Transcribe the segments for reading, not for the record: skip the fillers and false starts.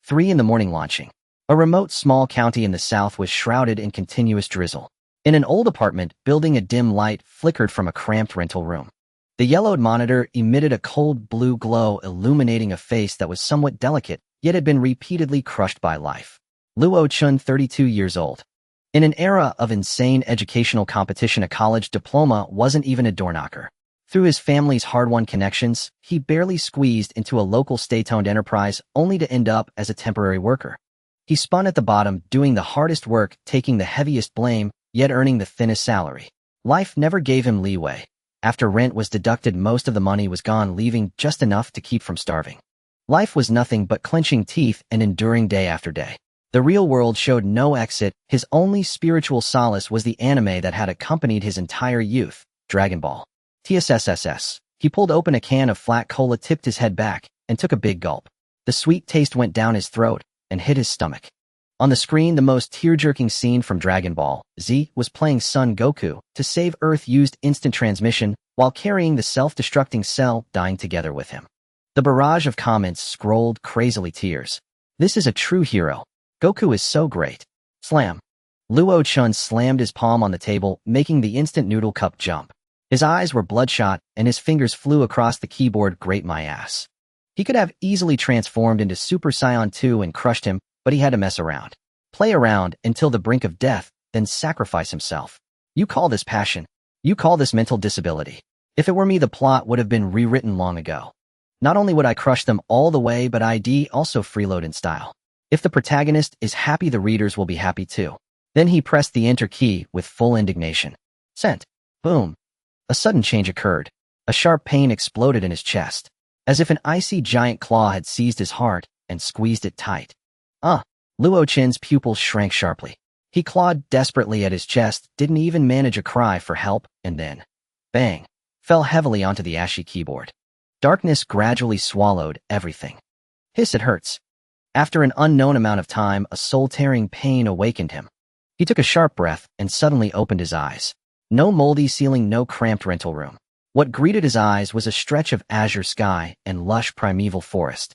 3 in the morning launching. A remote small county in the south was shrouded in continuous drizzle. In an old apartment building, a dim light flickered from a cramped rental room. The yellowed monitor emitted a cold blue glow, illuminating a face that was somewhat delicate, yet had been repeatedly crushed by life. Luo Chun, 32 years old. In an era of insane educational competition, a college diploma wasn't even a doorknocker. Through his family's hard-won connections, he barely squeezed into a local state-owned enterprise, only to end up as a temporary worker. He spun at the bottom, doing the hardest work, taking the heaviest blame, yet earning the thinnest salary. Life never gave him leeway. After rent was deducted, most of the money was gone, leaving just enough to keep from starving. Life was nothing but clenching teeth and enduring day after day. The real world showed no exit. His only spiritual solace was the anime that had accompanied his entire youth, Dragon Ball. TSSSS. He pulled open a can of flat cola, tipped his head back, and took a big gulp. The sweet taste went down his throat and hit his stomach. On the screen, the most tear-jerking scene from Dragon Ball Z was playing Son Goku. To save Earth, used instant transmission while carrying the self-destructing Cell, dying together with him. The barrage of comments scrolled crazily. Tears. This is a true hero. Goku is so great. Slam. Luo Chun slammed his palm on the table, making the instant noodle cup jump. His eyes were bloodshot, and his fingers flew across the keyboard. Great my ass. He could have easily transformed into Super Saiyan 2 and crushed him, but he had to mess around. Play around until the brink of death, then sacrifice himself. You call this passion? You call this mental disability? If it were me, the plot would have been rewritten long ago. Not only would I crush them all the way, but I'd also freeload in style. If the protagonist is happy, the readers will be happy too. Then he pressed the enter key with full indignation. Sent. Boom. A sudden change occurred. A sharp pain exploded in his chest, as if an icy giant claw had seized his heart and squeezed it tight. Luo Chun's pupils shrank sharply. He clawed desperately at his chest, didn't even manage a cry for help, and then, bang, fell heavily onto the ashy keyboard. Darkness gradually swallowed everything. Hiss, it hurts. After an unknown amount of time, a soul-tearing pain awakened him. He took a sharp breath and suddenly opened his eyes. No moldy ceiling, no cramped rental room. What greeted his eyes was a stretch of azure sky and lush primeval forest.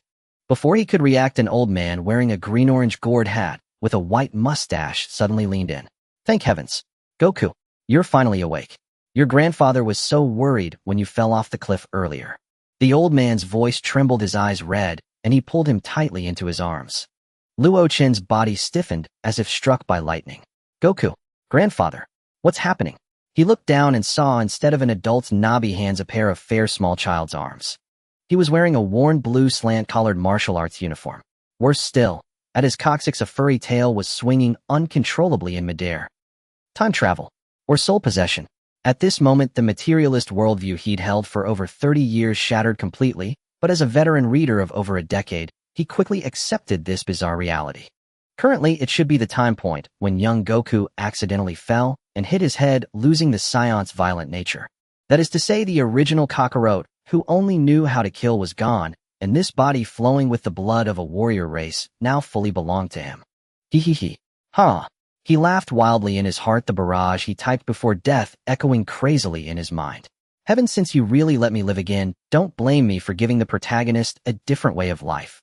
Before he could react, an old man wearing a green-orange gourd hat with a white mustache suddenly leaned in. Thank heavens. Goku, you're finally awake. Your grandfather was so worried when you fell off the cliff earlier. The old man's voice trembled, his eyes red, and he pulled him tightly into his arms. Luo Chun's body stiffened as if struck by lightning. Goku, grandfather, what's happening? He looked down and saw, instead of an adult's knobby hands, a pair of fair small child's arms. He was wearing a worn blue slant-collared martial arts uniform. Worse still, at his coccyx a furry tail was swinging uncontrollably in midair. Time travel, or soul possession. At this moment, the materialist worldview he'd held for over 30 years shattered completely, but as a veteran reader of over a decade, he quickly accepted this bizarre reality. Currently, it should be the time point when young Goku accidentally fell and hit his head, losing the Saiyan's violent nature. That is to say, the original Kakarot, who only knew how to kill, was gone, and this body flowing with the blood of a warrior race now fully belonged to him. He. Ha! He laughed wildly in his heart, the barrage he typed before death echoing crazily in his mind. Heaven, since you really let me live again, don't blame me for giving the protagonist a different way of life.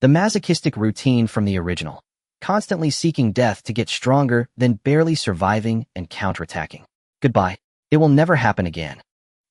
The masochistic routine from the original. Constantly seeking death to get stronger, then barely surviving and counterattacking. Goodbye. It will never happen again.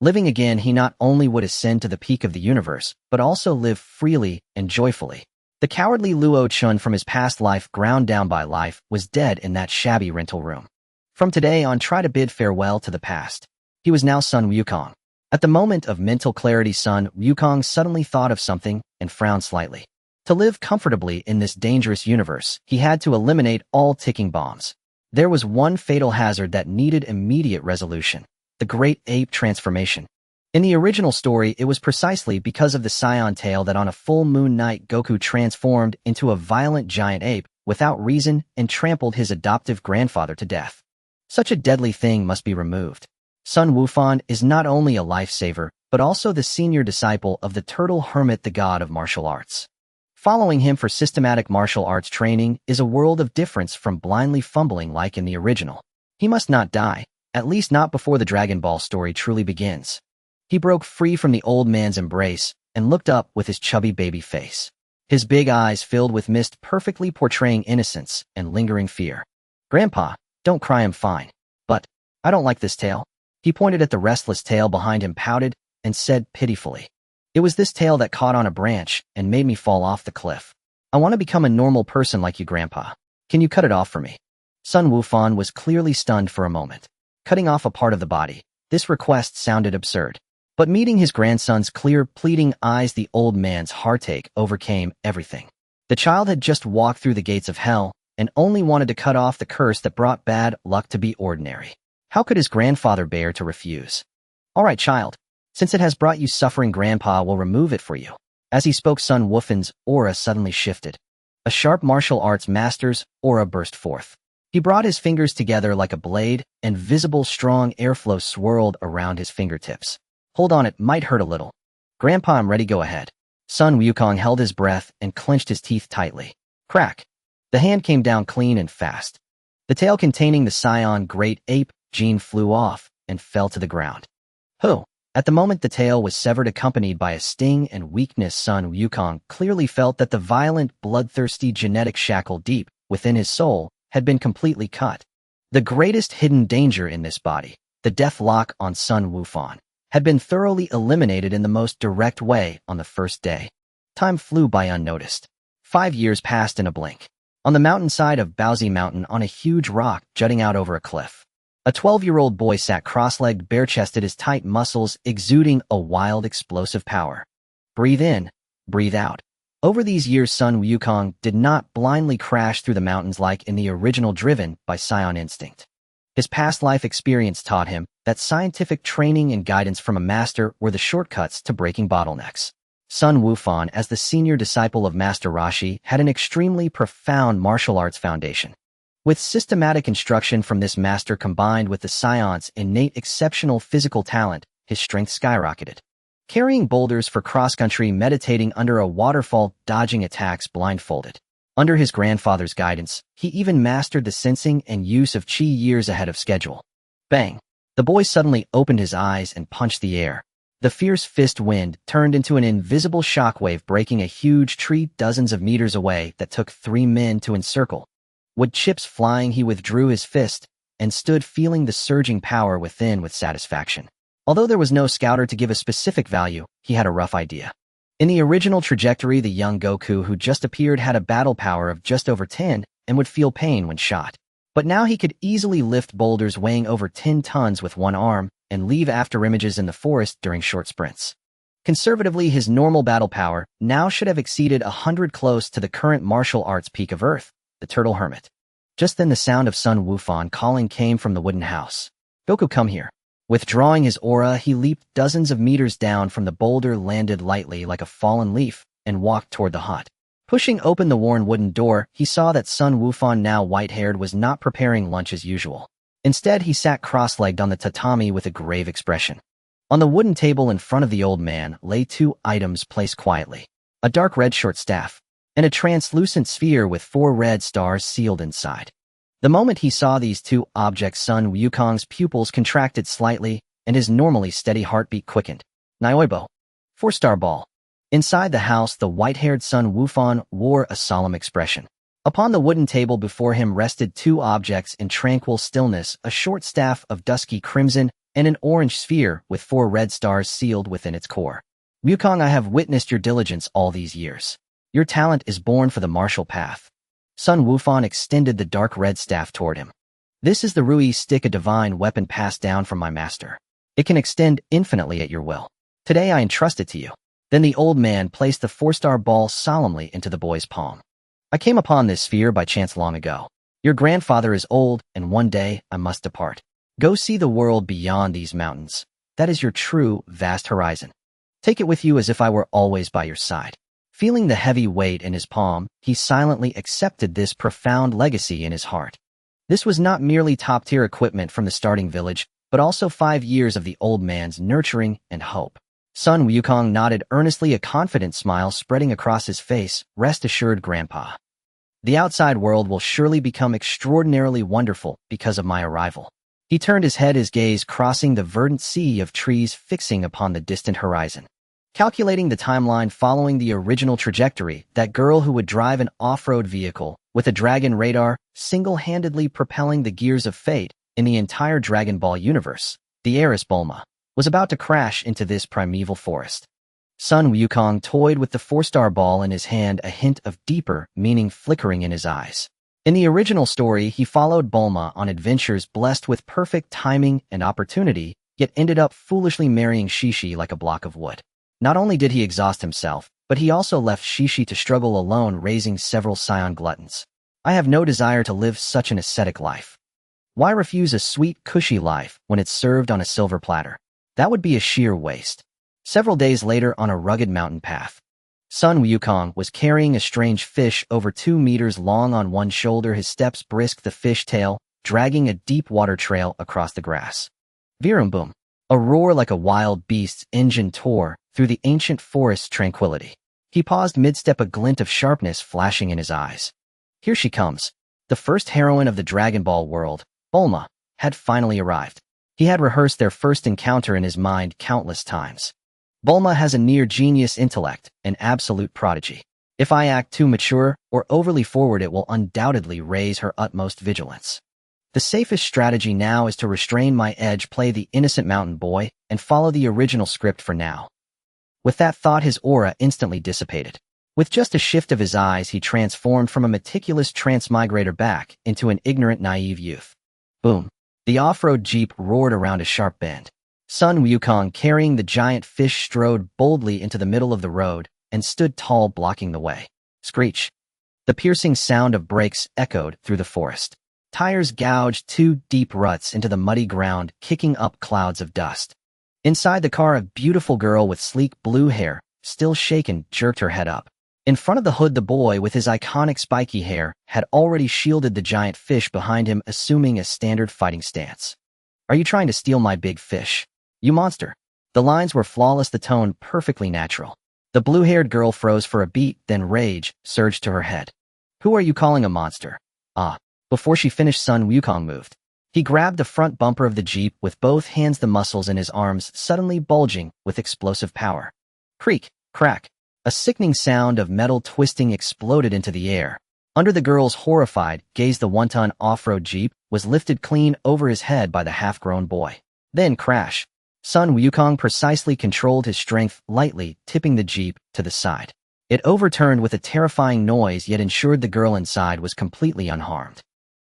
Living again, he not only would ascend to the peak of the universe, but also live freely and joyfully. The cowardly Luo Chun from his past life, ground down by life, was dead in that shabby rental room. From today on, try to bid farewell to the past. He was now Sun Wukong. At the moment of mental clarity, Sun Wukong suddenly thought of something and frowned slightly. To live comfortably in this dangerous universe, he had to eliminate all ticking bombs. There was one fatal hazard that needed immediate resolution: the Great Ape Transformation. In the original story, it was precisely because of the Saiyan tale that on a full moon night Goku transformed into a violent giant ape without reason and trampled his adoptive grandfather to death. Such a deadly thing must be removed. Sun Wukong is not only a lifesaver, but also the senior disciple of the Turtle Hermit, the god of martial arts. Following him for systematic martial arts training is a world of difference from blindly fumbling like in the original. He must not die, at least not before the Dragon Ball story truly begins. He broke free from the old man's embrace and looked up with his chubby baby face. his big eyes filled with mist perfectly portraying innocence and lingering fear. "Grandpa, don't cry, I'm fine. But I don't like this tail." He pointed at the restless tail behind him, pouted, and said pitifully, "It was this tail that caught on a branch and made me fall off the cliff. I want to become a normal person like you, Grandpa. Can you cut it off for me?" Sun Wufan was clearly stunned for a moment. Cutting off a part of the body, this request sounded absurd. But meeting his grandson's clear, pleading eyes, the old man's heartache overcame everything. The child had just walked through the gates of hell and only wanted to cut off the curse that brought bad luck to be ordinary. How could his grandfather bear to refuse? "All right, child. Since it has brought you suffering, Grandpa will remove it for you." As he spoke, Sun Wufan's aura suddenly shifted. A sharp martial arts master's aura burst forth. He brought his fingers together like a blade, and visible strong airflow swirled around his fingertips. "Hold on, it might hurt a little." "Grandpa, I'm ready, go ahead." Sun Wukong held his breath and clenched his teeth tightly. Crack! The hand came down clean and fast. The tail containing the Saiyan great ape gene flew off and fell to the ground. "Who?" At the moment the tail was severed, accompanied by a sting and weakness, Sun Wukong clearly felt that the violent, bloodthirsty genetic shackle deep within his soul had been completely cut. The greatest hidden danger in this body, the death lock on Sun Wufan, had been thoroughly eliminated in the most direct way on the first day. Time flew by unnoticed. 5 years passed in a blink. On the mountainside of Baozi Mountain, on a huge rock jutting out over a cliff, a 12-year-old boy sat cross-legged, bare-chested, his tight muscles exuding a wild, explosive power. Breathe in, breathe out. Over these years, Sun Wukong did not blindly crash through the mountains like in the original, driven by Saiyan instinct. His past life experience taught him that scientific training and guidance from a master were the shortcuts to breaking bottlenecks. Sun Wufan, as the senior disciple of Master Roshi, had an extremely profound martial arts foundation. With systematic instruction from this master combined with the Saiyan's innate exceptional physical talent, his strength skyrocketed. Carrying boulders for cross-country, meditating under a waterfall, dodging attacks blindfolded. Under his grandfather's guidance, he even mastered the sensing and use of chi years ahead of schedule. Bang! The boy suddenly opened his eyes and punched the air. The fierce fist wind turned into an invisible shockwave, breaking a huge tree dozens of meters away that took 3 men to encircle. Wood chips flying, he withdrew his fist and stood feeling the surging power within with satisfaction. Although there was no scouter to give a specific value, he had a rough idea. In the original trajectory, the young Goku who just appeared had a battle power of just over 10 and would feel pain when shot. But now he could easily lift boulders weighing over 10 tons with one arm and leave after images in the forest during short sprints. Conservatively, his normal battle power now should have exceeded 100, close to the current martial arts peak of Earth, the Turtle Hermit. Just then the sound of Sun Wufan calling came from the wooden house. "Goku, come here." Withdrawing his aura, he leaped dozens of meters down from the boulder, landed lightly like a fallen leaf, and walked toward the hut. Pushing open the worn wooden door, he saw that Sun Wufan, now white-haired, was not preparing lunch as usual. Instead, he sat cross-legged on the tatami with a grave expression. On the wooden table in front of the old man lay 2 items placed quietly: a dark red short staff and a translucent sphere with 4 red stars sealed inside. The moment he saw these 2 objects, Sun Wukong's pupils contracted slightly, and his normally steady heartbeat quickened. Nioibo. 4-star ball. Inside the house, the white-haired Sun Wufan wore a solemn expression. Upon the wooden table before him rested 2 objects in tranquil stillness: a short staff of dusky crimson and an orange sphere with 4 red stars sealed within its core. "Wukong, I have witnessed your diligence all these years. Your talent is born for the martial path." Sun Wufan extended the dark red staff toward him. "This is the Rui stick, a divine weapon passed down from my master. It can extend infinitely at your will. Today I entrust it to you." Then the old man placed the 4-star ball solemnly into the boy's palm. "I came upon this sphere by chance long ago. Your grandfather is old, and one day I must depart. Go see the world beyond these mountains. That is your true, vast horizon. Take it with you as if I were always by your side." Feeling the heavy weight in his palm, he silently accepted this profound legacy in his heart. This was not merely top-tier equipment from the starting village, but also 5 years of the old man's nurturing and hope. Sun Wukong nodded earnestly, a confident smile spreading across his face. "Rest assured, Grandpa. The outside world will surely become extraordinarily wonderful because of my arrival." He turned his head, his gaze crossing the verdant sea of trees, fixing upon the distant horizon. Calculating the timeline following the original trajectory, that girl who would drive an off-road vehicle with a dragon radar single-handedly propelling the gears of fate in the entire Dragon Ball universe, the heiress Bulma, was about to crash into this primeval forest. Sun Wukong toyed with the four-star ball in his hand, a hint of deeper meaning flickering in his eyes. In the original story, he followed Bulma on adventures blessed with perfect timing and opportunity, yet ended up foolishly marrying Shishi like a block of wood. Not only did he exhaust himself, but he also left Shishi to struggle alone, raising several Saiyan gluttons. I have no desire to live such an ascetic life. Why refuse a sweet, cushy life when it's served on a silver platter? That would be a sheer waste. Several days later, on a rugged mountain path, Sun Wukong was carrying a strange fish over 2 meters long on one shoulder. His steps brisk the fish tail, dragging a deep water trail across the grass. Veerum boom. A roar like a wild beast's engine tore through the ancient forest's tranquility. He paused mid-step, a glint of sharpness flashing in his eyes. Here she comes. The first heroine of the Dragon Ball world, Bulma, had finally arrived. He had rehearsed their first encounter in his mind countless times. Bulma has a near-genius intellect, an absolute prodigy. If I act too mature or overly forward, it will undoubtedly raise her utmost vigilance. The safest strategy now is to restrain my edge, play the innocent mountain boy, and follow the original script for now. With that thought, his aura instantly dissipated. With just a shift of his eyes, he transformed from a meticulous transmigrator back into an ignorant, naive youth. Boom. The off-road jeep roared around a sharp bend. Sun Wukong, carrying the giant fish, strode boldly into the middle of the road and stood tall, blocking the way. Screech. The piercing sound of brakes echoed through the forest. Tires gouged 2 deep ruts into the muddy ground, kicking up clouds of dust. Inside the car, a beautiful girl with sleek blue hair, still shaken, jerked her head up. In front of the hood, the boy with his iconic spiky hair had already shielded the giant fish behind him, assuming a standard fighting stance. Are you trying to steal my big fish? You monster. The lines were flawless, the tone perfectly natural. The blue-haired girl froze for a beat, then rage surged to her head. Who are you calling a monster? Ah. Before she finished, Sun Wukong moved. He grabbed the front bumper of the jeep with both hands, the muscles in his arms suddenly bulging with explosive power. Creak, crack. A sickening sound of metal twisting exploded into the air. Under the girl's horrified gaze, the 1-ton off-road jeep was lifted clean over his head by the half-grown boy. Then crash. Sun Wukong precisely controlled his strength, lightly tipping the jeep to the side. It overturned with a terrifying noise, yet ensured the girl inside was completely unharmed.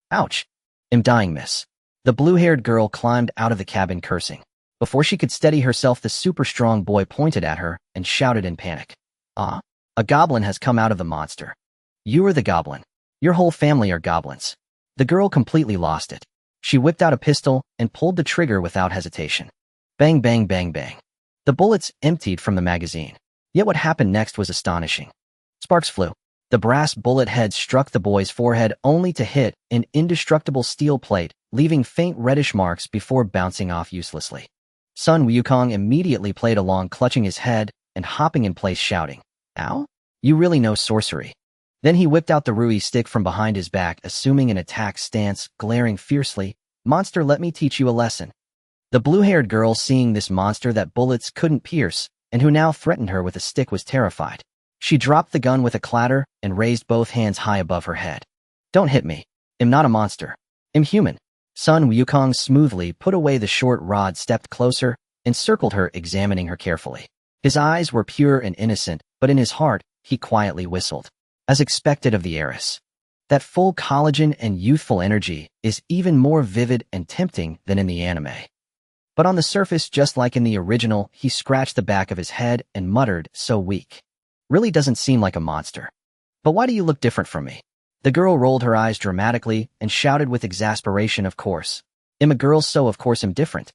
Ouch. I'm dying, miss. The blue-haired girl climbed out of the cabin, cursing. Before she could steady herself, the super-strong boy pointed at her and shouted in panic. Ah, a goblin has come out of the monster. You are the goblin. Your whole family are goblins. The girl completely lost it. She whipped out a pistol and pulled the trigger without hesitation. Bang, bang, bang, bang. The bullets emptied from the magazine. Yet what happened next was astonishing. Sparks flew. The brass bullet head struck the boy's forehead, only to hit an indestructible steel plate, leaving faint reddish marks before bouncing off uselessly. Sun Wukong immediately played along, clutching his head and hopping in place, shouting, "Ow? You really know sorcery." Then he whipped out the Rui stick from behind his back, assuming an attack stance, glaring fiercely. "Monster, let me teach you a lesson." The blue-haired girl, seeing this monster that bullets couldn't pierce, and who now threatened her with a stick, was terrified. She dropped the gun with a clatter and raised both hands high above her head. "Don't hit me. I'm not a monster. I'm human." Sun Wukong smoothly put away the short rod, stepped closer, and circled her, examining her carefully. His eyes were pure and innocent, but in his heart, he quietly whistled. As expected of the heiress. That full collagen and youthful energy is even more vivid and tempting than in the anime. But on the surface, just like in the original, he scratched the back of his head and muttered, "So weak. Really doesn't seem like a monster. But why do you look different from me?" The girl rolled her eyes dramatically and shouted with exasperation, "Of course. I'm a girl, so of course I'm different."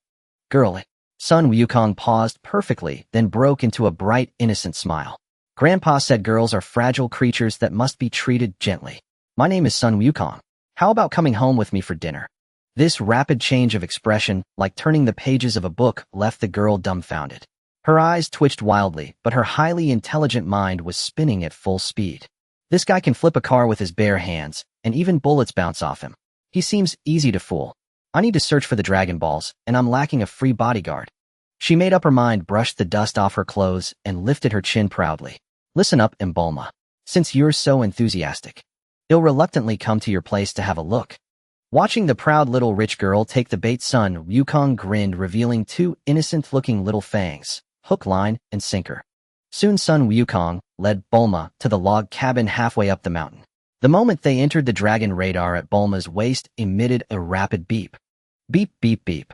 "Girl." Sun Wukong paused perfectly, then broke into a bright, innocent smile. "Grandpa said girls are fragile creatures that must be treated gently. My name is Sun Wukong. How about coming home with me for dinner?" This rapid change of expression, like turning the pages of a book, left the girl dumbfounded. Her eyes twitched wildly, but her highly intelligent mind was spinning at full speed. This guy can flip a car with his bare hands, and even bullets bounce off him. He seems easy to fool. I need to search for the Dragon Balls, and I'm lacking a free bodyguard. She made up her mind, brushed the dust off her clothes, and lifted her chin proudly. Listen up, Bulma. Since you're so enthusiastic, I'll reluctantly come to your place to have a look. Watching the proud little rich girl take the bait, Sun Wukong grinned, revealing two innocent-looking little fangs, hook, line, and sinker. Soon Sun Wukong led Bulma to the log cabin halfway up the mountain. The moment they entered, the dragon radar at Bulma's waist emitted a rapid beep. Beep, beep, beep.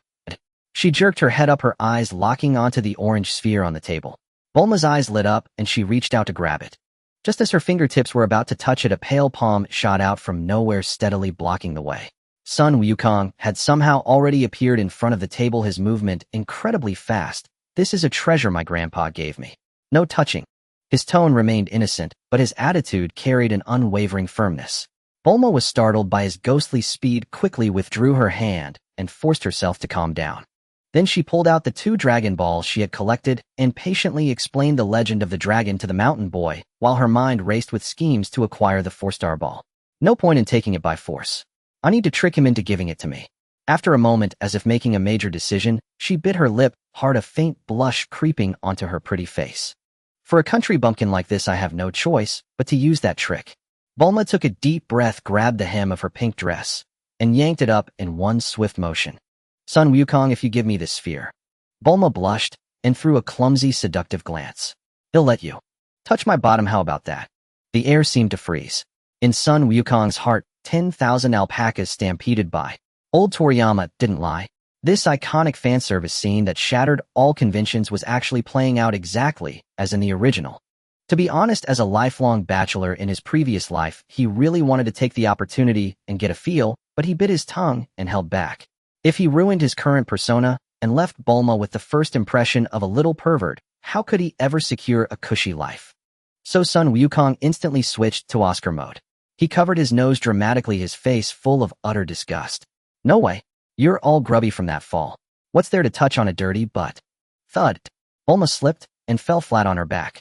She jerked her head up, her eyes locking onto the orange sphere on the table. Bulma's eyes lit up, and she reached out to grab it. Just as her fingertips were about to touch it, a pale palm shot out from nowhere, steadily blocking the way. Sun Wukong had somehow already appeared in front of the table, his movement incredibly fast. This is a treasure my grandpa gave me. No touching. His tone remained innocent, but his attitude carried an unwavering firmness. Bulma was startled by his ghostly speed, quickly withdrew her hand, and forced herself to calm down. Then she pulled out the 2 Dragon Balls she had collected and patiently explained the legend of the dragon to the mountain boy, while her mind raced with schemes to acquire the 4-star ball. No point in taking it by force. I need to trick him into giving it to me. After a moment, as if making a major decision, she bit her lip hard, a faint blush creeping onto her pretty face. For a country bumpkin like this, I have no choice but to use that trick. Bulma took a deep breath, grabbed the hem of her pink dress, and yanked it up in one swift motion. Sun Wukong, if you give me this sphere. Bulma blushed and threw a clumsy, seductive glance. He'll let you touch my bottom, how about that? The air seemed to freeze. In Sun Wukong's heart, 10,000 alpacas stampeded by. Old Toriyama didn't lie. This iconic fanservice scene that shattered all conventions was actually playing out exactly as in the original. To be honest, as a lifelong bachelor in his previous life, he really wanted to take the opportunity and get a feel, but he bit his tongue and held back. If he ruined his current persona and left Bulma with the first impression of a little pervert, how could he ever secure a cushy life? So Sun Wukong instantly switched to Oscar mode. He covered his nose dramatically, his face full of utter disgust. No way. You're all grubby from that fall. What's there to touch on a dirty butt? Thud. Bulma slipped and fell flat on her back.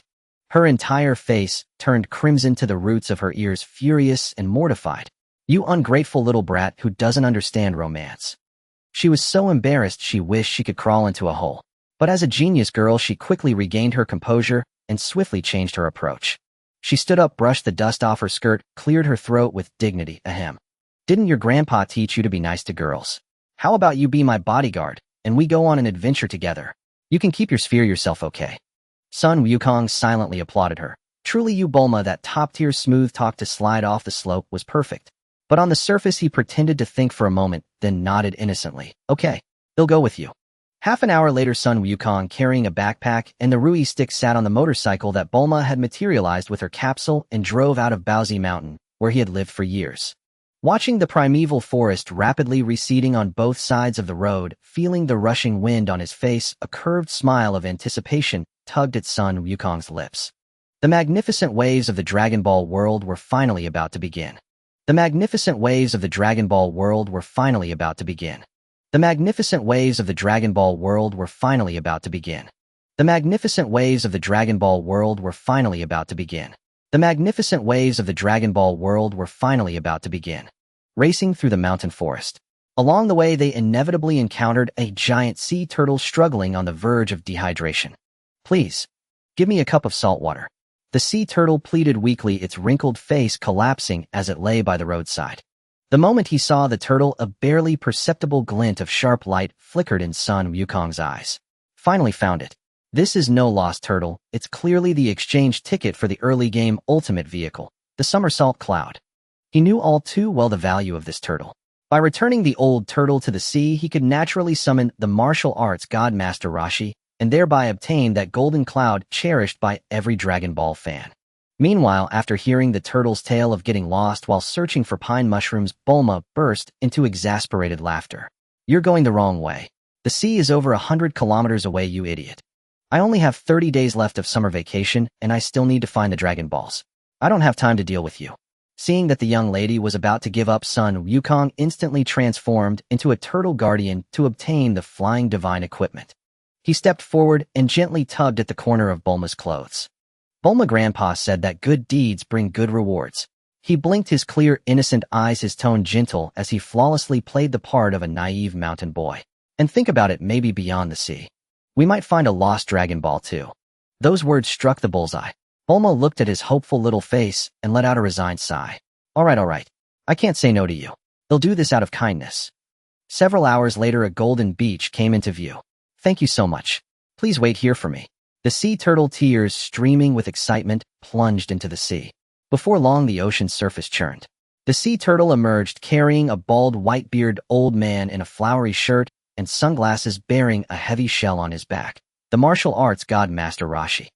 Her entire face turned crimson to the roots of her ears, furious and mortified. You ungrateful little brat who doesn't understand romance. She was so embarrassed she wished she could crawl into a hole. But as a genius girl, she quickly regained her composure and swiftly changed her approach. She stood up, brushed the dust off her skirt, cleared her throat with dignity. Ahem. Didn't your grandpa teach you to be nice to girls? How about you be my bodyguard, and we go on an adventure together? You can keep your sphere yourself, okay? Sun Wukong silently applauded her. Truly, you Bulma, that top-tier smooth talk to slide off the slope was perfect. But on the surface, he pretended to think for a moment, then nodded innocently. Okay, he'll go with you. Half an hour later, Sun Wukong, carrying a backpack and the Rui stick, sat on the motorcycle that Bulma had materialized with her capsule and drove out of Baozi Mountain, where he had lived for years. Watching the primeval forest rapidly receding on both sides of the road, feeling the rushing wind on his face, a curved smile of anticipation tugged at Sun Wukong's lips. The magnificent waves of the Dragon Ball world were finally about to begin. The magnificent waves of the Dragon Ball world were finally about to begin. The magnificent waves of the Dragon Ball world were finally about to begin. The magnificent waves of the Dragon Ball world were finally about to begin. The magnificent waves of the Dragon Ball world were finally about to begin. Racing through the mountain forest. Along the way, they inevitably encountered a giant sea turtle struggling on the verge of dehydration. Please, give me a cup of salt water. The sea turtle pleaded weakly, its wrinkled face collapsing as it lay by the roadside. The moment he saw the turtle, a barely perceptible glint of sharp light flickered in Sun Wukong's eyes. Finally found it. This is no lost turtle, it's clearly the exchange ticket for the early game ultimate vehicle, the Somersault Cloud. He knew all too well the value of this turtle. By returning the old turtle to the sea, he could naturally summon the martial arts god Master Roshi, and thereby obtain that golden cloud cherished by every Dragon Ball fan. Meanwhile, after hearing the turtle's tale of getting lost while searching for pine mushrooms, Bulma burst into exasperated laughter. You're going the wrong way. The sea is over 100 kilometers away, you idiot. I only have 30 days left of summer vacation, and I still need to find the Dragon Balls. I don't have time to deal with you. Seeing that the young lady was about to give up, Sun Wukong instantly transformed into a turtle guardian to obtain the flying divine equipment. He stepped forward and gently tugged at the corner of Bulma's clothes. Bulma grandpa said that good deeds bring good rewards. He blinked his clear, innocent eyes, his tone gentle as he flawlessly played the part of a naive mountain boy. And think about it, maybe beyond the sea. We might find a lost Dragon Ball too. Those words struck the bullseye. Bulma looked at his hopeful little face and let out a resigned sigh. All right. I can't say no to you. They'll do this out of kindness. Several hours later, a golden beach came into view. Thank you so much. Please wait here for me. The sea turtle, tears streaming with excitement, plunged into the sea. Before long, the ocean's surface churned. The sea turtle emerged carrying a bald, white-bearded old man in a flowery shirt and sunglasses, bearing a heavy shell on his back. The martial arts god Master Roshi.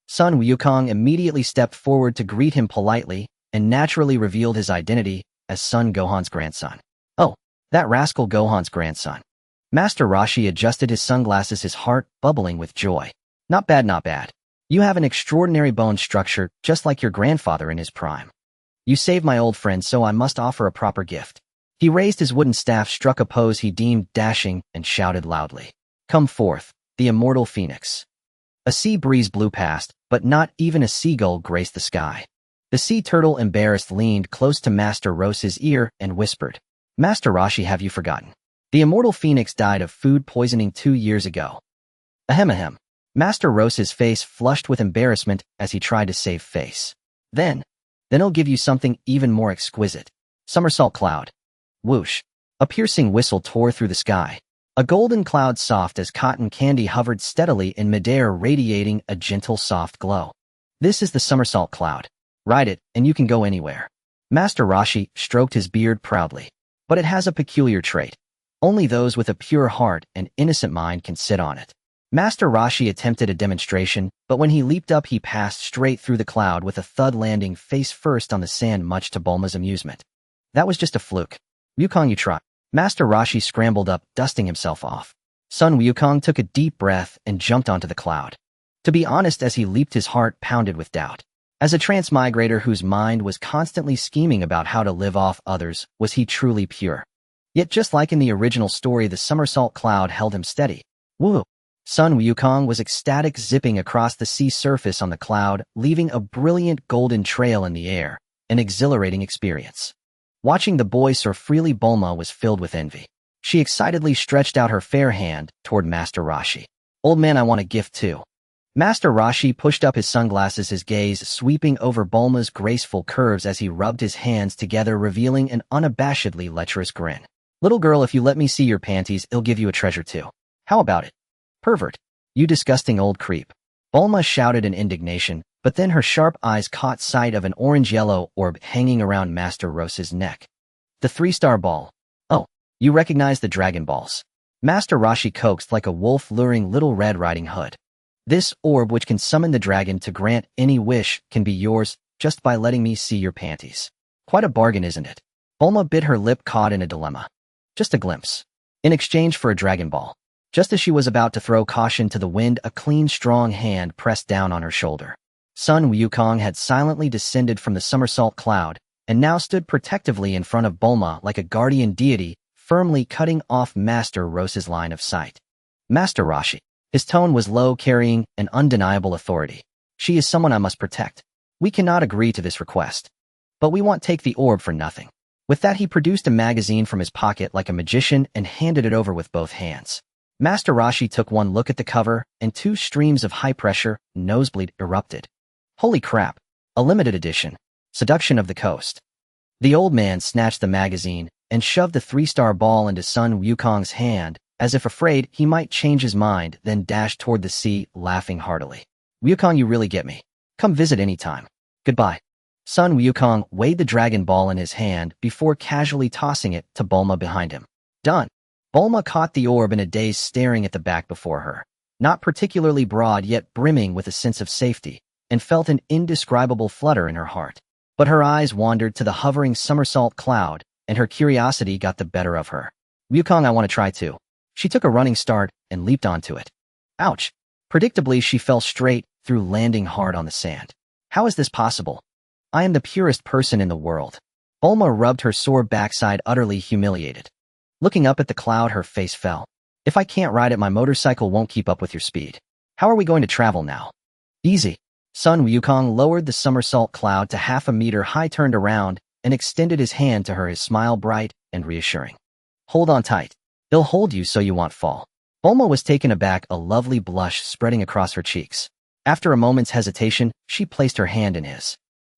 Sun Wukong immediately stepped forward to greet him politely and naturally revealed his identity as Son Gohan's grandson. Oh, that rascal Gohan's grandson. Master Roshi adjusted his sunglasses, his heart bubbling with joy. Not bad. You have an extraordinary bone structure, just like your grandfather in his prime. You saved my old friend, so I must offer a proper gift. He raised his wooden staff, struck a pose he deemed dashing, and shouted loudly. Come forth, the immortal phoenix. A sea breeze blew past, but not even a seagull graced the sky. The sea turtle, embarrassed, leaned close to Master Rose's ear and whispered, Master Roshi, have you forgotten? The immortal phoenix died of food poisoning 2 years ago. Ahem. Master Rose's face flushed with embarrassment as he tried to save face. Then he'll give you something even more exquisite. Somersault cloud. Whoosh. A piercing whistle tore through the sky. A golden cloud soft as cotton candy hovered steadily in midair, radiating a gentle, soft glow. This is the somersault cloud. Ride it, and you can go anywhere. Master Roshi stroked his beard proudly. But it has a peculiar trait. Only those with a pure heart and innocent mind can sit on it. Master Roshi attempted a demonstration, but when he leaped up, he passed straight through the cloud with a thud, landing face first on the sand, much to Bulma's amusement. That was just a fluke. Wukong, you try. Master Roshi scrambled up, dusting himself off. Son Wukong took a deep breath and jumped onto the cloud. To be honest, as he leaped, his heart pounded with doubt. As a transmigrator whose mind was constantly scheming about how to live off others, was he truly pure? Yet just like in the original story, the somersault cloud held him steady. Woo! Sun Wukong was ecstatic, zipping across the sea surface on the cloud, leaving a brilliant golden trail in the air, an exhilarating experience. Watching the boy soar freely, Bulma was filled with envy. She excitedly stretched out her fair hand toward Master Roshi. Old man, I want a gift too. Master Roshi pushed up his sunglasses, his gaze sweeping over Bulma's graceful curves as he rubbed his hands together, revealing an unabashedly lecherous grin. Little girl, if you let me see your panties, I'll give you a treasure too. How about it? Pervert. You disgusting old creep. Bulma shouted in indignation, but then her sharp eyes caught sight of an orange-yellow orb hanging around Master Rose's neck. The 3-star ball. Oh, you recognize the Dragon Balls. Master Roshi coaxed like a wolf luring Little Red Riding Hood. This orb, which can summon the dragon to grant any wish, can be yours just by letting me see your panties. Quite a bargain, isn't it? Bulma bit her lip, caught in a dilemma. Just a glimpse. In exchange for a Dragon Ball. Just as she was about to throw caution to the wind, a clean, strong hand pressed down on her shoulder. Sun Wukong had silently descended from the somersault cloud and now stood protectively in front of Bulma like a guardian deity, firmly cutting off Master Rose's line of sight. Master Roshi. His tone was low, carrying an undeniable authority. She is someone I must protect. We cannot agree to this request. But we won't take the orb for nothing. With that, he produced a magazine from his pocket like a magician and handed it over with both hands. Master Roshi took one look at the cover, and 2 streams of high-pressure nosebleed erupted. Holy crap! A limited edition. Seduction of the Coast. The old man snatched the magazine and shoved the 3-star ball into Sun Wukong's hand, as if afraid he might change his mind, then dashed toward the sea, laughing heartily. Wukong, you really get me. Come visit anytime. Goodbye. Sun Wukong weighed the Dragon Ball in his hand before casually tossing it to Bulma behind him. Done. Bulma caught the orb in a daze, staring at the back before her. Not particularly broad, yet brimming with a sense of safety, and felt an indescribable flutter in her heart. But her eyes wandered to the hovering somersault cloud, and her curiosity got the better of her. Wukong, I want to try too. She took a running start and leaped onto it. Ouch! Predictably, she fell straight through, landing hard on the sand. How is this possible? I am the purest person in the world. Bulma rubbed her sore backside, utterly humiliated. Looking up at the cloud, her face fell. If I can't ride it, my motorcycle won't keep up with your speed. How are we going to travel now? Easy. Sun Wukong lowered the somersault cloud to 1/2 meter high, turned around, and extended his hand to her, his smile bright and reassuring. Hold on tight. He'll hold you so you won't fall. Bulma was taken aback, a lovely blush spreading across her cheeks. After a moment's hesitation, she placed her hand in his.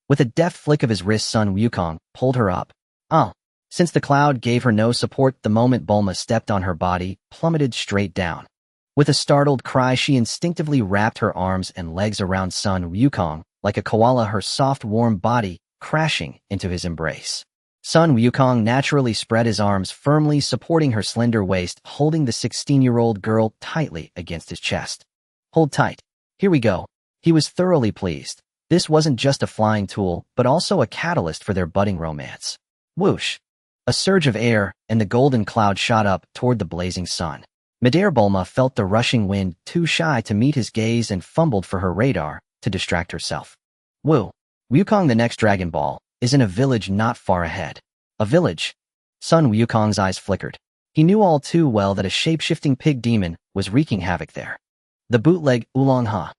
With a deft flick of his wrist, Sun Wukong pulled her up. Oh. Since the cloud gave her no support, the moment Bulma stepped on her body, plummeted straight down. With a startled cry, she instinctively wrapped her arms and legs around Sun Wukong, like a koala, her soft, warm body crashing into his embrace. Sun Wukong naturally spread his arms, firmly supporting her slender waist, holding the 16-year-old girl tightly against his chest. Hold tight. Here we go. He was thoroughly pleased. This wasn't just a flying tool, but also a catalyst for their budding romance. Whoosh! A surge of air, and the golden cloud shot up toward the blazing sun. Midair, Bulma felt the rushing wind, too shy to meet his gaze, and fumbled for her radar to distract herself. Wukong, the next Dragon Ball, is in a village not far ahead. A village? Sun Wukong's eyes flickered. He knew all too well that a shape-shifting pig demon was wreaking havoc there. The bootleg Oolong, huh?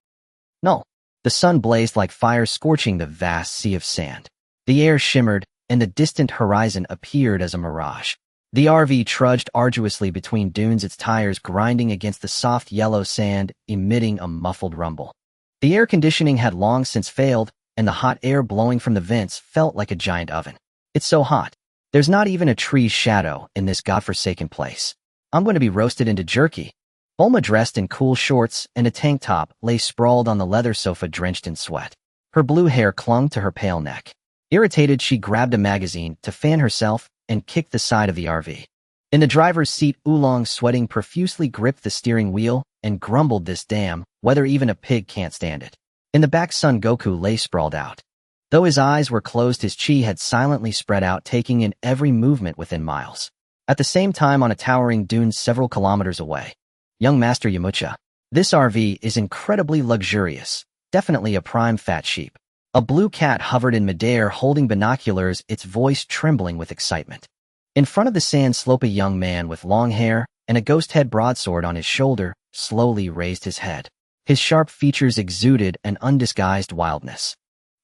No. The sun blazed like fire, scorching the vast sea of sand. The air shimmered, and the distant horizon appeared as a mirage. The RV trudged arduously between dunes, its tires grinding against the soft yellow sand, emitting a muffled rumble. The air conditioning had long since failed, and the hot air blowing from the vents felt like a giant oven. It's so hot. There's not even a tree's shadow in this godforsaken place. I'm going to be roasted into jerky. Bulma, dressed in cool shorts and a tank top, lay sprawled on the leather sofa, drenched in sweat. Her blue hair clung to her pale neck. Irritated, she grabbed a magazine to fan herself and kicked the side of the RV. In the driver's seat, Oolong, sweating profusely, gripped the steering wheel and grumbled, "This damn weather, even a pig can't stand it." In the back, Son Goku lay sprawled out. Though his eyes were closed, his chi had silently spread out, taking in every movement within miles. At the same time, on a towering dune several kilometers away. Young Master Yamcha. This RV is incredibly luxurious, definitely a prime fat sheep. A blue cat hovered in midair, holding binoculars, its voice trembling with excitement. In front of the sand slope, a young man with long hair and a ghost head broadsword on his shoulder slowly raised his head. His sharp features exuded an undisguised wildness.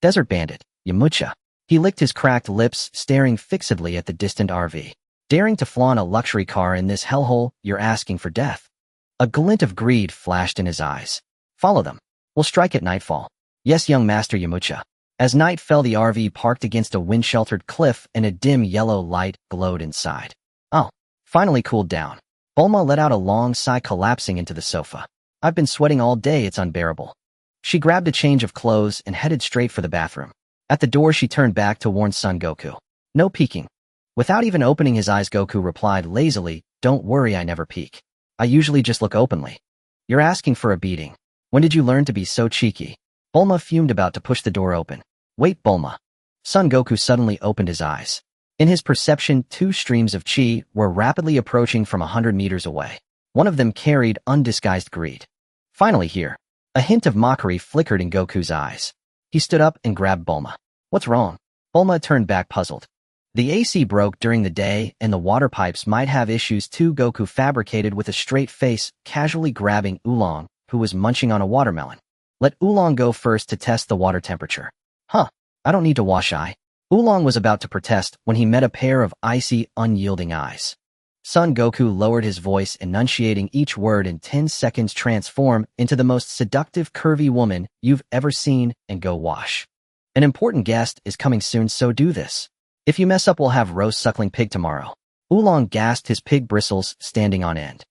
Desert Bandit, Yamcha. He licked his cracked lips, staring fixedly at the distant RV. Daring to flaunt a luxury car in this hellhole, you're asking for death. A glint of greed flashed in his eyes. Follow them. We'll strike at nightfall. Yes, young Master Yamcha. As night fell, the RV parked against a wind-sheltered cliff, and a dim yellow light glowed inside. Oh, finally cooled down. Bulma let out a long sigh, collapsing into the sofa. I've been sweating all day, it's unbearable. She grabbed a change of clothes and headed straight for the bathroom. At the door, she turned back to warn Son Goku. No peeking. Without even opening his eyes, Goku replied lazily, "Don't worry, I never peek. I usually just look openly." You're asking for a beating. When did you learn to be so cheeky? Bulma fumed, about to push the door open. Wait, Bulma. Son Goku suddenly opened his eyes. In his perception, two streams of chi were rapidly approaching from 100 meters away. One of them carried undisguised greed. Finally here. A hint of mockery flickered in Goku's eyes. He stood up and grabbed Bulma. What's wrong? Bulma turned back, puzzled. The AC broke during the day, and the water pipes might have issues too, Goku fabricated with a straight face, casually grabbing Oolong, who was munching on a watermelon. Let Oolong go first to test the water temperature. Huh, I don't need to wash eye. Oolong was about to protest when he met a pair of icy, unyielding eyes. Son Goku lowered his voice, enunciating each word in 10 seconds. Transform into the most seductive, curvy woman you've ever seen and go wash. An important guest is coming soon, so do this. If you mess up, we'll have roast suckling pig tomorrow. Oolong gasped, his pig bristles standing on end.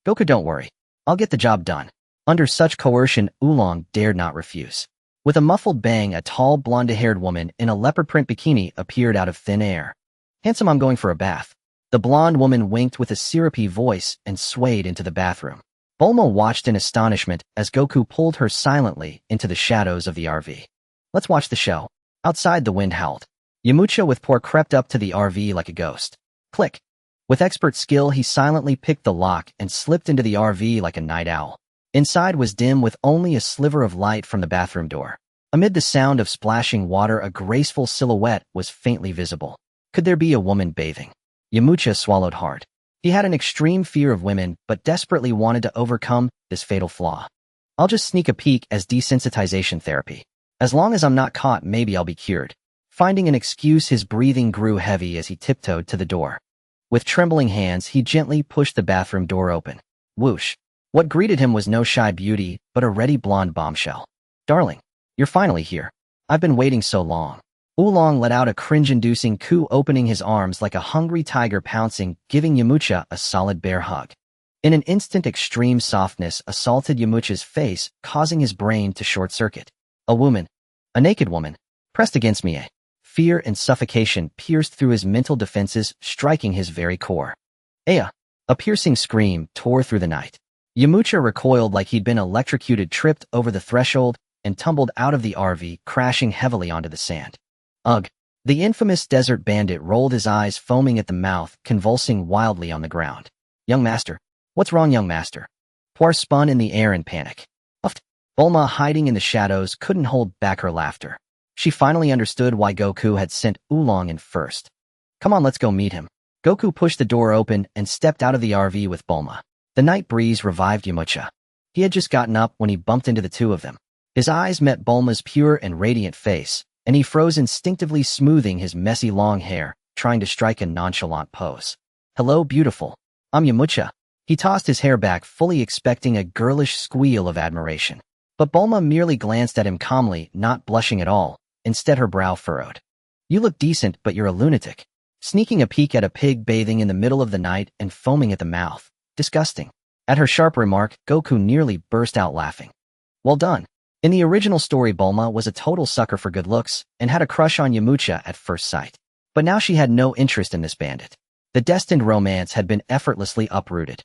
Goku, don't worry. I'll get the job done. Under such coercion, Oolong dared not refuse. With a muffled bang, a tall, blonde-haired woman in a leopard print bikini appeared out of thin air. Handsome, I'm going for a bath. The blonde woman winked with a syrupy voice and swayed into the bathroom. Bulma watched in astonishment as Goku pulled her silently into the shadows of the RV. Let's watch the show. Outside, the wind howled. Yamcha with Por crept up to the RV like a ghost. Click. With expert skill, he silently picked the lock and slipped into the RV like a night owl. Inside was dim, with only a sliver of light from the bathroom door. Amid the sound of splashing water, a graceful silhouette was faintly visible. Could there be a woman bathing? Yamcha swallowed hard. He had an extreme fear of women, but desperately wanted to overcome this fatal flaw. I'll just sneak a peek as desensitization therapy. As long as I'm not caught, maybe I'll be cured. Finding an excuse, his breathing grew heavy as he tiptoed to the door. With trembling hands, he gently pushed the bathroom door open. Whoosh. What greeted him was no shy beauty, but a ready blonde bombshell. Darling, you're finally here. I've been waiting so long. Oolong let out a cringe-inducing coo, opening his arms like a hungry tiger pouncing, giving Yamcha a solid bear hug. In an instant, extreme softness assaulted Yamcha's face, causing his brain to short-circuit. A woman, a naked woman, pressed against me. Fear and suffocation pierced through his mental defenses, striking his very core. Aya! A piercing scream tore through the night. Yamcha recoiled like he'd been electrocuted, tripped over the threshold, and tumbled out of the RV, crashing heavily onto the sand. Ugh! The infamous desert bandit rolled his eyes, foaming at the mouth, convulsing wildly on the ground. Young master. What's wrong, young master? Poir spun in the air in panic. Uffed. Bulma, hiding in the shadows, couldn't hold back her laughter. She finally understood why Goku had sent Oolong in first. Come on, let's go meet him. Goku pushed the door open and stepped out of the RV with Bulma. The night breeze revived Yamcha. He had just gotten up when he bumped into the two of them. His eyes met Bulma's pure and radiant face, and he froze, instinctively smoothing his messy long hair, trying to strike a nonchalant pose. Hello, beautiful. I'm Yamcha. He tossed his hair back, fully expecting a girlish squeal of admiration. But Bulma merely glanced at him calmly, not blushing at all. Instead, her brow furrowed. You look decent, but you're a lunatic. Sneaking a peek at a pig bathing in the middle of the night and foaming at the mouth. Disgusting. At her sharp remark, Goku nearly burst out laughing. Well done. In the original story, Bulma was a total sucker for good looks and had a crush on Yamcha at first sight. But now she had no interest in this bandit. The destined romance had been effortlessly uprooted.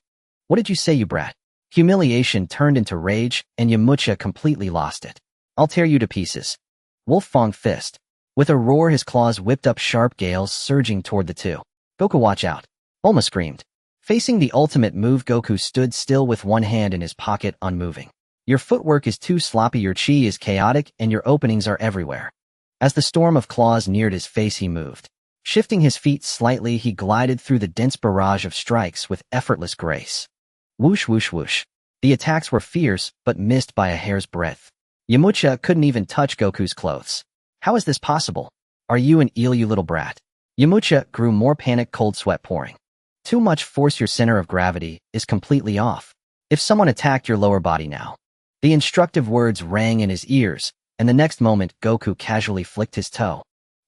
What did you say, you brat? Humiliation turned into rage, and Yamcha completely lost it. I'll tear you to pieces. Wolf Fong fist. With a roar, his claws whipped up sharp gales, surging toward the two. Goku, watch out. Bulma screamed. Facing the ultimate move, Goku stood still with one hand in his pocket, unmoving. Your footwork is too sloppy, your chi is chaotic, and your openings are everywhere. As the storm of claws neared his face, he moved. Shifting his feet slightly, he glided through the dense barrage of strikes with effortless grace. Whoosh, whoosh, whoosh. The attacks were fierce, but missed by a hair's breadth. Yamcha couldn't even touch Goku's clothes. How is this possible? Are you an eel, you little brat? Yamcha grew more panicked, cold sweat pouring. Too much force, your center of gravity is completely off. If someone attacked your lower body now. The instructive words rang in his ears, and the next moment Goku casually flicked his toe.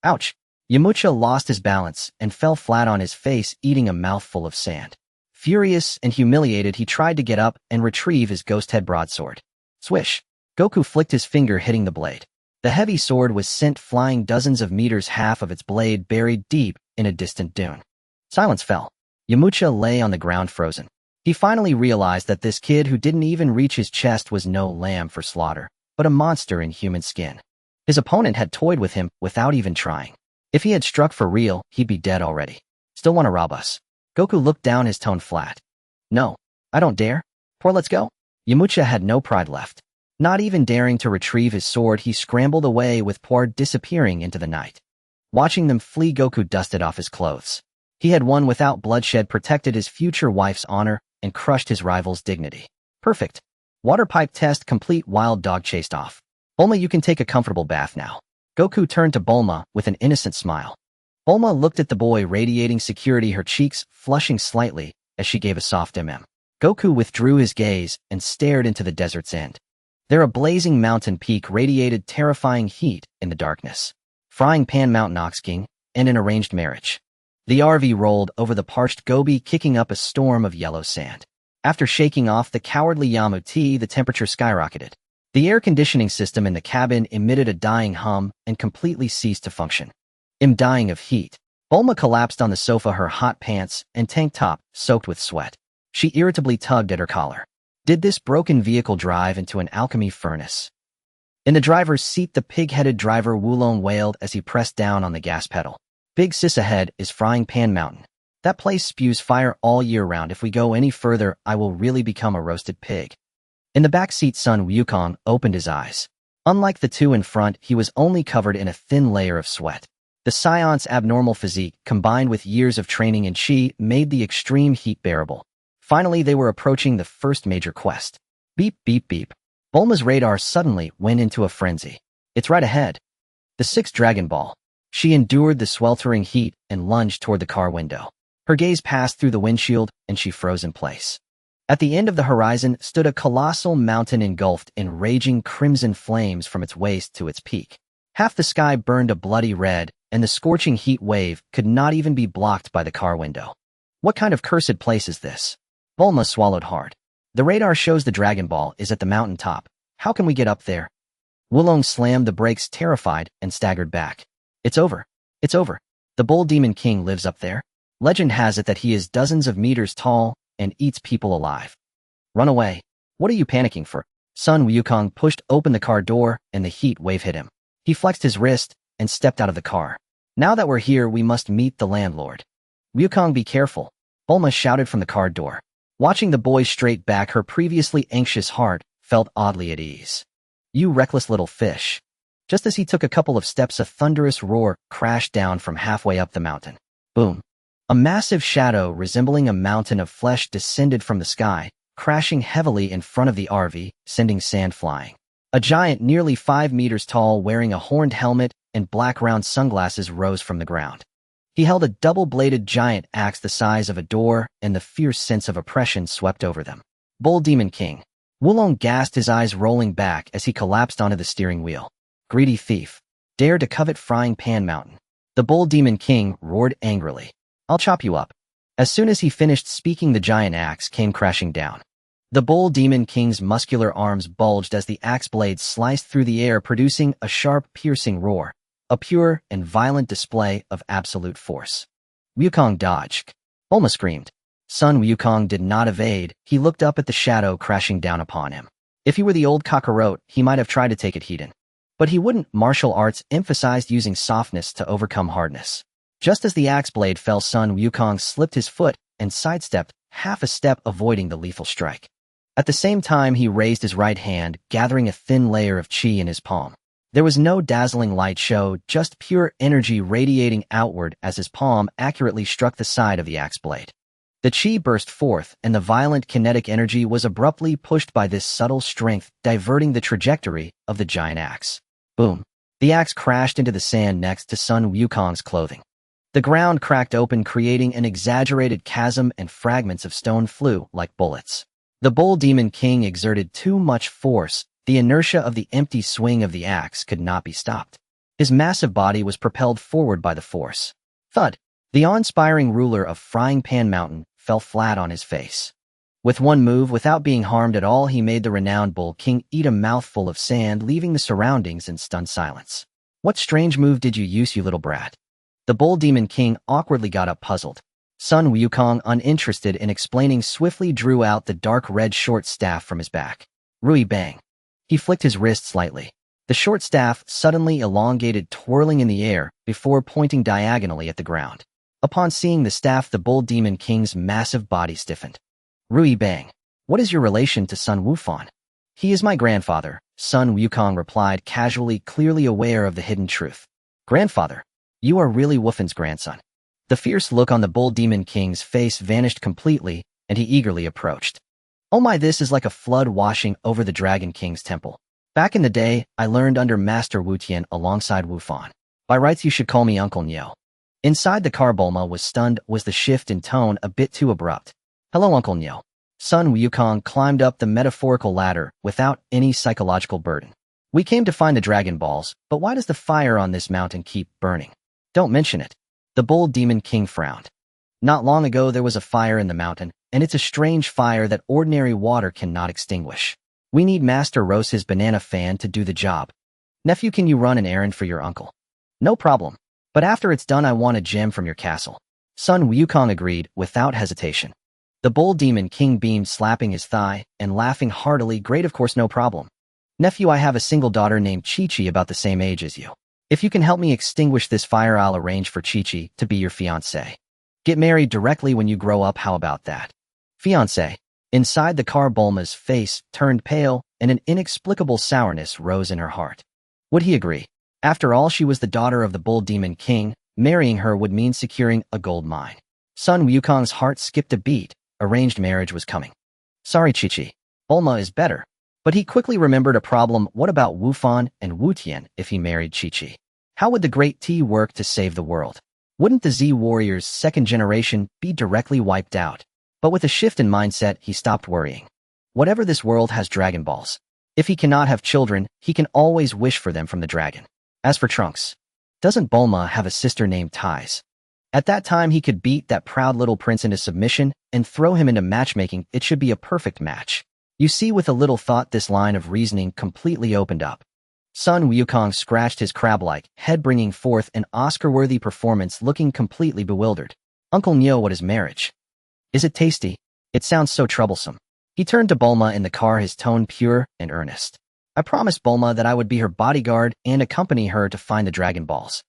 Ouch! Yamcha lost his balance and fell flat on his face, eating a mouthful of sand. Furious and humiliated, he tried to get up and retrieve his ghost head broadsword. Swish! Goku flicked his finger, hitting the blade. The heavy sword was sent flying dozens of meters, half of its blade buried deep in a distant dune. Silence fell. Yamcha lay on the ground, frozen. He finally realized that this kid who didn't even reach his chest was no lamb for slaughter, but a monster in human skin. His opponent had toyed with him without even trying. If he had struck for real, he'd be dead already. Still want to rob us? Goku looked down, his tone flat. No, I don't dare. Poor, let's go. Yamcha had no pride left. Not even daring to retrieve his sword, he scrambled away, with Poir disappearing into the night. Watching them flee, Goku dusted off his clothes. He had won without bloodshed, protected his future wife's honor, and crushed his rival's dignity. Perfect. Water pipe test complete. Wild dog chased off. Bulma, you can take a comfortable bath now. Goku turned to Bulma with an innocent smile. Bulma looked at the boy, radiating security, her cheeks flushing slightly as she gave a soft mm. Goku withdrew his gaze and stared into the desert's end. There, a blazing mountain peak radiated terrifying heat in the darkness. Frying Pan Mountain, Ox King, and an arranged marriage. The RV rolled over the parched Gobi, kicking up a storm of yellow sand. After shaking off the cowardly Yamuti, the temperature skyrocketed. The air conditioning system in the cabin emitted a dying hum and completely ceased to function. I'm dying of heat. Bulma collapsed on the sofa, her hot pants and tank top soaked with sweat. She irritably tugged at her collar. Did this broken vehicle drive into an alchemy furnace? In the driver's seat, the pig-headed driver Wulong wailed as he pressed down on the gas pedal. Big sis ahead is Frying Pan Mountain. That place spews fire all year round. If we go any further, I will really become a roasted pig. In the back seat, Sun Wukong opened his eyes. Unlike the two in front, he was only covered in a thin layer of sweat. The Scion's abnormal physique, combined with years of training in Chi, made the extreme heat bearable. Finally, they were approaching the first major quest. Beep, beep, beep. Bulma's radar suddenly went into a frenzy. It's right ahead. The sixth Dragon Ball. She endured the sweltering heat and lunged toward the car window. Her gaze passed through the windshield, and she froze in place. At the end of the horizon stood a colossal mountain engulfed in raging crimson flames from its waist to its peak. Half the sky burned a bloody red, and the scorching heat wave could not even be blocked by the car window. What kind of cursed place is this? Bulma swallowed hard. The radar shows the Dragon Ball is at the mountain top. How can we get up there? Wulong slammed the brakes, terrified, and staggered back. It's over. It's over. The Bull Demon King lives up there. Legend has it that he is dozens of meters tall and eats people alive. Run away. What are you panicking for? Sun Wukong pushed open the car door and the heat wave hit him. He flexed his wrist and stepped out of the car. Now that we're here, we must meet the landlord. Wukong, be careful. Bulma shouted from the car door. Watching the boy straight back, her previously anxious heart felt oddly at ease. You reckless little fish. Just as he took a couple of steps, a thunderous roar crashed down from halfway up the mountain. Boom. A massive shadow resembling a mountain of flesh descended from the sky, crashing heavily in front of the RV, sending sand flying. A giant nearly 5 meters tall, wearing a horned helmet and black round sunglasses, rose from the ground. He held a double-bladed giant axe the size of a door, and the fierce sense of oppression swept over them. Bull Demon King. Wulong gasped, his eyes rolling back as he collapsed onto the steering wheel. Greedy thief. Dare to covet Frying Pan Mountain. The Bull Demon King roared angrily. I'll chop you up. As soon as he finished speaking, the giant axe came crashing down. The Bull Demon King's muscular arms bulged as the axe blade sliced through the air, producing a sharp, piercing roar, a pure and violent display of absolute force. Wukong dodged. Bulma screamed. Sun Wukong did not evade. He looked up at the shadow crashing down upon him. If he were the old Kakarot, he might have tried to take it heat-in. But he wouldn't. Martial arts emphasized using softness to overcome hardness. Just as the axe blade fell, Sun Wukong slipped his foot and sidestepped half a step, avoiding the lethal strike. At the same time, he raised his right hand, gathering a thin layer of chi in his palm. There was no dazzling light show, just pure energy radiating outward as his palm accurately struck the side of the axe blade. The chi burst forth, and the violent kinetic energy was abruptly pushed by this subtle strength, diverting the trajectory of the giant axe. Boom. The axe crashed into the sand next to Sun Wukong's clothing. The ground cracked open, creating an exaggerated chasm, and fragments of stone flew like bullets. The Bull Demon King exerted too much force. The inertia of the empty swing of the axe could not be stopped. His massive body was propelled forward by the force. Thud! The awe-inspiring ruler of Frying Pan Mountain fell flat on his face. With one move, without being harmed at all, he made the renowned Bull King eat a mouthful of sand, leaving the surroundings in stunned silence. What strange move did you use, you little brat? The Bull Demon King awkwardly got up, puzzled. Sun Wukong, uninterested in explaining, swiftly drew out the dark red short staff from his back. Rui bang. He flicked his wrist slightly. The short staff suddenly elongated, twirling in the air before pointing diagonally at the ground. Upon seeing the staff, the Bull Demon King's massive body stiffened. Rui bang. What is your relation to Sun Wufan? He is my grandfather, Sun Wukong replied casually, clearly aware of the hidden truth. Grandfather? You are really Wufan's grandson. The fierce look on the Bull Demon King's face vanished completely, and he eagerly approached. Oh my, this is like a flood washing over the Dragon King's temple. Back in the day, I learned under Master Wu Tian alongside Wufan. By rights, you should call me Uncle Nyo. Inside the car, Bulma was stunned. Was the shift in tone a bit too abrupt? Hello, Uncle Nyo. Sun Wukong climbed up the metaphorical ladder without any psychological burden. We came to find the Dragon Balls, but why does the fire on this mountain keep burning? Don't mention it. The Bull Demon King frowned. Not long ago, there was a fire in the mountain, and it's a strange fire that ordinary water cannot extinguish. We need Master Rose's banana fan to do the job. Nephew, can you run an errand for your uncle? No problem. But after it's done, I want a gem from your castle. Sun Wukong agreed without hesitation. The Bull Demon King beamed, slapping his thigh and laughing heartily. Great, of course, no problem. Nephew, I have a single daughter named Chi-Chi, about the same age as you. If you can help me extinguish this fire, I'll arrange for Chi-Chi to be your fiancé. Get married directly when you grow up, how about that? Fiancé. Inside the car, Bulma's face turned pale, and an inexplicable sourness rose in her heart. Would he agree? After all, she was the daughter of the Bull Demon King. Marrying her would mean securing a gold mine. Sun Wukong's heart skipped a beat. Arranged marriage was coming. Sorry, Chi-Chi. Bulma is better. But he quickly remembered a problem. What about Wufan and Wu Tian if he married Chi-Chi? How would the Great Tea work to save the world? Wouldn't the Z Warriors' second generation be directly wiped out? But with a shift in mindset, he stopped worrying. Whatever this world has Dragon Balls. If he cannot have children, he can always wish for them from the dragon. As for Trunks, doesn't Bulma have a sister named Ties? At that time, he could beat that proud little prince into submission and throw him into matchmaking. It should be a perfect match. You see, with a little thought, this line of reasoning completely opened up. Sun Wukong scratched his crab-like head, bringing forth an Oscar-worthy performance, looking completely bewildered. Uncle Neo, what is marriage? Is it tasty? It sounds so troublesome. He turned to Bulma in the car, his tone pure and earnest. I promised Bulma that I would be her bodyguard and accompany her to find the Dragon Balls.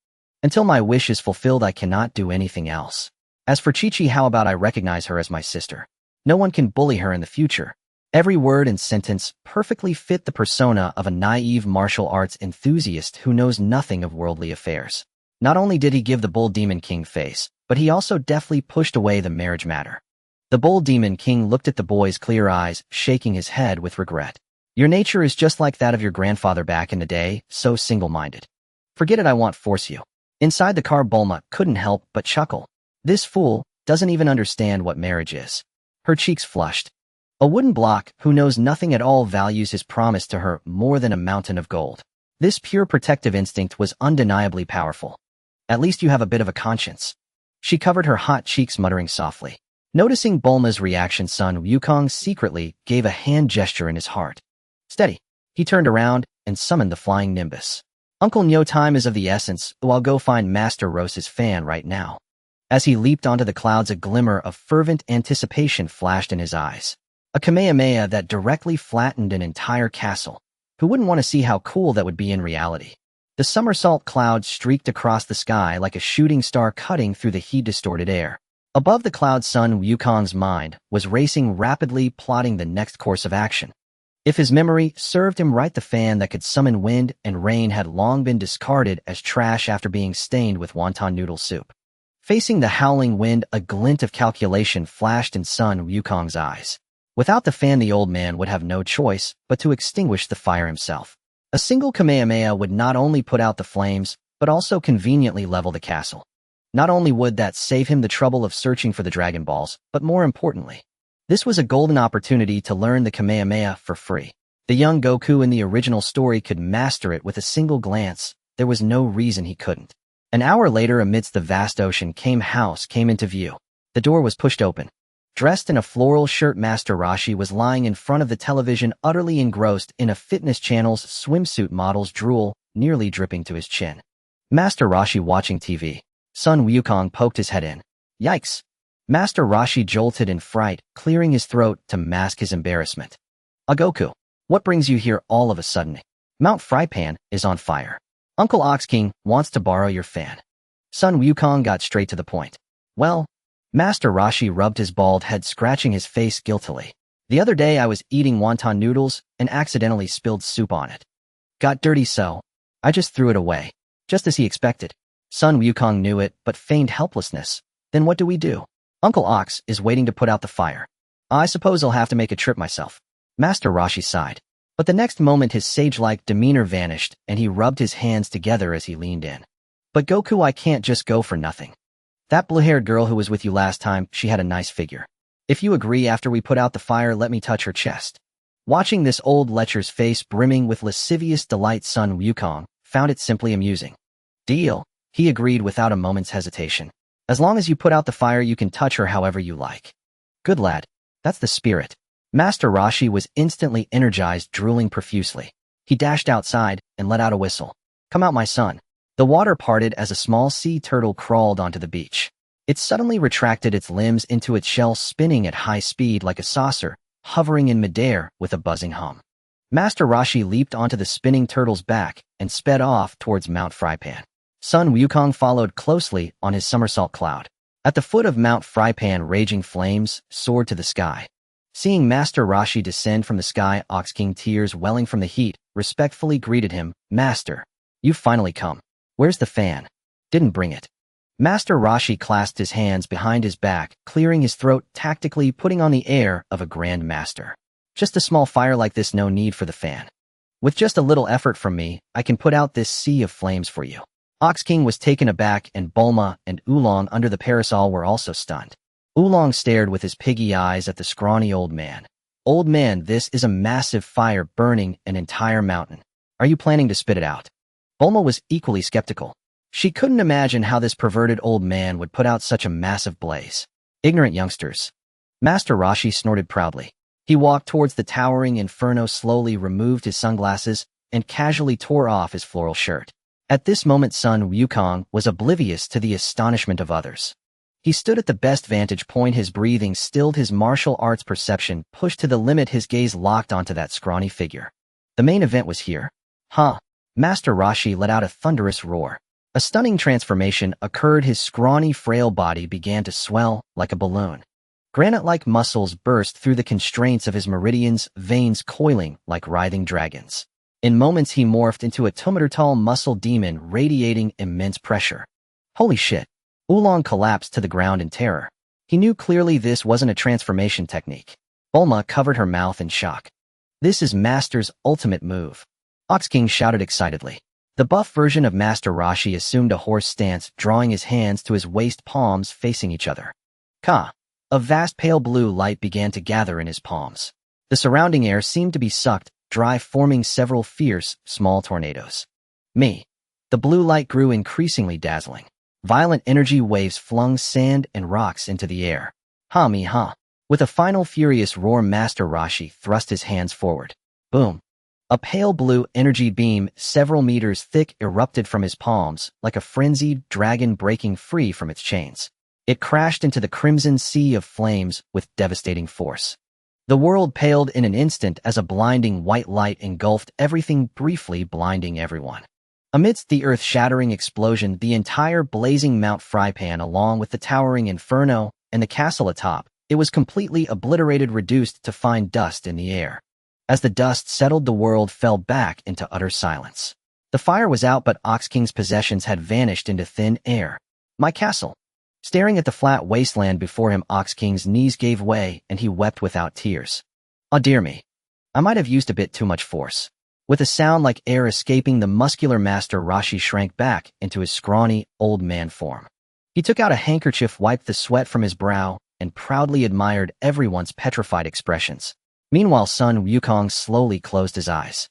Until my wish is fulfilled, I cannot do anything else. As for Chi-Chi, how about I recognize her as my sister? No one can bully her in the future. Every word and sentence perfectly fit the persona of a naive martial arts enthusiast who knows nothing of worldly affairs. Not only did he give the Bull Demon King face, but he also deftly pushed away the marriage matter. The Bull Demon King looked at the boy's clear eyes, shaking his head with regret. Your nature is just like that of your grandfather back in the day, so single-minded. Forget it, I won't force you. Inside the car, Bulma couldn't help but chuckle. This fool doesn't even understand what marriage is. Her cheeks flushed. A wooden block who knows nothing at all values his promise to her more than a mountain of gold. This pure protective instinct was undeniably powerful. At least you have a bit of a conscience. She covered her hot cheeks, muttering softly. Noticing Bulma's reaction, Sun Wukong secretly gave a hand gesture in his heart. Steady. He turned around and summoned the flying Nimbus. Uncle Neo, time is of the essence, so I'll go find Master Rose's fan right now. As he leaped onto the clouds, a glimmer of fervent anticipation flashed in his eyes. A Kamehameha that directly flattened an entire castle. Who wouldn't want to see how cool that would be in reality? The somersault cloud streaked across the sky like a shooting star, cutting through the heat-distorted air. Above the clouds, Sun Wukong's mind was racing rapidly, plotting the next course of action. If his memory served him right, the fan that could summon wind and rain had long been discarded as trash after being stained with wonton noodle soup. Facing the howling wind, a glint of calculation flashed in Sun Wukong's eyes. Without the fan, the old man would have no choice but to extinguish the fire himself. A single Kamehameha would not only put out the flames, but also conveniently level the castle. Not only would that save him the trouble of searching for the Dragon Balls, but more importantly, this was a golden opportunity to learn the Kamehameha for free. The young Goku in the original story could master it with a single glance. There was no reason he couldn't. An hour later, amidst the vast ocean, house came into view. The door was pushed open. Dressed in a floral shirt, Master Roshi was lying in front of the television, utterly engrossed in a fitness channel's swimsuit model's drool, nearly dripping to his chin. Master Roshi watching TV. Sun Wukong poked his head in. Yikes! Master Roshi jolted in fright, clearing his throat to mask his embarrassment. Goku, what brings you here all of a sudden? Mount Frypan is on fire. Uncle Ox King wants to borrow your fan. Sun Wukong got straight to the point. Well, Master Roshi rubbed his bald head, scratching his face guiltily. The other day I was eating wonton noodles and accidentally spilled soup on it. Got dirty, so I just threw it away. Just as he expected. Sun Wukong knew it, but feigned helplessness. Then what do? Uncle Ox is waiting to put out the fire. I suppose I'll have to make a trip myself. Master Roshi sighed. But the next moment his sage-like demeanor vanished, and he rubbed his hands together as he leaned in. But Goku, I can't just go for nothing. That blue-haired girl who was with you last time, she had a nice figure. If you agree, after we put out the fire, let me touch her chest. Watching this old lecher's face brimming with lascivious delight, Sun Wukong found it simply amusing. Deal, he agreed without a moment's hesitation. As long as you put out the fire, you can touch her however you like. Good lad. That's the spirit. Master Roshi was instantly energized, drooling profusely. He dashed outside and let out a whistle. Come out, my son. The water parted as a small sea turtle crawled onto the beach. It suddenly retracted its limbs into its shell, spinning at high speed like a saucer, hovering in midair with a buzzing hum. Master Roshi leaped onto the spinning turtle's back and sped off towards Mount Frypan. Sun Wukong followed closely on his somersault cloud. At the foot of Mount Frypan, raging flames soared to the sky. Seeing Master Roshi descend from the sky, Ox King, tears welling from the heat, respectfully greeted him. Master, you've finally come. Where's the fan? Didn't bring it. Master Roshi clasped his hands behind his back, clearing his throat, tactically putting on the air of a grand master. Just a small fire like this, no need for the fan. With just a little effort from me, I can put out this sea of flames for you. Ox King was taken aback, and Bulma and Oolong under the parasol were also stunned. Oolong stared with his piggy eyes at the scrawny old man. Old man, this is a massive fire burning an entire mountain. Are you planning to spit it out? Bulma was equally skeptical. She couldn't imagine how this perverted old man would put out such a massive blaze. Ignorant youngsters. Master Roshi snorted proudly. He walked towards the towering inferno, slowly removed his sunglasses, and casually tore off his floral shirt. At this moment, Sun Wukong was oblivious to the astonishment of others. He stood at the best vantage point, his breathing stilled, his martial arts perception pushed to the limit, his gaze locked onto that scrawny figure. The main event was here. Huh? Master Roshi let out a thunderous roar. A stunning transformation occurred, his scrawny, frail body began to swell like a balloon. Granite-like muscles burst through the constraints of his meridians, veins coiling like writhing dragons. In moments he morphed into a 2-meter-tall muscle demon radiating immense pressure. Holy shit! Oolong collapsed to the ground in terror. He knew clearly this wasn't a transformation technique. Bulma covered her mouth in shock. This is Master's ultimate move. Ox King shouted excitedly. The buff version of Master Roshi assumed a horse stance, drawing his hands to his waist, palms facing each other. Ka! A vast pale blue light began to gather in his palms. The surrounding air seemed to be sucked dry, forming several fierce, small tornadoes. Me. The blue light grew increasingly dazzling. Violent energy waves flung sand and rocks into the air. Ha me ha. With a final furious roar, Master Roshi thrust his hands forward. Boom. A pale blue energy beam, several meters thick, erupted from his palms, like a frenzied dragon breaking free from its chains. It crashed into the crimson sea of flames with devastating force. The world paled in an instant as a blinding white light engulfed everything, briefly blinding everyone. Amidst the earth-shattering explosion, the entire blazing Mount Frypan, along with the towering inferno and the castle atop, it was completely obliterated, reduced to fine dust in the air. As the dust settled, the world fell back into utter silence. The fire was out, but Ox King's possessions had vanished into thin air. My castle. Staring at the flat wasteland before him, Ox King's knees gave way and he wept without tears. Oh dear me. I might have used a bit too much force. With a sound like air escaping, the muscular Master Roshi shrank back into his scrawny, old man form. He took out a handkerchief, wiped the sweat from his brow, and proudly admired everyone's petrified expressions. Meanwhile, Sun Wukong slowly closed his eyes.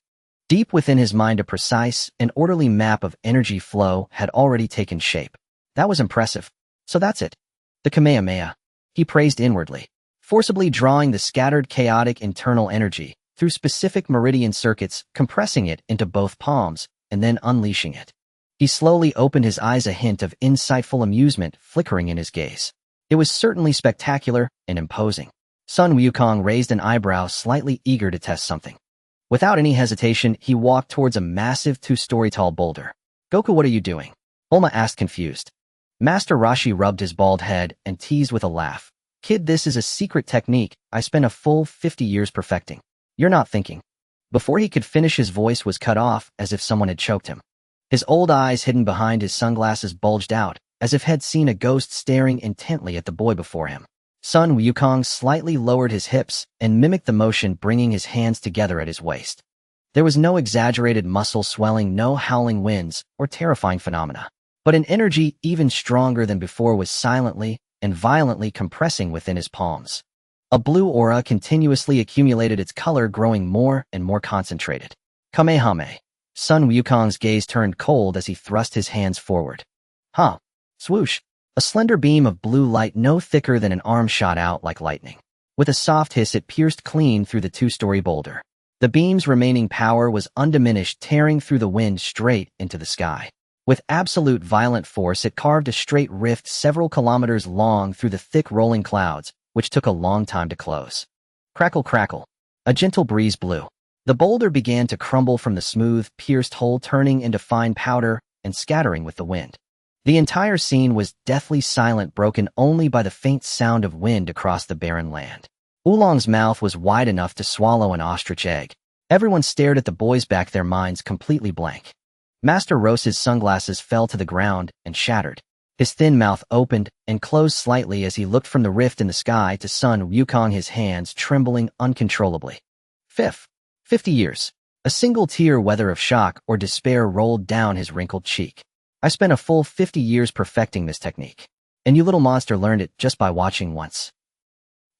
Deep within his mind, a precise and orderly map of energy flow had already taken shape. That was impressive. So that's it. The Kamehameha. He praised inwardly, forcibly drawing the scattered chaotic internal energy through specific meridian circuits, compressing it into both palms, and then unleashing it. He slowly opened his eyes, a hint of insightful amusement flickering in his gaze. It was certainly spectacular and imposing. Sun Wukong raised an eyebrow, slightly eager to test something. Without any hesitation, he walked towards a massive 2-story-tall boulder. Goku, what are you doing? Bulma asked, confused. Master Roshi rubbed his bald head and teased with a laugh. Kid, this is a secret technique I spent a full 50 years perfecting. You're not thinking. Before he could finish, his voice was cut off as if someone had choked him. His old eyes, hidden behind his sunglasses, bulged out, as if he'd seen a ghost staring intently at the boy before him. Sun Wukong slightly lowered his hips and mimicked the motion, bringing his hands together at his waist. There was no exaggerated muscle swelling, no howling winds, or terrifying phenomena. But an energy even stronger than before was silently and violently compressing within his palms. A blue aura continuously accumulated, its color growing more and more concentrated. Kamehameha. Sun Wukong's gaze turned cold as he thrust his hands forward. Huh. Swoosh. A slender beam of blue light no thicker than an arm shot out like lightning. With a soft hiss, it pierced clean through the 2-story boulder. The beam's remaining power was undiminished, tearing through the wind straight into the sky. With absolute violent force, it carved a straight rift several kilometers long through the thick rolling clouds, which took a long time to close. Crackle, crackle. A gentle breeze blew. The boulder began to crumble from the smooth, pierced hole, turning into fine powder and scattering with the wind. The entire scene was deathly silent, broken only by the faint sound of wind across the barren land. Oolong's mouth was wide enough to swallow an ostrich egg. Everyone stared at the boys back, their minds completely blank. Master Rose's sunglasses fell to the ground and shattered. His thin mouth opened and closed slightly as he looked from the rift in the sky to Sun Wukong, his hands trembling uncontrollably. 50 years. A single tear, whether of shock or despair, rolled down his wrinkled cheek. I spent a full 50 years perfecting this technique. And you little monster learned it just by watching once.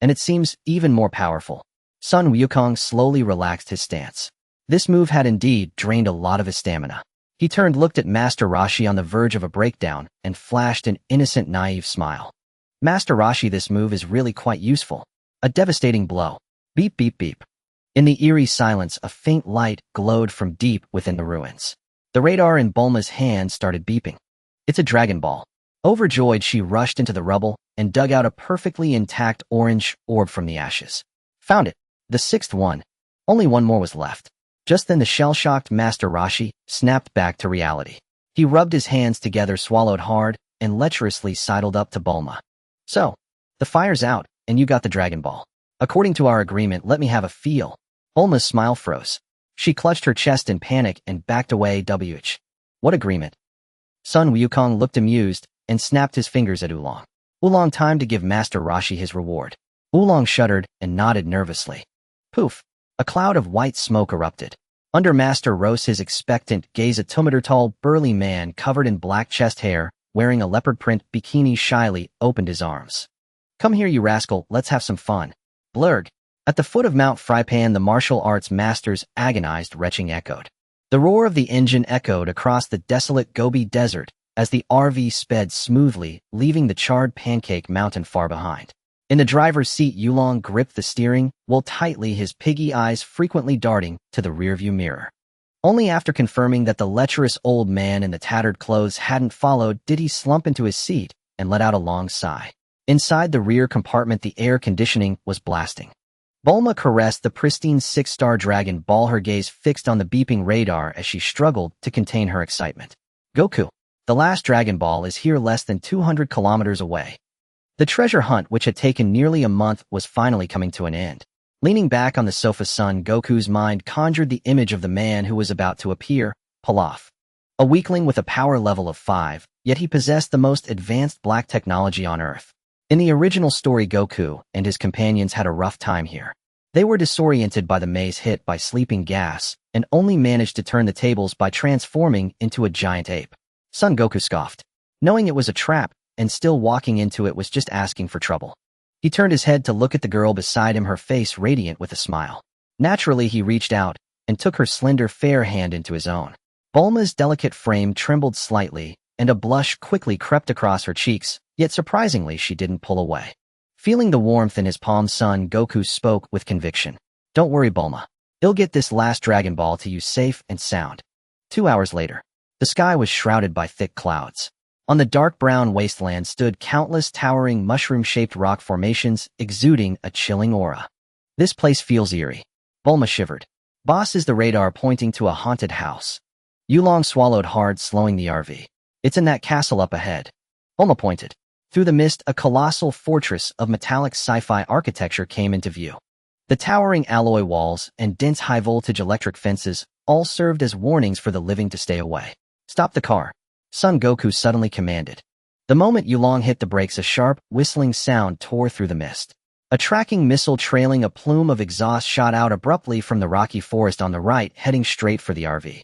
And it seems even more powerful. Sun Wukong slowly relaxed his stance. This move had indeed drained a lot of his stamina. He turned, looked at Master Roshi on the verge of a breakdown, and flashed an innocent, naive smile. Master Roshi, this move is really quite useful. A devastating blow. Beep, beep, beep. In the eerie silence, a faint light glowed from deep within the ruins. The radar in Bulma's hand started beeping. It's a Dragon Ball. Overjoyed, she rushed into the rubble and dug out a perfectly intact orange orb from the ashes. Found it. The sixth one. Only one more was left. Just then the shell-shocked Master Roshi snapped back to reality. He rubbed his hands together, swallowed hard, and lecherously sidled up to Bulma. So, the fire's out, and you got the Dragon Ball. According to our agreement, let me have a feel. Bulma's smile froze. She clutched her chest in panic and backed away. What agreement? Sun Wukong looked amused and snapped his fingers at Oolong. Oolong, time to give Master Roshi his reward. Oolong shuddered and nodded nervously. Poof! A cloud of white smoke erupted. Under Master Rose's expectant gaze, a 2-meter tall, burly man covered in black chest hair, wearing a leopard print bikini, shyly opened his arms. Come here, you rascal, let's have some fun. Blurg. At the foot of Mount Frypan, the martial arts master's agonized retching echoed. The roar of the engine echoed across the desolate Gobi Desert as the RV sped smoothly, leaving the charred pancake mountain far behind. In the driver's seat, Oolong gripped the steering wheel tightly, his piggy eyes frequently darting to the rearview mirror. Only after confirming that the lecherous old man in the tattered clothes hadn't followed did he slump into his seat and let out a long sigh. Inside the rear compartment, the air conditioning was blasting. Bulma caressed the pristine 6-star Dragon Ball, her gaze fixed on the beeping radar as she struggled to contain her excitement. Goku. The last Dragon Ball is here, less than 200 kilometers away. The treasure hunt, which had taken nearly a month, was finally coming to an end. Leaning back on the sofa, Son Goku's mind conjured the image of the man who was about to appear, Pilaf. A weakling with a power level of 5, yet he possessed the most advanced black technology on Earth. In the original story, Goku and his companions had a rough time here. They were disoriented by the maze hit by sleeping gas and only managed to turn the tables by transforming into a giant ape. Son Goku scoffed. Knowing it was a trap and still walking into it was just asking for trouble. He turned his head to look at the girl beside him, her face radiant with a smile. Naturally, he reached out and took her slender, fair hand into his own. Bulma's delicate frame trembled slightly, and a blush quickly crept across her cheeks, yet surprisingly she didn't pull away. Feeling the warmth in his palm, Son Goku spoke with conviction. Don't worry, Bulma. I'll get this last Dragon Ball to you safe and sound. 2 hours later. The sky was shrouded by thick clouds. On the dark brown wasteland stood countless towering mushroom-shaped rock formations exuding a chilling aura. This place feels eerie. Bulma shivered. Boss, is the radar pointing to a haunted house? Oolong swallowed hard, slowing the RV. It's in that castle up ahead. Bulma pointed. Through the mist, a colossal fortress of metallic sci-fi architecture came into view. The towering alloy walls and dense high-voltage electric fences all served as warnings for the living to stay away. Stop the car. Son Goku suddenly commanded. The moment Oolong hit the brakes, a sharp, whistling sound tore through the mist. A tracking missile trailing a plume of exhaust shot out abruptly from the rocky forest on the right, heading straight for the RV.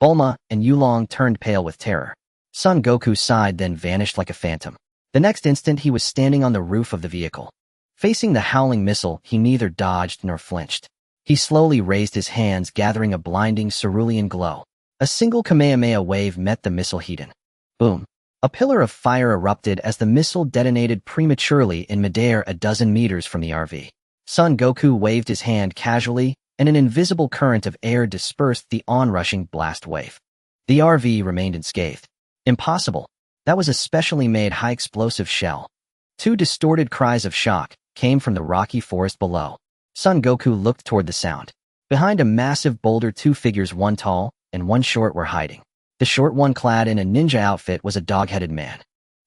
Bulma and Oolong turned pale with terror. Son Goku sighed, then vanished like a phantom. The next instant, he was standing on the roof of the vehicle. Facing the howling missile, he neither dodged nor flinched. He slowly raised his hands, gathering a blinding cerulean glow. A single Kamehameha wave met the missile heat-in. Boom. A pillar of fire erupted as the missile detonated prematurely in midair a dozen meters from the RV. Son Goku waved his hand casually, and an invisible current of air dispersed the onrushing blast wave. The RV remained unscathed. Impossible. That was a specially made high-explosive shell. 2 distorted cries of shock came from the rocky forest below. Son Goku looked toward the sound. Behind a massive boulder, 2 figures, one tall and one short, were hiding. The short one, clad in a ninja outfit, was a dog-headed man.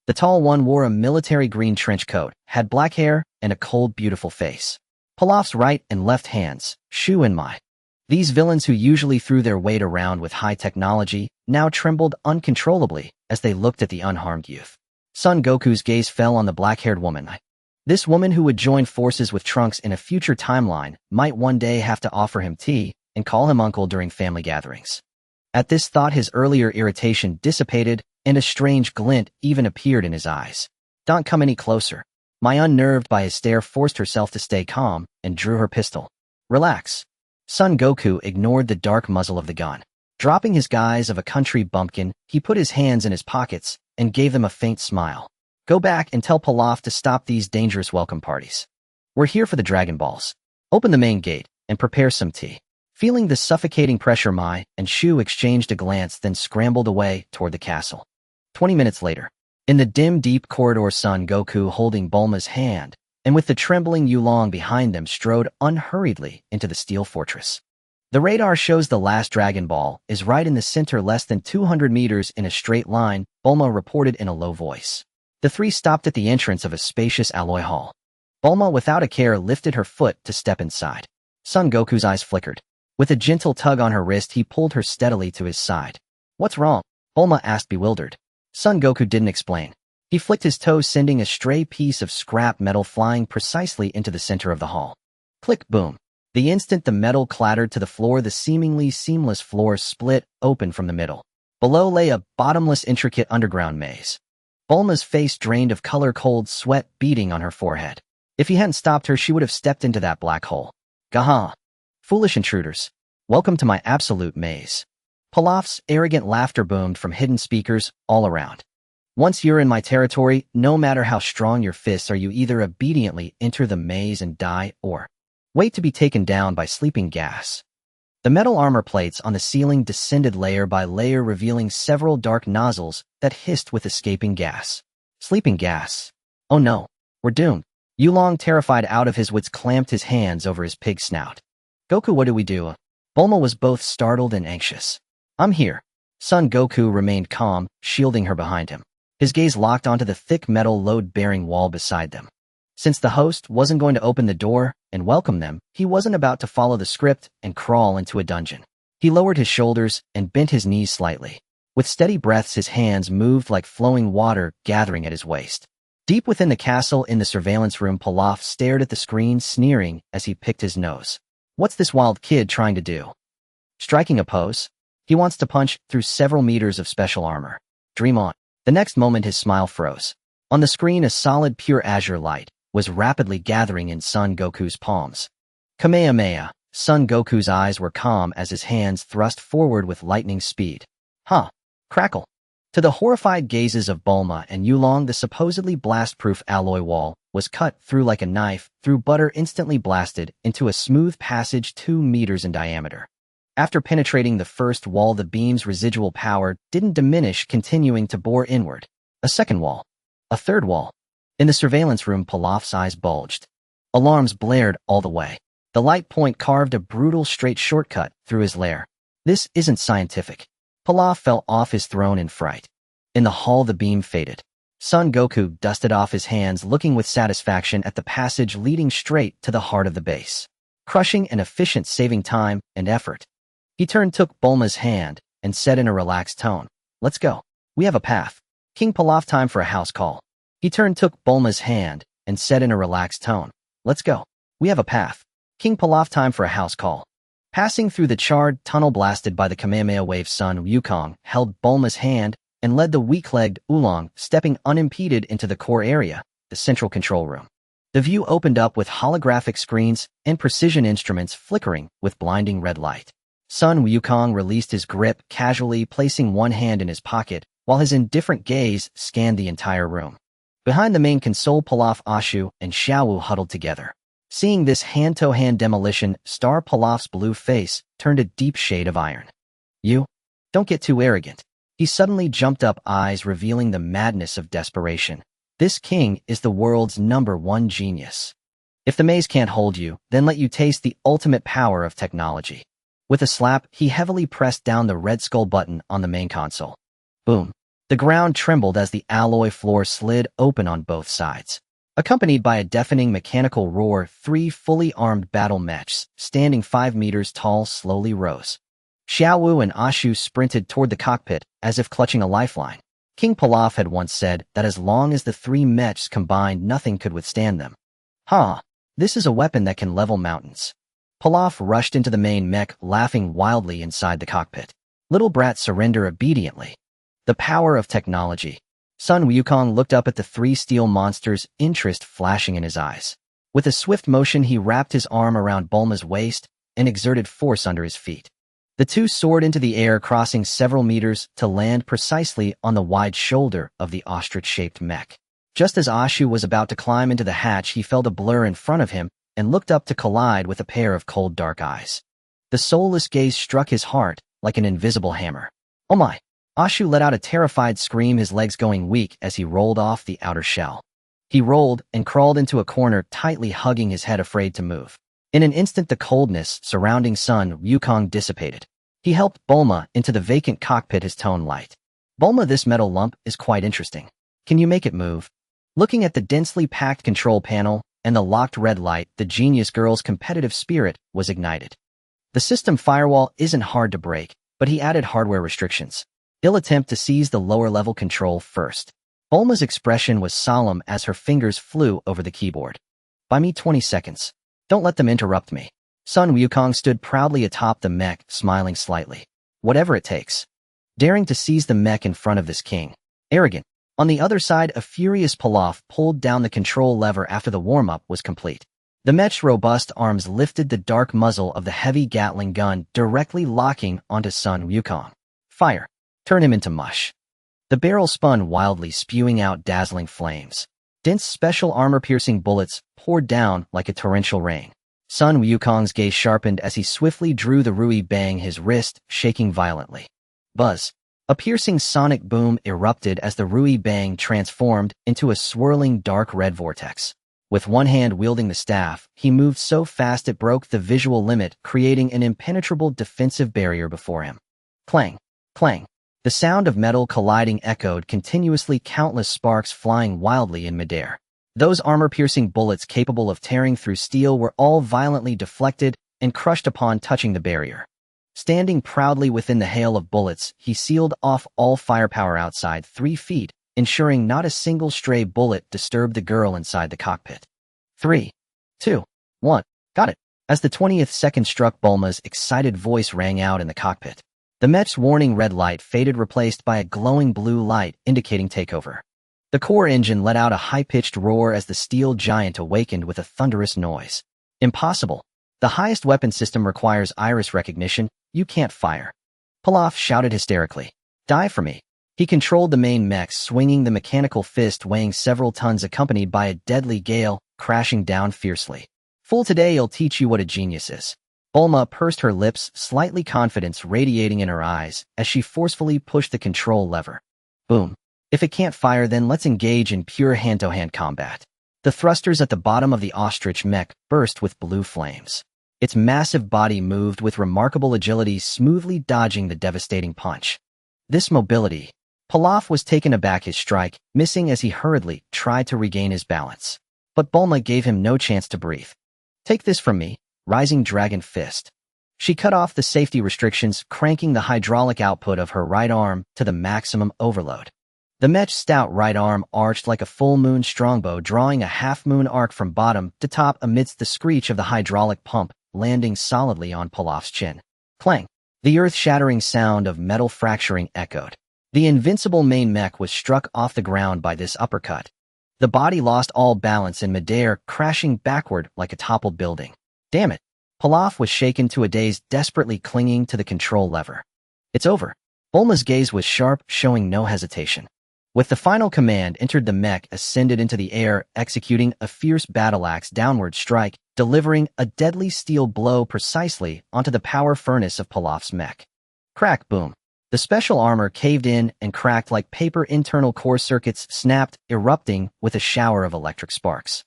The tall one wore a military green trench coat, had black hair, and a cold, beautiful face. Pilaf's right and left hands, Shu and Mai. These villains, who usually threw their weight around with high technology, now trembled uncontrollably as they looked at the unharmed youth. Son Goku's gaze fell on the black-haired woman. This woman, who would join forces with Trunks in a future timeline, might one day have to offer him tea and call him uncle during family gatherings. At this thought, his earlier irritation dissipated, and a strange glint even appeared in his eyes. Don't come any closer. Mai, unnerved by his stare, forced herself to stay calm and drew her pistol. Relax. Son Goku ignored the dark muzzle of the gun. Dropping his guise of a country bumpkin, he put his hands in his pockets and gave them a faint smile. Go back and tell Pilaf to stop these dangerous welcome parties. We're here for the Dragon Balls. Open the main gate and prepare some tea. Feeling the suffocating pressure, Mai and Shu exchanged a glance, then scrambled away toward the castle. 20 minutes later, in the dim, deep corridor, Son Goku, holding Bulma's hand, and with the trembling Yulong behind them, strode unhurriedly into the steel fortress. The radar shows the last Dragon Ball is right in the center, less than 200 meters in a straight line, Bulma reported in a low voice. The three stopped at the entrance of a spacious alloy hall. Bulma, without a care, lifted her foot to step inside. Son Goku's eyes flickered. With a gentle tug on her wrist, he pulled her steadily to his side. What's wrong? Bulma asked, bewildered. Son Goku didn't explain. He flicked his toe, sending a stray piece of scrap metal flying precisely into the center of the hall. Click, boom. The instant the metal clattered to the floor, the seemingly seamless floor split open from the middle. Below lay a bottomless, intricate underground maze. Bulma's face drained of color, cold sweat beading on her forehead. If he hadn't stopped her, she would have stepped into that black hole. Gaha! Foolish intruders. Welcome to my absolute maze. Pilaf's arrogant laughter boomed from hidden speakers all around. Once you're in my territory, no matter how strong your fists are, you either obediently enter the maze and die, or wait to be taken down by sleeping gas. The metal armor plates on the ceiling descended layer by layer, revealing several dark nozzles that hissed with escaping gas. Sleeping gas. Oh no, we're doomed. Yulong, terrified out of his wits, clamped his hands over his pig snout. Goku, what do we do? Bulma was both startled and anxious. I'm here. Son Goku remained calm, shielding her behind him. His gaze locked onto the thick metal load-bearing wall beside them. Since the host wasn't going to open the door and welcome them, he wasn't about to follow the script and crawl into a dungeon. He lowered his shoulders and bent his knees slightly. With steady breaths, his hands moved like flowing water, gathering at his waist. Deep within the castle, in the surveillance room, Pilaf stared at the screen, sneering as he picked his nose. What's this wild kid trying to do? Striking a pose? He wants to punch through several meters of special armor. Dream on. The next moment, his smile froze. On the screen, a solid, pure azure light was rapidly gathering in Son Goku's palms. Kamehameha. Son Goku's eyes were calm as his hands thrust forward with lightning speed. Huh. Crackle. To the horrified gazes of Bulma and Yulong, the supposedly blast-proof alloy wall was cut through like a knife through butter, instantly blasted into a smooth passage 2 meters in diameter. After penetrating the first wall, the beam's residual power didn't diminish, continuing to bore inward. A second wall. A third wall. In the surveillance room, Pilaf's eyes bulged. Alarms blared all the way. The light point carved a brutal straight shortcut through his lair. This isn't scientific. Pilaf fell off his throne in fright. In the hall, the beam faded. Son Goku dusted off his hands, looking with satisfaction at the passage leading straight to the heart of the base. Crushing and efficient, saving time and effort. He turned, took Bulma's hand, and said in a relaxed tone, Let's go. We have a path. King Pilaf, time for a house call. He turned, took Bulma's hand, and said in a relaxed tone, Let's go. We have a path. King Pilaf, time for a house call. Passing through the charred tunnel blasted by the Kamehameha wave, Son Wukong held Bulma's hand and led the weak-legged Oolong, stepping unimpeded into the core area, the central control room. The view opened up with holographic screens and precision instruments flickering with blinding red light. Son Wukong released his grip casually, placing one hand in his pocket, while his indifferent gaze scanned the entire room. Behind the main console, Pilaf, Ashu, and Xiaowu huddled together. Seeing this hand-to-hand demolition, Star Pilaf's blue face turned a deep shade of iron. You? Don't get too arrogant. He suddenly jumped up, eyes revealing the madness of desperation. This king is the world's #1 genius. If the maze can't hold you, then let you taste the ultimate power of technology. With a slap, he heavily pressed down the red skull button on the main console. Boom. The ground trembled as the alloy floor slid open on both sides. Accompanied by a deafening mechanical roar, 3 fully armed battle mechs, standing 5 meters tall, slowly rose. Xiaowu and Ashu sprinted toward the cockpit, as if clutching a lifeline. King Pilaf had once said that as long as the 3 mechs combined, nothing could withstand them. This is a weapon that can level mountains. Pilaf rushed into the main mech, laughing wildly inside the cockpit. Little brat, surrender obediently. The power of technology. Sun Wukong looked up at the three steel monsters, interest flashing in his eyes. With a swift motion, he wrapped his arm around Bulma's waist and exerted force under his feet. The two soared into the air, crossing several meters to land precisely on the wide shoulder of the ostrich-shaped mech. Just as Ashu was about to climb into the hatch, he felt a blur in front of him and looked up to collide with a pair of cold, dark eyes. The soulless gaze struck his heart like an invisible hammer. "Oh my!" Ashu let out a terrified scream, his legs going weak as he rolled off the outer shell. He rolled and crawled into a corner, tightly hugging his head, afraid to move. In an instant, the coldness surrounding Sun Wukong dissipated. He helped Bulma into the vacant cockpit, his tone light. "Bulma, this metal lump is quite interesting. Can you make it move?" Looking at the densely packed control panel and the locked red light, the genius girl's competitive spirit was ignited. The system firewall isn't hard to break, but he added hardware restrictions. He'll attempt to seize the lower-level control first. Bulma's expression was solemn as her fingers flew over the keyboard. "Buy me 20 seconds. Don't let them interrupt me." Sun Wukong stood proudly atop the mech, smiling slightly. "Whatever it takes." Daring to seize the mech in front of this king. Arrogant. On the other side, a furious Pilaf pulled down the control lever after the warm-up was complete. The mech's robust arms lifted the dark muzzle of the heavy Gatling gun, directly locking onto Sun Wukong. "Fire. Turn him into mush." The barrel spun wildly, spewing out dazzling flames. Dense special armor-piercing bullets poured down like a torrential rain. Sun Wukong's gaze sharpened as he swiftly drew the Rui Bang, his wrist shaking violently. Buzz. A piercing sonic boom erupted as the Rui Bang transformed into a swirling dark red vortex. With one hand wielding the staff, he moved so fast it broke the visual limit, creating an impenetrable defensive barrier before him. Clang. Clang. The sound of metal colliding echoed continuously, countless sparks flying wildly in midair. Those armor-piercing bullets capable of tearing through steel were all violently deflected and crushed upon touching the barrier. Standing proudly within the hail of bullets, he sealed off all firepower outside 3 feet, ensuring not a single stray bullet disturbed the girl inside the cockpit. 3, 2, 1. Got it. As the 20th second struck, Bulma's excited voice rang out in the cockpit. The mech's warning red light faded, replaced by a glowing blue light indicating takeover. The core engine let out a high-pitched roar as the steel giant awakened with a thunderous noise. "Impossible. The highest weapon system requires iris recognition. You can't fire." Pilaf shouted hysterically. "Die for me." He controlled the main mech, swinging the mechanical fist weighing several tons, accompanied by a deadly gale crashing down fiercely. "Fool, today I'll teach you what a genius is." Bulma pursed her lips, slightly confidence radiating in her eyes as she forcefully pushed the control lever. Boom. "If it can't fire, then let's engage in pure hand-to-hand combat." The thrusters at the bottom of the ostrich mech burst with blue flames. Its massive body moved with remarkable agility, smoothly dodging the devastating punch. This mobility. Pilaf was taken aback, his strike missing as he hurriedly tried to regain his balance. But Bulma gave him no chance to breathe. "Take this from me." Rising dragon fist. She cut off the safety restrictions, cranking the hydraulic output of her right arm to the maximum overload. The mech's stout right arm arched like a full-moon strongbow, drawing a half-moon arc from bottom to top amidst the screech of the hydraulic pump, landing solidly on Pilaf's chin. Clang. The earth-shattering sound of metal fracturing echoed. The invincible main mech was struck off the ground by this uppercut. The body lost all balance in midair, crashing backward like a toppled building. "Damn it." Pilaf was shaken to a daze, desperately clinging to the control lever. "It's over." Bulma's gaze was sharp, showing no hesitation. With the final command entered, the mech ascended into the air, executing a fierce battle-axe downward strike, delivering a deadly steel blow precisely onto the power furnace of Pilaf's mech. Crack, boom. The special armor caved in and cracked like paper, internal core circuits snapped, erupting with a shower of electric sparks.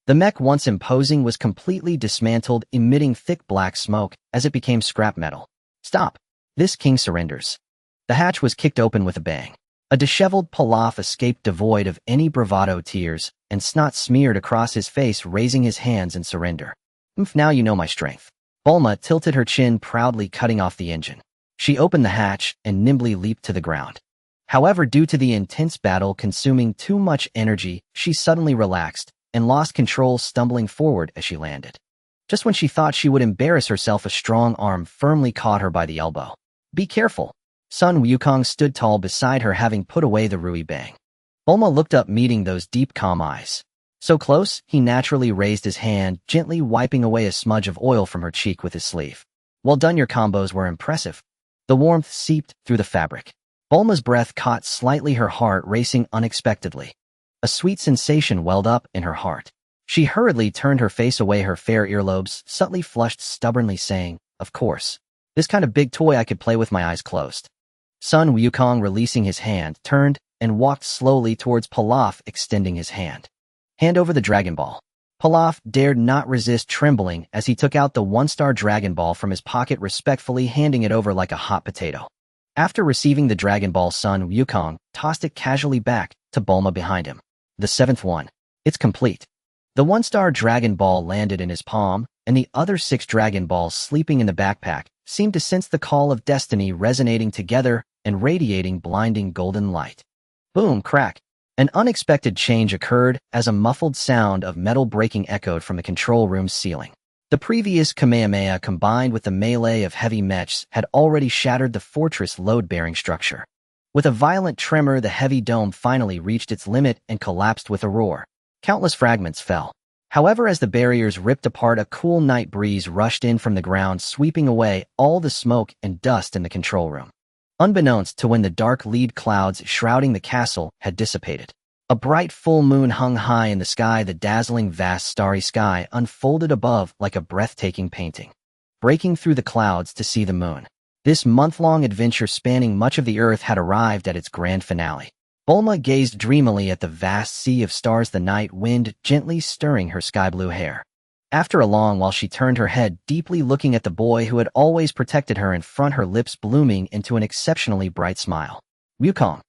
The mech, once imposing, was completely dismantled, emitting thick black smoke as it became scrap metal. "Stop. This king surrenders." The hatch was kicked open with a bang. A disheveled Pilaf escaped, devoid of any bravado, tears and snot smeared across his face, raising his hands in surrender. "Now you know my strength." Bulma tilted her chin proudly, cutting off the engine. She opened the hatch and nimbly leaped to the ground. However, due to the intense battle consuming too much energy, she suddenly relaxed and lost control, stumbling forward as she landed. Just when she thought she would embarrass herself, a strong arm firmly caught her by the elbow. "Be careful." Sun Wukong stood tall beside her, having put away the Rui Bang. Bulma looked up, meeting those deep, calm eyes. So close, he naturally raised his hand, gently wiping away a smudge of oil from her cheek with his sleeve. Well done, your combos were impressive. The warmth seeped through the fabric. Bulma's breath caught slightly, her heart racing unexpectedly. A sweet sensation welled up in her heart. She hurriedly turned her face away, her fair earlobes subtly flushed, stubbornly saying, "Of course. This kind of big toy I could play with my eyes closed." Sun Wukong, releasing his hand, turned and walked slowly towards Pilaf, extending his hand. "Hand over the Dragon Ball." Pilaf dared not resist, trembling as he took out the one-star Dragon Ball from his pocket, respectfully handing it over like a hot potato. After receiving the Dragon Ball, Sun Wukong tossed it casually back to Bulma behind him. "The seventh one. It's complete." The one-star Dragon Ball landed in his palm, and the other 6 Dragon Balls sleeping in the backpack seemed to sense the call of destiny, resonating together and radiating blinding golden light. Boom, crack. An unexpected change occurred as a muffled sound of metal breaking echoed from the control room's ceiling. The previous Kamehameha, combined with the melee of heavy mechs, had already shattered the fortress load-bearing structure. With a violent tremor, the heavy dome finally reached its limit and collapsed with a roar. Countless fragments fell. However, as the barriers ripped apart, a cool night breeze rushed in from the ground, sweeping away all the smoke and dust in the control room. Unbeknownst to when, the dark lead clouds shrouding the castle had dissipated. A bright full moon hung high in the sky, the dazzling vast starry sky unfolded above like a breathtaking painting. Breaking through the clouds to see the moon. This month-long adventure spanning much of the earth had arrived at its grand finale. Bulma gazed dreamily at the vast sea of stars, the night wind gently stirring her sky-blue hair. After a long while, she turned her head, deeply looking at the boy who had always protected her in front, her lips blooming into an exceptionally bright smile. "Wukong."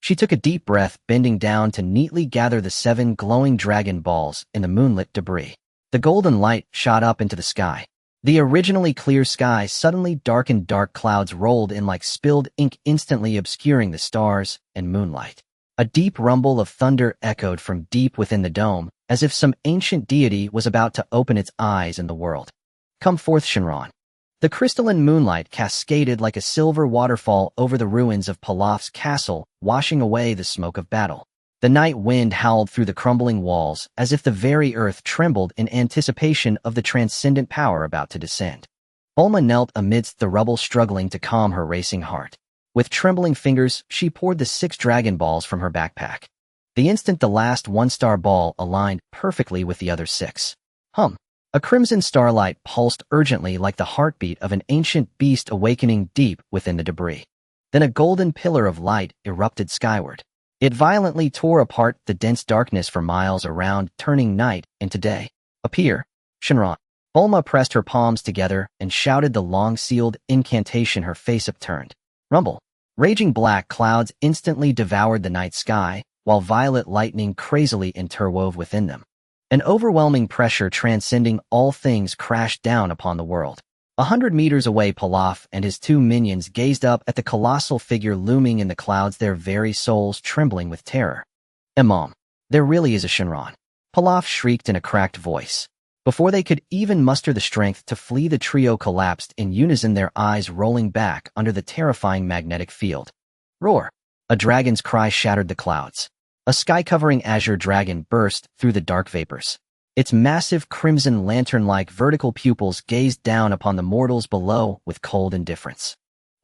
She took a deep breath, bending down to neatly gather the 7 glowing Dragon Balls in the moonlit debris. The golden light shot up into the sky. The originally clear sky suddenly darkened, dark clouds rolled in like spilled ink, instantly obscuring the stars and moonlight. A deep rumble of thunder echoed from deep within the dome, as if some ancient deity was about to open its eyes in the world. "Come forth, Shenron." The crystalline moonlight cascaded like a silver waterfall over the ruins of Pilaf's castle, washing away the smoke of battle. The night wind howled through the crumbling walls, as if the very earth trembled in anticipation of the transcendent power about to descend. Bulma knelt amidst the rubble, struggling to calm her racing heart. With trembling fingers, she poured the 6 Dragon Balls from her backpack. The instant the last one-star ball aligned perfectly with the other 6. A crimson starlight pulsed urgently like the heartbeat of an ancient beast awakening deep within the debris. Then a golden pillar of light erupted skyward. It violently tore apart the dense darkness for miles around, turning night into day. "Appear, Shenron." Bulma pressed her palms together and shouted the long-sealed incantation, her face upturned. Rumble. Raging black clouds instantly devoured the night sky, while violet lightning crazily interwove within them. An overwhelming pressure transcending all things crashed down upon the world. 100 meters away, Pilaf and his 2 minions gazed up at the colossal figure looming in the clouds, their very souls trembling with terror. "Imam, there really is a Shenron," Pilaf shrieked in a cracked voice. Before they could even muster the strength to flee, the trio collapsed in unison, their eyes rolling back under the terrifying magnetic field. Roar! A dragon's cry shattered the clouds. A sky-covering azure dragon burst through the dark vapors. Its massive crimson lantern-like vertical pupils gazed down upon the mortals below with cold indifference.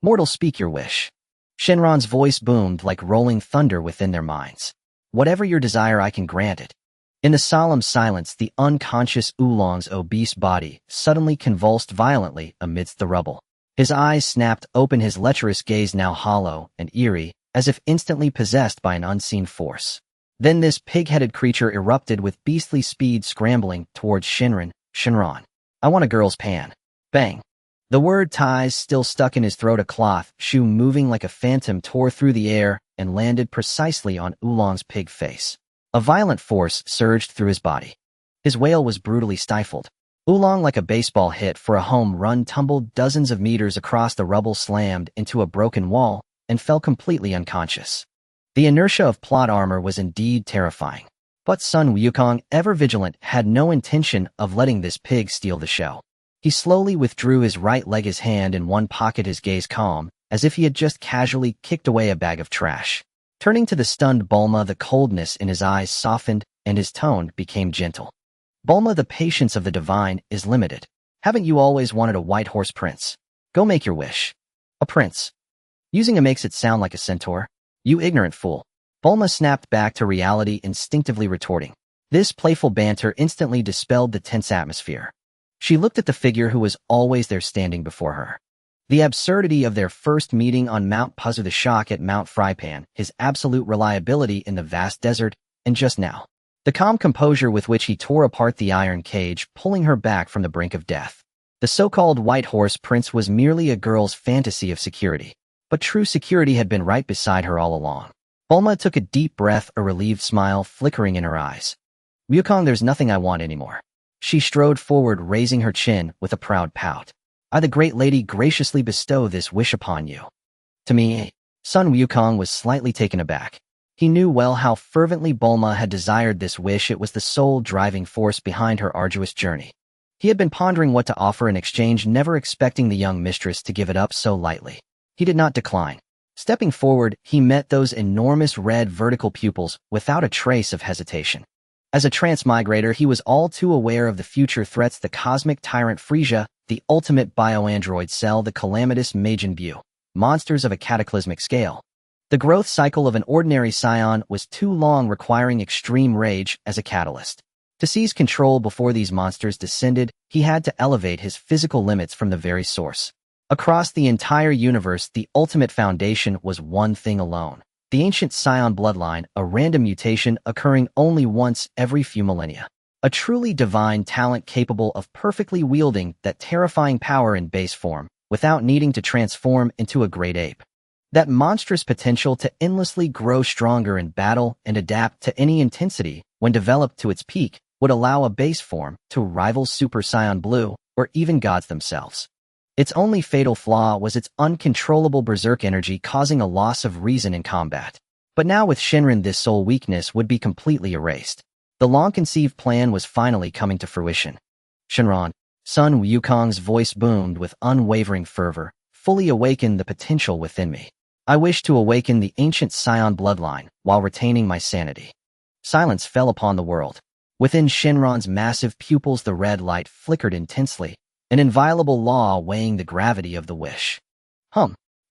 "Mortals, speak your wish." Shenron's voice boomed like rolling thunder within their minds. "Whatever your desire, I can grant it." In the solemn silence, the unconscious Oolong's obese body suddenly convulsed violently amidst the rubble. His eyes snapped open, his lecherous gaze now hollow and eerie, as if instantly possessed by an unseen force. Then this pig-headed creature erupted with beastly speed, scrambling towards Shenron. "Shenron, I want a girl's pan." Bang! The word "ties" still stuck in his throat. A cloth shoe, moving like a phantom, tore through the air and landed precisely on Oolong's pig face. A violent force surged through his body. His wail was brutally stifled. Oolong, like a baseball hit for a home run, tumbled dozens of meters across the rubble, slammed into a broken wall, and fell completely unconscious. The inertia of plot armor was indeed terrifying. But Sun Wukong, ever vigilant, had no intention of letting this pig steal the show. He slowly withdrew his right leg, his hand in one pocket, his gaze calm, as if he had just casually kicked away a bag of trash. Turning to the stunned Bulma, the coldness in his eyes softened and his tone became gentle. Bulma, the patience of the divine is limited. Haven't you always wanted a white horse prince? Go make your wish. A prince. Using a makes it sound like a centaur. You ignorant fool. Bulma snapped back to reality, instinctively retorting. This playful banter instantly dispelled the tense atmosphere. She looked at the figure who was always there standing before her. The absurdity of their first meeting on Mount Puzzle, the shock at Mount Frypan, his absolute reliability in the vast desert, and just now, the calm composure with which he tore apart the iron cage, pulling her back from the brink of death. The so-called white horse prince was merely a girl's fantasy of security, but true security had been right beside her all along. Bulma took a deep breath, a relieved smile flickering in her eyes. Wukong, there's nothing I want anymore. She strode forward, raising her chin with a proud pout. I, the great lady, graciously bestow this wish upon you. To me, Sun Wukong was slightly taken aback. He knew well how fervently Bulma had desired this wish. It was the sole driving force behind her arduous journey. He had been pondering what to offer in exchange, never expecting the young mistress to give it up so lightly. He did not decline. Stepping forward, he met those enormous red vertical pupils without a trace of hesitation. As a transmigrator, he was all too aware of the future threats: the cosmic tyrant Frieza, the ultimate bioandroid Cell, the calamitous Majin Buu, monsters of a cataclysmic scale. The growth cycle of an ordinary Saiyan was too long, requiring extreme rage as a catalyst. To seize control before these monsters descended, he had to elevate his physical limits from the very source. Across the entire universe, the ultimate foundation was one thing alone: the ancient Saiyan bloodline, a random mutation occurring only once every few millennia. A truly divine talent capable of perfectly wielding that terrifying power in base form, without needing to transform into a great ape. That monstrous potential to endlessly grow stronger in battle and adapt to any intensity, when developed to its peak, would allow a base form to rival Super Saiyan Blue, or even gods themselves. Its only fatal flaw was its uncontrollable berserk energy, causing a loss of reason in combat. But now with Shinran, this sole weakness would be completely erased. The long-conceived plan was finally coming to fruition. Shinran, Sun Wukong's voice boomed with unwavering fervor, fully awaken the potential within me. I wish to awaken the ancient Saiyan bloodline while retaining my sanity. Silence fell upon the world. Within Shinran's massive pupils, the red light flickered intensely, an inviolable law weighing the gravity of the wish.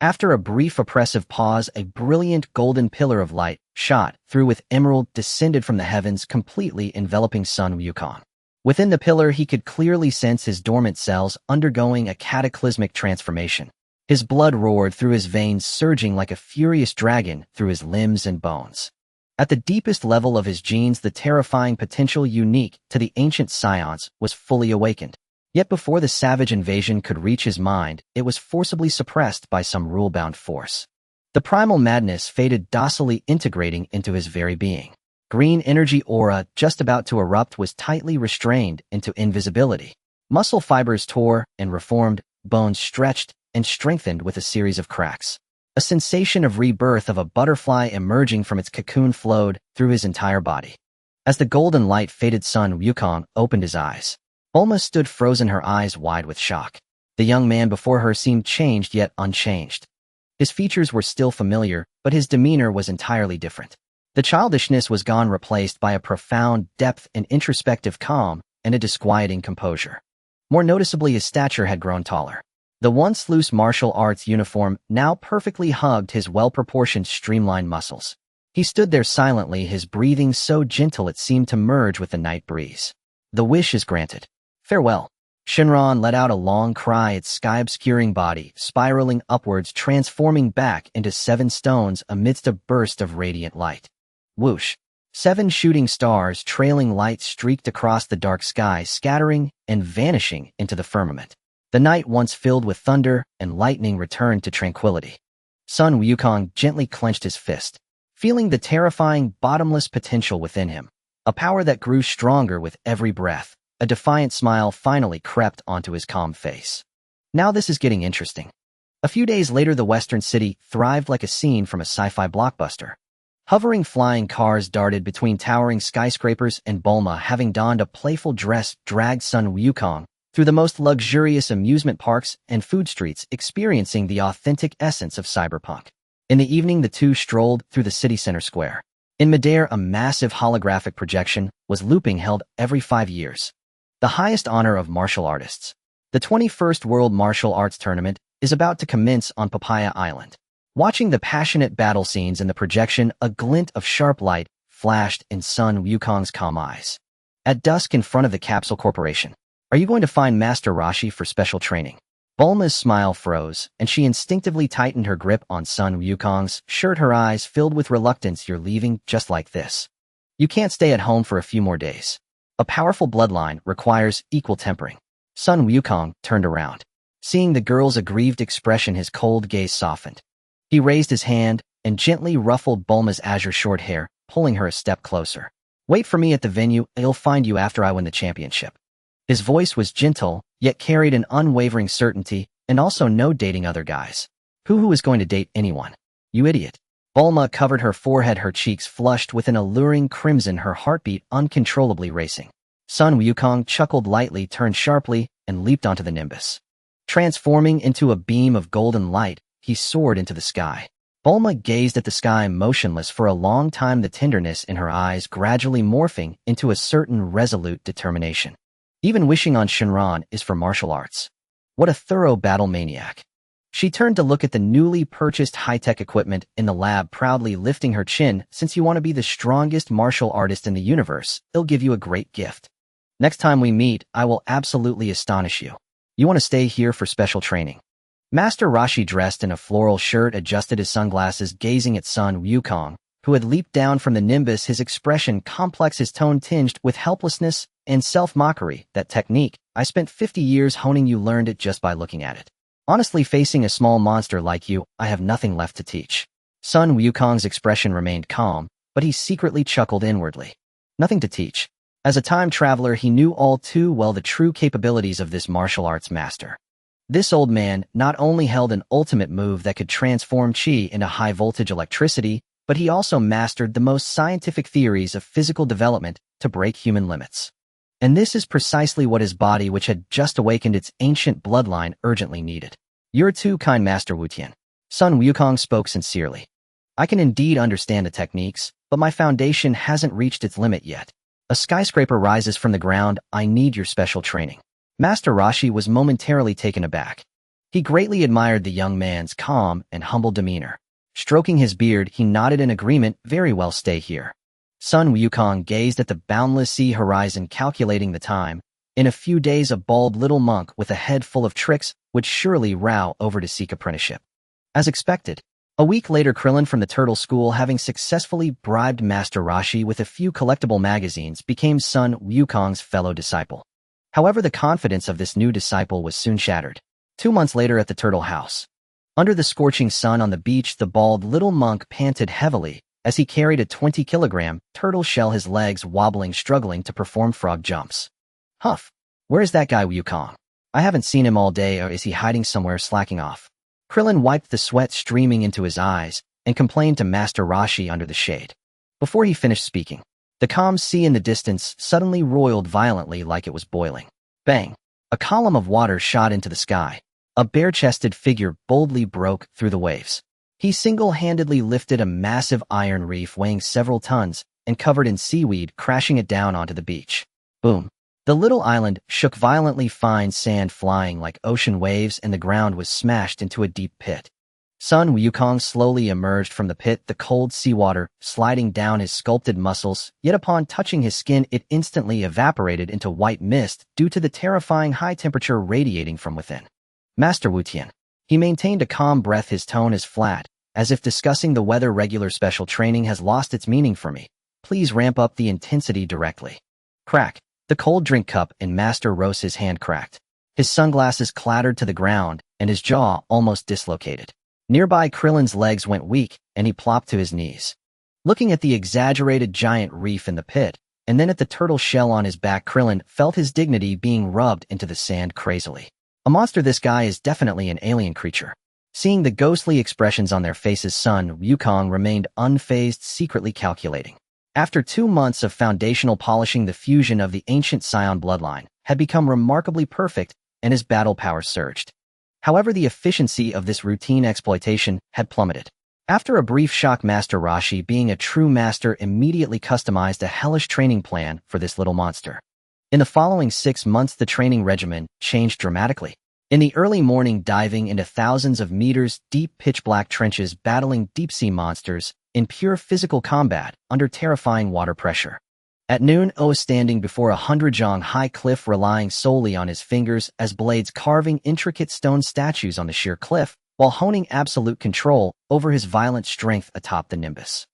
After a brief oppressive pause, a brilliant golden pillar of light, shot through with emerald, descended from the heavens, completely enveloping Sun Wukong. Within the pillar, he could clearly sense his dormant cells undergoing a cataclysmic transformation. His blood roared through his veins, surging like a furious dragon through his limbs and bones. At the deepest level of his genes, the terrifying potential unique to the ancient Saiyans was fully awakened. Yet before the savage invasion could reach his mind, it was forcibly suppressed by some rule-bound force. The primal madness faded, docilely integrating into his very being. Green energy aura, just about to erupt, was tightly restrained into invisibility. Muscle fibers tore and reformed, bones stretched and strengthened with a series of cracks. A sensation of rebirth, of a butterfly emerging from its cocoon, flowed through his entire body. As the golden light faded, Sun Wukong opened his eyes. Bulma stood frozen, her eyes wide with shock. The young man before her seemed changed yet unchanged. His features were still familiar, but his demeanor was entirely different. The childishness was gone, replaced by a profound depth and introspective calm and a disquieting composure. More noticeably, his stature had grown taller. The once loose martial arts uniform now perfectly hugged his well-proportioned, streamlined muscles. He stood there silently, his breathing so gentle it seemed to merge with the night breeze. The wish is granted. Farewell. Shinran let out a long cry, its sky-obscuring body spiraling upwards, transforming back into 7 stones amidst a burst of radiant light. Whoosh! 7 shooting stars, trailing light, streaked across the dark sky, scattering and vanishing into the firmament. The night, once filled with thunder and lightning, returned to tranquility. Sun Wukong gently clenched his fist, feeling the terrifying, bottomless potential within him, a power that grew stronger with every breath. A defiant smile finally crept onto his calm face. Now this is getting interesting. A few days later, the western city thrived like a scene from a sci-fi blockbuster. Hovering flying cars darted between towering skyscrapers, and Bulma, having donned a playful dress, dragged Sun Wukong through the most luxurious amusement parks and food streets, experiencing the authentic essence of cyberpunk. In the evening, the two strolled through the city center square. In midair, a massive holographic projection was looping, held every 5 years. The highest honor of martial artists. The 21st World Martial Arts Tournament is about to commence on Papaya Island. Watching the passionate battle scenes in the projection, a glint of sharp light flashed in Sun Wukong's calm eyes. At dusk, in front of the Capsule Corporation. Are you going to find Master Roshi for special training? Bulma's smile froze, and she instinctively tightened her grip on Sun Wukong's shirt, her eyes filled with reluctance. You're leaving just like this. You can't stay at home for a few more days. A powerful bloodline requires equal tempering. Sun Wukong turned around. Seeing the girl's aggrieved expression, his cold gaze softened. He raised his hand and gently ruffled Bulma's azure short hair, pulling her a step closer. Wait for me at the venue. I'll find you after I win the championship. His voice was gentle, yet carried an unwavering certainty, and also no dating other guys. Who is going to date anyone? You idiot. Bulma covered her forehead, her cheeks flushed with an alluring crimson, her heartbeat uncontrollably racing. Sun Wukong chuckled lightly, turned sharply, and leaped onto the Nimbus. Transforming into a beam of golden light, he soared into the sky. Bulma gazed at the sky motionless for a long time, the tenderness in her eyes gradually morphing into a certain resolute determination. Even wishing on Shinran is for martial arts. What a thorough battle maniac. She turned to look at the newly purchased high-tech equipment in the lab, proudly lifting her chin. Since you want to be the strongest martial artist in the universe, it'll give you a great gift. Next time we meet, I will absolutely astonish you. You want to stay here for special training. Master Roshi, dressed in a floral shirt, adjusted his sunglasses, gazing at Sun Wukong, who had leaped down from the Nimbus, his expression complex, his tone tinged with helplessness and self-mockery. That technique, I spent 50 years honing. You learned it just by looking at it. Honestly, facing a small monster like you, I have nothing left to teach. Sun Wukong's expression remained calm, but he secretly chuckled inwardly. Nothing to teach. As a time traveler, he knew all too well the true capabilities of this martial arts master. This old man not only held an ultimate move that could transform chi into high-voltage electricity, but he also mastered the most scientific theories of physical development to break human limits. And this is precisely what his body, which had just awakened its ancient bloodline, urgently needed. You're too kind, Master Wutian. Sun Wukong spoke sincerely. I can indeed understand the techniques, but my foundation hasn't reached its limit yet. A skyscraper rises from the ground. I need your special training. Master Roshi was momentarily taken aback. He greatly admired the young man's calm and humble demeanor. Stroking his beard, he nodded in agreement. Very well, stay here. Sun Wukong gazed at the boundless sea horizon, calculating the time. In a few days, a bald little monk with a head full of tricks would surely row over to seek apprenticeship. As expected, a week later, Krillin from the Turtle School, having successfully bribed Master Roshi with a few collectible magazines, became Sun Wukong's fellow disciple. However, the confidence of this new disciple was soon shattered. 2 months later, at the Turtle House. Under the scorching sun on the beach, the bald little monk panted heavily as he carried a 20-kilogram turtle shell, his legs wobbling, struggling to perform frog jumps. Huff! Where's that guy Wukong? I haven't seen him all day, or is he hiding somewhere slacking off? Krillin wiped the sweat streaming into his eyes and complained to Master Roshi under the shade. Before he finished speaking, the calm sea in the distance suddenly roiled violently like it was boiling. Bang! A column of water shot into the sky. A bare-chested figure boldly broke through the waves. He single-handedly lifted a massive iron reef weighing several tons and covered in seaweed, crashing it down onto the beach. Boom! The little island shook violently, fine sand flying like ocean waves, and the ground was smashed into a deep pit. Sun Wukong slowly emerged from the pit, the cold seawater sliding down his sculpted muscles, yet upon touching his skin it instantly evaporated into white mist due to the terrifying high temperature radiating from within. Master Wutian. He maintained a calm breath, his tone as flat, as if discussing the weather. Regular special training has lost its meaning for me. Please ramp up the intensity directly. Crack. The cold drink cup in Master Rose's hand cracked. His sunglasses clattered to the ground, and his jaw almost dislocated. Nearby, Krillin's legs went weak, and he plopped to his knees. Looking at the exaggerated giant reef in the pit, and then at the turtle shell on his back, Krillin felt his dignity being rubbed into the sand crazily. A monster, this guy is definitely an alien creature. Seeing the ghostly expressions on their faces, Sun Wukong remained unfazed, secretly calculating. After 2 months of foundational polishing, the fusion of the ancient Saiyan bloodline had become remarkably perfect, and his battle power surged. However, the efficiency of this routine exploitation had plummeted. After a brief shock, Master Roshi, being a true master, immediately customized a hellish training plan for this little monster. In the following 6 months, the training regimen changed dramatically. In the early morning, diving into thousands of meters deep pitch-black trenches, battling deep-sea monsters in pure physical combat under terrifying water pressure. At noon, standing before a 100-jong-high cliff, relying solely on his fingers as blades, carving intricate stone statues on the sheer cliff, while honing absolute control over his violent strength atop the nimbus.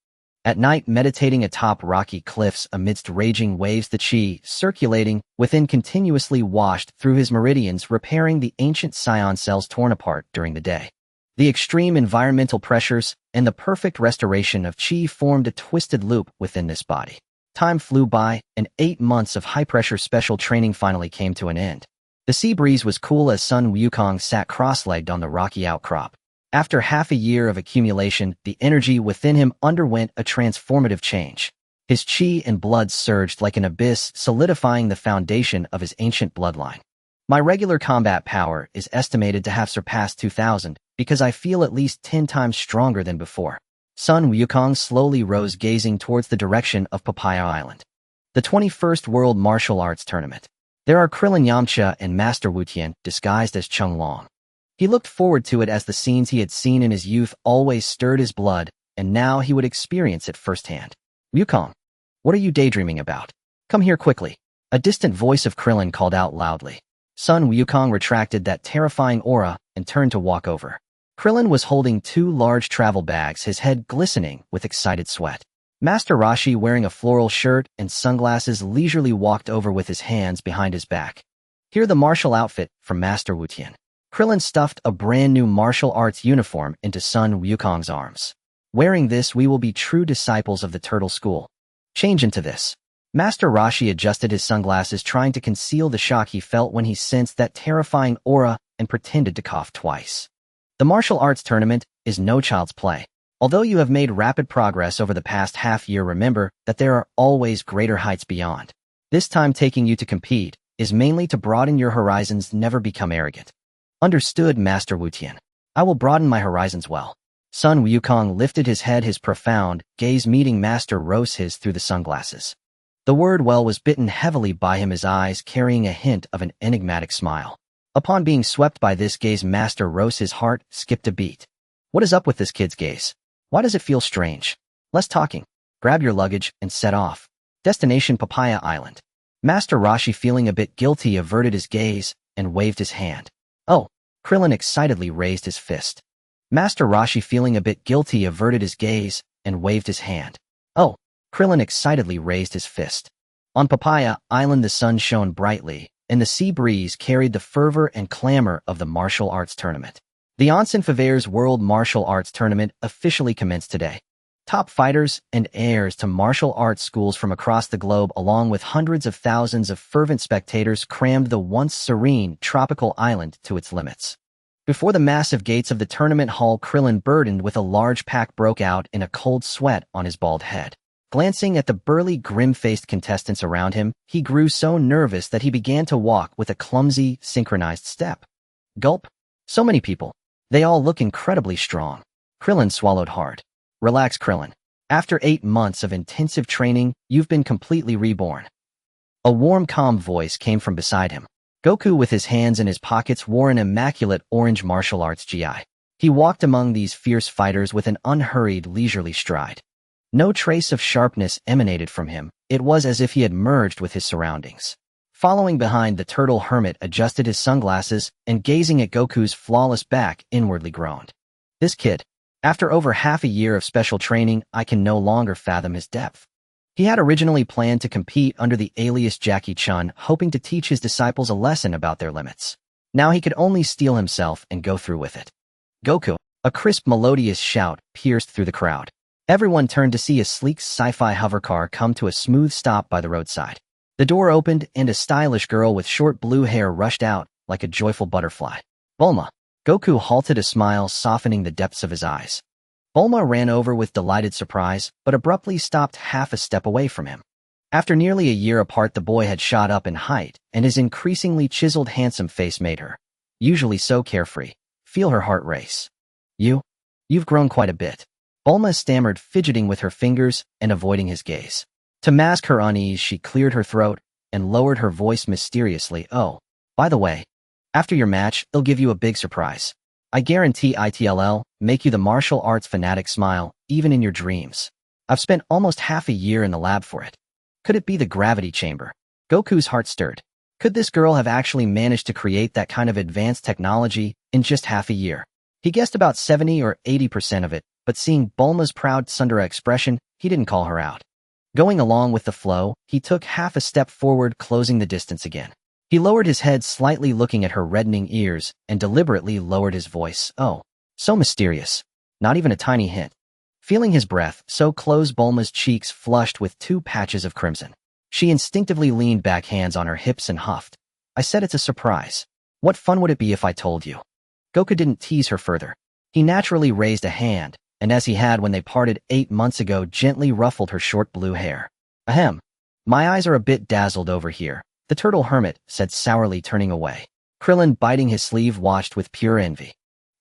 At night, meditating atop rocky cliffs amidst raging waves, the chi circulating within continuously washed through his meridians, repairing the ancient Saiyan cells torn apart during the day. The extreme environmental pressures and the perfect restoration of chi formed a twisted loop within this body. Time flew by, and 8 months of high-pressure special training finally came to an end. The sea breeze was cool as Sun Wukong sat cross-legged on the rocky outcrop. After half a year of accumulation, the energy within him underwent a transformative change. His chi and blood surged like an abyss, solidifying the foundation of his ancient bloodline. My regular combat power is estimated to have surpassed 2,000, because I feel at least 10 times stronger than before. Sun Wukong slowly rose, gazing towards the direction of Papaya Island. The 21st World Martial Arts Tournament. There are Krillin, Yamcha, and Master Wutian, disguised as Chung Long. He looked forward to it as the scenes he had seen in his youth always stirred his blood, and now he would experience it firsthand. Wukong, what are you daydreaming about? Come here quickly. A distant voice of Krillin called out loudly. Sun Wukong retracted that terrifying aura and turned to walk over. Krillin was holding 2 large travel bags, his head glistening with excited sweat. Master Roshi, wearing a floral shirt and sunglasses, leisurely walked over with his hands behind his back. Here, the martial outfit from Master Wutian. Krillin stuffed a brand new martial arts uniform into Sun Wukong's arms. Wearing this, we will be true disciples of the Turtle School. Change into this. Master Roshi adjusted his sunglasses, trying to conceal the shock he felt when he sensed that terrifying aura, and pretended to cough twice. The martial arts tournament is no child's play. Although you have made rapid progress over the past half year, remember that there are always greater heights beyond. This time, taking you to compete is mainly to broaden your horizons, never become arrogant. Understood, Master Wutian. I will broaden my horizons well. Sun Wukong lifted his head, his profound gaze meeting Master Roshi's through the sunglasses. The word well was bitten heavily by him, his eyes carrying a hint of an enigmatic smile. Upon being swept by this gaze, Master Roshi's heart skipped a beat. What is up with this kid's gaze? Why does it feel strange? Less talking. Grab your luggage and set off. Destination Papaya Island. Master Roshi, feeling a bit guilty, averted his gaze and waved his hand. Oh, Krillin excitedly raised his fist. Master Roshi, feeling a bit guilty, averted his gaze and waved his hand. Oh, Krillin excitedly raised his fist. On Papaya Island, the sun shone brightly, and the sea breeze carried the fervor and clamor of the martial arts tournament. The Onsen Favre's World Martial Arts Tournament officially commenced today. Top fighters and heirs to martial arts schools from across the globe, along with hundreds of thousands of fervent spectators, crammed the once serene tropical island to its limits. Before the massive gates of the tournament hall, Krillin, burdened with a large pack, broke out in a cold sweat on his bald head. Glancing at the burly, grim-faced contestants around him, he grew so nervous that he began to walk with a clumsy, synchronized step. Gulp. So many people. They all look incredibly strong. Krillin swallowed hard. Relax, Krillin. After 8 months of intensive training, you've been completely reborn. A warm, calm voice came from beside him. Goku, with his hands in his pockets, wore an immaculate orange martial arts GI. He walked among these fierce fighters with an unhurried, leisurely stride. No trace of sharpness emanated from him. It was as if he had merged with his surroundings. Following behind, the turtle hermit adjusted his sunglasses and, gazing at Goku's flawless back, inwardly groaned. This kid. After over half a year of special training, I can no longer fathom his depth. He had originally planned to compete under the alias Jackie Chun, hoping to teach his disciples a lesson about their limits. Now he could only steel himself and go through with it. Goku! A crisp, melodious shout pierced through the crowd. Everyone turned to see a sleek sci-fi hovercar come to a smooth stop by the roadside. The door opened and a stylish girl with short blue hair rushed out like a joyful butterfly. Bulma. Goku halted, a smile softening the depths of his eyes. Bulma ran over with delighted surprise, but abruptly stopped half a step away from him. After nearly a year apart, the boy had shot up in height, and his increasingly chiseled handsome face made her, usually so carefree, feel her heart race. You've grown quite a bit. Bulma stammered, fidgeting with her fingers and avoiding his gaze. To mask her unease, she cleared her throat and lowered her voice mysteriously. Oh, by the way, after your match, they'll give you a big surprise. I guarantee it'll make you the martial arts fanatic smile, even in your dreams. I've spent almost half a year in the lab for it. Could it be the gravity chamber? Goku's heart stirred. Could this girl have actually managed to create that kind of advanced technology in just half a year? He guessed about 70 or 80% of it, but seeing Bulma's proud tsundere expression, he didn't call her out. Going along with the flow, he took half a step forward, closing the distance again. He lowered his head slightly, looking at her reddening ears, and deliberately lowered his voice. Oh, so mysterious. Not even a tiny hint. Feeling his breath, so close, Bulma's cheeks flushed with 2 patches of crimson. She instinctively leaned back, hands on her hips, and huffed. I said it's a surprise. What fun would it be if I told you? Goku didn't tease her further. He naturally raised a hand, and as he had when they parted 8 months ago, gently ruffled her short blue hair. Ahem. My eyes are a bit dazzled over here, the turtle hermit said sourly, turning away. Krillin, biting his sleeve, watched with pure envy.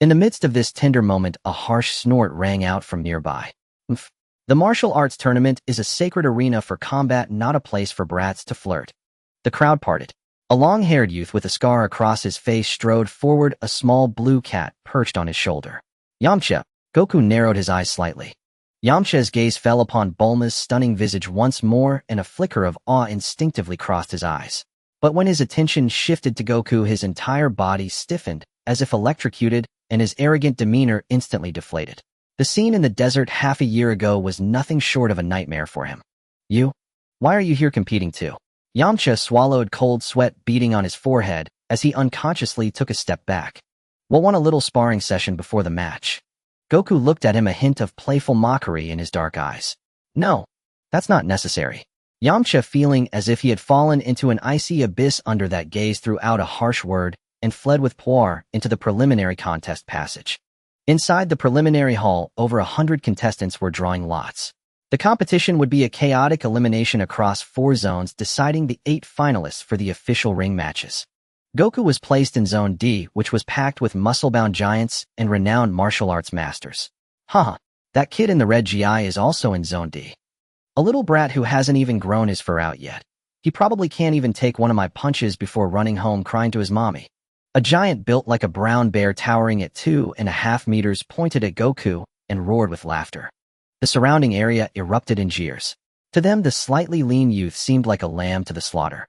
In the midst of this tender moment, a harsh snort rang out from nearby. Umph. The martial arts tournament is a sacred arena for combat, not a place for brats to flirt. The crowd parted. A long-haired youth with a scar across his face strode forward, a small blue cat perched on his shoulder. Yamcha. Goku narrowed his eyes slightly. Yamcha's gaze fell upon Bulma's stunning visage once more, and a flicker of awe instinctively crossed his eyes. But when his attention shifted to Goku, his entire body stiffened, as if electrocuted, and his arrogant demeanor instantly deflated. The scene in the desert half a year ago was nothing short of a nightmare for him. You? Why are you here competing too? Yamcha swallowed, cold sweat beading on his forehead, as he unconsciously took a step back. We'll want a little sparring session before the match. Goku looked at him, a hint of playful mockery in his dark eyes. No, that's not necessary. Yamcha, feeling as if he had fallen into an icy abyss under that gaze, threw out a harsh word and fled with poise into the preliminary contest passage. Inside the preliminary hall, over 100 contestants were drawing lots. The competition would be a chaotic elimination across 4 zones, deciding the 8 finalists for the official ring matches. Goku was placed in Zone D, which was packed with muscle-bound giants and renowned martial arts masters. Haha, that kid in the red GI is also in Zone D. A little brat who hasn't even grown his fur out yet. He probably can't even take one of my punches before running home crying to his mommy. A giant built like a brown bear, towering at 2.5 meters, pointed at Goku and roared with laughter. The surrounding area erupted in jeers. To them, the slightly lean youth seemed like a lamb to the slaughter.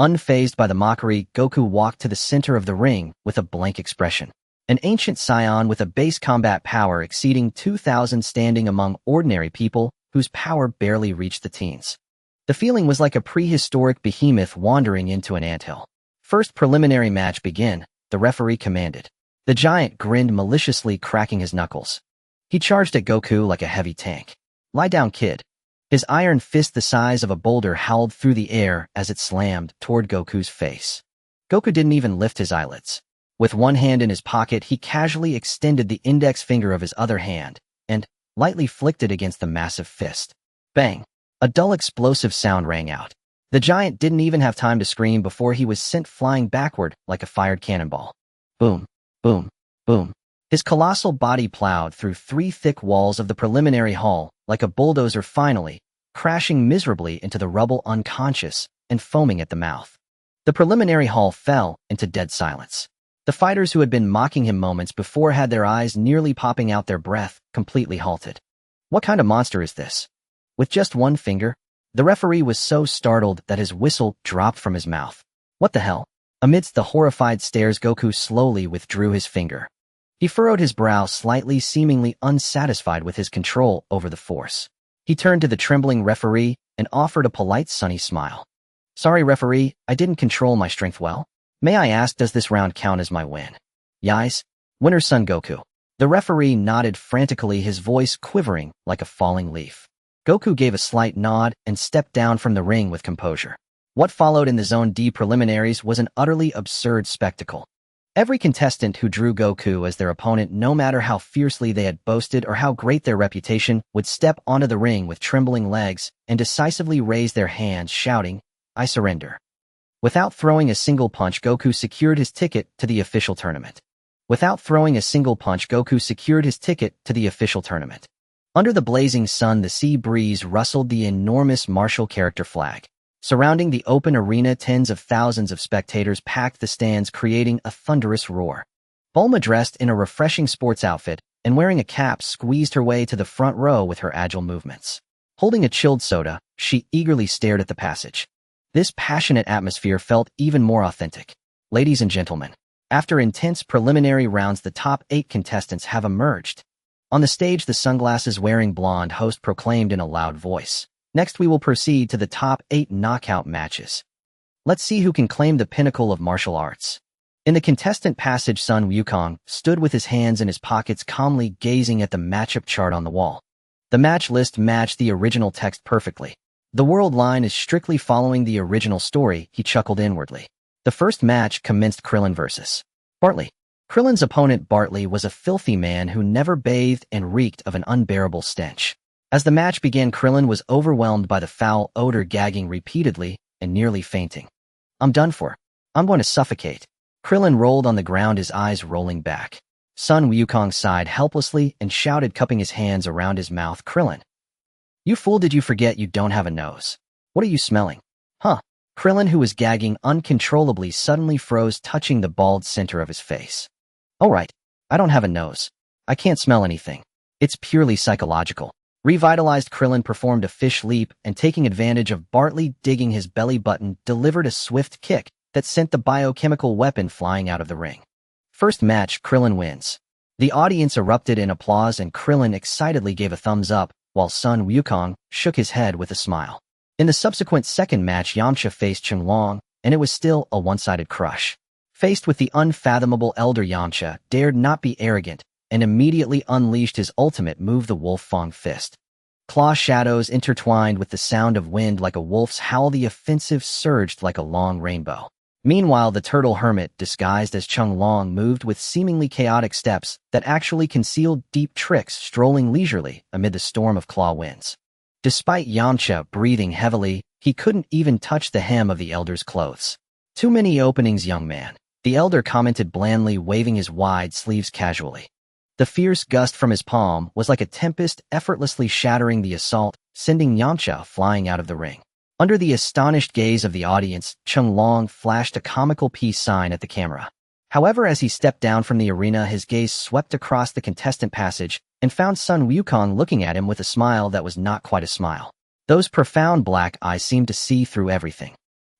Unfazed by the mockery, Goku walked to the center of the ring with a blank expression. An ancient Saiyan with a base combat power exceeding 2,000, standing among ordinary people whose power barely reached the teens. The feeling was like a prehistoric behemoth wandering into an anthill. First preliminary match begin, the referee commanded. The giant grinned maliciously, cracking his knuckles. He charged at Goku like a heavy tank. Lie down, kid. His iron fist the size of a boulder howled through the air as it slammed toward Goku's face. Goku didn't even lift his eyelids. With one hand in his pocket, he casually extended the index finger of his other hand and lightly flicked it against the massive fist. Bang! A dull explosive sound rang out. The giant didn't even have time to scream before he was sent flying backward like a fired cannonball. Boom, boom, boom. His colossal body plowed through 3 thick walls of the preliminary hall like a bulldozer, finally crashing miserably into the rubble, unconscious and foaming at the mouth. The preliminary hall fell into dead silence. The fighters who had been mocking him moments before had their eyes nearly popping out their breath, completely halted. What kind of monster is this? With just one finger? The referee was so startled that his whistle dropped from his mouth. What the hell? Amidst the horrified stares, Goku slowly withdrew his finger. He furrowed his brow slightly, seemingly unsatisfied with his control over the force. He turned to the trembling referee and offered a polite, sunny smile. Sorry, referee, I didn't control my strength well. May I ask, does this round count as my win? Yes, winner's son Goku. The referee nodded frantically, his voice quivering like a falling leaf. Goku gave a slight nod and stepped down from the ring with composure. What followed in the Zone D preliminaries was an utterly absurd spectacle. Every contestant who drew Goku as their opponent, no matter how fiercely they had boasted or how great their reputation, would step onto the ring with trembling legs and decisively raise their hands, shouting, "I surrender." Without throwing a single punch, Goku secured his ticket to the official tournament. Under the blazing sun, the sea breeze rustled the enormous martial character flag. Surrounding the open arena, tens of thousands of spectators packed the stands, creating a thunderous roar. Bulma, dressed in a refreshing sports outfit and wearing a cap, squeezed her way to the front row with her agile movements. Holding a chilled soda, she eagerly stared at the passage. This passionate atmosphere felt even more authentic. Ladies and gentlemen, after intense preliminary rounds, the top 8 contestants have emerged. On the stage, the sunglasses-wearing blonde host proclaimed in a loud voice, "Next, we will proceed to the top 8 knockout matches. Let's see who can claim the pinnacle of martial arts." In the contestant passage, Sun Wukong stood with his hands in his pockets, calmly gazing at the matchup chart on the wall. The match list matched the original text perfectly. "The world line is strictly following the original story," he chuckled inwardly. The first match commenced: Krillin versus Bartley. Krillin's opponent, Bartley, was a filthy man who never bathed and reeked of an unbearable stench. As the match began, Krillin was overwhelmed by the foul odor, gagging repeatedly and nearly fainting. "I'm done for. I'm going to suffocate." Krillin rolled on the ground, his eyes rolling back. Sun Wukong sighed helplessly and shouted, cupping his hands around his mouth, "Krillin, you fool, did you forget you don't have a nose? What are you smelling?" "Huh?" Krillin, who was gagging uncontrollably, suddenly froze, touching the bald center of his face. "All right, I don't have a nose. I can't smell anything. It's purely psychological." Revitalized, Krillin performed a fish leap and, taking advantage of Bartley digging his belly button, delivered a swift kick that sent the biochemical weapon flying out of the ring. First match, Krillin wins. The audience erupted in applause and Krillin excitedly gave a thumbs up, while Sun Wukong shook his head with a smile. In the subsequent second match, Yamcha faced Chunlong, and it was still a one-sided crush. Faced with the unfathomable elder, Yamcha dared not be arrogant and immediately unleashed his ultimate move, the Wolf Fang Fist. Claw shadows intertwined with the sound of wind like a wolf's howl. The offensive surged like a long rainbow. Meanwhile, the turtle hermit, disguised as Chunlong, moved with seemingly chaotic steps that actually concealed deep tricks, strolling leisurely amid the storm of claw winds. Despite Yamcha breathing heavily, he couldn't even touch the hem of the elder's clothes. "Too many openings, young man," the elder commented blandly, waving his wide sleeves casually. The fierce gust from his palm was like a tempest, effortlessly shattering the assault, sending Yamcha flying out of the ring. Under the astonished gaze of the audience, Chunlong flashed a comical peace sign at the camera. However, as he stepped down from the arena, his gaze swept across the contestant passage and found Sun Wukong looking at him with a smile that was not quite a smile. Those profound black eyes seemed to see through everything.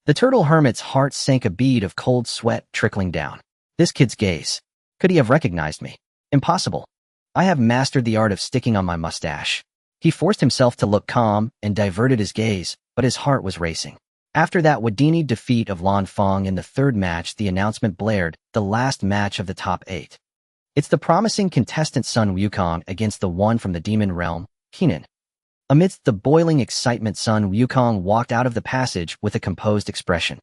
The turtle hermit's heart sank, a bead of cold sweat trickling down. This kid's gaze. Could he have recognized me? Impossible. I have mastered the art of sticking on my mustache. He forced himself to look calm and diverted his gaze, but his heart was racing. After that Wadini defeat of Lan Fang in the third match, the announcement blared, the last match of the top 8. It's the promising contestant Sun Wukong against the one from the demon realm, Kenan. Amidst the boiling excitement, Sun Wukong walked out of the passage with a composed expression.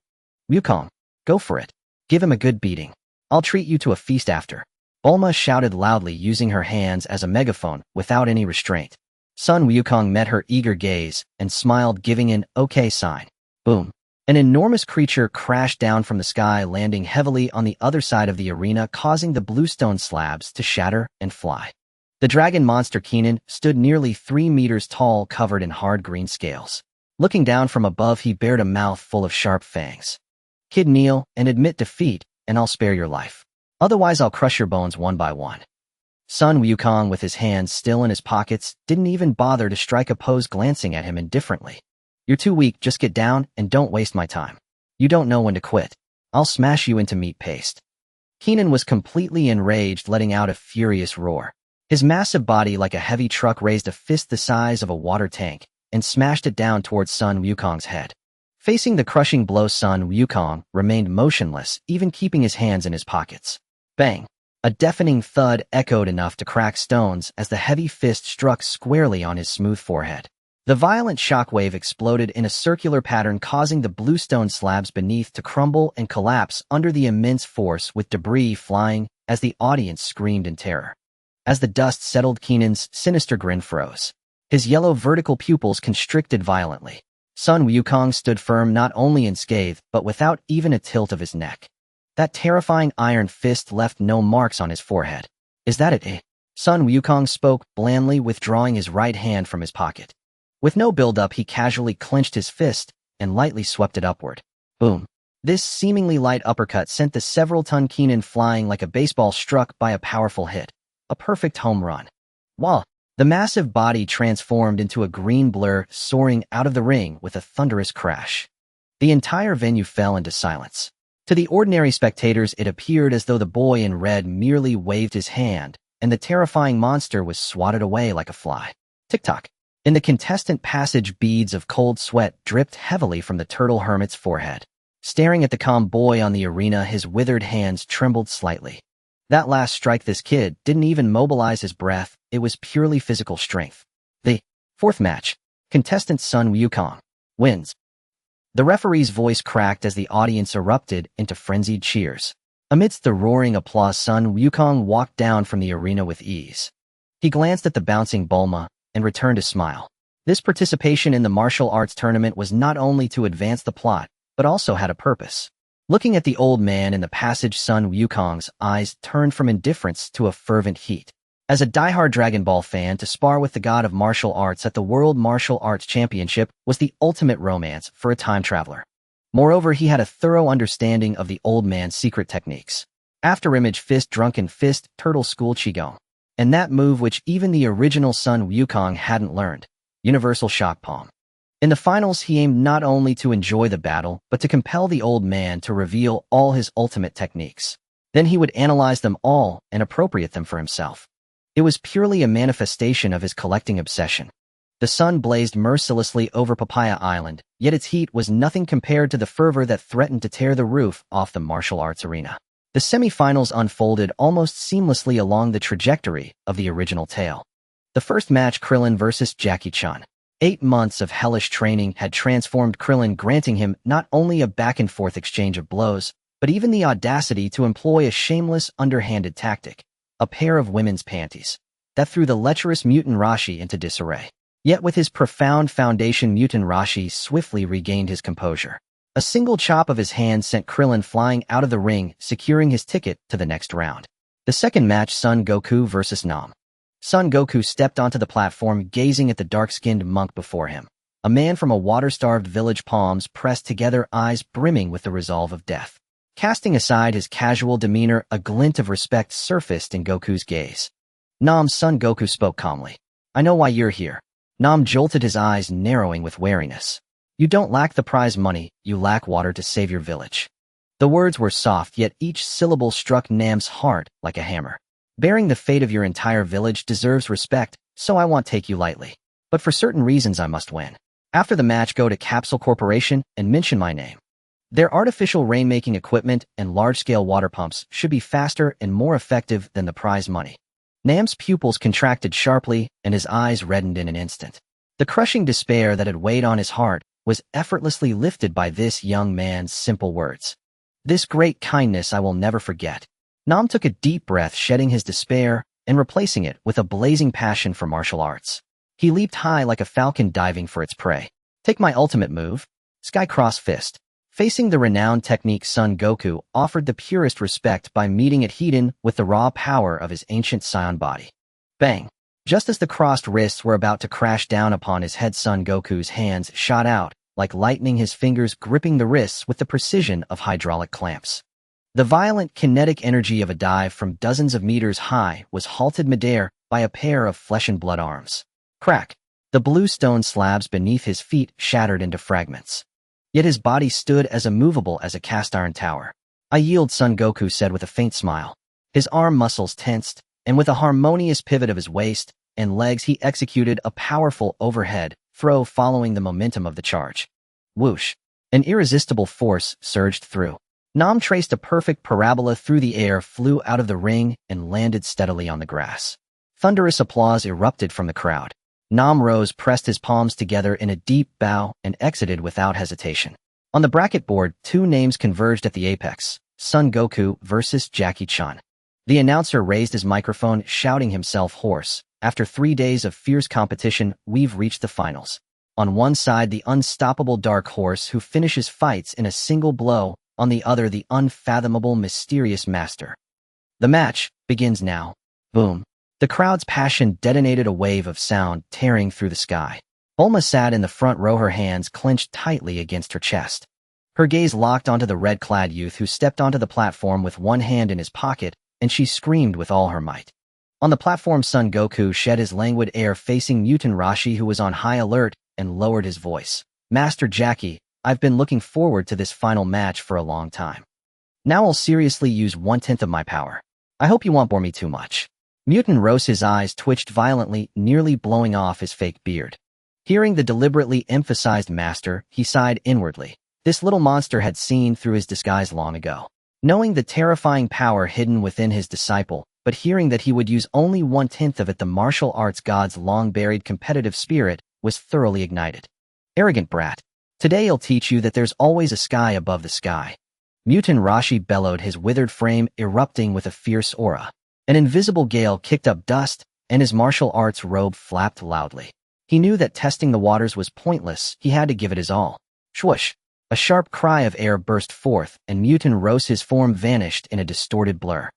"Wukong, go for it. Give him a good beating. I'll treat you to a feast after." Bulma shouted loudly, using her hands as a megaphone without any restraint. Sun Wukong met her eager gaze and smiled, giving an okay sign. Boom. An enormous creature crashed down from the sky, landing heavily on the other side of the arena, causing the bluestone slabs to shatter and fly. The dragon monster Kenan stood nearly 3 meters tall, covered in hard green scales. Looking down from above, he bared a mouth full of sharp fangs. "Kid, kneel and admit defeat, and I'll spare your life. Otherwise, I'll crush your bones one by one." Sun Wukong, with his hands still in his pockets, didn't even bother to strike a pose, glancing at him indifferently. "You're too weak, just get down and don't waste my time. You don't know when to quit. I'll smash you into meat paste." Kenan was completely enraged, letting out a furious roar. His massive body, like a heavy truck, raised a fist the size of a water tank and smashed it down towards Sun Wukong's head. Facing the crushing blow, Sun Wukong remained motionless, even keeping his hands in his pockets. Bang! A deafening thud echoed, enough to crack stones, as the heavy fist struck squarely on his smooth forehead. The violent shockwave exploded in a circular pattern, causing the bluestone slabs beneath to crumble and collapse under the immense force, with debris flying as the audience screamed in terror. As the dust settled, Keenan's sinister grin froze. His yellow vertical pupils constricted violently. Sun Wukong stood firm, not only unscathed, but without even a tilt of his neck. That terrifying iron fist left no marks on his forehead. "Is that it, eh?" Sun Wukong spoke blandly, withdrawing his right hand from his pocket. With no build-up, he casually clenched his fist and lightly swept it upward. Boom. This seemingly light uppercut sent the several-ton Keenan flying like a baseball struck by a powerful hit. A perfect home run. While the massive body transformed into a green blur, soaring out of the ring with a thunderous crash. The entire venue fell into silence. To the ordinary spectators, it appeared as though the boy in red merely waved his hand, and the terrifying monster was swatted away like a fly. Tick-tock. In the contestant passage, beads of cold sweat dripped heavily from the turtle hermit's forehead. Staring at the calm boy on the arena, his withered hands trembled slightly. That last strike, this kid didn't even mobilize his breath, it was purely physical strength. The fourth match. Contestant Sun Wukong wins. The referee's voice cracked as the audience erupted into frenzied cheers. Amidst the roaring applause, Sun Wukong walked down from the arena with ease. He glanced at the bouncing Bulma and returned a smile. This participation in the martial arts tournament was not only to advance the plot, but also had a purpose. Looking at the old man in the passage, Sun Wukong's eyes turned from indifference to a fervent heat. As a diehard Dragon Ball fan, to spar with the god of martial arts at the World Martial Arts Championship was the ultimate romance for a time traveler. Moreover, he had a thorough understanding of the old man's secret techniques. Afterimage fist, drunken fist, turtle school qigong. And that move which even the original Sun Wukong hadn't learned, universal shock palm. In the finals, he aimed not only to enjoy the battle, but to compel the old man to reveal all his ultimate techniques. Then he would analyze them all and appropriate them for himself. It was purely a manifestation of his collecting obsession. The sun blazed mercilessly over Papaya Island, yet its heat was nothing compared to the fervor that threatened to tear the roof off the martial arts arena. The semifinals unfolded almost seamlessly along the trajectory of the original tale. The first match, Krillin versus Jackie Chan. 8 months of hellish training had transformed Krillin, granting him not only a back-and-forth exchange of blows, but even the audacity to employ a shameless, underhanded tactic, a pair of women's panties, that threw the lecherous mutant Rashi into disarray. Yet with his profound foundation, mutant Rashi swiftly regained his composure. A single chop of his hand sent Krillin flying out of the ring, securing his ticket to the next round. The second match, Son Goku versus Nam. Son Goku stepped onto the platform, gazing at the dark-skinned monk before him, a man from a water-starved village, palms pressed together, eyes brimming with the resolve of death. Casting aside his casual demeanor, a glint of respect surfaced in Goku's gaze. Nam's Son Goku spoke calmly. "I know why you're here." Nam jolted, his eyes narrowing with wariness. "You don't lack the prize money, you lack water to save your village." The words were soft, yet each syllable struck Nam's heart like a hammer. "Bearing the fate of your entire village deserves respect, so I won't take you lightly. But for certain reasons I must win. After the match, go to Capsule Corporation and mention my name. Their artificial rainmaking equipment and large-scale water pumps should be faster and more effective than the prize money." Nam's pupils contracted sharply, and his eyes reddened in an instant. The crushing despair that had weighed on his heart was effortlessly lifted by this young man's simple words. "This great kindness I will never forget." Nam took a deep breath, shedding his despair and replacing it with a blazing passion for martial arts. He leaped high like a falcon diving for its prey. "Take my ultimate move." Sky Cross Fist. Facing the renowned technique, Son Goku offered the purest respect by meeting it heat-in with the raw power of his ancient Saiyan body. Bang! Just as the crossed wrists were about to crash down upon his head, Son Goku's hands shot out like lightning, his fingers gripping the wrists with the precision of hydraulic clamps. The violent kinetic energy of a dive from dozens of meters high was halted midair by a pair of flesh-and-blood arms. Crack! The blue stone slabs beneath his feet shattered into fragments. Yet his body stood as immovable as a cast-iron tower. "I yield," Son Goku said with a faint smile. His arm muscles tensed, and with a harmonious pivot of his waist and legs, he executed a powerful overhead throw following the momentum of the charge. Whoosh! An irresistible force surged through. Nam traced a perfect parabola through the air, flew out of the ring, and landed steadily on the grass. Thunderous applause erupted from the crowd. Nam Rose pressed his palms together in a deep bow and exited without hesitation. On the bracket board, two names converged at the apex: Son Goku versus Jackie Chan. The announcer raised his microphone, shouting himself hoarse. After 3 days of fierce competition, we've reached the finals. On one side, the unstoppable Dark Horse who finishes fights in a single blow, on the other, the unfathomable mysterious master. The match begins now. Boom. The crowd's passion detonated a wave of sound tearing through the sky. Bulma sat in the front row, her hands clenched tightly against her chest. Her gaze locked onto the red-clad youth who stepped onto the platform with one hand in his pocket, and she screamed with all her might. On the platform, Son Goku shed his languid air facing Mutant Rashi, who was on high alert, and lowered his voice. Master Jackie, I've been looking forward to this final match for a long time. Now I'll seriously use 1/10 of my power. I hope you won't bore me too much. Mutant Rose's eyes twitched violently, nearly blowing off his fake beard. Hearing the deliberately emphasized master, he sighed inwardly. This little monster had seen through his disguise long ago. Knowing the terrifying power hidden within his disciple, but hearing that he would use only 1/10 of it, the martial arts god's long-buried competitive spirit was thoroughly ignited. Arrogant brat. Today I'll teach you that there's always a sky above the sky. Mutant Rashi bellowed, his withered frame erupting with a fierce aura. An invisible gale kicked up dust, and his martial arts robe flapped loudly. He knew that testing the waters was pointless. He had to give it his all. Swoosh! A sharp cry of air burst forth, and Mutant Rose's form vanished in a distorted blur.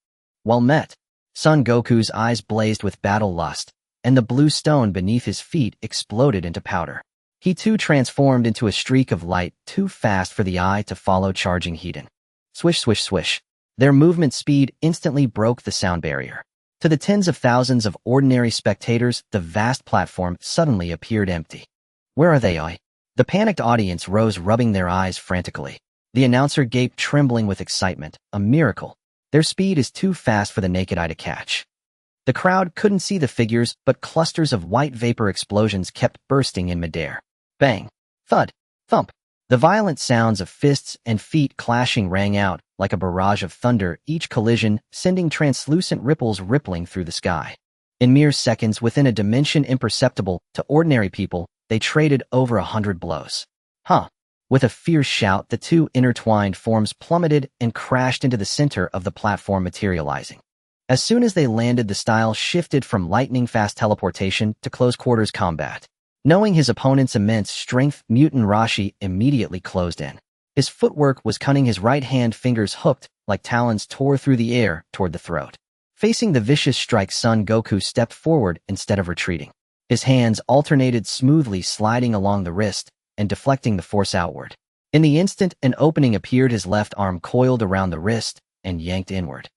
Well met. Son Goku's eyes blazed with battle lust, and the blue stone beneath his feet exploded into powder. He too transformed into a streak of light, too fast for the eye to follow, charging Hedon. Swish, swish, swish. Their movement speed instantly broke the sound barrier. To the tens of thousands of ordinary spectators, the vast platform suddenly appeared empty. Where are they? The panicked audience rose, rubbing their eyes frantically. The announcer gaped, trembling with excitement. A miracle. Their speed is too fast for the naked eye to catch. The crowd couldn't see the figures, but clusters of white vapor explosions kept bursting in midair. Bang! Thud! Thump! The violent sounds of fists and feet clashing rang out like a barrage of thunder, each collision sending translucent ripples rippling through the sky. In mere seconds, within a dimension imperceptible to ordinary people, they traded over 100 blows. Huh! With a fierce shout, the two intertwined forms plummeted and crashed into the center of the platform, materializing. As soon as they landed, the style shifted from lightning-fast teleportation to close-quarters combat. Knowing his opponent's immense strength, Mutant Rashi immediately closed in. His footwork was cunning, his right-hand fingers hooked like talons tore through the air toward the throat. Facing the vicious strike, Son Goku stepped forward instead of retreating. His hands alternated smoothly, sliding along the wrist and deflecting the force outward. In the instant, an opening appeared, his left arm coiled around the wrist and yanked inward.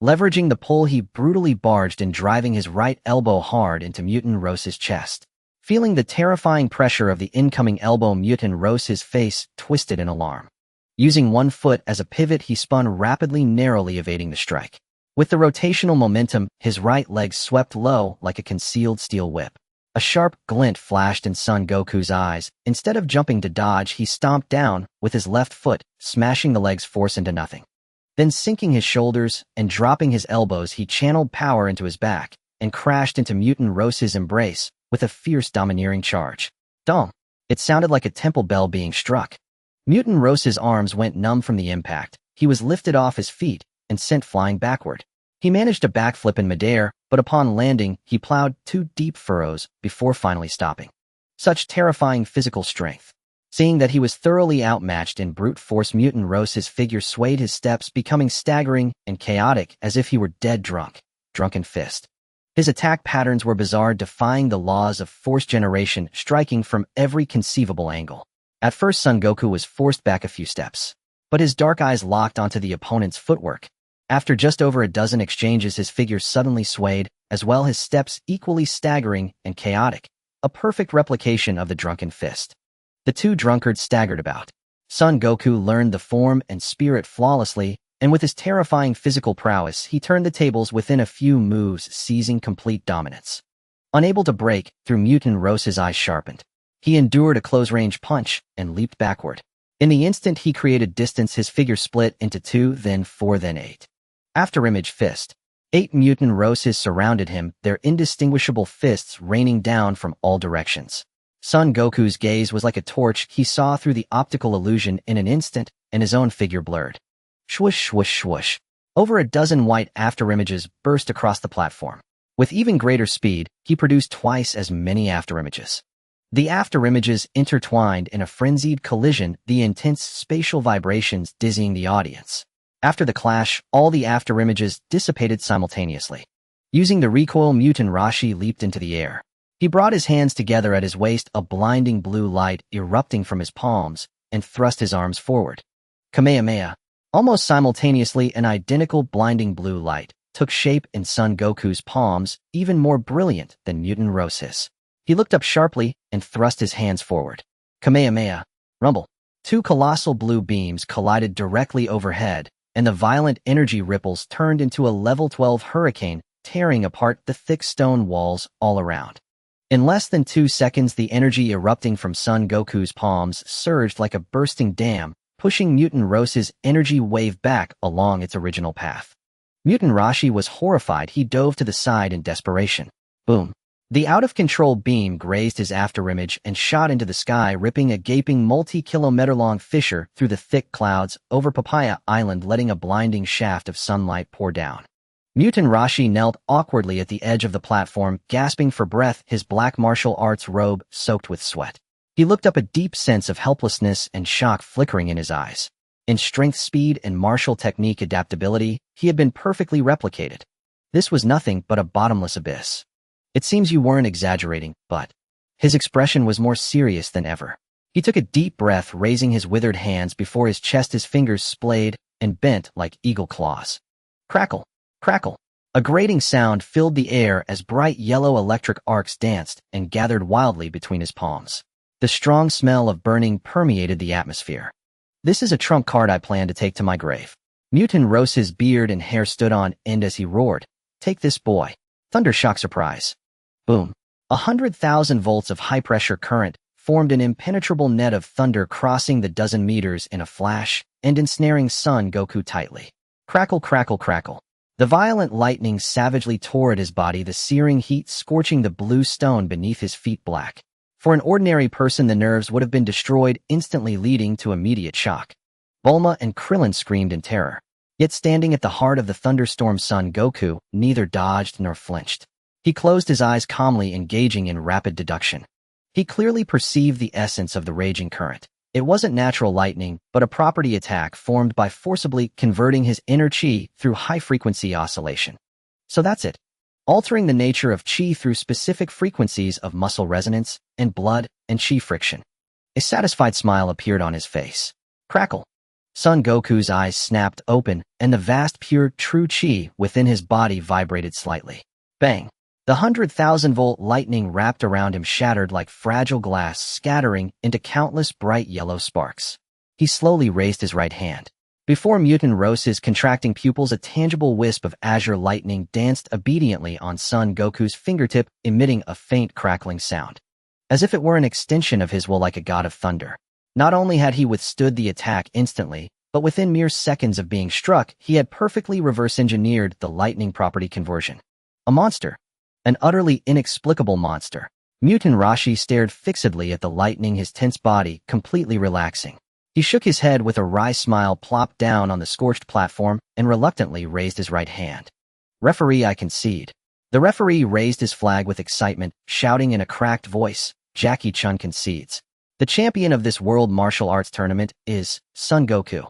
Leveraging the pull, he brutally barged in, driving his right elbow hard into Mutant Rose's chest. Feeling the terrifying pressure of the incoming elbow, Mutant Rose's face twisted in alarm. Using one foot as a pivot, he spun rapidly, narrowly evading the strike. With the rotational momentum, his right leg swept low like a concealed steel whip. A sharp glint flashed in Son Goku's eyes. Instead of jumping to dodge, he stomped down with his left foot, smashing the leg's force into nothing. Then, sinking his shoulders and dropping his elbows, he channeled power into his back and crashed into Mutant Rose's embrace with a fierce, domineering charge. Dong! It sounded like a temple bell being struck. Mutant Rose's arms went numb from the impact. He was lifted off his feet and sent flying backward. He managed a backflip in midair, but upon landing, he plowed 2 deep furrows before finally stopping. Such terrifying physical strength. Seeing that he was thoroughly outmatched in brute force, Mutant Rose's figure swayed, his steps becoming staggering and chaotic as if he were dead drunk. Drunken fist. His attack patterns were bizarre, defying the laws of force generation, striking from every conceivable angle. At first, Son Goku was forced back a few steps, but his dark eyes locked onto the opponent's footwork. After just over a dozen exchanges, his figure suddenly swayed, as well his steps equally staggering and chaotic, a perfect replication of the drunken fist. The two drunkards staggered about. Son Goku learned the form and spirit flawlessly, and with his terrifying physical prowess, he turned the tables within a few moves, seizing complete dominance. Unable to break through, Mutant Rose's eyes sharpened. He endured a close-range punch and leaped backward. In the instant he created distance, his figure split into 2, then 4, then 8. Afterimage fist. 8 mutant roses surrounded him, their indistinguishable fists raining down from all directions. Son Goku's gaze was like a torch. He saw through the optical illusion in an instant, and his own figure blurred. Swoosh, swoosh, swoosh. Over a dozen white afterimages burst across the platform. With even greater speed, he produced twice as many afterimages. The afterimages intertwined in a frenzied collision, the intense spatial vibrations dizzying the audience. After the clash, all the afterimages dissipated simultaneously. Using the recoil, mutant Rashi leaped into the air. He brought his hands together at his waist, a blinding blue light erupting from his palms, and thrust his arms forward. Kamehameha. Almost simultaneously, an identical blinding blue light took shape in Son Goku's palms, even more brilliant than mutant Roses. He looked up sharply and thrust his hands forward. Kamehameha. Rumble. 2 colossal blue beams collided directly overhead, and the violent energy ripples turned into a level 12 hurricane, tearing apart the thick stone walls all around. In less than 2 seconds, the energy erupting from Son Goku's palms surged like a bursting dam, pushing Mutant Rose's energy wave back along its original path. Mutant Rashi was horrified. He dove to the side in desperation. Boom. The out-of-control beam grazed his afterimage and shot into the sky, ripping a gaping multi-kilometer-long fissure through the thick clouds over Papaya Island, letting a blinding shaft of sunlight pour down. Mutant Rashi knelt awkwardly at the edge of the platform, gasping for breath, his black martial arts robe soaked with sweat. He looked up, a deep sense of helplessness and shock flickering in his eyes. In strength, speed, and martial technique adaptability, he had been perfectly replicated. This was nothing but a bottomless abyss. It seems you weren't exaggerating, but... His expression was more serious than ever. He took a deep breath, raising his withered hands before his chest, his fingers splayed and bent like eagle claws. Crackle, crackle. A grating sound filled the air as bright yellow electric arcs danced and gathered wildly between his palms. The strong smell of burning permeated the atmosphere. This is a trump card I plan to take to my grave. Mutant Rose's beard and hair stood on end as he roared. Take this, boy. Thunder shock surprise. Boom. 100,000 volts of high-pressure current formed an impenetrable net of thunder, crossing the dozen meters in a flash and ensnaring Son Goku tightly. Crackle, crackle, crackle. The violent lightning savagely tore at his body, the searing heat scorching the blue stone beneath his feet black. For an ordinary person, the nerves would have been destroyed instantly, leading to immediate shock. Bulma and Krillin screamed in terror. Yet standing at the heart of the thunderstorm, Son Goku neither dodged nor flinched. He closed his eyes calmly, engaging in rapid deduction. He clearly perceived the essence of the raging current. It wasn't natural lightning, but a property attack formed by forcibly converting his inner chi through high-frequency oscillation. So that's it. Altering the nature of chi through specific frequencies of muscle resonance and blood and chi friction. A satisfied smile appeared on his face. Crackle. Son Goku's eyes snapped open, and the vast pure true chi within his body vibrated slightly. Bang. The 100,000-volt lightning wrapped around him shattered like fragile glass, scattering into countless bright yellow sparks. He slowly raised his right hand. Before Mutant Rose's contracting pupils, a tangible wisp of azure lightning danced obediently on Son Goku's fingertip, emitting a faint crackling sound. As if it were an extension of his will, like a god of thunder. Not only had he withstood the attack instantly, but within mere seconds of being struck, he had perfectly reverse-engineered the lightning property conversion. A monster. An utterly inexplicable monster. Mutant Rashi stared fixedly at the lightning, his tense body completely relaxing. He shook his head with a wry smile, plopped down on the scorched platform, and reluctantly raised his right hand. Referee, I concede. The referee raised his flag with excitement, shouting in a cracked voice, Jackie Chun concedes. The champion of this world martial arts tournament is Son Goku.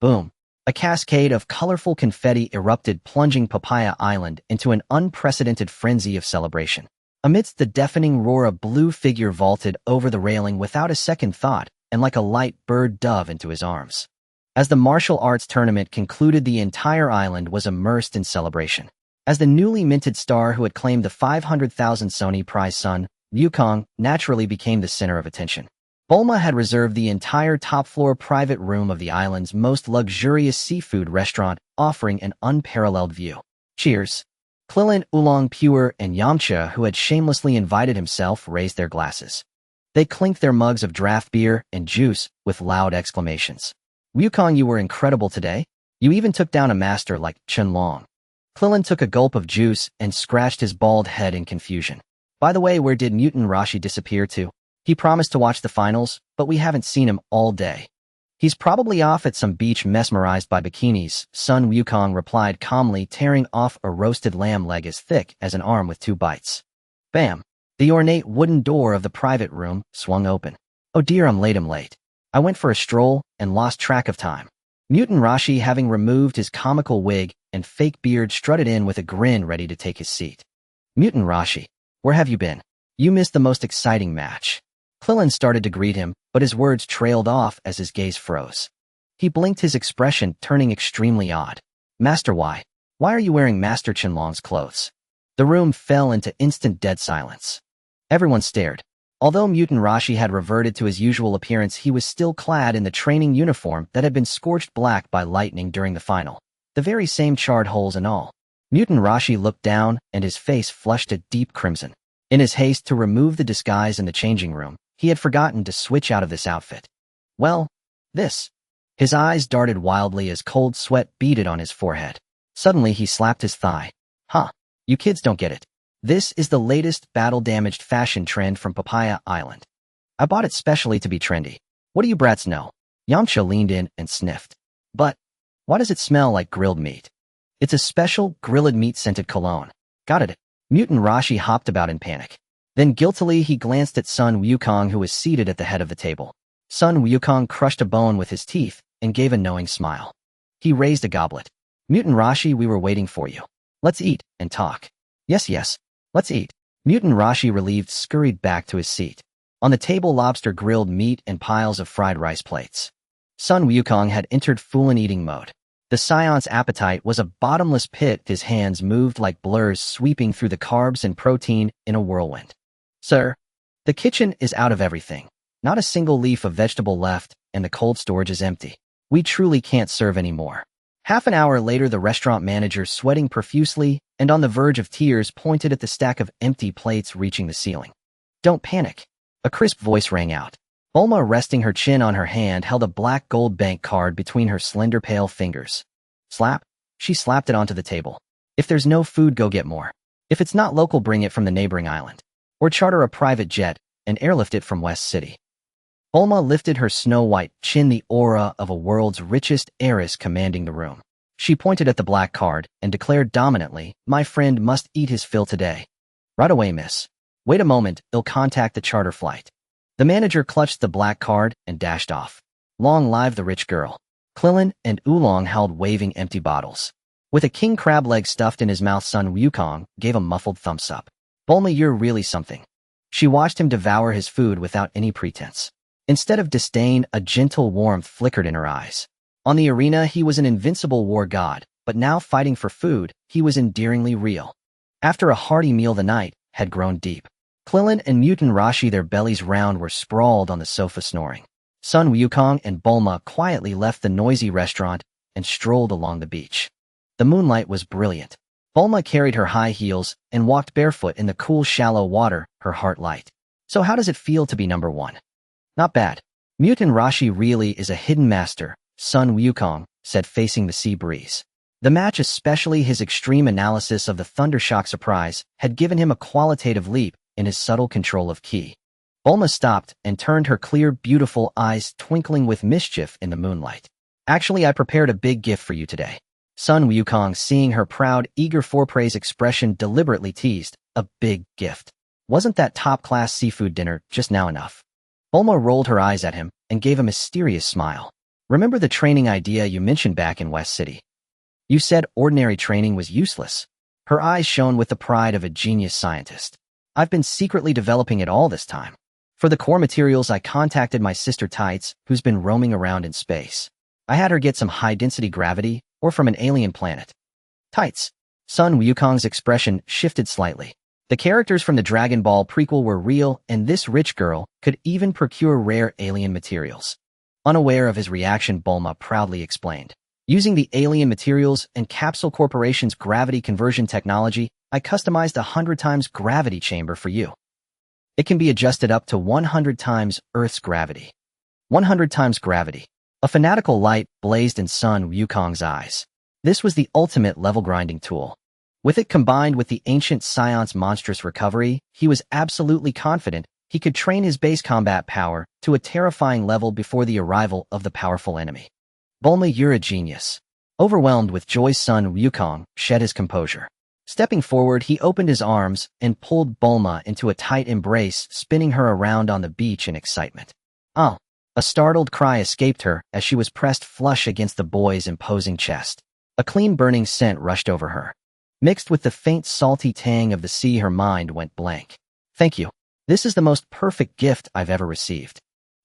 Boom. A cascade of colorful confetti erupted, plunging Papaya Island into an unprecedented frenzy of celebration. Amidst the deafening roar, a blue figure vaulted over the railing without a second thought, and like a light bird dove into his arms. As the martial arts tournament concluded, the entire island was immersed in celebration. As the newly minted star who had claimed the 500,000 Sony prize, Son Wukong naturally became the center of attention. Bulma had reserved the entire top-floor private room of the island's most luxurious seafood restaurant, offering an unparalleled view. Cheers. Krillin, Oolong Pure, and Yamcha, who had shamelessly invited himself, raised their glasses. They clinked their mugs of draft beer and juice with loud exclamations. Wukong, you were incredible today. You even took down a master like Chen Long. Krillin took a gulp of juice and scratched his bald head in confusion. By the way, where did Mutant Rashi disappear to? He promised to watch the finals, but we haven't seen him all day. He's probably off at some beach mesmerized by bikinis, Sun Wukong replied calmly, tearing off a roasted lamb leg as thick as an arm with 2 bites. Bam! The ornate wooden door of the private room swung open. Oh dear, I'm late. I went for a stroll and lost track of time. Mutant Rashi, having removed his comical wig and fake beard, strutted in with a grin ready to take his seat. Mutant Rashi, where have you been? You missed the most exciting match. Krillin started to greet him, but his words trailed off as his gaze froze. He blinked, his expression turning extremely odd. Master, why are you wearing Master Qianlong's clothes? The room fell into instant dead silence. Everyone stared. Although Mutant Rashi had reverted to his usual appearance, he was still clad in the training uniform that had been scorched black by lightning during the final. The very same charred holes and all. Mutant Rashi looked down, and his face flushed a deep crimson. In his haste to remove the disguise in the changing room, he had forgotten to switch out of this outfit. Well, this. His eyes darted wildly as cold sweat beaded on his forehead. Suddenly he slapped his thigh. Huh. You kids don't get it. This is the latest battle-damaged fashion trend from Papaya Island. I bought it specially to be trendy. What do you brats know? Yamcha leaned in and sniffed. But why does it smell like grilled meat? It's a special grilled meat-scented cologne. Got it. Mutant Rashi hopped about in panic. Then guiltily he glanced at Sun Wukong, who was seated at the head of the table. Sun Wukong crushed a bone with his teeth and gave a knowing smile. He raised a goblet. Mutant Rashi, we were waiting for you. Let's eat and talk. Yes, let's eat. Mutant Rashi, relieved, scurried back to his seat. On the table, lobster, grilled meat, and piles of fried rice plates. Sun Wukong had entered full-on eating mode. The Saiyan's appetite was a bottomless pit. His hands moved like blurs, sweeping through the carbs and protein in a whirlwind. Sir, the kitchen is out of everything. Not a single leaf of vegetable left, and the cold storage is empty. We truly can't serve anymore. Half an hour later, the restaurant manager, sweating profusely and on the verge of tears, pointed at the stack of empty plates reaching the ceiling. Don't panic. A crisp voice rang out. Bulma, resting her chin on her hand, held a black gold bank card between her slender pale fingers. Slap. She slapped it onto the table. If there's no food, go get more. If it's not local, bring it from the neighboring island. Or charter a private jet and airlift it from West City. Bulma lifted her snow-white chin, the aura of a world's richest heiress commanding the room. She pointed at the black card and declared dominantly, my friend must eat his fill today. Right away, miss. Wait a moment, I'll contact the charter flight. The manager clutched the black card and dashed off. Long live the rich girl. Krillin and Oolong held waving empty bottles. With a king crab leg stuffed in his mouth, Sun Wukong gave a muffled thumbs up. Bulma, you're really something. She watched him devour his food without any pretense. Instead of disdain, a gentle warmth flickered in her eyes. On the arena, he was an invincible war god, but now fighting for food, he was endearingly real. After a hearty meal, the night had grown deep. Krillin and Mutant Rashi, their bellies round, were sprawled on the sofa snoring. Sun Wukong and Bulma quietly left the noisy restaurant and strolled along the beach. The moonlight was brilliant. Bulma carried her high heels and walked barefoot in the cool, shallow water, her heart light. So how does it feel to be number one? Not bad. Mutant Rashi really is a hidden master, Sun Wukong said, facing the sea breeze. The match, especially his extreme analysis of the Thundershock surprise, had given him a qualitative leap in his subtle control of ki. Bulma stopped and turned, her clear, beautiful eyes twinkling with mischief in the moonlight. Actually, I prepared a big gift for you today. Sun Wukong, seeing her proud, eager for praise expression, deliberately teased, a big gift. Wasn't that top-class seafood dinner just now enough? Bulma rolled her eyes at him and gave a mysterious smile. Remember the training idea you mentioned back in West City? You said ordinary training was useless. Her eyes shone with the pride of a genius scientist. I've been secretly developing it all this time. For the core materials, I contacted my sister Tights, who's been roaming around in space. I had her get some high-density gravity, or from an alien planet. Tights. Sun Wukong's expression shifted slightly. The characters from the Dragon Ball prequel were real, and this rich girl could even procure rare alien materials. Unaware of his reaction, Bulma proudly explained. Using the alien materials and Capsule Corporation's gravity conversion technology, I customized a 100 times gravity chamber for you. It can be adjusted up to 100 times Earth's gravity. 100 times gravity. A fanatical light blazed in Sun Wukong's eyes. This was the ultimate level grinding tool. With it combined with the ancient Scion's monstrous recovery, he was absolutely confident he could train his base combat power to a terrifying level before the arrival of the powerful enemy. Bulma, you're a genius. Overwhelmed with joy, son Wukong shed his composure. Stepping forward, he opened his arms and pulled Bulma into a tight embrace, spinning her around on the beach in excitement. Oh! A startled cry escaped her as she was pressed flush against the boy's imposing chest. A clean burning scent rushed over her. Mixed with the faint salty tang of the sea, her mind went blank. Thank you. This is the most perfect gift I've ever received.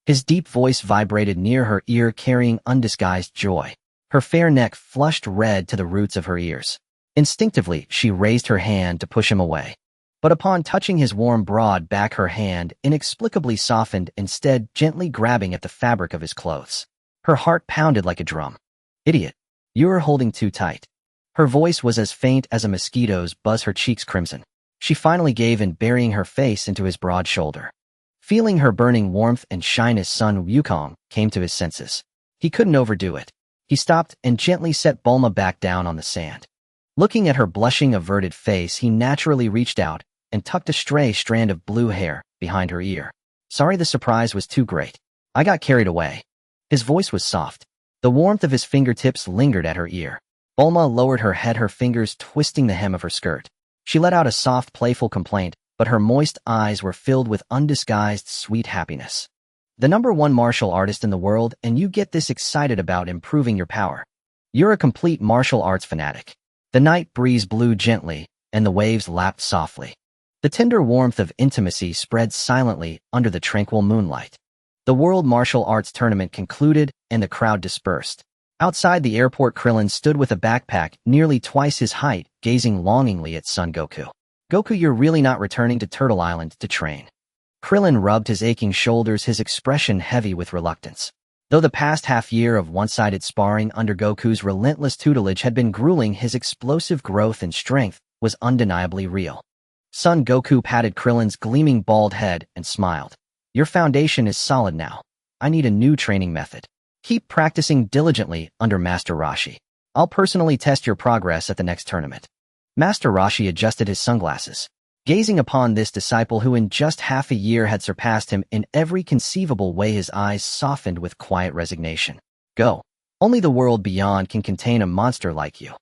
His deep voice vibrated near her ear, carrying undisguised joy. Her fair neck flushed red to the roots of her ears. Instinctively, she raised her hand to push him away. But upon touching his warm broad back, her hand inexplicably softened, instead gently grabbing at the fabric of his clothes. Her heart pounded like a drum. Idiot. You're holding too tight. Her voice was as faint as a mosquito's buzz, her cheeks crimson. She finally gave in, burying her face into his broad shoulder. Feeling her burning warmth and shyness, son Wukong came to his senses. He couldn't overdo it. He stopped and gently set Bulma back down on the sand. Looking at her blushing, averted face, he naturally reached out and tucked a stray strand of blue hair behind her ear. Sorry, the surprise was too great. I got carried away. His voice was soft. The warmth of his fingertips lingered at her ear. Bulma lowered her head, her fingers twisting the hem of her skirt. She let out a soft, playful complaint, but her moist eyes were filled with undisguised, sweet happiness. The #1 martial artist in the world, and you get this excited about improving your power. You're a complete martial arts fanatic. The night breeze blew gently, and the waves lapped softly. The tender warmth of intimacy spread silently under the tranquil moonlight. The World Martial Arts Tournament concluded, and the crowd dispersed. Outside the airport, Krillin stood with a backpack nearly twice his height, gazing longingly at Son Goku. Goku, you're really not returning to Turtle Island to train. Krillin rubbed his aching shoulders, his expression heavy with reluctance. Though the past half-year of one-sided sparring under Goku's relentless tutelage had been grueling, his explosive growth and strength was undeniably real. Son Goku patted Krillin's gleaming bald head and smiled. Your foundation is solid now. I need a new training method. Keep practicing diligently under Master Roshi. I'll personally test your progress at the next tournament. Master Roshi adjusted his sunglasses. Gazing upon this disciple who in just half a year had surpassed him in every conceivable way, his eyes softened with quiet resignation. Go. Only the world beyond can contain a monster like you.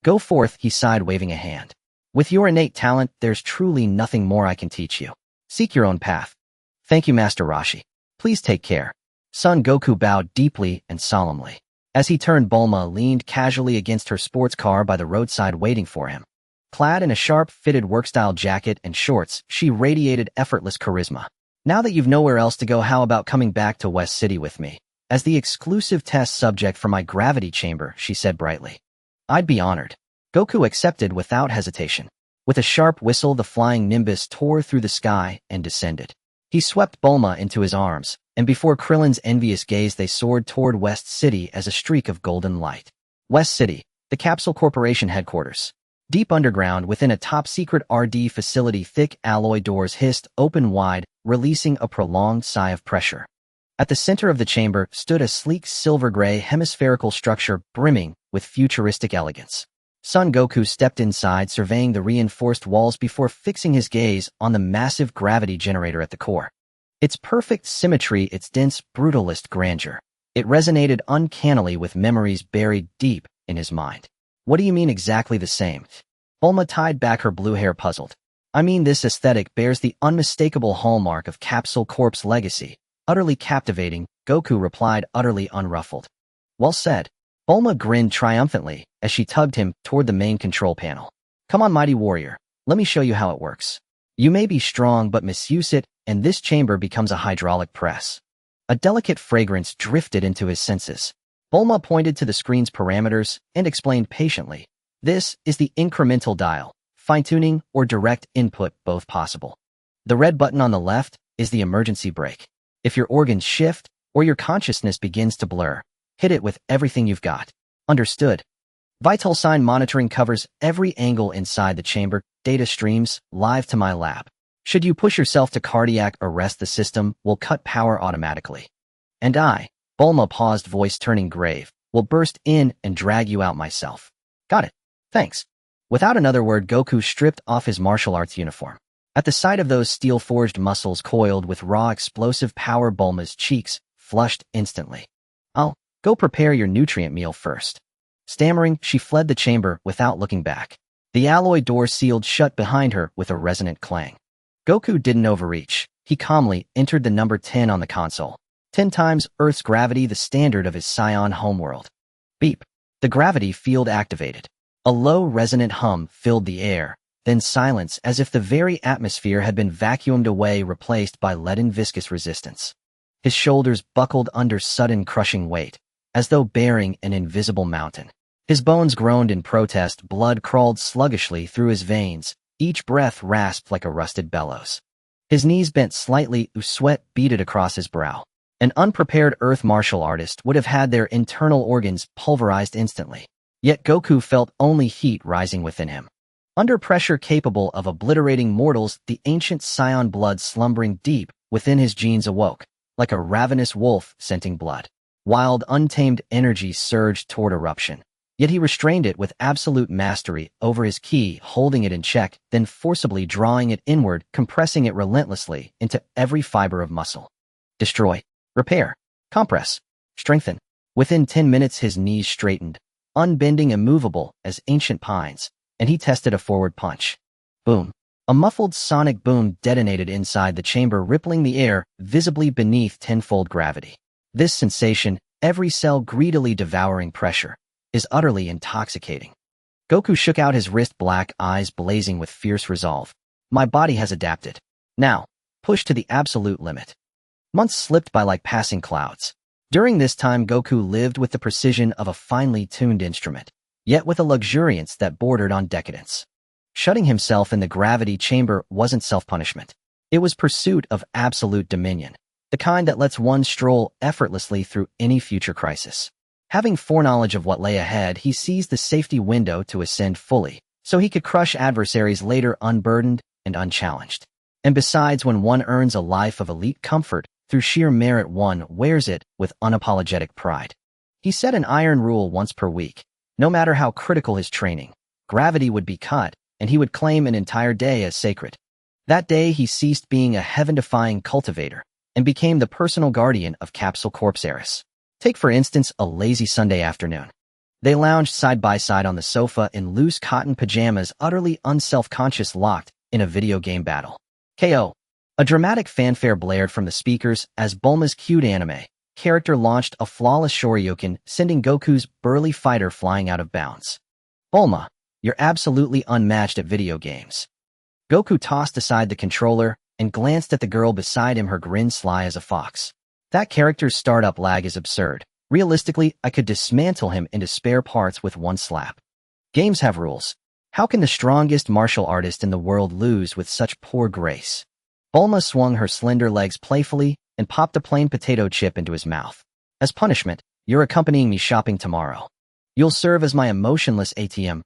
Go forth, he sighed, waving a hand. With your innate talent, there's truly nothing more I can teach you. Seek your own path. Thank you, Master Roshi. Please take care. Son Goku bowed deeply and solemnly. As he turned, Bulma leaned casually against her sports car by the roadside, waiting for him. Clad in a sharp-fitted work-style jacket and shorts, she radiated effortless charisma. Now that you've nowhere else to go, how about coming back to West City with me? As the exclusive test subject for my gravity chamber, she said brightly. I'd be honored. Goku accepted without hesitation. With a sharp whistle, the flying nimbus tore through the sky and descended. He swept Bulma into his arms, and before Krillin's envious gaze, they soared toward West City as a streak of golden light. West City, the Capsule Corporation headquarters. Deep underground, within a top-secret RD facility, thick alloy doors hissed open wide, releasing a prolonged sigh of pressure. At the center of the chamber stood a sleek silver-gray hemispherical structure brimming with futuristic elegance. Son Goku stepped inside, surveying the reinforced walls before fixing his gaze on the massive gravity generator at the core. Its perfect symmetry, its dense, brutalist grandeur. It resonated uncannily with memories buried deep in his mind. What do you mean exactly the same? Bulma tied back her blue hair, puzzled. I mean, this aesthetic bears the unmistakable hallmark of Capsule Corp's legacy. Utterly captivating, Goku replied, utterly unruffled. Well said. Bulma grinned triumphantly as she tugged him toward the main control panel. Come on, mighty warrior. Let me show you how it works. You may be strong, but misuse it, and this chamber becomes a hydraulic press. A delicate fragrance drifted into his senses. Bulma pointed to the screen's parameters and explained patiently. This is the incremental dial, fine-tuning or direct input, both possible. The red button on the left is the emergency brake. If your organs shift or your consciousness begins to blur, hit it with everything you've got. Understood? Vital sign monitoring covers every angle inside the chamber. Data streams live to my lab. Should you push yourself to cardiac arrest, the system will cut power automatically. And I, Bulma paused, voice turning grave, will burst in and drag you out myself. Got it. Thanks. Without another word, Goku stripped off his martial arts uniform. At the sight of those steel-forged muscles coiled with raw explosive power, Bulma's cheeks flushed instantly. "I'll go prepare your nutrient meal first." Stammering, she fled the chamber without looking back. The alloy door sealed shut behind her with a resonant clang. Goku didn't overreach. He calmly entered the number 10 on the console. 10 times Earth's gravity, the standard of his Saiyan homeworld. Beep. The gravity field activated. A low, resonant hum filled the air, then silence as if the very atmosphere had been vacuumed away, replaced by leaden viscous resistance. His shoulders buckled under sudden crushing weight, as though bearing an invisible mountain. His bones groaned in protest, blood crawled sluggishly through his veins, each breath rasped like a rusted bellows. His knees bent slightly, sweat beaded across his brow. An unprepared Earth martial artist would have had their internal organs pulverized instantly. Yet Goku felt only heat rising within him. Under pressure capable of obliterating mortals, the ancient Saiyan blood slumbering deep within his genes awoke, like a ravenous wolf scenting blood. Wild, untamed energy surged toward eruption. Yet he restrained it with absolute mastery over his ki, holding it in check, then forcibly drawing it inward, compressing it relentlessly into every fiber of muscle. Destroy. Repair. Compress. Strengthen. Within 10 minutes his knees straightened, unbending, immovable as ancient pines, and he tested a forward punch. Boom. A muffled sonic boom detonated inside the chamber, rippling the air, visibly beneath tenfold gravity. This sensation, every cell greedily devouring pressure, is utterly intoxicating. Goku shook out his wrist, black eyes blazing with fierce resolve. My body has adapted. Now, push to the absolute limit. Months slipped by like passing clouds. During this time, Goku lived with the precision of a finely tuned instrument, yet with a luxuriance that bordered on decadence. Shutting himself in the gravity chamber wasn't self-punishment. It was pursuit of absolute dominion, the kind that lets one stroll effortlessly through any future crisis. Having foreknowledge of what lay ahead, he seized the safety window to ascend fully, so he could crush adversaries later unburdened and unchallenged. And besides, when one earns a life of elite comfort through sheer merit, one wears it with unapologetic pride. He set an iron rule once per week. No matter how critical his training, gravity would be cut, and he would claim an entire day as sacred. That day he ceased being a heaven-defying cultivator and became the personal guardian of Capsule Corp's heiress. Take, for instance, a lazy Sunday afternoon. They lounged side by side on the sofa in loose cotton pajamas, utterly unself-conscious, locked in a video game battle. KO. A dramatic fanfare blared from the speakers as Bulma's cute anime character launched a flawless shoryuken, sending Goku's burly fighter flying out of bounds. Bulma, you're absolutely unmatched at video games. Goku tossed aside the controller and glanced at the girl beside him, her grin sly as a fox. That character's startup lag is absurd. Realistically, I could dismantle him into spare parts with one slap. Games have rules. How can the strongest martial artist in the world lose with such poor grace? Bulma swung her slender legs playfully and popped a plain potato chip into his mouth. As punishment, you're accompanying me shopping tomorrow. You'll serve as my emotionless ATM.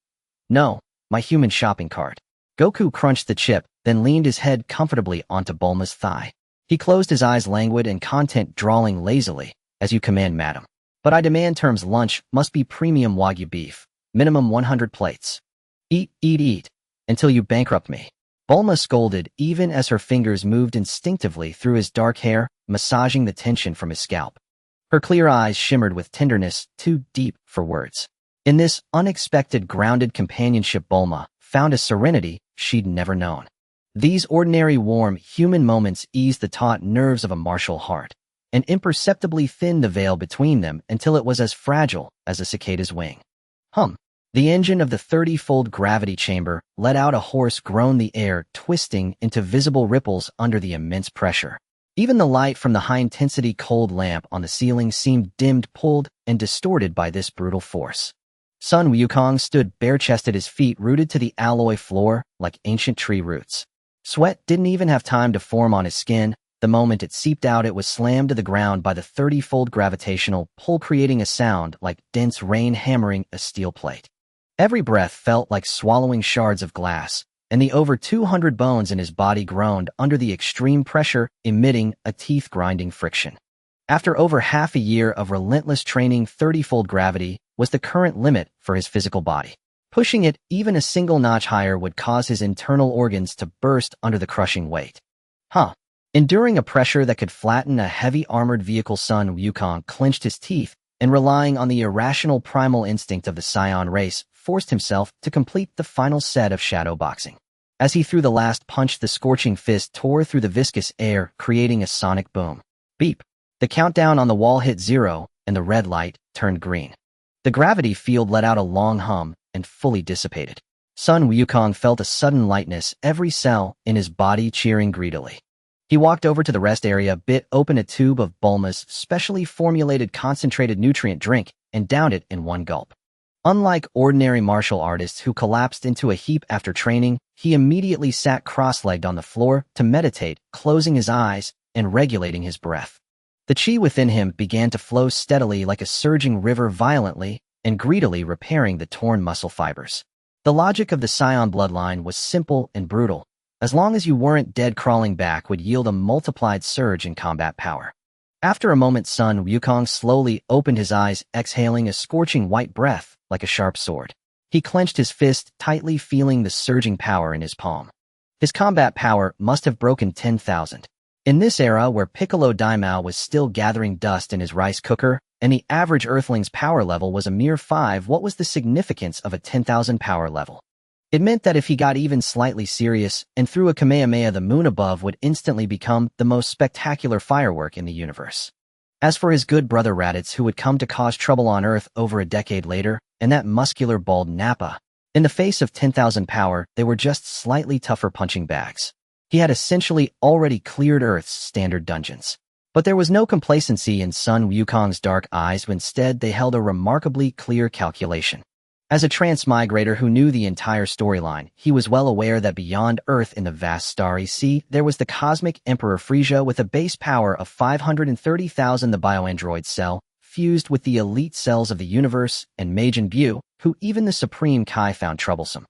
No, my human shopping cart. Goku crunched the chip, then leaned his head comfortably onto Bulma's thigh. He closed his eyes, languid and content, drawling lazily, as you command, madam. But I demand terms. Lunch must be premium Wagyu beef, minimum 100 plates. Eat, eat, eat, until you bankrupt me. Bulma scolded, even as her fingers moved instinctively through his dark hair, massaging the tension from his scalp. Her clear eyes shimmered with tenderness, too deep for words. In this unexpected, grounded companionship, Bulma found a serenity she'd never known. These ordinary, warm, human moments eased the taut nerves of a martial heart, and imperceptibly thinned the veil between them until it was as fragile as a cicada's wing. Hum. The engine of the 30-fold gravity chamber let out a hoarse groan, the air twisting into visible ripples under the immense pressure. Even the light from the high-intensity cold lamp on the ceiling seemed dimmed, pulled, and distorted by this brutal force. Sun Wukong stood bare-chested, his feet rooted to the alloy floor like ancient tree roots. Sweat didn't even have time to form on his skin. The moment it seeped out, it was slammed to the ground by the 30-fold gravitational pull, creating a sound like dense rain hammering a steel plate. Every breath felt like swallowing shards of glass, and the over 200 bones in his body groaned under the extreme pressure, emitting a teeth-grinding friction. After over half a year of relentless training, 30-fold gravity was the current limit for his physical body. Pushing it even a single notch higher would cause his internal organs to burst under the crushing weight. Enduring a pressure that could flatten a heavy armored vehicle, Sun Wukong clenched his teeth and, relying on the irrational primal instinct of the Saiyan race, forced himself to complete the final set of shadow boxing. As he threw the last punch, the scorching fist tore through the viscous air, creating a sonic boom. Beep. The countdown on the wall hit 0, and the red light turned green. The gravity field let out a long hum and fully dissipated. Sun Wukong felt a sudden lightness, every cell in his body cheering greedily. He walked over to the rest area, bit open a tube of Bulma's specially formulated concentrated nutrient drink, and downed it in one gulp. Unlike ordinary martial artists who collapsed into a heap after training, he immediately sat cross-legged on the floor to meditate, closing his eyes and regulating his breath. The chi within him began to flow steadily like a surging river, violently and greedily repairing the torn muscle fibers. The logic of the Saiyan bloodline was simple and brutal. As long as you weren't dead, crawling back would yield a multiplied surge in combat power. After a moment, Sun Wukong slowly opened his eyes, exhaling a scorching white breath like a sharp sword. He clenched his fist tightly, feeling the surging power in his palm. His combat power must have broken 10,000. In this era where Piccolo Daimao was still gathering dust in his rice cooker, and the average Earthling's power level was a mere 5, what was the significance of a 10,000 power level? It meant that if he got even slightly serious and threw a Kamehameha, the moon above would instantly become the most spectacular firework in the universe. As for his good brother Raditz, who would come to cause trouble on Earth over a decade later, and that muscular bald Nappa, in the face of 10,000 power, they were just slightly tougher punching bags. He had essentially already cleared Earth's standard dungeons. But there was no complacency in Sun Wukong's dark eyes. Instead, they held a remarkably clear calculation. As a transmigrator who knew the entire storyline, he was well aware that beyond Earth in the vast starry sea, there was the cosmic Emperor Frieza with a base power of 530,000, the bioandroid cell, fused with the elite cells of the universe, and Majin Buu, who even the Supreme Kai found troublesome.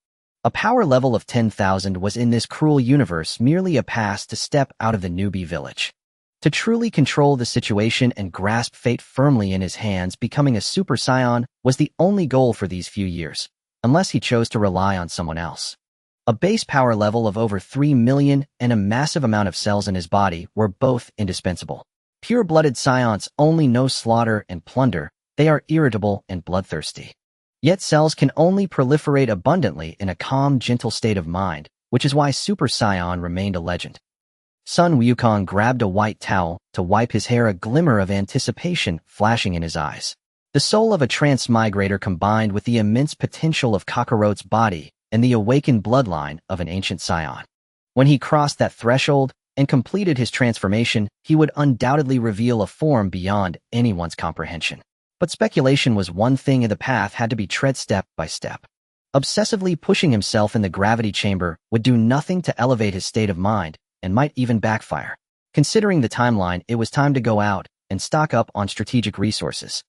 A power level of 10,000 was in this cruel universe merely a pass to step out of the newbie village. To truly control the situation and grasp fate firmly in his hands, becoming a Super Saiyan was the only goal for these few years, unless he chose to rely on someone else. A base power level of over 3 million and a massive amount of cells in his body were both indispensable. Pure-blooded Saiyans only know slaughter and plunder. They are irritable and bloodthirsty. Yet cells can only proliferate abundantly in a calm, gentle state of mind, which is why Super Saiyan remained a legend. Sun Wukong grabbed a white towel to wipe his hair, a glimmer of anticipation flashing in his eyes. The soul of a transmigrator combined with the immense potential of Kakarot's body and the awakened bloodline of an ancient Saiyan. When he crossed that threshold and completed his transformation, he would undoubtedly reveal a form beyond anyone's comprehension. But speculation was one thing, and the path had to be tread step by step. Obsessively pushing himself in the gravity chamber would do nothing to elevate his state of mind, and might even backfire. Considering the timeline, it was time to go out and stock up on strategic resources.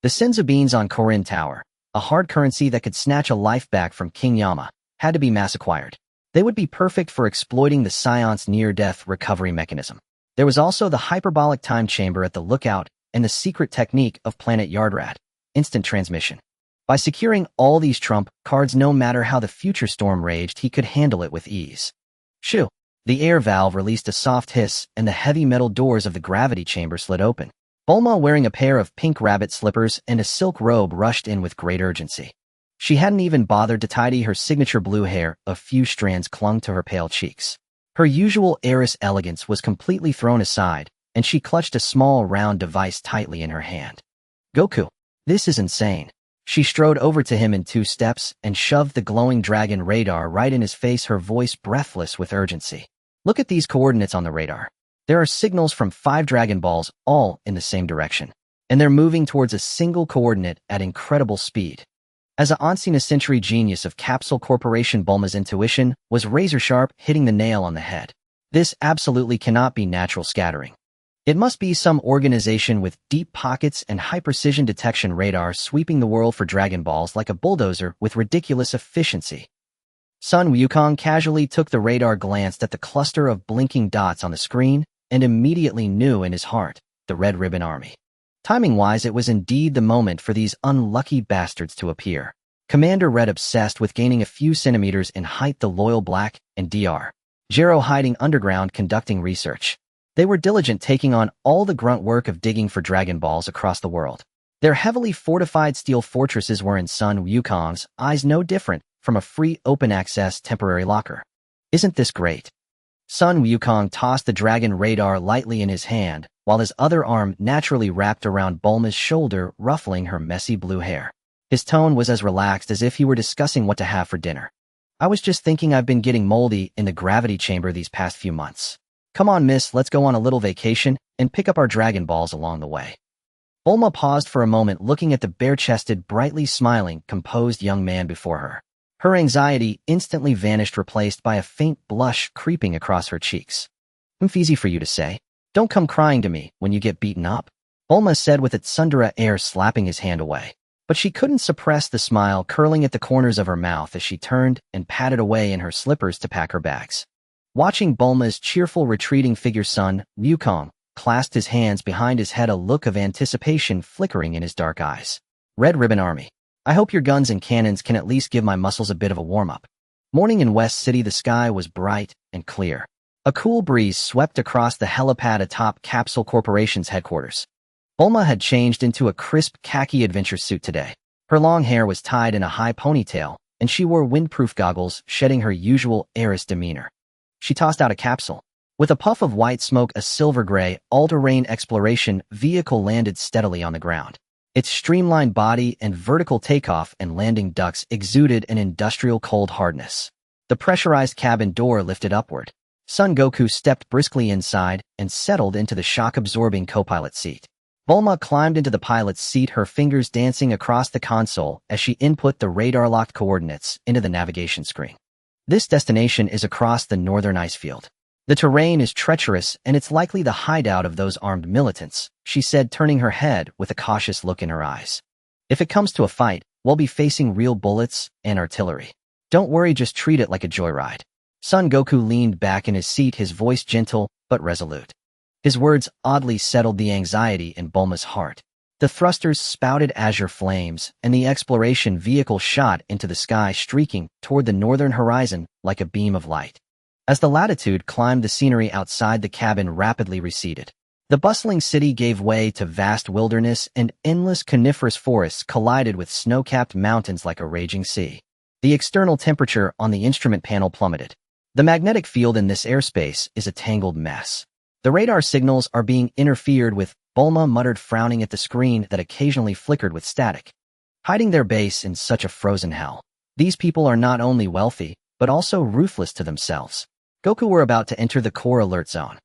The Senzu beans on Korin Tower, a hard currency that could snatch a life back from King Yama, had to be mass acquired. They would be perfect for exploiting the Scion's near-death recovery mechanism. There was also the hyperbolic time chamber at the lookout and the secret technique of Planet Yardrat, instant transmission. By securing all these trump cards, no matter how the future storm raged, he could handle it with ease. Shoo! The air valve released a soft hiss, and the heavy metal doors of the gravity chamber slid open. Bulma, wearing a pair of pink rabbit slippers and a silk robe, rushed in with great urgency. She hadn't even bothered to tidy her signature blue hair. A few strands clung to her pale cheeks. Her usual heiress elegance was completely thrown aside, and she clutched a small round device tightly in her hand. Goku, this is insane. She strode over to him in 2 steps and shoved the glowing dragon radar right in his face, her voice breathless with urgency. Look at these coordinates on the radar. There are signals from 5 Dragon Balls, all in the same direction, and they're moving towards a single coordinate at incredible speed. As an ancient-century genius of Capsule Corporation, Bulma's intuition was razor-sharp, hitting the nail on the head. This absolutely cannot be natural scattering. It must be some organization with deep pockets and high-precision detection radar sweeping the world for Dragon Balls like a bulldozer with ridiculous efficiency. Sun Wukong casually took the radar, glanced at the cluster of blinking dots on the screen, and immediately knew in his heart, the Red Ribbon Army. Timing-wise, it was indeed the moment for these unlucky bastards to appear. Commander Red obsessed with gaining a few centimeters in height, the loyal Black, and Dr. Zero hiding underground conducting research. They were diligent, taking on all the grunt work of digging for Dragon Balls across the world. Their heavily fortified steel fortresses were in Sun Wukong's eyes no different from a free open-access temporary locker. Isn't this great? Sun Wukong tossed the dragon radar lightly in his hand, while his other arm naturally wrapped around Bulma's shoulder, ruffling her messy blue hair. His tone was as relaxed as if he were discussing what to have for dinner. I was just thinking I've been getting moldy in the gravity chamber these past few months. Come on, miss, let's go on a little vacation and pick up our Dragon Balls along the way. Bulma paused for a moment, looking at the bare-chested, brightly smiling, composed young man before her. Her anxiety instantly vanished, replaced by a faint blush creeping across her cheeks. "It's easy for you to say. Don't come crying to me when you get beaten up," Bulma said with a tsundere air, slapping his hand away. But she couldn't suppress the smile curling at the corners of her mouth as she turned and padded away in her slippers to pack her bags. Watching Bulma's cheerful retreating figure, Sun Wukong clasped his hands behind his head, a look of anticipation flickering in his dark eyes. "Red Ribbon Army, I hope your guns and cannons can at least give my muscles a bit of a warm-up." Morning in West City, the sky was bright and clear. A cool breeze swept across the helipad atop Capsule Corporation's headquarters. Bulma had changed into a crisp khaki adventure suit today. Her long hair was tied in a high ponytail, and she wore windproof goggles, shedding her usual heiress demeanor. She tossed out a capsule. With a puff of white smoke, a silver-gray, all-terrain exploration vehicle landed steadily on the ground. Its streamlined body and vertical takeoff and landing ducts exuded an industrial cold hardness. The pressurized cabin door lifted upward. Son Goku stepped briskly inside and settled into the shock-absorbing co-pilot seat. Bulma climbed into the pilot's seat, her fingers dancing across the console as she input the radar-locked coordinates into the navigation screen. "This destination is across the northern ice field. The terrain is treacherous, and it's likely the hideout of those armed militants," she said, turning her head with a cautious look in her eyes. "If it comes to a fight, we'll be facing real bullets and artillery. Don't worry, just treat it like a joyride." Son Goku leaned back in his seat, his voice gentle but resolute. His words oddly settled the anxiety in Bulma's heart. The thrusters spouted azure flames, and the exploration vehicle shot into the sky, streaking toward the northern horizon like a beam of light. As the latitude climbed, the scenery outside the cabin rapidly receded. The bustling city gave way to vast wilderness, and endless coniferous forests collided with snow-capped mountains like a raging sea. The external temperature on the instrument panel plummeted. The magnetic field in this airspace is a tangled mess. The radar signals are being interfered with, Bulma muttered, frowning at the screen that occasionally flickered with static. Hiding their base in such a frozen hell. These people are not only wealthy, but also ruthless to themselves. Goku, we're about to enter the core alert zone.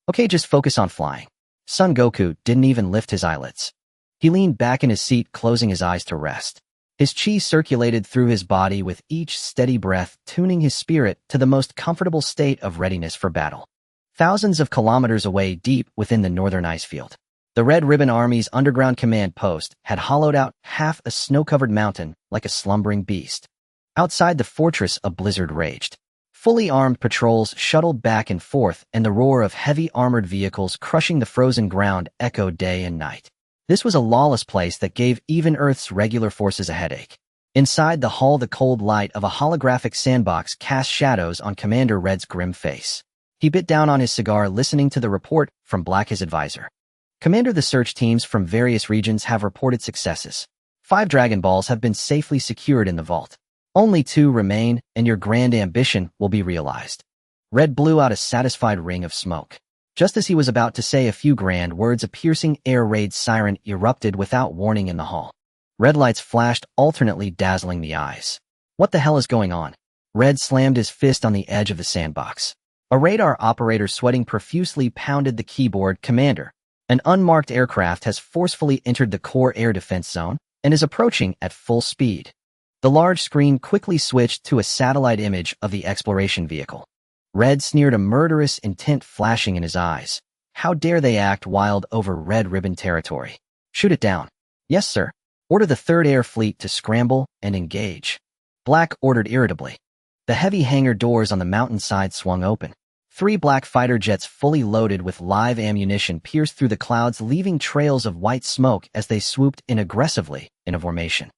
Okay, just focus on flying. Son Goku didn't even lift his eyelids. He leaned back in his seat, closing his eyes to rest. His chi circulated through his body with each steady breath, tuning his spirit to the most comfortable state of readiness for battle. Thousands of kilometers away, deep within the northern ice field, the Red Ribbon Army's underground command post had hollowed out half a snow-covered mountain like a slumbering beast. Outside the fortress, a blizzard raged. Fully armed patrols shuttled back and forth, and the roar of heavy armored vehicles crushing the frozen ground echoed day and night. This was a lawless place that gave even Earth's regular forces a headache. Inside the hall, the cold light of a holographic sandbox cast shadows on Commander Red's grim face. He bit down on his cigar, listening to the report from Black, his advisor. "Commander, the search teams from various regions have reported successes. 5 Dragon Balls have been safely secured in the vault. Only 2 remain, and your grand ambition will be realized." Red blew out a satisfied ring of smoke. Just as he was about to say a few grand words, a piercing air raid siren erupted without warning in the hall. Red lights flashed alternately, dazzling the eyes. What the hell is going on? Red slammed his fist on the edge of the sandbox. A radar operator sweating profusely pounded the keyboard. "Commander, an unmarked aircraft has forcefully entered the core air defense zone and is approaching at full speed." The large screen quickly switched to a satellite image of the exploration vehicle. Red sneered, a murderous intent flashing in his eyes. How dare they act wild over Red Ribbon territory? "Shoot it down." "Yes, sir." "Order the 3rd Air Fleet to scramble and engage." Black ordered irritably. The heavy hangar doors on the mountainside swung open. 3 black fighter jets fully loaded with live ammunition pierced through the clouds, leaving trails of white smoke as they swooped in aggressively in a formation.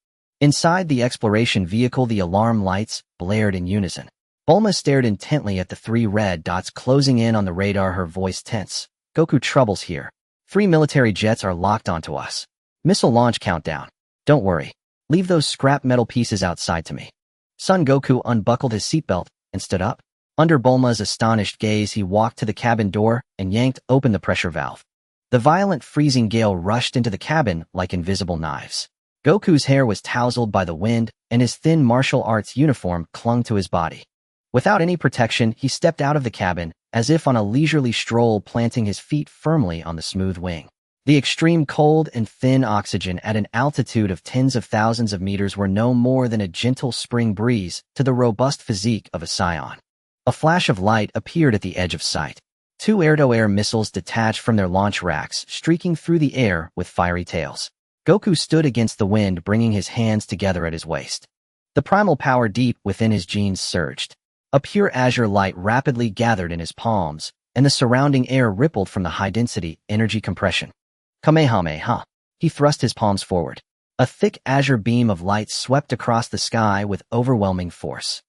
Inside the exploration vehicle, the alarm lights blared in unison. Bulma stared intently at the 3 red dots closing in on the radar, her voice tense. Goku, trouble's here. 3 military jets are locked onto us. Missile launch countdown. Don't worry. Leave those scrap metal pieces outside to me. Son Goku unbuckled his seatbelt and stood up. Under Bulma's astonished gaze, he walked to the cabin door and yanked open the pressure valve. The violent freezing gale rushed into the cabin like invisible knives. Goku's hair was tousled by the wind, and his thin martial arts uniform clung to his body. Without any protection, he stepped out of the cabin, as if on a leisurely stroll, planting his feet firmly on the smooth wing. The extreme cold and thin oxygen at an altitude of tens of thousands of meters were no more than a gentle spring breeze to the robust physique of a Saiyan. A flash of light appeared at the edge of sight. 2 air-to-air missiles detached from their launch racks, streaking through the air with fiery tails. Goku stood against the wind, bringing his hands together at his waist. The primal power deep within his genes surged. A pure azure light rapidly gathered in his palms, and the surrounding air rippled from the high-density energy compression. Kamehameha. He thrust his palms forward. A thick azure beam of light swept across the sky with overwhelming force.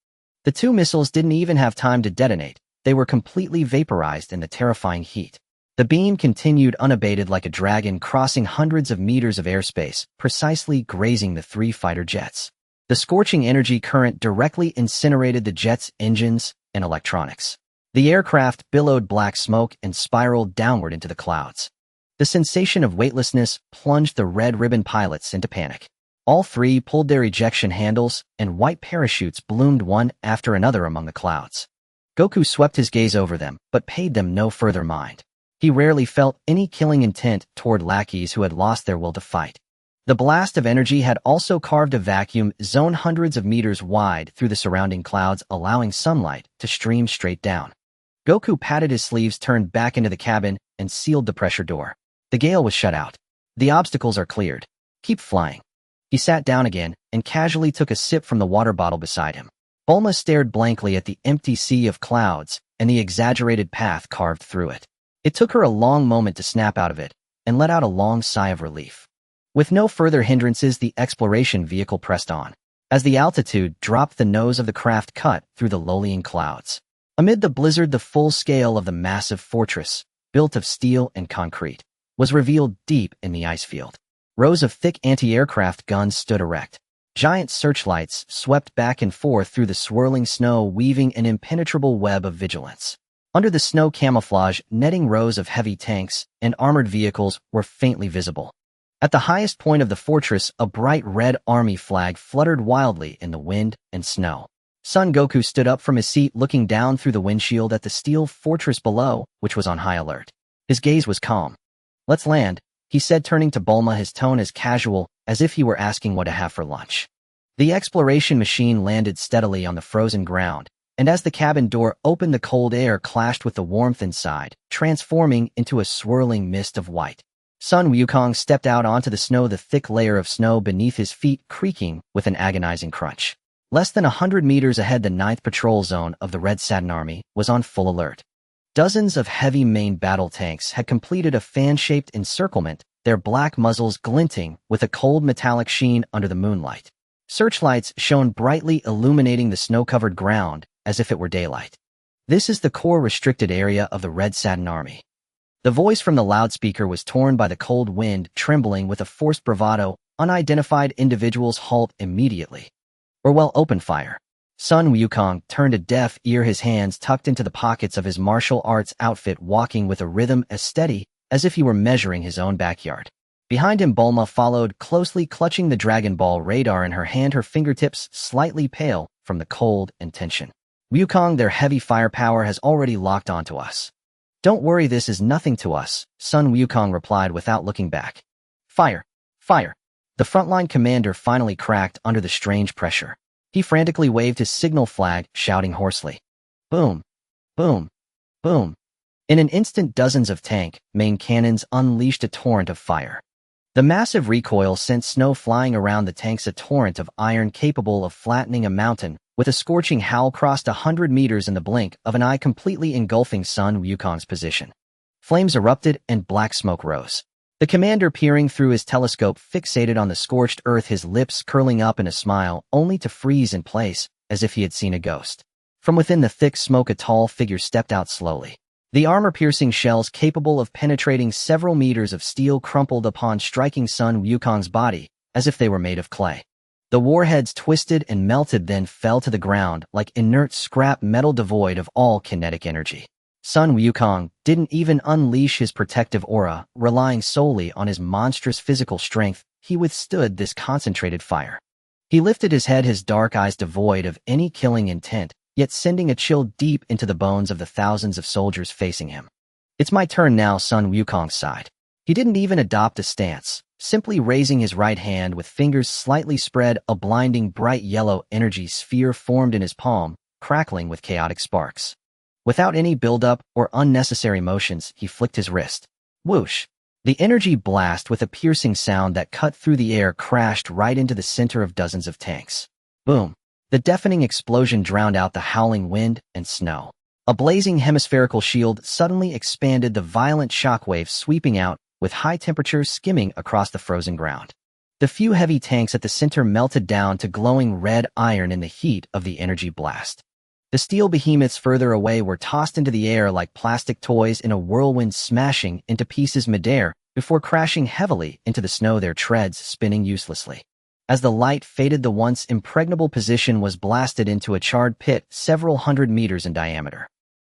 The 2 missiles didn't even have time to detonate. They were completely vaporized in the terrifying heat. The beam continued unabated like a dragon, crossing hundreds of meters of airspace, precisely grazing the 3 fighter jets. The scorching energy current directly incinerated the jets' engines and electronics. The aircraft billowed black smoke and spiraled downward into the clouds. The sensation of weightlessness plunged the red ribbon pilots into panic. All 3 pulled their ejection handles, and white parachutes bloomed one after another among the clouds. Goku swept his gaze over them, but paid them no further mind. He rarely felt any killing intent toward lackeys who had lost their will to fight. The blast of energy had also carved a vacuum zone hundreds of meters wide through the surrounding clouds, allowing sunlight to stream straight down. Goku patted his sleeves, turned back into the cabin, and sealed the pressure door. The gale was shut out. The obstacles are cleared. Keep flying. He sat down again and casually took a sip from the water bottle beside him. Bulma stared blankly at the empty sea of clouds and the exaggerated path carved through it. It took her a long moment to snap out of it and let out a long sigh of relief. With no further hindrances, the exploration vehicle pressed on. As the altitude dropped, the nose of the craft cut through the lowlying clouds. Amid the blizzard, the full scale of the massive fortress, built of steel and concrete, was revealed deep in the ice field. Rows of thick anti-aircraft guns stood erect. Giant searchlights swept back and forth through the swirling snow, weaving an impenetrable web of vigilance. Under the snow camouflage netting, rows of heavy tanks and armored vehicles were faintly visible. At the highest point of the fortress, a bright red army flag fluttered wildly in the wind and snow. Son Goku stood up from his seat, looking down through the windshield at the steel fortress below, which was on high alert. His gaze was calm. "Let's land," he said, turning to Bulma, his tone as casual as if he were asking what to have for lunch. The exploration machine landed steadily on the frozen ground, and as the cabin door opened, the cold air clashed with the warmth inside, transforming into a swirling mist of white. Sun Wukong stepped out onto the snow, the thick layer of snow beneath his feet creaking with an agonizing crunch. Less than 100 meters ahead, the 9th Patrol Zone of the Red Satin Army was on full alert. Dozens of heavy main battle tanks had completed a fan-shaped encirclement, their black muzzles glinting with a cold metallic sheen under the moonlight. Searchlights shone brightly, illuminating the snow-covered ground as if it were daylight. "This is the core restricted area of the Red Satin Army." The voice from the loudspeaker was torn by the cold wind, trembling with a forced bravado. "Unidentified individuals halt immediately, or well, open fire." Sun Wukong turned a deaf ear, his hands tucked into the pockets of his martial arts outfit, walking with a rhythm as steady as if he were measuring his own backyard. Behind him, Bulma followed closely, clutching the Dragon Ball radar in her hand, her fingertips slightly pale from the cold and tension. "Wukong, their heavy firepower has already locked onto us." "Don't worry, this is nothing to us," Sun Wukong replied without looking back. "Fire! Fire!" The frontline commander finally cracked under the strange pressure. He frantically waved his signal flag, shouting hoarsely. Boom! Boom! Boom! In an instant, dozens of tank main cannons unleashed a torrent of fire. The massive recoil sent snow flying around the tanks, a torrent of iron capable of flattening a mountain, with a scorching howl crossed 100 meters in the blink of an eye, completely engulfing Sun Wukong's position. Flames erupted and black smoke rose. The commander, peering through his telescope, fixated on the scorched earth, his lips curling up in a smile, only to freeze in place, as if he had seen a ghost. From within the thick smoke, a tall figure stepped out slowly. The armor-piercing shells capable of penetrating several meters of steel crumpled upon striking Sun Wukong's body, as if they were made of clay. The warheads twisted and melted, then fell to the ground like inert scrap metal devoid of all kinetic energy. Sun Wukong didn't even unleash his protective aura, relying solely on his monstrous physical strength. He withstood this concentrated fire. He lifted his head, his dark eyes devoid of any killing intent, yet sending a chill deep into the bones of the thousands of soldiers facing him. "It's my turn now," Sun Wukong sighed. He didn't even adopt a stance, simply raising his right hand with fingers slightly spread. A blinding bright yellow energy sphere formed in his palm, crackling with chaotic sparks. Without any buildup or unnecessary motions, he flicked his wrist. Whoosh! The energy blast, with a piercing sound that cut through the air, crashed right into the center of dozens of tanks. Boom! The deafening explosion drowned out the howling wind and snow. A blazing hemispherical shield suddenly expanded, the violent shockwave sweeping out, with high temperatures skimming across the frozen ground. The few heavy tanks at the center melted down to glowing red iron in the heat of the energy blast. The steel behemoths further away were tossed into the air like plastic toys in a whirlwind, smashing into pieces midair before crashing heavily into the snow, their treads spinning uselessly. As the light faded, the once impregnable position was blasted into a charred pit several hundred meters in diameter.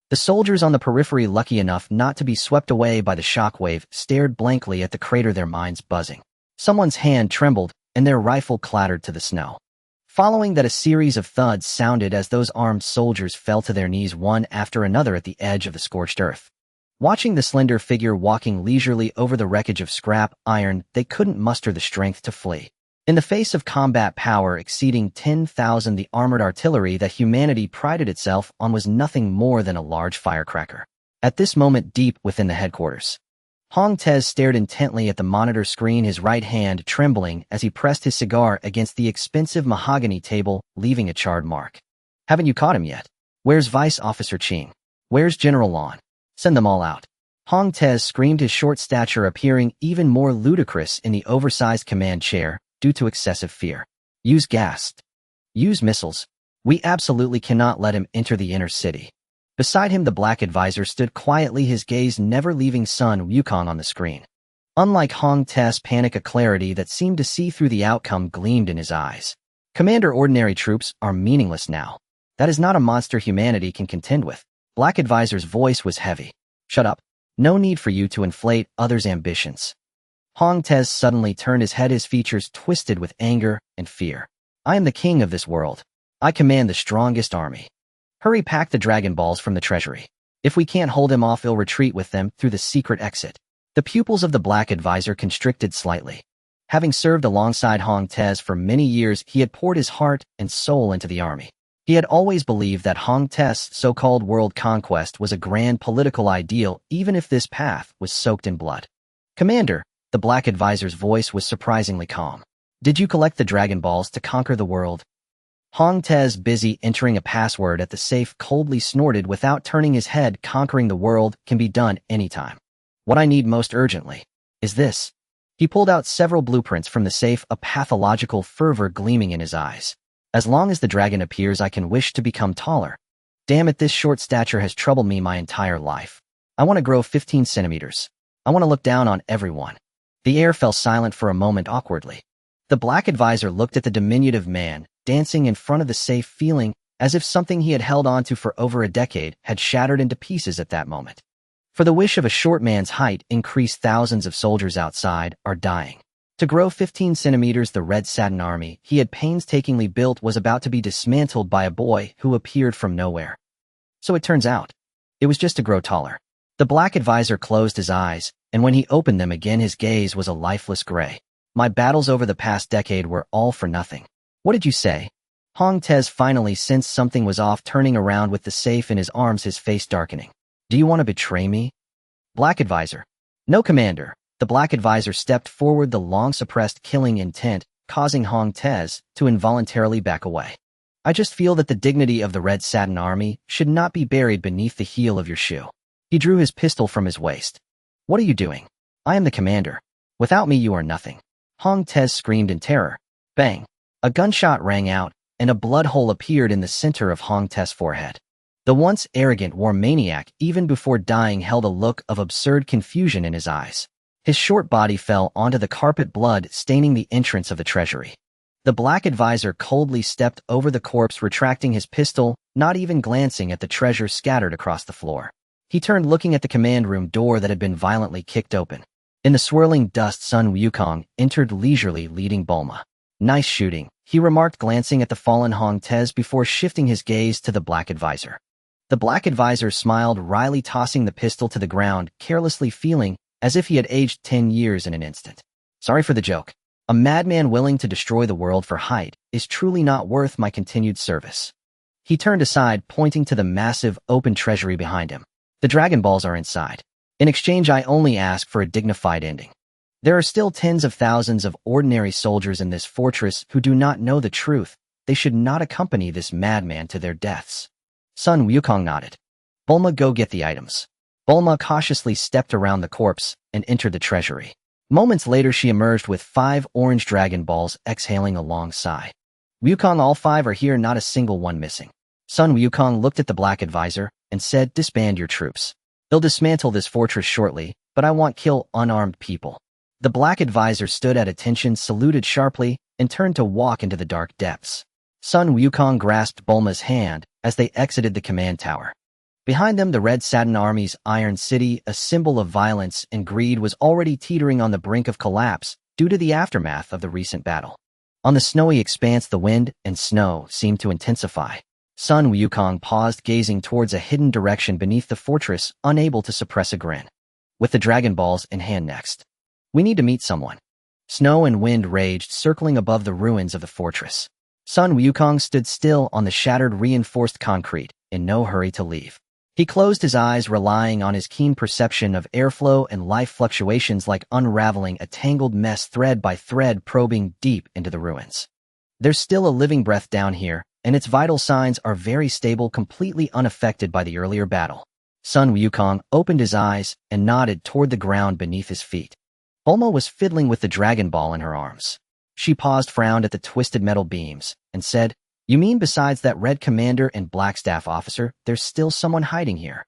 The soldiers on the periphery, lucky enough not to be swept away by the shockwave, stared blankly at the crater, their minds buzzing. Someone's hand trembled, and their rifle clattered to the snow. Following that, a series of thuds sounded as those armed soldiers fell to their knees one after another at the edge of the scorched earth. Watching the slender figure walking leisurely over the wreckage of scrap iron, they couldn't muster the strength to flee. In the face of combat power exceeding 10,000, the armored artillery that humanity prided itself on was nothing more than a large firecracker. At this moment, deep within the headquarters, Hong Tez stared intently at the monitor screen, his right hand trembling as he pressed his cigar against the expensive mahogany table, leaving a charred mark. "Haven't you caught him yet? Where's Vice Officer Ching? Where's General Lon? Send them all out." Hong Tez screamed, his short stature appearing even more ludicrous in the oversized command chair due to excessive fear. "Use gas. Use missiles. We absolutely cannot let him enter the inner city." Beside him, the black advisor stood quietly, his gaze never leaving Sun Wukong on the screen. Unlike Hong Tez's panic, a clarity that seemed to see through the outcome gleamed in his eyes. "Commander, ordinary troops are meaningless now. That is not a monster humanity can contend with." Black advisor's voice was heavy. "Shut up. No need for you to inflate others' ambitions." Hong Tez suddenly turned his head, his features twisted with anger and fear. "I am the king of this world. I command the strongest army. Hurry, pack the Dragon Balls from the treasury. If we can't hold him off, he'll retreat with them through the secret exit." The pupils of the black advisor constricted slightly. Having served alongside Hong Tez for many years, he had poured his heart and soul into the army. He had always believed that Hong Tez's so-called world conquest was a grand political ideal, even if this path was soaked in blood. "Commander," the black advisor's voice was surprisingly calm. "Did you collect the Dragon Balls to conquer the world?" Hong Tez, busy entering a password at the safe, coldly snorted without turning his head. "Conquering the world can be done anytime. What I need most urgently is this." He pulled out several blueprints from the safe, a pathological fervor gleaming in his eyes. "As long as the dragon appears, I can wish to become taller. Damn it, this short stature has troubled me my entire life. I want to grow 15 centimeters. I want to look down on everyone." The air fell silent for a moment, awkwardly. The black advisor looked at the diminutive man, dancing in front of the safe, feeling as if something he had held onto for over a decade had shattered into pieces at that moment. For the wish of a short man's height increased, thousands of soldiers outside are dying. To grow 15 centimeters, the red satin army he had painstakingly built was about to be dismantled by a boy who appeared from nowhere. So it turns out, it was just to grow taller. The black advisor closed his eyes, and when he opened them again, his gaze was a lifeless gray. "My battles over the past decade were all for nothing." "What did you say?" Hong Tez finally sensed something was off, turning around with the safe in his arms, his face darkening. "Do you want to betray me?" Black advisor. "No, Commander." The black advisor stepped forward, the long-suppressed killing intent causing Hong Tez to involuntarily back away. "I just feel that the dignity of the red satin army should not be buried beneath the heel of your shoe." He drew his pistol from his waist. "What are you doing?" "I am the commander. Without me you are nothing. Hong Tez screamed in terror. Bang! A gunshot rang out, and a blood hole appeared in the center of Hong Tez's forehead. The once arrogant war maniac, even before dying, held a look of absurd confusion in his eyes. His short body fell onto the carpet, blood staining the entrance of the treasury. The black advisor coldly stepped over the corpse, retracting his pistol, not even glancing at the treasure scattered across the floor. He turned, looking at the command room door that had been violently kicked open. In the swirling dust, Sun Wukong entered leisurely, leading Bulma. Nice shooting, he remarked, glancing at the fallen Hong Tez before shifting his gaze to the black advisor. The black advisor smiled wryly, tossing the pistol to the ground, carelessly, feeling as if he had aged 10 years in an instant. Sorry for the joke. A madman willing to destroy the world for height is truly not worth my continued service. He turned aside, pointing to the massive, open treasury behind him. The Dragon Balls are inside. In exchange, I only ask for a dignified ending. There are still tens of thousands of ordinary soldiers in this fortress who do not know the truth. They should not accompany this madman to their deaths. Sun Wukong nodded. Bulma, go get the items. Bulma cautiously stepped around the corpse and entered the treasury. Moments later, she emerged with 5 orange Dragon Balls, exhaling a long sigh. Wukong, all 5 are here, not a single one missing. Sun Wukong looked at the black advisor and said, disband your troops. They'll dismantle this fortress shortly, but I want kill unarmed people. The black advisor stood at attention, saluted sharply, and turned to walk into the dark depths. Sun Wukong grasped Bulma's hand as they exited the command tower. Behind them, the Red Satin Army's Iron City, a symbol of violence and greed, was already teetering on the brink of collapse due to the aftermath of the recent battle. On the snowy expanse, the wind and snow seemed to intensify. Sun Wukong paused, gazing towards a hidden direction beneath the fortress, unable to suppress a grin. With the Dragon Balls in hand next. We need to meet someone. Snow and wind raged, circling above the ruins of the fortress. Sun Wukong stood still on the shattered, reinforced concrete, in no hurry to leave. He closed his eyes, relying on his keen perception of airflow and life fluctuations, like unraveling a tangled mess, thread by thread, probing deep into the ruins. There's still a living breath down here, and its vital signs are very stable, completely unaffected by the earlier battle. Sun Wukong opened his eyes and nodded toward the ground beneath his feet. Bulma was fiddling with the Dragon Ball in her arms. She paused, frowned at the twisted metal beams, and said, you mean besides that red commander and black staff officer, there's still someone hiding here?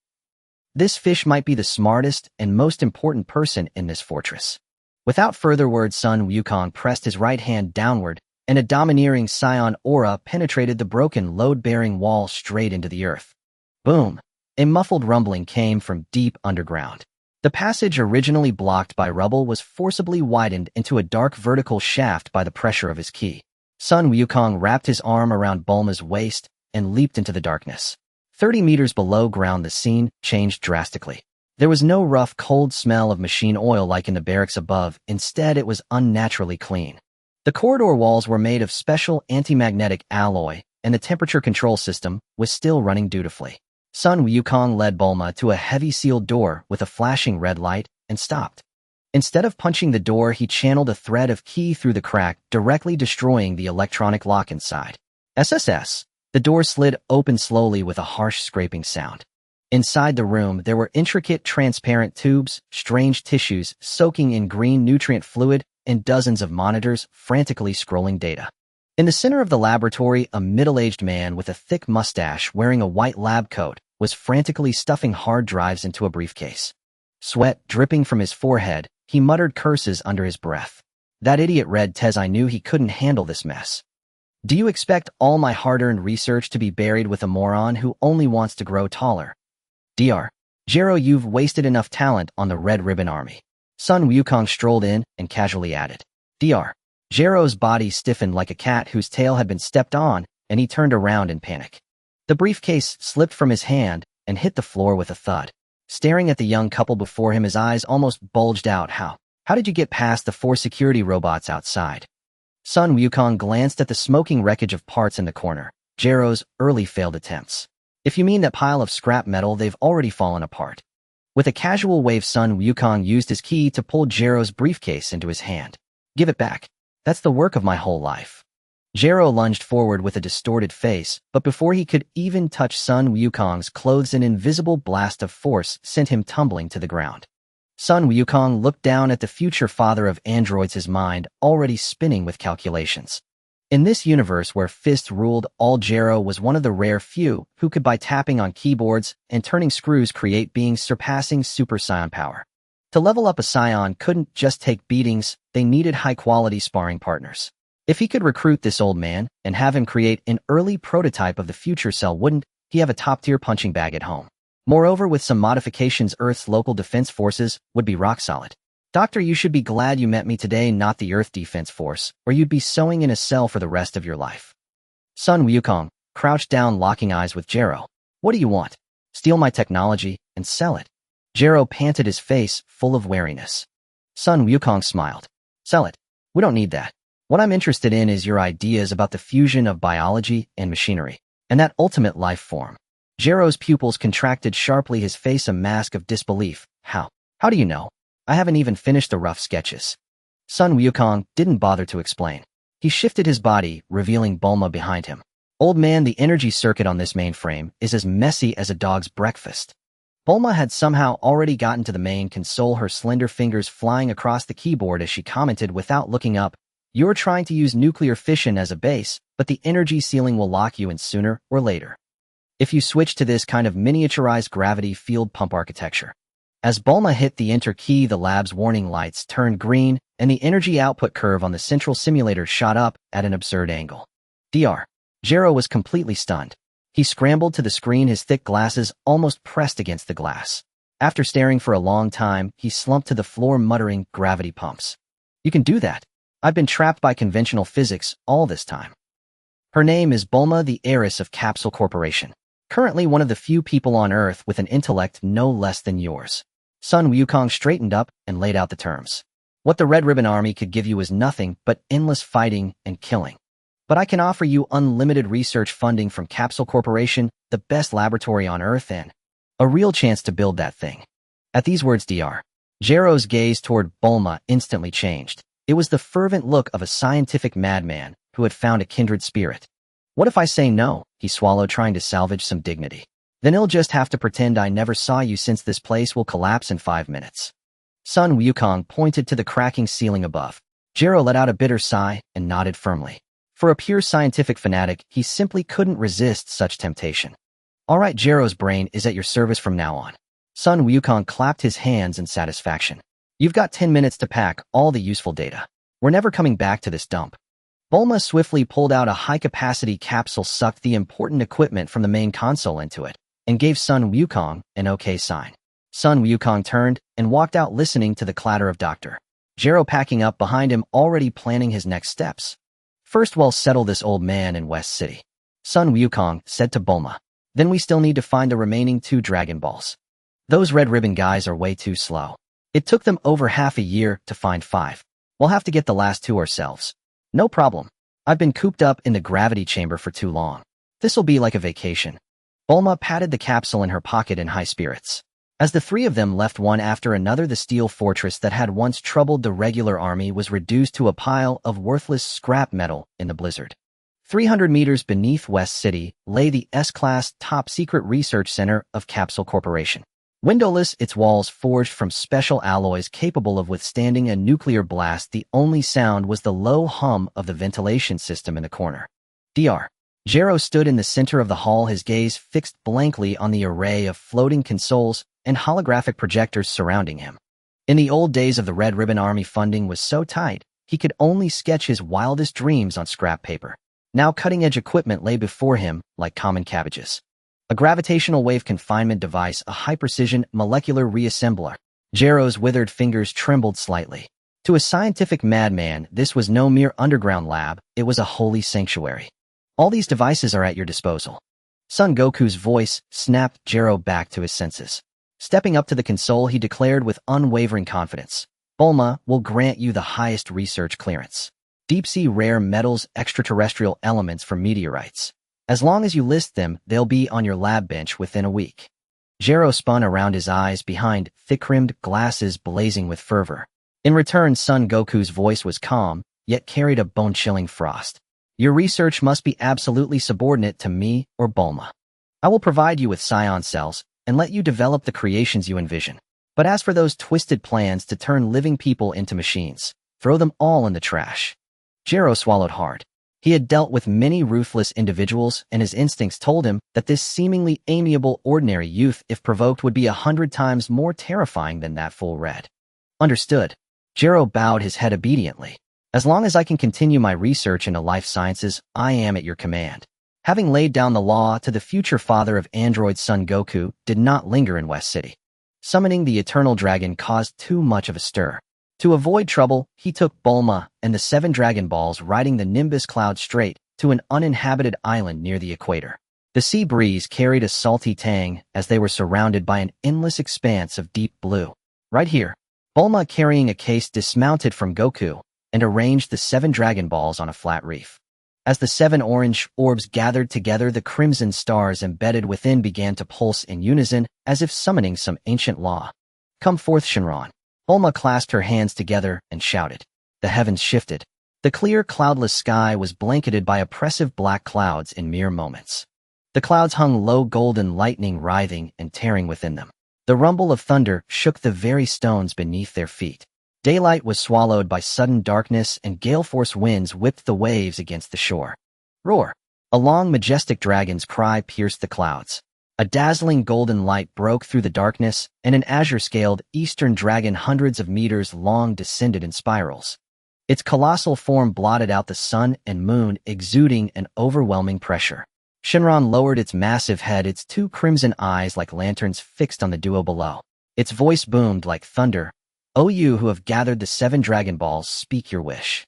This fish might be the smartest and most important person in this fortress. Without further words, Sun Wukong pressed his right hand downward, and a domineering Saiyan aura penetrated the broken load-bearing wall straight into the earth. Boom! A muffled rumbling came from deep underground. The passage, originally blocked by rubble, was forcibly widened into a dark vertical shaft by the pressure of his ki. Sun Wukong wrapped his arm around Bulma's waist and leaped into the darkness. 30 meters below ground, the scene changed drastically. There was no rough, cold smell of machine oil like in the barracks above. Instead, it was unnaturally clean. The corridor walls were made of special anti-magnetic alloy, and the temperature control system was still running dutifully. Sun Wukong led Bulma to a heavy sealed door with a flashing red light and stopped. Instead of punching the door, he channeled a thread of ki through the crack, directly destroying the electronic lock inside. SSS. The door slid open slowly with a harsh scraping sound. Inside the room, there were intricate transparent tubes, strange tissues soaking in green nutrient fluid, and dozens of monitors frantically scrolling data. In the center of the laboratory, a middle-aged man with a thick mustache wearing a white lab coat was frantically stuffing hard drives into a briefcase. Sweat dripping from his forehead, he muttered curses under his breath. That idiot Red Tez, I knew he couldn't handle this mess. Do you expect all my hard-earned research to be buried with a moron who only wants to grow taller? Dr. Gero, you've wasted enough talent on the Red Ribbon Army. Sun Wukong strolled in and casually added. Dr. Gero's body stiffened like a cat whose tail had been stepped on, and he turned around in panic. The briefcase slipped from his hand and hit the floor with a thud. Staring at the young couple before him, his eyes almost bulged out. How did you get past the 4 security robots outside? Sun Wukong glanced at the smoking wreckage of parts in the corner. Gero's early failed attempts. If you mean that pile of scrap metal, they've already fallen apart. With a casual wave, Sun Wukong used his ki to pull Gero's briefcase into his hand. Give it back. That's the work of my whole life. Gero lunged forward with a distorted face, but before he could even touch Sun Wukong's clothes, an invisible blast of force sent him tumbling to the ground. Sun Wukong looked down at the future father of androids, his mind already spinning with calculations. In this universe where Fist ruled all, Jero was one of the rare few who could, by tapping on keyboards and turning screws, create beings surpassing Super Saiyan power. To level up, a Saiyan couldn't just take beatings, they needed high-quality sparring partners. If he could recruit this old man and have him create an early prototype of the future Cell, wouldn't he have a top-tier punching bag at home? Moreover, with some modifications, Earth's local defense forces would be rock solid. Doctor, you should be glad you met me today, not the Earth Defense Force, or you'd be sewing in a cell for the rest of your life. Sun Wukong crouched down, locking eyes with Jero. What do you want? Steal my technology and sell it? Jero panted, his face full of wariness. Sun Wukong smiled. Sell it. We don't need that. What I'm interested in is your ideas about the fusion of biology and machinery, and that ultimate life form. Jero's pupils contracted sharply, his face a mask of disbelief. How? How do you know? I haven't even finished the rough sketches. Sun Wukong didn't bother to explain. He shifted his body, revealing Bulma behind him. Old man, the energy circuit on this mainframe is as messy as a dog's breakfast. Bulma had somehow already gotten to the main console, her slender fingers flying across the keyboard as she commented without looking up. You're trying to use nuclear fission as a base, but the energy ceiling will lock you in sooner or later. If you switch to this kind of miniaturized gravity field pump architecture. As Bulma hit the enter key, the lab's warning lights turned green, and the energy output curve on the central simulator shot up at an absurd angle. Dr. Jero was completely stunned. He scrambled to the screen, his thick glasses almost pressed against the glass. After staring for a long time, he slumped to the floor, muttering, gravity pumps. You can do that. I've been trapped by conventional physics all this time. Her name is Bulma, the heiress of Capsule Corporation. Currently one of the few people on Earth with an intellect no less than yours. Sun Wukong straightened up and laid out the terms. What the Red Ribbon Army could give you is nothing but endless fighting and killing. But I can offer you unlimited research funding from Capsule Corporation, the best laboratory on Earth, and a real chance to build that thing. At these words, Dr. Jero's gaze toward Bulma instantly changed. It was the fervent look of a scientific madman who had found a kindred spirit. What if I say no? He swallowed, trying to salvage some dignity. Then he'll just have to pretend I never saw you, since this place will collapse in 5 minutes. Sun Wukong pointed to the cracking ceiling above. Jero let out a bitter sigh and nodded firmly. For a pure scientific fanatic, he simply couldn't resist such temptation. All right, Jero's brain is at your service from now on. Sun Wukong clapped his hands in satisfaction. You've got 10 minutes to pack all the useful data. We're never coming back to this dump. Bulma swiftly pulled out a high-capacity capsule, sucked the important equipment from the main console into it, and gave Sun Wukong an okay sign. Sun Wukong turned and walked out, listening to the clatter of Dr. Jero packing up behind him, already planning his next steps. First, we'll settle this old man in West City, Sun Wukong said to Bulma. Then we still need to find the remaining 2 Dragon Balls. Those Red Ribbon guys are way too slow. It took them over half a year to find 5. We'll have to get the last 2 ourselves. No problem. I've been cooped up in the gravity chamber for too long. This'll be like a vacation. Bulma patted the capsule in her pocket in high spirits. As the 3 of them left one after another, the steel fortress that had once troubled the regular army was reduced to a pile of worthless scrap metal in the blizzard. 300 meters beneath West City lay the S-Class top-secret research center of Capsule Corporation. Windowless, its walls forged from special alloys capable of withstanding a nuclear blast, the only sound was the low hum of the ventilation system in the corner. Dr. Jero stood in the center of the hall, his gaze fixed blankly on the array of floating consoles and holographic projectors surrounding him. In the old days of the Red Ribbon Army, funding was so tight, he could only sketch his wildest dreams on scrap paper. Now cutting-edge equipment lay before him like common cabbages. A gravitational wave confinement device, a high-precision molecular reassembler. Jero's withered fingers trembled slightly. To a scientific madman, this was no mere underground lab, it was a holy sanctuary. All these devices are at your disposal. Son Goku's voice snapped Jero back to his senses. Stepping up to the console, he declared with unwavering confidence, Bulma will grant you the highest research clearance. Deep-sea rare metals, extraterrestrial elements from meteorites. As long as you list them, they'll be on your lab bench within a week. Jero spun around, his eyes behind thick-rimmed glasses blazing with fervor. In return, Son Goku's voice was calm, yet carried a bone-chilling frost. Your research must be absolutely subordinate to me or Bulma. I will provide you with Saiyan cells and let you develop the creations you envision. But as for those twisted plans to turn living people into machines, throw them all in the trash. Jiro swallowed hard. He had dealt with many ruthless individuals, and his instincts told him that this seemingly amiable ordinary youth, if provoked, would be 100 times more terrifying than that fool Red. Understood. Jiro bowed his head obediently. As long as I can continue my research into life sciences, I am at your command. Having laid down the law to the future father of android son Goku did not linger in West City. Summoning the Eternal Dragon caused too much of a stir. To avoid trouble, he took Bulma and the 7 Dragon Balls riding the Nimbus Cloud straight to an uninhabited island near the equator. The sea breeze carried a salty tang as they were surrounded by an endless expanse of deep blue. Right here, Bulma, carrying a case, dismounted from Goku and arranged the 7 Dragon Balls on a flat reef. As the 7 orange orbs gathered together, the crimson stars embedded within began to pulse in unison as if summoning some ancient law. Come forth, Shenron. Bulma clasped her hands together and shouted. The heavens shifted. The clear, cloudless sky was blanketed by oppressive black clouds in mere moments. The clouds hung low, golden lightning writhing and tearing within them. The rumble of thunder shook the very stones beneath their feet. Daylight was swallowed by sudden darkness, and gale-force winds whipped the waves against the shore. Roar! A long, majestic dragon's cry pierced the clouds. A dazzling golden light broke through the darkness, and an azure-scaled eastern dragon hundreds of meters long descended in spirals. Its colossal form blotted out the sun and moon, exuding an overwhelming pressure. Shenron lowered its massive head, its 2 crimson eyes like lanterns fixed on the duo below. Its voice boomed like thunder. O you who have gathered the 7 Dragon Balls, speak your wish.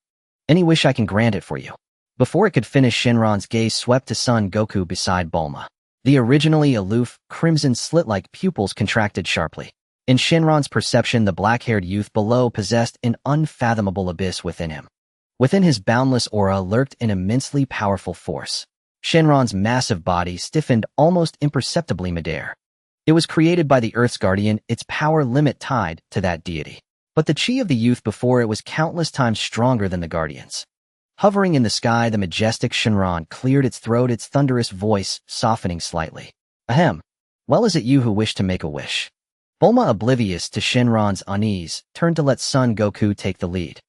Any wish, I can grant it for you. Before it could finish, Shenron's gaze swept to Son Goku beside Bulma. The originally aloof, crimson slit-like pupils contracted sharply. In Shenron's perception, the black-haired youth below possessed an unfathomable abyss within him. Within his boundless aura lurked an immensely powerful force. Shenron's massive body stiffened almost imperceptibly midair. It was created by the Earth's guardian, its power limit tied to that deity. But the chi of the youth before it was countless times stronger than the guardian's. Hovering in the sky, the majestic Shenron cleared its throat, its thunderous voice softening slightly. Ahem. Well, is it you who wish to make a wish? Bulma, oblivious to Shenron's unease, turned to let Son Goku take the lead.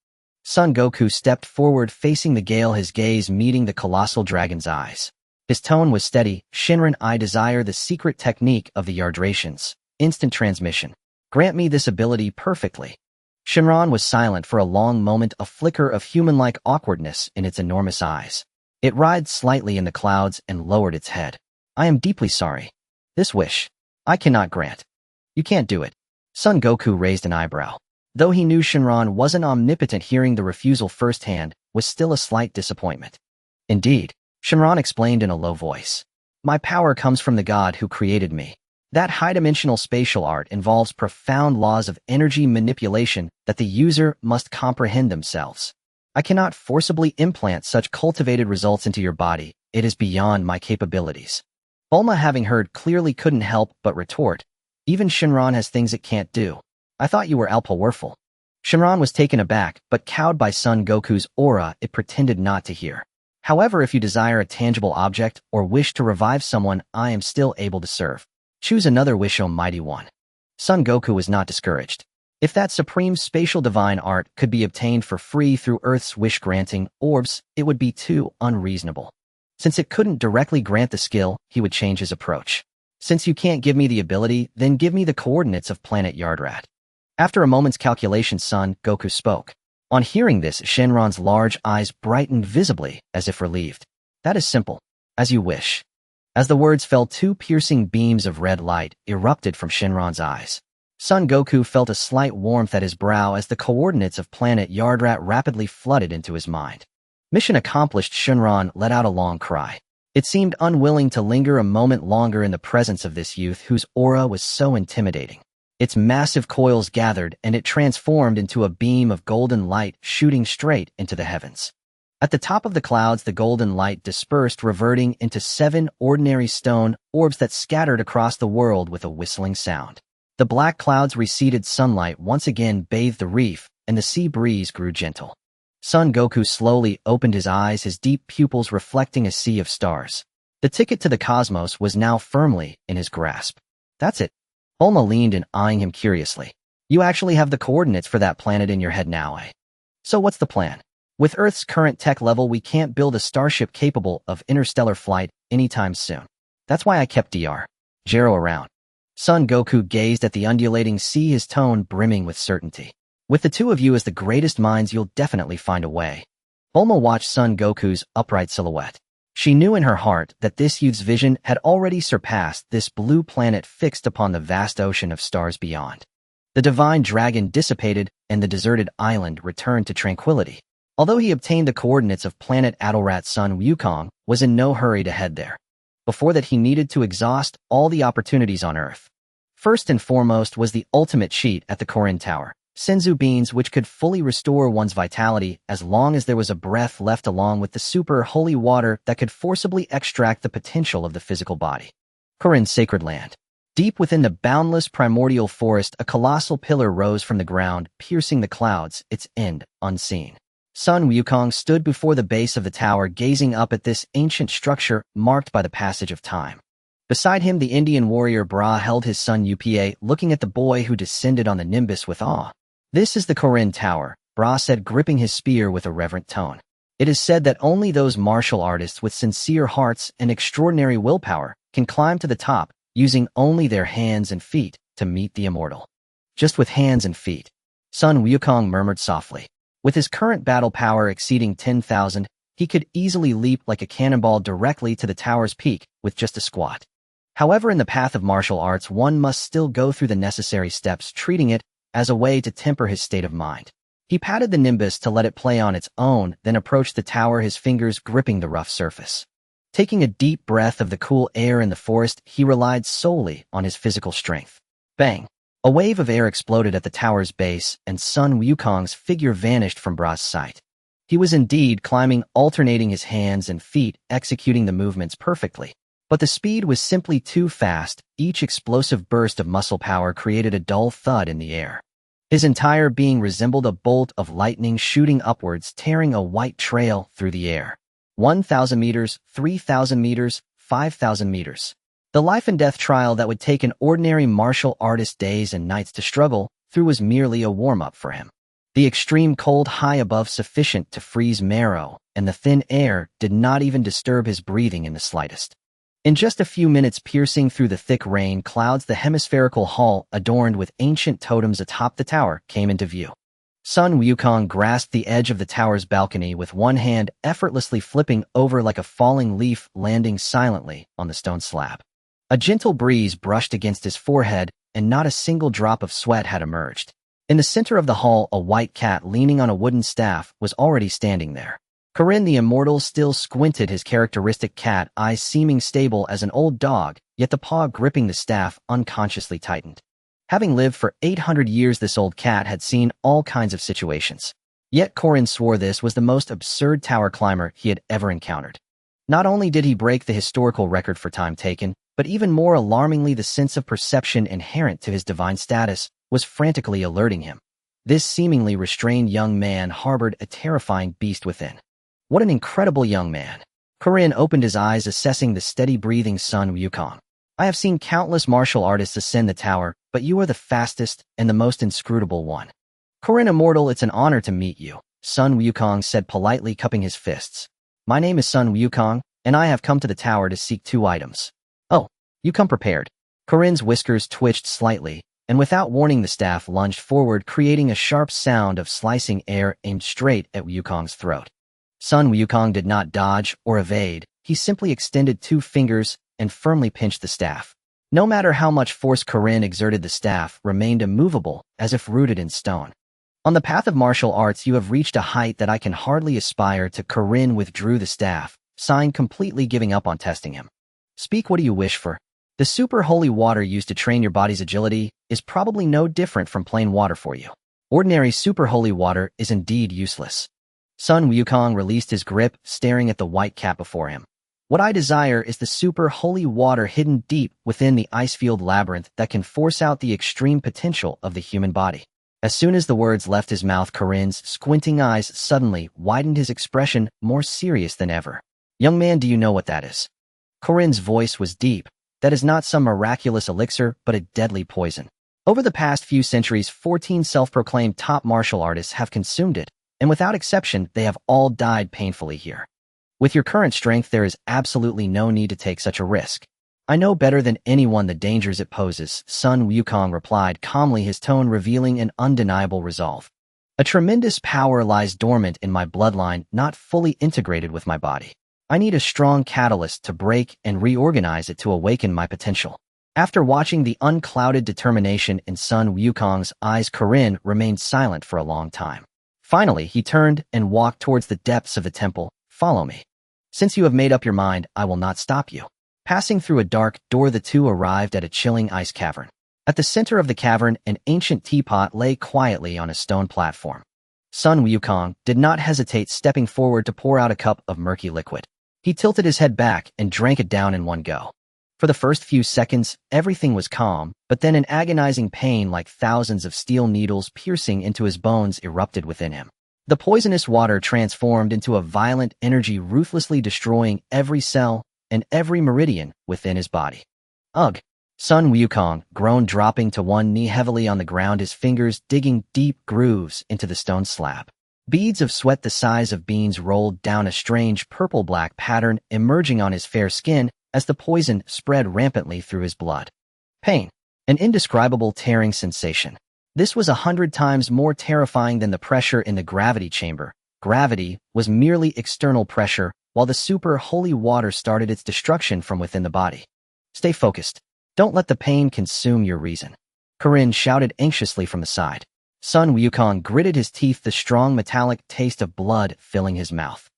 Son Goku stepped forward, facing the gale, his gaze meeting the colossal dragon's eyes. His tone was steady. Shenron, I desire the secret technique of the Yardratians, instant transmission. Grant me this ability perfectly. Shenron was silent for a long moment, a flicker of human-like awkwardness in its enormous eyes. It writhed slightly in the clouds and lowered its head. I am deeply sorry. This wish, I cannot grant. You can't do it. Son Goku raised an eyebrow. Though he knew Shenron wasn't omnipotent, hearing the refusal firsthand was still a slight disappointment. Indeed, Shenron explained in a low voice. My power comes from the God who created me. That high-dimensional spatial art involves profound laws of energy manipulation that the user must comprehend themselves. I cannot forcibly implant such cultivated results into your body. It is beyond my capabilities. Bulma, having heard clearly, couldn't help but retort. Even Shenron has things it can't do. I thought you were all-powerful. Shenron was taken aback, but cowed by Son Goku's aura, it pretended not to hear. However, if you desire a tangible object or wish to revive someone, I am still able to serve. Choose another wish, O mighty one. Son Goku was not discouraged. If that supreme spatial divine art could be obtained for free through Earth's wish-granting orbs, it would be too unreasonable. Since it couldn't directly grant the skill, he would change his approach. Since you can't give me the ability, then give me the coordinates of planet Yardrat. After a moment's calculation, Son Goku spoke. On hearing this, Shenron's large eyes brightened visibly, as if relieved. That is simple. As you wish. As the words fell, 2 piercing beams of red light erupted from Shenron's eyes. Son Goku felt a slight warmth at his brow as the coordinates of planet Yardrat rapidly flooded into his mind. Mission accomplished. Shenron let out a long cry. It seemed unwilling to linger a moment longer in the presence of this youth whose aura was so intimidating. Its massive coils gathered, and it transformed into a beam of golden light shooting straight into the heavens. At the top of the clouds, the golden light dispersed, reverting into 7 ordinary stone orbs that scattered across the world with a whistling sound. The black clouds receded, sunlight once again bathed the reef, and the sea breeze grew gentle. Son Goku slowly opened his eyes, his deep pupils reflecting a sea of stars. The ticket to the cosmos was now firmly in his grasp. That's it. Bulma leaned in, eyeing him curiously. You actually have the coordinates for that planet in your head now, eh? So what's the plan? With Earth's current tech level, we can't build a starship capable of interstellar flight anytime soon. That's why I kept Dr. Gero around. Son Goku gazed at the undulating sea, his tone brimming with certainty. With the two of you as the greatest minds, you'll definitely find a way. Bulma watched Son Goku's upright silhouette. She knew in her heart that this youth's vision had already surpassed this blue planet fixed upon the vast ocean of stars beyond. The divine dragon dissipated, and the deserted island returned to tranquility. Although he obtained the coordinates of planet Adelrat, Sun Wukong was in no hurry to head there. Before that, he needed to exhaust all the opportunities on Earth. First and foremost was the ultimate cheat at the Korin Tower, Senzu beans, which could fully restore one's vitality as long as there was a breath left, along with the super holy water that could forcibly extract the potential of the physical body. Korin's sacred land. Deep within the boundless primordial forest, a colossal pillar rose from the ground, piercing the clouds, its end unseen. Sun Wukong stood before the base of the tower, gazing up at this ancient structure marked by the passage of time. Beside him, the Indian warrior Bra held his son Upa, looking at the boy who descended on the nimbus with awe. This is the Korin Tower, Bra said, gripping his spear with a reverent tone. It is said that only those martial artists with sincere hearts and extraordinary willpower can climb to the top, using only their hands and feet to meet the immortal. Just with hands and feet, Sun Wukong murmured softly. With his current battle power exceeding 10,000, he could easily leap like a cannonball directly to the tower's peak with just a squat. However, in the path of martial arts, one must still go through the necessary steps, treating it as a way to temper his state of mind. He patted the nimbus to let it play on its own, then approached the tower, his fingers gripping the rough surface. Taking a deep breath of the cool air in the forest, he relied solely on his physical strength. Bang! A wave of air exploded at the tower's base, and Sun Wukong's figure vanished from Bra's sight. He was indeed climbing, alternating his hands and feet, executing the movements perfectly. But the speed was simply too fast. Each explosive burst of muscle power created a dull thud in the air. His entire being resembled a bolt of lightning shooting upwards, tearing a white trail through the air. 1,000 meters, 3,000 meters, 5,000 meters. The life and death trial that would take an ordinary martial artist days and nights to struggle through was merely a warm-up for him. The extreme cold high above sufficient to freeze marrow, and the thin air did not even disturb his breathing in the slightest. In just a few minutes, piercing through the thick rain clouds, the hemispherical hall, adorned with ancient totems atop the tower, came into view. Sun Wukong grasped the edge of the tower's balcony with one hand, effortlessly flipping over like a falling leaf, landing silently on the stone slab. A gentle breeze brushed against his forehead, and not a single drop of sweat had emerged. In the center of the hall, a white cat leaning on a wooden staff was already standing there. Korin the Immortal still squinted, his characteristic cat eyes seeming stable as an old dog, yet the paw gripping the staff unconsciously tightened. Having lived for 800 years, this old cat had seen all kinds of situations. Yet Korin swore this was the most absurd tower climber he had ever encountered. Not only did he break the historical record for time taken, but even more alarmingly, the sense of perception inherent to his divine status was frantically alerting him. This seemingly restrained young man harbored a terrifying beast within. What an incredible young man. Korin opened his eyes, assessing the steady breathing Sun Wukong. I have seen countless martial artists ascend the tower, but you are the fastest and the most inscrutable one. Korin Immortal, it's an honor to meet you, Sun Wukong said politely, cupping his fists. My name is Sun Wukong, and I have come to the tower to seek 2 items. Oh, you come prepared. Korin's whiskers twitched slightly, and without warning the staff lunged forward, creating a sharp sound of slicing air aimed straight at Wukong's throat. Sun Wukong did not dodge or evade. He simply extended 2 fingers and firmly pinched the staff. No matter how much force Korin exerted, the staff remained immovable, as if rooted in stone. On the path of martial arts, you have reached a height that I can hardly aspire to. Korin withdrew the staff, sighing, completely giving up on testing him. Speak, what do you wish for? The super holy water used to train your body's agility is probably no different from plain water for you. Ordinary super holy water is indeed useless. Sun Wukong released his grip, staring at the white cat before him. What I desire is the super holy water hidden deep within the ice-field labyrinth that can force out the extreme potential of the human body. As soon as the words left his mouth, Korin's squinting eyes suddenly widened, his expression more serious than ever. Young man, do you know what that is? Korin's voice was deep, that is not some miraculous elixir, but a deadly poison. Over the past few centuries, 14 self-proclaimed top martial artists have consumed it, and without exception, they have all died painfully here. With your current strength, there is absolutely no need to take such a risk. I know better than anyone the dangers it poses, Sun Wukong replied calmly, his tone revealing an undeniable resolve. A tremendous power lies dormant in my bloodline, not fully integrated with my body. I need a strong catalyst to break and reorganize it to awaken my potential. After watching the unclouded determination in Sun Wukong's eyes, Karin remained silent for a long time. Finally, he turned and walked towards the depths of the temple. Follow me. Since you have made up your mind, I will not stop you. Passing through a dark door, the two arrived at a chilling ice cavern. At the center of the cavern, an ancient teapot lay quietly on a stone platform. Sun Wukong did not hesitate, stepping forward to pour out a cup of murky liquid. He tilted his head back and drank it down in one go. For the first few seconds, everything was calm, but then an agonizing pain like thousands of steel needles piercing into his bones erupted within him. The poisonous water transformed into a violent energy, ruthlessly destroying every cell and every meridian within his body. Ugh! Sun Wukong groaned, dropping to one knee heavily on the ground, his fingers digging deep grooves into the stone slab. Beads of sweat the size of beans rolled down, a strange purple-black pattern emerging on his fair skin as the poison spread rampantly through his blood. Pain. An indescribable tearing sensation. This was 100 times more terrifying than the pressure in the gravity chamber. Gravity was merely external pressure, while the super holy water started its destruction from within the body. Stay focused. Don't let the pain consume your reason. Karin shouted anxiously from the side. Sun Wukong gritted his teeth, the strong metallic taste of blood filling his mouth.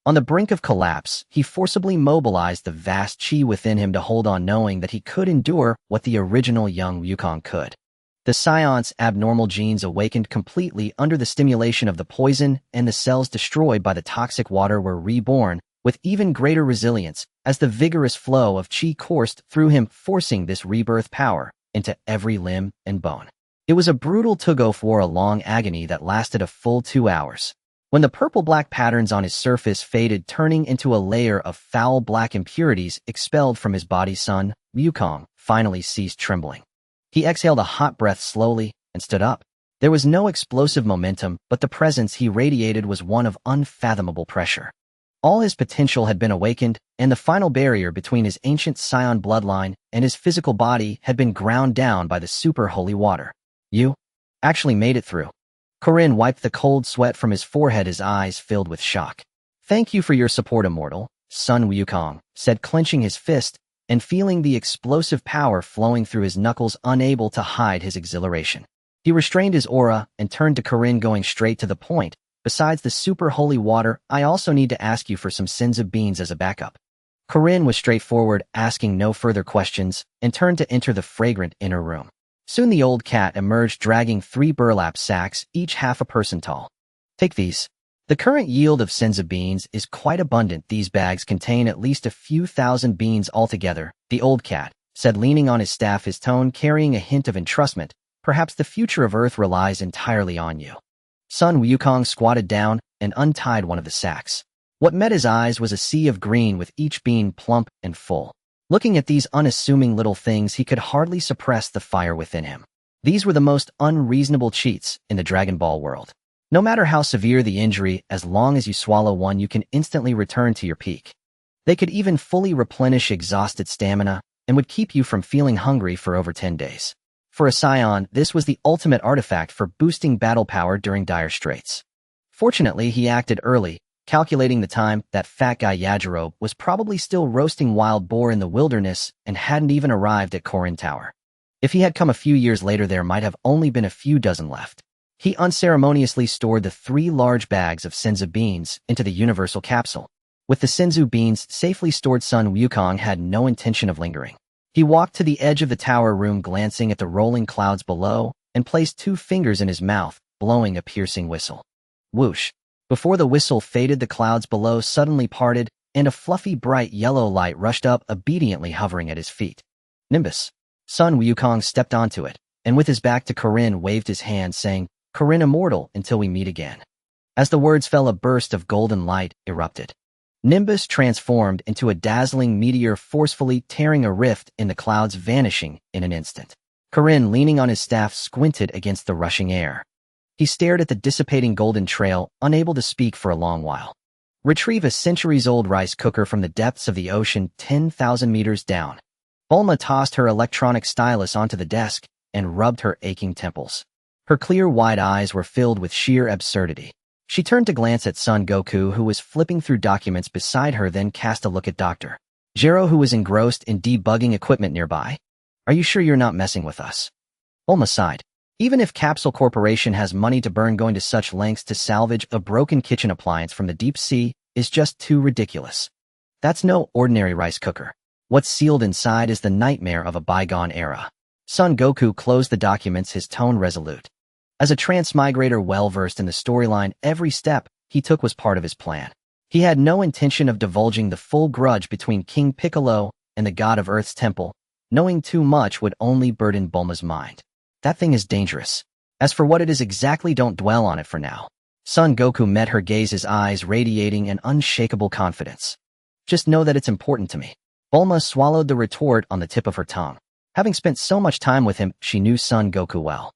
On the brink of collapse, he forcibly mobilized the vast chi within him to hold on, knowing that he could endure what the original young Wukong could. The Saiyan's abnormal genes awakened completely under the stimulation of the poison, and the cells destroyed by the toxic water were reborn with even greater resilience as the vigorous flow of chi coursed through him, forcing this rebirth power into every limb and bone. It was a brutal tug-of-war, a long agony that lasted a full 2 hours. When the purple-black patterns on his surface faded, turning into a layer of foul black impurities expelled from his body, Sun Wukong finally ceased trembling. He exhaled a hot breath slowly and stood up. There was no explosive momentum, but the presence he radiated was one of unfathomable pressure. All his potential had been awakened, and the final barrier between his ancient Saiyan bloodline and his physical body had been ground down by the super holy water. You actually made it through. Karin wiped the cold sweat from his forehead, his eyes filled with shock. Thank you for your support, immortal, Sun Wukong said, clenching his fist and feeling the explosive power flowing through his knuckles, unable to hide his exhilaration. He restrained his aura and turned to Karin, going straight to the point. Besides the super holy water, I also need to ask you for some senzu beans as a backup. Karin was straightforward, asking no further questions, and turned to enter the fragrant inner room. Soon the old cat emerged, dragging 3 burlap sacks, each half a person tall. Take these. The current yield of senzu beans is quite abundant. These bags contain at least a few thousand beans altogether, the old cat said, leaning on his staff, his tone carrying a hint of entrustment. Perhaps the future of Earth relies entirely on you. Sun Wukong squatted down and untied one of the sacks. What met his eyes was a sea of green, with each bean plump and full. Looking at these unassuming little things, he could hardly suppress the fire within him. These were the most unreasonable cheats in the Dragon Ball world. No matter how severe the injury, as long as you swallow one, you can instantly return to your peak. They could even fully replenish exhausted stamina and would keep you from feeling hungry for over 10 days. For a Saiyan, this was the ultimate artifact for boosting battle power during dire straits. Fortunately, he acted early, calculating the time. That fat guy Yajirobe was probably still roasting wild boar in the wilderness and hadn't even arrived at Korin Tower. If he had come a few years later, there might have only been a few dozen left. He unceremoniously stored the 3 large bags of senzu beans into the universal capsule. With the senzu beans safely stored, Sun Wukong had no intention of lingering. He walked to the edge of the tower room, glancing at the rolling clouds below, and placed 2 fingers in his mouth, blowing a piercing whistle. Whoosh! Before the whistle faded, the clouds below suddenly parted, and a fluffy bright yellow light rushed up, obediently hovering at his feet. Nimbus. Sun Wukong stepped onto it, and with his back to Karin, waved his hand, saying, "Karin, immortal, until we meet again." As the words fell, a burst of golden light erupted. Nimbus transformed into a dazzling meteor, forcefully tearing a rift in the clouds, vanishing in an instant. Karin, leaning on his staff, squinted against the rushing air. He stared at the dissipating golden trail, unable to speak for a long while. Retrieve a centuries-old rice cooker from the depths of the ocean 10,000 meters down. Bulma tossed her electronic stylus onto the desk and rubbed her aching temples. Her clear, wide eyes were filled with sheer absurdity. She turned to glance at Son Goku, who was flipping through documents beside her, then cast a look at Dr. Gero, who was engrossed in debugging equipment nearby. Are you sure you're not messing with us? Bulma sighed. Even if Capsule Corporation has money to burn, going to such lengths to salvage a broken kitchen appliance from the deep sea is just too ridiculous. That's no ordinary rice cooker. What's sealed inside is the nightmare of a bygone era. Son Goku closed the documents, his tone resolute. As a transmigrator well-versed in the storyline, every step he took was part of his plan. He had no intention of divulging the full grudge between King Piccolo and the God of Earth's temple. Knowing too much would only burden Bulma's mind. That thing is dangerous. As for what it is exactly, don't dwell on it for now. Son Goku met her gaze, his eyes radiating an unshakable confidence. Just know that it's important to me. Bulma swallowed the retort on the tip of her tongue. Having spent so much time with him, she knew Son Goku well.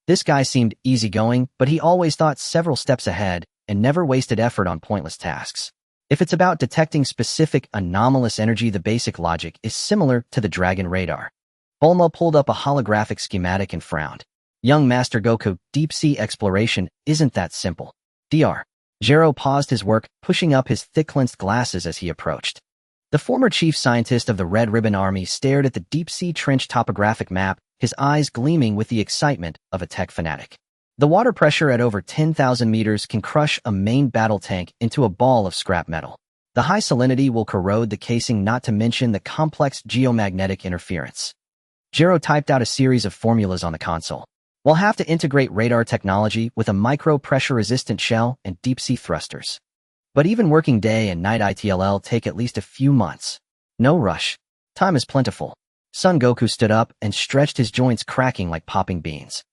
This guy seemed easygoing, but he always thought several steps ahead and never wasted effort on pointless tasks. If it's about detecting specific anomalous energy, the basic logic is similar to the Dragon radar. Bulma pulled up a holographic schematic and frowned. Young Master Goku, deep-sea exploration isn't that simple. Dr. Gero paused his work, pushing up his thick-lensed glasses as he approached. The former chief scientist of the Red Ribbon Army stared at the deep-sea trench topographic map, his eyes gleaming with the excitement of a tech fanatic. The water pressure at over 10,000 meters can crush a main battle tank into a ball of scrap metal. The high salinity will corrode the casing, not to mention the complex geomagnetic interference. Gero typed out a series of formulas on the console. We'll have to integrate radar technology with a micro-pressure-resistant shell and deep-sea thrusters. But even working day and night, it'll take at least a few months. No rush. Time is plentiful. Son Goku stood up and stretched, his joints cracking like popping beans.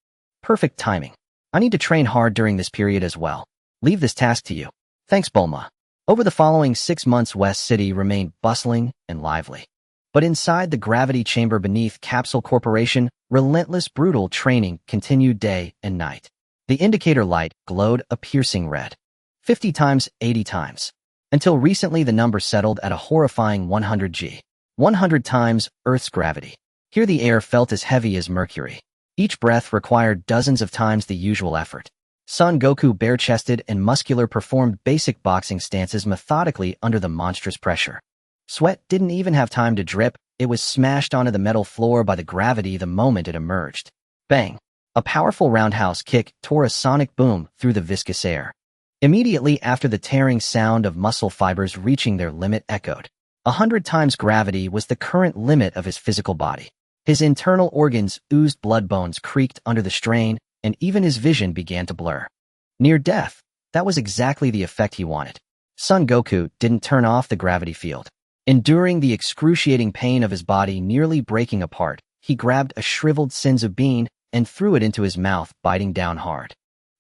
Perfect timing. I need to train hard during this period as well. Leave this task to you. Thanks, Bulma. Over the following 6 months, West City remained bustling and lively. But inside the gravity chamber beneath Capsule Corporation, relentless, brutal training continued day and night. The indicator light glowed a piercing red. 50 times, 80 times. Until recently, the number settled at a horrifying 100 G. 100 times Earth's gravity. Here the air felt as heavy as mercury. Each breath required dozens of times the usual effort. Son Goku, bare-chested and muscular, performed basic boxing stances methodically under the monstrous pressure. Sweat didn't even have time to drip. It was smashed onto the metal floor by the gravity the moment it emerged. Bang! A powerful roundhouse kick tore a sonic boom through the viscous air. Immediately after, the tearing sound of muscle fibers reaching their limit echoed. 100 times gravity was the current limit of his physical body. His internal organs oozed blood, bones creaked under the strain, and even his vision began to blur. Near death, that was exactly the effect he wanted. Son Goku didn't turn off the gravity field. Enduring the excruciating pain of his body nearly breaking apart, he grabbed a shriveled senzu bean and threw it into his mouth, biting down hard.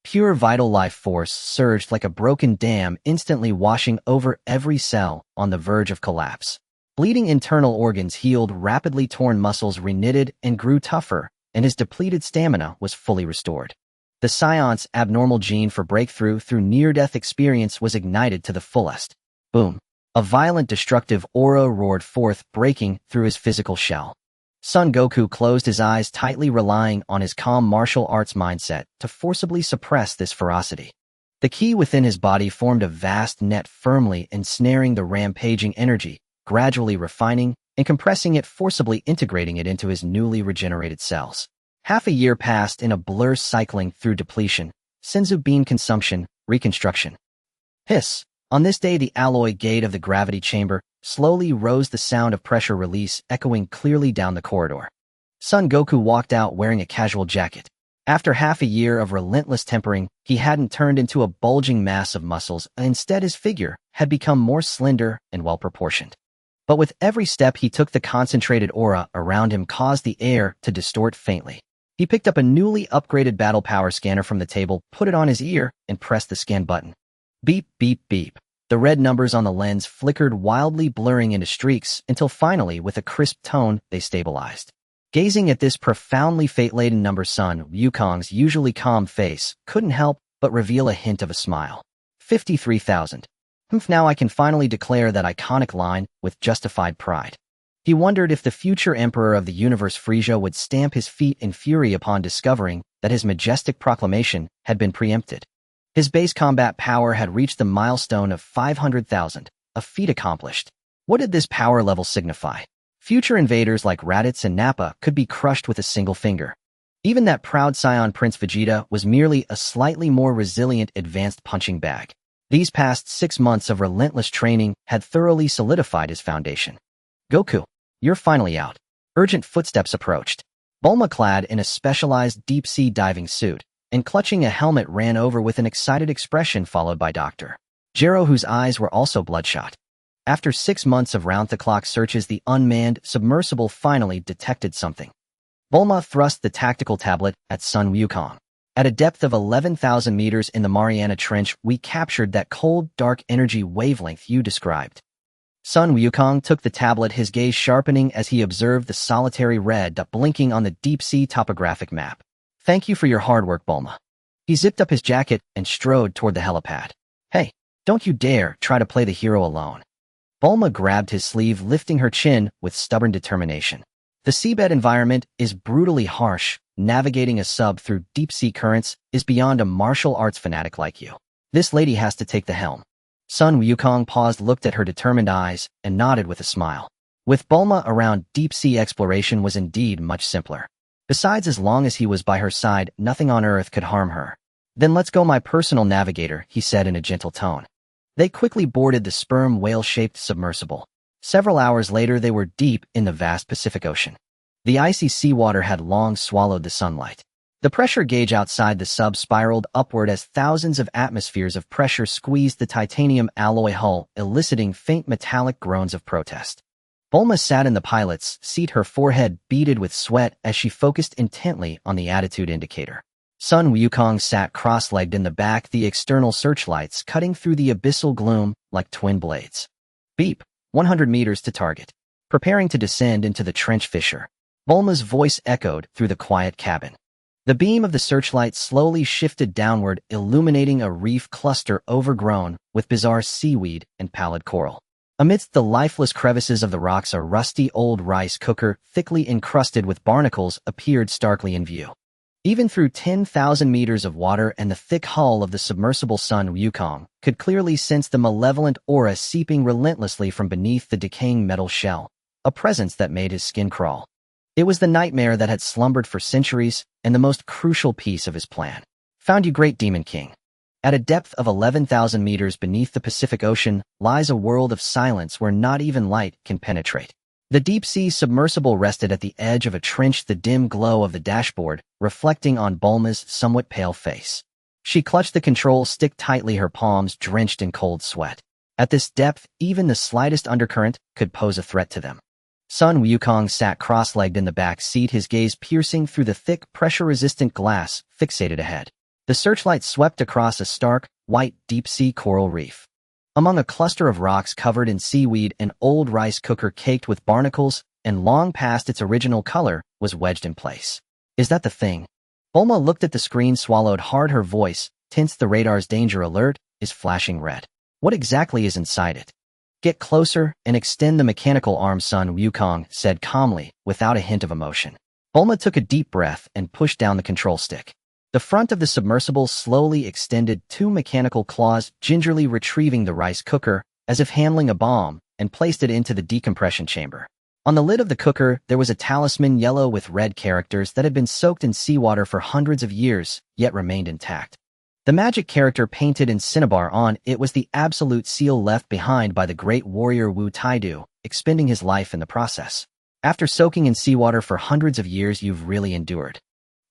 Pure vital life force surged like a broken dam, instantly washing over every cell on the verge of collapse. Bleeding internal organs healed rapidly, torn muscles reknitted and grew tougher, and his depleted stamina was fully restored. The Science abnormal gene for breakthrough through near-death experience was ignited to the fullest. Boom! A violent, destructive aura roared forth, breaking through his physical shell. Son Goku closed his eyes tightly, relying on his calm martial arts mindset to forcibly suppress this ferocity. The ki within his body formed a vast net, firmly ensnaring the rampaging energy, gradually refining and compressing it, forcibly integrating it into his newly regenerated cells. Half a year passed in a blur, cycling through depletion, senzu bean consumption, reconstruction. Hiss! On this day, the alloy gate of the gravity chamber slowly rose, the sound of pressure release echoing clearly down the corridor. Son Goku walked out wearing a casual jacket. After half a year of relentless tempering, he hadn't turned into a bulging mass of muscles. Instead, his figure had become more slender and well-proportioned. But with every step he took, the concentrated aura around him caused the air to distort faintly. He picked up a newly upgraded battle power scanner from the table, put it on his ear, and pressed the scan button. Beep, beep, beep. The red numbers on the lens flickered wildly, blurring into streaks, until finally, with a crisp tone, they stabilized. Gazing at this profoundly fate-laden number, Sun Wukong's usually calm face couldn't help but reveal a hint of a smile. 53,000. Now I can finally declare that iconic line with justified pride. He wondered if the future emperor of the universe Frieza would stamp his feet in fury upon discovering that his majestic proclamation had been preempted. His base combat power had reached the milestone of 500,000, a feat accomplished. What did this power level signify? Future invaders like Raditz and Nappa could be crushed with a single finger. Even that proud Saiyan Prince Vegeta was merely a slightly more resilient advanced punching bag. These past 6 months of relentless training had thoroughly solidified his foundation. Goku, you're finally out. Urgent footsteps approached. Bulma, clad in a specialized deep-sea diving suit and clutching a helmet, ran over with an excited expression, followed by Dr. Gero, whose eyes were also bloodshot. After 6 months of round-the-clock searches, the unmanned submersible finally detected something. Bulma thrust the tactical tablet at Sun Wukong. At a depth of 11,000 meters in the Mariana Trench, we captured that cold, dark energy wavelength you described. Sun Wukong took the tablet, his gaze sharpening as he observed the solitary red dot blinking on the deep-sea topographic map. Thank you for your hard work, Bulma. He zipped up his jacket and strode toward the helipad. Hey, don't you dare try to play the hero alone. Bulma grabbed his sleeve, lifting her chin with stubborn determination. The seabed environment is brutally harsh. Navigating a sub through deep-sea currents is beyond a martial arts fanatic like you. This lady has to take the helm. Sun Wukong paused, looked at her determined eyes, and nodded with a smile. With Bulma around, deep-sea exploration was indeed much simpler. Besides, as long as he was by her side, nothing on Earth could harm her. Then let's go, my personal navigator, he said in a gentle tone. They quickly boarded the sperm whale-shaped submersible. Several hours later, they were deep in the vast Pacific Ocean. The icy seawater had long swallowed the sunlight. The pressure gauge outside the sub spiraled upward as thousands of atmospheres of pressure squeezed the titanium alloy hull, eliciting faint metallic groans of protest. Bulma sat in the pilot's seat, her forehead beaded with sweat as she focused intently on the attitude indicator. Sun Wukong sat cross-legged in the back, the external searchlights cutting through the abyssal gloom like twin blades. Beep, 100 meters to target. Preparing to descend into the trench fissure. Bulma's voice echoed through the quiet cabin. The beam of the searchlight slowly shifted downward, illuminating a reef cluster overgrown with bizarre seaweed and pallid coral. Amidst the lifeless crevices of the rocks, a rusty old rice cooker, thickly encrusted with barnacles, appeared starkly in view. Even through 10,000 meters of water and the thick hull of the submersible, Sun Wukong could clearly sense the malevolent aura seeping relentlessly from beneath the decaying metal shell, a presence that made his skin crawl. It was the nightmare that had slumbered for centuries, and the most crucial piece of his plan. Found you, great Demon King. At a depth of 11,000 meters beneath the Pacific Ocean lies a world of silence where not even light can penetrate. The deep-sea submersible rested at the edge of a trench, the dim glow of the dashboard reflecting on Bulma's somewhat pale face. She clutched the control stick tightly, her palms drenched in cold sweat. At this depth, even the slightest undercurrent could pose a threat to them. Sun Wukong sat cross-legged in the back seat, his gaze piercing through the thick, pressure-resistant glass fixated ahead. The searchlight swept across a stark, white, deep-sea coral reef. Among a cluster of rocks covered in seaweed, an old rice cooker caked with barnacles and long past its original color was wedged in place. Is that the thing? Bulma looked at the screen, swallowed hard, her voice tense. The radar's danger alert is flashing red. What exactly is inside it? Get closer and extend the mechanical arm, Sun Wukong said calmly, without a hint of emotion. Bulma took a deep breath and pushed down the control stick. The front of the submersible slowly extended, 2 mechanical claws gingerly retrieving the rice cooker, as if handling a bomb, and placed it into the decompression chamber. On the lid of the cooker, there was a talisman, yellow with red characters, that had been soaked in seawater for hundreds of years, yet remained intact. The magic character painted in cinnabar on it was the absolute seal left behind by the great warrior Wu Taidu, expending his life in the process. After soaking in seawater for hundreds of years, you've really endured.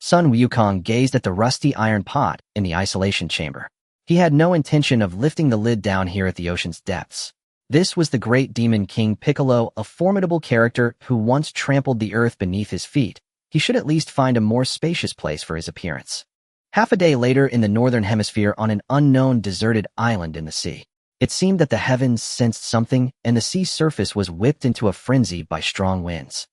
Sun Wukong gazed at the rusty iron pot in the isolation chamber. He had no intention of lifting the lid down here at the ocean's depths. This was the great Demon King Piccolo, a formidable character who once trampled the earth beneath his feet. He should at least find a more spacious place for his appearance. Half a day later, in the northern hemisphere, on an unknown deserted island in the sea. It seemed that the heavens sensed something, and the sea surface was whipped into a frenzy by strong winds.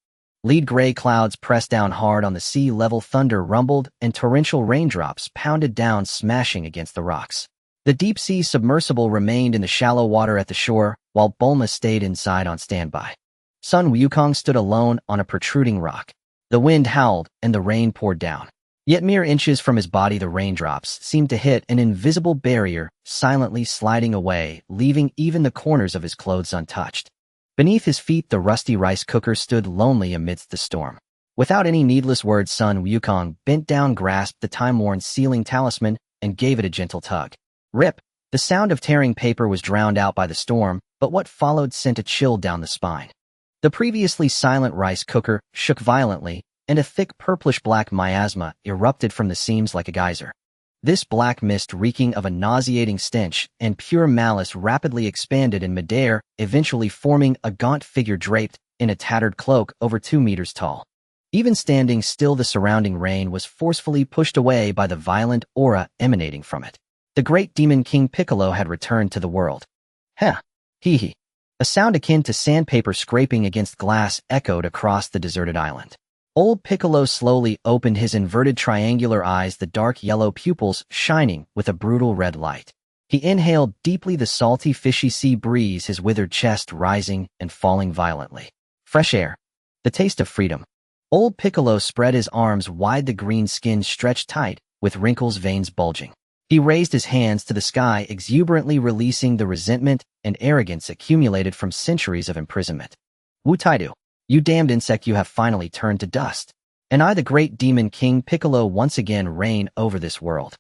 Lead gray clouds pressed down hard on the sea level, thunder rumbled, and torrential raindrops pounded down, smashing against the rocks. The deep-sea submersible remained in the shallow water at the shore, while Bulma stayed inside on standby. Sun Wukong stood alone on a protruding rock. The wind howled, and the rain poured down. Yet mere inches from his body the raindrops seemed to hit an invisible barrier, silently sliding away, leaving even the corners of his clothes untouched. Beneath his feet the rusty rice cooker stood lonely amidst the storm. Without any needless words, Sun Wukong bent down, grasped the time-worn sealing talisman, and gave it a gentle tug. Rip! The sound of tearing paper was drowned out by the storm, but what followed sent a chill down the spine. The previously silent rice cooker shook violently, and a thick purplish-black miasma erupted from the seams like a geyser. This black mist, reeking of a nauseating stench and pure malice, rapidly expanded in midair, eventually forming a gaunt figure draped in a tattered cloak over 2 meters tall. Even standing still, the surrounding rain was forcefully pushed away by the violent aura emanating from it. The great demon King Piccolo had returned to the world. Heh! Hee. A sound akin to sandpaper scraping against glass echoed across the deserted island. Old Piccolo slowly opened his inverted triangular eyes, the dark yellow pupils shining with a brutal red light. He inhaled deeply the salty, fishy sea breeze, his withered chest rising and falling violently. Fresh air. The taste of freedom. Old Piccolo spread his arms wide, the green skin stretched tight, with wrinkles, veins bulging. He raised his hands to the sky, exuberantly releasing the resentment and arrogance accumulated from centuries of imprisonment. Wu Taidu, you damned insect, you have finally turned to dust. And I, the great demon King Piccolo, once again reign over this world.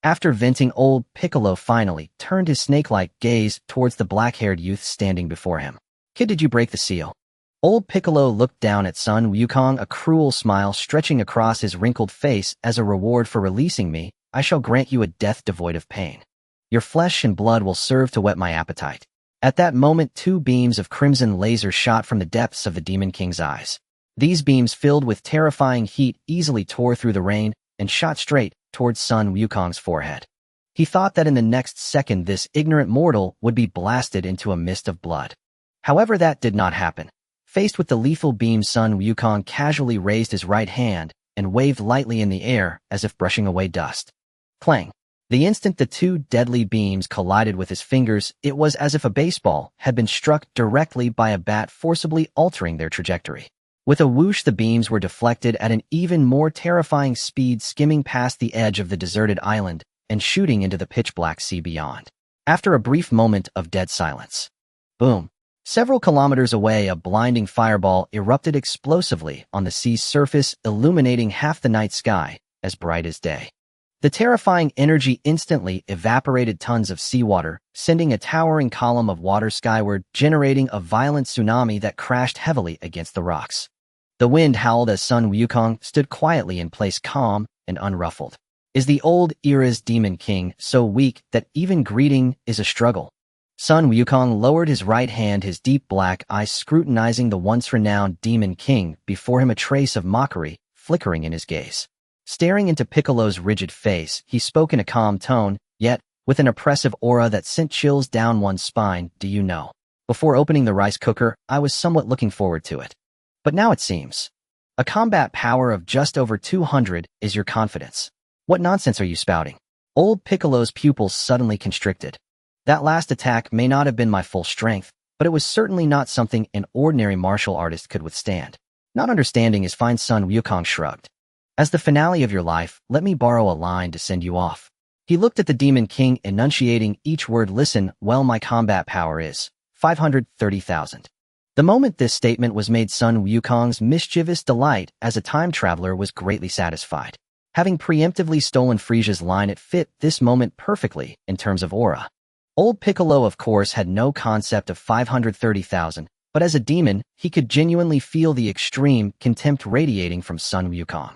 After venting, old Piccolo finally turned his snake-like gaze towards the black-haired youth standing before him. Kid, did you break the seal? Old Piccolo looked down at Sun Wukong, a cruel smile stretching across his wrinkled face. As a reward for releasing me, I shall grant you a death devoid of pain. Your flesh and blood will serve to whet my appetite. At that moment, 2 beams of crimson laser shot from the depths of the Demon King's eyes. These beams, filled with terrifying heat, easily tore through the rain and shot straight towards Sun Wukong's forehead. He thought that in the next second this ignorant mortal would be blasted into a mist of blood. However, that did not happen. Faced with the lethal beam, Sun Wukong casually raised his right hand and waved lightly in the air as if brushing away dust. Clang! The instant the 2 deadly beams collided with his fingers, it was as if a baseball had been struck directly by a bat, forcibly altering their trajectory. With a whoosh, the beams were deflected at an even more terrifying speed, skimming past the edge of the deserted island and shooting into the pitch-black sea beyond. After a brief moment of dead silence, boom! Several kilometers away, a blinding fireball erupted explosively on the sea's surface, illuminating half the night sky as bright as day. The terrifying energy instantly evaporated tons of seawater, sending a towering column of water skyward, generating a violent tsunami that crashed heavily against the rocks. The wind howled as Sun Wukong stood quietly in place, calm and unruffled. Is the old era's Demon King so weak that even greeting is a struggle? Sun Wukong lowered his right hand, his deep black eyes scrutinizing the once renowned Demon King before him, a trace of mockery flickering in his gaze. Staring into Piccolo's rigid face, he spoke in a calm tone, yet with an oppressive aura that sent chills down one's spine. Do you know? Before opening the rice cooker, I was somewhat looking forward to it. But now it seems. A combat power of just over 200 is your confidence. What nonsense are you spouting? Old Piccolo's pupils suddenly constricted. That last attack may not have been my full strength, but it was certainly not something an ordinary martial artist could withstand. Not understanding is fine, Sun Wukong shrugged. As the finale of your life, let me borrow a line to send you off. He looked at the Demon King, enunciating each word. Listen, well, my combat power is 530,000. The moment this statement was made, Sun Wukong's mischievous delight as a time traveler was greatly satisfied. Having preemptively stolen Frieza's line, it fit this moment perfectly in terms of aura. Old Piccolo, of course, had no concept of 530,000, but as a demon, he could genuinely feel the extreme contempt radiating from Sun Wukong.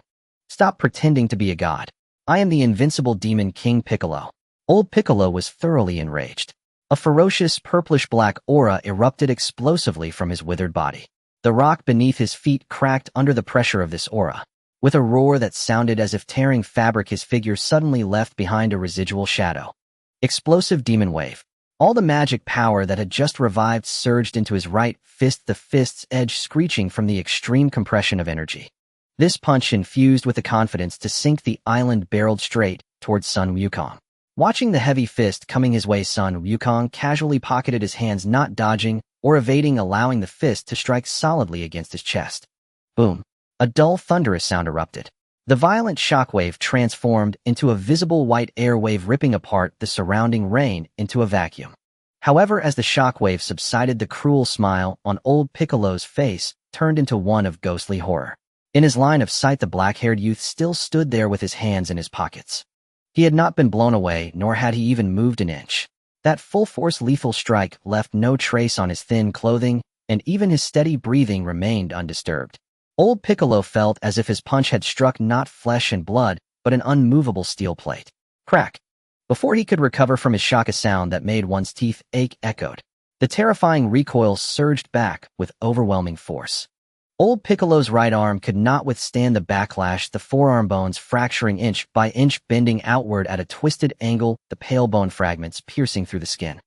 Stop pretending to be a god. I am the invincible Demon King Piccolo. Old Piccolo was thoroughly enraged. A ferocious purplish-black aura erupted explosively from his withered body. The rock beneath his feet cracked under the pressure of this aura. With a roar that sounded as if tearing fabric, his figure suddenly left behind a residual shadow. Explosive demon wave. All the magic power that had just revived surged into his right fist, the fist's edge screeching from the extreme compression of energy. This punch infused with the confidence to sink the island barreled straight towards Sun Wukong. Watching the heavy fist coming his way, Sun Wukong casually pocketed his hands, not dodging or evading, allowing the fist to strike solidly against his chest. Boom! A dull, thunderous sound erupted. The violent shockwave transformed into a visible white air wave, ripping apart the surrounding rain into a vacuum. However, as the shockwave subsided, the cruel smile on old Piccolo's face turned into one of ghostly horror. In his line of sight, the black-haired youth still stood there with his hands in his pockets. He had not been blown away, nor had he even moved an inch. That full-force lethal strike left no trace on his thin clothing, and even his steady breathing remained undisturbed. Old Piccolo felt as if his punch had struck not flesh and blood, but an unmovable steel plate. Crack! Before he could recover from his shock, a sound that made one's teeth ache echoed. The terrifying recoil surged back with overwhelming force. Old Piccolo's right arm could not withstand the backlash, the forearm bones fracturing inch by inch, bending outward at a twisted angle, the pale bone fragments piercing through the skin.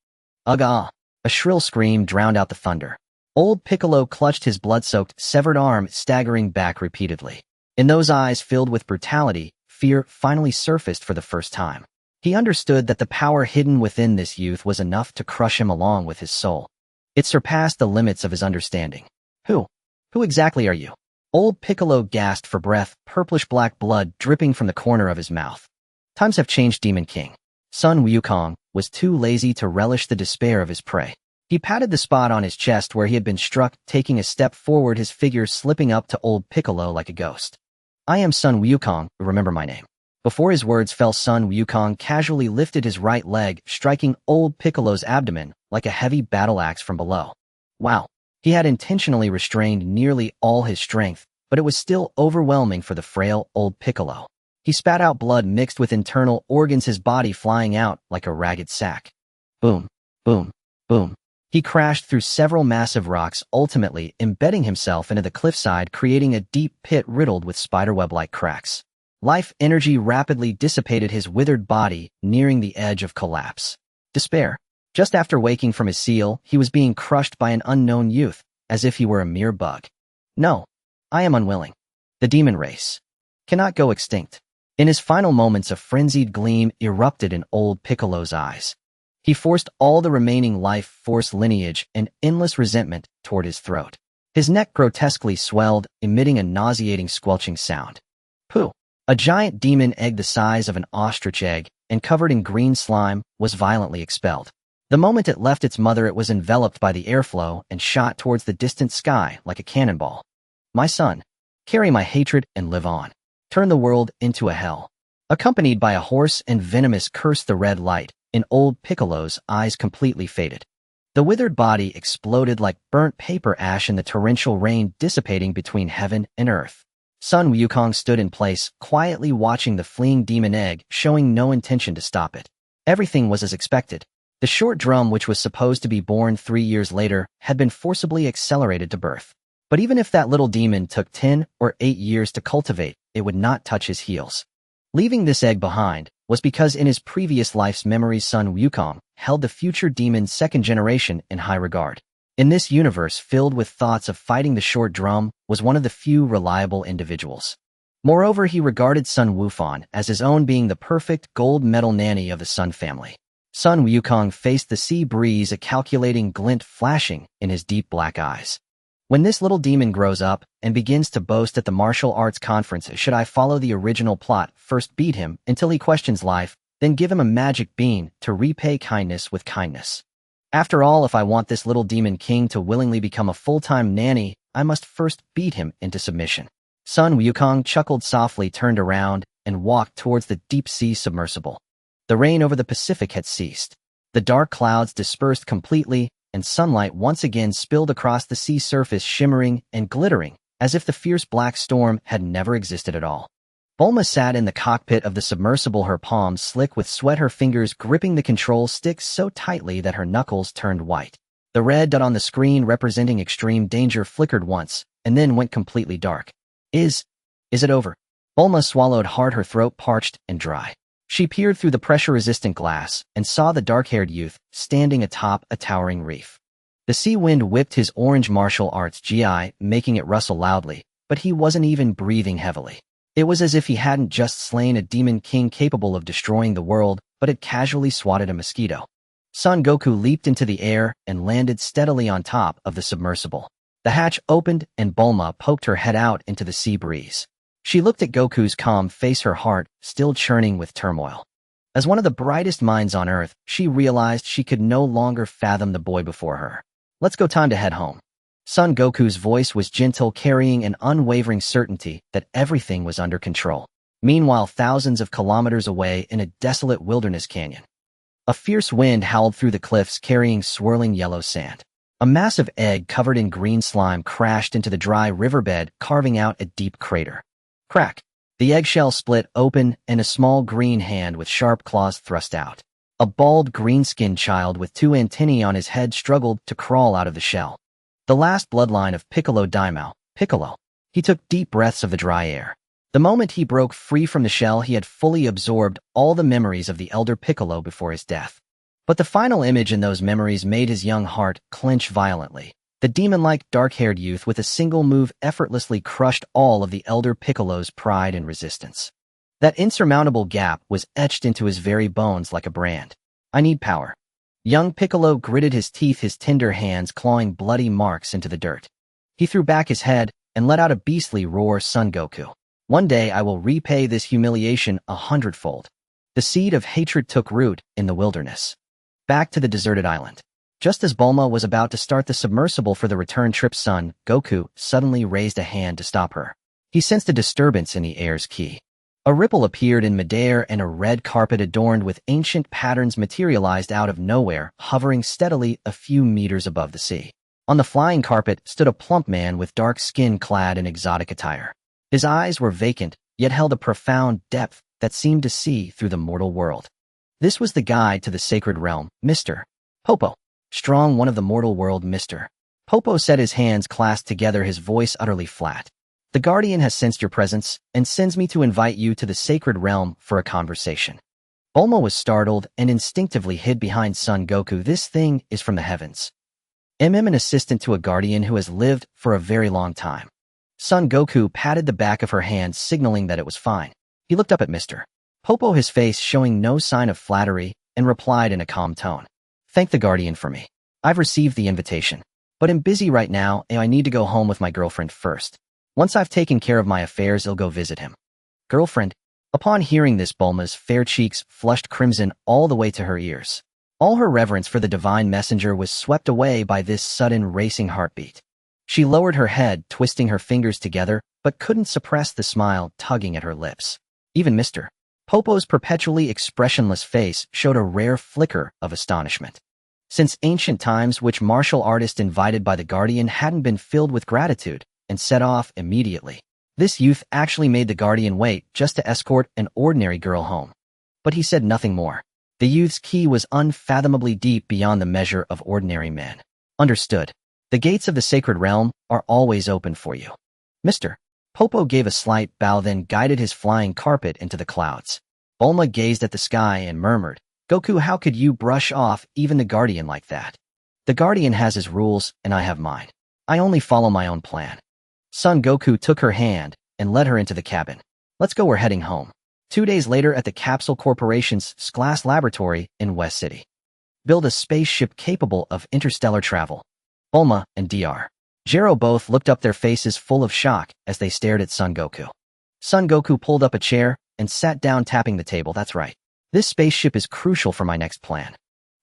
Ugh! A shrill scream drowned out the thunder. Old Piccolo clutched his blood-soaked, severed arm, staggering back repeatedly. In those eyes filled with brutality, fear finally surfaced for the first time. He understood that the power hidden within this youth was enough to crush him along with his soul. It surpassed the limits of his understanding. Who exactly are you? Old Piccolo gasped for breath, purplish-black blood dripping from the corner of his mouth. Times have changed, Demon King. Sun Wukong was too lazy to relish the despair of his prey. He patted the spot on his chest where he had been struck, taking a step forward, his figure slipping up to old Piccolo like a ghost. I am Sun Wukong, remember my name. Before his words fell, Sun Wukong casually lifted his right leg, striking old Piccolo's abdomen like a heavy battle axe from below. Wow. He had intentionally restrained nearly all his strength, but it was still overwhelming for the frail old Piccolo. He spat out blood mixed with internal organs, his body flying out like a ragged sack. Boom, boom, boom. He crashed through several massive rocks, ultimately embedding himself into the cliffside, creating a deep pit riddled with spiderweb-like cracks. Life energy rapidly dissipated his withered body, nearing the edge of collapse. Despair. Just after waking from his seal, he was being crushed by an unknown youth, as if he were a mere bug. No, I am unwilling. The demon race cannot go extinct. In his final moments, a frenzied gleam erupted in old Piccolo's eyes. He forced all the remaining life force lineage and endless resentment toward his throat. His neck grotesquely swelled, emitting a nauseating squelching sound. Pooh! A giant demon egg the size of an ostrich egg and covered in green slime was violently expelled. The moment it left its mother, it was enveloped by the airflow and shot towards the distant sky like a cannonball. My son, carry my hatred and live on. Turn the world into a hell. Accompanied by a hoarse and venomous curse, the red light in old Piccolo's eyes completely faded. The withered body exploded like burnt paper ash in the torrential rain, dissipating between heaven and earth. Sun Wukong stood in place, quietly watching the fleeing demon egg, showing no intention to stop it. Everything was as expected. The short drum, which was supposed to be born 3 years later, had been forcibly accelerated to birth. But even if that little demon took 10 or 8 years to cultivate, it would not touch his heels. Leaving this egg behind was because in his previous life's memories, Sun Wukong held the future demon's second generation in high regard. In this universe filled with thoughts of fighting, the short drum was one of the few reliable individuals. Moreover, he regarded Sun Wufan as his own, being the perfect gold medal nanny of the Sun family. Sun Wukong faced the sea breeze, a calculating glint flashing in his deep black eyes. When this little demon grows up and begins to boast at the martial arts conference, should I follow the original plot, first beat him until he questions life, then give him a magic bean to repay kindness with kindness? After all, if I want this little demon king to willingly become a full-time nanny, I must first beat him into submission. Sun Wukong chuckled softly, turned around, and walked towards the deep-sea submersible. The rain over the Pacific had ceased. The dark clouds dispersed completely, and sunlight once again spilled across the sea surface, shimmering and glittering, as if the fierce black storm had never existed at all. Bulma sat in the cockpit of the submersible, her palms slick with sweat, her fingers gripping the control stick so tightly that her knuckles turned white. The red dot on the screen representing extreme danger flickered once, and then went completely dark. Is it over? Bulma swallowed hard, her throat parched and dry. She peered through the pressure-resistant glass and saw the dark-haired youth standing atop a towering reef. The sea wind whipped his orange martial arts gi, making it rustle loudly, but he wasn't even breathing heavily. It was as if he hadn't just slain a demon king capable of destroying the world, but had casually swatted a mosquito. Son Goku leaped into the air and landed steadily on top of the submersible. The hatch opened and Bulma poked her head out into the sea breeze. She looked at Goku's calm face, her heart still churning with turmoil. As one of the brightest minds on Earth, she realized she could no longer fathom the boy before her. Let's go, time to head home. Son Goku's voice was gentle, carrying an unwavering certainty that everything was under control. Meanwhile, thousands of kilometers away in a desolate wilderness canyon, a fierce wind howled through the cliffs carrying swirling yellow sand. A massive egg covered in green slime crashed into the dry riverbed, carving out a deep crater. Crack! The eggshell split open and a small green hand with sharp claws thrust out. A bald, green-skinned child with 2 antennae on his head struggled to crawl out of the shell. The last bloodline of Piccolo Daimao, Piccolo. He took deep breaths of the dry air. The moment he broke free from the shell, he had fully absorbed all the memories of the elder Piccolo before his death. But the final image in those memories made his young heart clench violently. The demon-like dark-haired youth with a single move effortlessly crushed all of the elder Piccolo's pride and resistance. That insurmountable gap was etched into his very bones like a brand. I need power. Young Piccolo gritted his teeth, his tender hands clawing bloody marks into the dirt. He threw back his head and let out a beastly roar. Son Goku. One day I will repay this humiliation 100-fold. The seed of hatred took root in the wilderness. Back to the deserted island. Just as Bulma was about to start the submersible for the return trip, Son Goku suddenly raised a hand to stop her. He sensed a disturbance in the air's key. A ripple appeared in midair and a red carpet adorned with ancient patterns materialized out of nowhere, hovering steadily a few meters above the sea. On the flying carpet stood a plump man with dark skin clad in exotic attire. His eyes were vacant, yet held a profound depth that seemed to see through the mortal world. This was the guide to the sacred realm, Mr. Popo. Strong one of the mortal world, Mr. Popo said, his hands clasped together, his voice utterly flat. The Guardian has sensed your presence and sends me to invite you to the sacred realm for a conversation. Bulma was startled and instinctively hid behind Son Goku. This thing is from the heavens. An assistant to a Guardian who has lived for a very long time. Son Goku patted the back of her hand, signaling that it was fine. He looked up at Mr. Popo, his face showing no sign of flattery, and replied in a calm tone. Thank the Guardian for me. I've received the invitation, but am busy right now and I need to go home with my girlfriend first. Once I've taken care of my affairs, I'll go visit him. Girlfriend? Upon hearing this, Bulma's fair cheeks flushed crimson all the way to her ears. All her reverence for the divine messenger was swept away by this sudden racing heartbeat. She lowered her head, twisting her fingers together, but couldn't suppress the smile tugging at her lips. Even Mr. Popo's perpetually expressionless face showed a rare flicker of astonishment. Since ancient times, which martial artist invited by the Guardian hadn't been filled with gratitude and set off immediately. This youth actually made the Guardian wait just to escort an ordinary girl home. But he said nothing more. The youth's key was unfathomably deep beyond the measure of ordinary men. Understood. The gates of the sacred realm are always open for you. Mr. Popo gave a slight bow, then guided his flying carpet into the clouds. Bulma gazed at the sky and murmured, Goku, how could you brush off even the Guardian like that? The Guardian has his rules and I have mine. I only follow my own plan. Son Goku took her hand and led her into the cabin. Let's go, we're heading home. 2 days later at the Capsule Corporation's glass laboratory in West City. Build a spaceship capable of interstellar travel. Bulma and Dr. Gero both looked up, their faces full of shock as they stared at Son Goku. Son Goku pulled up a chair and sat down, tapping the table. That's right. This spaceship is crucial for my next plan.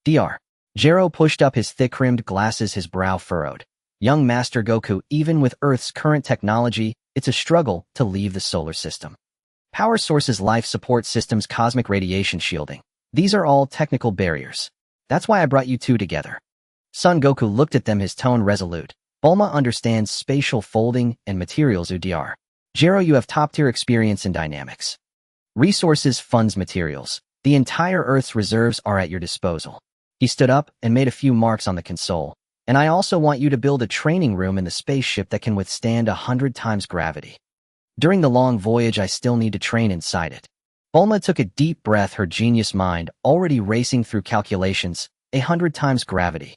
Dr. Gero pushed up his thick-rimmed glasses, his brow furrowed. Young Master Goku, even with Earth's current technology, it's a struggle to leave the solar system. Power sources, life support systems, cosmic radiation shielding. These are all technical barriers. That's why I brought you two together. Son Goku looked at them, his tone resolute. Bulma understands spatial folding and materials. Dr. Gero, you have top-tier experience in dynamics. Resources, funds, materials. The entire Earth's reserves are at your disposal. He stood up and made a few marks on the console. And I also want you to build a training room in the spaceship that can withstand 100 times gravity. During the long voyage, I still need to train inside it. Bulma took a deep breath, her genius mind already racing through calculations, 100 times gravity.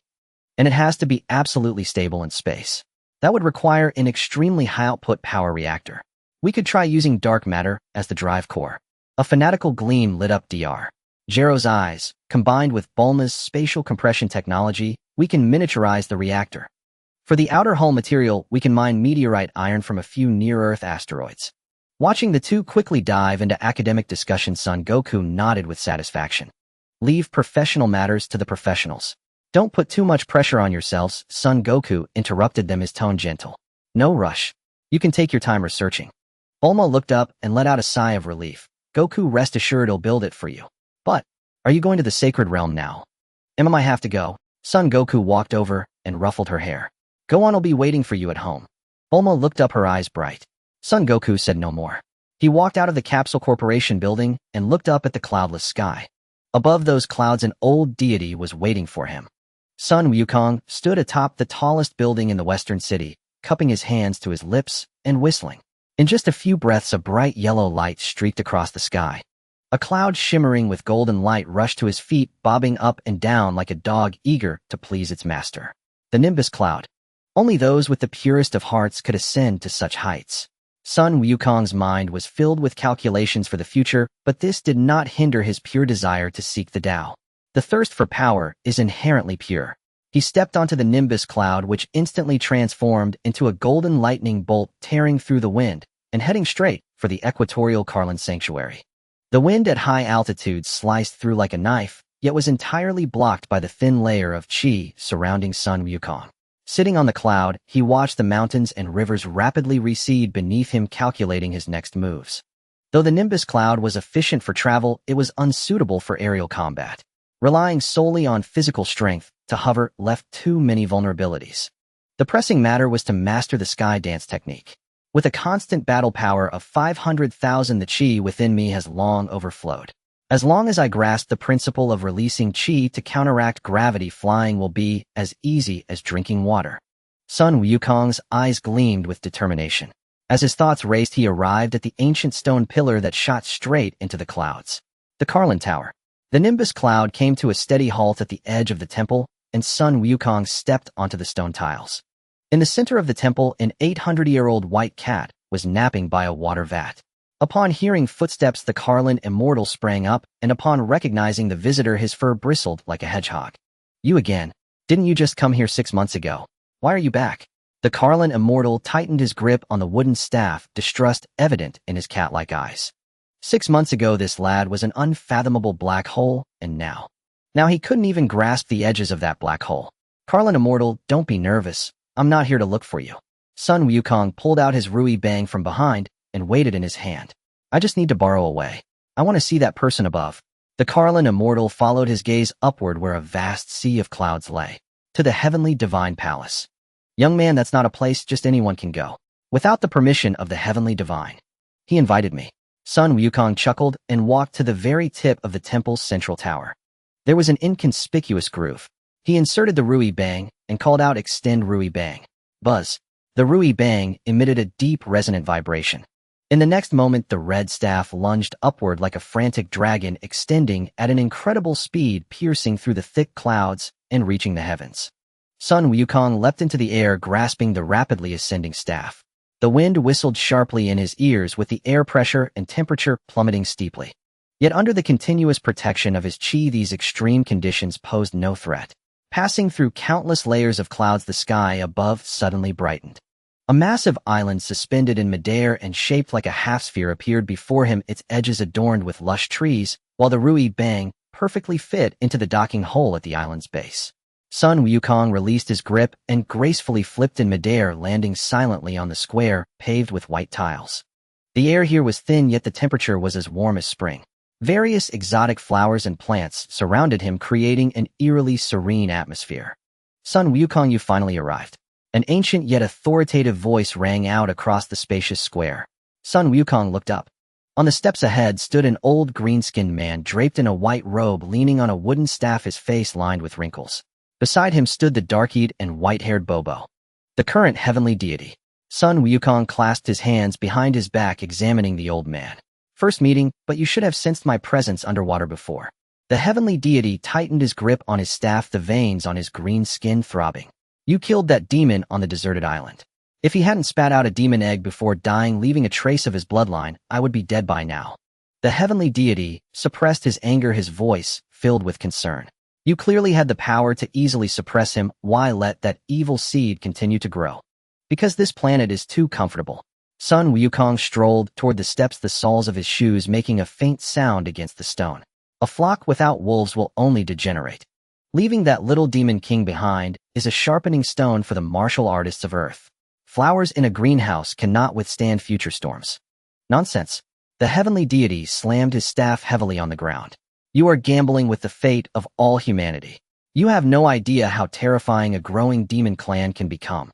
And it has to be absolutely stable in space. That would require an extremely high-output power reactor. We could try using dark matter as the drive core. A fanatical gleam lit up Dr. Gero's eyes. Combined with Bulma's spatial compression technology, we can miniaturize the reactor. For the outer hull material, we can mine meteorite iron from a few near-Earth asteroids. Watching the two quickly dive into academic discussion, Son Goku nodded with satisfaction. Leave professional matters to the professionals. Don't put too much pressure on yourselves, Son Goku interrupted them, his tone gentle. No rush. You can take your time researching. Bulma looked up and let out a sigh of relief. Goku, rest assured I'll build it for you. But, are you going to the sacred realm now? Emma, I have to go. Son Goku walked over and ruffled her hair. Go on, I'll be waiting for you at home. Bulma looked up, her eyes bright. Son Goku said no more. He walked out of the Capsule Corporation building and looked up at the cloudless sky. Above those clouds, an old deity was waiting for him. Sun Wukong stood atop the tallest building in the western city, cupping his hands to his lips and whistling. In just a few breaths, a bright yellow light streaked across the sky. A cloud shimmering with golden light rushed to his feet, bobbing up and down like a dog eager to please its master. The Nimbus Cloud. Only those with the purest of hearts could ascend to such heights. Sun Wukong's mind was filled with calculations for the future, but this did not hinder his pure desire to seek the Tao. The thirst for power is inherently pure. He stepped onto the Nimbus Cloud, which instantly transformed into a golden lightning bolt tearing through the wind and heading straight for the equatorial Carlin Sanctuary. The wind at high altitudes sliced through like a knife, yet was entirely blocked by the thin layer of chi surrounding Sun Wukong. Sitting on the cloud, he watched the mountains and rivers rapidly recede beneath him, calculating his next moves. Though the Nimbus Cloud was efficient for travel, it was unsuitable for aerial combat. Relying solely on physical strength to hover left too many vulnerabilities. The pressing matter was to master the sky dance technique. With a constant battle power of 500,000, the chi within me has long overflowed. As long as I grasp the principle of releasing chi to counteract gravity, flying will be as easy as drinking water. Sun Wukong's eyes gleamed with determination. As his thoughts raced, he arrived at the ancient stone pillar that shot straight into the clouds. The Carlin Tower. The Nimbus Cloud came to a steady halt at the edge of the temple, and Sun Wukong stepped onto the stone tiles. In the center of the temple, an 800-year-old white cat was napping by a water vat. Upon hearing footsteps, the Carlin Immortal sprang up, and upon recognizing the visitor, his fur bristled like a hedgehog. You again? Didn't you just come here 6 months ago? Why are you back? The Carlin Immortal tightened his grip on the wooden staff, distrust evident in his cat-like eyes. 6 months ago, this lad was an unfathomable black hole, and now he couldn't even grasp the edges of that black hole. Carlin Immortal, don't be nervous. I'm not here to look for you. Sun Wukong pulled out his Rui Bang from behind and weighed it in his hand. I just need to borrow a way. I want to see that person above. The Carlin Immortal followed his gaze upward where a vast sea of clouds lay. To the heavenly divine palace. Young man, that's not a place just anyone can go. Without the permission of the heavenly divine. He invited me. Sun Wukong chuckled and walked to the very tip of the temple's central tower. There was an inconspicuous groove. He inserted the Rui Bang and called out, "Extend Rui Bang." Buzz. The Rui Bang emitted a deep resonant vibration. In the next moment, the red staff lunged upward like a frantic dragon, extending at an incredible speed, piercing through the thick clouds and reaching the heavens. Sun Wukong leapt into the air, grasping the rapidly ascending staff. The wind whistled sharply in his ears, with the air pressure and temperature plummeting steeply. Yet under the continuous protection of his chi, these extreme conditions posed no threat. Passing through countless layers of clouds, the sky above suddenly brightened. A massive island suspended in midair and shaped like a half-sphere appeared before him, its edges adorned with lush trees, while the Rui Bang perfectly fit into the docking hole at the island's base. Sun Wukong released his grip and gracefully flipped in midair, landing silently on the square paved with white tiles. The air here was thin, yet the temperature was as warm as spring. Various exotic flowers and plants surrounded him, creating an eerily serene atmosphere. Sun Wukong, you finally arrived. An ancient yet authoritative voice rang out across the spacious square. Sun Wukong looked up. On the steps ahead stood an old green-skinned man draped in a white robe, leaning on a wooden staff, his face lined with wrinkles. Beside him stood the dark-eyed and white-haired Bobo, the current heavenly deity. Sun Wukong clasped his hands behind his back, examining the old man. First meeting, but you should have sensed my presence underwater before. The heavenly deity tightened his grip on his staff, the veins on his green skin throbbing. You killed that demon on the deserted island. If he hadn't spat out a demon egg before dying, leaving a trace of his bloodline, I would be dead by now. The heavenly deity suppressed his anger, his voice filled with concern. You clearly had the power to easily suppress him. Why let that evil seed continue to grow? Because this planet is too comfortable. Sun Wukong strolled toward the steps, the soles of his shoes making a faint sound against the stone. A flock without wolves will only degenerate. Leaving that little demon king behind is a sharpening stone for the martial artists of Earth. Flowers in a greenhouse cannot withstand future storms. Nonsense. The heavenly deity slammed his staff heavily on the ground. You are gambling with the fate of all humanity. You have no idea how terrifying a growing demon clan can become.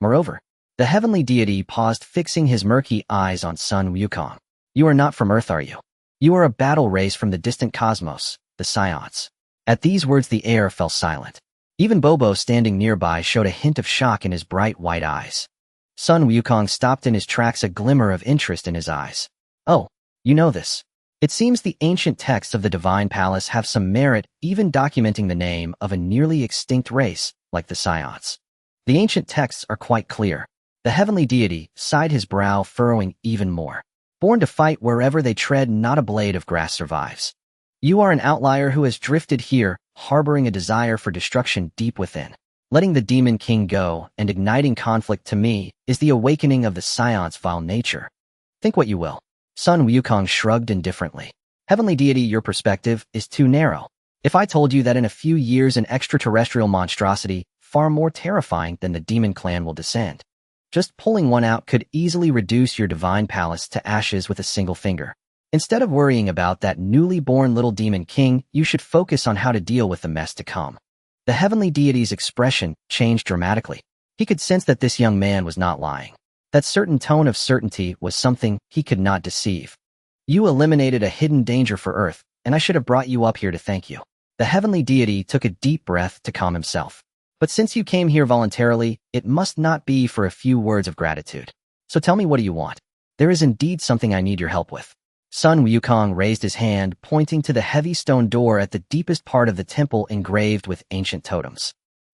Moreover, the heavenly deity paused, fixing his murky eyes on Sun Wukong. You are not from Earth, are you? You are a battle race from the distant cosmos, the Saiyans. At these words the air fell silent. Even Bobo standing nearby showed a hint of shock in his bright white eyes. Sun Wukong stopped in his tracks, a glimmer of interest in his eyes. Oh, you know this. It seems the ancient texts of the Divine Palace have some merit, even documenting the name of a nearly extinct race, like the Saiyans. The ancient texts are quite clear. The heavenly deity sighed, his brow furrowing even more. Born to fight wherever they tread, not a blade of grass survives. You are an outlier who has drifted here, harboring a desire for destruction deep within. Letting the Demon King go and igniting conflict, to me, is the awakening of the Saiyans' vile nature. Think what you will. Sun Wukong shrugged indifferently. Heavenly deity, your perspective is too narrow. If I told you that in a few years an extraterrestrial monstrosity, far more terrifying than the demon clan, will descend, just pulling one out could easily reduce your divine palace to ashes with a single finger. Instead of worrying about that newly born little demon king, you should focus on how to deal with the mess to come. The heavenly deity's expression changed dramatically. He could sense that this young man was not lying. That certain tone of certainty was something he could not deceive. You eliminated a hidden danger for Earth, and I should have brought you up here to thank you. The heavenly deity took a deep breath to calm himself. But since you came here voluntarily, it must not be for a few words of gratitude. So tell me, what do you want? There is indeed something I need your help with. Sun Wukong raised his hand, pointing to the heavy stone door at the deepest part of the temple engraved with ancient totems.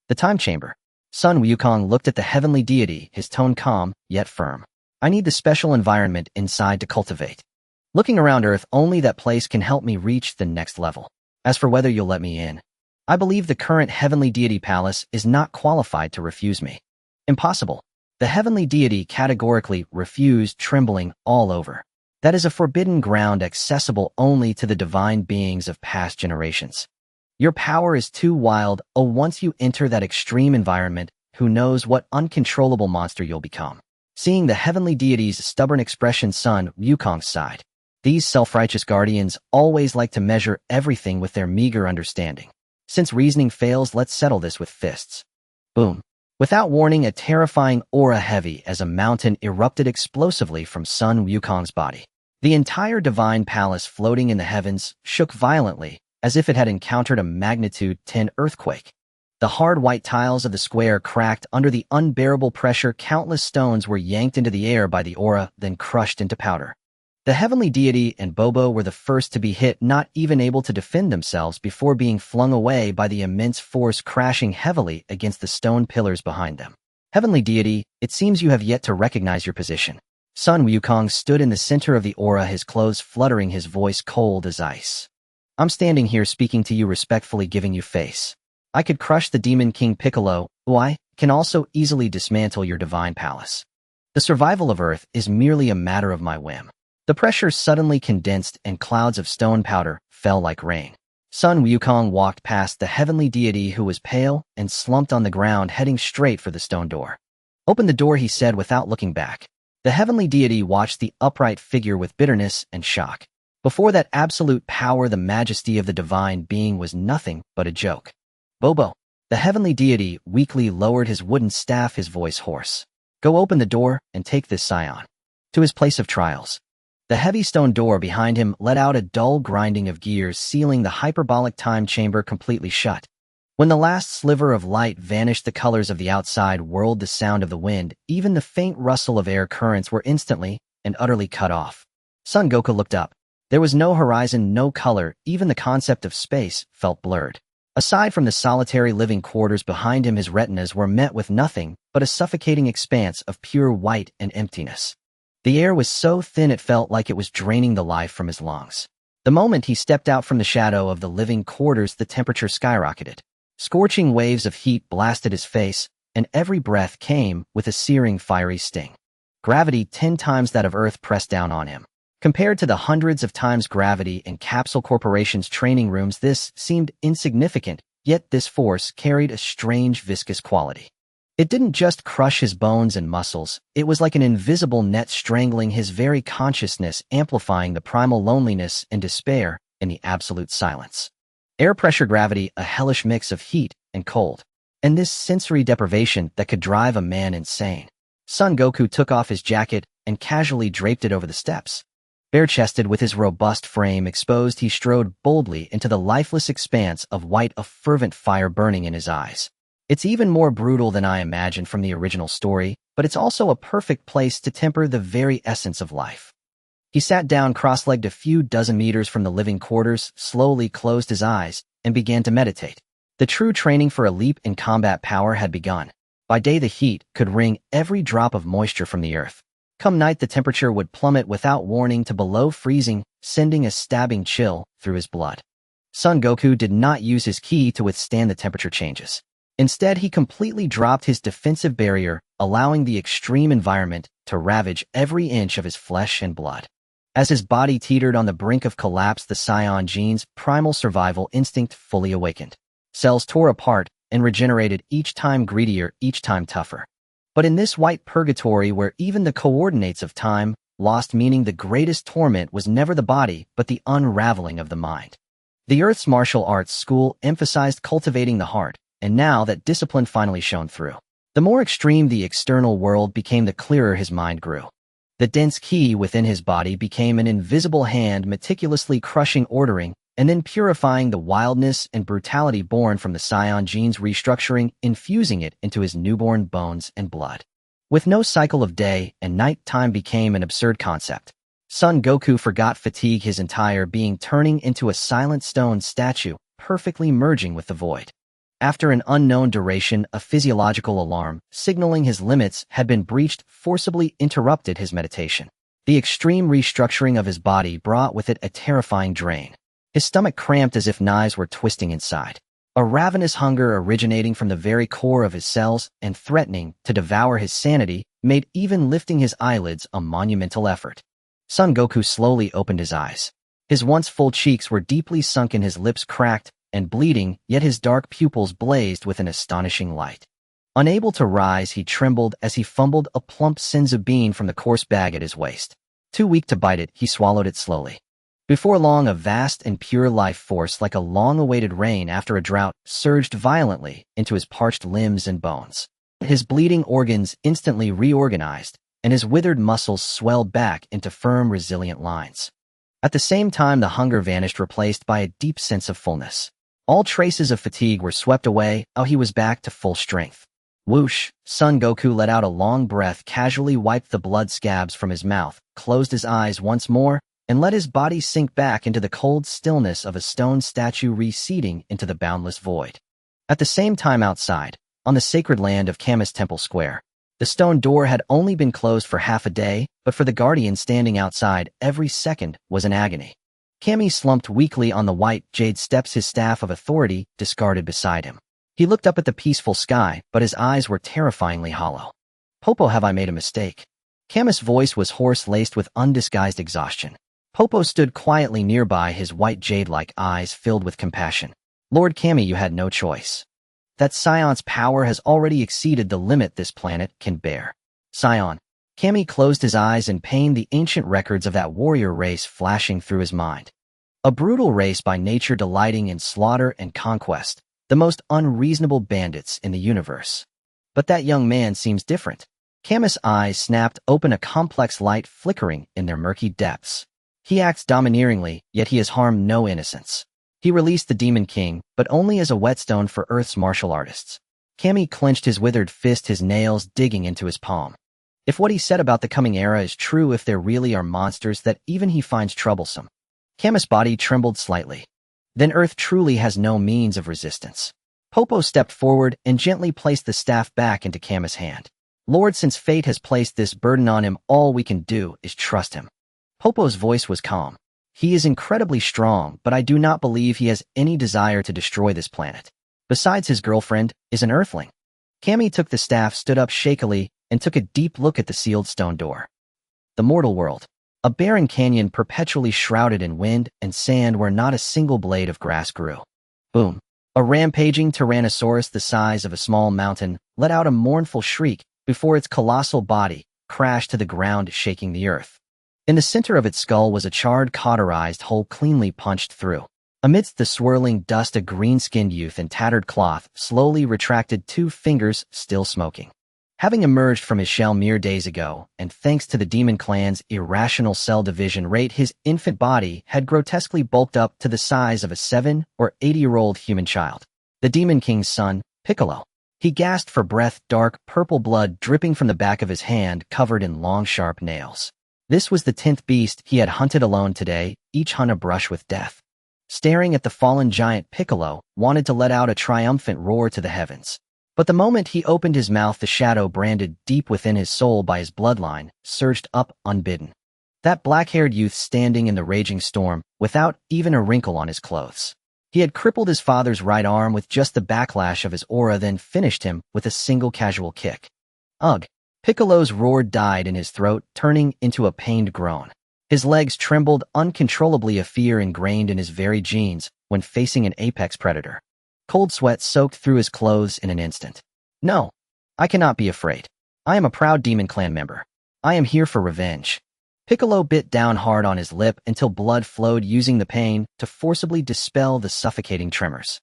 The time chamber. Sun Wukong looked at the heavenly deity, his tone calm, yet firm. I need the special environment inside to cultivate. Looking around Earth, only that place can help me reach the next level. As for whether you'll let me in, I believe the current heavenly deity palace is not qualified to refuse me. Impossible. The heavenly deity categorically refused, trembling all over. That is a forbidden ground accessible only to the divine beings of past generations. Your power is too wild. Oh, once you enter that extreme environment, who knows what uncontrollable monster you'll become. Seeing the heavenly deity's stubborn expression, Sun Wukong sighed. These self-righteous guardians always like to measure everything with their meager understanding. Since reasoning fails, let's settle this with fists. Boom. Without warning, a terrifying aura heavy as a mountain erupted explosively from Sun Wukong's body. The entire divine palace floating in the heavens shook violently, as if it had encountered a magnitude 10 earthquake. The hard white tiles of the square cracked under the unbearable pressure. Countless stones were yanked into the air by the aura, then crushed into powder. The heavenly deity and Bobo were the first to be hit, not even able to defend themselves before being flung away by the immense force, crashing heavily against the stone pillars behind them. Heavenly deity, it seems you have yet to recognize your position. Sun Wukong stood in the center of the aura, his clothes fluttering, his voice cold as ice. I'm standing here speaking to you respectfully, giving you face. I could crush the Demon King Piccolo, who I can also easily dismantle your divine palace. The survival of Earth is merely a matter of my whim. The pressure suddenly condensed and clouds of stone powder fell like rain. Sun Wukong walked past the heavenly deity, who was pale and slumped on the ground, heading straight for the stone door. Open the door, he said without looking back. The heavenly deity watched the upright figure with bitterness and shock. Before that absolute power, the majesty of the divine being was nothing but a joke. Bobo. The heavenly deity weakly lowered his wooden staff, his voice hoarse. Go open the door and take this Saiyan to his place of trials. The heavy stone door behind him let out a dull grinding of gears, sealing the hyperbolic time chamber completely shut. When the last sliver of light vanished, the colors of the outside world, the sound of the wind, even the faint rustle of air currents were instantly and utterly cut off. Son Goku looked up. There was no horizon, no color, even the concept of space felt blurred. Aside from the solitary living quarters behind him, his retinas were met with nothing but a suffocating expanse of pure white and emptiness. The air was so thin it felt like it was draining the life from his lungs. The moment he stepped out from the shadow of the living quarters, the temperature skyrocketed. Scorching waves of heat blasted his face, and every breath came with a searing, fiery sting. Gravity 10 times that of Earth pressed down on him. Compared to the hundreds of times gravity in Capsule Corporation's training rooms, this seemed insignificant, yet this force carried a strange viscous quality. It didn't just crush his bones and muscles, it was like an invisible net strangling his very consciousness, amplifying the primal loneliness and despair in the absolute silence. Air pressure gravity, a hellish mix of heat and cold. And this sensory deprivation that could drive a man insane. Son Goku took off his jacket and casually draped it over the steps. Bare-chested, with his robust frame exposed, he strode boldly into the lifeless expanse of white, a fervent fire burning in his eyes. It's even more brutal than I imagined from the original story, but it's also a perfect place to temper the very essence of life. He sat down cross-legged a few dozen meters from the living quarters, slowly closed his eyes, and began to meditate. The true training for a leap in combat power had begun. By day, the heat could wring every drop of moisture from the earth. Come night, the temperature would plummet without warning to below freezing, sending a stabbing chill through his blood. Son Goku did not use his ki to withstand the temperature changes. Instead, he completely dropped his defensive barrier, allowing the extreme environment to ravage every inch of his flesh and blood. As his body teetered on the brink of collapse, the Saiyan gene's primal survival instinct fully awakened. Cells tore apart and regenerated, each time greedier, each time tougher. But in this white purgatory where even the coordinates of time lost meaning, the greatest torment was never the body, but the unraveling of the mind. The Earth's martial arts school emphasized cultivating the heart, and now that discipline finally shone through. The more extreme the external world became, the clearer his mind grew. The dense ki within his body became an invisible hand meticulously crushing, ordering, and then purifying the wildness and brutality born from the Saiyan gene's restructuring, infusing it into his newborn bones and blood. With no cycle of day and night, time became an absurd concept. Son Goku forgot fatigue, his entire being turning into a silent stone statue, perfectly merging with the void. After an unknown duration, a physiological alarm, signaling his limits had been breached, forcibly interrupted his meditation. The extreme restructuring of his body brought with it a terrifying drain. His stomach cramped as if knives were twisting inside. A ravenous hunger originating from the very core of his cells and threatening to devour his sanity made even lifting his eyelids a monumental effort. Son Goku slowly opened his eyes. His once full cheeks were deeply sunken, his lips cracked and bleeding, yet his dark pupils blazed with an astonishing light. Unable to rise, he trembled as he fumbled a plump senzu bean from the coarse bag at his waist. Too weak to bite it, he swallowed it slowly. Before long, a vast and pure life force, like a long-awaited rain after a drought, surged violently into his parched limbs and bones. His bleeding organs instantly reorganized, and his withered muscles swelled back into firm, resilient lines. At the same time, the hunger vanished, replaced by a deep sense of fullness. All traces of fatigue were swept away. He was back to full strength. Whoosh! Son Goku let out a long breath, casually wiped the blood scabs from his mouth, closed his eyes once more, and let his body sink back into the cold stillness of a stone statue receding into the boundless void. At the same time, outside, on the sacred land of Kami's Temple Square, the stone door had only been closed for half a day, but for the guardian standing outside, every second was an agony. Kami slumped weakly on the white jade steps, his staff of authority discarded beside him. He looked up at the peaceful sky, but his eyes were terrifyingly hollow. "Popo, have I made a mistake?" Kami's voice was hoarse, laced with undisguised exhaustion. Popo stood quietly nearby, his white jade-like eyes filled with compassion. "Lord Kami, you had no choice. That Scion's power has already exceeded the limit this planet can bear." Scion. Kami closed his eyes in pain, the ancient records of that warrior race flashing through his mind. A brutal race by nature, delighting in slaughter and conquest, the most unreasonable bandits in the universe. But that young man seems different. Kami's eyes snapped open, a complex light flickering in their murky depths. He acts domineeringly, yet he has harmed no innocents. He released the Demon King, but only as a whetstone for Earth's martial artists. Kami clenched his withered fist, his nails digging into his palm. If what he said about the coming era is true, if there really are monsters that even he finds troublesome. Camus' body trembled slightly. Then Earth truly has no means of resistance. Popo stepped forward and gently placed the staff back into Camus' hand. Lord, since fate has placed this burden on him, all we can do is trust him. Popo's voice was calm. He is incredibly strong, but I do not believe he has any desire to destroy this planet. Besides, his girlfriend is an Earthling. Cammy took the staff, stood up shakily, and took a deep look at the sealed stone door. The mortal world. A barren canyon perpetually shrouded in wind and sand where not a single blade of grass grew. Boom. A rampaging Tyrannosaurus the size of a small mountain let out a mournful shriek before its colossal body crashed to the ground, shaking the earth. In the center of its skull was a charred, cauterized hole cleanly punched through. Amidst the swirling dust, a green-skinned youth in tattered cloth slowly retracted, 2 fingers still smoking. Having emerged from his shell mere days ago, and thanks to the Demon Clan's irrational cell division rate, his infant body had grotesquely bulked up to the size of a 7 or 8-year-old human child. The Demon King's son, Piccolo. He gasped for breath, dark purple blood dripping from the back of his hand covered in long, sharp nails. This was the 10th beast he had hunted alone today, each hunt a brush with death. Staring at the fallen giant, Piccolo wanted to let out a triumphant roar to the heavens. But the moment he opened his mouth, the shadow branded deep within his soul by his bloodline surged up unbidden. That black-haired youth standing in the raging storm, without even a wrinkle on his clothes. He had crippled his father's right arm with just the backlash of his aura, then finished him with a single casual kick. Ugh! Piccolo's roar died in his throat, turning into a pained groan. His legs trembled uncontrollably, a fear ingrained in his very genes when facing an apex predator. Cold sweat soaked through his clothes in an instant. No, I cannot be afraid. I am a proud Demon Clan member. I am here for revenge. Piccolo bit down hard on his lip until blood flowed, using the pain to forcibly dispel the suffocating tremors.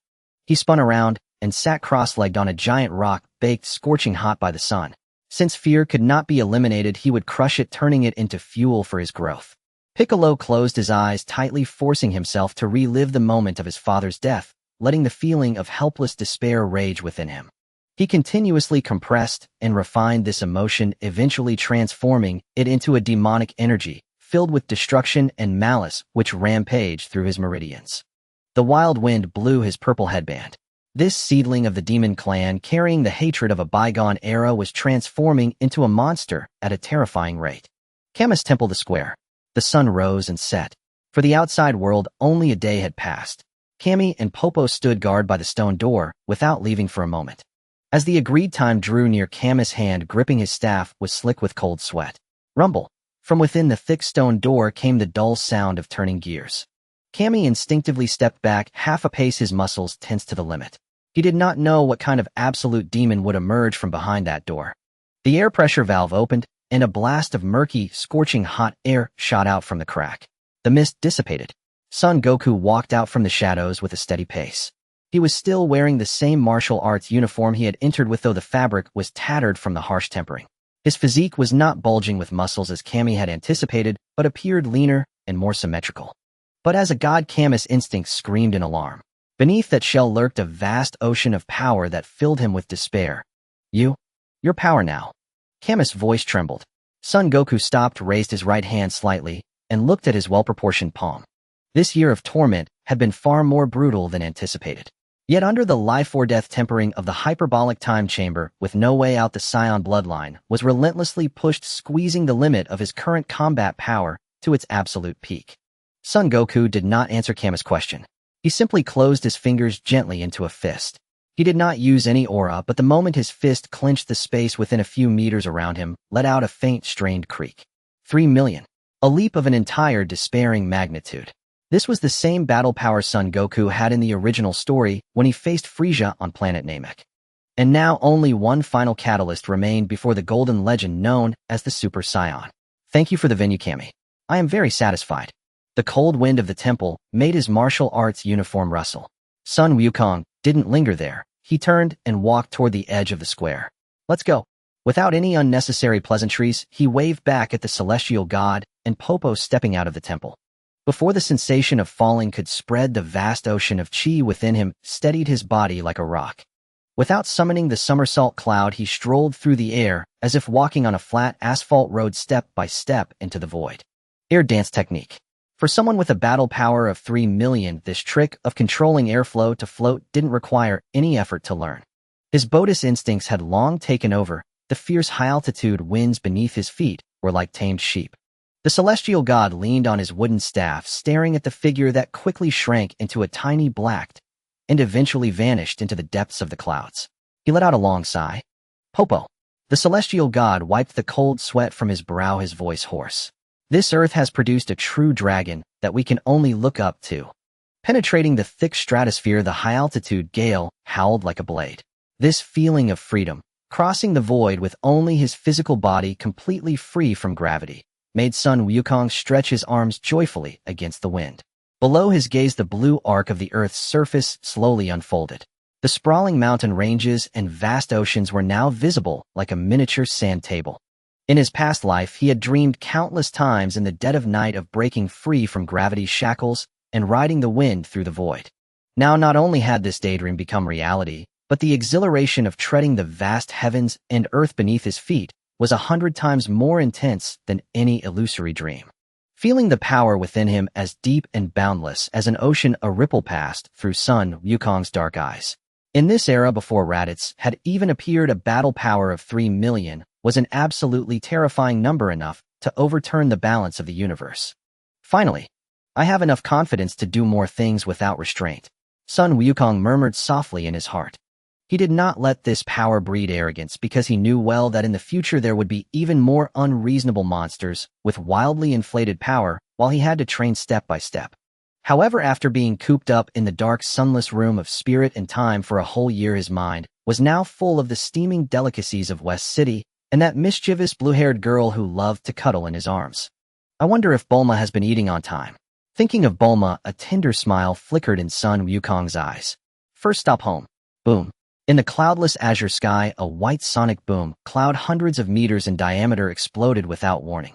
He spun around and sat cross-legged on a giant rock baked scorching hot by the sun. Since fear could not be eliminated, he would crush it, turning it into fuel for his growth. Piccolo closed his eyes tightly, forcing himself to relive the moment of his father's death, letting the feeling of helpless despair rage within him. He continuously compressed and refined this emotion, eventually transforming it into a demonic energy, filled with destruction and malice, which rampaged through his meridians. The wild wind blew his purple headband. This seedling of the Demon Clan, carrying the hatred of a bygone era, was transforming into a monster at a terrifying rate. Camus Temple the Square. The sun rose and set. For the outside world, only a day had passed. Cammy and Popo stood guard by the stone door, without leaving for a moment. As the agreed time drew near, Camus' hand gripping his staff was slick with cold sweat. Rumble. From within the thick stone door came the dull sound of turning gears. Cammy instinctively stepped back half a pace, his muscles tense to the limit. He did not know what kind of absolute demon would emerge from behind that door. The air pressure valve opened, and a blast of murky, scorching hot air shot out from the crack. The mist dissipated. Son Goku walked out from the shadows with a steady pace. He was still wearing the same martial arts uniform he had entered with, though the fabric was tattered from the harsh tempering. His physique was not bulging with muscles as Cammy had anticipated, but appeared leaner and more symmetrical. But as a god, Camus' instincts screamed in alarm. Beneath that shell lurked a vast ocean of power that filled him with despair. Your power now. Camus' voice trembled. Son Goku stopped, raised his right hand slightly, and looked at his well-proportioned palm. This year of torment had been far more brutal than anticipated. Yet under the life-or-death tempering of the hyperbolic time chamber, with no way out, the Saiyan bloodline was relentlessly pushed, squeezing the limit of his current combat power to its absolute peak. Son Goku did not answer Camus' question. He simply closed his fingers gently into a fist. He did not use any aura, but the moment his fist clenched, the space within a few meters around him let out a faint, strained creak. 3 million. A leap of an entire despairing magnitude. This was the same battle power Son Goku had in the original story when he faced Frieza on planet Namek. And now only one final catalyst remained before the golden legend known as the Super Saiyan. Thank you for the venue, Cammy. I am very satisfied. The cold wind of the temple made his martial arts uniform rustle. Sun Wukong didn't linger there. He turned and walked toward the edge of the square. Let's go. Without any unnecessary pleasantries, he waved back at the celestial god and Popo stepping out of the temple. Before the sensation of falling could spread, the vast ocean of chi within him steadied his body like a rock. Without summoning the somersault cloud, he strolled through the air, as if walking on a flat asphalt road step by step into the void. Air dance technique. For someone with a battle power of 3 million, this trick of controlling airflow to float didn't require any effort to learn. His Bodis instincts had long taken over. The fierce high-altitude winds beneath his feet were like tamed sheep. The celestial god leaned on his wooden staff, staring at the figure that quickly shrank into a tiny black and eventually vanished into the depths of the clouds. He let out a long sigh. Popo. The celestial god wiped the cold sweat from his brow, his voice hoarse. This earth has produced a true dragon that we can only look up to. Penetrating the thick stratosphere, the high-altitude gale howled like a blade. This feeling of freedom, crossing the void with only his physical body completely free from gravity, made Sun Wukong stretch his arms joyfully against the wind. Below his gaze, the blue arc of the Earth's surface slowly unfolded. The sprawling mountain ranges and vast oceans were now visible like a miniature sand table. In his past life, he had dreamed countless times in the dead of night of breaking free from gravity's shackles and riding the wind through the void. Now, not only had this daydream become reality, but the exhilaration of treading the vast heavens and earth beneath his feet was 100 times more intense than any illusory dream. Feeling the power within him as deep and boundless as an ocean, a ripple passed through Sun Wukong's dark eyes. In this era, before Raditz had even appeared, a battle power of 3 million was an absolutely terrifying number, enough to overturn the balance of the universe. Finally, I have enough confidence to do more things without restraint, Sun Wukong murmured softly in his heart. He did not let this power breed arrogance, because he knew well that in the future there would be even more unreasonable monsters with wildly inflated power, while he had to train step by step. However, after being cooped up in the dark, sunless room of spirit and time for a whole year, his mind was now full of the steaming delicacies of West City and that mischievous blue-haired girl who loved to cuddle in his arms. I wonder if Bulma has been eating on time. Thinking of Bulma, a tender smile flickered in Sun Wukong's eyes. First stop, home. Boom. In the cloudless azure sky, a white sonic boom cloud hundreds of meters in diameter exploded without warning.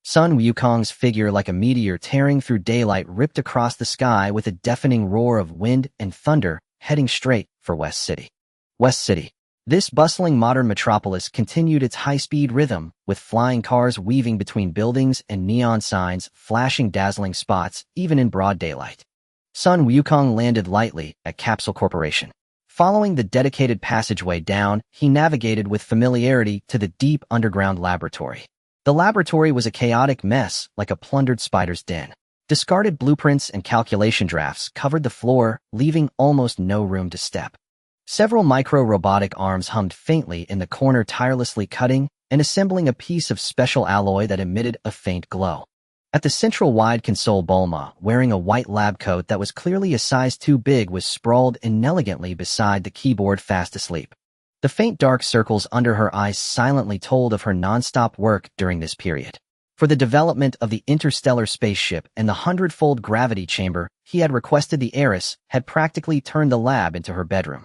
Sun Wukong's figure, like a meteor tearing through daylight, ripped across the sky with a deafening roar of wind and thunder, heading straight for West City. West City. This bustling modern metropolis continued its high-speed rhythm, with flying cars weaving between buildings and neon signs flashing dazzling spots even in broad daylight. Sun Wukong landed lightly at Capsule Corporation. Following the dedicated passageway down, he navigated with familiarity to the deep underground laboratory. The laboratory was a chaotic mess, like a plundered spider's den. Discarded blueprints and calculation drafts covered the floor, leaving almost no room to step. Several micro-robotic arms hummed faintly in the corner, tirelessly cutting and assembling a piece of special alloy that emitted a faint glow. At the central wide console, Bulma, wearing a white lab coat that was clearly a size too big, was sprawled inelegantly beside the keyboard, fast asleep. The faint dark circles under her eyes silently told of her non-stop work during this period. For the development of the interstellar spaceship and the 100-fold gravity chamber, he had requested the heiress had practically turned the lab into her bedroom.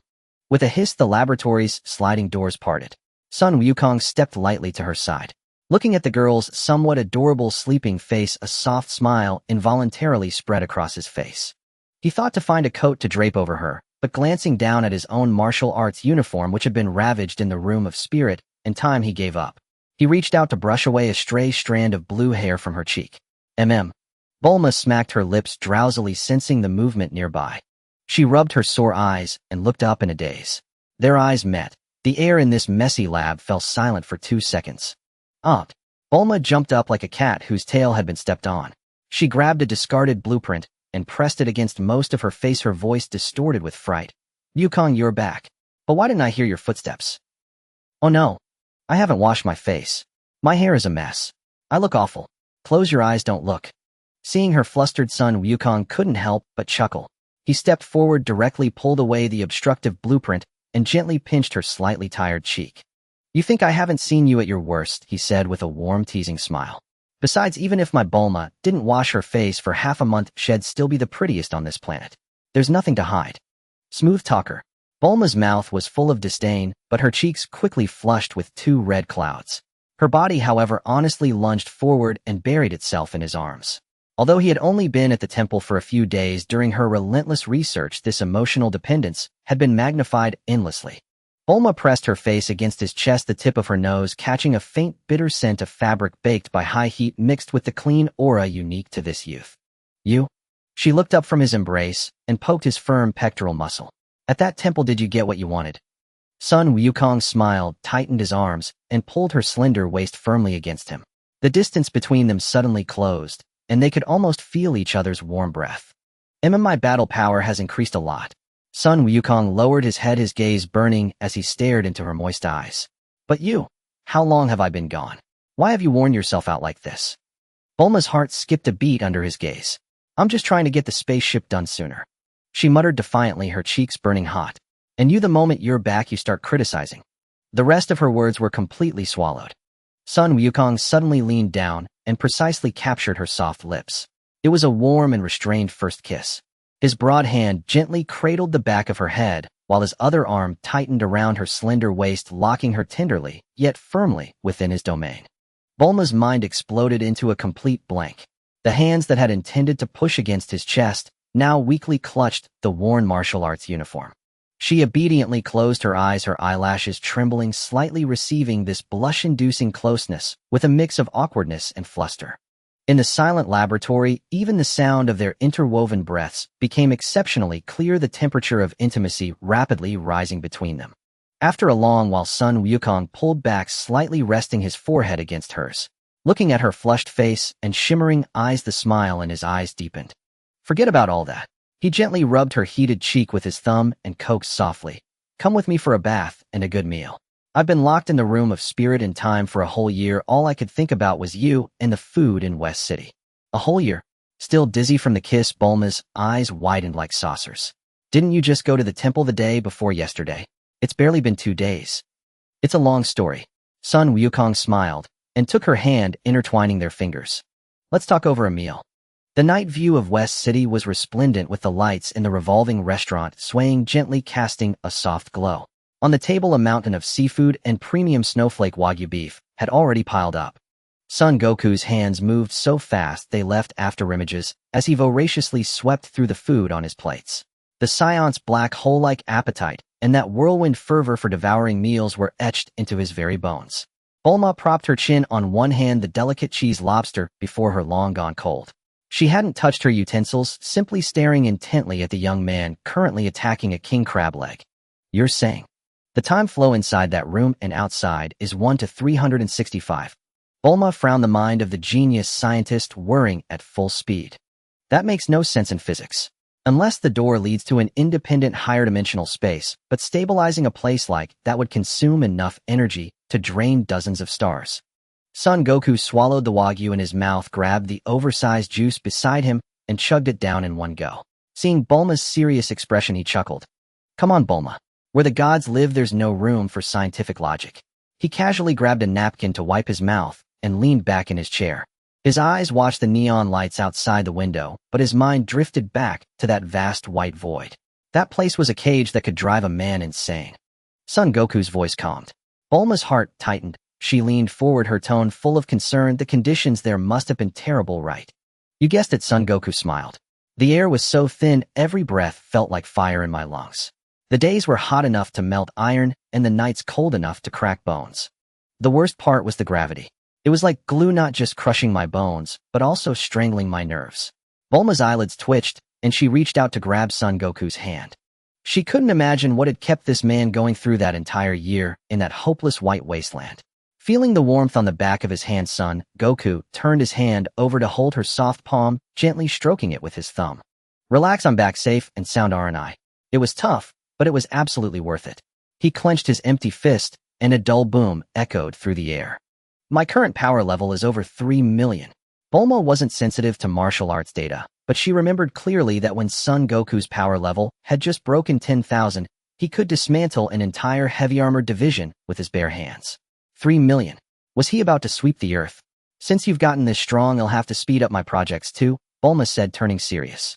With a hiss, the laboratory's sliding doors parted. Sun Wukong stepped lightly to her side. Looking at the girl's somewhat adorable sleeping face, a soft smile involuntarily spread across his face. He thought to find a coat to drape over her, but glancing down at his own martial arts uniform, which had been ravaged in the room of spirit and time, he gave up. He reached out to brush away a stray strand of blue hair from her cheek. Bulma smacked her lips drowsily, sensing the movement nearby. She rubbed her sore eyes and looked up in a daze. Their eyes met. The air in this messy lab fell silent for 2 seconds. Bulma jumped up like a cat whose tail had been stepped on. She grabbed a discarded blueprint and pressed it against most of her face, her voice distorted with fright. Wukong, you're back. But why didn't I hear your footsteps? Oh no. I haven't washed my face. My hair is a mess. I look awful. Close your eyes, don't look. Seeing her flustered, Sun Wukong couldn't help but chuckle. He stepped forward, directly pulled away the obstructive blueprint, and gently pinched her slightly tired cheek. You think I haven't seen you at your worst, he said with a warm, teasing smile. Besides, even if my Bulma didn't wash her face for half a month, she'd still be the prettiest on this planet. There's nothing to hide. Smooth talker. Bulma's mouth was full of disdain, but her cheeks quickly flushed with 2 red clouds. Her body, however, honestly lunged forward and buried itself in his arms. Although he had only been at the temple for a few days, during her relentless research, this emotional dependence had been magnified endlessly. Bulma pressed her face against his chest, the tip of her nose catching a faint, bitter scent of fabric baked by high heat mixed with the clean aura unique to this youth. You? She looked up from his embrace and poked his firm pectoral muscle. At that temple did you get what you wanted? Sun Wukong smiled, tightened his arms, and pulled her slender waist firmly against him. The distance between them suddenly closed, and they could almost feel each other's warm breath. My battle power has increased a lot. Sun Wukong lowered his head, his gaze burning as he stared into her moist eyes. But you? How long have I been gone? Why have you worn yourself out like this? Bulma's heart skipped a beat under his gaze. I'm just trying to get the spaceship done sooner. She muttered defiantly, her cheeks burning hot. And you, the moment you're back, you start criticizing. The rest of her words were completely swallowed. Sun Wukong suddenly leaned down and precisely captured her soft lips. It was a warm and restrained first kiss. His broad hand gently cradled the back of her head, while his other arm tightened around her slender waist, locking her tenderly, yet firmly, within his domain. Bulma's mind exploded into a complete blank. The hands that had intended to push against his chest now weakly clutched the worn martial arts uniform. She obediently closed her eyes, her eyelashes trembling slightly, receiving this blush-inducing closeness with a mix of awkwardness and fluster. In the silent laboratory, even the sound of their interwoven breaths became exceptionally clear, the temperature of intimacy rapidly rising between them. After a long while, Sun Wukong pulled back slightly, resting his forehead against hers. Looking at her flushed face and shimmering eyes, the smile in his eyes deepened. Forget about all that. He gently rubbed her heated cheek with his thumb and coaxed softly. Come with me for a bath and a good meal. I've been locked in the room of spirit and time for a whole year. All I could think about was you and the food in West City. A whole year? Still dizzy from the kiss, Bulma's eyes widened like saucers. Didn't you just go to the temple the day before yesterday? It's barely been 2 days. It's a long story. Sun Wukong smiled and took her hand, intertwining their fingers. Let's talk over a meal. The night view of West City was resplendent, with the lights in the revolving restaurant swaying gently, casting a soft glow. On the table, a mountain of seafood and premium snowflake Wagyu beef had already piled up. Son Goku's hands moved so fast they left afterimages as he voraciously swept through the food on his plates. The Saiyan's black hole-like appetite and that whirlwind fervor for devouring meals were etched into his very bones. Bulma propped her chin on one hand, the delicate cheese lobster before her long gone cold. She hadn't touched her utensils, simply staring intently at the young man currently attacking a king crab leg. You're saying the time flow inside that room and outside is 1 to 365. Bulma frowned, the mind of the genius scientist whirring at full speed. That makes no sense in physics. Unless the door leads to an independent higher dimensional space, but stabilizing a place like that would consume enough energy to drain dozens of stars. Son Goku swallowed the Wagyu in his mouth, grabbed the oversized juice beside him, and chugged it down in one go. Seeing Bulma's serious expression, he chuckled. Come on, Bulma. Where the gods live, there's no room for scientific logic. He casually grabbed a napkin to wipe his mouth and leaned back in his chair. His eyes watched the neon lights outside the window, but his mind drifted back to that vast white void. That place was a cage that could drive a man insane. Son Goku's voice calmed. Bulma's heart tightened. She leaned forward, her tone full of concern. The conditions there must have been terrible, right? You guessed it, Son Goku smiled. The air was so thin, every breath felt like fire in my lungs. The days were hot enough to melt iron, and the nights cold enough to crack bones. The worst part was the gravity. It was like glue, not just crushing my bones, but also strangling my nerves. Bulma's eyelids twitched, and she reached out to grab Son Goku's hand. She couldn't imagine what had kept this man going through that entire year in that hopeless white wasteland. Feeling the warmth on the back of his hand, Son Goku turned his hand over to hold her soft palm, gently stroking it with his thumb. Relax, I'm back safe and sound, aren't I? It was tough, but it was absolutely worth it. He clenched his empty fist, and a dull boom echoed through the air. My current power level is over 3 million. Bulma wasn't sensitive to martial arts data, but she remembered clearly that when Son Goku's power level had just broken 10,000, he could dismantle an entire heavy-armored division with his bare hands. 3 million. Was he about to sweep the earth? Since you've gotten this strong, I'll have to speed up my projects too, Bulma said, turning serious.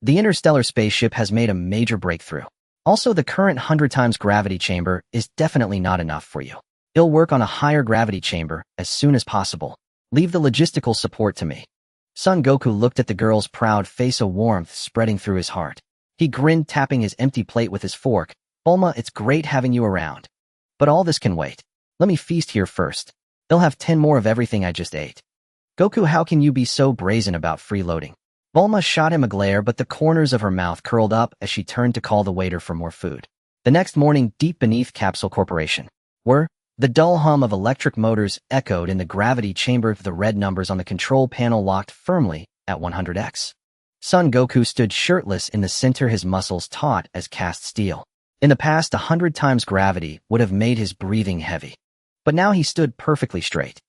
The interstellar spaceship has made a major breakthrough. Also, the current 100 times gravity chamber is definitely not enough for you. I'll work on a higher gravity chamber as soon as possible. Leave the logistical support to me. Son Goku looked at the girl's proud face, a warmth spreading through his heart. He grinned, tapping his empty plate with his fork. Bulma, it's great having you around. But all this can wait. Let me feast here first. They'll have 10 more of everything I just ate. Goku, how can you be so brazen about freeloading? Bulma shot him a glare, but the corners of her mouth curled up as she turned to call the waiter for more food. The next morning, deep beneath Capsule Corporation, the dull hum of electric motors echoed in the gravity chamber. The red numbers on the control panel locked firmly at 100x. Son Goku stood shirtless in the center, his muscles taut as cast steel. In the past, 100 times gravity would have made his breathing heavy. But now he stood perfectly straight.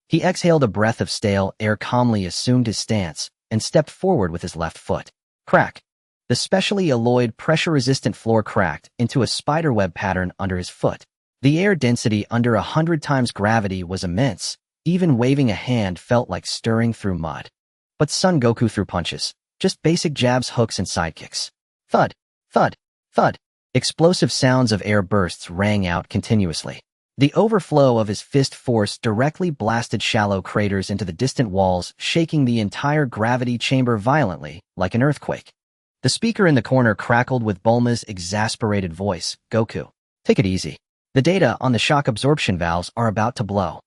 He exhaled a breath of stale air, calmly assumed his stance, and stepped forward with his left foot. Crack! The specially alloyed, pressure-resistant floor cracked into a spiderweb pattern under his foot. The air density under 100 times gravity was immense. Even waving a hand felt like stirring through mud. But Son Goku threw punches. Just basic jabs, hooks, and sidekicks. Thud! Thud! Thud! Explosive sounds of air bursts rang out continuously. The overflow of his fist force directly blasted shallow craters into the distant walls, shaking the entire gravity chamber violently, like an earthquake. The speaker in the corner crackled with Bulma's exasperated voice. Goku, take it easy. The data on the shock absorption valves are about to blow.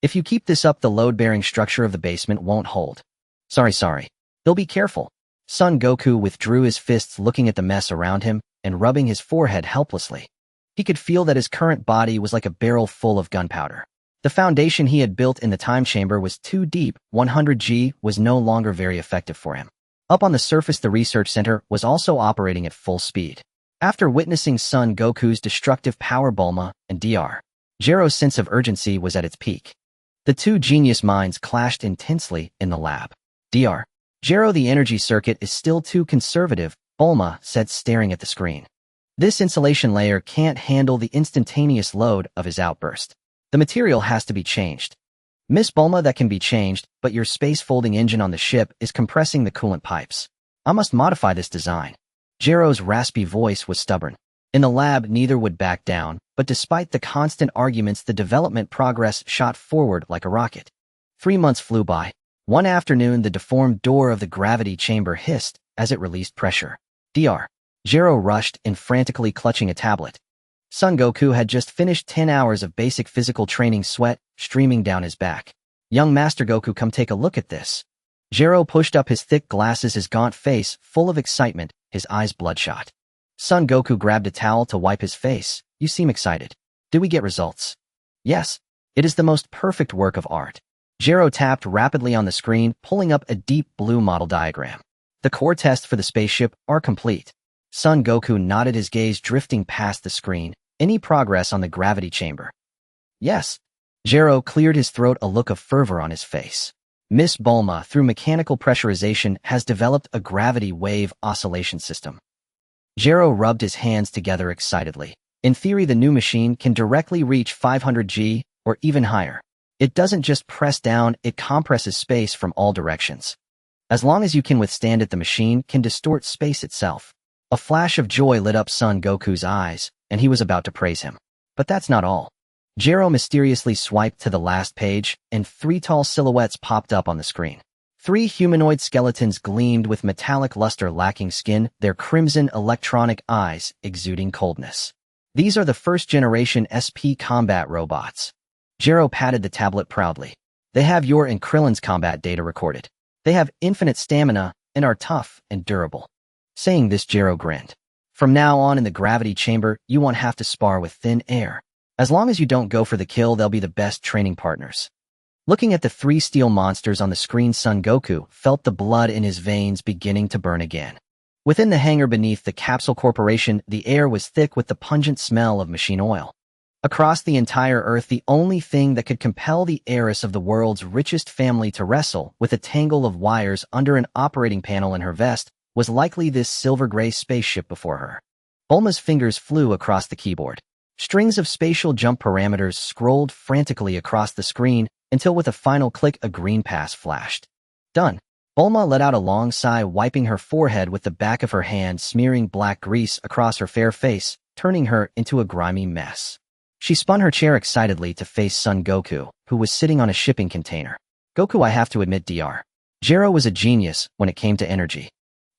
If you keep this up, the load-bearing structure of the basement won't hold. Sorry. They'll be careful. Son Goku withdrew his fists, looking at the mess around him and rubbing his forehead helplessly. He could feel that his current body was like a barrel full of gunpowder. The foundation he had built in the time chamber was too deep. 100G was no longer very effective for him. Up on the surface, the research center was also operating at full speed. After witnessing Son Goku's destructive power, Bulma and Dr. Gero's sense of urgency was at its peak. The two genius minds clashed intensely in the lab. Dr. Gero, the energy circuit is still too conservative, Bulma said, staring at the screen. This insulation layer can't handle the instantaneous load of his outburst. The material has to be changed. Miss Bulma, that can be changed, but your space-folding engine on the ship is compressing the coolant pipes. I must modify this design. Gero's raspy voice was stubborn. In the lab, neither would back down, but despite the constant arguments, the development progress shot forward like a rocket. 3 months flew by. One afternoon, the deformed door of the gravity chamber hissed as it released pressure. Dr. Gero rushed in, frantically clutching a tablet. Son Goku had just finished 10 hours of basic physical training, sweat streaming down his back. Young Master Goku, come take a look at this. Gero pushed up his thick glasses, his gaunt face full of excitement, his eyes bloodshot. Son Goku grabbed a towel to wipe his face. You seem excited. Did we get results? Yes. It is the most perfect work of art. Gero tapped rapidly on the screen, pulling up a deep blue model diagram. The core tests for the spaceship are complete. Son Goku nodded, his gaze drifting past the screen. Any progress on the gravity chamber? Yes. Gero cleared his throat, a look of fervor on his face. Miss Bulma, through mechanical pressurization, has developed a gravity wave oscillation system. Gero rubbed his hands together excitedly. In theory, the new machine can directly reach 500G or even higher. It doesn't just press down, it compresses space from all directions. As long as you can withstand it, the machine can distort space itself. A flash of joy lit up Son Goku's eyes, and he was about to praise him. But that's not all. Gero mysteriously swiped to the last page, and 3 tall silhouettes popped up on the screen. 3 humanoid skeletons gleamed with metallic luster, lacking skin, their crimson electronic eyes exuding coldness. These are the first-generation SP combat robots. Gero patted the tablet proudly. They have your and Krillin's combat data recorded. They have infinite stamina and are tough and durable. Saying this, Gero grinned. From now on in the gravity chamber, you won't have to spar with thin air. As long as you don't go for the kill, they'll be the best training partners. Looking at the 3 steel monsters on the screen, Son Goku felt the blood in his veins beginning to burn again. Within the hangar beneath the Capsule Corporation, the air was thick with the pungent smell of machine oil. Across the entire Earth, the only thing that could compel the heiress of the world's richest family to wrestle with a tangle of wires under an operating panel in her vest was likely this silver-gray spaceship before her. Bulma's fingers flew across the keyboard. Strings of spatial jump parameters scrolled frantically across the screen until with a final click, a green pass flashed. Done. Bulma let out a long sigh, wiping her forehead with the back of her hand, smearing black grease across her fair face, turning her into a grimy mess. She spun her chair excitedly to face Son Goku, who was sitting on a shipping container. Goku, I have to admit, Dr. Gero was a genius when it came to energy.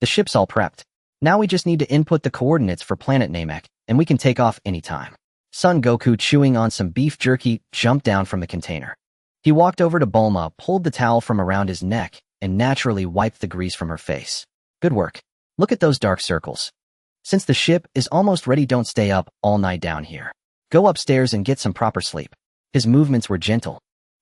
The ship's all prepped. Now we just need to input the coordinates for planet Namek and we can take off anytime. Son Goku, chewing on some beef jerky, jumped down from the container. He walked over to Bulma, pulled the towel from around his neck, and naturally wiped the grease from her face. Good work. Look at those dark circles. Since the ship is almost ready, don't stay up all night down here. Go upstairs and get some proper sleep. His movements were gentle.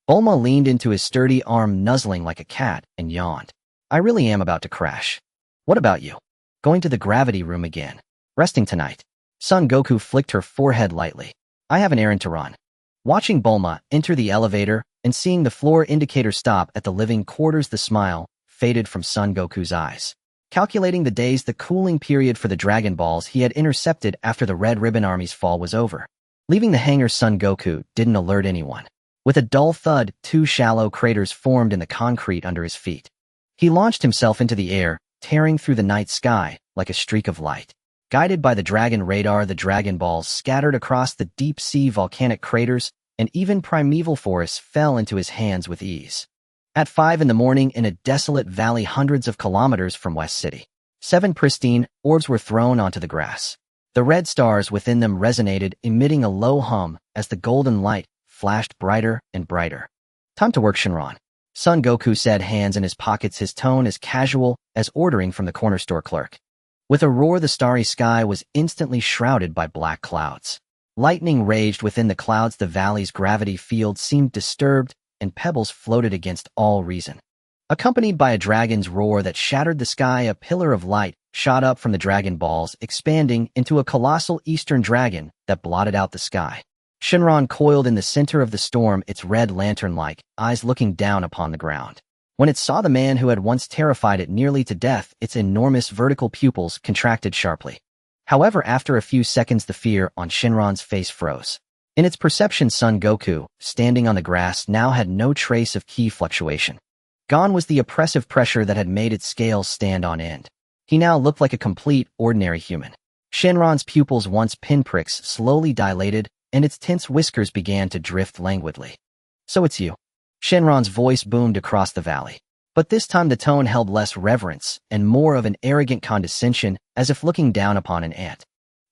Bulma leaned into his sturdy arm, nuzzling like a cat, and yawned. I really am about to crash. What about you? Going to the gravity room again. Resting tonight. Son Goku flicked her forehead lightly. I have an errand to run. Watching Bulma enter the elevator and seeing the floor indicator stop at the living quarters, the smile faded from Son Goku's eyes. Calculating the days, the cooling period for the Dragon Balls he had intercepted after the Red Ribbon Army's fall was over. Leaving the hangar, Son Goku didn't alert anyone. With a dull thud, 2 shallow craters formed in the concrete under his feet. He launched himself into the air, tearing through the night sky like a streak of light. Guided by the Dragon radar, the Dragon Balls scattered across the deep-sea volcanic craters, and even primeval forests fell into his hands with ease. At 5 in the morning, in a desolate valley hundreds of kilometers from West City, 7 pristine orbs were thrown onto the grass. The red stars within them resonated, emitting a low hum as the golden light flashed brighter and brighter. Time to work, Shenron. Son Goku said, hands in his pockets, his tone as casual as ordering from the corner store clerk. With a roar, the starry sky was instantly shrouded by black clouds. Lightning raged within the clouds, the valley's gravity field seemed disturbed, and pebbles floated against all reason. Accompanied by a dragon's roar that shattered the sky, a pillar of light shot up from the Dragon Balls, expanding into a colossal eastern dragon that blotted out the sky. Shenron coiled in the center of the storm, its red lantern-like eyes looking down upon the ground. When it saw the man who had once terrified it nearly to death, its enormous vertical pupils contracted sharply. However, after a few seconds, the fear on Shenron's face froze. In its perception, Son Goku, standing on the grass, now had no trace of ki fluctuation. Gone was the oppressive pressure that had made its scales stand on end. He now looked like a complete, ordinary human. Shenron's pupils, once pinpricks, slowly dilated, and its tense whiskers began to drift languidly. So it's you. Shenron's voice boomed across the valley. But this time the tone held less reverence and more of an arrogant condescension, as if looking down upon an ant.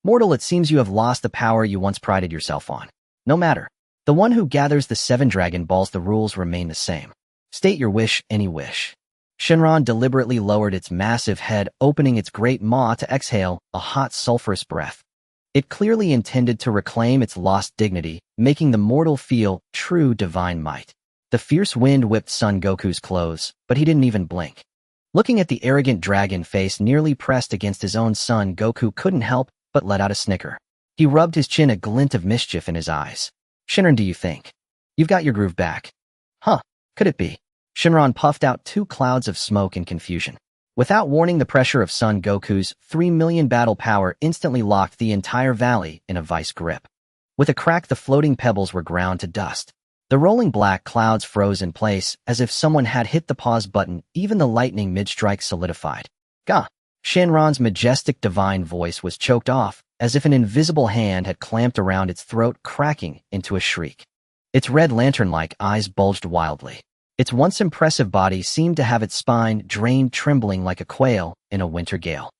Mortal, it seems you have lost the power you once prided yourself on. No matter. The one who gathers the 7 Dragon Balls, the rules remain the same. State your wish, any wish. Shenron deliberately lowered its massive head, opening its great maw to exhale a hot sulphurous breath. It clearly intended to reclaim its lost dignity, making the mortal feel true divine might. The fierce wind whipped Son Goku's clothes, but he didn't even blink. Looking at the arrogant dragon face nearly pressed against his own, Son Goku couldn't help but let out a snicker. He rubbed his chin, a glint of mischief in his eyes. Shenron, do you think you've got your groove back? Huh, could it be? Shenron puffed out 2 clouds of smoke in confusion. Without warning, the pressure of Son Goku's 3 million battle power instantly locked the entire valley in a vice grip. With a crack, the floating pebbles were ground to dust. The rolling black clouds froze in place, as if someone had hit the pause button. Even the lightning mid-strike solidified. Gah! Shenron's majestic divine voice was choked off, as if an invisible hand had clamped around its throat, cracking into a shriek. Its red lantern-like eyes bulged wildly. Its once impressive body seemed to have its spine drained, trembling like a quail in a winter gale.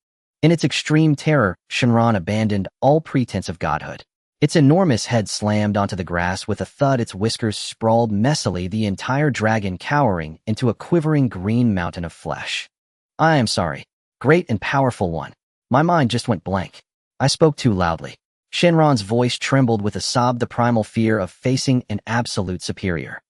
In its extreme terror, Shenron abandoned all pretense of godhood. Its enormous head slammed onto the grass with a thud, its whiskers sprawled messily, the entire dragon cowering into a quivering green mountain of flesh. I am sorry, great and powerful one. My mind just went blank. I spoke too loudly. Shenron's voice trembled with a sob, the primal fear of facing an absolute superior.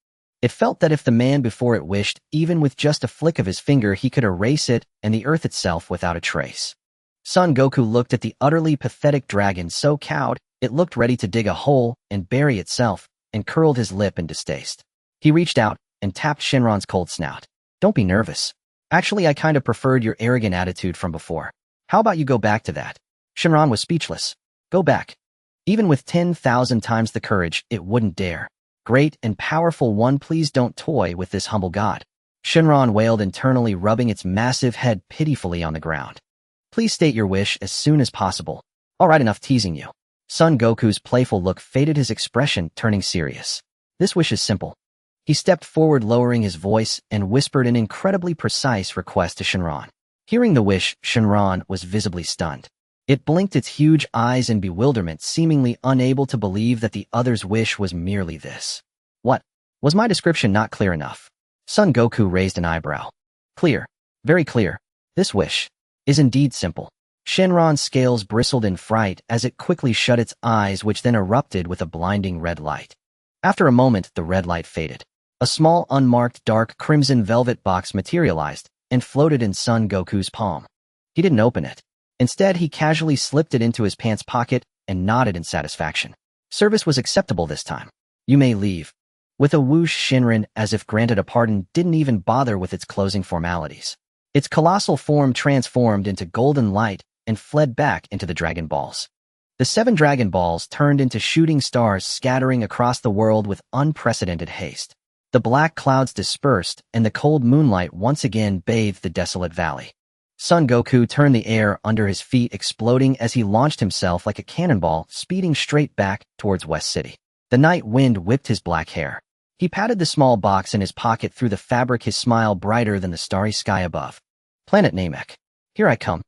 It felt that if the man before it wished, even with just a flick of his finger, he could erase it and the earth itself without a trace. Son Goku looked at the utterly pathetic dragon, so cowed it looked ready to dig a hole and bury itself, and curled his lip in distaste. He reached out and tapped Shenron's cold snout. Don't be nervous. Actually, I kind of preferred your arrogant attitude from before. How about you go back to that? Shenron was speechless. Go back. Even with 10,000 times the courage, it wouldn't dare. Great and powerful one, please don't toy with this humble god. Shenron wailed internally, rubbing its massive head pitifully on the ground. Please state your wish as soon as possible. All right, enough teasing you. Son Goku's playful look faded, his expression turning serious. This wish is simple. He stepped forward, lowering his voice, and whispered an incredibly precise request to Shenron. Hearing the wish, Shenron was visibly stunned. It blinked its huge eyes in bewilderment, seemingly unable to believe that the other's wish was merely this. What? Was my description not clear enough? Son Goku raised an eyebrow. Clear. Very clear. This wish is indeed simple. Shenron's scales bristled in fright as it quickly shut its eyes, which then erupted with a blinding red light. After a moment, the red light faded. A small, unmarked, dark crimson velvet box materialized and floated in Son Goku's palm. He didn't open it. Instead, he casually slipped it into his pants pocket and nodded in satisfaction. Service was acceptable this time. You may leave. With a whoosh, Shinran, as if granted a pardon, didn't even bother with its closing formalities. Its colossal form transformed into golden light and fled back into the Dragon Balls. The 7 Dragon Balls turned into shooting stars, scattering across the world with unprecedented haste. The black clouds dispersed, and the cold moonlight once again bathed the desolate valley. Son Goku turned the air under his feet, exploding as he launched himself like a cannonball, speeding straight back towards West City. The night wind whipped his black hair. He patted the small box in his pocket through the fabric, his smile brighter than the starry sky above. Planet Namek. Here I come.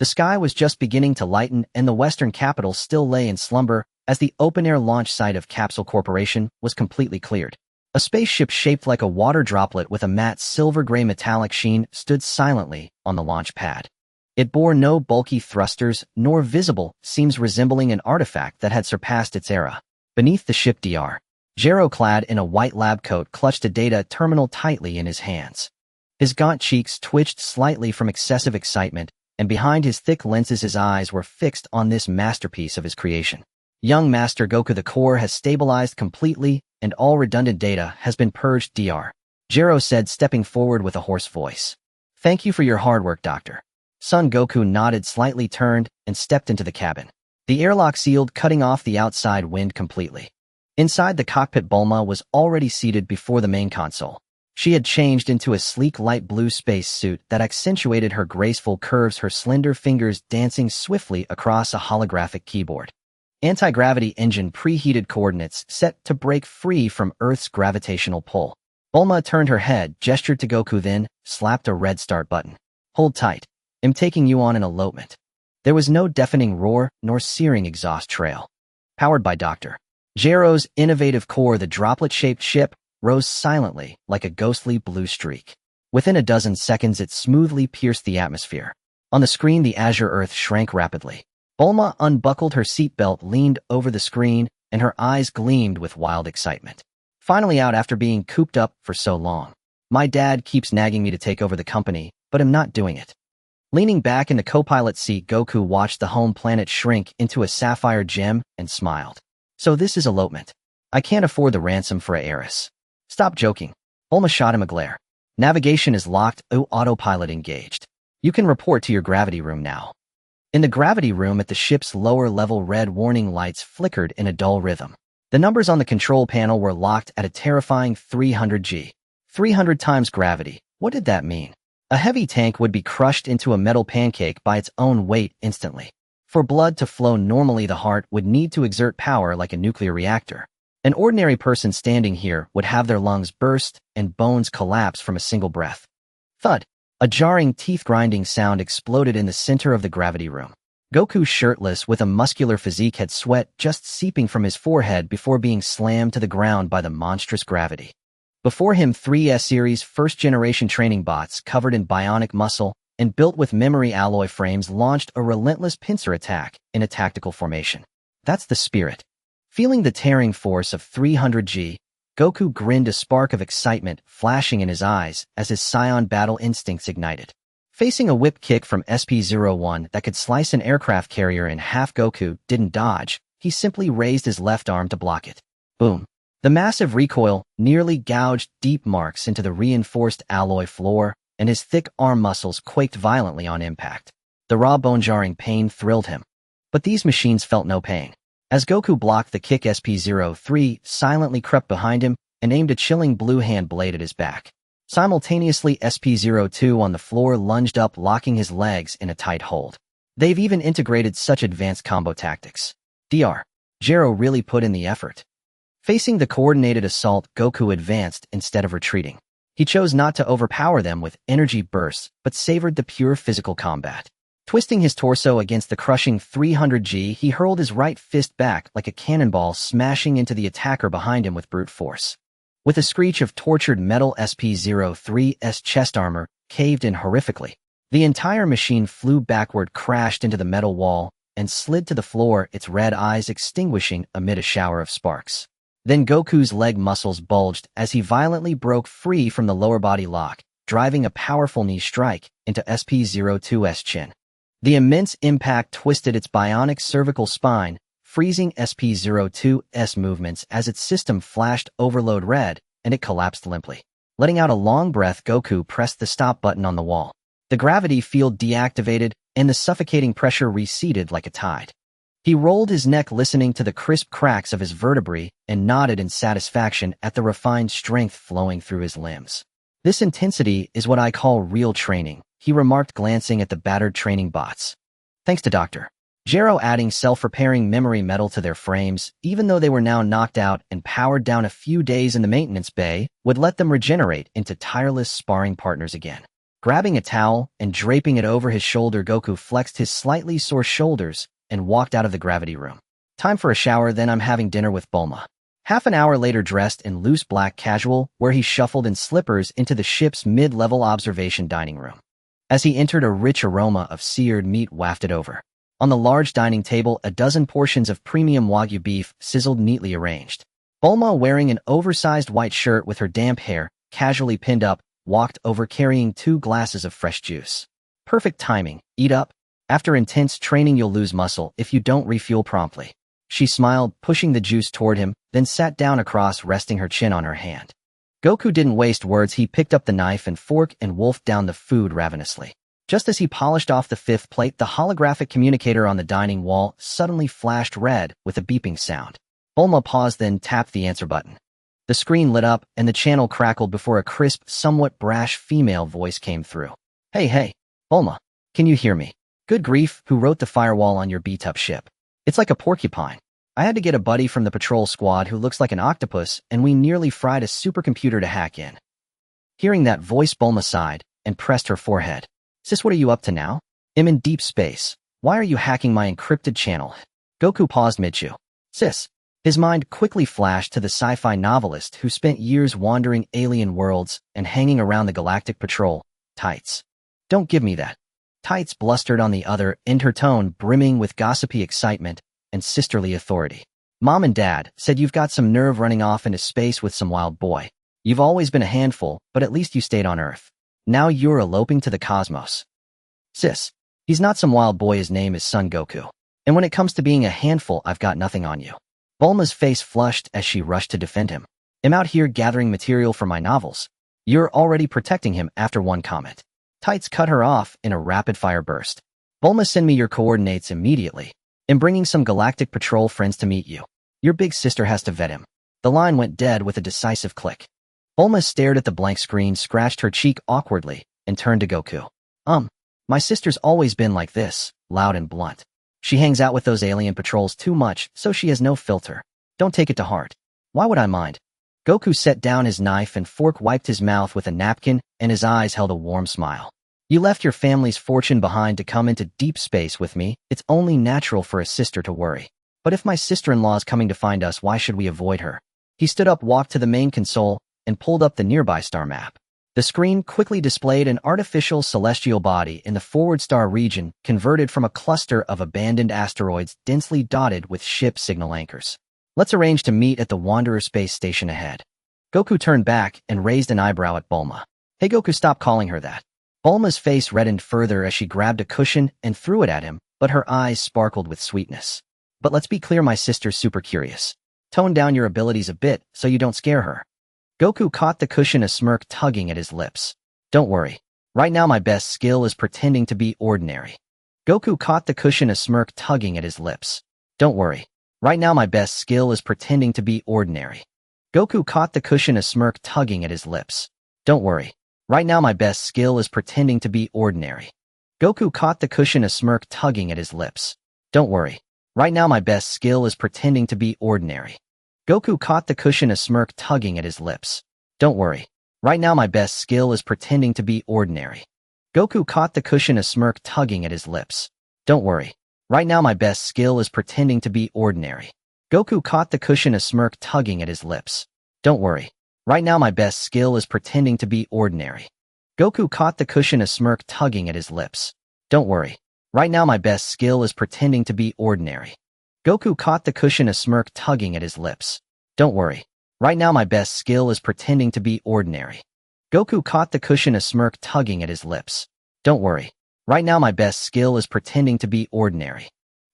The sky was just beginning to lighten, and the western capital still lay in slumber as the open-air launch site of Capsule Corporation was completely cleared. A spaceship shaped like a water droplet with a matte silver-gray metallic sheen stood silently on the launch pad. It bore no bulky thrusters nor visible seams, resembling an artifact that had surpassed its era. Beneath the ship, Dr. Gero, clad in a white lab coat, clutched a data terminal tightly in his hands. His gaunt cheeks twitched slightly from excessive excitement, and behind his thick lenses his eyes were fixed on this masterpiece of his creation. Young Master Goku, the core has stabilized completely, and all redundant data has been purged, Dr. Gero said, stepping forward with a hoarse voice. Thank you for your hard work, Doctor. Son Goku nodded, slightly turned, and stepped into the cabin. The airlock sealed, cutting off the outside wind completely. Inside the cockpit, Bulma was already seated before the main console. She had changed into a sleek light blue space suit that accentuated her graceful curves, her slender fingers dancing swiftly across a holographic keyboard. Anti-gravity engine preheated, coordinates set to break free from Earth's gravitational pull. Bulma turned her head, gestured to Goku, then slapped a red start button. Hold tight. I'm taking you on an elopement. There was no deafening roar nor searing exhaust trail. Powered by Dr. Gero's innovative core, the droplet-shaped ship rose silently like a ghostly blue streak. Within a dozen seconds, it smoothly pierced the atmosphere. On the screen, the azure Earth shrank rapidly. Bulma unbuckled her seatbelt, leaned over the screen, and her eyes gleamed with wild excitement. Finally out after being cooped up for so long. My dad keeps nagging me to take over the company, but I'm not doing it. Leaning back in the co-pilot seat, Goku watched the home planet shrink into a sapphire gem and smiled. So this is elopement. I can't afford the ransom for a heiress. Stop joking. Bulma shot him a glare. Navigation is locked. Autopilot engaged. You can report to your gravity room now. In the gravity room at the ship's lower level, red warning lights flickered in a dull rhythm. The numbers on the control panel were locked at a terrifying 300 G. 300 times gravity. What did that mean? A heavy tank would be crushed into a metal pancake by its own weight instantly. For blood to flow normally, the heart would need to exert power like a nuclear reactor. An ordinary person standing here would have their lungs burst and bones collapse from a single breath. Thud. A jarring, teeth-grinding sound exploded in the center of the gravity room. Goku, shirtless with a muscular physique, had sweat just seeping from his forehead before being slammed to the ground by the monstrous gravity. Before him, 3S-series first-generation training bots covered in bionic muscle and built with memory alloy frames launched a relentless pincer attack in a tactical formation. That's the spirit. Feeling the tearing force of 300 G, Goku grinned, a spark of excitement flashing in his eyes as his Saiyan battle instincts ignited. Facing a whip kick from SP-01 that could slice an aircraft carrier in half, Goku didn't dodge. He simply raised his left arm to block it. Boom. The massive recoil nearly gouged deep marks into the reinforced alloy floor, and his thick arm muscles quaked violently on impact. The raw bone-jarring pain thrilled him. But these machines felt no pain. As Goku blocked the kick, SP-03 silently crept behind him and aimed a chilling blue hand blade at his back. Simultaneously, SP-02 on the floor lunged up, locking his legs in a tight hold. They've even integrated such advanced combo tactics. Dr. Gero really put in the effort. Facing the coordinated assault, Goku advanced instead of retreating. He chose not to overpower them with energy bursts, but savored the pure physical combat. Twisting his torso against the crushing 300G, he hurled his right fist back like a cannonball, smashing into the attacker behind him with brute force. With a screech of tortured metal, SP-03's chest armor caved in horrifically. The entire machine flew backward, crashed into the metal wall, and slid to the floor, its red eyes extinguishing amid a shower of sparks. Then Goku's leg muscles bulged as he violently broke free from the lower body lock, driving a powerful knee strike into SP-02's chin. The immense impact twisted its bionic cervical spine, freezing SP-02's movements as its system flashed overload red, and it collapsed limply. Letting out a long breath, Goku pressed the stop button on the wall. The gravity field deactivated, and the suffocating pressure receded like a tide. He rolled his neck, listening to the crisp cracks of his vertebrae, and nodded in satisfaction at the refined strength flowing through his limbs. This intensity is what I call real training, he remarked, glancing at the battered training bots. Thanks to Dr. Gero adding self-repairing memory metal to their frames, even though they were now knocked out and powered down, a few days in the maintenance bay would let them regenerate into tireless sparring partners again. Grabbing a towel and draping it over his shoulder, Goku flexed his slightly sore shoulders and walked out of the gravity room. Time for a shower, then I'm having dinner with Bulma. Half an hour later, dressed in loose black casual, where he shuffled in slippers into the ship's mid-level observation dining room. As he entered, a rich aroma of seared meat wafted over. On the large dining table, a dozen portions of premium Wagyu beef sizzled, neatly arranged. Bulma, wearing an oversized white shirt with her damp hair casually pinned up, walked over carrying 2 glasses of fresh juice. Perfect timing. Eat up. After intense training, you'll lose muscle if you don't refuel promptly. She smiled, pushing the juice toward him, then sat down across, resting her chin on her hand. Goku didn't waste words. He picked up the knife and fork and wolfed down the food ravenously. Just as he polished off the 5th plate, the holographic communicator on the dining wall suddenly flashed red with a beeping sound. Bulma paused, then tapped the answer button. The screen lit up, and the channel crackled before a crisp, somewhat brash female voice came through. Hey, Bulma, can you hear me? Good grief, who wrote the firewall on your beat-up ship? It's like a porcupine. I had to get a buddy from the patrol squad who looks like an octopus, and we nearly fried a supercomputer to hack in. Hearing that voice, Bulma sighed and pressed her forehead. Sis, what are you up to now? I'm in deep space. Why are you hacking my encrypted channel? Goku paused mid-chew. Sis. His mind quickly flashed to the sci-fi novelist who spent years wandering alien worlds and hanging around the Galactic Patrol. Tights. Don't give me that. Tights blustered on the other end, her tone brimming with gossipy excitement and sisterly authority. Mom and Dad said you've got some nerve running off into space with some wild boy. You've always been a handful, but at least you stayed on Earth. Now you're eloping to the cosmos. Sis, he's not some wild boy, his name is Son Goku. And when it comes to being a handful, I've got nothing on you. Bulma's face flushed as she rushed to defend him. I'm out here gathering material for my novels. You're already protecting him after one comment. Tights cut her off in a rapid-fire burst. Bulma, send me your coordinates immediately. I'm bringing some Galactic Patrol friends to meet you. Your big sister has to vet him. The line went dead with a decisive click. Bulma stared at the blank screen, scratched her cheek awkwardly, and turned to Goku. My sister's always been like this, loud and blunt. She hangs out with those alien patrols too much, so she has no filter. Don't take it to heart. Why would I mind? Goku set down his knife and fork, wiped his mouth with a napkin, and his eyes held a warm smile. You left your family's fortune behind to come into deep space with me. It's only natural for a sister to worry. But if my sister-in-law is coming to find us, why should we avoid her? He stood up, walked to the main console, and pulled up the nearby star map. The screen quickly displayed an artificial celestial body in the forward star region, converted from a cluster of abandoned asteroids densely dotted with ship signal anchors. Let's arrange to meet at the Wanderer space station ahead. Goku turned back and raised an eyebrow at Bulma. Hey Goku, stop calling her that. Bulma's face reddened further as she grabbed a cushion and threw it at him, but her eyes sparkled with sweetness. But let's be clear, my sister's super curious. Tone down your abilities a bit so you don't scare her. Goku caught the cushion, a smirk tugging at his lips. Don't worry. Right now my best skill is pretending to be ordinary. Goku caught the cushion, a smirk tugging at his lips. Don't worry. Right now my best skill is pretending to be ordinary. Goku caught the cushion, a smirk tugging at his lips. Don't worry. Right now my best skill is pretending to be ordinary. Goku caught the cushion, a smirk tugging at his lips. Don't worry. Right now my best skill is pretending to be ordinary. Goku caught the cushion, a smirk tugging at his lips. Don't worry. Right now my best skill is pretending to be ordinary. Goku caught the cushion, a smirk tugging at his lips. Don't worry. Right now my best skill is pretending to be ordinary. Goku caught the cushion, a smirk tugging at his lips. Don't worry. Right now my best skill is pretending to be ordinary. Goku caught the cushion, a smirk tugging at his lips. Don't worry. Right now my best skill is pretending to be ordinary. Goku caught the cushion, a smirk tugging at his lips. Don't worry. Right now my best skill is pretending to be ordinary. Goku caught the cushion, a smirk tugging at his lips. Don't worry. Right now my best skill is pretending to be ordinary.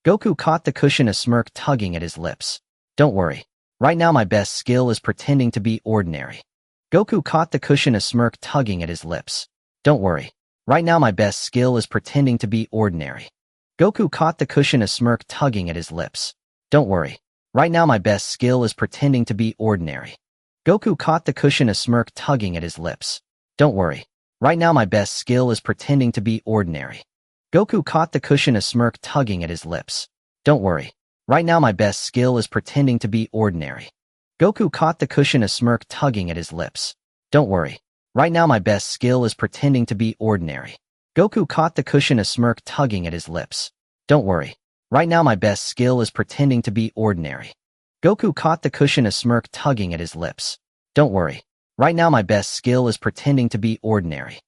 Goku caught the cushion, a smirk tugging at his lips. Don't worry. Right now my best skill is pretending to be ordinary. Goku caught the cushion, a smirk tugging at his lips. Don't worry. Right now my best skill is pretending to be ordinary. Goku caught the cushion, a smirk tugging at his lips. Don't worry. Right now my best skill is pretending to be ordinary. Goku caught the cushion, a smirk tugging at his lips. Don't worry. Right now my best skill is pretending to be ordinary. Goku caught the cushion, a smirk tugging at his lips. Don't worry. Right now my best skill is pretending to be ordinary. Goku caught the cushion, a smirk tugging at his lips. Don't worry. Right now my best skill is pretending to be ordinary. Goku caught the cushion, a smirk tugging at his lips. Don't worry. Right now my best skill is pretending to be ordinary. Goku caught the cushion, a smirk tugging at his lips. Don't worry. Right now my best skill is pretending to be ordinary.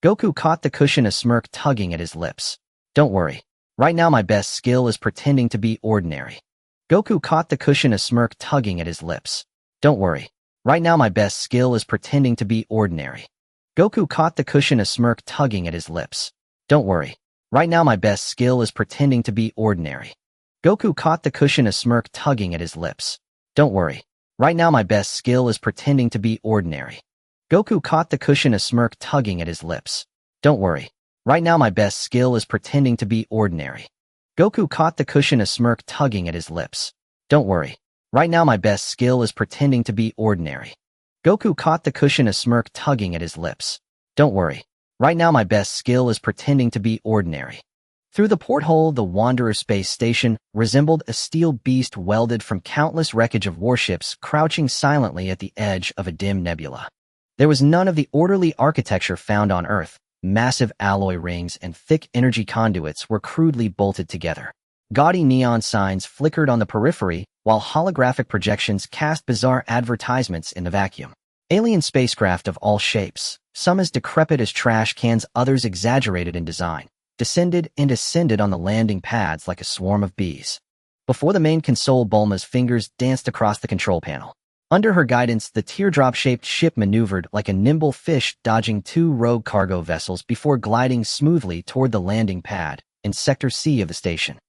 Goku caught the cushion, a smirk tugging at his lips. Don't worry. Right now my best skill is pretending to be ordinary. Goku caught the cushion, a smirk tugging at his lips. Don't worry. Right now my best skill is pretending to be ordinary. Goku caught the cushion, a smirk tugging at his lips. Don't worry. Right now my best skill is pretending to be ordinary. Goku caught the cushion, a smirk tugging at his lips. Don't worry. Right now my best skill is pretending to be ordinary. Goku caught the cushion, a smirk tugging at his lips. Don't worry. Right now my best skill is pretending to be ordinary. Goku caught the cushion, a smirk tugging at his lips. Don't worry. Right now my best skill is pretending to be ordinary. Goku caught the cushion, a smirk tugging at his lips. Don't worry. Right now my best skill is pretending to be ordinary. Through the porthole, the Wanderer space station resembled a steel beast welded from countless wreckage of warships crouching silently at the edge of a dim nebula. There was none of the orderly architecture found on Earth. Massive alloy rings and thick energy conduits were crudely bolted together. Gaudy neon signs flickered on the periphery, while holographic projections cast bizarre advertisements in the vacuum. Alien spacecraft of all shapes, some as decrepit as trash cans, others exaggerated in design, descended and ascended on the landing pads like a swarm of bees. Before the main console, Bulma's fingers danced across the control panel. Under her guidance, the teardrop-shaped ship maneuvered like a nimble fish, dodging two rogue cargo vessels before gliding smoothly toward the landing pad in Sector C of the station.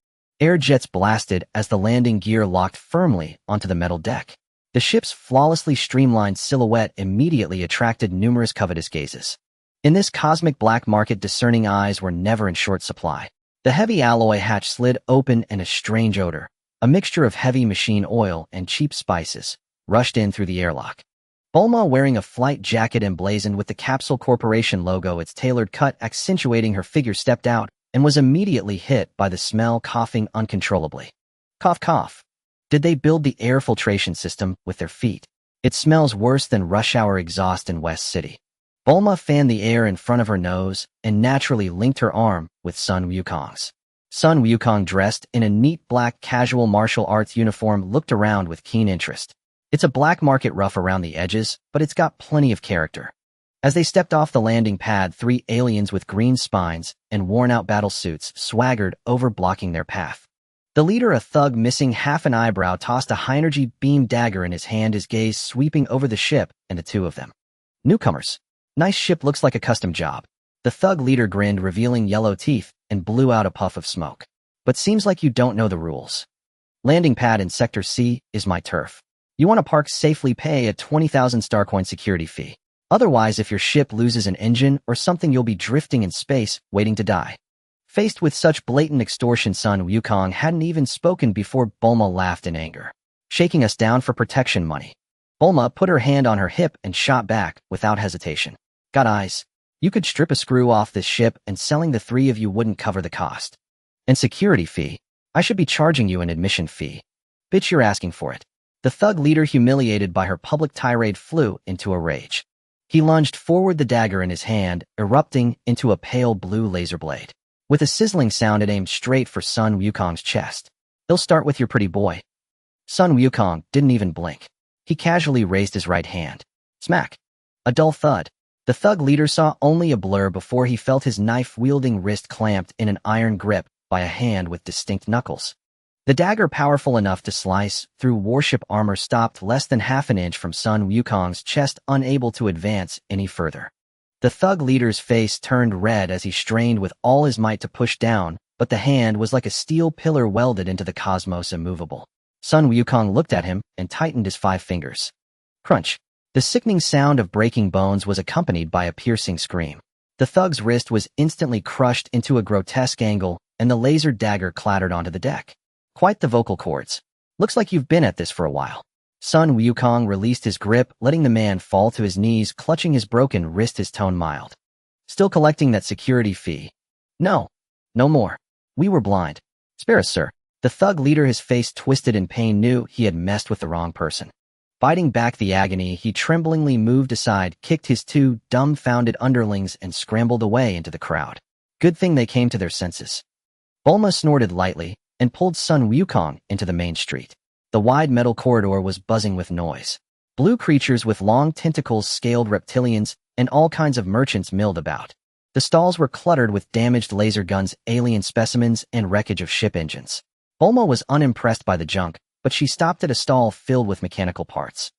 Air jets blasted as the landing gear locked firmly onto the metal deck. The ship's flawlessly streamlined silhouette immediately attracted numerous covetous gazes. In this cosmic black market, discerning eyes were never in short supply. The heavy alloy hatch slid open and a strange odor, a mixture of heavy machine oil and cheap spices, rushed in through the airlock. Bulma, wearing a flight jacket emblazoned with the Capsule Corporation logo, its tailored cut accentuating her figure, stepped out and was immediately hit by the smell, coughing uncontrollably. Cough, cough. Did they build the air filtration system with their feet? It smells worse than rush hour exhaust in West City. Bulma fanned the air in front of her nose and naturally linked her arm with Sun Wukong's. Sun Wukong, dressed in a neat black casual martial arts uniform, looked around with keen interest. It's a black market rough around the edges, but it's got plenty of character. As they stepped off the landing pad, three aliens with green spines and worn-out battle suits swaggered over, blocking their path. The leader, a thug missing half an eyebrow, tossed a high-energy beam dagger in his hand, his gaze sweeping over the ship and the two of them. Newcomers. Nice ship, looks like a custom job. The thug leader grinned, revealing yellow teeth, and blew out a puff of smoke. But seems like you don't know the rules. Landing pad in Sector C is my turf. You want to park safely, pay a 20,000 Starcoin security fee. Otherwise, if your ship loses an engine or something, you'll be drifting in space, waiting to die. Faced with such blatant extortion, Sun Wukong hadn't even spoken before Bulma laughed in anger. Shaking us down for protection money. Bulma put her hand on her hip and shot back without hesitation. Got eyes? You could strip a screw off this ship and selling the three of you wouldn't cover the cost. And security fee? I should be charging you an admission fee. Bitch, you're asking for it. The thug leader, humiliated by her public tirade, flew into a rage. He lunged forward, the dagger in his hand, erupting into a pale blue laser blade. With a sizzling sound, it aimed straight for Sun Wukong's chest. "He'll start with your pretty boy." Sun Wukong didn't even blink. He casually raised his right hand. Smack! A dull thud. The thug leader saw only a blur before he felt his knife-wielding wrist clamped in an iron grip by a hand with distinct knuckles. The dagger, powerful enough to slice through warship armor, stopped less than half an inch from Sun Wukong's chest, unable to advance any further. The thug leader's face turned red as he strained with all his might to push down, but the hand was like a steel pillar welded into the cosmos, immovable. Sun Wukong looked at him and tightened his 5 fingers. Crunch. The sickening sound of breaking bones was accompanied by a piercing scream. The thug's wrist was instantly crushed into a grotesque angle, and the laser dagger clattered onto the deck. Quite the vocal cords. "Looks like you've been at this for a while." Sun Wukong released his grip, letting the man fall to his knees, clutching his broken wrist, his tone mild. "Still collecting that security fee?" "No. No more. We were blind." "Spare us, sir." The thug leader, his face twisted in pain, knew he had messed with the wrong person. Fighting back the agony, he tremblingly moved aside, kicked his 2 dumbfounded underlings, and scrambled away into the crowd. Good thing they came to their senses. Bulma snorted lightly and pulled Sun Wukong into the main street. The wide metal corridor was buzzing with noise. Blue creatures with long tentacles, scaled reptilians, and all kinds of merchants milled about. The stalls were cluttered with damaged laser guns, alien specimens, and wreckage of ship engines. Bulma was unimpressed by the junk, but she stopped at a stall filled with mechanical parts.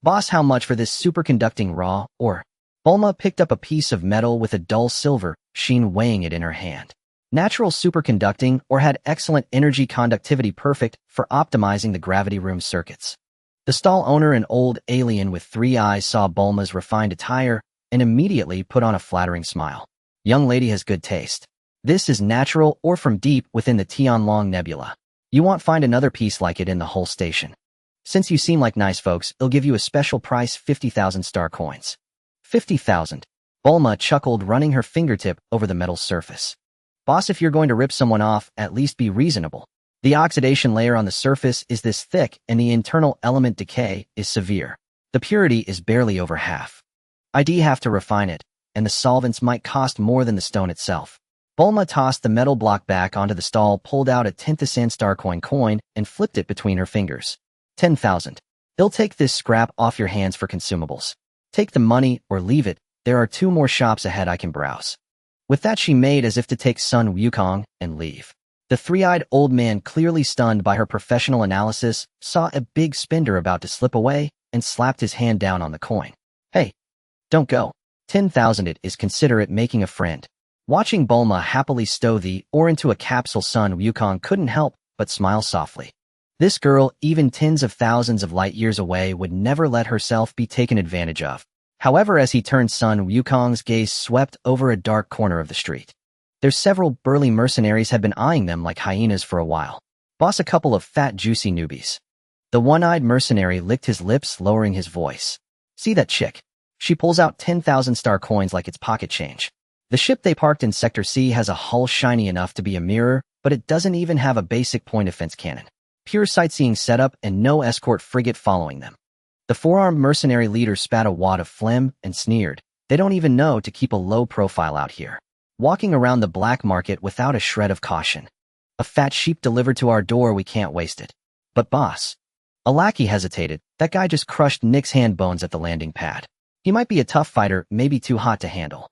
"Boss, how much for this superconducting raw ore?" Bulma picked up a piece of metal with a dull silver sheen, weighing it in her hand. Natural superconducting ore had excellent energy conductivity, perfect for optimizing the gravity room circuits. The stall owner, an old alien with 3 eyes, saw Bulma's refined attire and immediately put on a flattering smile. "Young lady has good taste. This is natural ore from deep within the Tianlong Nebula. You won't find another piece like it in the whole station. Since you seem like nice folks, I'll give you a special price, 50,000 star coins." 50,000. Bulma chuckled, running her fingertip over the metal surface. "Boss, if you're going to rip someone off, at least be reasonable. The oxidation layer on the surface is this thick, and the internal element decay is severe. The purity is barely over half. I'd have to refine it, and the solvents might cost more than the stone itself." Bulma tossed the metal block back onto the stall, pulled out a 10,000 star coin, and flipped it between her fingers. 10,000. "They'll take this scrap off your hands for consumables. Take the money or leave it. There are 2 more shops ahead I can browse." With that, she made as if to take Sun Wukong and leave. The 3-eyed old man, clearly stunned by her professional analysis, saw a big spender about to slip away and slapped his hand down on the coin. "Hey, don't go. 10,000 it is, considerate, making a friend." Watching Bulma happily stow the ore into a capsule, Sun Wukong couldn't help but smile softly. This girl, even tens of thousands of light years away, would never let herself be taken advantage of. However, as he turned, Sun Wukong's gaze swept over a dark corner of the street. There's several burly mercenaries had been eyeing them like hyenas for a while. "Boss, a couple of fat, juicy newbies." The one-eyed mercenary licked his lips, lowering his voice. "See that chick? She pulls out 10,000 star coins like it's pocket change. The ship they parked in Sector C has a hull shiny enough to be a mirror, but it doesn't even have a basic point-defense cannon. Pure sightseeing setup and no escort frigate following them." The 4-armed mercenary leader spat a wad of phlegm and sneered. "They don't even know to keep a low profile out here. Walking around the black market without a shred of caution. A fat sheep delivered to our door, we can't waste it." "But boss." A lackey hesitated. "That guy just crushed Nick's hand bones at the landing pad. He might be a tough fighter, maybe too hot to handle."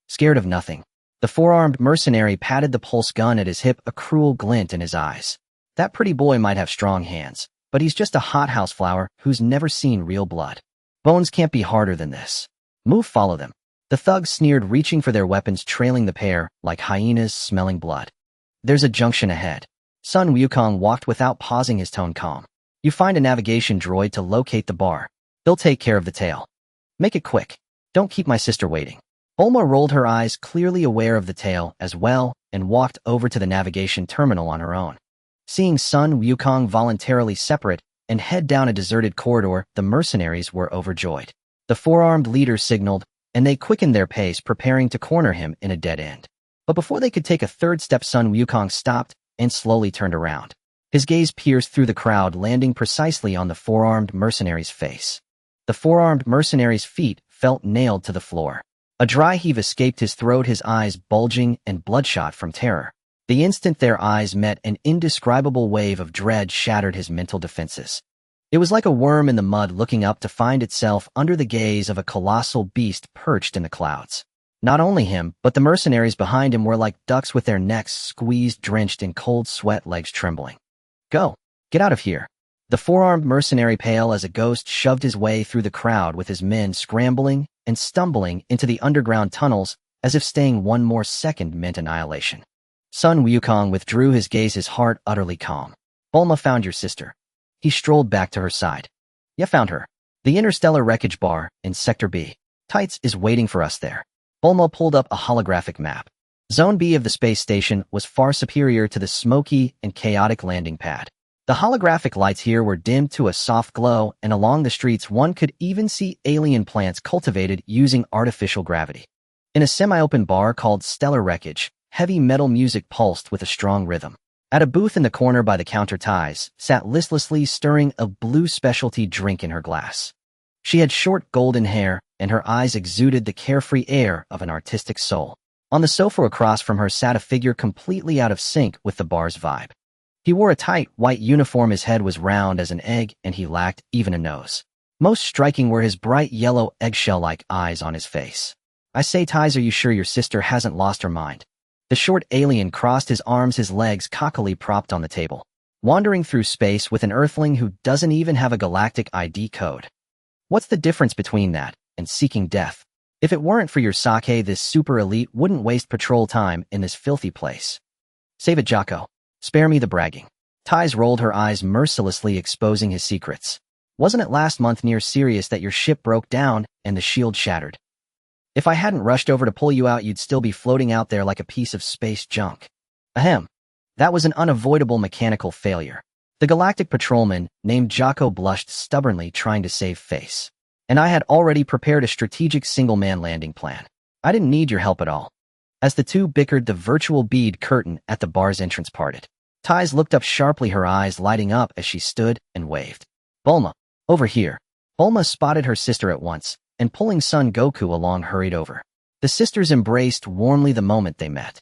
"Scared of nothing." The 4-armed mercenary patted the pulse gun at his hip, a cruel glint in his eyes. "That pretty boy might have strong hands, but he's just a hothouse flower who's never seen real blood. Bones can't be harder than this. Move, follow them." The thugs sneered, reaching for their weapons, trailing the pair like hyenas smelling blood. "There's a junction ahead." Sun Wukong walked without pausing, his tone calm. "You find a navigation droid to locate the bar. They'll take care of the tail. Make it quick. Don't keep my sister waiting." Bulma rolled her eyes, clearly aware of the tail as well, and walked over to the navigation terminal on her own. Seeing Sun Wukong voluntarily separate and head down a deserted corridor, the mercenaries were overjoyed. The 4-armed leader signaled, and they quickened their pace, preparing to corner him in a dead end. But before they could take a third step, Sun Wukong stopped and slowly turned around. His gaze pierced through the crowd, landing precisely on the 4-armed mercenary's face. The 4-armed mercenary's feet felt nailed to the floor. A dry heave escaped his throat, his eyes bulging and bloodshot from terror. The instant their eyes met, an indescribable wave of dread shattered his mental defenses. It was like a worm in the mud looking up to find itself under the gaze of a colossal beast perched in the clouds. Not only him, but the mercenaries behind him were like ducks with their necks squeezed, drenched in cold sweat, legs trembling. Go! Get out of here! The four-armed mercenary, pale as a ghost, shoved his way through the crowd with his men scrambling and stumbling into the underground tunnels as if staying one more second meant annihilation. Sun Wukong withdrew his gaze, his heart utterly calm. Bulma found your sister. He strolled back to her side. Yeah, found her. The interstellar wreckage bar in Sector B. Tights is waiting for us there. Bulma pulled up a holographic map. Zone B of the space station was far superior to the smoky and chaotic landing pad. The holographic lights here were dimmed to a soft glow, and along the streets one could even see alien plants cultivated using artificial gravity. In a semi-open bar called Stellar Wreckage, heavy metal music pulsed with a strong rhythm. At a booth in the corner by the counter, Ties sat listlessly stirring a blue specialty drink in her glass. She had short golden hair, and her eyes exuded the carefree air of an artistic soul. On the sofa across from her sat a figure completely out of sync with the bar's vibe. He wore a tight, white uniform, his head was round as an egg, and he lacked even a nose. Most striking were his bright yellow eggshell-like eyes on his face. I say, Ties, are you sure your sister hasn't lost her mind? The short alien crossed his arms, his legs cockily propped on the table. Wandering through space with an earthling who doesn't even have a galactic ID code. What's the difference between that and seeking death? If it weren't for your sake, this super elite wouldn't waste patrol time in this filthy place. Save it, Jocko. Spare me the bragging. Ties rolled her eyes, mercilessly exposing his secrets. Wasn't it last month near Sirius that your ship broke down and the shield shattered? If I hadn't rushed over to pull you out, you'd still be floating out there like a piece of space junk. Ahem. That was an unavoidable mechanical failure. The galactic patrolman named Jocko blushed stubbornly, trying to save face. And I had already prepared a strategic single-man landing plan. I didn't need your help at all. As the two bickered, the virtual bead curtain at the bar's entrance parted. Ties looked up sharply, her eyes lighting up as she stood and waved. Bulma, over here. Bulma spotted her sister at once, and pulling Son Goku along hurried over. The sisters embraced warmly the moment they met.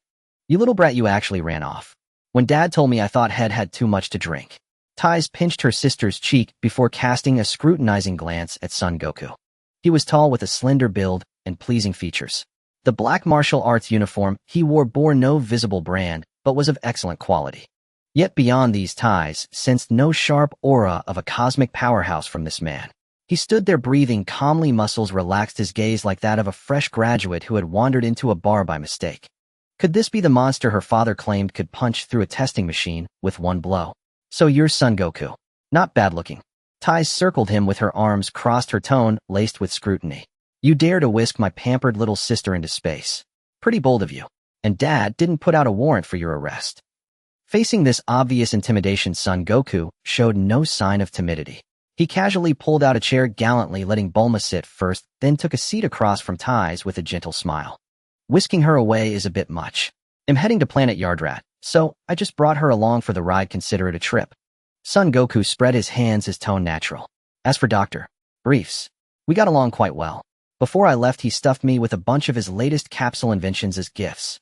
You little brat, you actually ran off. When Dad told me, I thought Head had too much to drink. Ties pinched her sister's cheek before casting a scrutinizing glance at Son Goku. He was tall with a slender build and pleasing features. The black martial arts uniform he wore bore no visible brand, but was of excellent quality. Yet beyond these, Ties sensed no sharp aura of a cosmic powerhouse from this man. He stood there breathing calmly, muscles relaxed, his gaze like that of a fresh graduate who had wandered into a bar by mistake. Could this be the monster her father claimed could punch through a testing machine with one blow? So you're Son Goku. Not bad looking. Ties circled him with her arms crossed, her tone laced with scrutiny. You dare to whisk my pampered little sister into space. Pretty bold of you. And Dad didn't put out a warrant for your arrest. Facing this obvious intimidation, Son Goku showed no sign of timidity. He casually pulled out a chair, gallantly letting Bulma sit first, then took a seat across from Ties with a gentle smile. Whisking her away is a bit much. I'm heading to Planet Yardrat, so I just brought her along for the ride. Consider it a trip. Son Goku spread his hands, his tone natural. As for Dr. Briefs, we got along quite well. Before I left, he stuffed me with a bunch of his latest capsule inventions as gifts.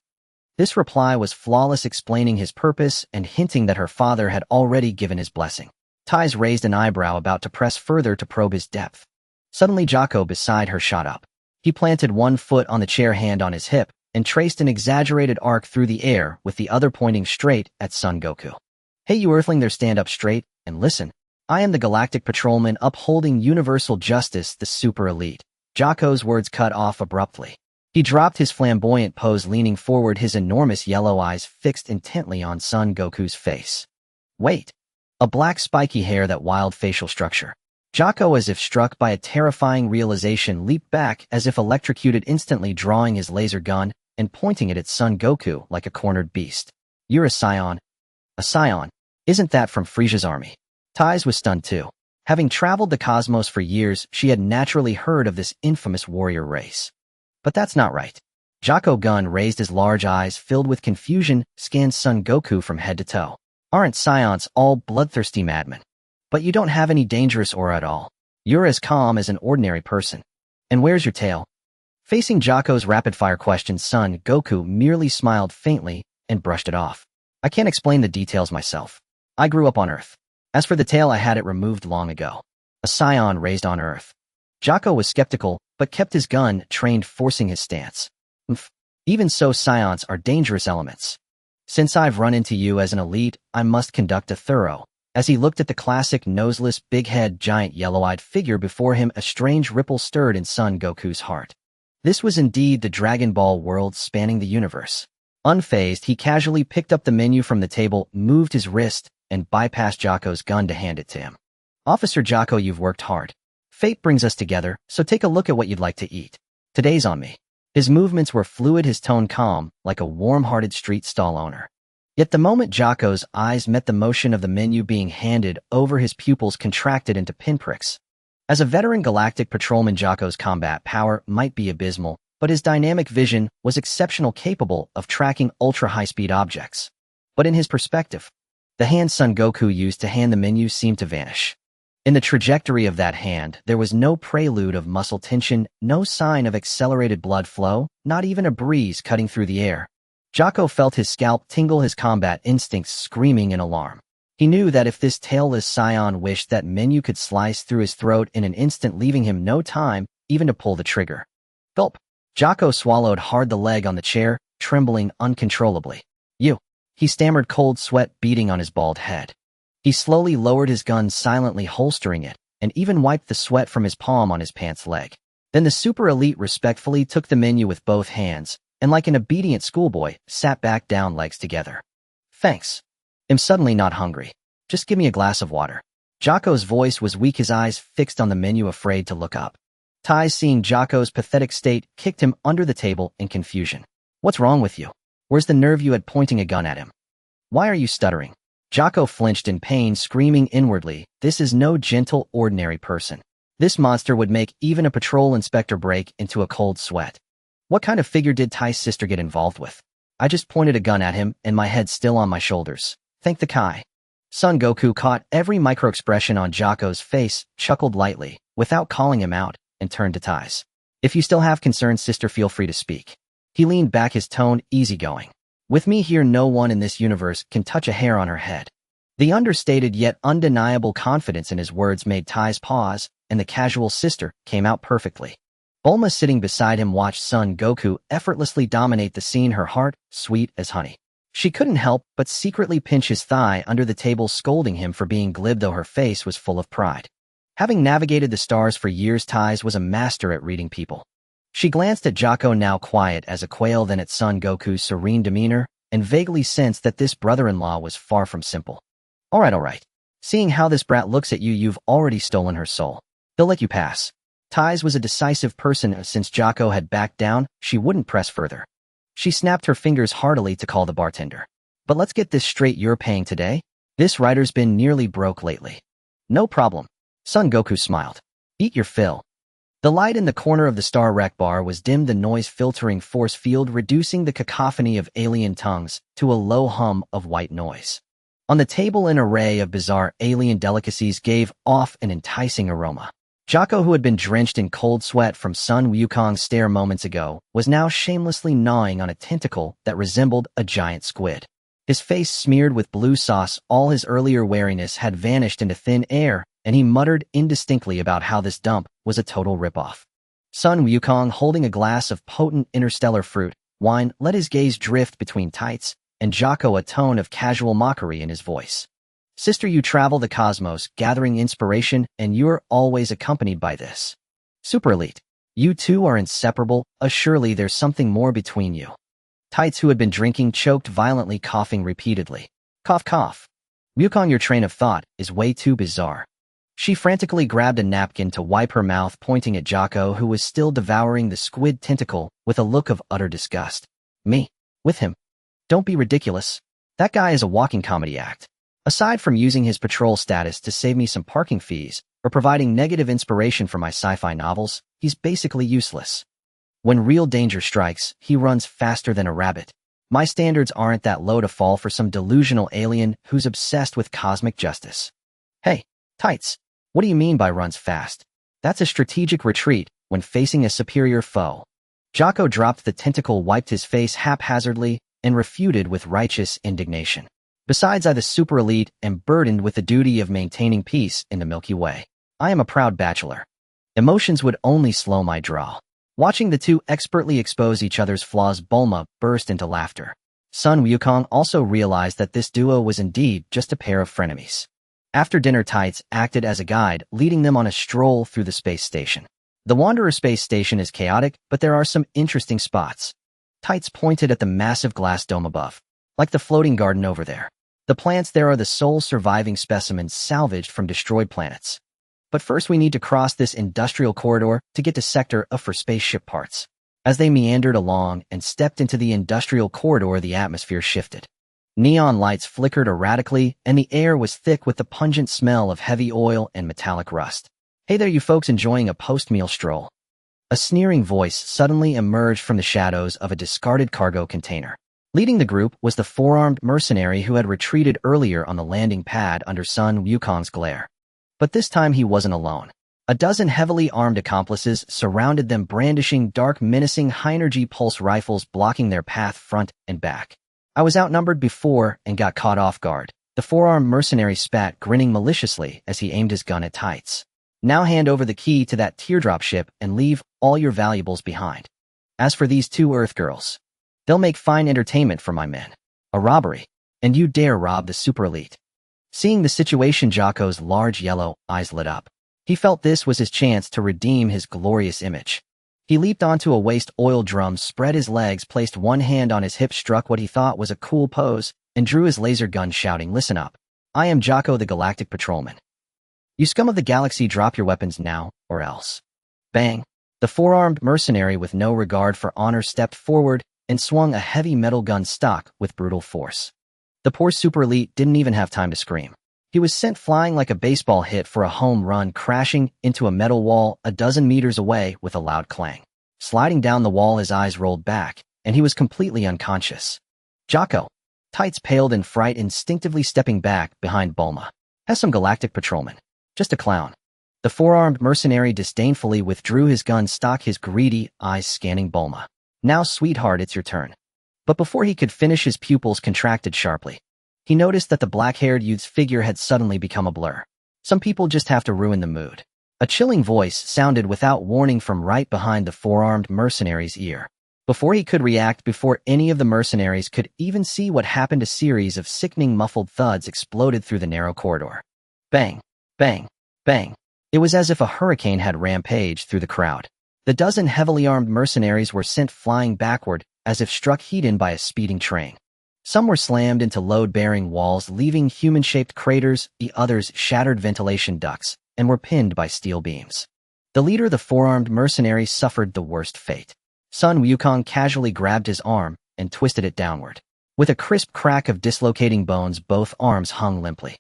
This reply was flawless, explaining his purpose and hinting that her father had already given his blessing. Ties raised an eyebrow, about to press further to probe his depth. Suddenly Jocko beside her shot up. He planted one foot on the chair, hand on his hip, and traced an exaggerated arc through the air with the other pointing straight at Son Goku. Hey, you earthling there, stand up straight and listen. I am the galactic patrolman upholding universal justice, the super elite. Jocko's words cut off abruptly. He dropped his flamboyant pose, leaning forward, his enormous yellow eyes fixed intently on Son Goku's face. Wait. A black spiky hair, that wild facial structure. Jocko, as if struck by a terrifying realization, leaped back as if electrocuted, instantly drawing his laser gun and pointing it at Son Goku like a cornered beast. You're a Saiyan. A Saiyan? Isn't that from Frieza's army? Ties was stunned too. Having traveled the cosmos for years, she had naturally heard of this infamous warrior race. But that's not right. Jocko Gun raised his large eyes, filled with confusion, scanned Son Goku from head to toe. Aren't Saiyans all bloodthirsty madmen? But you don't have any dangerous aura at all. You're as calm as an ordinary person. And where's your tail? Facing Jocko's rapid-fire question, Son Goku merely smiled faintly and brushed it off. I can't explain the details myself. I grew up on Earth. As for the tail, I had it removed long ago. A Saiyan raised on Earth. Jocko was skeptical, but kept his gun trained, forcing his stance. Even so, Saiyans are dangerous elements. Since I've run into you as an elite, I must conduct a thorough. As he looked at the classic noseless, big-head, giant yellow-eyed figure before him, a strange ripple stirred in Son Goku's heart. This was indeed the Dragon Ball world spanning the universe. Unfazed, he casually picked up the menu from the table, moved his wrist, and bypassed Jocko's gun to hand it to him. Officer Jocko, you've worked hard. Fate brings us together, so take a look at what you'd like to eat. Today's on me. His movements were fluid, his tone calm, like a warm-hearted street stall owner. Yet the moment Jocko's eyes met the motion of the menu being handed over, his pupils contracted into pinpricks. As a veteran galactic patrolman, Jocko's combat power might be abysmal, but his dynamic vision was exceptional, capable of tracking ultra-high-speed objects. But in his perspective, the hand Son Goku used to hand the menu seemed to vanish. In the trajectory of that hand, there was no prelude of muscle tension, no sign of accelerated blood flow, not even a breeze cutting through the air. Jocko felt his scalp tingle, his combat instincts screaming in alarm. He knew that if this tailless Saiyan wished, that menu could slice through his throat in an instant, leaving him no time even to pull the trigger. Gulp! Jocko swallowed hard, the leg on the chair, trembling uncontrollably. You! He stammered, cold sweat beading on his bald head. He slowly lowered his gun, silently holstering it, and even wiped the sweat from his palm on his pants leg. Then the super elite respectfully took the menu with both hands, and like an obedient schoolboy, sat back down, legs together. Thanks. I'm suddenly not hungry. Just give me a glass of water. Jocko's voice was weak, his eyes fixed on the menu, afraid to look up. Tai, seeing Jocko's pathetic state, kicked him under the table in confusion. What's wrong with you? Where's the nerve you had pointing a gun at him? Why are you stuttering? Jocko flinched in pain, screaming inwardly, this is no gentle, ordinary person. This monster would make even a patrol inspector break into a cold sweat. What kind of figure did Tai's sister get involved with? I just pointed a gun at him, and my head still on my shoulders. Thank the Kai. Son Goku caught every micro-expression on Jocko's face, chuckled lightly, without calling him out, and turned to Tai's. If you still have concerns, sister, feel free to speak. He leaned back, his tone easygoing. With me here, no one in this universe can touch a hair on her head. The understated yet undeniable confidence in his words made Tai's pause, and the casual sister came out perfectly. Bulma, sitting beside him, watched Son Goku effortlessly dominate the scene, her heart sweet as honey. She couldn't help but secretly pinch his thigh under the table, scolding him for being glib, though her face was full of pride. Having navigated the stars for years, Tai's was a master at reading people. She glanced at Jocko, now quiet as a quail, then at Son Goku's serene demeanor, and vaguely sensed that this brother-in-law was far from simple. All right. Seeing how this brat looks at you, you've already stolen her soul. They'll let you pass. Tai's was a decisive person. Since Jocko had backed down, she wouldn't press further. She snapped her fingers heartily to call the bartender. But let's get this straight, you're paying today? This writer's been nearly broke lately. No problem. Son Goku smiled. Eat your fill. The light in the corner of the Star Rec bar was dimmed, the noise-filtering force field reducing the cacophony of alien tongues to a low hum of white noise. On the table, an array of bizarre alien delicacies gave off an enticing aroma. Jocko, who had been drenched in cold sweat from Sun Wukong's stare moments ago, was now shamelessly gnawing on a tentacle that resembled a giant squid. His face smeared with blue sauce, all his earlier wariness had vanished into thin air, and he muttered indistinctly about how this dump was a total ripoff. Sun Wukong, holding a glass of potent interstellar fruit wine, let his gaze drift between tights, and Jocko, a tone of casual mockery in his voice. Sister, you travel the cosmos, gathering inspiration, and you're always accompanied by this. Super elite. You two are inseparable, surely there's something more between you. Tights, who had been drinking, choked violently, coughing repeatedly. Cough, cough. Wukong, your train of thought is way too bizarre. She frantically grabbed a napkin to wipe her mouth, pointing at Jocko, who was still devouring the squid tentacle with a look of utter disgust. Me? With him? Don't be ridiculous. That guy is a walking comedy act. Aside from using his patrol status to save me some parking fees, or providing negative inspiration for my sci-fi novels, he's basically useless. When real danger strikes, he runs faster than a rabbit. My standards aren't that low to fall for some delusional alien who's obsessed with cosmic justice. Hey, Tights, what do you mean by runs fast? That's a strategic retreat, when facing a superior foe. Jocko dropped the tentacle, wiped his face haphazardly, and refuted with righteous indignation. Besides, I, the super elite, am burdened with the duty of maintaining peace in the Milky Way. I am a proud bachelor. Emotions would only slow my draw. Watching the two expertly expose each other's flaws, Bulma burst into laughter. Sun Wukong also realized that this duo was indeed just a pair of frenemies. After dinner, Tights acted as a guide, leading them on a stroll through the space station. The Wanderer space station is chaotic, but there are some interesting spots. Tights pointed at the massive glass dome above. Like the floating garden over there. The plants there are the sole surviving specimens salvaged from destroyed planets. But first we need to cross this industrial corridor to get to Sector F for spaceship parts. As they meandered along and stepped into the industrial corridor, the atmosphere shifted. Neon lights flickered erratically, and the air was thick with the pungent smell of heavy oil and metallic rust. Hey there, you folks enjoying a post-meal stroll? A sneering voice suddenly emerged from the shadows of a discarded cargo container. Leading the group was the four-armed mercenary who had retreated earlier on the landing pad under Sun Wukong's glare. But this time he wasn't alone. A dozen heavily armed accomplices surrounded them, brandishing dark, menacing high-energy pulse rifles blocking their path front and back. I was outnumbered before and got caught off guard. The four-armed mercenary spat, grinning maliciously as he aimed his gun at Tights. Now hand over the key to that teardrop ship and leave all your valuables behind. As for these two Earth girls, they'll make fine entertainment for my men. A robbery, and you dare rob the super elite. Seeing the situation, Jocko's large yellow eyes lit up. He felt this was his chance to redeem his glorious image. He leaped onto a waste oil drum, spread his legs, placed one hand on his hip, struck what he thought was a cool pose, and drew his laser gun, shouting, "Listen up. I am Jocko, the Galactic Patrolman. You scum of the galaxy, drop your weapons now, or else." Bang! The four-armed mercenary, with no regard for honor, stepped forward and swung a heavy metal gun stock with brutal force. The poor super elite didn't even have time to scream. He was sent flying like a baseball hit for a home run, crashing into a metal wall a dozen meters away with a loud clang. Sliding down the wall, his eyes rolled back, and he was completely unconscious. Jocko. Tights paled in fright, instinctively stepping back behind Bulma. Has some galactic patrolman. Just a clown. The four-armed mercenary disdainfully withdrew his gun stock, his greedy eyes scanning Bulma. Now, sweetheart, it's your turn. But before he could finish, his pupils contracted sharply. He noticed that the black-haired youth's figure had suddenly become a blur. Some people just have to ruin the mood. A chilling voice sounded without warning from right behind the four-armed mercenary's ear. Before he could react, before any of the mercenaries could even see what happened, a series of sickening muffled thuds exploded through the narrow corridor. Bang, bang, bang. It was as if a hurricane had rampaged through the crowd. The dozen heavily armed mercenaries were sent flying backward, as if struck heat-in by a speeding train. Some were slammed into load-bearing walls, leaving human-shaped craters, the others shattered ventilation ducts, and were pinned by steel beams. The leader, the four-armed mercenary, suffered the worst fate. Sun Wukong casually grabbed his arm and twisted it downward. With a crisp crack of dislocating bones, both arms hung limply.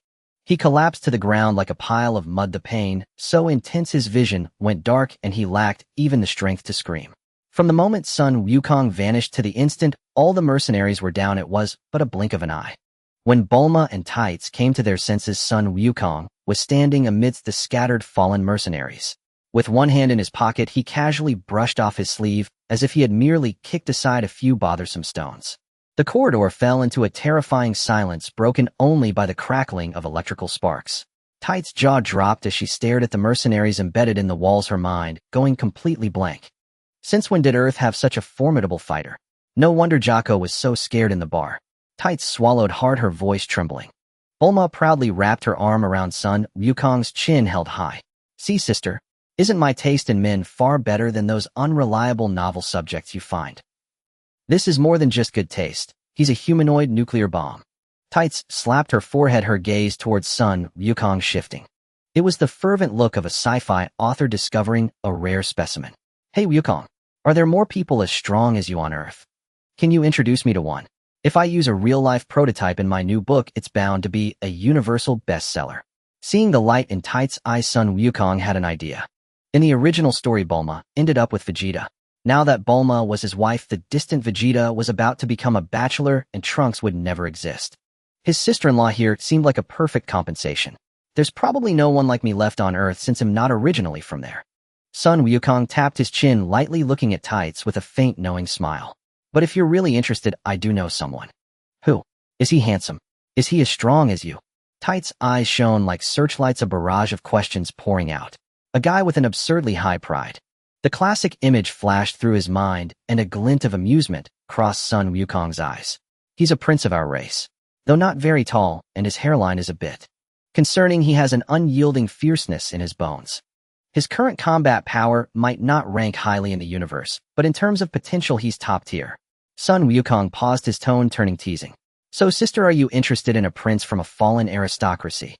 He collapsed to the ground like a pile of mud. The pain, so intense his vision went dark, and he lacked even the strength to scream. From the moment Sun Wukong vanished to the instant all the mercenaries were down, it was but a blink of an eye. When Bulma and Tights came to their senses, Sun Wukong was standing amidst the scattered fallen mercenaries. With one hand in his pocket, he casually brushed off his sleeve as if he had merely kicked aside a few bothersome stones. The corridor fell into a terrifying silence, broken only by the crackling of electrical sparks. Tights' jaw dropped as she stared at the mercenaries embedded in the walls, her mind going completely blank. Since when did Earth have such a formidable fighter? No wonder Jocko was so scared in the bar. Tights swallowed hard, her voice trembling. Bulma proudly wrapped her arm around Sun Wukong's chin, held high. "See, sister, isn't my taste in men far better than those unreliable novel subjects you find? This is more than just good taste. He's a humanoid nuclear bomb." Tights slapped her forehead, her gaze towards Sun Wukong shifting. It was the fervent look of a sci-fi author discovering a rare specimen. "Hey Wukong, are there more people as strong as you on Earth? Can you introduce me to one? If I use a real-life prototype in my new book, it's bound to be a universal bestseller." Seeing the light in Tights' eyes, Sun Wukong had an idea. In the original story, Bulma ended up with Vegeta. Now that Bulma was his wife, the distant Vegeta was about to become a bachelor, and Trunks would never exist. His sister-in-law here seemed like a perfect compensation. There's probably no one like me left on Earth, since I'm not originally from there. Sun Wukong tapped his chin lightly, looking at Tights with a faint knowing smile. But if you're really interested, I do know someone. Who? Is he handsome? Is he as strong as you? Tights' eyes shone like searchlights, a barrage of questions pouring out. A guy with an absurdly high pride. The classic image flashed through his mind, and a glint of amusement crossed Sun Wukong's eyes. He's a prince of our race. Though not very tall, and his hairline is a bit concerning, he has an unyielding fierceness in his bones. His current combat power might not rank highly in the universe, but in terms of potential he's top tier. Sun Wukong paused, his tone turning teasing. So sister, are you interested in a prince from a fallen aristocracy?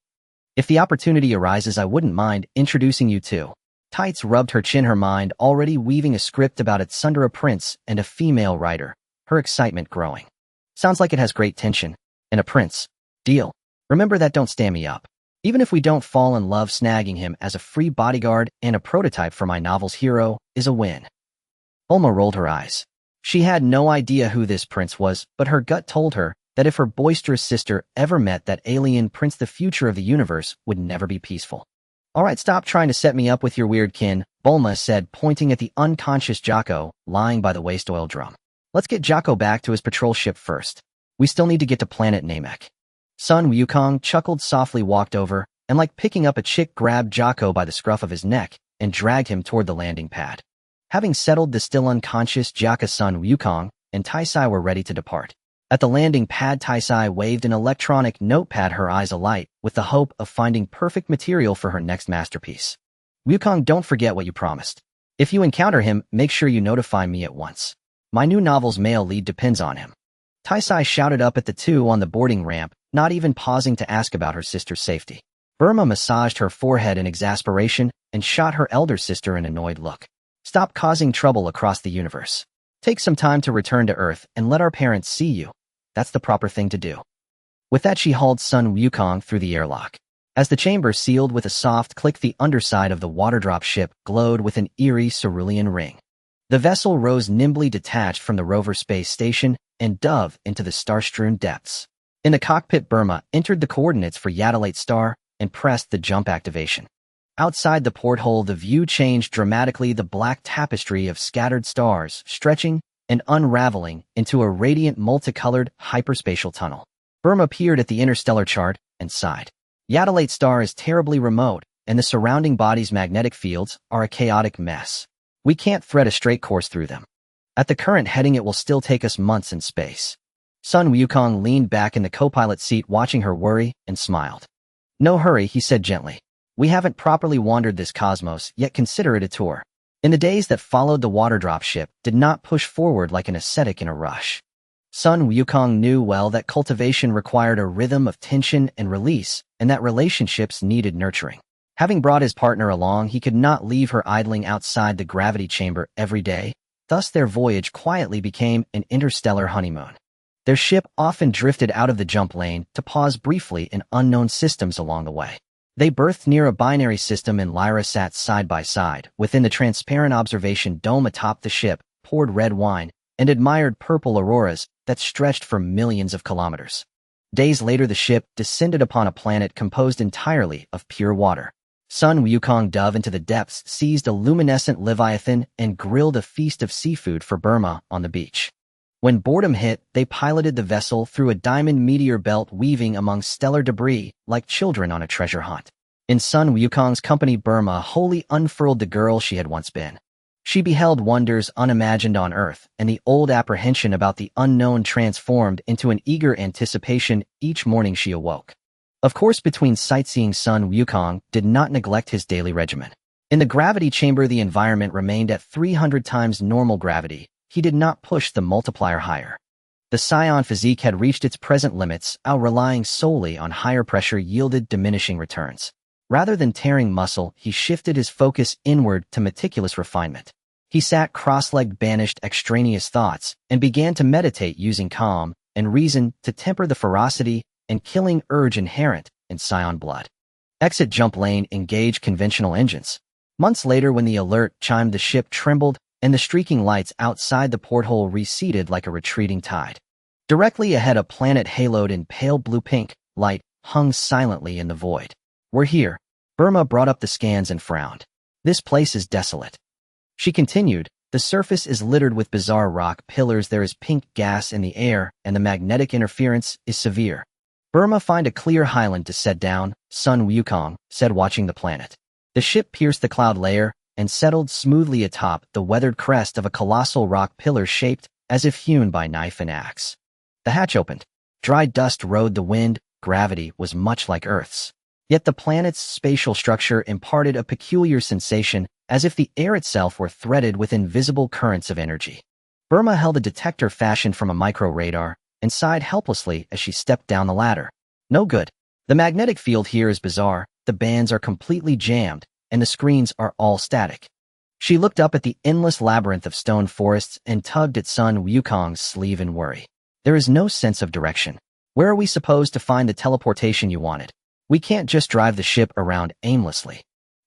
If the opportunity arises, I wouldn't mind introducing you to. Tights rubbed her chin, her mind already weaving a script about its under a prince and a female writer, her excitement growing. Sounds like it has great tension. And a prince. Deal. Remember that, don't stand me up. Even if we don't fall in love, snagging him as a free bodyguard and a prototype for my novel's hero is a win. Bulma rolled her eyes. She had no idea who this prince was, but her gut told her that if her boisterous sister ever met that alien prince, the future of the universe would never be peaceful. All right, stop trying to set me up with your weird kin, Bulma said, pointing at the unconscious Jocko lying by the waste oil drum. Let's get Jocko back to his patrol ship first. We still need to get to planet Namek. Sun Wukong chuckled softly, walked over, and like picking up a chick, grabbed Jocko by the scruff of his neck and dragged him toward the landing pad. Having settled the still unconscious Jocko, Sun Wukong and Taisai were ready to depart. At the landing pad, Taisai waved an electronic notepad, her eyes alight with the hope of finding perfect material for her next masterpiece. Wukong, don't forget what you promised. If you encounter him, make sure you notify me at once. My new novel's male lead depends on him. Taisai shouted up at the two on the boarding ramp, not even pausing to ask about her sister's safety. Bulma massaged her forehead in exasperation and shot her elder sister an annoyed look. Stop causing trouble across the universe. Take some time to return to Earth and let our parents see you. That's the proper thing to do. With that, she hauled Sun Wukong through the airlock. As the chamber sealed with a soft click, the underside of the waterdrop ship glowed with an eerie cerulean ring. The vessel rose nimbly, detached from the rover space station, and dove into the star-strewn depths. In the cockpit, Bulma entered the coordinates for Yatalate Star and pressed the jump activation. Outside the porthole, the view changed dramatically, the black tapestry of scattered stars stretching and unraveling into a radiant, multicolored hyperspatial tunnel. Bulma peered at the interstellar chart and sighed. Yatalate Star is terribly remote, and the surrounding body's magnetic fields are a chaotic mess. We can't thread a straight course through them. At the current heading, it will still take us months in space. Sun Wukong leaned back in the co-pilot seat, watching her worry, and smiled. No hurry, he said gently. We haven't properly wandered this cosmos, yet consider it a tour. In the days that followed, the waterdrop ship did not push forward like an ascetic in a rush. Sun Wukong knew well that cultivation required a rhythm of tension and release, and that relationships needed nurturing. Having brought his partner along, he could not leave her idling outside the gravity chamber every day. Thus their voyage quietly became an interstellar honeymoon. Their ship often drifted out of the jump lane to pause briefly in unknown systems along the way. They berthed near a binary system, and Lyra sat side by side within the transparent observation dome atop the ship, poured red wine, and admired purple auroras that stretched for millions of kilometers. Days later, the ship descended upon a planet composed entirely of pure water. Sun Wukong dove into the depths, seized a luminescent leviathan, and grilled a feast of seafood for Bulma on the beach. When boredom hit, they piloted the vessel through a diamond meteor belt weaving among stellar debris like children on a treasure hunt. In Sun Wukong's company, Bulma wholly unfurled the girl she had once been. She beheld wonders unimagined on Earth, and the old apprehension about the unknown transformed into an eager anticipation each morning she awoke. Of course, between sightseeing, Sun Wukong did not neglect his daily regimen. In the gravity chamber, the environment remained at 300 times normal gravity. He did not push the multiplier higher. The Saiyan physique had reached its present limits, relying solely on higher pressure yielded diminishing returns. Rather than tearing muscle, he shifted his focus inward to meticulous refinement. He sat cross-legged, banished extraneous thoughts, and began to meditate, using calm and reason to temper the ferocity and killing urge inherent in Saiyan blood. Exit jump lane, engage conventional engines. Months later, when the alert chimed, the ship trembled, and the streaking lights outside the porthole receded like a retreating tide. Directly ahead, a planet haloed in pale blue-pink light hung silently in the void. We're here. Bulma brought up the scans and frowned. This place is desolate. She continued, the surface is littered with bizarre rock pillars, there is pink gas in the air, and the magnetic interference is severe. Burma, find a clear highland to set down, Sun Wukong said, watching the planet. The ship pierced the cloud layer and settled smoothly atop the weathered crest of a colossal rock pillar shaped as if hewn by knife and axe. The hatch opened. Dry dust rode the wind, gravity was much like Earth's. Yet the planet's spatial structure imparted a peculiar sensation, as if the air itself were threaded with invisible currents of energy. Burma held a detector fashioned from a micro-radar and sighed helplessly as she stepped down the ladder. No good. The magnetic field here is bizarre, the bands are completely jammed, and the screens are all static. She looked up at the endless labyrinth of stone forests and tugged at Sun Wukong's sleeve in worry. There is no sense of direction. Where are we supposed to find the teleportation you wanted? We can't just drive the ship around aimlessly.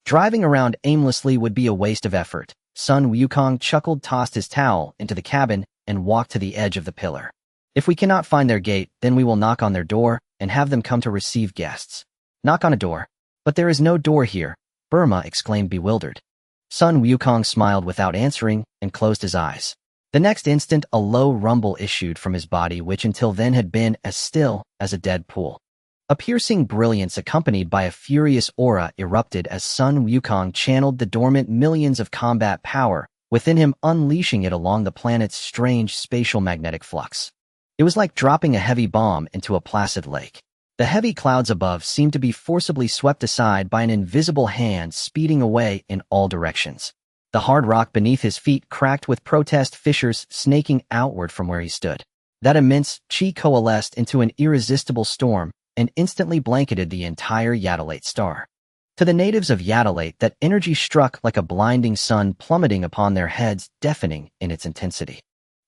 Driving around aimlessly would be a waste of effort. Sun Wukong chuckled, tossed his towel into the cabin, and walked to the edge of the pillar. If we cannot find their gate, then we will knock on their door and have them come to receive guests. Knock on a door. But there is no door here, Burma exclaimed, bewildered. Sun Wukong smiled without answering and closed his eyes. The next instant, a low rumble issued from his body, which until then had been as still as a dead pool. A piercing brilliance accompanied by a furious aura erupted as Sun Wukong channeled the dormant millions of combat power within him, unleashing it along the planet's strange spatial magnetic flux. It was like dropping a heavy bomb into a placid lake. The heavy clouds above seemed to be forcibly swept aside by an invisible hand, speeding away in all directions. The hard rock beneath his feet cracked with protest, fissures snaking outward from where he stood. That immense chi coalesced into an irresistible storm and instantly blanketed the entire Yatalate star. To the natives of Yatalate, that energy struck like a blinding sun, plummeting upon their heads, deafening in its intensity.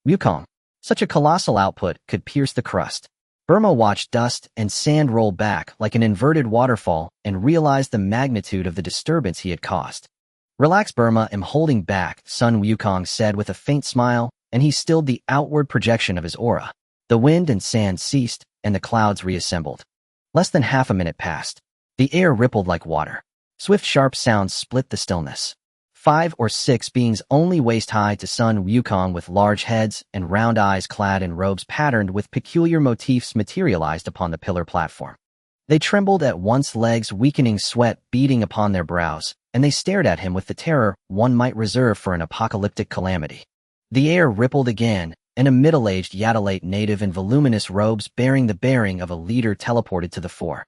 Wukong. Such a colossal output could pierce the crust. Burma watched dust and sand roll back like an inverted waterfall and realized the magnitude of the disturbance he had caused. Relax, Burma, I'm holding back, Sun Wukong said with a faint smile, and he stilled the outward projection of his aura. The wind and sand ceased, and the clouds reassembled. Less than half a minute passed. The air rippled like water. Swift, sharp sounds split the stillness. 5 or 6 beings only waist-high to Sun Wukong with large heads and round eyes clad in robes patterned with peculiar motifs materialized upon the pillar platform. They trembled at once, legs weakening, sweat beading upon their brows, and they stared at him with the terror one might reserve for an apocalyptic calamity. The air rippled again, and a middle-aged Yatalate native in voluminous robes bearing the bearing of a leader teleported to the fore.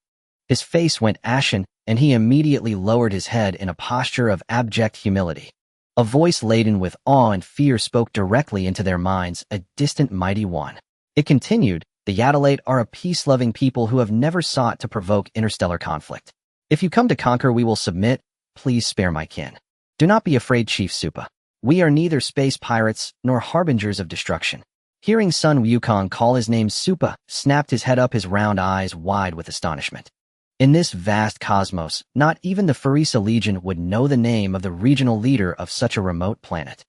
His face went ashen, and he immediately lowered his head in a posture of abject humility. A voice laden with awe and fear spoke directly into their minds, a distant mighty one. It continued, the Yatalate are a peace-loving people who have never sought to provoke interstellar conflict. If you come to conquer, we will submit. Please spare my kin. Do not be afraid, Chief Supa. We are neither space pirates nor harbingers of destruction. Hearing Sun Wukong call his name, Supa snapped his head up, his round eyes wide with astonishment. In this vast cosmos, not even the Freeloader Legion would know the name of the regional leader of such a remote planet.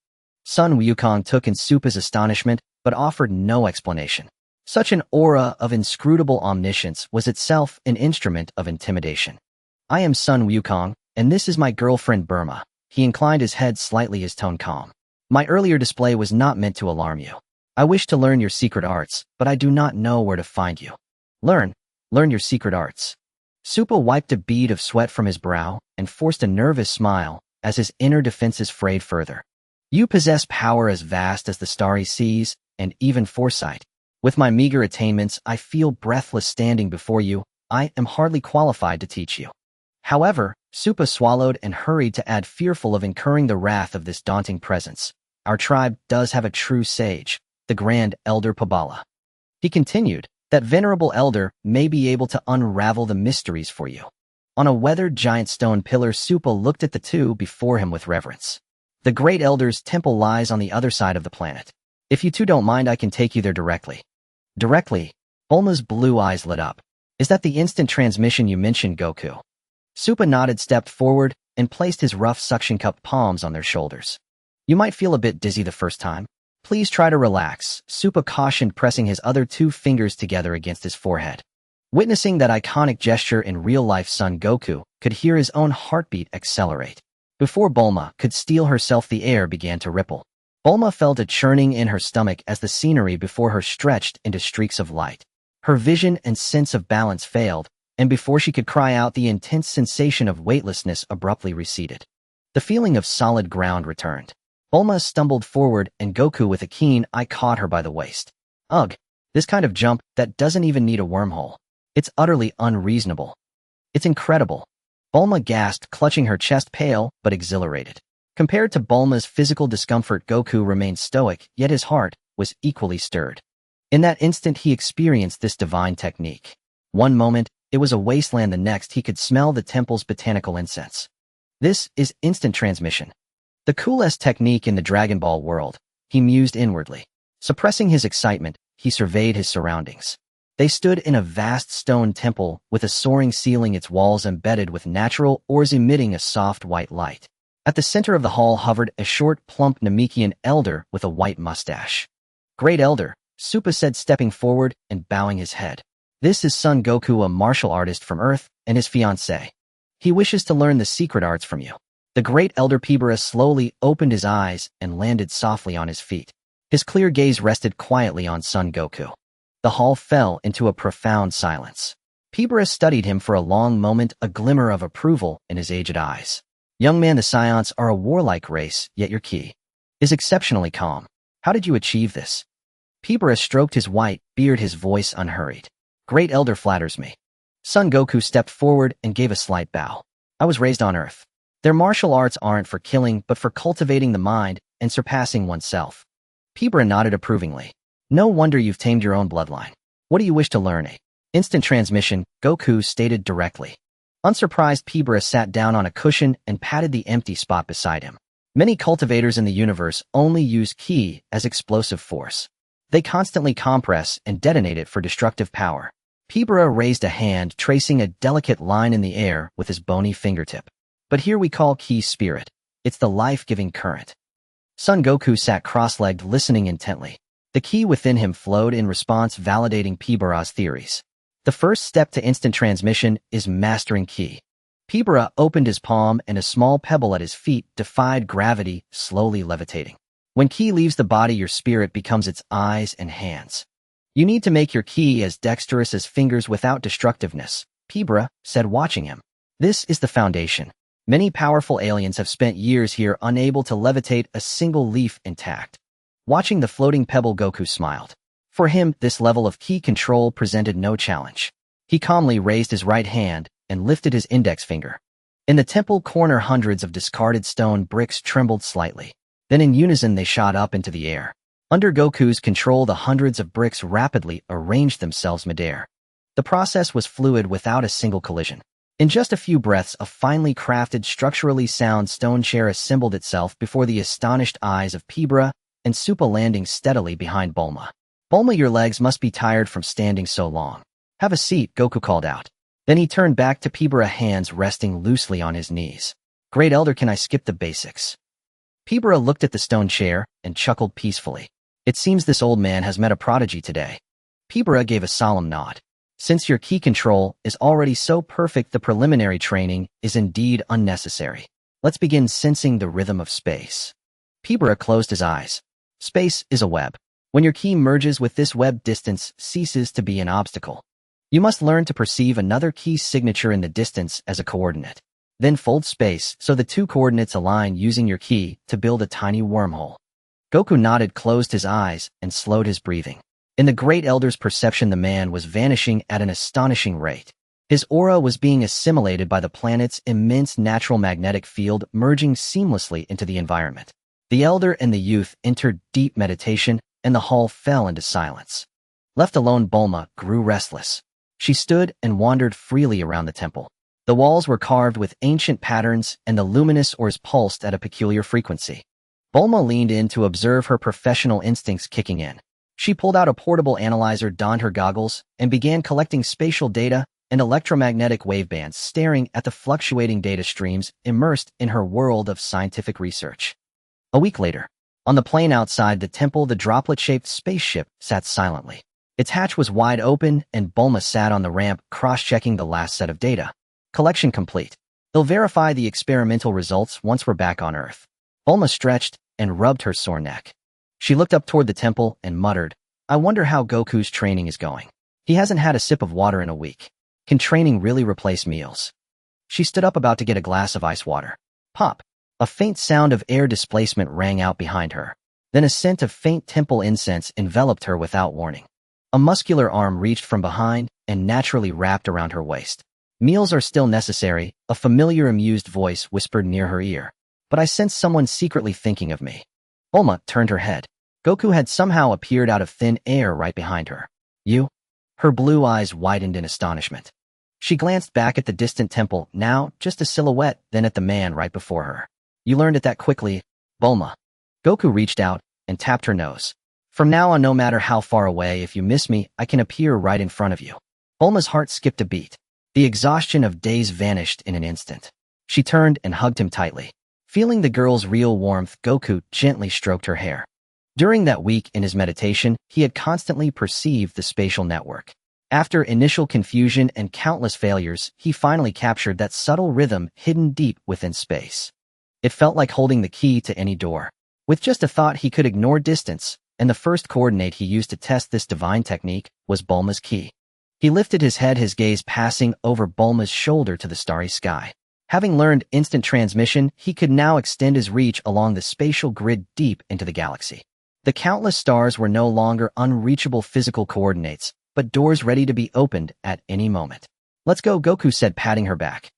Sun Wukong took in Supa's astonishment, but offered no explanation. Such an aura of inscrutable omniscience was itself an instrument of intimidation. I am Sun Wukong, and this is my girlfriend Burma. He inclined his head slightly, his tone calm. My earlier display was not meant to alarm you. I wish to learn your secret arts, but I do not know where to find you. Learn your secret arts. Supa wiped a bead of sweat from his brow and forced a nervous smile as his inner defenses frayed further. You possess power as vast as the starry seas and even foresight. With my meager attainments, I feel breathless standing before you. I am hardly qualified to teach you. However, Supa swallowed and hurried to add, fearful of incurring the wrath of this daunting presence. Our tribe does have a true sage, the Grand Elder Pabala. He continued, that venerable elder may be able to unravel the mysteries for you. On a weathered giant stone pillar, Supa looked at the two before him with reverence. The great elder's temple lies on the other side of the planet. If you two don't mind, I can take you there directly. Directly? Bulma's blue eyes lit up. Is that the instant transmission you mentioned, Goku? Supa nodded, stepped forward, and placed his rough suction-cup palms on their shoulders. You might feel a bit dizzy the first time. Please try to relax, Supa cautioned, pressing his other 2 fingers together against his forehead. Witnessing that iconic gesture in real life, Son Goku could hear his own heartbeat accelerate. Before Bulma could steel herself, the air began to ripple. Bulma felt a churning in her stomach as the scenery before her stretched into streaks of light. Her vision and sense of balance failed, and before she could cry out, the intense sensation of weightlessness abruptly receded. The feeling of solid ground returned. Bulma stumbled forward, and Goku with a keen eye caught her by the waist. Ugh, this kind of jump that doesn't even need a wormhole. It's utterly unreasonable. It's incredible. Bulma gasped, clutching her chest, pale but exhilarated. Compared to Bulma's physical discomfort, Goku remained stoic, yet his heart was equally stirred. In that instant, he experienced this divine technique. One moment, it was a wasteland; the next, he could smell the temple's botanical incense. This is instant transmission. The coolest technique in the Dragon Ball world, he mused inwardly. Suppressing his excitement, he surveyed his surroundings. They stood in a vast stone temple with a soaring ceiling, its walls embedded with natural ores emitting a soft white light. At the center of the hall hovered a short, plump Namekian elder with a white mustache. "Great Elder," Suppa said, stepping forward and bowing his head. "This is Son Goku, a martial artist from Earth, and his fiancée. He wishes to learn the secret arts from you." The Great Elder Beerus slowly opened his eyes and landed softly on his feet. His clear gaze rested quietly on Son Goku. The hall fell into a profound silence. Beerus studied him for a long moment, a glimmer of approval in his aged eyes. "Young man, the Saiyans are a warlike race, yet your ki is exceptionally calm. How did you achieve this?" Beerus stroked his white beard, his voice unhurried. "Great Elder flatters me." Son Goku stepped forward and gave a slight bow. "I was raised on Earth. Their martial arts aren't for killing, but for cultivating the mind and surpassing oneself." Beerus nodded approvingly. "No wonder you've tamed your own bloodline. What do you wish to learn?" "Instant transmission," Goku stated directly. Unsurprised, Beerus sat down on a cushion and patted the empty spot beside him. Many cultivators in the universe only use ki as explosive force. They constantly compress and detonate it for destructive power. Beerus raised a hand, tracing a delicate line in the air with his bony fingertip. "But here we call ki spirit. It's the life-giving current." Son Goku sat cross-legged, listening intently. The ki within him flowed in response, validating Beerus' theories. The first step to instant transmission is mastering ki. Beerus opened his palm, and a small pebble at his feet defied gravity, slowly levitating. When ki leaves the body, your spirit becomes its eyes and hands. You need to make your ki as dexterous as fingers without destructiveness, Beerus said, watching him. This is the foundation. Many powerful aliens have spent years here unable to levitate a single leaf intact. Watching the floating pebble, Goku smiled. For him, this level of ki control presented no challenge. He calmly raised his right hand and lifted his index finger. In the temple corner, hundreds of discarded stone bricks trembled slightly. Then in unison they shot up into the air. Under Goku's control, the hundreds of bricks rapidly arranged themselves midair. The process was fluid, without a single collision. In just a few breaths, a finely crafted, structurally sound stone chair assembled itself before the astonished eyes of Beerus and Suppa, landing steadily behind Bulma. "Bulma, your legs must be tired from standing so long. Have a seat," Goku called out. Then he turned back to Beerus, hands resting loosely on his knees. "Great Elder, can I skip the basics?" Beerus looked at the stone chair and chuckled peacefully. "It seems this old man has met a prodigy today." Beerus gave a solemn nod. "Since your ki control is already so perfect, the preliminary training is indeed unnecessary. Let's begin sensing the rhythm of space." Beerus closed his eyes. Space is a web. When your ki merges with this web, distance ceases to be an obstacle. You must learn to perceive another ki signature in the distance as a coordinate. Then fold space so the two coordinates align, using your ki to build a tiny wormhole. Goku nodded, closed his eyes, and slowed his breathing. In the Great Elder's perception, the man was vanishing at an astonishing rate. His aura was being assimilated by the planet's immense natural magnetic field, merging seamlessly into the environment. The Elder and the youth entered deep meditation, and the hall fell into silence. Left alone, Bulma grew restless. She stood and wandered freely around the temple. The walls were carved with ancient patterns, and the luminous ores pulsed at a peculiar frequency. Bulma leaned in to observe, her professional instincts kicking in. She pulled out a portable analyzer, donned her goggles, and began collecting spatial data and electromagnetic wavebands, staring at the fluctuating data streams, immersed in her world of scientific research. A week later, on the plain outside the temple, the droplet-shaped spaceship sat silently. Its hatch was wide open, and Bulma sat on the ramp, cross-checking the last set of data. Collection complete. They'll verify the experimental results once we're back on Earth. Bulma stretched and rubbed her sore neck. She looked up toward the temple and muttered, I wonder how Goku's training is going. He hasn't had a sip of water in a week. Can training really replace meals? She stood up about to get a glass of ice water. Pop! A faint sound of air displacement rang out behind her. Then a scent of faint temple incense enveloped her without warning. A muscular arm reached from behind and naturally wrapped around her waist. Meals are still necessary, a familiar amused voice whispered near her ear. But I sense someone secretly thinking of me. Bulma turned her head. Goku had somehow appeared out of thin air right behind her. You? Her blue eyes widened in astonishment. She glanced back at the distant temple, now just a silhouette, then at the man right before her. You learned it that quickly, Bulma. Goku reached out and tapped her nose. From now on, no matter how far away, if you miss me, I can appear right in front of you. Bulma's heart skipped a beat. The exhaustion of days vanished in an instant. She turned and hugged him tightly. Feeling the girl's real warmth, Goku gently stroked her hair. During that week in his meditation, he had constantly perceived the spatial network. After initial confusion and countless failures, he finally captured that subtle rhythm hidden deep within space. It felt like holding the key to any door. With just a thought, he could ignore distance, and the first coordinate he used to test this divine technique was Bulma's key. He lifted his head, his gaze passing over Bulma's shoulder to the starry sky. Having learned instant transmission, he could now extend his reach along the spatial grid deep into the galaxy. The countless stars were no longer unreachable physical coordinates, but doors ready to be opened at any moment. Let's go, Goku said, patting her back.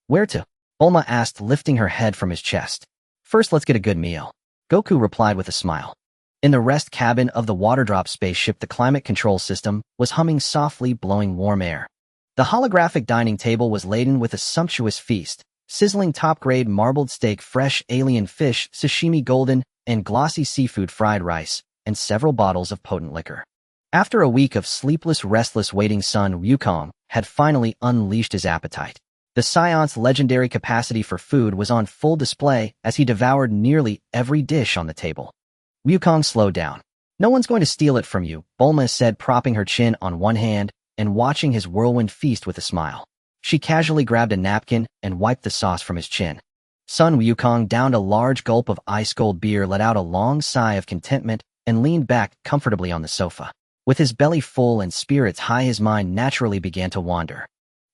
Where to? Bulma asked, lifting her head from his chest. First, let's get a good meal. Goku replied with a smile. In the rest cabin of the waterdrop spaceship, the climate control system was humming softly, blowing warm air. The holographic dining table was laden with a sumptuous feast, sizzling top-grade marbled steak, fresh alien fish, sashimi golden, and glossy seafood, fried rice, and several bottles of potent liquor. After a week of sleepless, restless waiting, Sun Wukong had finally unleashed his appetite. The Saiyan's legendary capacity for food was on full display as he devoured nearly every dish on the table. Wukong slowed down. No one's going to steal it from you, Bulma said, propping her chin on one hand and watching his whirlwind feast with a smile. She casually grabbed a napkin and wiped the sauce from his chin. Sun Wukong downed a large gulp of ice-cold beer, let out a long sigh of contentment, and leaned back comfortably on the sofa. With his belly full and spirits high, his mind naturally began to wander.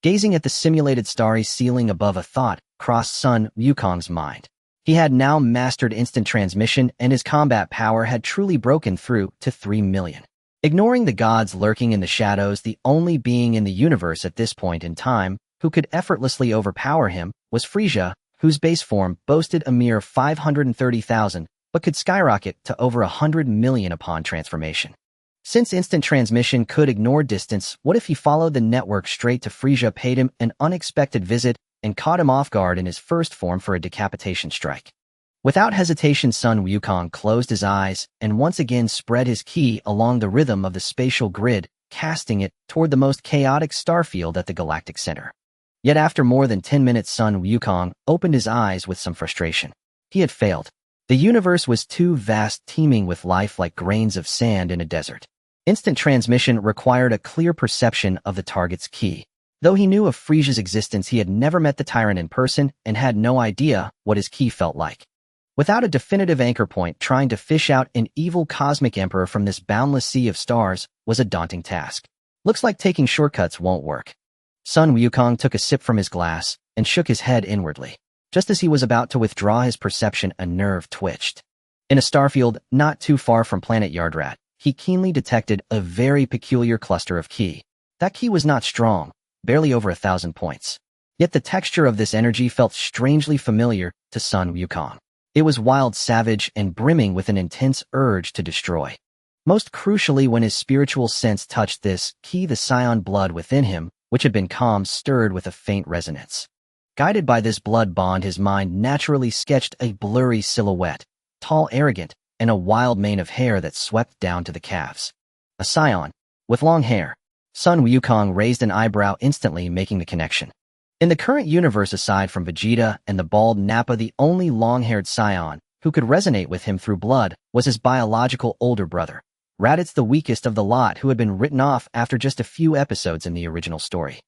Gazing at the simulated starry ceiling above, a thought crossed Sun Wukong's mind. He had now mastered instant transmission, and his combat power had truly broken through to 3 million. Ignoring the gods lurking in the shadows, the only being in the universe at this point in time who could effortlessly overpower him was Frieza, whose base form boasted a mere 530,000, but could skyrocket to over 100 million upon transformation. Since instant transmission could ignore distance, what if he followed the network straight to Frieza, paid him an unexpected visit, and caught him off guard in his first form for a decapitation strike? Without hesitation, Sun Wukong closed his eyes and once again spread his ki along the rhythm of the spatial grid, casting it toward the most chaotic starfield at the galactic center. Yet after more than 10 minutes, Sun Wukong opened his eyes with some frustration. He had failed. The universe was too vast, teeming with life like grains of sand in a desert. Instant transmission required a clear perception of the target's ki. Though he knew of Frieza's existence, he had never met the tyrant in person and had no idea what his ki felt like. Without a definitive anchor point, trying to fish out an evil cosmic emperor from this boundless sea of stars was a daunting task. Looks like taking shortcuts won't work. Sun Wukong took a sip from his glass and shook his head inwardly. Just as he was about to withdraw his perception, a nerve twitched. In a starfield not too far from planet Yardrat, he keenly detected a very peculiar cluster of ki. That ki was not strong, barely over 1,000 points. Yet the texture of this energy felt strangely familiar to Sun Wukong. It was wild, savage, and brimming with an intense urge to destroy. Most crucially, when his spiritual sense touched this ki, the Saiyan blood within him, which had been calm, stirred with a faint resonance. Guided by this blood bond, his mind naturally sketched a blurry silhouette, tall, arrogant, and a wild mane of hair that swept down to the calves. A Saiyan, with long hair. Sun Wukong raised an eyebrow, instantly making the connection. In the current universe, aside from Vegeta and the bald Nappa, the only long-haired Saiyan who could resonate with him through blood was his biological older brother, Raditz, the weakest of the lot, who had been written off after just a few episodes in the original story.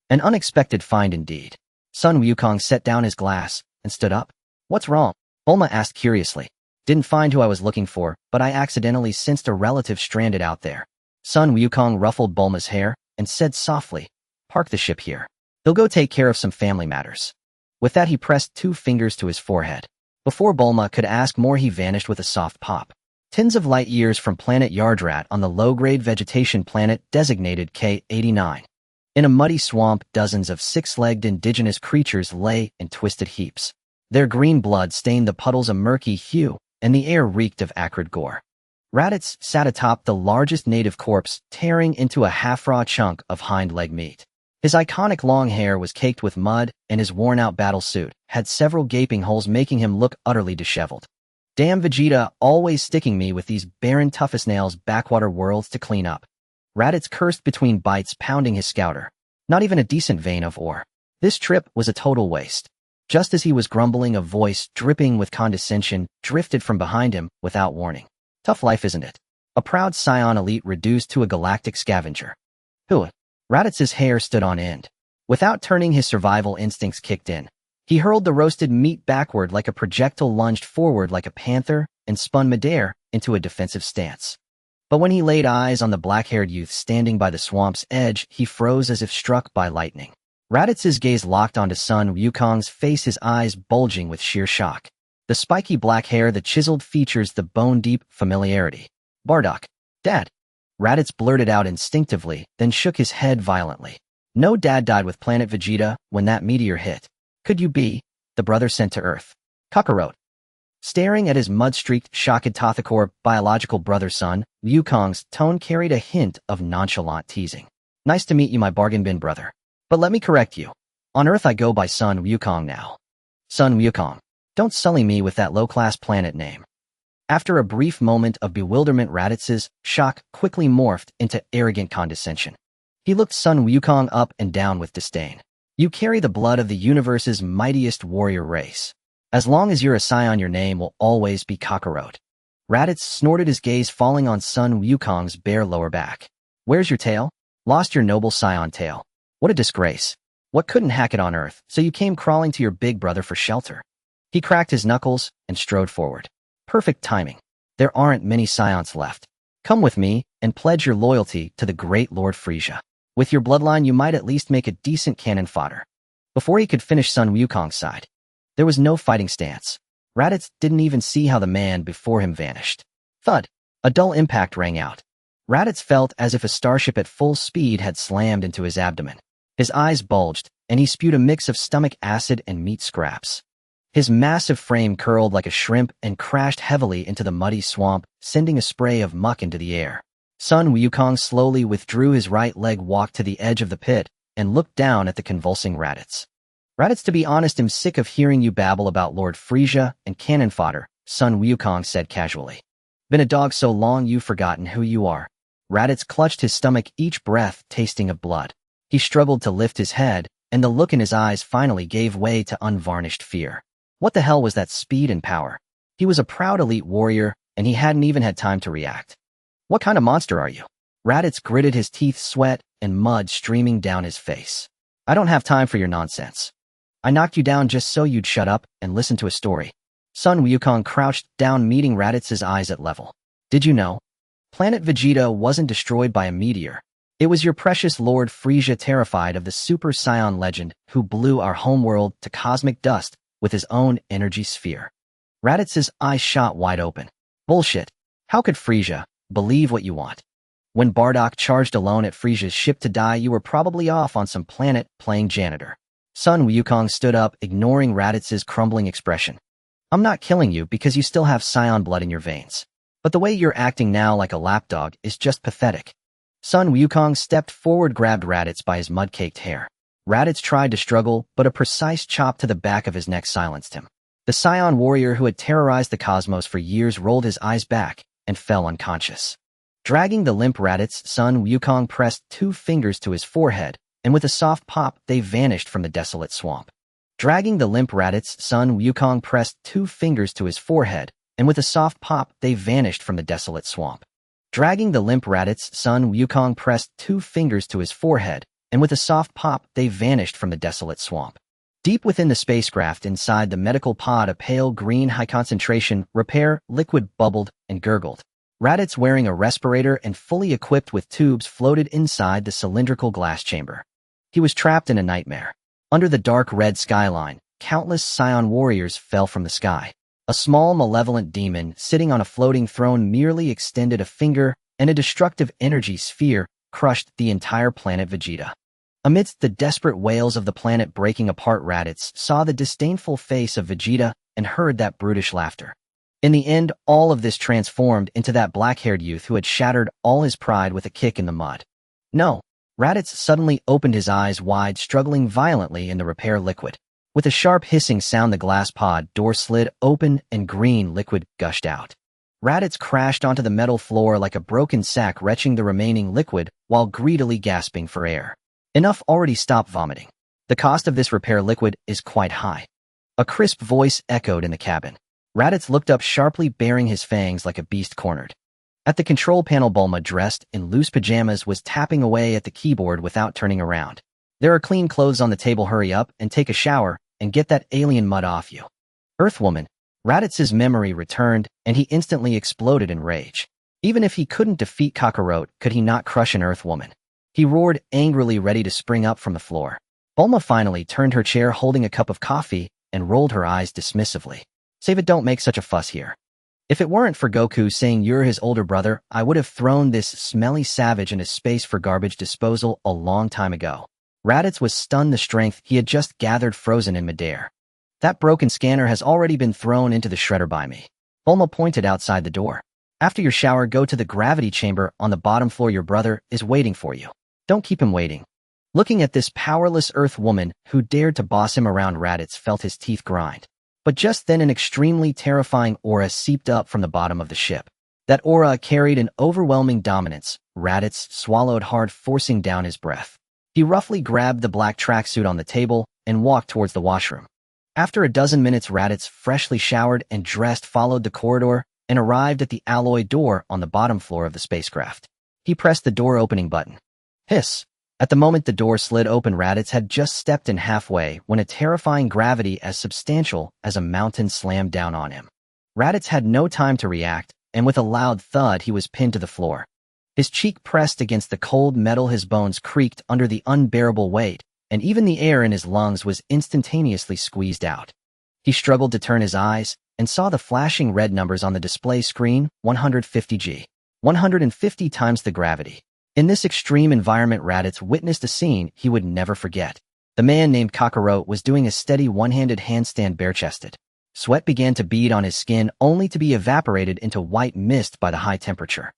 An unexpected find indeed. Sun Wukong set down his glass and stood up. What's wrong? Bulma asked curiously. Didn't find who I was looking for, but I accidentally sensed a relative stranded out there. Sun Wukong ruffled Bulma's hair and said softly, park the ship here. They'll go take care of some family matters. With that, he pressed 2 fingers to his forehead. Before Bulma could ask more, he vanished with a soft pop. Tens of light years from planet Yardrat on the low-grade vegetation planet designated K-89. In a muddy swamp, dozens of 6-legged indigenous creatures lay in twisted heaps. Their green blood stained the puddles a murky hue, and the air reeked of acrid gore. Raditz sat atop the largest native corpse, tearing into a half-raw chunk of hind leg meat. His iconic long hair was caked with mud, and his worn-out battle suit had several gaping holes, making him look utterly disheveled. Damn Vegeta, always sticking me with these barren toughest-nails backwater worlds to clean up. Raditz cursed between bites, pounding his scouter. Not even a decent vein of ore. This trip was a total waste. Just as he was grumbling, a voice, dripping with condescension, drifted from behind him without warning. Tough life, isn't it? A proud Saiyan elite reduced to a galactic scavenger. Who? Raditz's hair stood on end. Without turning, his survival instincts kicked in. He hurled the roasted meat backward like a projectile, lunged forward like a panther, and spun midair into a defensive stance. But when he laid eyes on the black-haired youth standing by the swamp's edge, he froze as if struck by lightning. Raditz's gaze locked onto Sun Wukong's face, his eyes bulging with sheer shock. The spiky black hair, the chiseled features, the bone-deep familiarity. Bardock. Dad. Raditz blurted out instinctively, then shook his head violently. No, Dad died with planet Vegeta when that meteor hit. Could you be the brother sent to Earth? Kakarot. Staring at his mud-streaked, shocked Tothakor biological brother Sun, Wukong's tone carried a hint of nonchalant teasing. Nice to meet you, my bargain bin brother. But let me correct you. On Earth I go by Sun Wukong now. Sun Wukong. Don't sully me with that low-class planet name. After a brief moment of bewilderment, Raditz's shock quickly morphed into arrogant condescension. He looked Sun Wukong up and down with disdain. You carry the blood of the universe's mightiest warrior race. As long as you're a Saiyan, your name will always be Kakarot. Raditz snorted, his gaze falling on Sun Wukong's bare lower back. Where's your tail? Lost your noble Saiyan tail. What a disgrace. What couldn't hack it on Earth, so you came crawling to your big brother for shelter. He cracked his knuckles and strode forward. Perfect timing. There aren't many Saiyans left. Come with me and pledge your loyalty to the great Lord Frieza. With your bloodline, you might at least make a decent cannon fodder. Before he could finish, Sun Wukong sighed. There was no fighting stance. Raditz didn't even see how the man before him vanished. Thud. A dull impact rang out. Raditz felt as if a starship at full speed had slammed into his abdomen. His eyes bulged, and he spewed a mix of stomach acid and meat scraps. His massive frame curled like a shrimp and crashed heavily into the muddy swamp, sending a spray of muck into the air. Sun Wukong slowly withdrew his right leg, walked to the edge of the pit, and looked down at the convulsing Raditz. Raditz, to be honest, I'm sick of hearing you babble about Lord Frieza and cannon fodder, Sun Wukong said casually. Been a dog so long you've forgotten who you are. Raditz clutched his stomach, each breath tasting of blood. He struggled to lift his head, and the look in his eyes finally gave way to unvarnished fear. What the hell was that speed and power? He was a proud elite warrior, and he hadn't even had time to react. What kind of monster are you? Raditz gritted his teeth, sweat and mud streaming down his face. I don't have time for your nonsense. I knocked you down just so you'd shut up and listen to a story. Sun Wukong crouched down, meeting Raditz's eyes at level. Did you know? Planet Vegeta wasn't destroyed by a meteor. It was your precious Lord Frieza, terrified of the Super Saiyan legend, who blew our homeworld to cosmic dust with his own energy sphere. Raditz's eyes shot wide open. Bullshit. How could Frieza believe what you want? When Bardock charged alone at Frieza's ship to die, you were probably off on some planet playing janitor. Sun Wukong stood up, ignoring Raditz's crumbling expression. I'm not killing you because you still have Saiyan blood in your veins. But the way you're acting now like a lapdog is just pathetic. Sun Wukong stepped forward, grabbed Raditz by his mud-caked hair. Raditz tried to struggle, but a precise chop to the back of his neck silenced him. The Saiyan warrior who had terrorized the cosmos for years rolled his eyes back and fell unconscious. Dragging the limp Raditz, Sun Wukong pressed 2 fingers to his forehead, and with a soft pop, they vanished from the desolate swamp. Dragging the limp Raditz, Sun Wukong pressed 2 fingers to his forehead, and with a soft pop, they vanished from the desolate swamp. Dragging the limp Raditz, Sun Wukong pressed 2 fingers to his forehead, and with a soft pop, they vanished from the desolate swamp. Deep within the spacecraft inside the medical pod, a pale green high-concentration repair liquid bubbled and gurgled. Raditz, wearing a respirator and fully equipped with tubes, floated inside the cylindrical glass chamber. He was trapped in a nightmare. Under the dark red skyline, countless Scion warriors fell from the sky. A small malevolent demon sitting on a floating throne merely extended a finger, and a destructive energy sphere crushed the entire planet Vegeta. Amidst the desperate wails of the planet breaking apart, Raditz saw the disdainful face of Vegeta and heard that brutish laughter. In the end, all of this transformed into that black-haired youth who had shattered all his pride with a kick in the mud. No. Raditz suddenly opened his eyes wide, struggling violently in the repair liquid. With a sharp hissing sound, the glass pod door slid open and green liquid gushed out. Raditz crashed onto the metal floor like a broken sack, retching the remaining liquid while greedily gasping for air. Enough already, stop vomiting. The cost of this repair liquid is quite high. A crisp voice echoed in the cabin. Raditz looked up sharply, baring his fangs like a beast cornered. At the control panel, Bulma, dressed in loose pajamas, was tapping away at the keyboard without turning around. There are clean clothes on the table. Hurry up and take a shower and get that alien mud off you. Earthwoman. Raditz's memory returned, and he instantly exploded in rage. Even if he couldn't defeat Kakarot, could he not crush an Earthwoman? He roared angrily, ready to spring up from the floor. Bulma finally turned her chair, holding a cup of coffee, and rolled her eyes dismissively. Save it, don't make such a fuss here. If it weren't for Goku saying you're his older brother, I would have thrown this smelly savage into space for garbage disposal a long time ago. Raditz was stunned. The strength he had just gathered frozen in midair. That broken scanner has already been thrown into the shredder by me. Bulma pointed outside the door. After your shower, go to the gravity chamber on the bottom floor. Your brother is waiting for you. Don't keep him waiting. Looking at this powerless Earth woman who dared to boss him around, Raditz felt his teeth grind. But just then an extremely terrifying aura seeped up from the bottom of the ship. That aura carried an overwhelming dominance. Raditz swallowed hard, forcing down his breath. He roughly grabbed the black tracksuit on the table and walked towards the washroom. After a dozen minutes, Raditz, freshly showered and dressed, followed the corridor and arrived at the alloy door on the bottom floor of the spacecraft. He pressed the door opening button. Hiss! At the moment the door slid open, Raditz had just stepped in halfway when a terrifying gravity as substantial as a mountain slammed down on him. Raditz had no time to react, and with a loud thud he was pinned to the floor. His cheek pressed against the cold metal, his bones creaked under the unbearable weight, and even the air in his lungs was instantaneously squeezed out. He struggled to turn his eyes, and saw the flashing red numbers on the display screen, 150 G. 150 times the gravity. In this extreme environment, Raditz witnessed a scene he would never forget. The man named Kakarot was doing a steady one-handed handstand bare-chested. Sweat began to bead on his skin, only to be evaporated into white mist by the high temperature.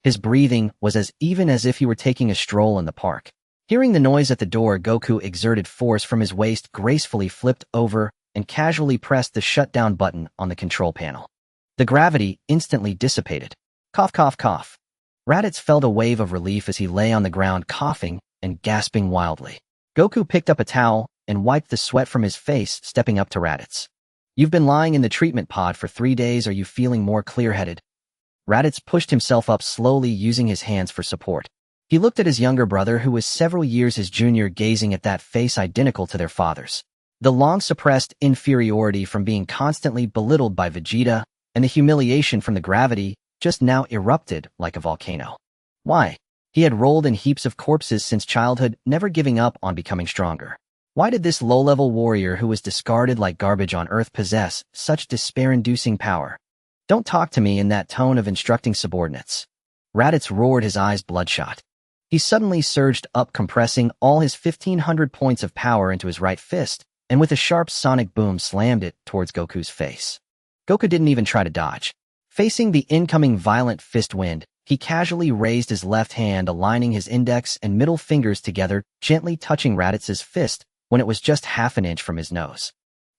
His breathing was as even as if he were taking a stroll in the park. Hearing the noise at the door, Goku exerted force from his waist, gracefully flipped over, and casually pressed the shutdown button on the control panel. The gravity instantly dissipated. Cough, cough, cough. Raditz felt a wave of relief as he lay on the ground, coughing and gasping wildly. Goku picked up a towel and wiped the sweat from his face, stepping up to Raditz. You've been lying in the treatment pod for 3 days. Are you feeling more clear-headed? Raditz pushed himself up slowly, using his hands for support. He looked at his younger brother, who was several years his junior, gazing at that face identical to their father's. The long-suppressed inferiority from being constantly belittled by Vegeta and the humiliation from the gravity just now erupted like a volcano. Why? He had rolled in heaps of corpses since childhood, never giving up on becoming stronger. Why did this low-level warrior who was discarded like garbage on Earth possess such despair-inducing power? Don't talk to me in that tone of instructing subordinates. Raditz roared, his eyes bloodshot. He suddenly surged up, compressing all his 1,500 points of power into his right fist, and with a sharp sonic boom slammed it towards Goku's face. Goku didn't even try to dodge. Facing the incoming violent fist wind, he casually raised his left hand, aligning his index and middle fingers together, gently touching Raditz's fist when it was just half an inch from his nose.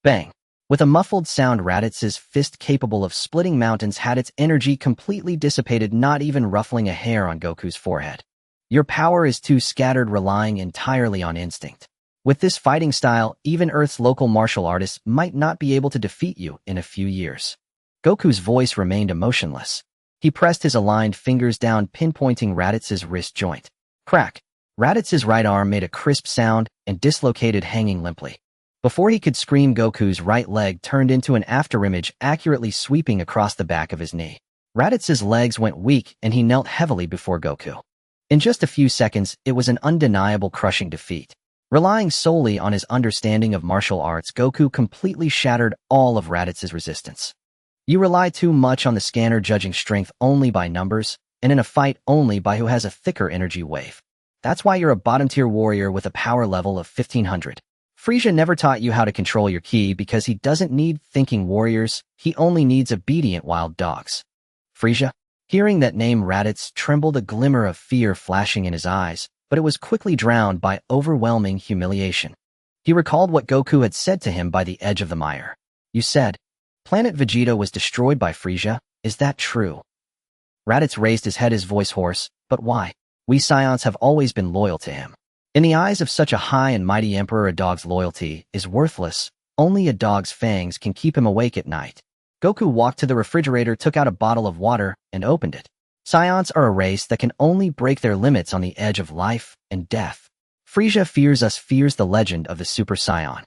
Bang! With a muffled sound, Raditz's fist, capable of splitting mountains, had its energy completely dissipated, not even ruffling a hair on Goku's forehead. Your power is too scattered, relying entirely on instinct. With this fighting style, even Earth's local martial artists might not be able to defeat you in a few years. Goku's voice remained emotionless. He pressed his aligned fingers down, pinpointing Raditz's wrist joint. Crack! Raditz's right arm made a crisp sound and dislocated, hanging limply. Before he could scream, Goku's right leg turned into an afterimage, accurately sweeping across the back of his knee. Raditz's legs went weak and he knelt heavily before Goku. In just a few seconds, it was an undeniable crushing defeat. Relying solely on his understanding of martial arts, Goku completely shattered all of Raditz's resistance. You rely too much on the scanner judging strength only by numbers, and in a fight only by who has a thicker energy wave. That's why you're a bottom-tier warrior with a power level of 1500. Frieza never taught you how to control your ki because he doesn't need thinking warriors, he only needs obedient wild dogs. Frieza? Hearing that name, Raditz trembled, a glimmer of fear flashing in his eyes, but it was quickly drowned by overwhelming humiliation. He recalled what Goku had said to him by the edge of the mire. You said, Planet Vegeta was destroyed by Frieza, is that true? Raditz raised his head, his voice hoarse, but why? We Saiyans have always been loyal to him. In the eyes of such a high and mighty emperor, a dog's loyalty is worthless. Only a dog's fangs can keep him awake at night. Goku walked to the refrigerator, took out a bottle of water, and opened it. Saiyans are a race that can only break their limits on the edge of life and death. Frieza fears us, fears the legend of the Super Saiyan.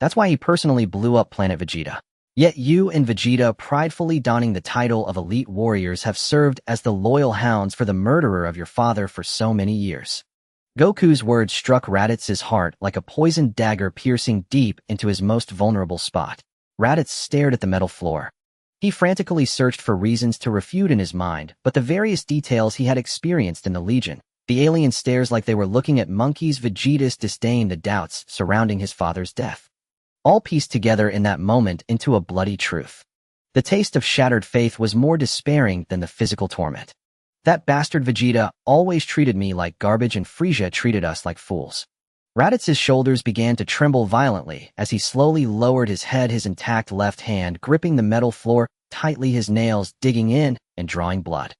That's why he personally blew up Planet Vegeta. Yet you and Vegeta, pridefully donning the title of elite warriors, have served as the loyal hounds for the murderer of your father for so many years. Goku's words struck Raditz's heart like a poisoned dagger, piercing deep into his most vulnerable spot. Raditz stared at the metal floor. He frantically searched for reasons to refute in his mind, but the various details he had experienced in the Legion, the alien stares like they were looking at monkeys, Vegeta's disdain, the doubts surrounding his father's death, all pieced together in that moment into a bloody truth. The taste of shattered faith was more despairing than the physical torment. That bastard Vegeta always treated me like garbage, and Frieza treated us like fools. Raditz's shoulders began to tremble violently as he slowly lowered his head, his intact left hand gripping the metal floor tightly, his nails digging in and drawing blood.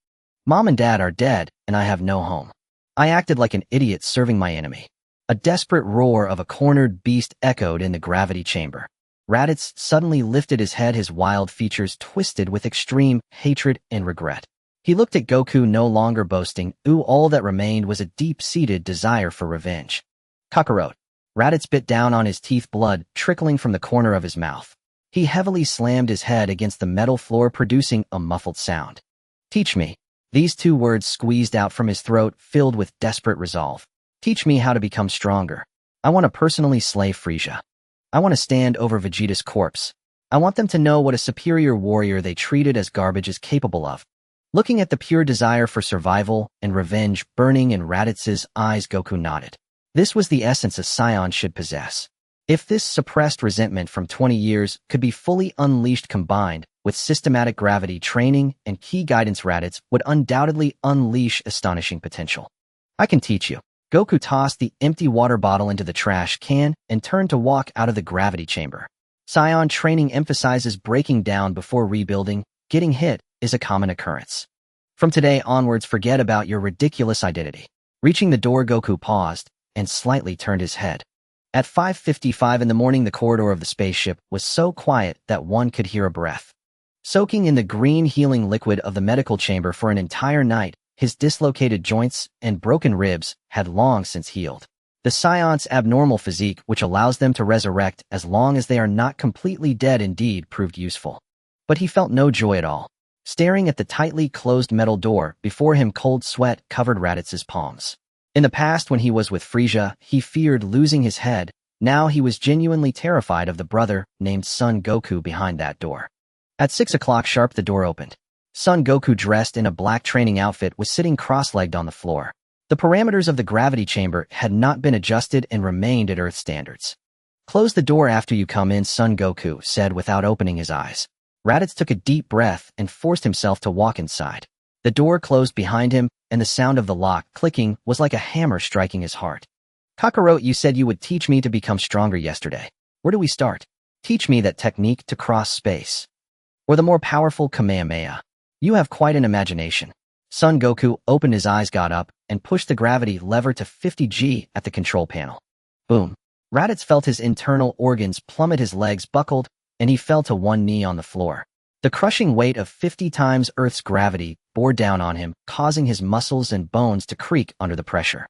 Mom and Dad are dead, and I have no home. I acted like an idiot serving my enemy. A desperate roar of a cornered beast echoed in the gravity chamber. Raditz suddenly lifted his head, his wild features twisted with extreme hatred and regret. He looked at Goku, no longer boasting. All that remained was a deep-seated desire for revenge. Kakarot. Raditz bit down on his teeth, blood trickling from the corner of his mouth. He heavily slammed his head against the metal floor, producing a muffled sound. Teach me. These two words squeezed out from his throat, filled with desperate resolve. Teach me how to become stronger. I want to personally slay Frieza. I want to stand over Vegeta's corpse. I want them to know what a superior warrior they treated as garbage is capable of. Looking at the pure desire for survival and revenge burning in Raditz's eyes, Goku nodded. This was the essence a Saiyan should possess. If this suppressed resentment from 20 years could be fully unleashed, combined with systematic gravity training and key guidance, Raditz would undoubtedly unleash astonishing potential. I can teach you. Goku tossed the empty water bottle into the trash can and turned to walk out of the gravity chamber. Saiyan training emphasizes breaking down before rebuilding. Getting hit is a common occurrence. From today onwards, forget about your ridiculous identity. Reaching the door, Goku paused and slightly turned his head. At 5:55 in the morning, the corridor of the spaceship was so quiet that one could hear a breath. Soaking in the green healing liquid of the medical chamber for an entire night, his dislocated joints and broken ribs had long since healed. The Saiyan's abnormal physique, which allows them to resurrect as long as they are not completely dead, indeed proved useful. But he felt no joy at all. Staring at the tightly closed metal door before him, cold sweat covered Raditz's palms. In the past, when he was with Frieza, he feared losing his head. Now he was genuinely terrified of the brother named Son Goku behind that door. At 6 o'clock sharp, the door opened. Son Goku, dressed in a black training outfit, was sitting cross-legged on the floor. The parameters of the gravity chamber had not been adjusted and remained at Earth standards. Close the door after you come in, Son Goku said without opening his eyes. Raditz took a deep breath and forced himself to walk inside. The door closed behind him, and the sound of the lock clicking was like a hammer striking his heart. Kakarot, you said you would teach me to become stronger yesterday. Where do we start? Teach me that technique to cross space. Or the more powerful Kamehameha. You have quite an imagination. Son Goku opened his eyes, got up, and pushed the gravity lever to 50G at the control panel. Boom. Raditz felt his internal organs plummet, his legs buckled, and he fell to one knee on the floor. The crushing weight of 50 times Earth's gravity bore down on him, causing his muscles and bones to creak under the pressure.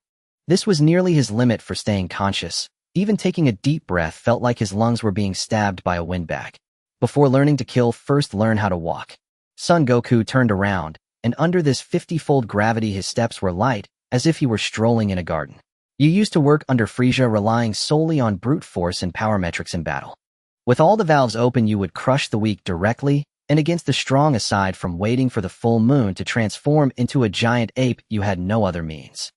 This was nearly his limit for staying conscious, Even taking a deep breath felt like his lungs were being stabbed by a windbag. Before learning to kill, first learn how to walk. Son Goku turned around, and under this 50-fold gravity his steps were light, as if he were strolling in a garden. You used to work under Frieza, relying solely on brute force and power metrics in battle. With all the valves open, you would crush the weak directly, and against the strong. Aside from waiting for the full moon to transform into a giant ape, you had no other means.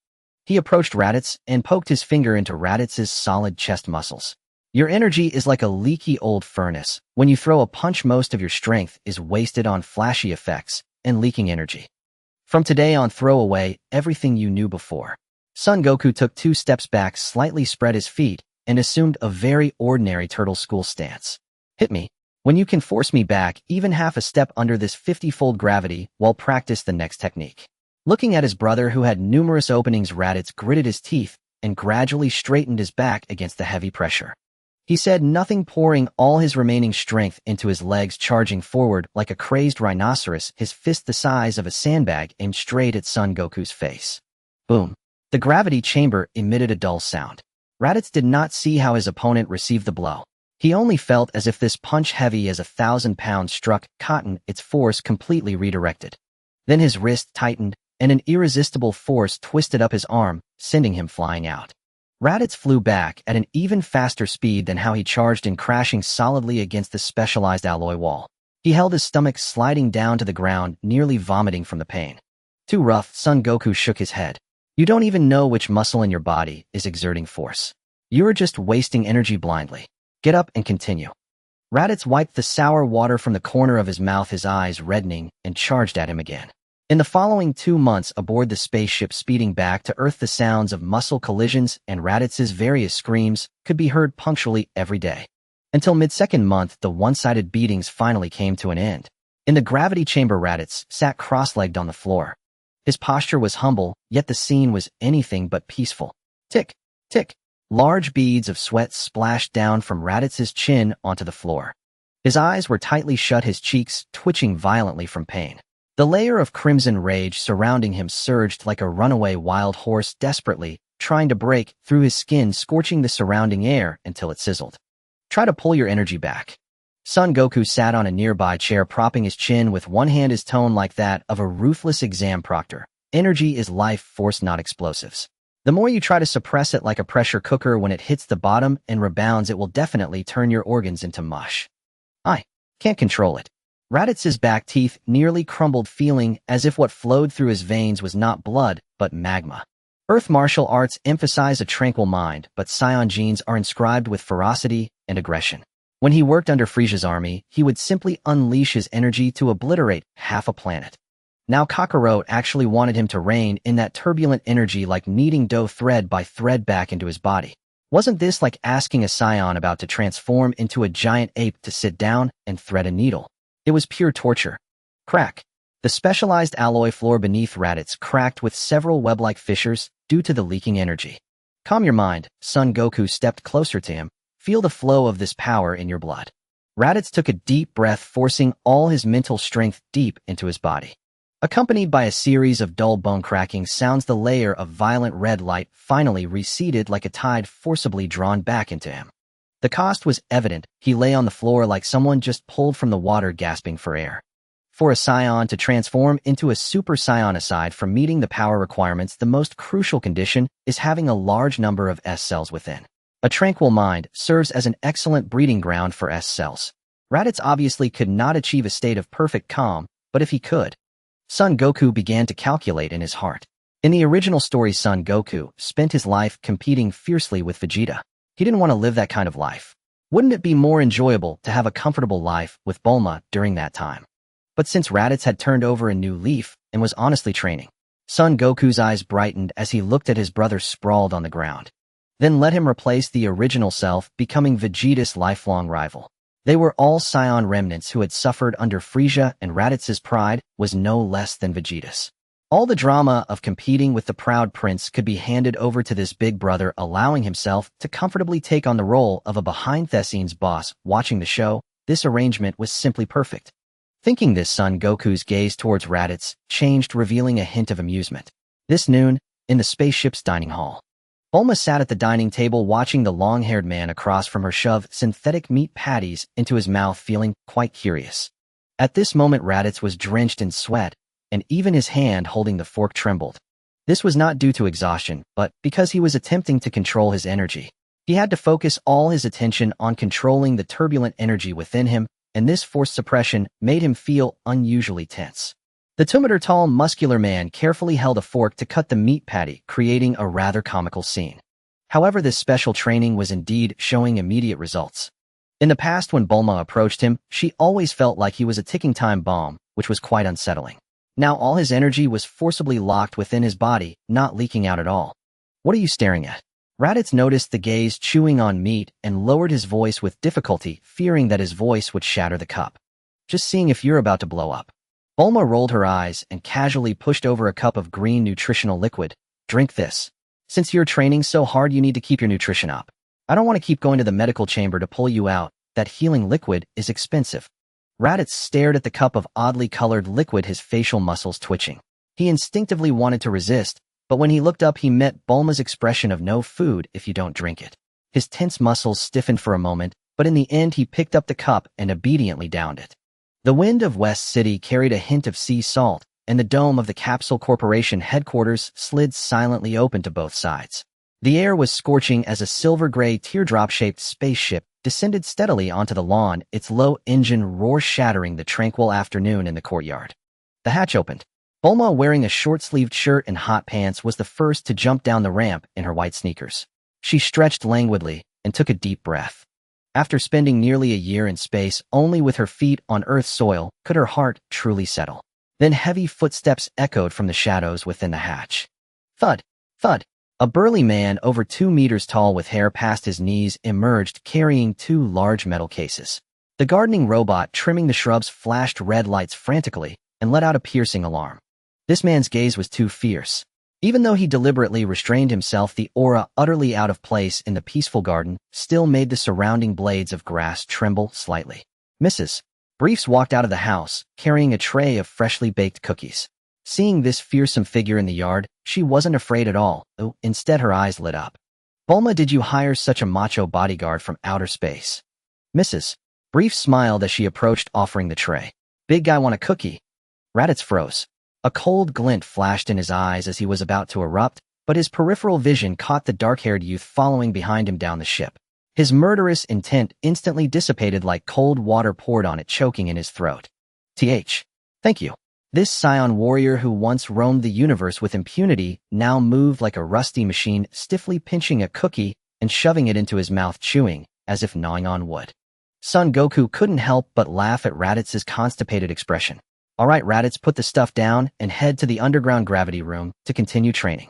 He approached Raditz and poked his finger into Raditz's solid chest muscles. Your energy is like a leaky old furnace. When you throw a punch, most of your strength is wasted on flashy effects and leaking energy. From today on, throw away everything you knew before. Son Goku took 2 steps back, slightly spread his feet, and assumed a very ordinary turtle school stance. Hit me. When you can force me back even half a step under this 50-fold gravity, while practice the next technique. Looking at his brother, who had numerous openings, Raditz gritted his teeth and gradually straightened his back against the heavy pressure. He said nothing, pouring all his remaining strength into his legs, charging forward like a crazed rhinoceros, his fist the size of a sandbag aimed straight at Son Goku's face. Boom. The gravity chamber emitted a dull sound. Raditz did not see how his opponent received the blow. He only felt as if this punch, heavy as 1,000 pounds, struck cotton, its force completely redirected. Then his wrist tightened, and an irresistible force twisted up his arm, sending him flying out. Raditz flew back at an even faster speed than how he charged in, crashing solidly against the specialized alloy wall. He held his stomach, sliding down to the ground, nearly vomiting from the pain. Too rough. Son Goku shook his head. You don't even know which muscle in your body is exerting force. You are just wasting energy blindly. Get up and continue. Raditz wiped the sour water from the corner of his mouth, his eyes reddening, and charged at him again. In the following 2 months aboard the spaceship speeding back to Earth, the sounds of muscle collisions and Raditz's various screams could be heard punctually every day. Until mid-second month, the one-sided beatings finally came to an end. In the gravity chamber, Raditz sat cross-legged on the floor. His posture was humble, yet the scene was anything but peaceful. Tick, tick. Large beads of sweat splashed down from Raditz's chin onto the floor. His eyes were tightly shut, his cheeks twitching violently from pain. The layer of crimson rage surrounding him surged like a runaway wild horse, desperately trying to break through his skin, scorching the surrounding air until it sizzled. Try to pull your energy back. Son Goku sat on a nearby chair, propping his chin with one hand, his tone like that of a ruthless exam proctor. Energy is life force, not explosives. The more you try to suppress it like a pressure cooker, when it hits the bottom and rebounds, it will definitely turn your organs into mush. I can't control it. Raditz's back teeth nearly crumbled, feeling as if what flowed through his veins was not blood, but magma. Earth martial arts emphasize a tranquil mind, but Saiyan genes are inscribed with ferocity and aggression. When he worked under Frieza's army, he would simply unleash his energy to obliterate half a planet. Now Kakarot actually wanted him to rein in that turbulent energy, like kneading dough thread by thread back into his body. Wasn't this like asking a Saiyan about to transform into a giant ape to sit down and thread a needle? It was pure torture. Crack. The specialized alloy floor beneath Raditz cracked with several web-like fissures due to the leaking energy. Calm your mind. Son Goku stepped closer to him. Feel the flow of this power in your blood. Raditz took a deep breath, forcing all his mental strength deep into his body. Accompanied by a series of dull bone-cracking sounds, the layer of violent red light finally receded like a tide forcibly drawn back into him. The cost was evident. He lay on the floor like someone just pulled from the water, gasping for air. For a Saiyan to transform into a Super Saiyan, aside from meeting the power requirements, the most crucial condition is having a large number of S cells within. A tranquil mind serves as an excellent breeding ground for S cells. Raditz obviously could not achieve a state of perfect calm, but if he could... Son Goku began to calculate in his heart. In the original story, Son Goku spent his life competing fiercely with Vegeta. He didn't want to live that kind of life. Wouldn't it be more enjoyable to have a comfortable life with Bulma during that time? But since Raditz had turned over a new leaf and was honestly training, Son Goku's eyes brightened as he looked at his brother sprawled on the ground. Then let him replace the original self, becoming Vegeta's lifelong rival. They were all Saiyan remnants who had suffered under Frieza, and Raditz's pride was no less than Vegeta's. All the drama of competing with the proud prince could be handed over to this big brother, allowing himself to comfortably take on the role of a behind-the-scenes boss. Watching the show, this arrangement was simply perfect. Thinking this, Son Goku's gaze towards Raditz changed, revealing a hint of amusement. This noon, in the spaceship's dining hall. Bulma sat at the dining table watching the long-haired man across from her shove synthetic meat patties into his mouth, feeling quite curious. At this moment Raditz was drenched in sweat, and even his hand holding the fork trembled. This was not due to exhaustion, but because he was attempting to control his energy. He had to focus all his attention on controlling the turbulent energy within him, and this forced suppression made him feel unusually tense. The 2-meter tall, muscular man carefully held a fork to cut the meat patty, creating a rather comical scene. However, this special training was indeed showing immediate results. In the past, when Bulma approached him, she always felt like he was a ticking time bomb, which was quite unsettling. Now all his energy was forcibly locked within his body, not leaking out at all. "What are you staring at?" Raditz noticed the gaze chewing on meat and lowered his voice with difficulty, fearing that his voice would shatter the cup. "Just seeing if you're about to blow up." Bulma rolled her eyes and casually pushed over a cup of green nutritional liquid. "Drink this. Since you're training so hard, you need to keep your nutrition up. I don't want to keep going to the medical chamber to pull you out. That healing liquid is expensive." Raditz stared at the cup of oddly colored liquid, his facial muscles twitching. He instinctively wanted to resist, but when he looked up he met Bulma's expression of "no food if you don't drink it." His tense muscles stiffened for a moment, but in the end he picked up the cup and obediently downed it. The wind of West City carried a hint of sea salt, and the dome of the Capsule Corporation headquarters slid silently open to both sides. The air was scorching as a silver-gray teardrop-shaped spaceship descended steadily onto the lawn, its low engine roar shattering the tranquil afternoon in the courtyard. The hatch opened. Bulma, wearing a short-sleeved shirt and hot pants, was the first to jump down the ramp in her white sneakers. She stretched languidly and took a deep breath. After spending nearly a year in space only with her feet on Earth's soil, could her heart truly settle? Then heavy footsteps echoed from the shadows within the hatch. Thud! Thud! A burly man over 2 meters tall with hair past his knees emerged, carrying 2 large metal cases. The gardening robot trimming the shrubs flashed red lights frantically and let out a piercing alarm. This man's gaze was too fierce. Even though he deliberately restrained himself, the aura, utterly out of place in the peaceful garden, still made the surrounding blades of grass tremble slightly. "Mrs. Briefs walked out of the house, carrying a tray of freshly baked cookies. Seeing this fearsome figure in the yard, she wasn't afraid at all, though instead her eyes lit up. "Bulma, did you hire such a macho bodyguard from outer space?" Mrs. Brief smiled as she approached, offering the tray. "Big guy want a cookie?" Raditz froze. A cold glint flashed in his eyes as he was about to erupt, but his peripheral vision caught the dark-haired youth following behind him down the ship. His murderous intent instantly dissipated like cold water poured on it, choking in his throat. Thank you." This scion warrior who once roamed the universe with impunity now moved like a rusty machine, stiffly pinching a cookie and shoving it into his mouth, chewing as if gnawing on wood. Son Goku couldn't help but laugh at Raditz's constipated expression. "All right, Raditz, put the stuff down and head to the underground gravity room to continue training."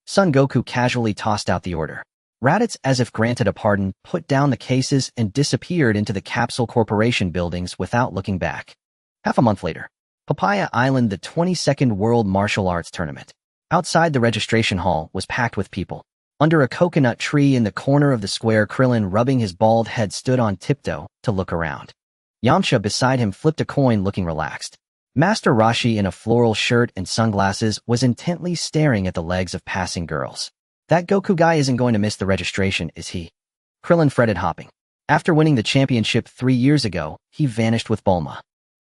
Son Goku casually tossed out the order. Raditz, as if granted a pardon, put down the cases and disappeared into the Capsule Corporation buildings without looking back. Half a month later, Papaya Island, the 22nd World Martial Arts Tournament. Outside the registration hall was packed with people. Under a coconut tree in the corner of the square, Krillin, rubbing his bald head, stood on tiptoe to look around. Yamcha beside him flipped a coin, looking relaxed. Master Roshi, in a floral shirt and sunglasses, was intently staring at the legs of passing girls. "That Goku guy isn't going to miss the registration, is he?" Krillin fretted, hopping. After winning the championship 3 years ago, he vanished with Bulma.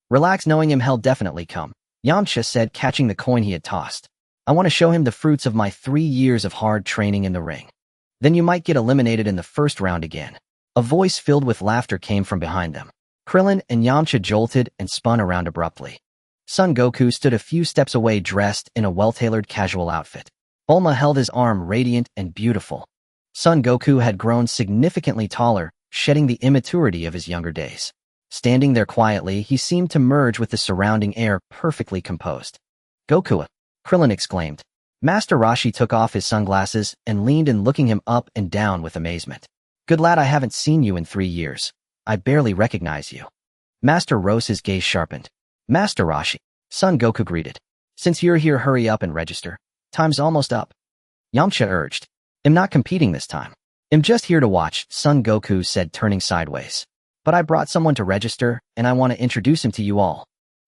"Relax, knowing him, he'll definitely come," Yamcha said, catching the coin he had tossed. "I want to show him the fruits of my 3 years of hard training in the ring. Then you might get eliminated in the first round again." A voice filled with laughter came from behind them. Krillin and Yamcha jolted and spun around abruptly. Son Goku stood a few steps away, dressed in a well-tailored casual outfit. Bulma held his arm, radiant and beautiful. Son Goku had grown significantly taller, shedding the immaturity of his younger days. Standing there quietly, he seemed to merge with the surrounding air, perfectly composed. "Goku!" Krillin exclaimed. Master Roshi took off his sunglasses and leaned in, looking him up and down with amazement. "Good lad, I haven't seen you in 3 years. I barely recognize you." Master Rose's gaze sharpened. "Master Roshi," Son Goku greeted. "Since you're here, hurry up and register. Time's almost up." Yamcha urged. "I'm not competing this time. I'm just here to watch," Son Goku said, turning sideways. "But I brought someone to register, and I want to introduce him to you all."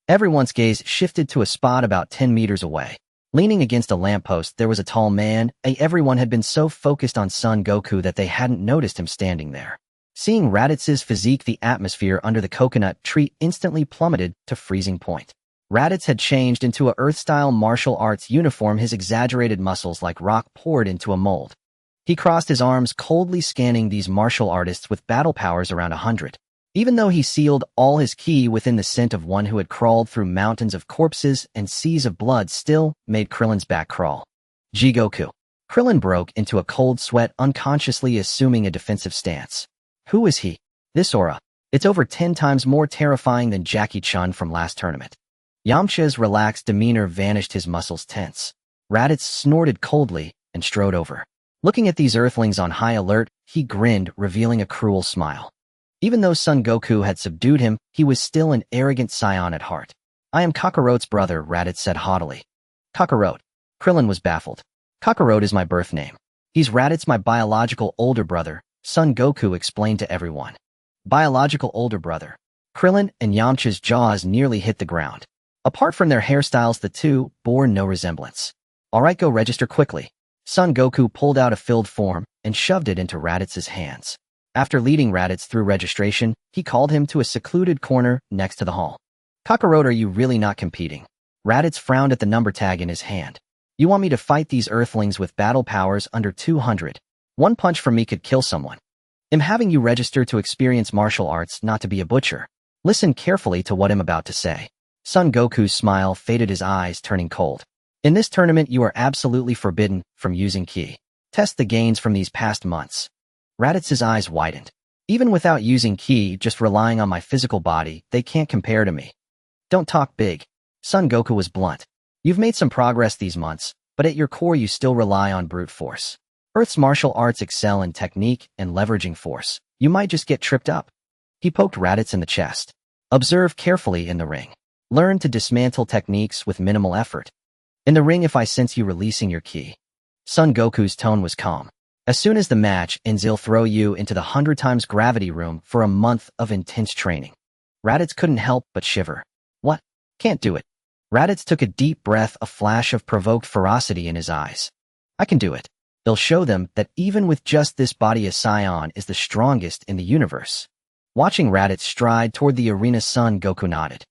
Everyone's gaze shifted to a spot about 10 meters away. Leaning against a lamppost, there was a tall man. Everyone had been so focused on Son Goku that they hadn't noticed him standing there. Seeing Raditz's physique, the atmosphere under the coconut tree instantly plummeted to freezing point. Raditz had changed into a Earth-style martial arts uniform, his exaggerated muscles like rock poured into a mold. He crossed his arms, coldly scanning these martial artists with battle powers around 100. Even though he sealed all his ki within the scent of one who had crawled through mountains of corpses and seas of blood, still made Krillin's back crawl. Jigoku. Krillin broke into a cold sweat, unconsciously assuming a defensive stance. Who is he? This aura. It's over 10 times more terrifying than Jackie Chun from last tournament. Yamcha's relaxed demeanor vanished, his muscles tense. Raditz snorted coldly and strode over. Looking at these earthlings on high alert, he grinned, revealing a cruel smile. Even though Son Goku had subdued him, he was still an arrogant Saiyan at heart. I am Kakarot's brother, Raditz said haughtily. Kakarot. Krillin was baffled. Kakarot is my birth name. He's Raditz, my biological older brother, Son Goku explained to everyone. Biological older brother. Krillin and Yamcha's jaws nearly hit the ground. Apart from their hairstyles, the two bore no resemblance. Alright, go register quickly. Son Goku pulled out a filled form and shoved it into Raditz's hands. After leading Raditz through registration, he called him to a secluded corner next to the hall. Kakarot, are you really not competing? Raditz frowned at the number tag in his hand. You want me to fight these earthlings with battle powers under 200? One punch from me could kill someone. I'm having you register to experience martial arts, not to be a butcher. Listen carefully to what I'm about to say. Son Goku's smile faded, his eyes turning cold. In this tournament, you are absolutely forbidden from using ki. Test the gains from these past months. Raditz's eyes widened. Even without using ki, just relying on my physical body, they can't compare to me. Don't talk big. Son Goku was blunt. You've made some progress these months, but at your core you still rely on brute force. Earth's martial arts excel in technique and leveraging force. You might just get tripped up. He poked Raditz in the chest. Observe carefully in the ring. Learn to dismantle techniques with minimal effort. In the ring, if I sense you releasing your ki. Son Goku's tone was calm. As soon as the match ends, I'll throw you into the 100 times gravity room for a month of intense training. Raditz couldn't help but shiver. What? Can't do it. Raditz took a deep breath, a flash of provoked ferocity in his eyes. I can do it. They'll show them that even with just this body, a Saiyan is the strongest in the universe. Watching Raditz stride toward the arena, Son Goku nodded.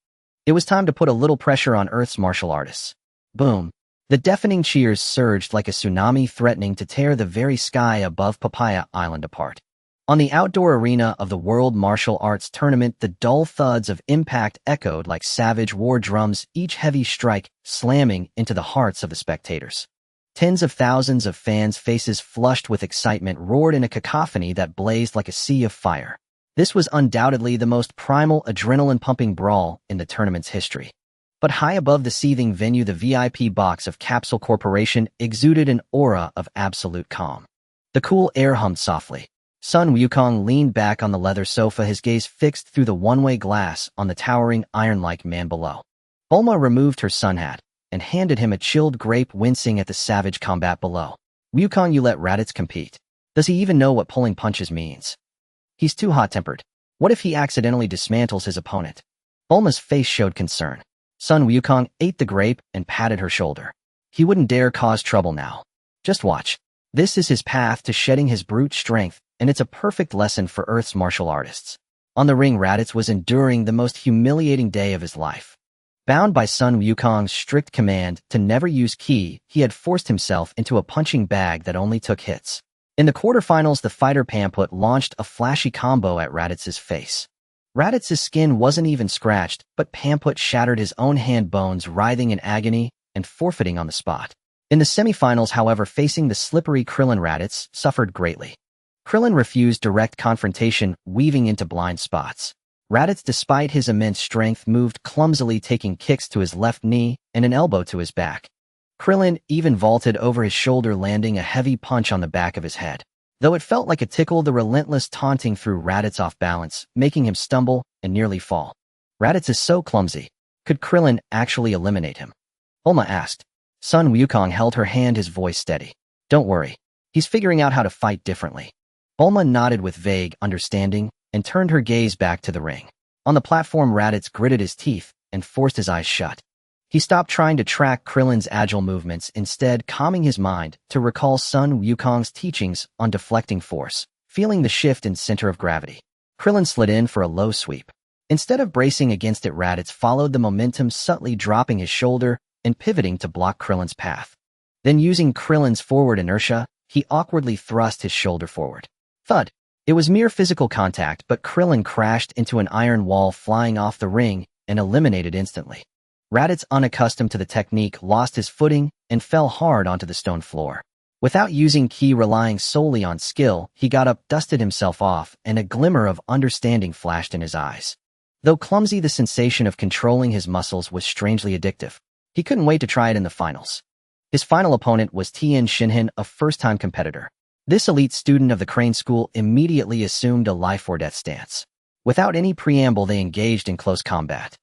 It was time to put a little pressure on Earth's martial artists. Boom. The deafening cheers surged like a tsunami, threatening to tear the very sky above Papaya Island apart. On the outdoor arena of the World Martial Arts Tournament, the dull thuds of impact echoed like savage war drums, each heavy strike slamming into the hearts of the spectators. Tens of thousands of fans' faces flushed with excitement roared in a cacophony that blazed like a sea of fire. This was undoubtedly the most primal, adrenaline-pumping brawl in the tournament's history. But high above the seething venue, the VIP box of Capsule Corporation exuded an aura of absolute calm. The cool air hummed softly. Sun Wukong leaned back on the leather sofa, his gaze fixed through the one-way glass on the towering, iron-like man below. Bulma removed her sun hat and handed him a chilled grape, wincing at the savage combat below. Wukong, you let Raditz compete. Does he even know what pulling punches means? He's too hot-tempered. What if he accidentally dismantles his opponent? Bulma's face showed concern. Sun Wukong ate the grape and patted her shoulder. He wouldn't dare cause trouble now. Just watch. This is his path to shedding his brute strength, and it's a perfect lesson for Earth's martial artists. On the ring, Raditz was enduring the most humiliating day of his life. Bound by Sun Wukong's strict command to never use ki, he had forced himself into a punching bag that only took hits. In the quarterfinals, the fighter Pamput launched a flashy combo at Raditz's face. Raditz's skin wasn't even scratched, but Pamput shattered his own hand bones, writhing in agony and forfeiting on the spot. In the semifinals, however, facing the slippery Krillin, Raditz suffered greatly. Krillin refused direct confrontation, weaving into blind spots. Raditz, despite his immense strength, moved clumsily, taking kicks to his left knee and an elbow to his back. Krillin even vaulted over his shoulder, landing a heavy punch on the back of his head. Though it felt like a tickle, the relentless taunting threw Raditz off balance, making him stumble and nearly fall. Raditz is so clumsy. Could Krillin actually eliminate him? Bulma asked. Sun Wukong held her hand, his voice steady. Don't worry. He's figuring out how to fight differently. Bulma nodded with vague understanding and turned her gaze back to the ring. On the platform, Raditz gritted his teeth and forced his eyes shut. He stopped trying to track Krillin's agile movements, instead calming his mind to recall Sun Wukong's teachings on deflecting force, feeling the shift in center of gravity. Krillin slid in for a low sweep. Instead of bracing against it, Raditz followed the momentum, subtly dropping his shoulder and pivoting to block Krillin's path. Then, using Krillin's forward inertia, he awkwardly thrust his shoulder forward. Thud! It was mere physical contact, but Krillin crashed into an iron wall, flying off the ring and eliminated instantly. Raditz, unaccustomed to the technique, lost his footing and fell hard onto the stone floor. Without using ki, relying solely on skill, he got up, dusted himself off, and a glimmer of understanding flashed in his eyes. Though clumsy, the sensation of controlling his muscles was strangely addictive. He couldn't wait to try it in the finals. His final opponent was Tien Shinhan, a first-time competitor. This elite student of the Crane School immediately assumed a life-or-death stance. Without any preamble, they engaged in close combat.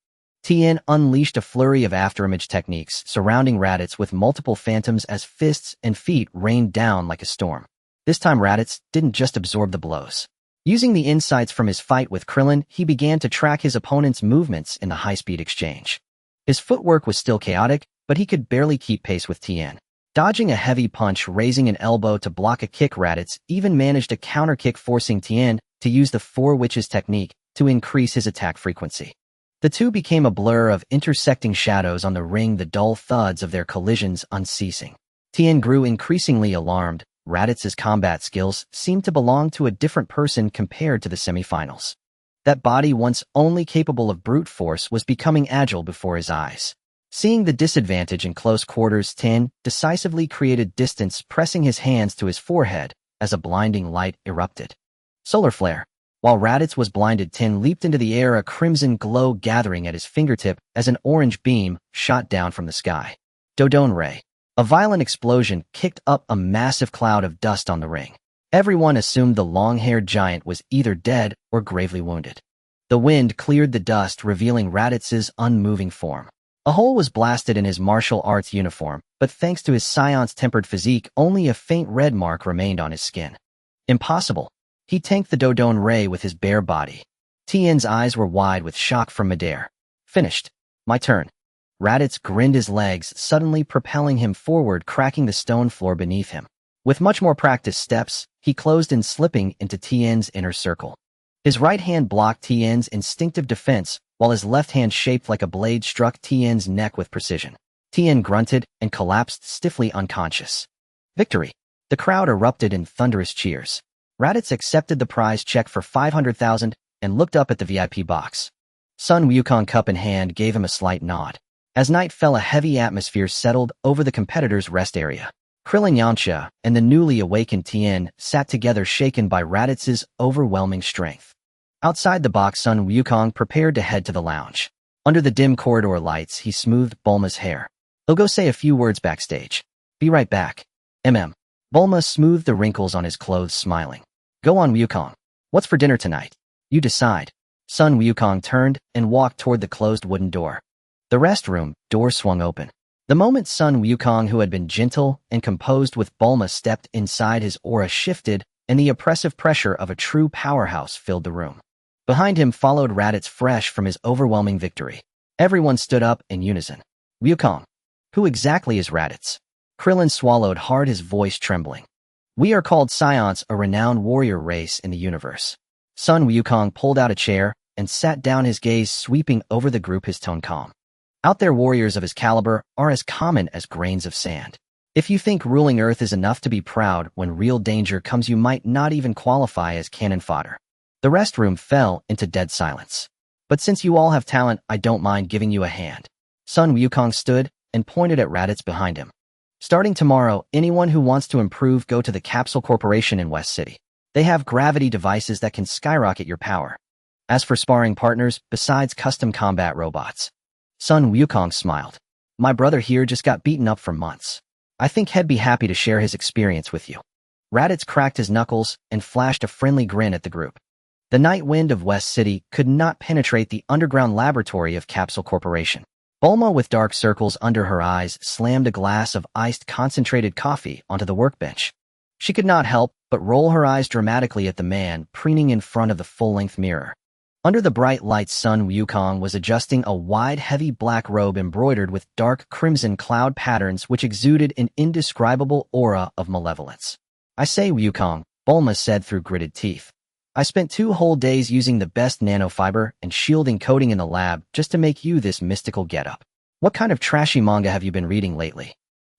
Tien unleashed a flurry of afterimage techniques, surrounding Raditz with multiple phantoms as fists and feet rained down like a storm. This time, Raditz didn't just absorb the blows. Using the insights from his fight with Krillin, he began to track his opponent's movements in the high-speed exchange. His footwork was still chaotic, but he could barely keep pace with Tien. Dodging a heavy punch, raising an elbow to block a kick, Raditz even managed a counter-kick, forcing Tien to use the Four Witches technique to increase his attack frequency. The two became a blur of intersecting shadows on the ring, the dull thuds of their collisions unceasing. Tien grew increasingly alarmed. Raditz's combat skills seemed to belong to a different person compared to the semifinals. That body, once only capable of brute force, was becoming agile before his eyes. Seeing the disadvantage in close quarters, Tien decisively created distance, pressing his hands to his forehead as a blinding light erupted. Solar flare. While Raditz was blinded, Tien leaped into the air, a crimson glow gathering at his fingertip as an orange beam shot down from the sky. Dodone ray. A violent explosion kicked up a massive cloud of dust on the ring. Everyone assumed the long-haired giant was either dead or gravely wounded. The wind cleared the dust, revealing Raditz's unmoving form. A hole was blasted in his martial arts uniform, but thanks to his science-tempered physique, only a faint red mark remained on his skin. Impossible. He tanked the Dodone ray with his bare body. Tien's eyes were wide with shock from midair. Finished. My turn. Raditz grinned his legs, suddenly propelling him forward, cracking the stone floor beneath him. With much more practiced steps, he closed in, slipping into Tien's inner circle. His right hand blocked Tien's instinctive defense, while his left hand, shaped like a blade, struck Tien's neck with precision. Tien grunted and collapsed stiffly unconscious. Victory! The crowd erupted in thunderous cheers. Raditz accepted the prize check for 500,000 and looked up at the VIP box. Sun Wukong, cup in hand, gave him a slight nod. As night fell, a heavy atmosphere settled over the competitors' rest area. Krillin, Yamcha, and the newly awakened Tien sat together, shaken by Raditz's overwhelming strength. Outside the box, Sun Wukong prepared to head to the lounge. Under the dim corridor lights, he smoothed Bulma's hair. He'll go say a few words backstage. Be right back. Bulma smoothed the wrinkles on his clothes, smiling. Go on, Wukong. What's for dinner tonight? You decide. Sun Wukong turned and walked toward the closed wooden door. The restroom door swung open. The moment Sun Wukong, who had been gentle and composed with Bulma, stepped inside, his aura shifted, and the oppressive pressure of a true powerhouse filled the room. Behind him followed Raditz, fresh from his overwhelming victory. Everyone stood up in unison. Wukong. Who exactly is Raditz? Krillin swallowed hard, his voice trembling. We are called Saiyans, a renowned warrior race in the universe. Sun Wukong pulled out a chair and sat down, his gaze sweeping over the group, his tone calm. Out there, warriors of his caliber are as common as grains of sand. If you think ruling Earth is enough to be proud, when real danger comes, you might not even qualify as cannon fodder. The restroom fell into dead silence. But since you all have talent, I don't mind giving you a hand. Sun Wukong stood and pointed at Raditz behind him. Starting tomorrow, anyone who wants to improve, go to the Capsule Corporation in West City. They have gravity devices that can skyrocket your power. As for sparring partners, besides custom combat robots. Sun Wukong smiled. My brother here just got beaten up for months. I think he'd be happy to share his experience with you. Raditz cracked his knuckles and flashed a friendly grin at the group. The night wind of West City could not penetrate the underground laboratory of Capsule Corporation. Bulma, with dark circles under her eyes, slammed a glass of iced concentrated coffee onto the workbench. She could not help but roll her eyes dramatically at the man preening in front of the full-length mirror. Under the bright lights, Sun Wukong was adjusting a wide, heavy black robe embroidered with dark crimson cloud patterns which exuded an indescribable aura of malevolence. "I say, Wukong," Bulma said through gritted teeth. "I spent 2 whole days using the best nanofiber and shielding coating in the lab just to make you this mystical getup. What kind of trashy manga have you been reading lately?"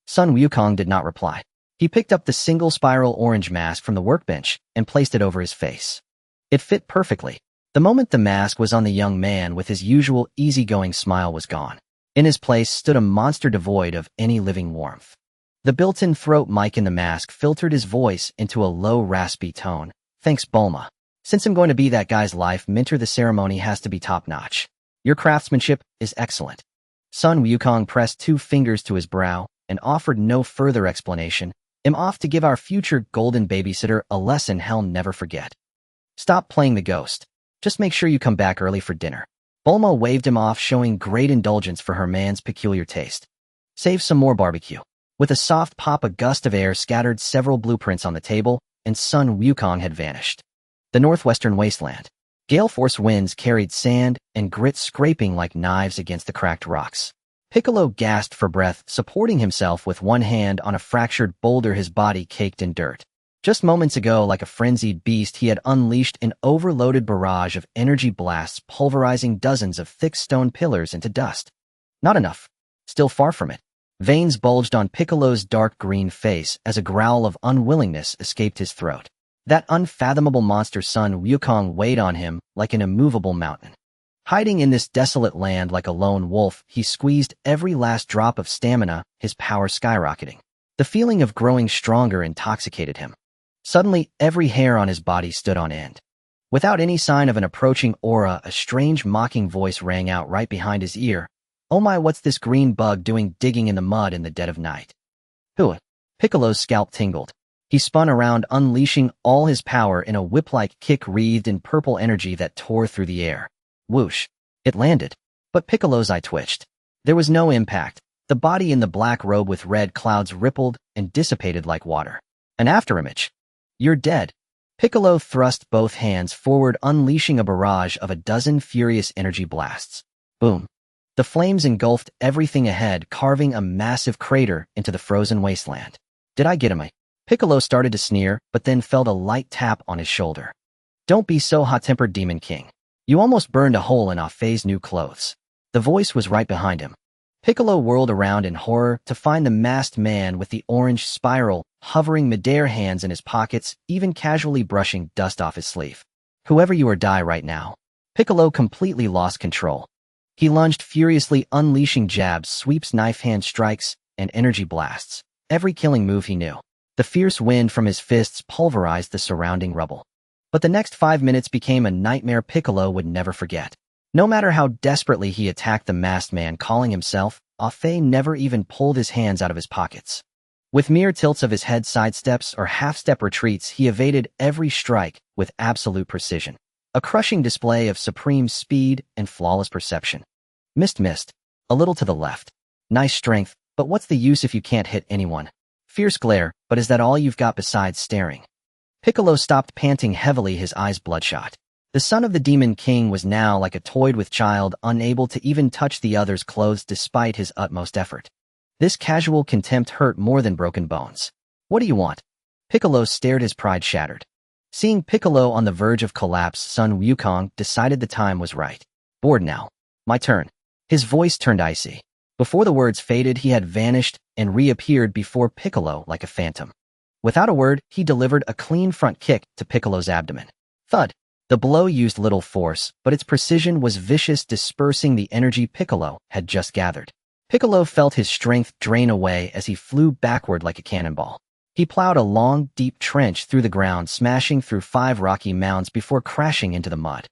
Sun Wukong did not reply. He picked up the single spiral orange mask from the workbench and placed it over his face. It fit perfectly. The moment the mask was on the young man with his usual easygoing smile was gone. In his place stood a monster devoid of any living warmth. The built-in throat mic in the mask filtered his voice into a low, raspy tone. "Thanks, Bulma. Since I'm going to be that guy's life mentor, the ceremony has to be top-notch. Your craftsmanship is excellent." Sun Wukong pressed 2 fingers to his brow and offered no further explanation. "I'm off to give our future golden babysitter a lesson he'll never forget. Stop playing the ghost. Just make sure you come back early for dinner." Bulma waved him off, showing great indulgence for her man's peculiar taste. "Save some more barbecue." With a soft pop, a gust of air scattered several blueprints on the table, and Sun Wukong had vanished. The northwestern wasteland. Gale force winds carried sand and grit scraping like knives against the cracked rocks. Piccolo gasped for breath, supporting himself with one hand on a fractured boulder, his body caked in dirt. Just moments ago, like a frenzied beast, he had unleashed an overloaded barrage of energy blasts, pulverizing dozens of thick stone pillars into dust. Not enough. Still far from it. Veins bulged on Piccolo's dark green face as a growl of unwillingness escaped his throat. That unfathomable monster Sun Wukong weighed on him like an immovable mountain. Hiding in this desolate land like a lone wolf, he squeezed every last drop of stamina, his power skyrocketing. The feeling of growing stronger intoxicated him. Suddenly, every hair on his body stood on end. Without any sign of an approaching aura, a strange mocking voice rang out right behind his ear. "Oh my, what's this green bug doing digging in the mud in the dead of night?" "Who?" Piccolo's scalp tingled. He spun around, unleashing all his power in a whip-like kick wreathed in purple energy that tore through the air. Whoosh! It landed. But Piccolo's eye twitched. There was no impact. The body in the black robe with red clouds rippled and dissipated like water. An afterimage. "You're dead." Piccolo thrust both hands forward, unleashing a barrage of a dozen furious energy blasts. Boom. The flames engulfed everything ahead, carving a massive crater into the frozen wasteland. "Did I get him?" Piccolo started to sneer, but then felt a light tap on his shoulder. "Don't be so hot-tempered, Demon King. You almost burned a hole in Afei's new clothes." The voice was right behind him. Piccolo whirled around in horror to find the masked man with the orange spiral hovering midair, hands in his pockets, even casually brushing dust off his sleeve. "Whoever you are, die right now." Piccolo completely lost control. He lunged furiously, unleashing jabs, sweeps, knife hand strikes, and energy blasts. Every killing move he knew. The fierce wind from his fists pulverized the surrounding rubble. But the next 5 minutes became a nightmare Piccolo would never forget. No matter how desperately he attacked the masked man calling himself, Afei never even pulled his hands out of his pockets. With mere tilts of his head, sidesteps, or half-step retreats, he evaded every strike with absolute precision. A crushing display of supreme speed and flawless perception. Missed. A little to the left. Nice strength, but what's the use if you can't hit anyone? Fierce glare, but is that all you've got besides staring? Piccolo stopped, panting heavily, his eyes bloodshot. The son of the Demon King was now like a toyed with child, unable to even touch the other's clothes despite his utmost effort. This casual contempt hurt more than broken bones. "What do you want?" Piccolo stared, his pride shattered. Seeing Piccolo on the verge of collapse, Sun Wukong decided the time was right. "Bored now. My turn." His voice turned icy. Before the words faded, he had vanished and reappeared before Piccolo like a phantom. Without a word, he delivered a clean front kick to Piccolo's abdomen. Thud. The blow used little force, but its precision was vicious, dispersing the energy Piccolo had just gathered. Piccolo felt his strength drain away as he flew backward like a cannonball. He plowed a long, deep trench through the ground, smashing through 5 rocky mounds before crashing into the mud.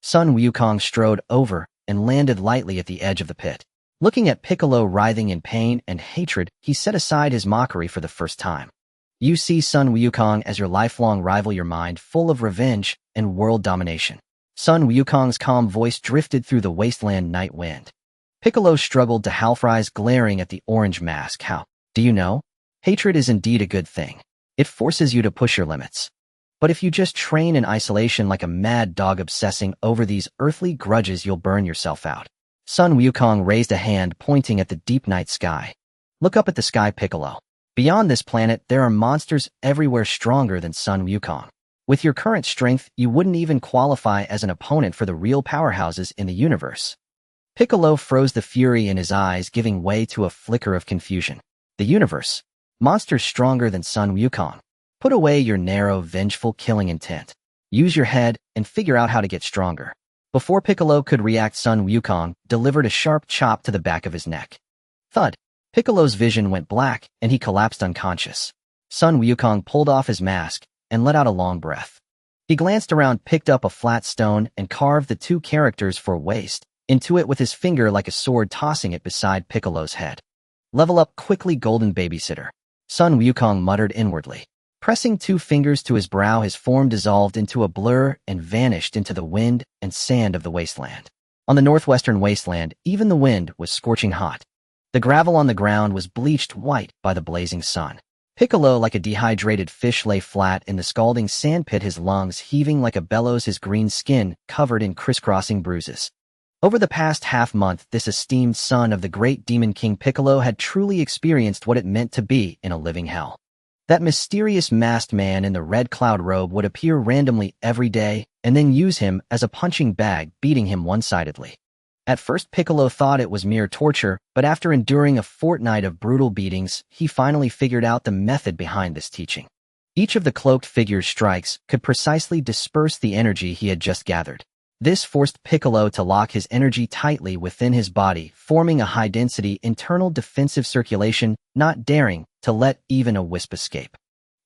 Sun Wukong strode over and landed lightly at the edge of the pit. Looking at Piccolo writhing in pain and hatred, he set aside his mockery for the first time. "You see Sun Wukong as your lifelong rival, your mind full of revenge and world domination." Sun Wukong's calm voice drifted through the wasteland night wind. Piccolo struggled to half-rise, glaring at the orange mask. "How? Do you know? Hatred is indeed a good thing. It forces you to push your limits." But if you just train in isolation like a mad dog obsessing over these earthly grudges, you'll burn yourself out. Sun Wukong raised a hand pointing at the deep night sky. Look up at the sky, Piccolo. Beyond this planet, there are monsters everywhere stronger than Sun Wukong. With your current strength, you wouldn't even qualify as an opponent for the real powerhouses in the universe. Piccolo froze the fury in his eyes, giving way to a flicker of confusion. The universe. Monsters stronger than Sun Wukong. Put away your narrow, vengeful killing intent. Use your head and figure out how to get stronger. Before Piccolo could react, Sun Wukong delivered a sharp chop to the back of his neck. Thud. Piccolo's vision went black and he collapsed unconscious. Sun Wukong pulled off his mask and let out a long breath. He glanced around, picked up a flat stone, and carved the two characters for waste into it with his finger like a sword, tossing it beside Piccolo's head. Level up quickly, golden babysitter. Sun Wukong muttered inwardly. Pressing two fingers to his brow, his form dissolved into a blur and vanished into the wind and sand of the wasteland. On the northwestern wasteland, even the wind was scorching hot. The gravel on the ground was bleached white by the blazing sun. Piccolo, like a dehydrated fish, lay flat in the scalding sandpit, his lungs heaving like a bellows, his green skin covered in crisscrossing bruises. Over the past half-month, this esteemed son of the great Demon King Piccolo had truly experienced what it meant to be in a living hell. That mysterious masked man in the red cloud robe would appear randomly every day and then use him as a punching bag, beating him one-sidedly. At first, Piccolo thought it was mere torture, but after enduring a fortnight of brutal beatings, he finally figured out the method behind this teaching. Each of the cloaked figure's strikes could precisely disperse the energy he had just gathered. This forced Piccolo to lock his energy tightly within his body, forming a high-density internal defensive circulation, not daring to let even a wisp escape.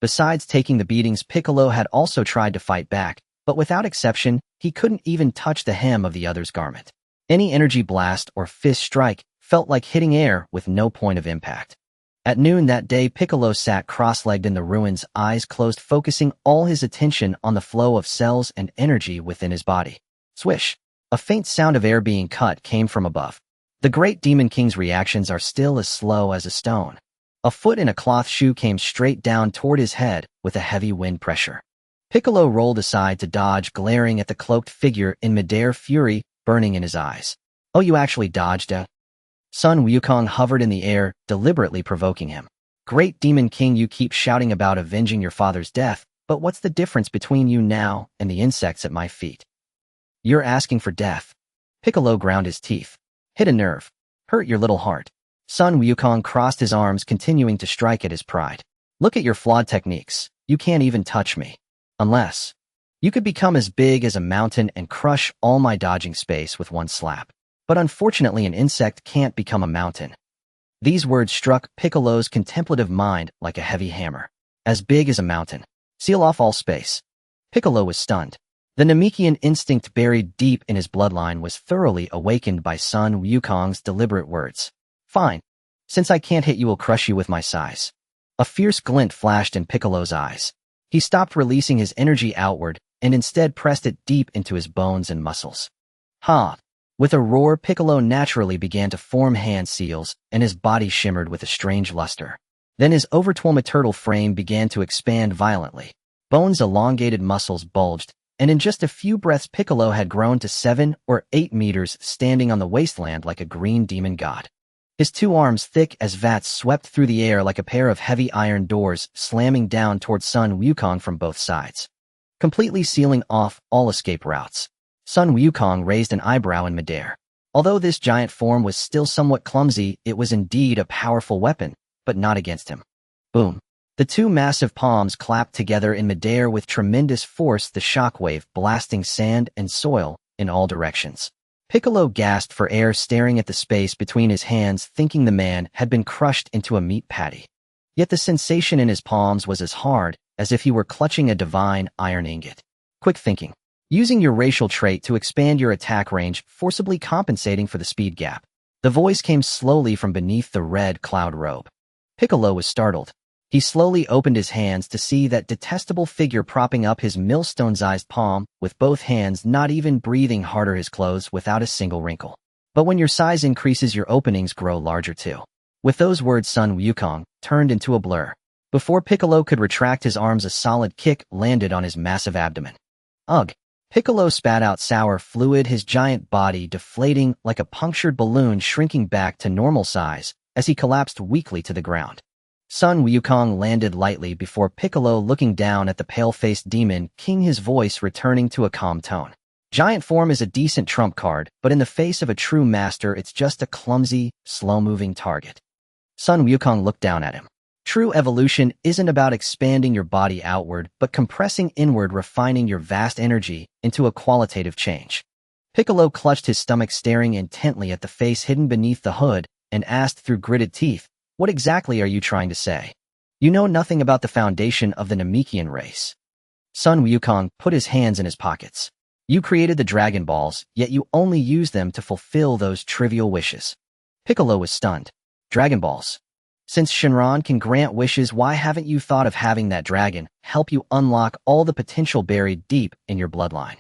Besides taking the beatings, Piccolo had also tried to fight back, but without exception, he couldn't even touch the hem of the other's garment. Any energy blast or fist strike felt like hitting air with no point of impact. At noon that day, Piccolo sat cross-legged in the ruins, eyes closed, focusing all his attention on the flow of cells and energy within his body. Swish! A faint sound of air being cut came from above. The great Demon King's reactions are still as slow as a stone. A foot in a cloth shoe came straight down toward his head with a heavy wind pressure. Piccolo rolled aside to dodge, glaring at the cloaked figure in midair, fury burning in his eyes. Oh, you actually dodged, eh? Sun Wukong hovered in the air, deliberately provoking him. Great Demon King, you keep shouting about avenging your father's death, but what's the difference between you now and the insects at my feet? You're asking for death. Piccolo ground his teeth. Hit a nerve. Hurt your little heart. Sun Wukong crossed his arms, continuing to strike at his pride. Look at your flawed techniques. You can't even touch me. Unless you could become as big as a mountain and crush all my dodging space with one slap. But unfortunately, an insect can't become a mountain. These words struck Piccolo's contemplative mind like a heavy hammer. As big as a mountain. Seal off all space. Piccolo was stunned. The Namekian instinct buried deep in his bloodline was thoroughly awakened by Sun Wukong's deliberate words. Fine. Since I can't hit you, I'll crush you with my size. A fierce glint flashed in Piccolo's eyes. He stopped releasing his energy outward and instead pressed it deep into his bones and muscles. Ha! With a roar, Piccolo naturally began to form hand seals, and his body shimmered with a strange luster. Then his overtwelmed turtle frame began to expand violently. Bones, elongated muscles bulged, and in just a few breaths Piccolo had grown to 7 or 8 meters, standing on the wasteland like a green demon god. His two arms, thick as vats, swept through the air like a pair of heavy iron doors, slamming down towards Sun Wukong from both sides, completely sealing off all escape routes. Sun Wukong raised an eyebrow in midair. Although this giant form was still somewhat clumsy, it was indeed a powerful weapon, but not against him. Boom. The two massive palms clapped together in midair with tremendous force, the shockwave blasting sand and soil in all directions. Piccolo gasped for air, staring at the space between his hands, thinking the man had been crushed into a meat patty. Yet the sensation in his palms was as hard as if he were clutching a divine iron ingot. Quick thinking. Using your racial trait to expand your attack range, forcibly compensating for the speed gap. The voice came slowly from beneath the red cloud robe. Piccolo was startled. He slowly opened his hands to see that detestable figure propping up his millstone-sized palm, with both hands, not even breathing harder, his clothes without a single wrinkle. But when your size increases, your openings grow larger too. With those words, Sun Wukong turned into a blur. Before Piccolo could retract his arms, a solid kick landed on his massive abdomen. Ugh! Piccolo spat out sour fluid, his giant body deflating like a punctured balloon, shrinking back to normal size as he collapsed weakly to the ground. Sun Wukong landed lightly before Piccolo, looking down at the pale-faced demon king, his voice returning to a calm tone. Giant form is a decent trump card, but in the face of a true master, it's just a clumsy, slow-moving target. Sun Wukong looked down at him. True evolution isn't about expanding your body outward, but compressing inward, refining your vast energy into a qualitative change. Piccolo clutched his stomach, staring intently at the face hidden beneath the hood, and asked through gritted teeth, "What exactly are you trying to say? You know nothing about the foundation of the Namekian race." Sun Wukong put his hands in his pockets. "You created the Dragon Balls, yet you only use them to fulfill those trivial wishes." Piccolo was stunned. Dragon Balls? Since Shenron can grant wishes, why haven't you thought of having that dragon help you unlock all the potential buried deep in your bloodline?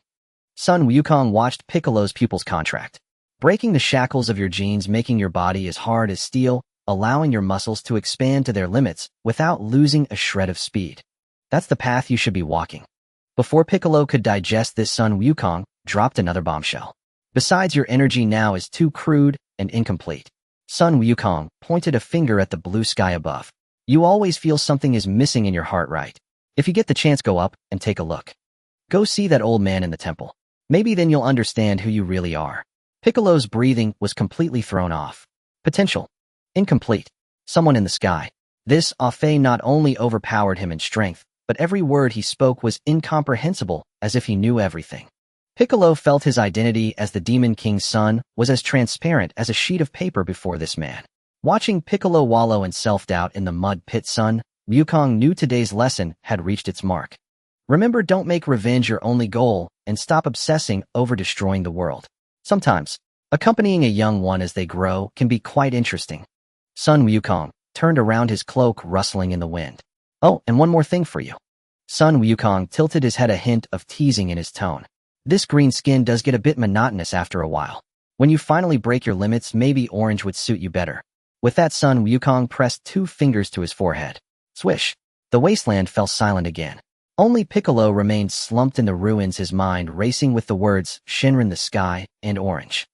Sun Wukong watched Piccolo's pupils contract. Breaking the shackles of your genes, making your body as hard as steel, allowing your muscles to expand to their limits without losing a shred of speed. That's the path you should be walking. Before Piccolo could digest this, Sun Wukong dropped another bombshell. Besides, your energy now is too crude and incomplete. Sun Wukong pointed a finger at the blue sky above. You always feel something is missing in your heart, right? If you get the chance, go up and take a look. Go see that old man in the temple. Maybe then you'll understand who you really are. Piccolo's breathing was completely thrown off. Potential. Incomplete. Someone in the sky. This Afe not only overpowered him in strength, but every word he spoke was incomprehensible, as if he knew everything. Piccolo felt his identity as the Demon King's son was as transparent as a sheet of paper before this man. Watching Piccolo wallow in self-doubt in the mud pit, Sun Wukong knew today's lesson had reached its mark. Remember, don't make revenge your only goal, and stop obsessing over destroying the world. Sometimes, accompanying a young one as they grow can be quite interesting. Sun Wukong turned around, his cloak rustling in the wind. Oh, and one more thing for you. Sun Wukong tilted his head, a hint of teasing in his tone. This green skin does get a bit monotonous after a while. When you finally break your limits, maybe orange would suit you better. With that, Sun Wukong pressed 2 fingers to his forehead. Swish! The wasteland fell silent again. Only Piccolo remained slumped in the ruins, his mind racing with the words Shinran, the sky, and orange.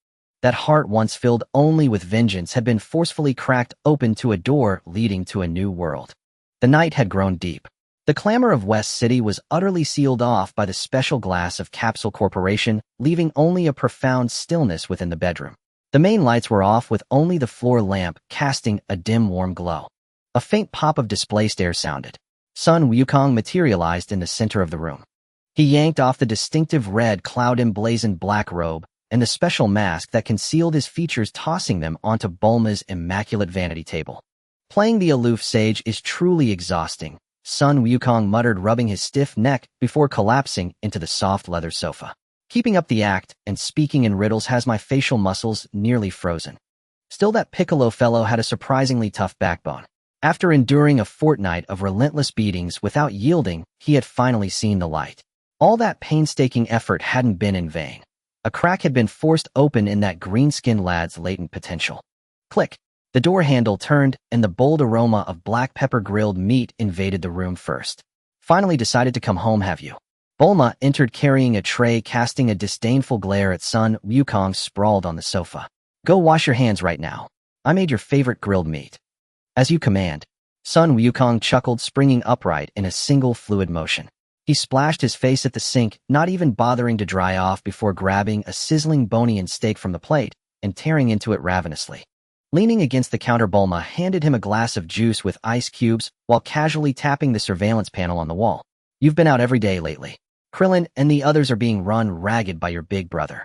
That heart, once filled only with vengeance, had been forcefully cracked open to a door leading to a new world. The night had grown deep. The clamor of West City was utterly sealed off by the special glass of Capsule Corporation, leaving only a profound stillness within the bedroom. The main lights were off, with only the floor lamp casting a dim, warm glow. A faint pop of displaced air sounded. Sun Wukong materialized in the center of the room. He yanked off the distinctive red cloud-emblazoned black robe and the special mask that concealed his features, tossing them onto Bulma's immaculate vanity table. Playing the aloof sage is truly exhausting, Sun Wukong muttered, rubbing his stiff neck before collapsing into the soft leather sofa. Keeping up the act and speaking in riddles has my facial muscles nearly frozen. Still, that Piccolo fellow had a surprisingly tough backbone. After enduring a fortnight of relentless beatings without yielding, he had finally seen the light. All that painstaking effort hadn't been in vain. A crack had been forced open in that green-skinned lad's latent potential. Click! The door handle turned, and the bold aroma of black pepper grilled meat invaded the room first. Finally decided to come home, have you? Bulma entered carrying a tray, casting a disdainful glare at Sun Wukong sprawled on the sofa. Go wash your hands right now. I made your favorite grilled meat. As you command. Sun Wukong chuckled, springing upright in a single fluid motion. He splashed his face at the sink, not even bothering to dry off before grabbing a sizzling bone-in steak from the plate and tearing into it ravenously. Leaning against the counter, Bulma handed him a glass of juice with ice cubes while casually tapping the surveillance panel on the wall. You've been out every day lately. Krillin and the others are being run ragged by your big brother.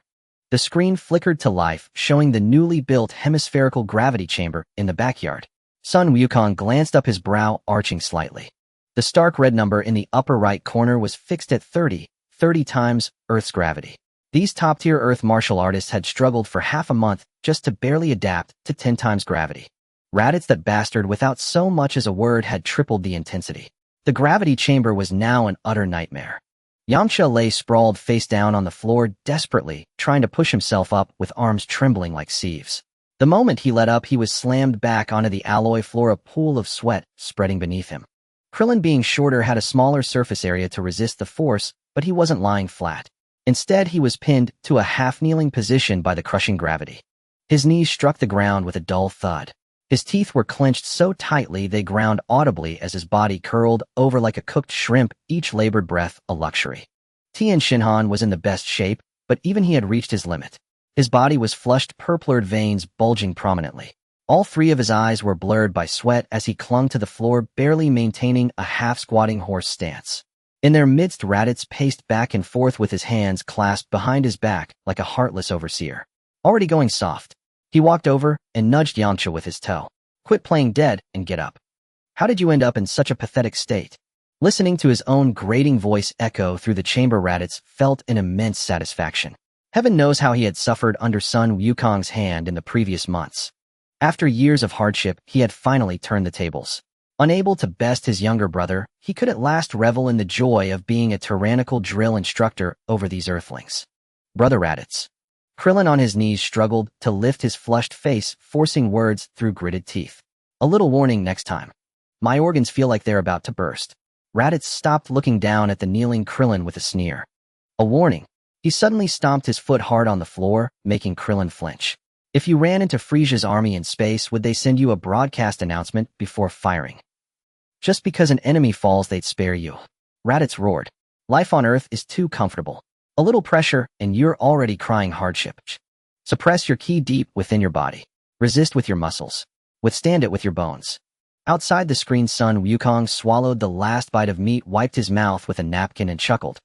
The screen flickered to life, showing the newly built hemispherical gravity chamber in the backyard. Sun Wukong glanced up, his brow arching slightly. The stark red number in the upper right corner was fixed at 30 times Earth's gravity. These top-tier Earth martial artists had struggled for half a month just to barely adapt to 10 times gravity. Raditz, that bastard, without so much as a word, had tripled the intensity. The gravity chamber was now an utter nightmare. Yamcha lay sprawled face down on the floor, desperately trying to push himself up with arms trembling like sieves. The moment he let up, he was slammed back onto the alloy floor, a pool of sweat spreading beneath him. Krillin, being shorter, had a smaller surface area to resist the force, but he wasn't lying flat. Instead, he was pinned to a half-kneeling position by the crushing gravity. His knees struck the ground with a dull thud. His teeth were clenched so tightly they ground audibly as his body curled over like a cooked shrimp, each labored breath a luxury. Tien Shinhan was in the best shape, but even he had reached his limit. His body was flushed, purplured veins bulging prominently. All three of his eyes were blurred by sweat as he clung to the floor, barely maintaining a half-squatting horse stance. In their midst, Raditz paced back and forth with his hands clasped behind his back like a heartless overseer. Already going soft. He walked over and nudged Yamcha with his toe. "Quit playing dead and get up. How did you end up in such a pathetic state?" Listening to his own grating voice echo through the chamber, Raditz felt an immense satisfaction. Heaven knows how he had suffered under Sun Wukong's hand in the previous months. After years of hardship, he had finally turned the tables. Unable to best his younger brother, he could at last revel in the joy of being a tyrannical drill instructor over these earthlings. "Brother Raditz." Krillin, on his knees, struggled to lift his flushed face, forcing words through gritted teeth. "A little warning next time. My organs feel like they're about to burst." Raditz stopped, looking down at the kneeling Krillin with a sneer. "A warning?" He suddenly stomped his foot hard on the floor, making Krillin flinch. "If you ran into Frieza's army in space, would they send you a broadcast announcement before firing? Just because an enemy falls, they'd spare you." Raditz roared. "Life on Earth is too comfortable. A little pressure, and you're already crying hardship. Suppress your ki deep within your body. Resist with your muscles. Withstand it with your bones." Outside the screen, Sun Wukong swallowed the last bite of meat, wiped his mouth with a napkin, and chuckled.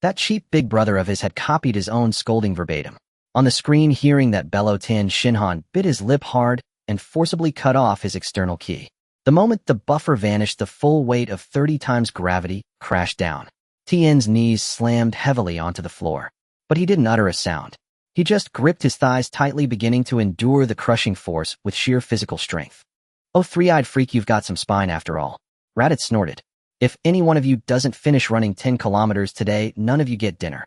That cheap big brother of his had copied his own scolding verbatim. On the screen, hearing that bellow, Tien Shinhan bit his lip hard and forcibly cut off his external ki. The moment the buffer vanished, the full weight of 30 times gravity crashed down. Tien's knees slammed heavily onto the floor, but he didn't utter a sound. He just gripped his thighs tightly, beginning to endure the crushing force with sheer physical strength. "Oh, three-eyed freak, you've got some spine after all." Raditz snorted. "If any one of you doesn't finish running 10 kilometers today, none of you get dinner."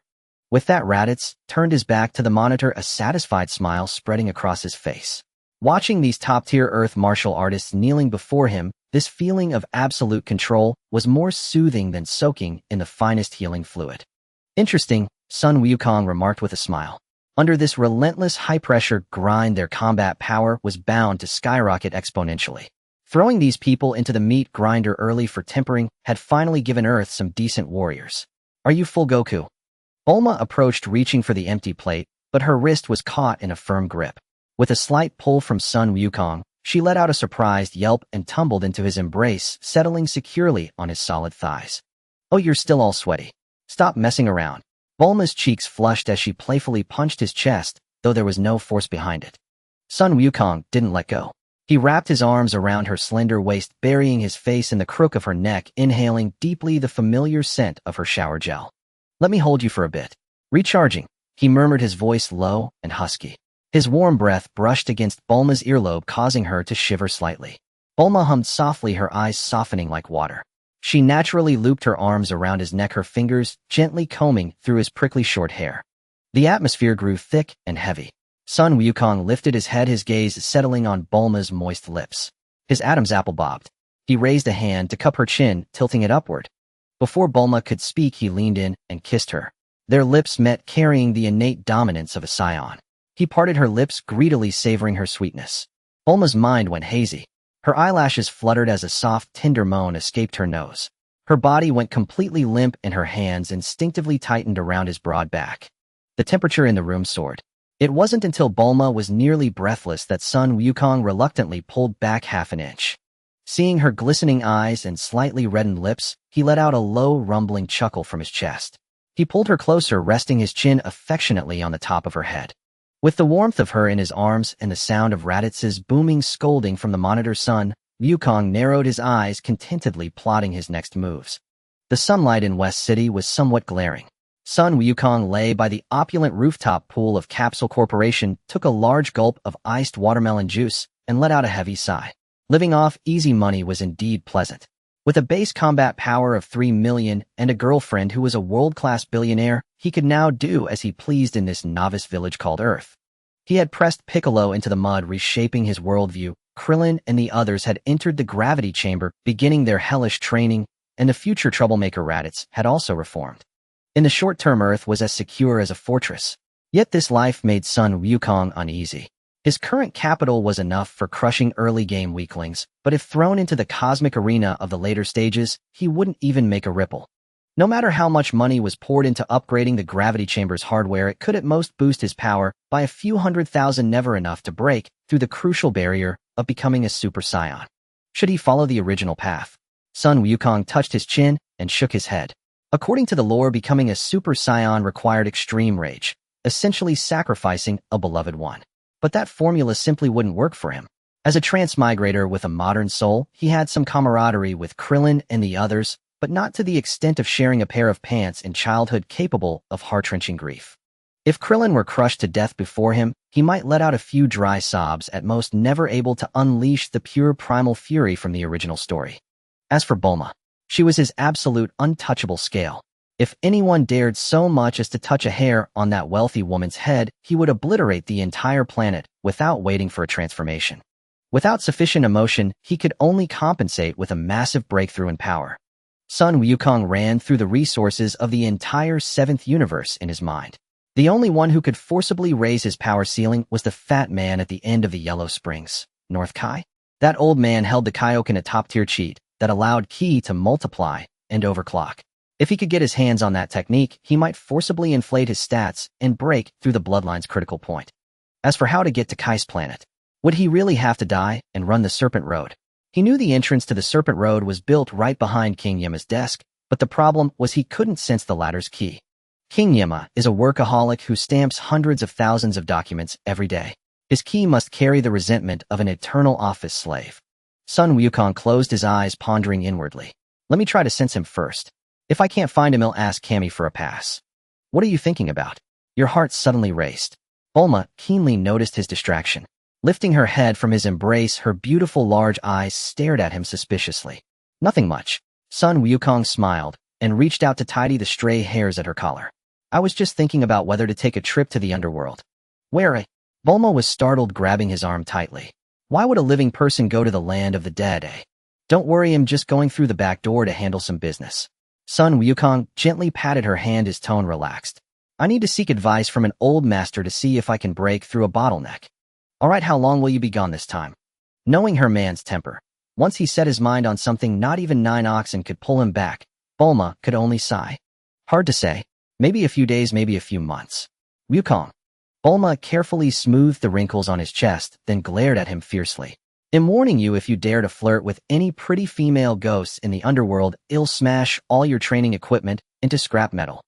With that, Raditz turned his back to the monitor, a satisfied smile spreading across his face. Watching these top-tier Earth martial artists kneeling before him, this feeling of absolute control was more soothing than soaking in the finest healing fluid. "Interesting," Sun Wukong remarked with a smile. Under this relentless high-pressure grind, their combat power was bound to skyrocket exponentially. Throwing these people into the meat grinder early for tempering had finally given Earth some decent warriors. "Are you full Goku?" Bulma approached, reaching for the empty plate, but her wrist was caught in a firm grip. With a slight pull from Sun Wukong, she let out a surprised yelp and tumbled into his embrace, settling securely on his solid thighs. "Oh, you're still all sweaty. Stop messing around." Bulma's cheeks flushed as she playfully punched his chest, though there was no force behind it. Sun Wukong didn't let go. He wrapped his arms around her slender waist, burying his face in the crook of her neck, inhaling deeply the familiar scent of her shower gel. "Let me hold you for a bit. Recharging," he murmured, his voice low and husky. His warm breath brushed against Bulma's earlobe, causing her to shiver slightly. Bulma hummed softly, her eyes softening like water. She naturally looped her arms around his neck, her fingers gently combing through his prickly short hair. The atmosphere grew thick and heavy. Sun Wukong lifted his head, his gaze settling on Bulma's moist lips. His Adam's apple bobbed. He raised a hand to cup her chin, tilting it upward. Before Bulma could speak, he leaned in and kissed her. Their lips met, carrying the innate dominance of a Saiyan. He parted her lips, greedily savoring her sweetness. Bulma's mind went hazy. Her eyelashes fluttered as a soft, tender moan escaped her nose. Her body went completely limp, and her hands instinctively tightened around his broad back. The temperature in the room soared. It wasn't until Bulma was nearly breathless that Sun Wukong reluctantly pulled back half an inch. Seeing her glistening eyes and slightly reddened lips, he let out a low, rumbling chuckle from his chest. He pulled her closer, resting his chin affectionately on the top of her head. With the warmth of her in his arms and the sound of Raditz's booming scolding from the monitor, Sun Wukong narrowed his eyes, contentedly plotting his next moves. The sunlight in West City was somewhat glaring. Sun Wukong lay by the opulent rooftop pool of Capsule Corporation, took a large gulp of iced watermelon juice, and let out a heavy sigh. Living off easy money was indeed pleasant. With a base combat power of 3 million and a girlfriend who was a world-class billionaire, he could now do as he pleased in this novice village called Earth. He had pressed Piccolo into the mud, reshaping his worldview, Krillin and the others had entered the gravity chamber, beginning their hellish training, and the future troublemaker Raditz had also reformed. In the short term, Earth was as secure as a fortress. Yet this life made Sun Wukong uneasy. His current capital was enough for crushing early game weaklings, but if thrown into the cosmic arena of the later stages, he wouldn't even make a ripple. No matter how much money was poured into upgrading the gravity chamber's hardware, it could at most boost his power by a few 100,000, never enough to break through the crucial barrier of becoming a Super Saiyan. Should he follow the original path? Sun Wukong touched his chin and shook his head. According to the lore, becoming a Super Saiyan required extreme rage, essentially sacrificing a beloved one. But that formula simply wouldn't work for him. As a transmigrator with a modern soul, he had some camaraderie with Krillin and the others, but not to the extent of sharing a pair of pants in childhood capable of heart-wrenching grief. If Krillin were crushed to death before him, he might let out a few dry sobs, at most never able to unleash the pure primal fury from the original story. As for Bulma, she was his absolute untouchable scale. If anyone dared so much as to touch a hair on that wealthy woman's head, he would obliterate the entire planet without waiting for a transformation. Without sufficient emotion, he could only compensate with a massive breakthrough in power. Sun Wukong ran through the resources of the entire 7th universe in his mind. The only one who could forcibly raise his power ceiling was the fat man at the end of the Yellow Springs, North Kai. That old man held the Kaioken, a top-tier cheat that allowed Ki to multiply and overclock. If he could get his hands on that technique, he might forcibly inflate his stats and break through the bloodline's critical point. As for how to get to Kai's planet, would he really have to die and run the Serpent Road? He knew the entrance to the Serpent Road was built right behind King Yema's desk, but the problem was he couldn't sense the latter's key. King Yema is a workaholic who stamps hundreds of thousands of documents every day. His key must carry the resentment of an eternal office slave. Sun Wukong closed his eyes, pondering inwardly. Let me try to sense him first. If I can't find him, I'll ask Cammy for a pass. What are you thinking about? Your heart suddenly raced. Bulma keenly noticed his distraction. Lifting her head from his embrace, her beautiful large eyes stared at him suspiciously. Nothing much. Sun Wukong smiled and reached out to tidy the stray hairs at her collar. I was just thinking about whether to take a trip to the underworld. Where? Bulma was startled, grabbing his arm tightly. Why would a living person go to the land of the dead, eh? Don't worry, I'm just going through the back door to handle some business. Sun Wukong gently patted her hand, his tone relaxed. I need to seek advice from an old master to see if I can break through a bottleneck. All right, how long will you be gone this time? Knowing her man's temper, once he set his mind on something, not even 9 oxen could pull him back. Bulma could only sigh. Hard to say. Maybe a few days, maybe a few months. Wukong. Bulma carefully smoothed the wrinkles on his chest, then glared at him fiercely. I'm warning you, if you dare to flirt with any pretty female ghosts in the underworld, I'll smash all your training equipment into scrap metal.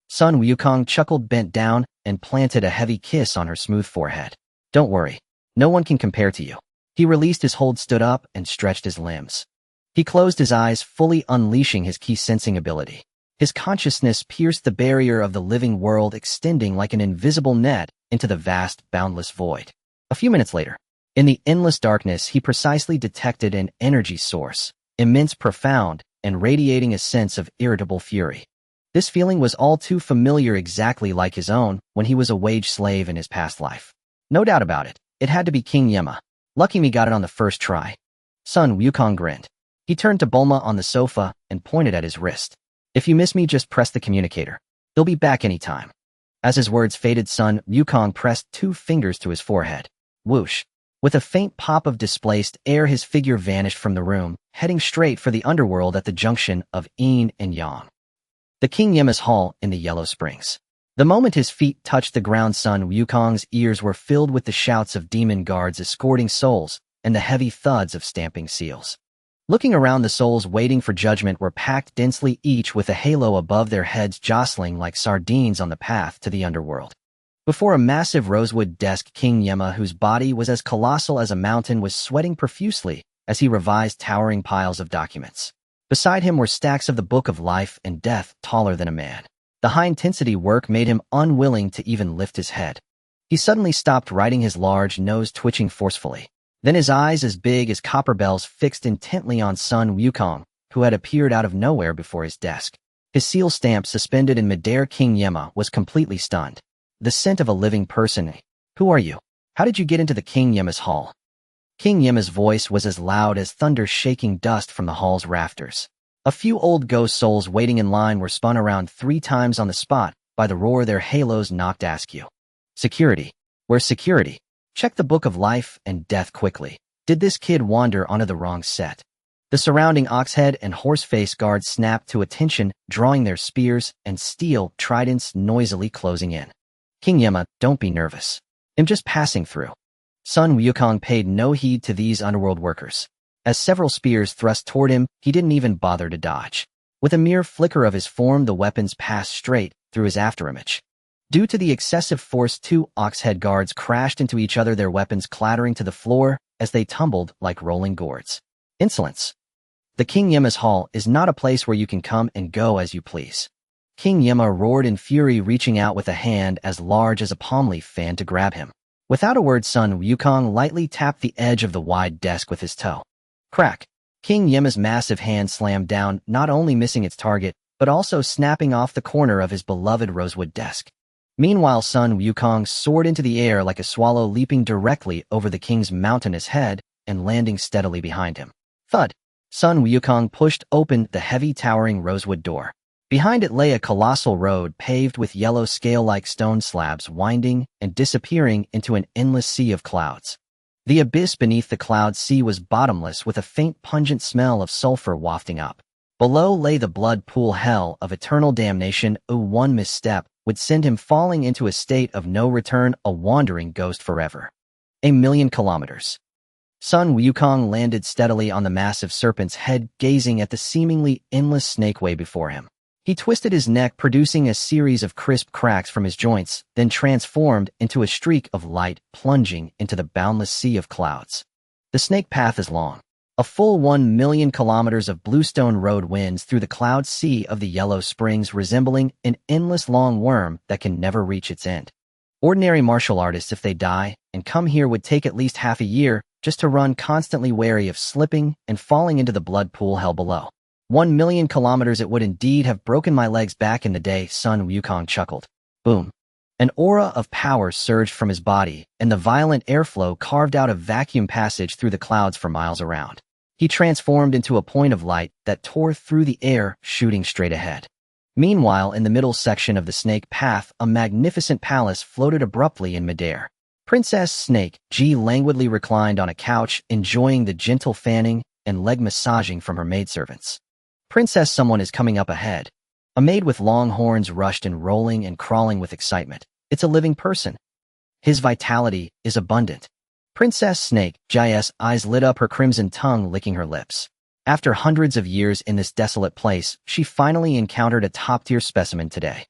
Sun Wukong chuckled, bent down, and planted a heavy kiss on her smooth forehead. Don't worry. No one can compare to you. He released his hold, stood up, and stretched his limbs. He closed his eyes, fully unleashing his key sensing ability. His consciousness pierced the barrier of the living world, extending like an invisible net into the vast, boundless void. A few minutes later, in the endless darkness, he precisely detected an energy source, immense, profound, and radiating a sense of irritable fury. This feeling was all too familiar, exactly like his own when he was a wage slave in his past life. No doubt about it, it had to be King Yema. Lucky me got it on the first try. Sun Wukong grinned. He turned to Bulma on the sofa and pointed at his wrist. If you miss me, just press the communicator. He'll be back any time. As his words faded, Sun Wukong pressed 2 fingers to his forehead. Whoosh. With a faint pop of displaced air, his figure vanished from the room, heading straight for the underworld at the junction of Yin and Yang. The King Yema's hall in the Yellow Springs. The moment his feet touched the ground, Sun Wukong's ears were filled with the shouts of demon guards escorting souls and the heavy thuds of stamping seals. Looking around, the souls waiting for judgment were packed densely, each with a halo above their heads, jostling like sardines on the path to the underworld. Before a massive rosewood desk, King Yema, whose body was as colossal as a mountain, was sweating profusely as he revised towering piles of documents. Beside him were stacks of the Book of Life and Death, taller than a man. The high-intensity work made him unwilling to even lift his head. He suddenly stopped writing, his large nose twitching forcefully. Then his eyes, as big as copper bells, fixed intently on Sun Wukong, who had appeared out of nowhere before his desk. His seal stamp suspended in midair, King Yema was completely stunned. The scent of a living person. Who are you? How did you get into the King Yema's hall? King Yimma's voice was as loud as thunder shaking dust from the hall's rafters. A few old ghost souls waiting in line were spun around 3 times on the spot by the roar their halos knocked askew. Security. Where's security? Check the book of life and death quickly. Did this kid wander onto the wrong set? The surrounding oxhead and horseface guards snapped to attention, drawing their spears and steel tridents noisily closing in. King Yimma, don't be nervous. I'm just passing through. Sun Wukong paid no heed to these underworld workers. As several spears thrust toward him, he didn't even bother to dodge. With a mere flicker of his form, the weapons passed straight through his afterimage. Due to the excessive force, 2 oxhead guards crashed into each other, their weapons clattering to the floor as they tumbled like rolling gourds. Insolence. The King Yimma's hall is not a place where you can come and go as you please. King Yimma roared in fury, reaching out with a hand as large as a palm leaf fan to grab him. Without a word, Sun Wukong lightly tapped the edge of the wide desk with his toe. Crack! King Yimma's massive hand slammed down, not only missing its target, but also snapping off the corner of his beloved rosewood desk. Meanwhile, Sun Wukong soared into the air like a swallow, leaping directly over the king's mountainous head and landing steadily behind him. Thud! Sun Wukong pushed open the heavy, towering rosewood door. Behind it lay a colossal road paved with yellow scale-like stone slabs, winding and disappearing into an endless sea of clouds. The abyss beneath the cloud sea was bottomless, with a faint, pungent smell of sulfur wafting up. Below lay the blood pool hell of eternal damnation. One misstep would send him falling into a state of no return, a wandering ghost forever. 1,000,000 kilometers. Sun Wukong landed steadily on the massive serpent's head, gazing at the seemingly endless snakeway before him. He twisted his neck, producing a series of crisp cracks from his joints, then transformed into a streak of light, plunging into the boundless sea of clouds. The snake path is long. A full 1,000,000 kilometers of bluestone road winds through the cloud sea of the Yellow Springs, resembling an endless long worm that can never reach its end. Ordinary martial artists, if they die and come here, would take at least half a year just to run, constantly wary of slipping and falling into the blood pool hell below. 1,000,000 kilometers it would indeed have broken my legs back in the day, Sun Wukong chuckled. Boom. An aura of power surged from his body, and the violent airflow carved out a vacuum passage through the clouds for miles around. He transformed into a point of light that tore through the air, shooting straight ahead. Meanwhile, in the middle section of the snake path, a magnificent palace floated abruptly in midair. Princess Snake G languidly reclined on a couch, enjoying the gentle fanning and leg massaging from her maidservants. Princess, someone is coming up ahead. A maid with long horns rushed in, rolling and crawling with excitement. It's a living person. His vitality is abundant. Princess Snake J's eyes lit up, her crimson tongue licking her lips. After hundreds of years in this desolate place, she finally encountered a top-tier specimen today.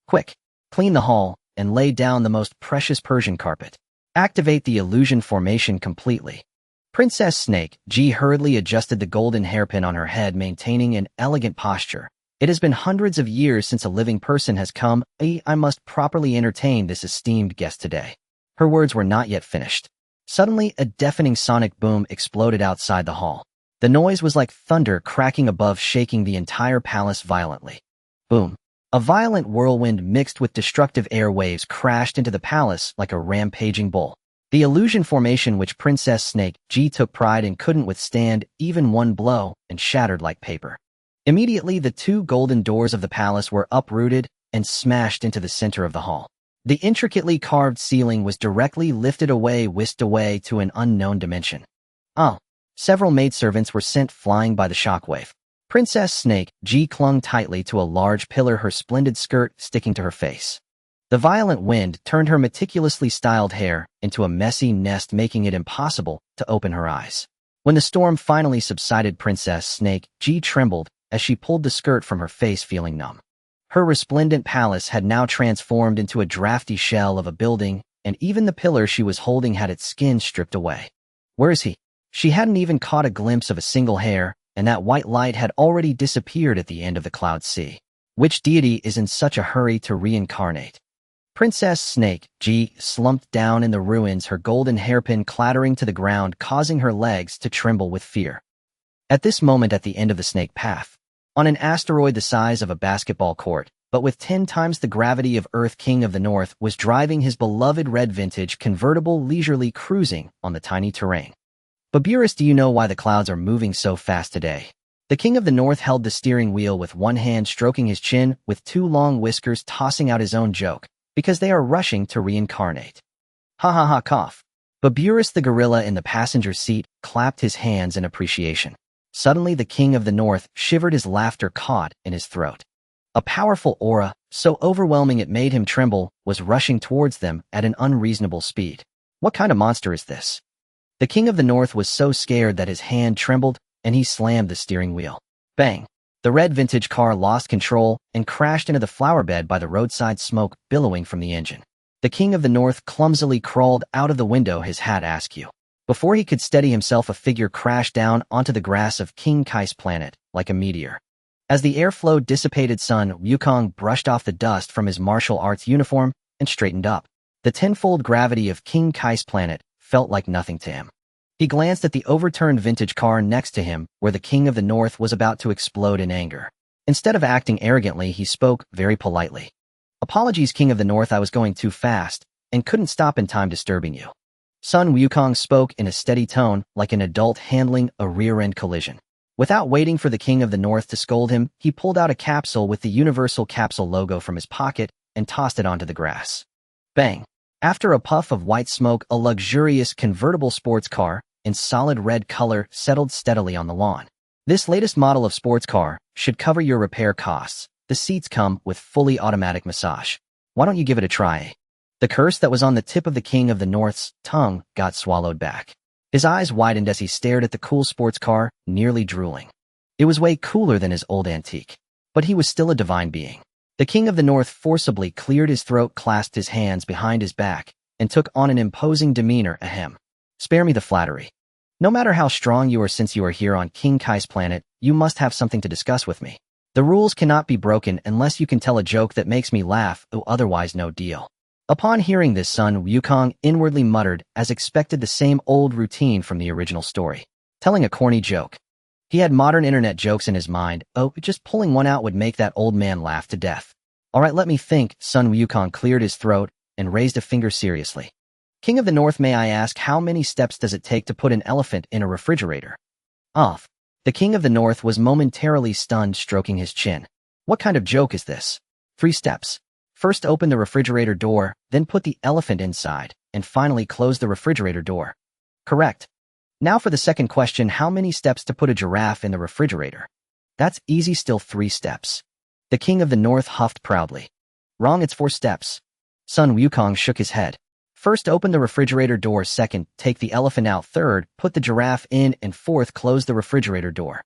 Quick, clean the hall and lay down the most precious Persian carpet. Activate the illusion formation completely. Princess Snake G hurriedly adjusted the golden hairpin on her head, maintaining an elegant posture. It has been hundreds of years since a living person has come. I must properly entertain this esteemed guest today. Her words were not yet finished. Suddenly, a deafening sonic boom exploded outside the hall. The noise was like thunder cracking above, shaking the entire palace violently. Boom. A violent whirlwind mixed with destructive air waves crashed into the palace like a rampaging bull. The illusion formation, which Princess Snake G took pride in, couldn't withstand even one blow and shattered like paper. Immediately, the 2 golden doors of the palace were uprooted and smashed into the center of the hall. The intricately carved ceiling was directly lifted away, whisked away to an unknown dimension. Several maidservants were sent flying by the shockwave. Princess Snake G clung tightly to a large pillar, her splendid skirt sticking to her face. The violent wind turned her meticulously styled hair into a messy nest, making it impossible to open her eyes. When the storm finally subsided, Princess Snake G trembled as she pulled the skirt from her face, feeling numb. Her resplendent palace had now transformed into a drafty shell of a building, and even the pillar she was holding had its skin stripped away. Where is he? She hadn't even caught a glimpse of a single hair, and that white light had already disappeared at the end of the cloud sea. Which deity is in such a hurry to reincarnate? Princess Snake G slumped down in the ruins, her golden hairpin clattering to the ground, causing her legs to tremble with fear. At this moment, at the end of the snake path, on an asteroid the size of a basketball court, but with 10 times the gravity of Earth, King of the North was driving his beloved red vintage convertible, leisurely cruising on the tiny terrain. But Beerus, do you know why the clouds are moving so fast today? The King of the North held the steering wheel with one hand stroking his chin, with two long whiskers tossing out his own joke, because they are rushing to reincarnate. Ha ha ha cough. But Beerus the gorilla in the passenger seat clapped his hands in appreciation. Suddenly the King of the North shivered, his laughter caught in his throat. A powerful aura, so overwhelming it made him tremble, was rushing towards them at an unreasonable speed. What kind of monster is this? The King of the North was so scared that his hand trembled, and he slammed the steering wheel. Bang! The red vintage car lost control and crashed into the flower bed by the roadside, smoke billowing from the engine. The King of the North clumsily crawled out of the window, his hat askew. Before he could steady himself, a figure crashed down onto the grass of King Kai's planet, like a meteor. As the airflow dissipated, Sun Wukong brushed off the dust from his martial arts uniform and straightened up. The tenfold gravity of King Kai's planet felt like nothing to him. He glanced at the overturned vintage car next to him, where the King of the North was about to explode in anger. Instead of acting arrogantly, he spoke very politely. Apologies, King of the North, I was going too fast and couldn't stop in time, disturbing you. Sun Wukong spoke in a steady tone, like an adult handling a rear-end collision. Without waiting for the King of the North to scold him, he pulled out a capsule with the Universal Capsule logo from his pocket and tossed it onto the grass. Bang! After a puff of white smoke, a luxurious convertible sports car in solid red color settled steadily on the lawn. This latest model of sports car should cover your repair costs. The seats come with fully automatic massage. Why don't you give it a try? The curse that was on the tip of the King of the North's tongue got swallowed back. His eyes widened as he stared at the cool sports car, nearly drooling. It was way cooler than his old antique. But he was still a divine being. The King of the North forcibly cleared his throat, clasped his hands behind his back, and took on an imposing demeanor. Ahem. Spare me the flattery. No matter how strong you are, since you are here on King Kai's planet, you must have something to discuss with me. The rules cannot be broken unless you can tell a joke that makes me laugh, or otherwise no deal. Upon hearing this, Sun Wukong inwardly muttered, as expected, the same old routine from the original story. Telling a corny joke. He had modern internet jokes in his mind. Oh, just pulling one out would make that old man laugh to death. Alright, let me think. Sun Wukong cleared his throat and raised a finger seriously. King of the North, may I ask, how many steps does it take to put an elephant in a refrigerator? Off. The King of the North was momentarily stunned, stroking his chin. What kind of joke is this? 3 steps. First, open the refrigerator door, then put the elephant inside, and finally close the refrigerator door. Correct. Now for the second question, how many steps to put a giraffe in the refrigerator? That's easy, still 3 steps. The King of the North huffed proudly. Wrong, it's 4 steps. Sun Wukong shook his head. First, open the refrigerator door. Second, take the elephant out. Third, put the giraffe in. And fourth, close the refrigerator door.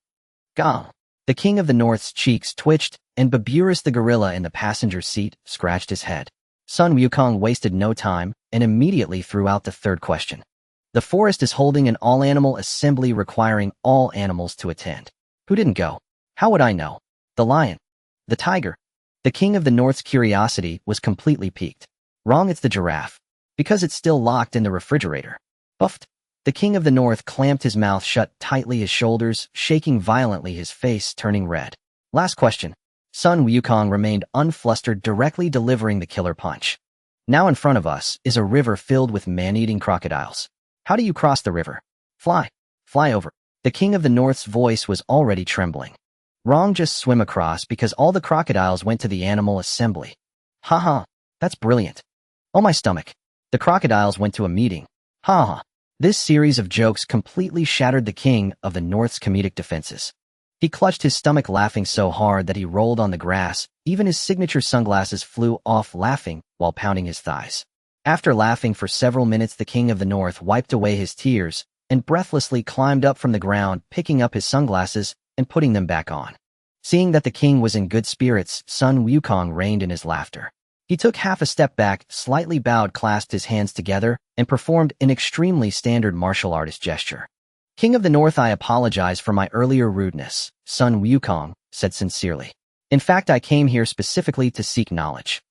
Gah! The King of the North's cheeks twitched, and Beerus the gorilla in the passenger seat scratched his head. Sun Wukong wasted no time and immediately threw out the third question. The forest is holding an all-animal assembly requiring all animals to attend. Who didn't go? How would I know? The lion. The tiger. The King of the North's curiosity was completely piqued. Wrong, it's the giraffe. Because it's still locked in the refrigerator. Buffed. The King of the North clamped his mouth shut tightly, his shoulders shaking violently, his face turning red. Last question. Sun Wukong remained unflustered, directly delivering the killer punch. Now in front of us is a river filled with man-eating crocodiles. How do you cross the river? Fly. Fly over. The King of the North's voice was already trembling. Wrong, just swim across, because all the crocodiles went to the animal assembly. Haha, that's brilliant. Oh, my stomach. The crocodiles went to a meeting. Ha! This series of jokes completely shattered the King of the North's comedic defenses. He clutched his stomach, laughing so hard that he rolled on the grass. Even his signature sunglasses flew off, laughing while pounding his thighs. After laughing for several minutes, the King of the North wiped away his tears and breathlessly climbed up from the ground, picking up his sunglasses and putting them back on. Seeing that the king was in good spirits, Sun Wukong reined in his laughter. He took half a step back, slightly bowed, clasped his hands together, and performed an extremely standard martial artist gesture. King of the North, I apologize for my earlier rudeness, Sun Wukong said sincerely. In fact, I came here specifically to seek knowledge.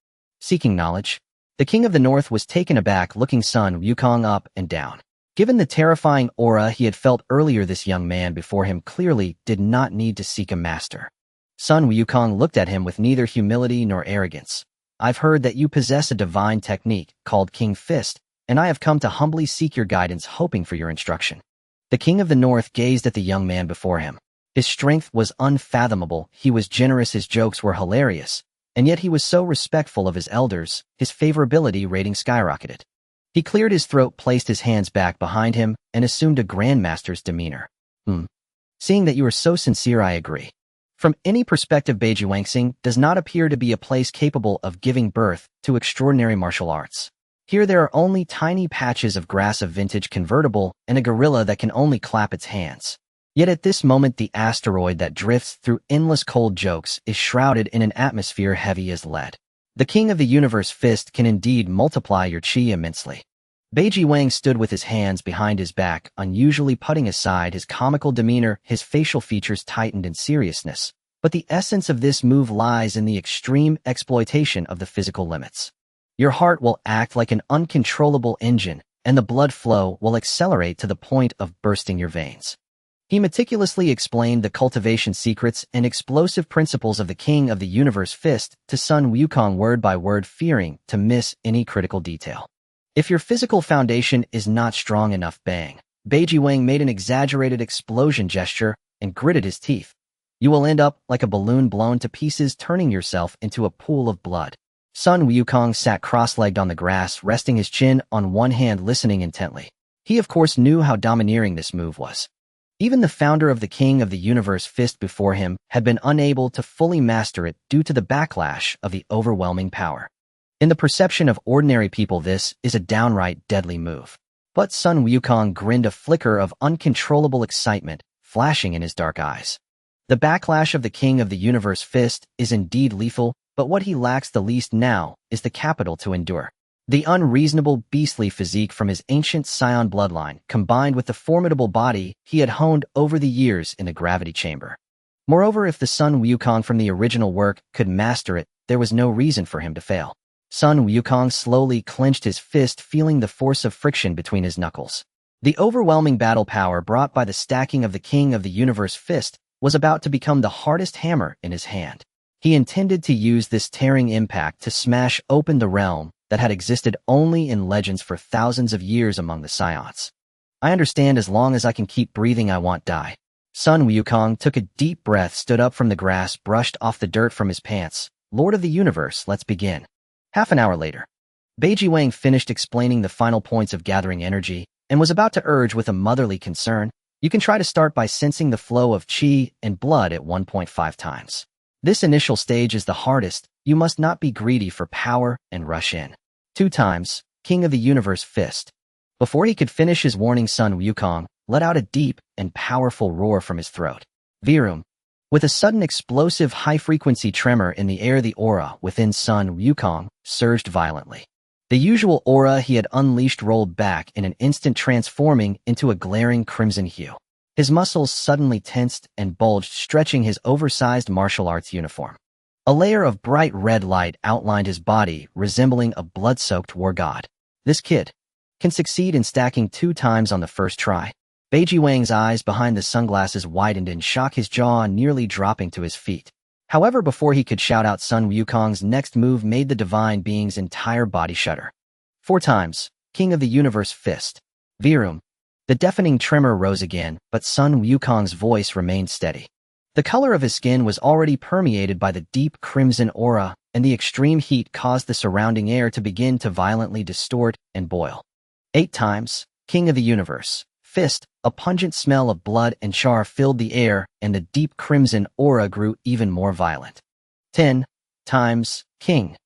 Seeking knowledge? The King of the North was taken aback, looking Sun Wukong up and down. Given the terrifying aura he had felt earlier, this young man before him clearly did not need to seek a master. Sun Wukong looked at him with neither humility nor arrogance. I've heard that you possess a divine technique called King Fist, and I have come to humbly seek your guidance, hoping for your instruction. The king of the north gazed at the young man before him. His strength was unfathomable, he was generous, his jokes were hilarious, and yet he was so respectful of his elders, his favorability rating skyrocketed. He cleared his throat, placed his hands back behind him, and assumed a grandmaster's demeanor. Seeing that you are so sincere, I agree. From any perspective, Beiji Wangsing does not appear to be a place capable of giving birth to extraordinary martial arts. Here there are only tiny patches of grass, a vintage convertible, and a gorilla that can only clap its hands. Yet at this moment the asteroid that drifts through endless cold jokes is shrouded in an atmosphere heavy as lead. The king of the universe fist can indeed multiply your chi immensely. Beiji Wang stood with his hands behind his back, unusually putting aside his comical demeanor, his facial features tightened in seriousness. But the essence of this move lies in the extreme exploitation of the physical limits. Your heart will act like an uncontrollable engine, and the blood flow will accelerate to the point of bursting your veins. He meticulously explained the cultivation secrets and explosive principles of the King of the Universe fist to Sun Wukong word by word, fearing to miss any critical detail. If your physical foundation is not strong enough, bang. Beiji Wang made an exaggerated explosion gesture and gritted his teeth. You will end up like a balloon blown to pieces, turning yourself into a pool of blood. Sun Wukong sat cross-legged on the grass, resting his chin on one hand, listening intently. He of course knew how domineering this move was. Even the founder of the King of the Universe fist before him had been unable to fully master it due to the backlash of the overwhelming power. In the perception of ordinary people, this is a downright deadly move. But Sun Wukong grinned, a flicker of uncontrollable excitement flashing in his dark eyes. The backlash of the King of the Universe fist is indeed lethal, but what he lacks the least now is the capital to endure. The unreasonable, beastly physique from his ancient Saiyan bloodline, combined with the formidable body he had honed over the years in the gravity chamber. Moreover, if the Sun Wukong from the original work could master it, there was no reason for him to fail. Sun Wukong slowly clenched his fist, feeling the force of friction between his knuckles. The overwhelming battle power brought by the stacking of the King of the Universe fist was about to become the hardest hammer in his hand. He intended to use this tearing impact to smash open the realm that had existed only in legends for thousands of years among the Saiyans. I understand, as long as I can keep breathing I won't die. Sun Wukong took a deep breath, stood up from the grass, brushed off the dirt from his pants. Lord of the Universe, let's begin. Half an hour later, Beiji Wang finished explaining the final points of gathering energy and was about to urge with a motherly concern, you can try to start by sensing the flow of chi and blood at 1.5 times. This initial stage is the hardest. You must not be greedy for power and rush in. 2 times, King of the Universe fist. Before he could finish his warning, Sun Wukong let out a deep and powerful roar from his throat. Virum. With a sudden explosive high-frequency tremor in the air, the aura within Sun Wukong surged violently. The usual aura he had unleashed rolled back in an instant, transforming into a glaring crimson hue. His muscles suddenly tensed and bulged, stretching his oversized martial arts uniform. A layer of bright red light outlined his body, resembling a blood-soaked war god. This kid can succeed in stacking 2 times on the first try. Beiji Wang's eyes behind the sunglasses widened in shock, his jaw nearly dropping to his feet. However, before he could shout out, Sun Wukong's next move made the divine being's entire body shudder. 4 times, King of the Universe fist. Virum. The deafening tremor rose again, but Sun Wukong's voice remained steady. The color of his skin was already permeated by the deep crimson aura, and the extreme heat caused the surrounding air to begin to violently distort and boil. 8 times, King of the Universe fist. A pungent smell of blood and char filled the air, and the deep crimson aura grew even more violent. 10 times, King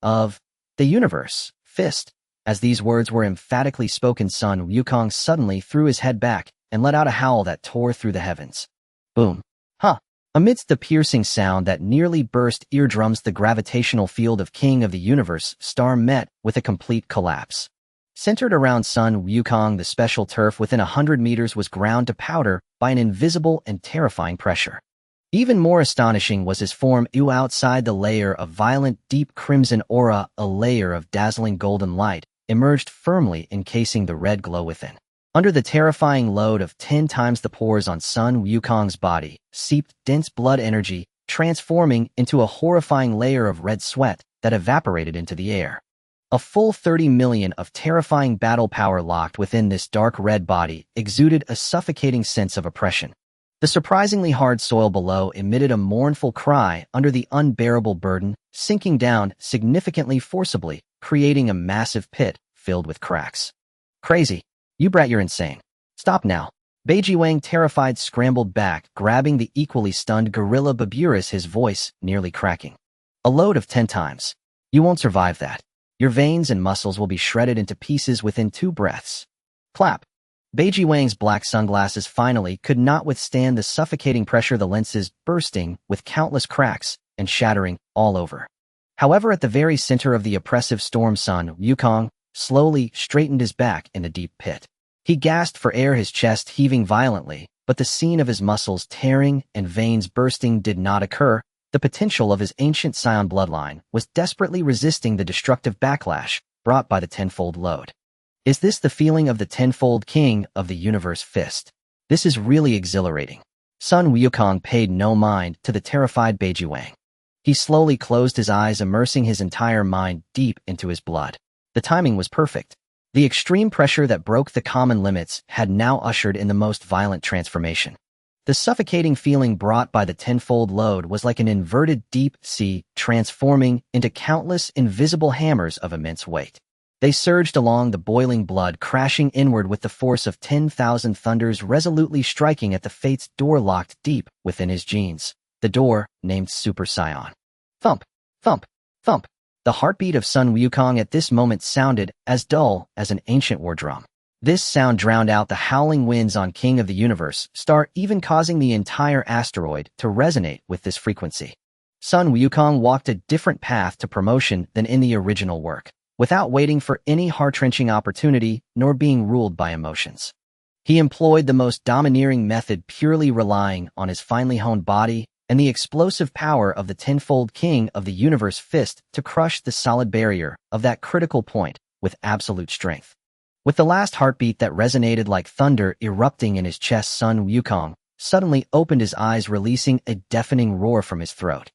of the Universe fist. As these words were emphatically spoken, Sun Wukong suddenly threw his head back and let out a howl that tore through the heavens. Boom. Amidst the piercing sound that nearly burst eardrums, the gravitational field of King of the Universe star met with a complete collapse. Centered around Sun Wukong, the special turf within 100 meters was ground to powder by an invisible and terrifying pressure. Even more astonishing was his form. Outside the layer of violent, deep crimson aura, a layer of dazzling golden light emerged, firmly encasing the red glow within. Under the terrifying load of 10 times the pores on Sun Wukong's body, seeped dense blood energy, transforming into a horrifying layer of red sweat that evaporated into the air. A full 30 million of terrifying battle power locked within this dark red body exuded a suffocating sense of oppression. The surprisingly hard soil below emitted a mournful cry under the unbearable burden, sinking down significantly forcibly, creating a massive pit filled with cracks. Crazy. You brat, you're insane. Stop now. Beiji Wang, terrified, scrambled back, grabbing the equally stunned gorilla Beerus, his voice nearly cracking. A load of 10 times. You won't survive that. Your veins and muscles will be shredded into pieces within 2 breaths. Clap. Beiji Wang's black sunglasses finally could not withstand the suffocating pressure, the lenses bursting with countless cracks and shattering all over. However, at the very center of the oppressive storm, Sun Wukong slowly straightened his back in the deep pit. He gasped for air, his chest heaving violently, but the scene of his muscles tearing and veins bursting did not occur. The potential of his ancient Saiyan bloodline was desperately resisting the destructive backlash brought by the tenfold load. Is this the feeling of the tenfold king of the universe fist? This is really exhilarating. Sun Wukong paid no mind to the terrified Beiji Wang. He slowly closed his eyes, immersing his entire mind deep into his blood. The timing was perfect. The extreme pressure that broke the common limits had now ushered in the most violent transformation. The suffocating feeling brought by the tenfold load was like an inverted deep sea, transforming into countless invisible hammers of immense weight. They surged along the boiling blood, crashing inward with the force of 10,000 thunders, resolutely striking at the fate's door locked deep within his genes. The door, named Super Saiyan. Thump, thump, thump. The heartbeat of Sun Wukong at this moment sounded as dull as an ancient war drum. This sound drowned out the howling winds on King of the Universe star, even causing the entire asteroid to resonate with this frequency. Sun Wukong walked a different path to promotion than in the original work, without waiting for any heart-wrenching opportunity nor being ruled by emotions. He employed the most domineering method, purely relying on his finely honed body and the explosive power of the tenfold king of the universe fist to crush the solid barrier of that critical point with absolute strength. With the last heartbeat that resonated like thunder erupting in his chest, Sun Wukong suddenly opened his eyes, releasing a deafening roar from his throat.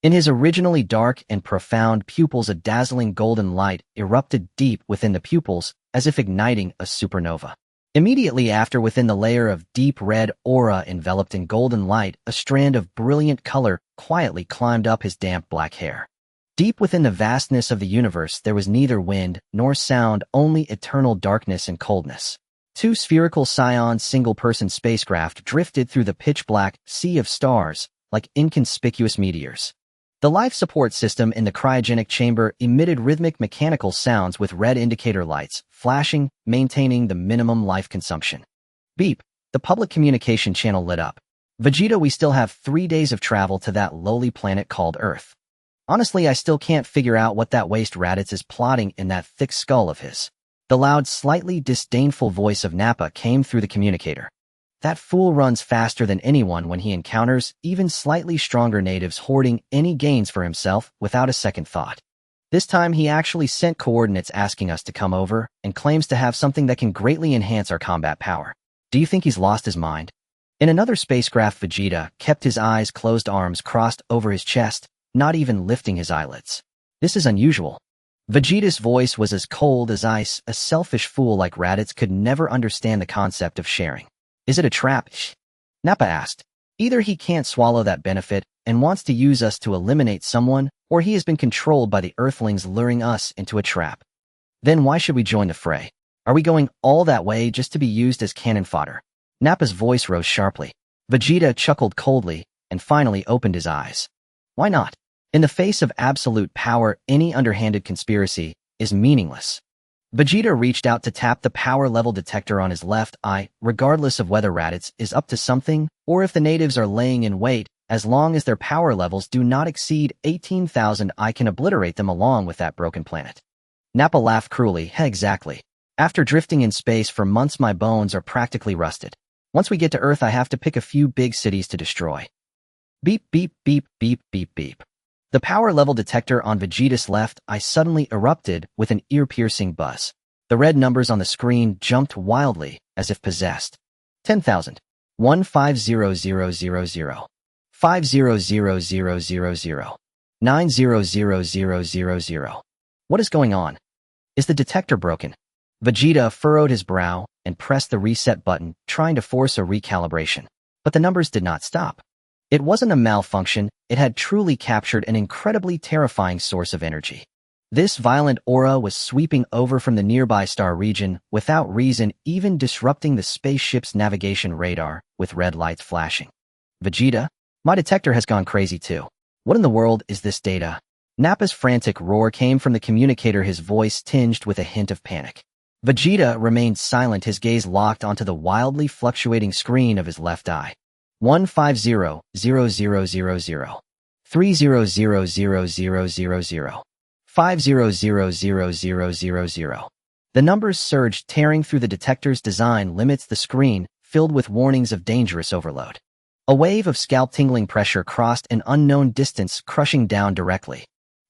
In his originally dark and profound pupils, a dazzling golden light erupted deep within the pupils, as if igniting a supernova. Immediately after, within the layer of deep red aura enveloped in golden light, a strand of brilliant color quietly climbed up his damp black hair. Deep within the vastness of the universe, there was neither wind nor sound, only eternal darkness and coldness. 2 spherical Saiyan single-person spacecraft drifted through the pitch-black sea of stars like inconspicuous meteors. The life support system in the cryogenic chamber emitted rhythmic mechanical sounds with red indicator lights flashing, maintaining the minimum life consumption. Beep. The public communication channel lit up. Vegeta, we still have 3 days of travel to that lowly planet called Earth. Honestly, I still can't figure out what that waste Raditz is plotting in that thick skull of his. The loud, slightly disdainful voice of Nappa came through the communicator. That fool runs faster than anyone when he encounters even slightly stronger natives, hoarding any gains for himself without a second thought. This time he actually sent coordinates asking us to come over and claims to have something that can greatly enhance our combat power. Do you think he's lost his mind? In another spacecraft, Vegeta kept his eyes closed, arms crossed over his chest, not even lifting his eyelids. This is unusual. Vegeta's voice was as cold as ice. A selfish fool like Raditz could never understand the concept of sharing. Is it a trap? Nappa asked. Either he can't swallow that benefit and wants to use us to eliminate someone, or he has been controlled by the Earthlings luring us into a trap. Then why should we join the fray? Are we going all that way just to be used as cannon fodder? Nappa's voice rose sharply. Vegeta chuckled coldly and finally opened his eyes. Why not? In the face of absolute power, any underhanded conspiracy is meaningless. Vegeta reached out to tap the power level detector on his left eye, regardless of whether Raditz is up to something or if the natives are laying in wait. As long as their power levels do not exceed 18,000, I can obliterate them along with that broken planet. Nappa laughed cruelly. Exactly. After drifting in space for months, my bones are practically rusted. Once we get to Earth, I have to pick a few big cities to destroy. Beep, beep, beep, beep, beep, beep. The power level detector on Vegeta's left eye suddenly erupted with an ear-piercing buzz. The red numbers on the screen jumped wildly, as if possessed. 10,000. 150000. 500000. 900000. What is going on? Is the detector broken? Vegeta furrowed his brow and pressed the reset button, trying to force a recalibration. But the numbers did not stop. It wasn't a malfunction, it had truly captured an incredibly terrifying source of energy. This violent aura was sweeping over from the nearby star region without reason, even disrupting the spaceship's navigation radar with red lights flashing. Vegeta, my detector has gone crazy too. What in the world is this data? Nappa's frantic roar came from the communicator, his voice tinged with a hint of panic. Vegeta remained silent, his gaze locked onto the wildly fluctuating screen of his left eye. 150-0000, 3000000, 5000000. The numbers surged, tearing through the detector's design limits, the screen filled with warnings of dangerous overload. A wave of scalp-tingling pressure crossed an unknown distance, crushing down directly.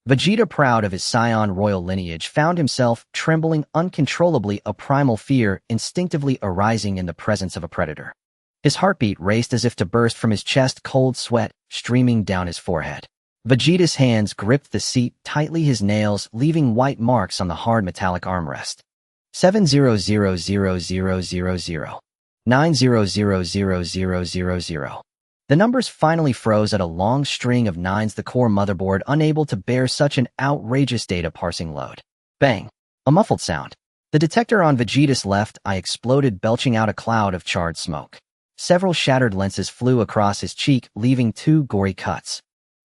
Vegeta, proud of his Saiyan royal lineage, found himself trembling uncontrollably, a primal fear instinctively arising in the presence of a predator. His heartbeat raced as if to burst from his chest, cold sweat streaming down his forehead. Vegeta's hands gripped the seat tightly, his nails leaving white marks on the hard metallic armrest. 7000000, 9000000. The numbers finally froze at a long string of nines, the core motherboard unable to bear such an outrageous data parsing load. Bang! A muffled sound. The detector on Vegeta's left eye exploded, belching out a cloud of charred smoke. Several shattered lenses flew across his cheek, leaving 2 gory cuts.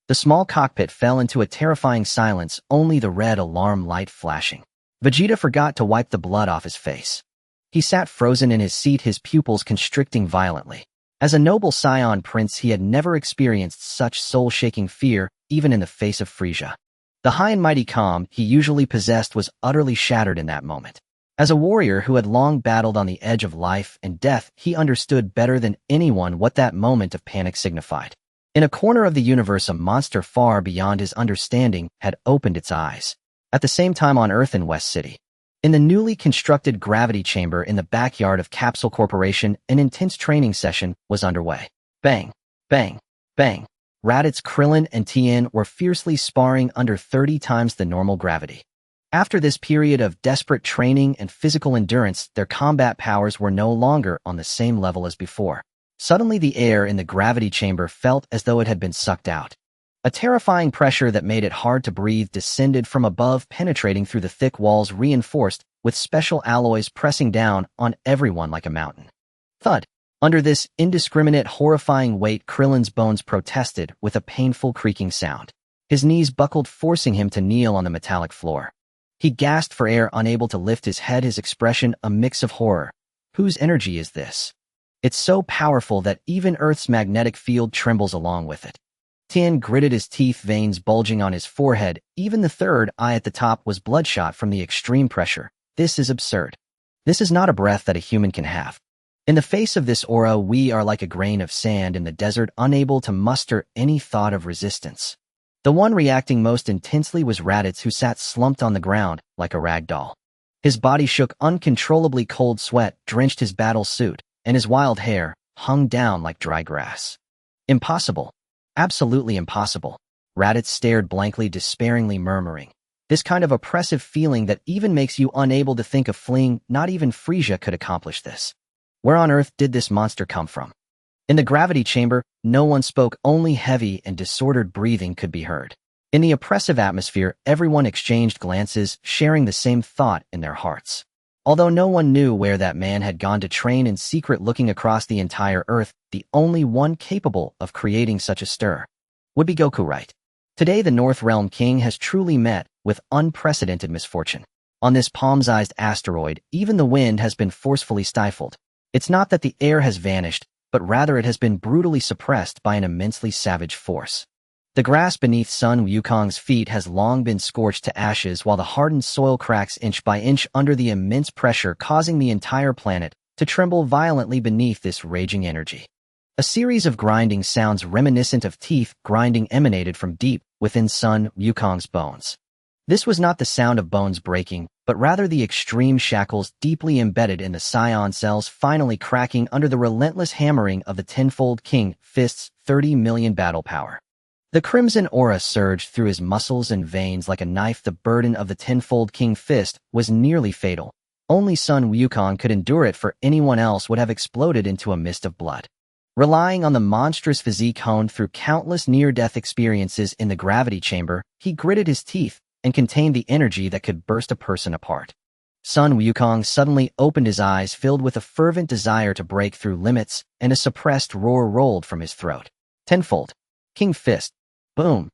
The small cockpit fell into a terrifying silence, only the red alarm light flashing. Vegeta forgot to wipe the blood off his face. He sat frozen in his seat, his pupils constricting violently. As a noble Saiyan prince, he had never experienced such soul-shaking fear, even in the face of Frieza. The high and mighty calm he usually possessed was utterly shattered in that moment. As a warrior who had long battled on the edge of life and death, he understood better than anyone what that moment of panic signified. In a corner of the universe, a monster far beyond his understanding had opened its eyes. At the same time, on Earth in West City, in the newly constructed gravity chamber in the backyard of Capsule Corporation, an intense training session was underway. Bang, bang, bang. Raditz, Krillin, and Tien were fiercely sparring under 30 times the normal gravity. After this period of desperate training and physical endurance, their combat powers were no longer on the same level as before. Suddenly, the air in the gravity chamber felt as though it had been sucked out. A terrifying pressure that made it hard to breathe descended from above, penetrating through the thick walls, reinforced with special alloys, pressing down on everyone like a mountain. Thud! Under this indiscriminate, horrifying weight, Krillin's bones protested with a painful creaking sound. His knees buckled, forcing him to kneel on the metallic floor. He gasped for air, unable to lift his head, his expression a mix of horror. Whose energy is this? It's so powerful that even Earth's magnetic field trembles along with it. Tien gritted his teeth, veins bulging on his forehead. Even the third eye at the top was bloodshot from the extreme pressure. This is absurd. This is not a breath that a human can have. In the face of this aura, we are like a grain of sand in the desert, unable to muster any thought of resistance. The one reacting most intensely was Raditz, who sat slumped on the ground like a rag doll. His body shook uncontrollably, cold sweat drenched his battle suit, and his wild hair hung down like dry grass. Impossible. Absolutely impossible. Raditz stared blankly, despairingly murmuring. This kind of oppressive feeling that even makes you unable to think of fleeing. Not even Frieza could accomplish this. Where on earth did this monster come from? In the gravity chamber, no one spoke, only heavy and disordered breathing could be heard. In the oppressive atmosphere, everyone exchanged glances, sharing the same thought in their hearts. Although no one knew where that man had gone to train in secret, looking across the entire Earth, the only one capable of creating such a stir would be Goku, right? Today, the North Realm King has truly met with unprecedented misfortune. On this palm-sized asteroid, even the wind has been forcefully stifled. It's not that the air has vanished, but rather it has been brutally suppressed by an immensely savage force. The grass beneath Sun Wukong's feet has long been scorched to ashes, while the hardened soil cracks inch by inch under the immense pressure, causing the entire planet to tremble violently beneath this raging energy. A series of grinding sounds reminiscent of teeth grinding emanated from deep within Sun Wukong's bones. This was not the sound of bones breaking, but rather the extreme shackles deeply embedded in the Saiyan cells finally cracking under the relentless hammering of the tenfold King Fist's 30 million battle power. The crimson aura surged through his muscles and veins like a knife. The burden of the tenfold King Fist was nearly fatal. Only Sun Wukong could endure it, for anyone else would have exploded into a mist of blood. Relying on the monstrous physique honed through countless near-death experiences in the gravity chamber, he gritted his teeth and contained the energy that could burst a person apart. Sun Wukong suddenly opened his eyes, filled with a fervent desire to break through limits, and a suppressed roar rolled from his throat. Tenfold King Fist. Boom!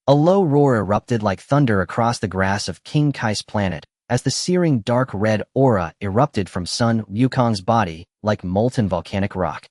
A low roar erupted like thunder across the grass of King Kai's planet, as the searing dark red aura erupted from Sun Wukong's body like molten volcanic rock.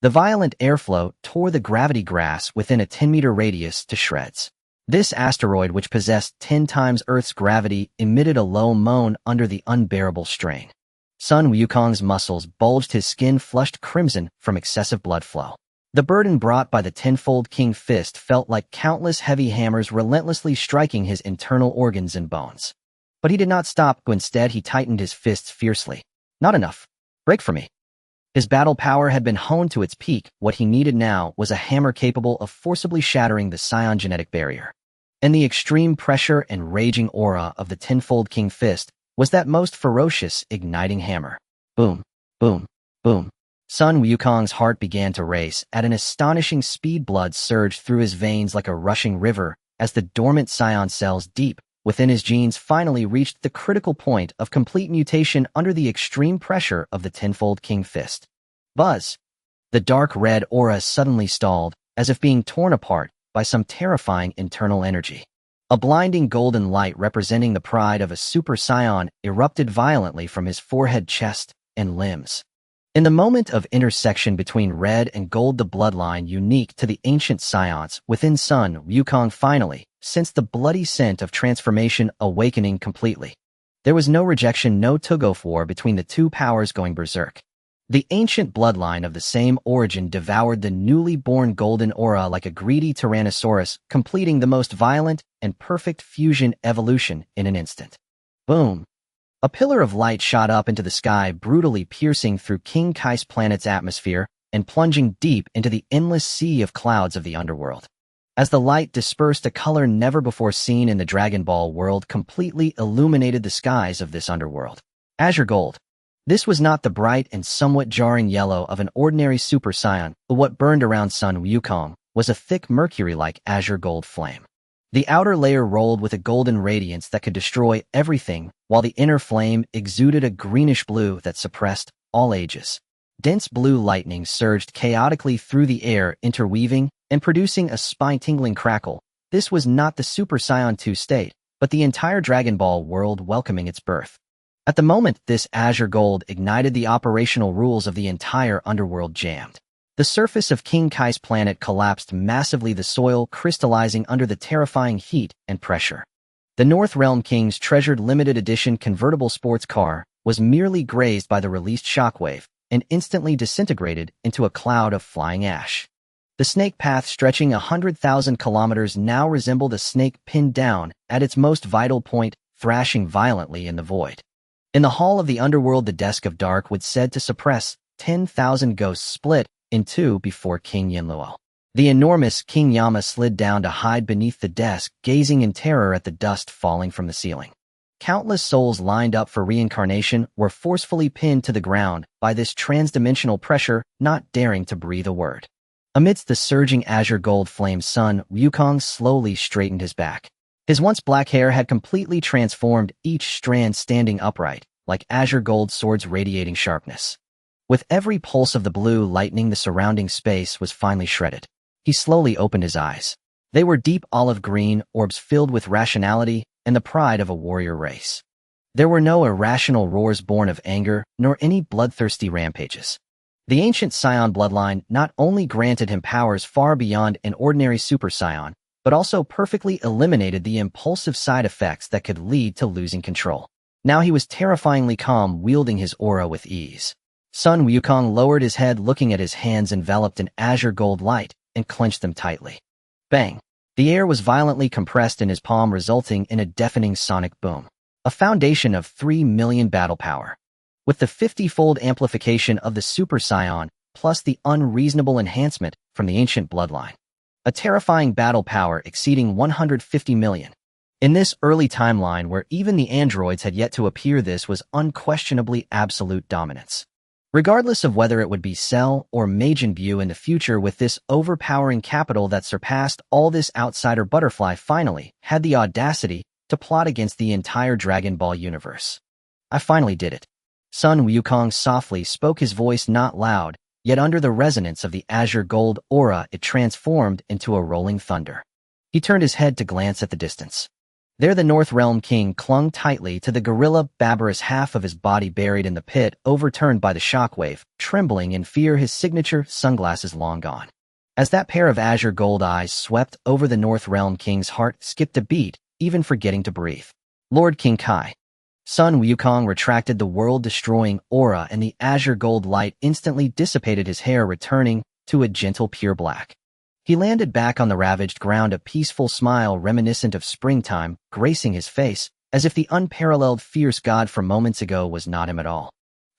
The violent airflow tore the gravity grass within a 10-meter radius to shreds. This asteroid, which possessed 10 times Earth's gravity, emitted a low moan under the unbearable strain. Sun Wukong's muscles bulged, his skin flushed crimson from excessive blood flow. The burden brought by the tenfold King Fist felt like countless heavy hammers relentlessly striking his internal organs and bones. But he did not stop. Instead, he tightened his fists fiercely. Not enough. Break for me. His battle power had been honed to its peak. What he needed now was a hammer capable of forcibly shattering the Saiyan genetic barrier. And the extreme pressure and raging aura of the tenfold King Fist was that most ferocious, igniting hammer. Boom, boom, boom. Sun Wukong's heart began to race. At an astonishing speed, blood surged through his veins like a rushing river as the dormant Saiyan cells deep within his genes finally reached the critical point of complete mutation under the extreme pressure of the tenfold King Fist. Buzz! The dark red aura suddenly stalled, as if being torn apart by some terrifying internal energy. A blinding golden light representing the pride of a Super Saiyan erupted violently from his forehead, chest, and limbs. In the moment of intersection between red and gold, the bloodline unique to the ancient Saiyans within Sun Wukong finally sensed the bloody scent of transformation awakening completely. There was no rejection, no tug-of-war between the two powers going berserk. The ancient bloodline of the same origin devoured the newly born golden aura like a greedy tyrannosaurus, completing the most violent and perfect fusion evolution in an instant. Boom! A pillar of light shot up into the sky, brutally piercing through King Kai's planet's atmosphere and plunging deep into the endless sea of clouds of the underworld. As the light dispersed, a color never before seen in the Dragon Ball world completely illuminated the skies of this underworld. Azure gold. This was not the bright and somewhat jarring yellow of an ordinary Super Saiyan, but what burned around Sun Wukong was a thick mercury-like azure gold flame. The outer layer rolled with a golden radiance that could destroy everything, while the inner flame exuded a greenish blue that suppressed all ages. Dense blue lightning surged chaotically through the air, interweaving and producing a spine-tingling crackle. This was not the Super Saiyan 2 state, but the entire Dragon Ball world welcoming its birth. At the moment this azure gold ignited, the operational rules of the entire underworld jammed. The surface of King Kai's planet collapsed massively, the soil crystallizing under the terrifying heat and pressure. The North Realm King's treasured limited edition convertible sports car was merely grazed by the released shockwave and instantly disintegrated into a cloud of flying ash. The snake path, stretching 100,000 kilometers, now resembled a snake pinned down at its most vital point, thrashing violently in the void. In the hall of the underworld, the desk of dark would said to suppress 10,000 ghosts split in two before King Yinluo. The enormous King Yama slid down to hide beneath the desk, gazing in terror at the dust falling from the ceiling. Countless souls lined up for reincarnation were forcefully pinned to the ground by this transdimensional pressure, not daring to breathe a word. Amidst the surging azure gold flame, Sun Wukong slowly straightened his back. His once black hair had completely transformed, each strand standing upright, like azure gold swords radiating sharpness. With every pulse of the blue lightning, the surrounding space was finally shredded. He slowly opened his eyes. They were deep olive green, orbs filled with rationality and the pride of a warrior race. There were no irrational roars born of anger, nor any bloodthirsty rampages. The ancient Saiyan bloodline not only granted him powers far beyond an ordinary Super Saiyan, but also perfectly eliminated the impulsive side effects that could lead to losing control. Now he was terrifyingly calm, wielding his aura with ease. Sun Wukong lowered his head, looking at his hands enveloped in azure gold light, and clenched them tightly. Bang! The air was violently compressed in his palm, resulting in a deafening sonic boom. A foundation of 3 million battle power. With the 50-fold amplification of the Super Saiyan, plus the unreasonable enhancement from the ancient bloodline. a terrifying battle power exceeding 150 million. In this early timeline where even the androids had yet to appear, this was unquestionably absolute dominance. Regardless of whether it would be Cell or Majin Buu in the future, with this overpowering capital that surpassed all, this outsider butterfly finally had the audacity to plot against the entire Dragon Ball universe. I finally did it. Sun Wukong softly spoke, his voice not loud, yet under the resonance of the azure gold aura it transformed into a rolling thunder. He turned his head to glance at the distance. There the North Realm King clung tightly to the gorilla Beerus, half of his body buried in the pit, overturned by the shockwave, trembling in fear, his signature sunglasses long gone. As that pair of azure gold eyes swept over the North Realm King's heart skipped a beat, even forgetting to breathe. Lord King Kai. Sun Wukong retracted the world-destroying aura, and the azure gold light instantly dissipated, his hair returning to a gentle pure black. He landed back on the ravaged ground, a peaceful smile reminiscent of springtime gracing his face, as if the unparalleled fierce god from moments ago was not him at all.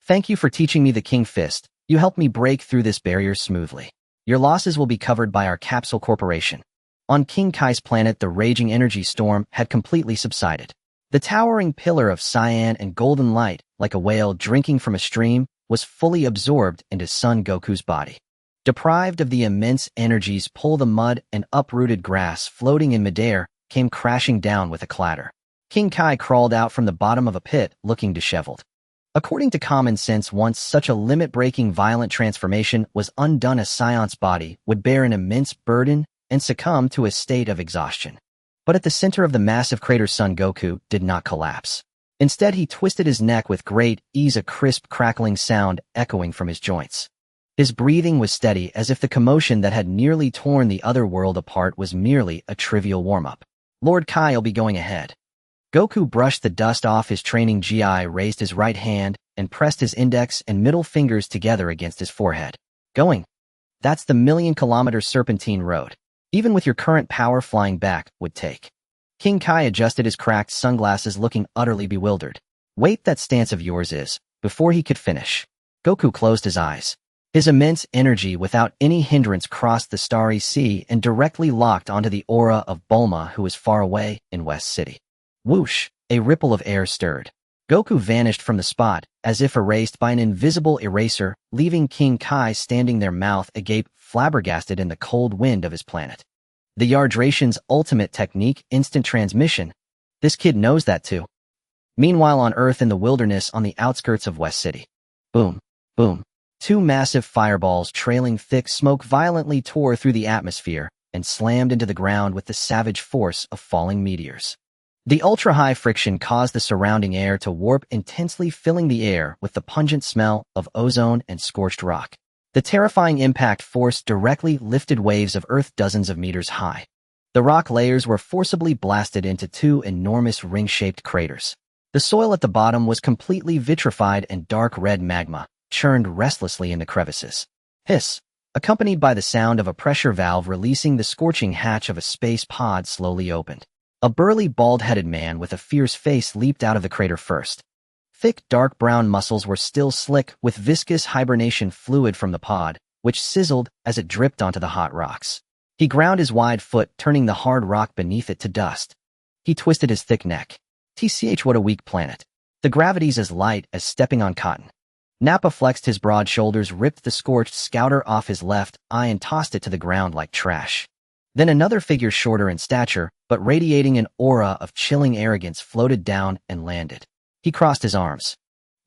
Thank you for teaching me the King Fist. You helped me break through this barrier smoothly. Your losses will be covered by our Capsule Corporation. On King Kai's planet, the raging energy storm had completely subsided. The towering pillar of cyan and golden light, like a whale drinking from a stream, was fully absorbed into Son Goku's body. Deprived of the immense energies pull, the mud and uprooted grass floating in midair came crashing down with a clatter. King Kai crawled out from the bottom of a pit, looking disheveled. According to common sense, once such a limit-breaking violent transformation was undone, a Saiyan's body would bear an immense burden and succumb to a state of exhaustion. But at the center of the massive crater, Son Goku did not collapse. Instead, he twisted his neck with great ease, a crisp crackling sound echoing from his joints. His breathing was steady, as if the commotion that had nearly torn the other world apart was merely a trivial warm-up. Lord Kai will be going ahead. Goku brushed the dust off his training gi, raised his right hand, and pressed his index and middle fingers together against his forehead. Going. That's the million-kilometer serpentine road. Even with your current power, flying back would take. King Kai adjusted his cracked sunglasses, looking utterly bewildered. Wait, that stance of yours is... Before he could finish, Goku closed his eyes. His immense energy without any hindrance crossed the starry sea and directly locked onto the aura of Bulma, who was far away in West City. Whoosh! A ripple of air stirred. Goku vanished from the spot, as if erased by an invisible eraser, leaving King Kai standing there, mouth agape, flabbergasted in the cold wind of his planet. The Yardration's ultimate technique, instant transmission. This kid knows that too. Meanwhile, on Earth, in the wilderness on the outskirts of West City. Boom. Boom. Two massive fireballs trailing thick smoke violently tore through the atmosphere and slammed into the ground with the savage force of falling meteors. The ultra-high friction caused the surrounding air to warp intensely, filling the air with the pungent smell of ozone and scorched rock. The terrifying impact force directly lifted waves of earth dozens of meters high. The rock layers were forcibly blasted into two enormous ring-shaped craters. The soil at the bottom was completely vitrified, and dark red magma churned restlessly in the crevices. Hiss! Accompanied by the sound of a pressure valve releasing, the scorching hatch of a space pod slowly opened. A burly, bald-headed man with a fierce face leaped out of the crater first. Thick, dark brown muscles were still slick with viscous hibernation fluid from the pod, which sizzled as it dripped onto the hot rocks. He ground his wide foot, turning the hard rock beneath it to dust. He twisted his thick neck. TCH, what a weak planet. The gravity's as light as stepping on cotton. Nappa flexed his broad shoulders, ripped the scorched scouter off his left eye, and tossed it to the ground like trash. Then another figure, shorter in stature, but radiating an aura of chilling arrogance, floated down and landed. He crossed his arms.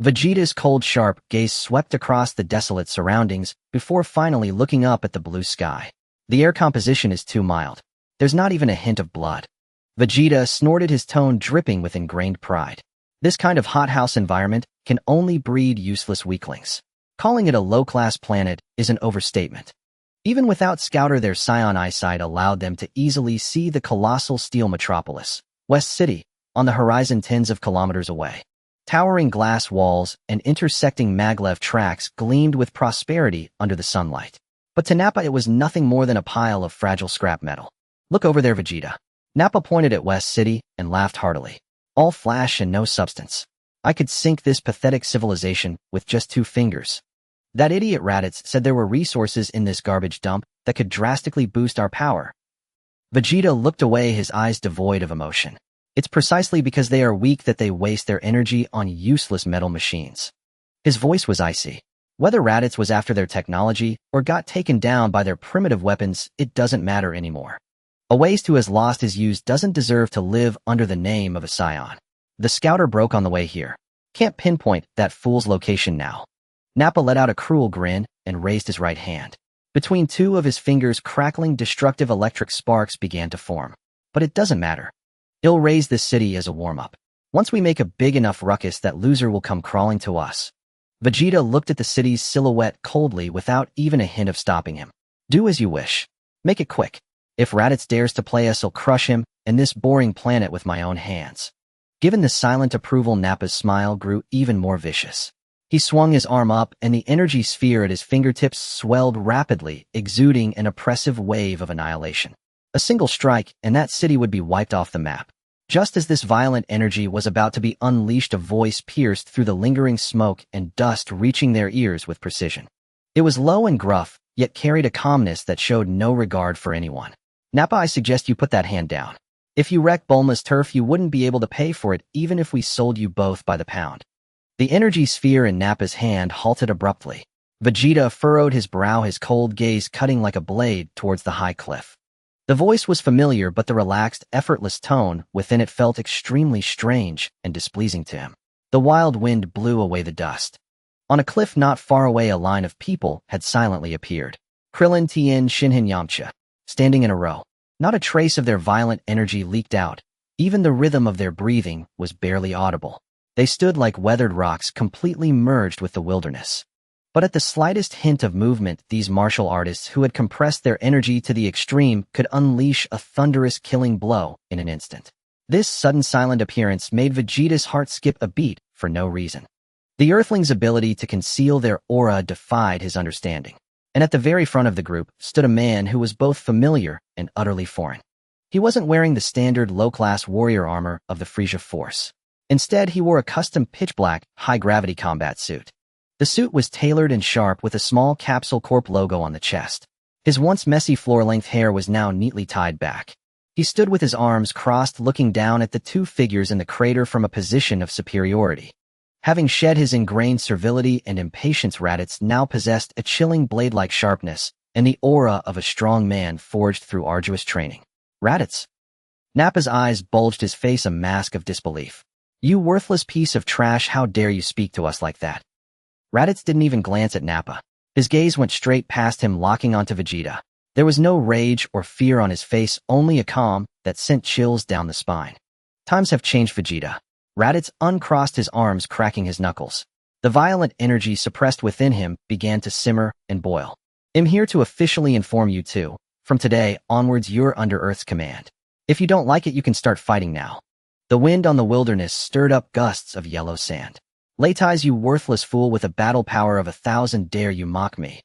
Vegeta's cold, sharp gaze swept across the desolate surroundings before finally looking up at the blue sky. The air composition is too mild. There's not even a hint of blood. Vegeta snorted, his tone dripping with ingrained pride. This kind of hothouse environment can only breed useless weaklings. Calling it a low-class planet is an overstatement. Even without Scouter, their Scion eyesight allowed them to easily see the colossal steel metropolis, West City, on the horizon tens of kilometers away. Towering glass walls and intersecting maglev tracks gleamed with prosperity under the sunlight. But to Nappa, it was nothing more than a pile of fragile scrap metal. Look over there, Vegeta. Nappa pointed at West City and laughed heartily. All flash and no substance. I could sink this pathetic civilization with just 2 fingers. That idiot Raditz said there were resources in this garbage dump that could drastically boost our power. Vegeta looked away, his eyes devoid of emotion. It's precisely because they are weak that they waste their energy on useless metal machines. His voice was icy. Whether Raditz was after their technology or got taken down by their primitive weapons, it doesn't matter anymore. A waste who has lost his use doesn't deserve to live under the name of a Saiyan. The scouter broke on the way here. Can't pinpoint that fool's location now. Nappa let out a cruel grin and raised his right hand. Between two of his fingers, crackling, destructive electric sparks began to form. But it doesn't matter. He'll raise this city as a warm-up. Once we make a big enough ruckus, that loser will come crawling to us. Vegeta looked at the city's silhouette coldly without even a hint of stopping him. Do as you wish. Make it quick. If Raditz dares to play us, I'll crush him and this boring planet with my own hands. Given the silent approval, Nappa's smile grew even more vicious. He swung his arm up, and the energy sphere at his fingertips swelled rapidly, exuding an oppressive wave of annihilation. A single strike, and that city would be wiped off the map. Just as this violent energy was about to be unleashed, a voice pierced through the lingering smoke and dust, reaching their ears with precision. It was low and gruff, yet carried a calmness that showed no regard for anyone. Nappa, I suggest you put that hand down. If you wreck Bulma's turf, you wouldn't be able to pay for it, even if we sold you both by the pound. The energy sphere in Nappa's hand halted abruptly. Vegeta furrowed his brow, his cold gaze cutting like a blade towards the high cliff. The voice was familiar, but the relaxed, effortless tone within it felt extremely strange and displeasing to him. The wild wind blew away the dust. On a cliff not far away, a line of people had silently appeared. Krillin, Tien, Shinhan, Yamcha, standing in a row. Not a trace of their violent energy leaked out. Even the rhythm of their breathing was barely audible. They stood like weathered rocks, completely merged with the wilderness. But at the slightest hint of movement, these martial artists who had compressed their energy to the extreme could unleash a thunderous killing blow in an instant. This sudden silent appearance made Vegeta's heart skip a beat for no reason. The Earthlings' ability to conceal their aura defied his understanding. And at the very front of the group stood a man who was both familiar and utterly foreign. He wasn't wearing the standard low-class warrior armor of the Frieza Force. Instead, he wore a custom pitch-black, high-gravity combat suit. The suit was tailored and sharp, with a small Capsule Corp logo on the chest. His once messy floor-length hair was now neatly tied back. He stood with his arms crossed, looking down at the two figures in the crater from a position of superiority. Having shed his ingrained servility and impatience, Raditz now possessed a chilling blade-like sharpness and the aura of a strong man forged through arduous training. Raditz. Nappa's eyes bulged, his face a mask of disbelief. You worthless piece of trash, how dare you speak to us like that? Raditz didn't even glance at Nappa. His gaze went straight past him, locking onto Vegeta. There was no rage or fear on his face, only a calm that sent chills down the spine. Times have changed, Vegeta. Raditz uncrossed his arms, cracking his knuckles. The violent energy suppressed within him began to simmer and boil. I'm here to officially inform you two. From today onwards, you're under Earth's command. If you don't like it, you can start fighting now. The wind on the wilderness stirred up gusts of yellow sand. Leitais, you worthless fool, with a battle power of 1,000, dare you mock me?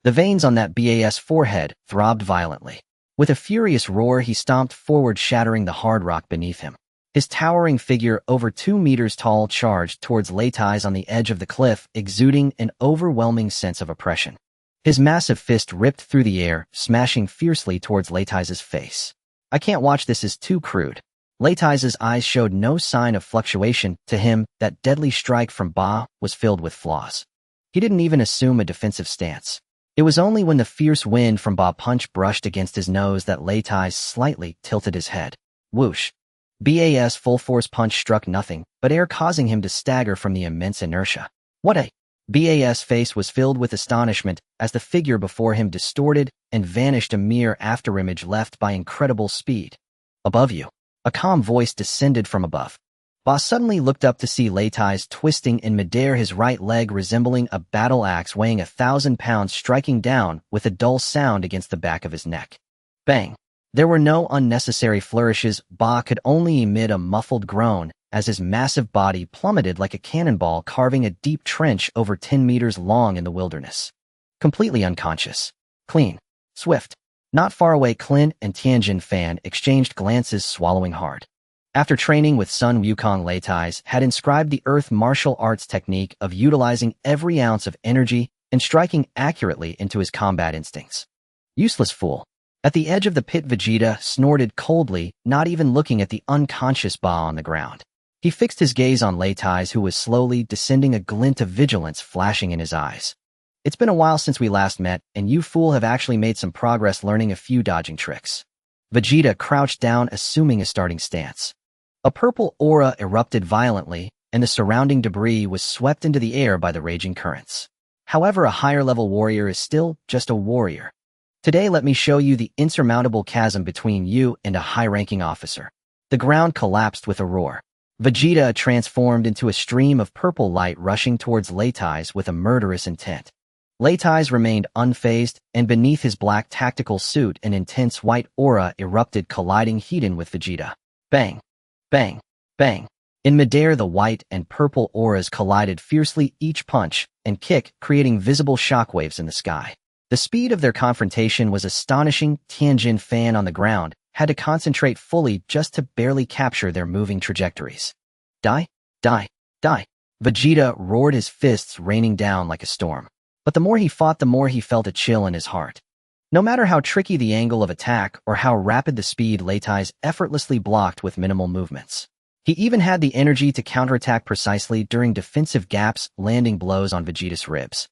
The veins on that BAS forehead throbbed violently. With a furious roar, he stomped forward, shattering the hard rock beneath him. His towering figure, over 2 meters tall, charged towards Leitais on the edge of the cliff, exuding an overwhelming sense of oppression. His massive fist ripped through the air, smashing fiercely towards Leitais' face. I can't watch, this is too crude. Leitais' eyes showed no sign of fluctuation. To him, that deadly strike from Ba was filled with flaws. He didn't even assume a defensive stance. It was only when the fierce wind from Ba punch brushed against his nose that Leitais slightly tilted his head. Whoosh. Ba's full-force punch struck nothing but air, causing him to stagger from the immense inertia. What a... Ba's face was filled with astonishment as the figure before him distorted and vanished, a mere afterimage left by incredible speed. Above you. A calm voice descended from above. Ba suddenly looked up to see Leitais twisting in midair, his right leg resembling a battle axe weighing 1,000 pounds striking down with a dull sound against the back of his neck. Bang! There were no unnecessary flourishes. Ba could only emit a muffled groan as his massive body plummeted like a cannonball, carving a deep trench over 10 meters long in the wilderness. Completely unconscious. Clean. Swift. Not far away, Clint and Tianjin Fan exchanged glances, swallowing hard. After training with Sun Wukong, Leitais had inscribed the Earth martial arts technique of utilizing every ounce of energy and striking accurately into his combat instincts. Useless fool. At the edge of the pit, Vegeta snorted coldly, not even looking at the unconscious Ba on the ground. He fixed his gaze on Leitai, who was slowly descending, a glint of vigilance flashing in his eyes. It's been a while since we last met, and you fool have actually made some progress learning a few dodging tricks. Vegeta crouched down, assuming a starting stance. A purple aura erupted violently, and the surrounding debris was swept into the air by the raging currents. However, a higher-level warrior is still just a warrior. Today, let me show you the insurmountable chasm between you and a high-ranking officer. The ground collapsed with a roar. Vegeta transformed into a stream of purple light rushing towards Leitai with a murderous intent. Leitai remained unfazed, and beneath his black tactical suit an intense white aura erupted, colliding head-on with Vegeta. Bang! Bang! Bang! In midair, the white and purple auras collided fiercely, each punch and kick creating visible shockwaves in the sky. The speed of their confrontation was astonishing. Tianjin Fan on the ground had to concentrate fully just to barely capture their moving trajectories. Die! Die! Die! Vegeta roared, his fists raining down like a storm. But the more he fought, the more he felt a chill in his heart. No matter how tricky the angle of attack or how rapid the speed, Leitai effortlessly blocked with minimal movements. He even had the energy to counterattack precisely during defensive gaps, landing blows on Vegeta's ribs.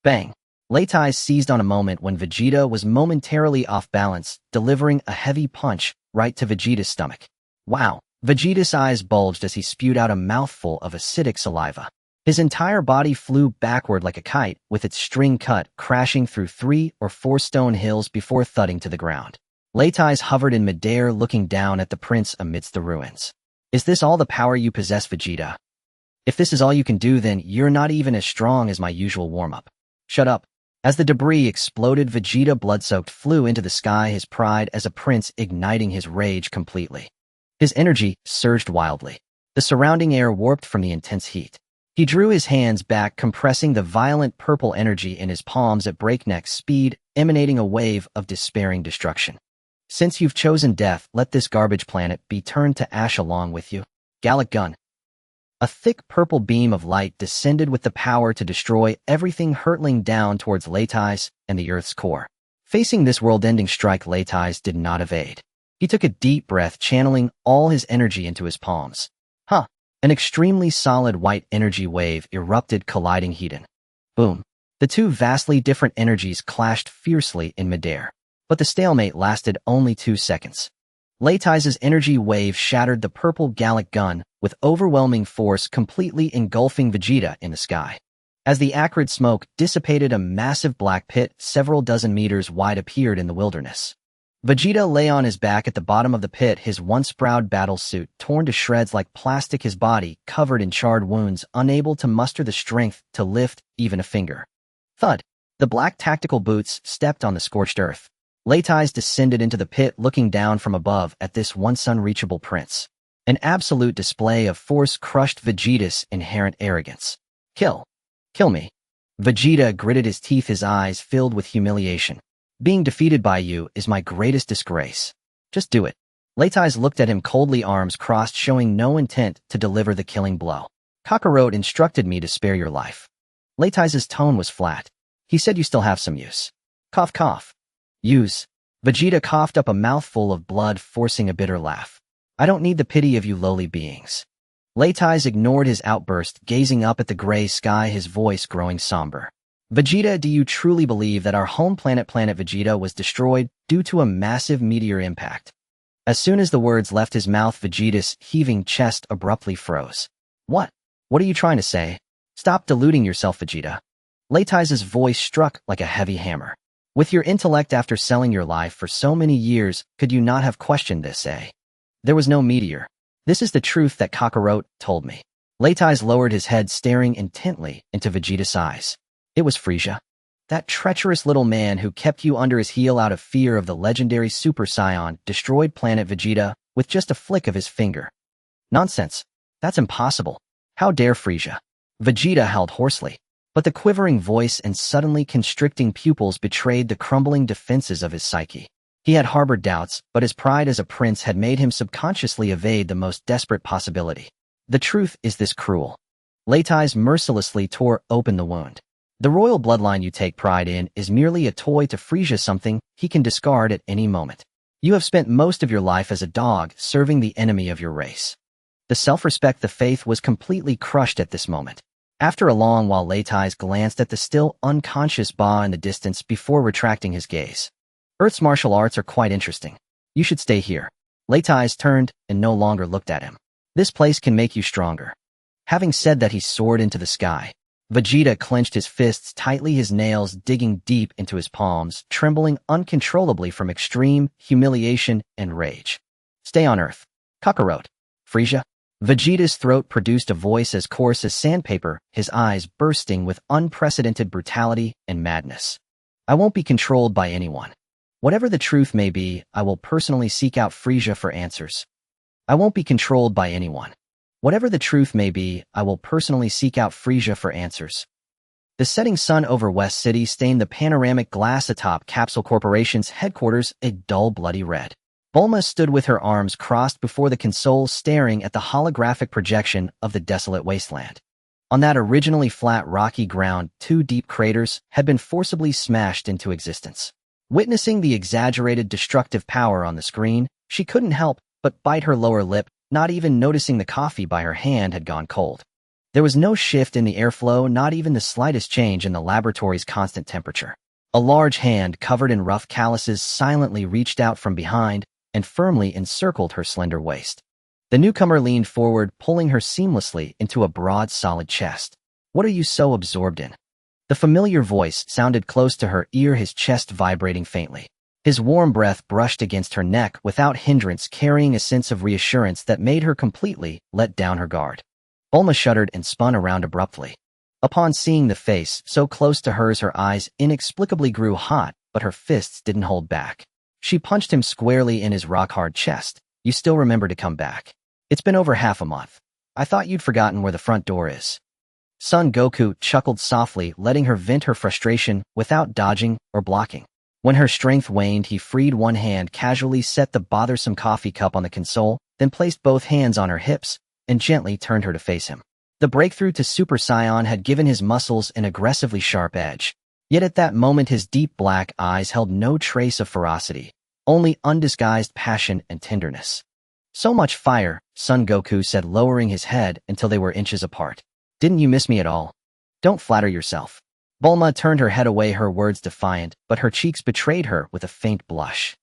Bang! Leitai seized on a moment when Vegeta was momentarily off balance, delivering a heavy punch right to Vegeta's stomach. Wow! Vegeta's eyes bulged as he spewed out a mouthful of acidic saliva. His entire body flew backward like a kite, with its string cut crashing through 3 or 4 stone hills before thudding to the ground. Leitai hovered in midair, looking down at the prince amidst the ruins. Is this all the power you possess, Vegeta? If this is all you can do, then you're not even as strong as my usual warm-up. Shut up. As the debris exploded, Vegeta, blood-soaked, flew into the sky, his pride as a prince igniting his rage completely. His energy surged wildly. The surrounding air warped from the intense heat. He drew his hands back, compressing the violent purple energy in his palms at breakneck speed, emanating a wave of despairing destruction. Since you've chosen death, let this garbage planet be turned to ash along with you. Galactic gun. A thick purple beam of light descended with the power to destroy everything, hurtling down towards Leitai and the Earth's core. Facing this world-ending strike, Leitai did not evade. He took a deep breath, channeling all his energy into his palms. An extremely solid white energy wave erupted, colliding head-on. Boom! The two vastly different energies clashed fiercely in midair. But the stalemate lasted only 2 seconds. Leitai's energy wave shattered the purple galactic gun with overwhelming force, completely engulfing Vegeta in the sky. As the acrid smoke dissipated, a massive black pit several dozen meters wide appeared in the wilderness. Vegeta lay on his back at the bottom of the pit, his once proud battle suit torn to shreds like plastic, his body covered in charred wounds, unable to muster the strength to lift even a finger. Thud! The black tactical boots stepped on the scorched earth. Leitai descended into the pit, looking down from above at this once unreachable prince. An absolute display of force crushed Vegeta's inherent arrogance. Kill me. Vegeta gritted his teeth, his eyes filled with humiliation. Being defeated by you is my greatest disgrace. Just do it. Leitai looked at him coldly, arms crossed, showing no intent to deliver the killing blow. Kakarot instructed me to spare your life. Leitai's tone was flat. He said you still have some use. Cough, cough. Use. Vegeta coughed up a mouthful of blood, forcing a bitter laugh. I don't need the pity of you lowly beings. Leitai ignored his outburst, gazing up at the gray sky, his voice growing somber. Vegeta, do you truly believe that our home planet Vegeta was destroyed due to a massive meteor impact? As soon as the words left his mouth, Vegeta's heaving chest abruptly froze. What? What are you trying to say? Stop deluding yourself, Vegeta. Leitai's voice struck like a heavy hammer. With your intellect, after selling your life for so many years, could you not have questioned this, eh? There was no meteor. This is the truth that Kakarot told me. Leitai lowered his head, staring intently into Vegeta's eyes. It was Frieza. That treacherous little man who kept you under his heel out of fear of the legendary Super Saiyan destroyed planet Vegeta with just a flick of his finger. Nonsense. That's impossible. How dare Frieza? Vegeta howled hoarsely. But the quivering voice and suddenly constricting pupils betrayed the crumbling defenses of his psyche. He had harbored doubts, but his pride as a prince had made him subconsciously evade the most desperate possibility. The truth is this cruel. Leitai mercilessly tore open the wound. The royal bloodline you take pride in is merely a toy to Frieza, something he can discard at any moment. You have spent most of your life as a dog serving the enemy of your race. The self-respect, the faith was completely crushed at this moment. After a long while, Leitai glanced at the still unconscious Ba in the distance before retracting his gaze. Earth's martial arts are quite interesting. You should stay here. Leitai turned and no longer looked at him. This place can make you stronger. Having said that, he soared into the sky. Vegeta clenched his fists tightly, his nails digging deep into his palms, trembling uncontrollably from extreme humiliation and rage. Stay on Earth. Kakarot. Frieza. Vegeta's throat produced a voice as coarse as sandpaper, his eyes bursting with unprecedented brutality and madness. I won't be controlled by anyone. Whatever the truth may be, I will personally seek out Frieza for answers. I won't be controlled by anyone. Whatever the truth may be, I will personally seek out Frieza for answers. The setting sun over West City stained the panoramic glass atop Capsule Corporation's headquarters a dull bloody red. Bulma stood with her arms crossed before the console, staring at the holographic projection of the desolate wasteland. On that originally flat rocky ground, 2 deep craters had been forcibly smashed into existence. Witnessing the exaggerated destructive power on the screen, she couldn't help but bite her lower lip, not even noticing the coffee by her hand had gone cold. There was no shift in the airflow, not even the slightest change in the laboratory's constant temperature. A large hand covered in rough calluses silently reached out from behind and firmly encircled her slender waist. The newcomer leaned forward, pulling her seamlessly into a broad, solid chest. What are you so absorbed in? The familiar voice sounded close to her ear, his chest vibrating faintly. His warm breath brushed against her neck without hindrance, carrying a sense of reassurance that made her completely let down her guard. Bulma shuddered and spun around abruptly. Upon seeing the face so close to hers, her eyes inexplicably grew hot, but her fists didn't hold back. She punched him squarely in his rock-hard chest. You still remember to come back. It's been over half a month. I thought you'd forgotten where the front door is. Son Goku chuckled softly, letting her vent her frustration without dodging or blocking. When her strength waned, he freed one hand, casually set the bothersome coffee cup on the console, then placed both hands on her hips and gently turned her to face him. The breakthrough to Super Saiyan had given his muscles an aggressively sharp edge. Yet at that moment, his deep black eyes held no trace of ferocity, only undisguised passion and tenderness. So much fire, Son Goku said, lowering his head until they were inches apart. Didn't you miss me at all? Don't flatter yourself. Bulma turned her head away, her words defiant, but her cheeks betrayed her with a faint blush.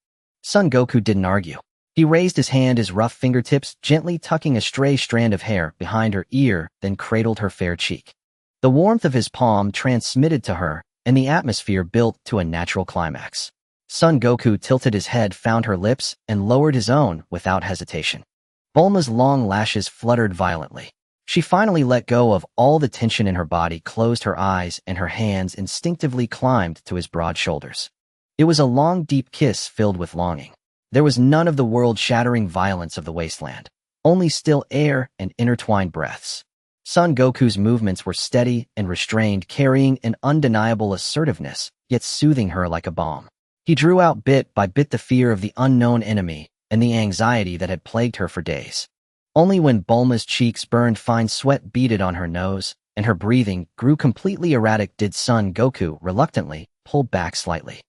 Son Goku didn't argue. He raised his hand, his rough fingertips gently tucking a stray strand of hair behind her ear, then cradled her fair cheek. The warmth of his palm transmitted to her, and the atmosphere built to a natural climax. Son Goku tilted his head, found her lips, and lowered his own without hesitation. Bulma's long lashes fluttered violently. She finally let go of all the tension in her body, closed her eyes, and her hands instinctively climbed to his broad shoulders. It was a long, deep kiss filled with longing. There was none of the world-shattering violence of the wasteland, only still air and intertwined breaths. Son Goku's movements were steady and restrained, carrying an undeniable assertiveness, yet soothing her like a balm. He drew out bit by bit the fear of the unknown enemy and the anxiety that had plagued her for days. Only when Bulma's cheeks burned, fine sweat beaded on her nose, and her breathing grew completely erratic did Son Goku reluctantly pull back slightly.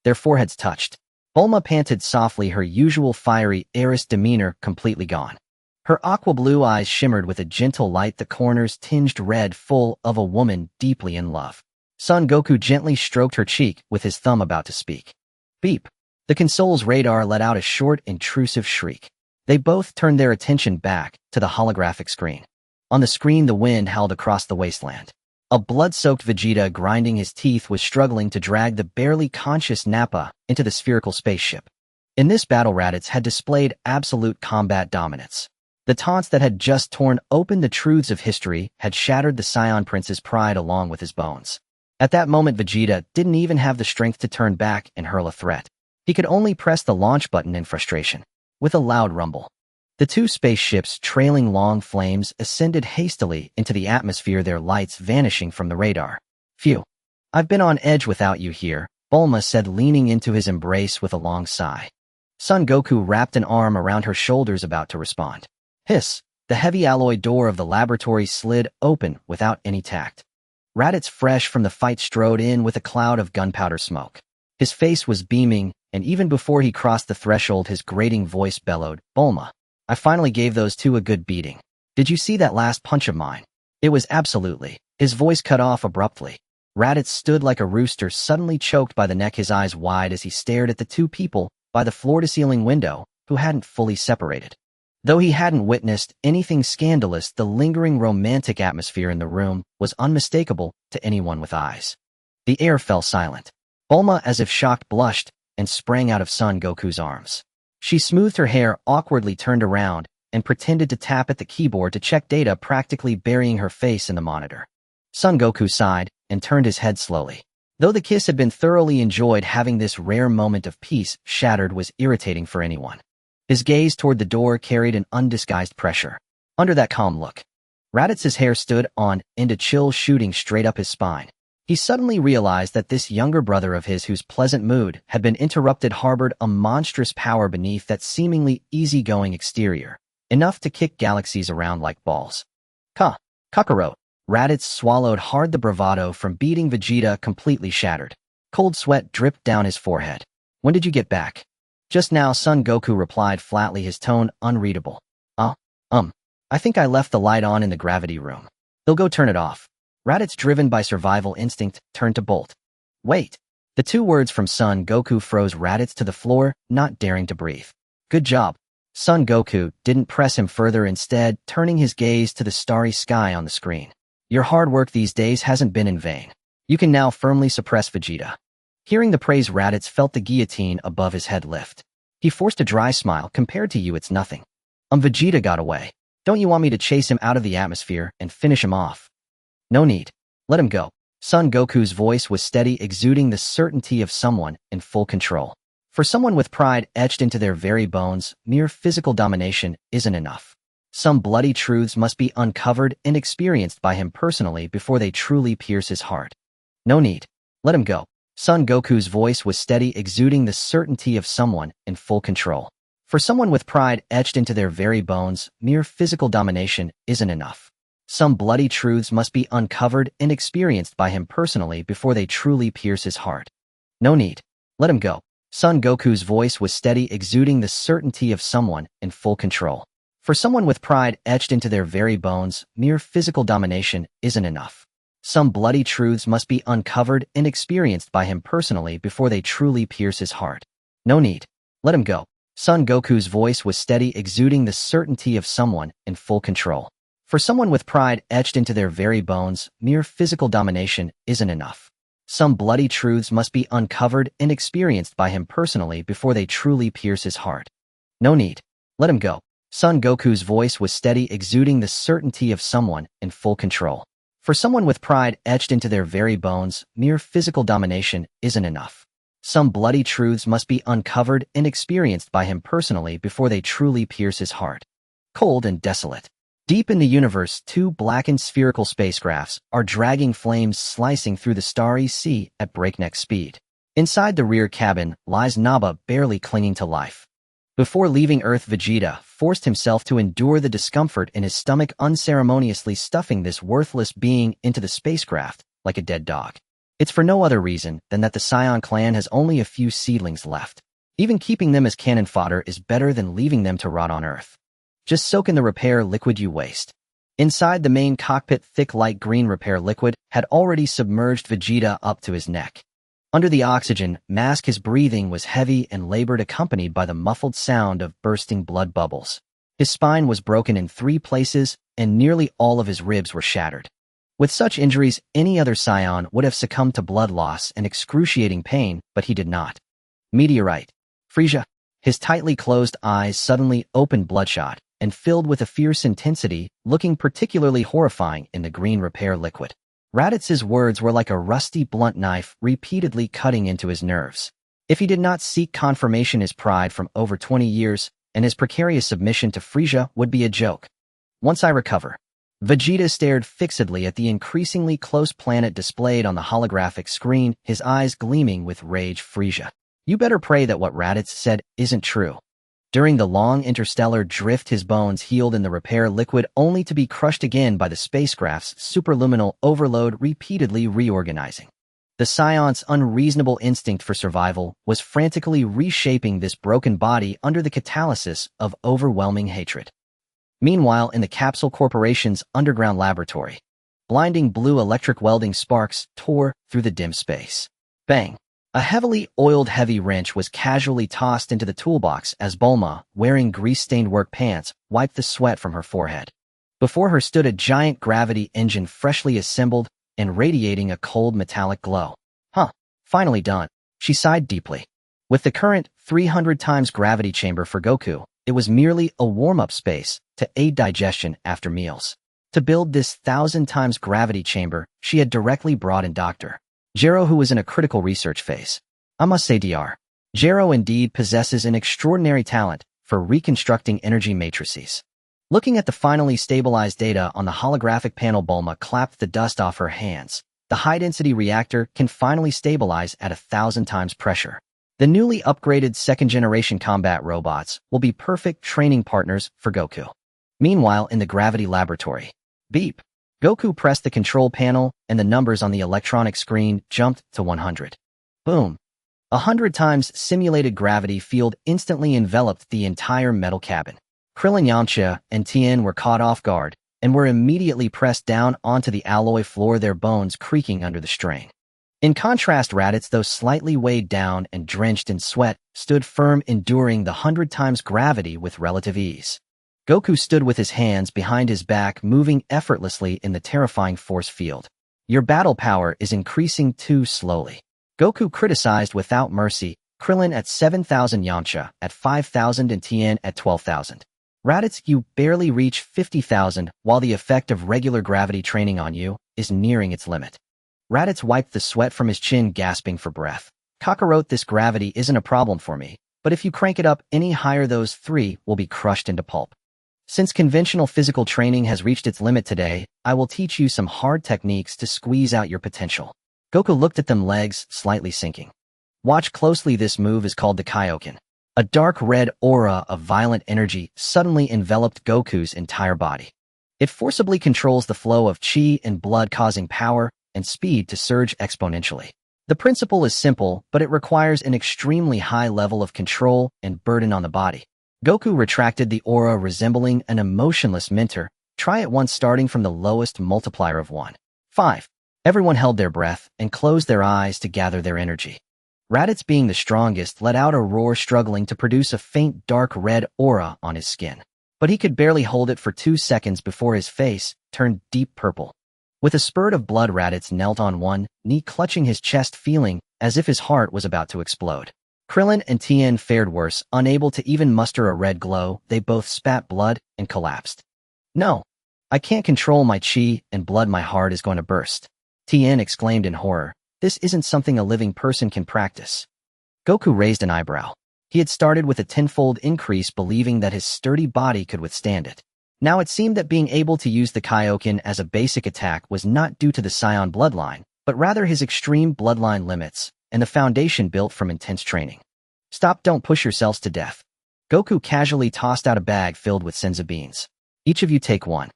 Their foreheads touched. Bulma panted softly, her usual fiery heiress demeanor completely gone. Her aqua blue eyes shimmered with a gentle light, the corners tinged red, full of a woman deeply in love. Son Goku gently stroked her cheek with his thumb, about to speak. Beep. The console's radar let out a short, intrusive shriek. They both turned their attention back to the holographic screen. On the screen, the wind howled across the wasteland. A blood-soaked Vegeta, grinding his teeth, was struggling to drag the barely conscious Nappa into the spherical spaceship. In this battle, Raditz had displayed absolute combat dominance. The taunts that had just torn open the truths of history had shattered the Saiyan Prince's pride along with his bones. At that moment, Vegeta didn't even have the strength to turn back and hurl a threat. He could only press the launch button in frustration. With a loud rumble, the 2 spaceships, trailing long flames, ascended hastily into the atmosphere, their lights vanishing from the radar. Phew. I've been on edge without you here, Bulma said, leaning into his embrace with a long sigh. Son Goku wrapped an arm around her shoulders, about to respond. Hiss. The heavy alloy door of the laboratory slid open without any tact. Raditz, fresh from the fight, strode in with a cloud of gunpowder smoke. His face was beaming, and even before he crossed the threshold, his grating voice bellowed, "Bulma, I finally gave those two a good beating. Did you see that last punch of mine?" It was absolutely. His voice cut off abruptly. Raditz stood like a rooster, suddenly choked by the neck, his eyes wide as he stared at the two people by the floor-to-ceiling window who hadn't fully separated. Though he hadn't witnessed anything scandalous, the lingering romantic atmosphere in the room was unmistakable to anyone with eyes. The air fell silent. Bulma, as if shocked, blushed and sprang out of Son Goku's arms. She smoothed her hair, awkwardly turned around, and pretended to tap at the keyboard to check data, practically burying her face in the monitor. Son Goku sighed and turned his head slowly. Though the kiss had been thoroughly enjoyed, having this rare moment of peace shattered was irritating for anyone. His gaze toward the door carried an undisguised pressure. Under that calm look, Raditz's hair stood on end, a chill shooting straight up his spine. He suddenly realized that this younger brother of his, whose pleasant mood had been interrupted, harbored a monstrous power beneath that seemingly easygoing exterior, enough to kick galaxies around like balls. Kakarot. Raditz swallowed hard, the bravado from beating Vegeta completely shattered. Cold sweat dripped down his forehead. "When did you get back?" "Just now," Son Goku replied flatly, his tone unreadable. I think I left the light on in the gravity room." "They'll go turn it off." Raditz, driven by survival instinct, turned to bolt. "Wait." The two words from Son Goku froze Raditz to the floor, not daring to breathe. "Good job." Son Goku didn't press him further, instead turning his gaze to the starry sky on the screen. "Your hard work these days hasn't been in vain. You can now firmly suppress Vegeta." Hearing the praise, Raditz felt the guillotine above his head lift. He forced a dry smile. "Compared to you, it's nothing." Vegeta got away. "Don't you want me to chase him out of the atmosphere and finish him off?" "No need. Let him go." Son Goku's voice was steady, exuding the certainty of someone in full control. For someone with pride etched into their very bones, mere physical domination isn't enough. Some bloody truths must be uncovered and experienced by him personally before they truly pierce his heart. "No need. Let him go." Son Goku's voice was steady, exuding the certainty of someone in full control. For someone with pride etched into their very bones, mere physical domination isn't enough. Some bloody truths must be uncovered and experienced by him personally before they truly pierce his heart. "No need. Let him go." Son Goku's voice was steady, exuding the certainty of someone in full control. For someone with pride etched into their very bones, mere physical domination isn't enough. Some bloody truths must be uncovered and experienced by him personally before they truly pierce his heart. "No need. Let him go." Son Goku's voice was steady, exuding the certainty of someone in full control. For someone with pride etched into their very bones, mere physical domination isn't enough. Some bloody truths must be uncovered and experienced by him personally before they truly pierce his heart. "No need. Let him go." Son Goku's voice was steady, exuding the certainty of someone in full control. For someone with pride etched into their very bones, mere physical domination isn't enough. Some bloody truths must be uncovered and experienced by him personally before they truly pierce his heart. Cold and desolate. Deep in the universe, two blackened spherical spacecrafts are dragging flames slicing through the starry sea at breakneck speed. Inside the rear cabin lies Naba, barely clinging to life. Before leaving Earth, Vegeta forced himself to endure the discomfort in his stomach, unceremoniously stuffing this worthless being into the spacecraft like a dead dog. It's for no other reason than that the Saiyan clan has only a few seedlings left. Even keeping them as cannon fodder is better than leaving them to rot on Earth. Just soak in the repair liquid you waste. Inside the main cockpit, thick light green repair liquid had already submerged Vegeta up to his neck. Under the oxygen mask, his breathing was heavy and labored, accompanied by the muffled sound of bursting blood bubbles. His spine was broken in 3 places, and nearly all of his ribs were shattered. With such injuries, any other Saiyan would have succumbed to blood loss and excruciating pain, but he did not. Meteorite. Frieza. His tightly closed eyes suddenly opened, bloodshot and filled with a fierce intensity, looking particularly horrifying in the green repair liquid. Raditz's words were like a rusty blunt knife, repeatedly cutting into his nerves. If he did not seek confirmation, his pride from over 20 years and his precarious submission to Frieza would be a joke. "Once I recover." Vegeta stared fixedly at the increasingly close planet displayed on the holographic screen, his eyes gleaming with rage. "Frieza, you better pray that what Raditz said isn't true." During the long interstellar drift, his bones healed in the repair liquid only to be crushed again by the spacecraft's superluminal overload, repeatedly reorganizing. The Scion's unreasonable instinct for survival was frantically reshaping this broken body under the catalysis of overwhelming hatred. Meanwhile, in the Capsule Corporation's underground laboratory, blinding blue electric welding sparks tore through the dim space. Bang! A heavily oiled heavy wrench was casually tossed into the toolbox as Bulma, wearing grease-stained work pants, wiped the sweat from her forehead. Before her stood a giant gravity engine freshly assembled and radiating a cold metallic glow. Finally done. She sighed deeply. With the current 300 times gravity chamber for Goku, it was merely a warm-up space to aid digestion after meals. To build this 1,000 times gravity chamber, she had directly brought in Dr. Gero, who was in a critical research phase. I must say Dr. Gero indeed possesses an extraordinary talent for reconstructing energy matrices. Looking at the finally stabilized data on the holographic panel, Bulma clapped the dust off her hands. The high-density reactor can finally stabilize at 1,000 times pressure. The newly upgraded second-generation combat robots will be perfect training partners for Goku. Meanwhile, in the gravity laboratory, beep! Goku pressed the control panel, and the numbers on the electronic screen jumped to 100. Boom! 100 times simulated gravity field instantly enveloped the entire metal cabin. Krillin, Yamcha, and Tien were caught off guard and were immediately pressed down onto the alloy floor, their bones creaking under the strain. In contrast, Raditz, though slightly weighed down and drenched in sweat, stood firm, enduring the 100 times gravity with relative ease. Goku stood with his hands behind his back, moving effortlessly in the terrifying force field. Your battle power is increasing too slowly. Goku criticized without mercy, Krillin at 7,000, Yamcha at 5,000, and Tien at 12,000. Raditz, you barely reach 50,000, while the effect of regular gravity training on you is nearing its limit. Raditz wiped the sweat from his chin, gasping for breath. Kakarot, this gravity isn't a problem for me, but if you crank it up any higher, those three will be crushed into pulp. Since conventional physical training has reached its limit today, I will teach you some hard techniques to squeeze out your potential. Goku looked at them, legs slightly sinking. Watch closely, this move is called the Kaioken. A dark red aura of violent energy suddenly enveloped Goku's entire body. It forcibly controls the flow of chi and blood, causing power and speed to surge exponentially. The principle is simple, but it requires an extremely high level of control and burden on the body. Goku retracted the aura, resembling an emotionless mentor. Try it once, starting from the lowest multiplier of 1. 5. Everyone held their breath and closed their eyes to gather their energy. Raditz, being the strongest, let out a roar, struggling to produce a faint dark red aura on his skin. But he could barely hold it for 2 seconds before his face turned deep purple. With a spurt of blood, Raditz knelt on one knee, clutching his chest, feeling as if his heart was about to explode. Krillin and Tien fared worse, unable to even muster a red glow. They both spat blood and collapsed. No, I can't control my chi and blood, my heart is going to burst. Tien exclaimed in horror. This isn't something a living person can practice. Goku raised an eyebrow. He had started with a tenfold increase, believing that his sturdy body could withstand it. Now it seemed that being able to use the Kaioken as a basic attack was not due to the Saiyan bloodline, but rather his extreme bloodline limits and the foundation built from intense training. Stop, don't push yourselves to death. Goku casually tossed out a bag filled with senzu beans. Each of you take one.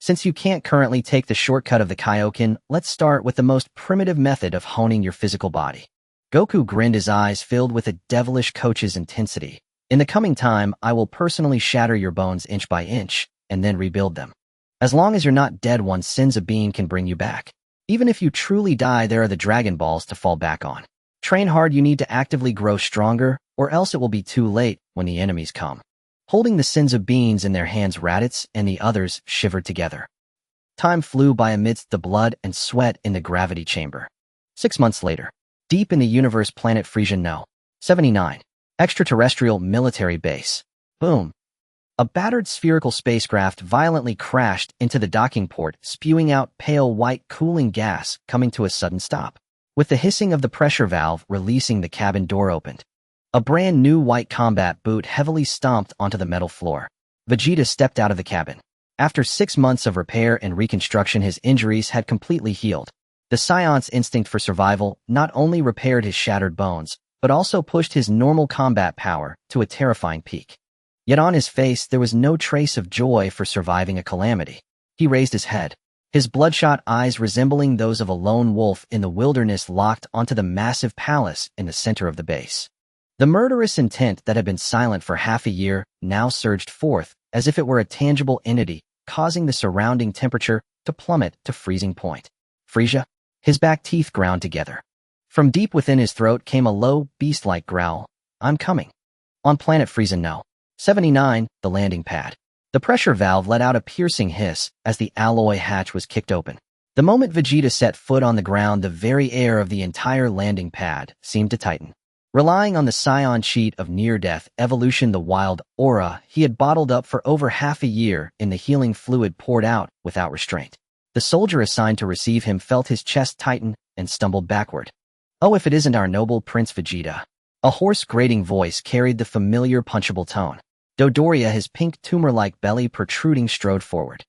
Since you can't currently take the shortcut of the Kaioken, let's start with the most primitive method of honing your physical body. Goku grinned, his eyes filled with a devilish coach's intensity. In the coming time, I will personally shatter your bones inch by inch, and then rebuild them. As long as you're not dead, one senzu bean can bring you back. Even if you truly die, there are the Dragon Balls to fall back on. Train hard, you need to actively grow stronger, or else it will be too late when the enemies come. Holding the senzu beans in their hands, Raditz and the others shivered together. Time flew by amidst the blood and sweat in the gravity chamber. 6 months later, deep in the universe planet Frieza No. 79. Extraterrestrial military base. Boom. A battered spherical spacecraft violently crashed into the docking port, spewing out pale white cooling gas, coming to a sudden stop. With the hissing of the pressure valve releasing, the cabin door opened. A brand new white combat boot heavily stomped onto the metal floor. Vegeta stepped out of the cabin. After 6 months of repair and reconstruction, his injuries had completely healed. The Scion's instinct for survival not only repaired his shattered bones, but also pushed his normal combat power to a terrifying peak. Yet on his face there was no trace of joy for surviving a calamity. He raised his head. His bloodshot eyes, resembling those of a lone wolf in the wilderness, locked onto the massive palace in the center of the base. The murderous intent that had been silent for half a year now surged forth, as if it were a tangible entity, causing the surrounding temperature to plummet to freezing point. Frieza? His back teeth ground together. From deep within his throat came a low, beast-like growl. I'm coming. On planet Frieza No. 79, the landing pad. The pressure valve let out a piercing hiss as the alloy hatch was kicked open. The moment Vegeta set foot on the ground, the very air of the entire landing pad seemed to tighten. Relying on the Saiyan cheat of near-death evolution, the wild aura he had bottled up for over half a year in the healing fluid poured out without restraint. The soldier assigned to receive him felt his chest tighten and stumbled backward. Oh, if it isn't our noble Prince Vegeta. A hoarse, grating voice carried the familiar punchable tone. Dodoria, his pink tumor-like belly protruding, strode forward.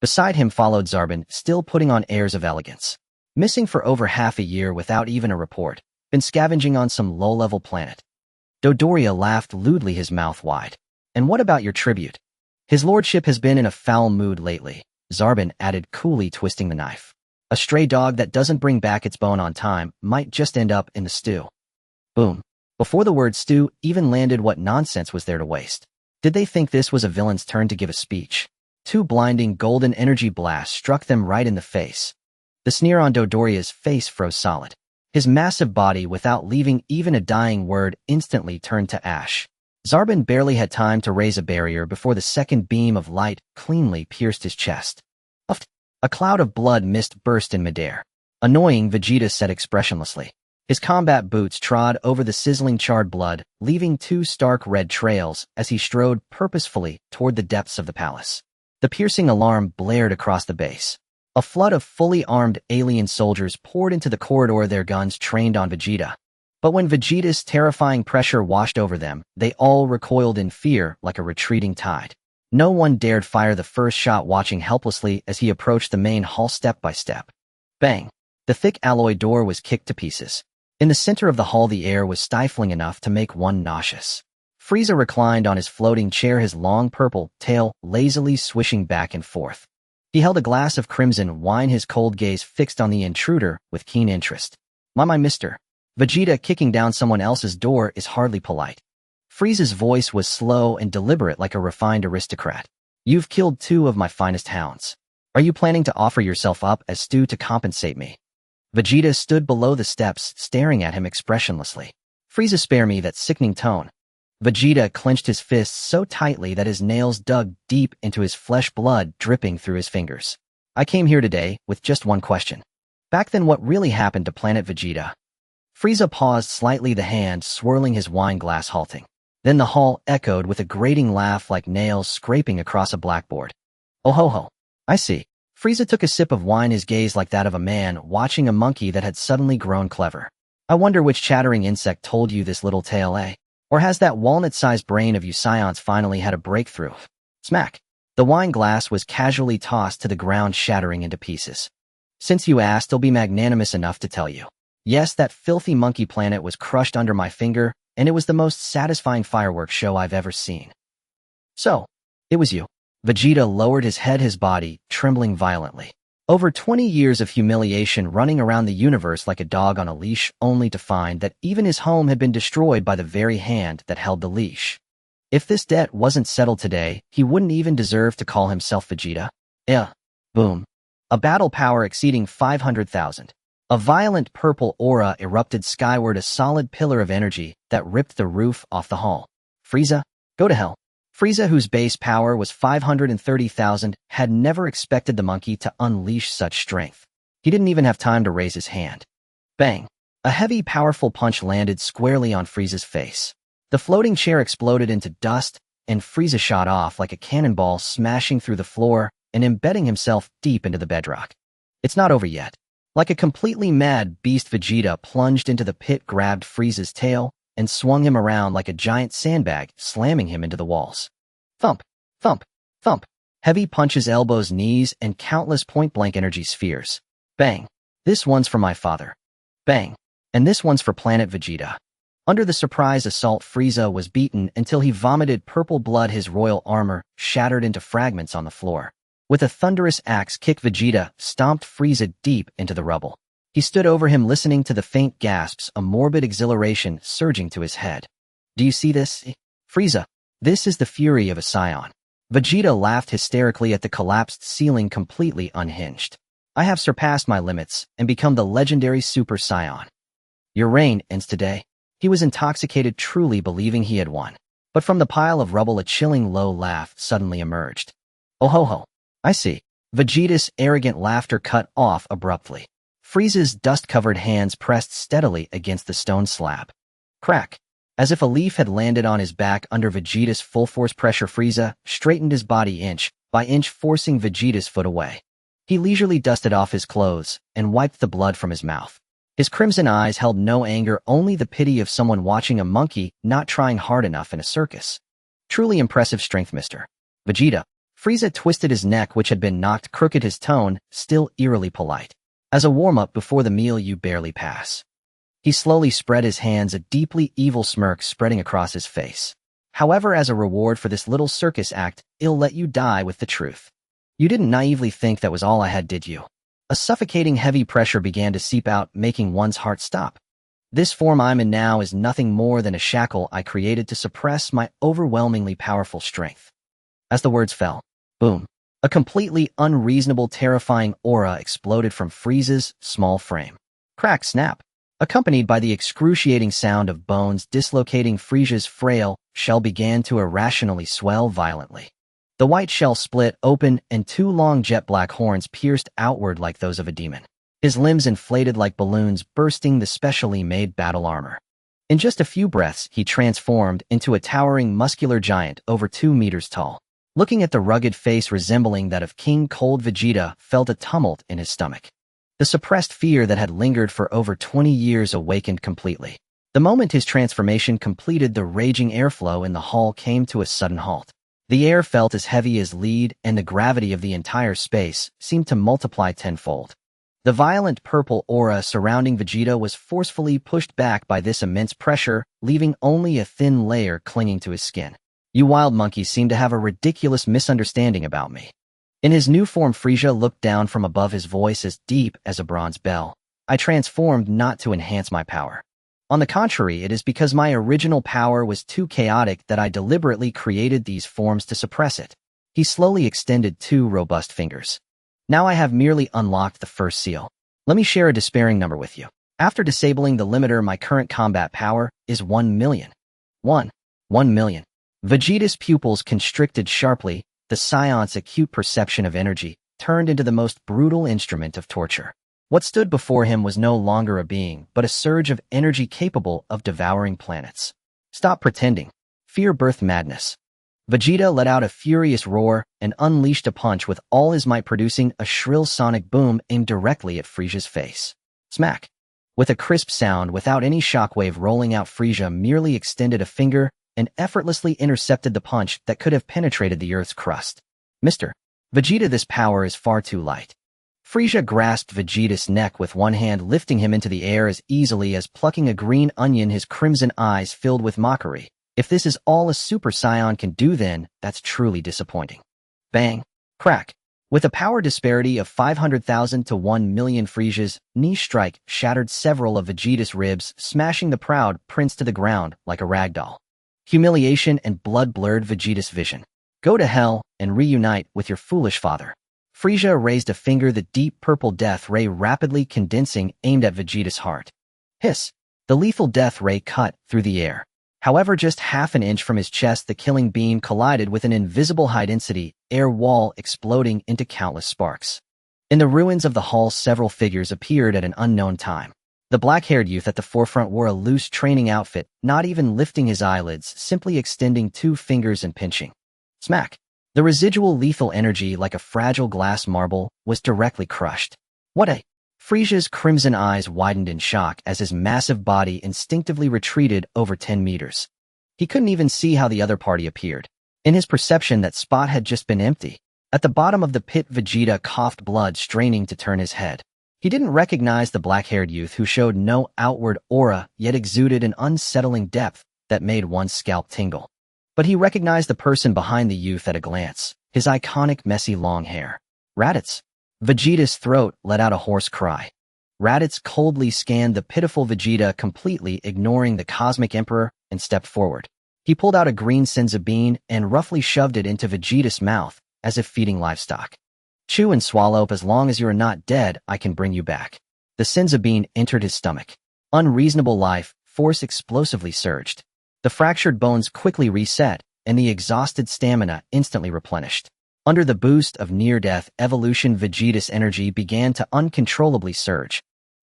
Beside him followed Zarbon, still putting on airs of elegance. Missing for over half a year without even a report. Been scavenging on some low-level planet. Dodoria laughed lewdly, his mouth wide. And what about your tribute? His lordship has been in a foul mood lately, Zarbon added coolly, twisting the knife. A stray dog that doesn't bring back its bone on time might just end up in the stew. Boom. Before the word stew even landed, what nonsense was there to waste? Did they think this was a villain's turn to give a speech? Two blinding golden energy blasts struck them right in the face. The sneer on Dodoria's face froze solid. His massive body, without leaving even a dying word, instantly turned to ash. Zarbon barely had time to raise a barrier before the second beam of light cleanly pierced his chest. Uffed. A cloud of blood mist burst in midair. Annoying, Vegeta said expressionlessly. His combat boots trod over the sizzling charred blood, leaving two stark red trails as he strode purposefully toward the depths of the palace. The piercing alarm blared across the base. A flood of fully armed alien soldiers poured into the corridor, their guns trained on Vegeta. But when Vegeta's terrifying pressure washed over them, they all recoiled in fear like a retreating tide. No one dared fire the first shot, watching helplessly as he approached the main hall step by step. Bang! The thick alloy door was kicked to pieces. In the center of the hall, the air was stifling enough to make one nauseous. Frieza reclined on his floating chair, his long purple tail lazily swishing back and forth. He held a glass of crimson wine, his cold gaze fixed on the intruder with keen interest. My mister. Vegeta kicking down someone else's door is hardly polite. Frieza's voice was slow and deliberate, like a refined aristocrat. You've killed two of my finest hounds. Are you planning to offer yourself up as stew to compensate me? Vegeta stood below the steps, staring at him expressionlessly. Frieza, spare me that sickening tone. Vegeta clenched his fists so tightly that his nails dug deep into his flesh, blood dripping through his fingers. I came here today with just one question. Back then, what really happened to planet Vegeta? Frieza paused slightly, the hand swirling his wine glass, halting. Then the hall echoed with a grating laugh, like nails scraping across a blackboard. Oh ho ho. I see. Frieza took a sip of wine, his gaze like that of a man watching a monkey that had suddenly grown clever. I wonder which chattering insect told you this little tale, eh? Or has that walnut-sized brain of you Saiyans finally had a breakthrough? Smack. The wine glass was casually tossed to the ground, shattering into pieces. Since you asked, I'll be magnanimous enough to tell you. Yes, that filthy monkey planet was crushed under my finger, and it was the most satisfying fireworks show I've ever seen. So, it was you. Vegeta lowered his head, his body trembling violently. Over 20 years of humiliation, running around the universe like a dog on a leash, only to find that even his home had been destroyed by the very hand that held the leash. If this debt wasn't settled today, he wouldn't even deserve to call himself Vegeta. Boom. A battle power exceeding 500,000. A violent purple aura erupted skyward, a solid pillar of energy that ripped the roof off the hall. Frieza, go to hell. Frieza, whose base power was 530,000, had never expected the monkey to unleash such strength. He didn't even have time to raise his hand. Bang! A heavy, powerful punch landed squarely on Frieza's face. The floating chair exploded into dust, and Frieza shot off like a cannonball, smashing through the floor and embedding himself deep into the bedrock. It's not over yet. Like a completely mad beast, Vegeta plunged into the pit, grabbed Frieza's tail, and swung him around like a giant sandbag, slamming him into the walls. Thump, thump, thump. Heavy punches, elbows, knees, and countless point-blank energy spheres. Bang. This one's for my father. Bang. And this one's for planet Vegeta. Under the surprise assault, Frieza was beaten until he vomited purple blood. His royal armor shattered into fragments on the floor. With a thunderous axe kick, Vegeta stomped Frieza deep into the rubble. He stood over him, listening to the faint gasps, a morbid exhilaration surging to his head. "Do you see this, Frieza? This is the fury of a Saiyan." Vegeta laughed hysterically at the collapsed ceiling, completely unhinged. "I have surpassed my limits and become the legendary Super Saiyan. Your reign ends today." He was intoxicated, truly believing he had won. But from the pile of rubble, a chilling low laugh suddenly emerged. "Oh ho ho, I see." Vegeta's arrogant laughter cut off abruptly. Frieza's dust-covered hands pressed steadily against the stone slab. Crack! As if a leaf had landed on his back under Vegeta's full-force pressure, Frieza straightened his body inch by inch, forcing Vegeta's foot away. He leisurely dusted off his clothes and wiped the blood from his mouth. His crimson eyes held no anger, only the pity of someone watching a monkey not trying hard enough in a circus. "Truly impressive strength, Mr. Vegeta." Frieza twisted his neck, which had been knocked crooked, his tone still eerily polite. "As a warm-up before the meal, you barely pass." He slowly spread his hands, a deeply evil smirk spreading across his face. "However, as a reward for this little circus act, I'll let you die with the truth. You didn't naively think that was all I had, did you?" A suffocating heavy pressure began to seep out, making one's heart stop. "This form I'm in now is nothing more than a shackle I created to suppress my overwhelmingly powerful strength." As the words fell, boom, a completely unreasonable, terrifying aura exploded from Frieza's small frame. Crack, snap, accompanied by the excruciating sound of bones dislocating. Frieza's frail shell began to irrationally swell violently. The white shell split open, and two long jet-black horns pierced outward like those of a demon. His limbs inflated like balloons, bursting the specially made battle armor. In just a few breaths, he transformed into a towering, muscular giant over 2 meters tall. Looking at the rugged face resembling that of King Cold, Vegeta felt a tumult in his stomach. The suppressed fear that had lingered for over 20 years awakened completely. The moment his transformation completed, the raging airflow in the hall came to a sudden halt. The air felt as heavy as lead, and the gravity of the entire space seemed to multiply tenfold. The violent purple aura surrounding Vegeta was forcefully pushed back by this immense pressure, leaving only a thin layer clinging to his skin. "You wild monkeys seem to have a ridiculous misunderstanding about me." In his new form, Frieza looked down from above, his voice as deep as a bronze bell. "I transformed not to enhance my power. On the contrary, it is because my original power was too chaotic that I deliberately created these forms to suppress it." He slowly extended 2 robust fingers. "Now I have merely unlocked the first seal. Let me share a despairing number with you. After disabling the limiter, my current combat power is 1 million. 1 million. Vegeta's pupils constricted sharply, the Saiyan's acute perception of energy turned into the most brutal instrument of torture. What stood before him was no longer a being, but a surge of energy capable of devouring planets. "Stop pretending." Fear birthed madness. Vegeta let out a furious roar and unleashed a punch with all his might, producing a shrill sonic boom aimed directly at Frieza's face. Smack! With a crisp sound, without any shockwave rolling out, Frieza merely extended a finger and effortlessly intercepted the punch that could have penetrated the Earth's crust. "Mr. Vegeta, this power is far too light." Frieza grasped Vegeta's neck with one hand, lifting him into the air as easily as plucking a green onion, his crimson eyes filled with mockery. "If this is all a Super Saiyan can do, then that's truly disappointing." Bang! Crack! With a power disparity of 500,000 to 1 million, Frieza's knee strike shattered several of Vegeta's ribs, smashing the proud prince to the ground like a ragdoll. Humiliation and blood blurred Vegeta's vision. "Go to hell and reunite with your foolish father." Frieza raised a finger, the deep purple death ray rapidly condensing, aimed at Vegeta's heart. Hiss! The lethal death ray cut through the air. However, just half an inch from his chest, the killing beam collided with an invisible high-density air wall, exploding into countless sparks. In the ruins of the hall, several figures appeared at an unknown time. The black-haired youth at the forefront wore a loose training outfit, not even lifting his eyelids, simply extending 2 fingers and pinching. Smack! The residual lethal energy, like a fragile glass marble, was directly crushed. "What a—" Frieza's crimson eyes widened in shock as his massive body instinctively retreated over 10 meters. He couldn't even see how the other party appeared. In his perception, that spot had just been empty. At the bottom of the pit, Vegeta coughed blood, straining to turn his head. He didn't recognize the black-haired youth who showed no outward aura yet exuded an unsettling depth that made one's scalp tingle. But he recognized the person behind the youth at a glance, his iconic messy long hair. Raditz. Vegeta's throat let out a hoarse cry. Raditz coldly scanned the pitiful Vegeta, completely ignoring the Cosmic Emperor, and stepped forward. He pulled out a green senzu bean and roughly shoved it into Vegeta's mouth, as if feeding livestock. Chew and swallow. As long as you are not dead, I can bring you back. The senzu bean entered his stomach. Unreasonable life force explosively surged. The fractured bones quickly reset, and the exhausted stamina instantly replenished. Under the boost of near-death evolution, Vegeta's energy began to uncontrollably surge.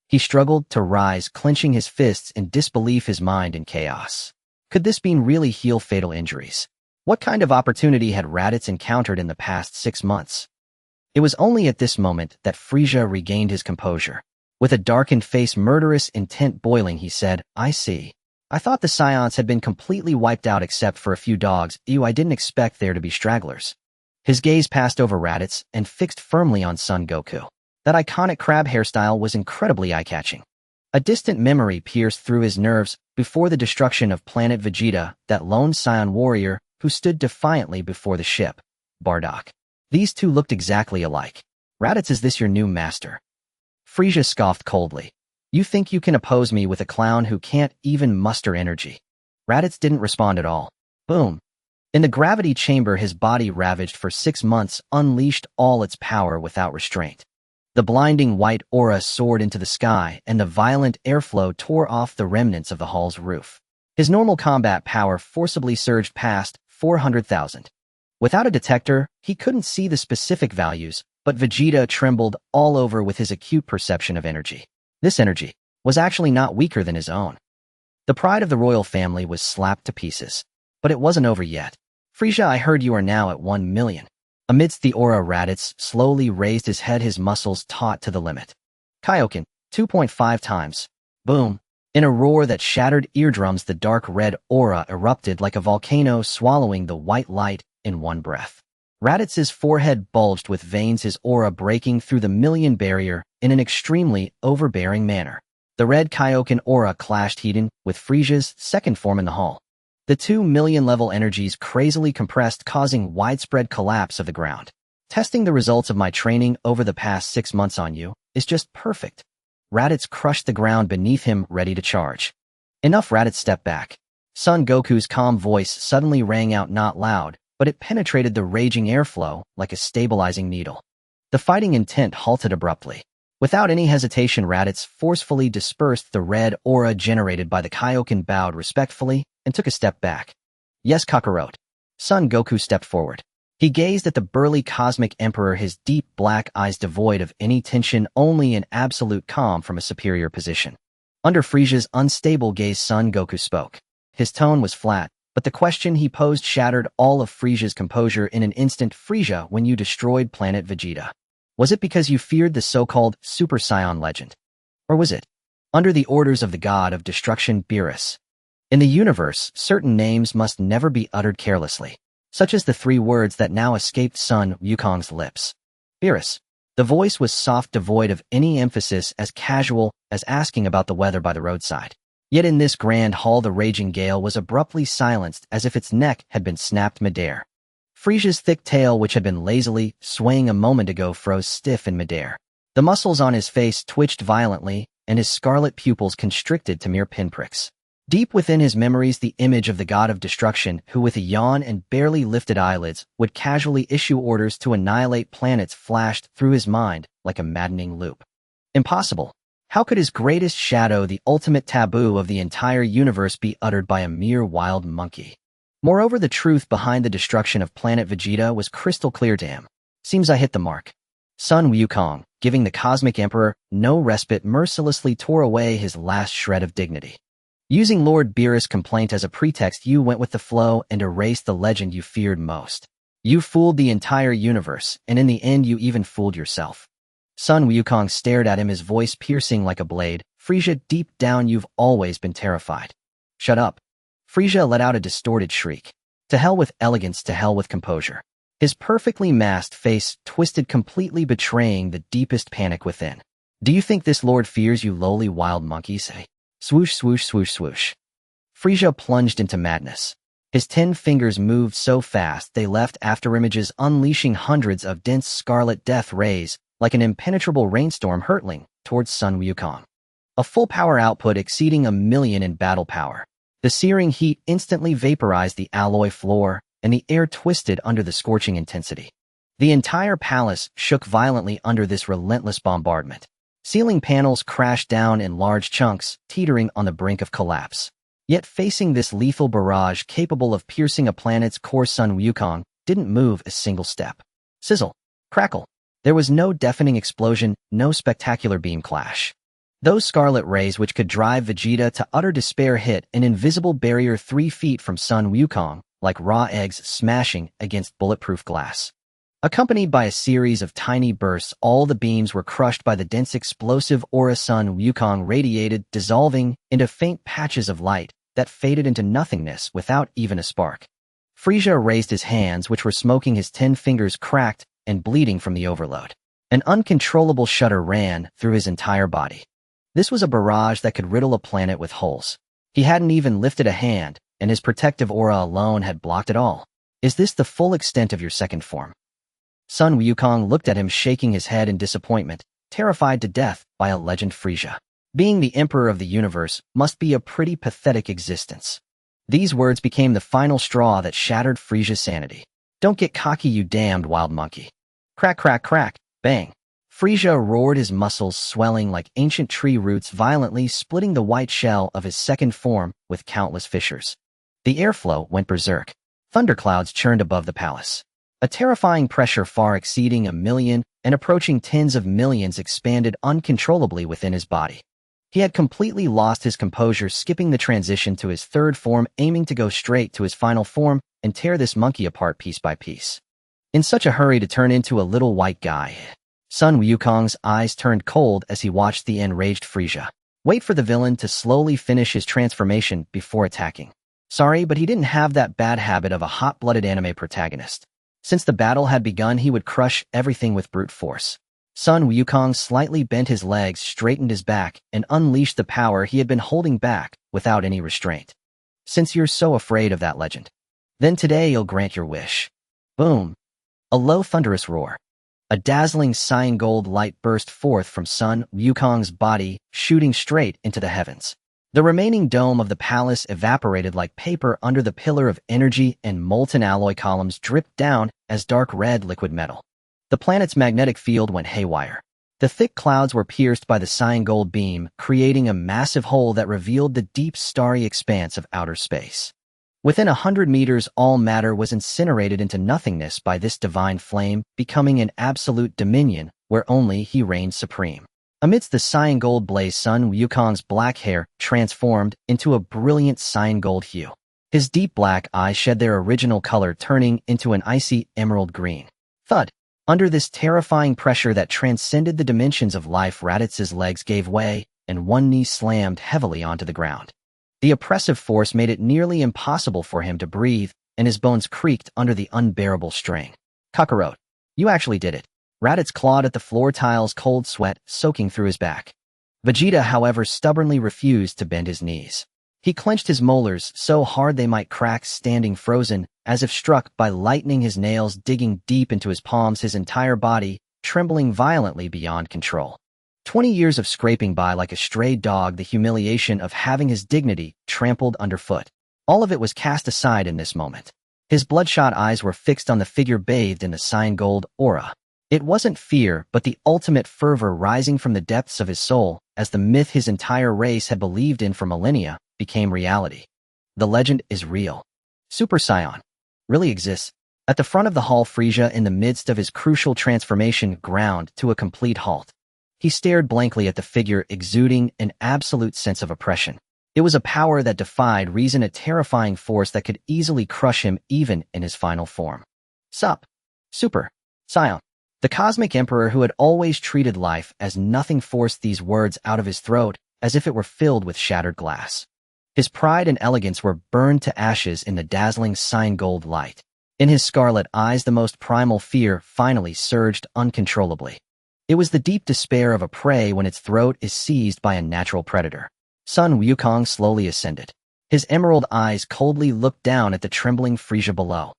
He struggled to rise, clenching his fists in disbelief, his mind in chaos. Could this bean really heal fatal injuries? What kind of opportunity had Raditz encountered in the past 6 months? It was only at this moment that Frieza regained his composure. With a darkened face, murderous intent boiling, he said, I see. I thought the Saiyans had been completely wiped out except for a few dogs. I didn't expect there to be stragglers. His gaze passed over Raditz and fixed firmly on Son Goku. That iconic crab hairstyle was incredibly eye-catching. A distant memory pierced through his nerves. Before the destruction of planet Vegeta, that lone Saiyan warrior who stood defiantly before the ship, Bardock. These two looked exactly alike. Raditz, is this your new master? Frieza scoffed coldly. You think you can oppose me with a clown who can't even muster energy? Raditz didn't respond at all. Boom. In the gravity chamber his body ravaged for 6 months unleashed all its power without restraint. The blinding white aura soared into the sky, and the violent airflow tore off the remnants of the hall's roof. His normal combat power forcibly surged past 400,000. Without a detector, he couldn't see the specific values, but Vegeta trembled all over with his acute perception of energy. This energy was actually not weaker than his own. The pride of the royal family was slapped to pieces. But it wasn't over yet. Frieza, I heard you are now at 1 million. Amidst the aura, Raditz slowly raised his head, his muscles taut to the limit. Kaioken, 2.5 times. Boom. In a roar that shattered eardrums, the dark red aura erupted like a volcano, swallowing the white light in one breath. Raditz's forehead bulged with veins, his aura breaking through the million barrier in an extremely overbearing manner. The red Kaioken aura clashed head-on with Frieza's second form in the hall. The 2 million level energies crazily compressed, causing widespread collapse of the ground. Testing the results of my training over the past 6 months on you is just perfect. Raditz crushed the ground beneath him, ready to charge. Enough. Raditz stepped back. Son Goku's calm voice suddenly rang out, not loud, but it penetrated the raging airflow like a stabilizing needle. The fighting intent halted abruptly. Without any hesitation, Raditz forcefully dispersed the red aura generated by the Kaioken, bowed respectfully, and took a step back. Yes, Kakarot. Son Goku stepped forward. He gazed at the burly Cosmic Emperor, his deep black eyes devoid of any tension, only an absolute calm from a superior position. Under Frieza's unstable gaze, Son Goku spoke. His tone was flat, but the question he posed shattered all of Frieza's composure in an instant. Frieza, when you destroyed planet Vegeta, was it because you feared the so-called Super Saiyan legend? Or was it under the orders of the god of destruction, Beerus? In the universe, certain names must never be uttered carelessly, such as the 3 words that now escaped Son Wukong's lips. Beerus. The voice was soft, devoid of any emphasis, as casual as asking about the weather by the roadside. Yet in this grand hall the raging gale was abruptly silenced, as if its neck had been snapped midair. Frieza's thick tail, which had been lazily swaying a moment ago, froze stiff in midair. The muscles on his face twitched violently, and his scarlet pupils constricted to mere pinpricks. Deep within his memories, the image of the god of destruction, who with a yawn and barely lifted eyelids would casually issue orders to annihilate planets, flashed through his mind like a maddening loop. Impossible. How could his greatest shadow, the ultimate taboo of the entire universe, be uttered by a mere wild monkey? Moreover, the truth behind the destruction of planet Vegeta was crystal clear to him. Seems I hit the mark. Son Wukong, giving the Cosmic Emperor no respite, mercilessly tore away his last shred of dignity. Using Lord Beerus' complaint as a pretext, you went with the flow and erased the legend you feared most. You fooled the entire universe, and in the end you even fooled yourself. Son Wukong stared at him, his voice piercing like a blade. Frieza, deep down you've always been terrified. Shut up. Frieza let out a distorted shriek. To hell with elegance, to hell with composure. His perfectly masked face twisted completely, betraying the deepest panic within. Do you think this lord fears you lowly wild monkeys? Swoosh, swoosh, swoosh, swoosh. Frieza plunged into madness. His 10 fingers moved so fast they left afterimages unleashing hundreds of dense scarlet death rays like an impenetrable rainstorm hurtling towards Sun Wukong. A full power output exceeding 1,000,000 in battle power. The searing heat instantly vaporized the alloy floor, and the air twisted under the scorching intensity. The entire palace shook violently under this relentless bombardment. Ceiling panels crashed down in large chunks, teetering on the brink of collapse. Yet facing this lethal barrage capable of piercing a planet's core, Sun Wukong didn't move a single step. Sizzle. Crackle. There was no deafening explosion, no spectacular beam clash. Those scarlet rays which could drive Vegeta to utter despair hit an invisible barrier 3 feet from Sun Wukong, like raw eggs smashing against bulletproof glass. Accompanied by a series of tiny bursts, all the beams were crushed by the dense explosive aura Sun Wukong radiated, dissolving into faint patches of light that faded into nothingness without even a spark. Frieza raised his hands, which were smoking, his 10 fingers cracked and bleeding from the overload. An uncontrollable shudder ran through his entire body. This was a barrage that could riddle a planet with holes. He hadn't even lifted a hand, and his protective aura alone had blocked it all. Is this the full extent of your second form? Sun Wukong looked at him, shaking his head in disappointment, terrified to death by a legend. Frieza, being the emperor of the universe, must be a pretty pathetic existence. These words became the final straw that shattered Frieza's sanity. Don't get cocky, you damned wild monkey. Crack, crack, crack, bang. Frieza roared, his muscles swelling like ancient tree roots, violently splitting the white shell of his second form with countless fissures. The airflow went berserk. Thunderclouds churned above the palace. A terrifying pressure far exceeding 1,000,000 and approaching tens of millions expanded uncontrollably within his body. He had completely lost his composure, skipping the transition to his third form, aiming to go straight to his final form and tear this monkey apart piece by piece. In such a hurry to turn into a little white guy. Sun Wukong's eyes turned cold as he watched the enraged Frieza wait for the villain to slowly finish his transformation before attacking. Sorry, but he didn't have that bad habit of a hot-blooded anime protagonist. Since the battle had begun, he would crush everything with brute force. Sun Wukong slightly bent his legs, straightened his back, and unleashed the power he had been holding back without any restraint. Since you're so afraid of that legend, then today you'll grant your wish. Boom. A low thunderous roar. A dazzling cyan gold light burst forth from Sun Wukong's body, shooting straight into the heavens. The remaining dome of the palace evaporated like paper under the pillar of energy, and molten alloy columns dripped down as dark red liquid metal. The planet's magnetic field went haywire. The thick clouds were pierced by the cyan gold beam, creating a massive hole that revealed the deep starry expanse of outer space. Within 100 meters, all matter was incinerated into nothingness by this divine flame, becoming an absolute dominion where only he reigned supreme. Amidst the cyan gold blaze, Sun Wukong's black hair transformed into a brilliant cyan gold hue. His deep black eyes shed their original color, turning into an icy emerald green. Thud. Under this terrifying pressure that transcended the dimensions of life, Raditz's legs gave way, and one knee slammed heavily onto the ground. The oppressive force made it nearly impossible for him to breathe, and his bones creaked under the unbearable strain. Kakarot, you actually did it. Raditz clawed at the floor tiles, cold sweat soaking through his back. Vegeta, however, stubbornly refused to bend his knees. He clenched his molars so hard they might crack, standing frozen, as if struck by lightning, his nails digging deep into his palms, his entire body trembling violently beyond control. 20 years of scraping by like a stray dog, the humiliation of having his dignity trampled underfoot. All of it was cast aside in this moment. His bloodshot eyes were fixed on the figure bathed in the cyan gold aura. It wasn't fear, but the ultimate fervor rising from the depths of his soul as the myth his entire race had believed in for millennia became reality. The legend is real. Super Saiyan really exists. At the front of the hall, Frieza, in the midst of his crucial transformation, ground to a complete halt. He stared blankly at the figure, exuding an absolute sense of oppression. It was a power that defied reason, a terrifying force that could easily crush him even in his final form. Sup, Super Saiyan. The cosmic emperor, who had always treated life as nothing, forced these words out of his throat as if it were filled with shattered glass. His pride and elegance were burned to ashes in the dazzling cyan gold light. In his scarlet eyes, the most primal fear finally surged uncontrollably. It was the deep despair of a prey when its throat is seized by a natural predator. Sun Wukong slowly ascended. His emerald eyes coldly looked down at the trembling Frieza below.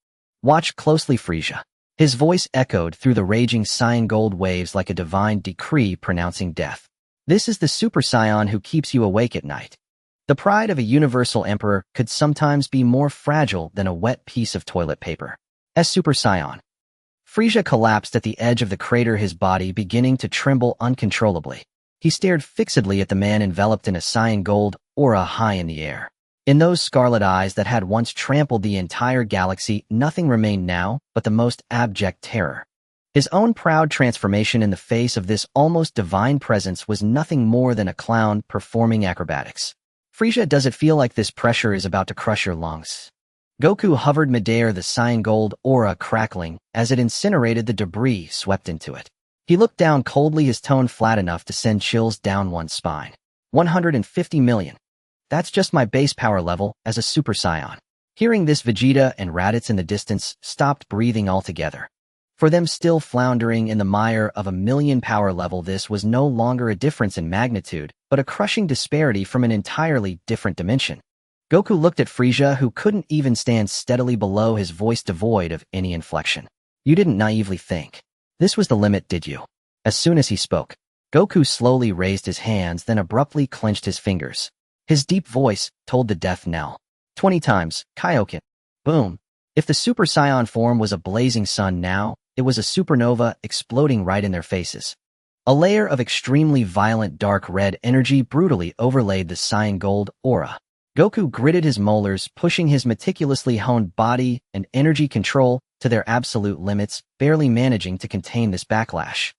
Watch closely, Frieza. His voice echoed through the raging Saiyan gold waves like a divine decree pronouncing death. This is the Super Saiyan who keeps you awake at night. The pride of a universal emperor could sometimes be more fragile than a wet piece of toilet paper. As Super Saiyan, Frieza collapsed at the edge of the crater, his body beginning to tremble uncontrollably. He stared fixedly at the man enveloped in a Saiyan gold aura high in the air. In those scarlet eyes that had once trampled the entire galaxy, nothing remained now but the most abject terror. His own proud transformation in the face of this almost divine presence was nothing more than a clown performing acrobatics. Frieza, does it feel like this pressure is about to crush your lungs? Goku hovered midair, the Saiyan gold aura crackling as it incinerated the debris swept into it. He looked down coldly, his tone flat enough to send chills down one's spine. 150 million. That's just my base power level as a Super Saiyan. Hearing this, Vegeta and Raditz in the distance stopped breathing altogether. For them, still floundering in the mire of a million power level, this was no longer a difference in magnitude, but a crushing disparity from an entirely different dimension. Goku looked at Frieza, who couldn't even stand steadily below, his voice devoid of any inflection. You didn't naively think this was the limit, did you? As soon as he spoke, Goku slowly raised his hands, then abruptly clenched his fingers. His deep voice told the death knell. 20 times, Kaioken. Boom. If the Super Saiyan form was a blazing sun now, it was a supernova exploding right in their faces. A layer of extremely violent dark red energy brutally overlaid the Saiyan gold aura. Goku gritted his molars, pushing his meticulously honed body and energy control to their absolute limits, barely managing to contain this backlash.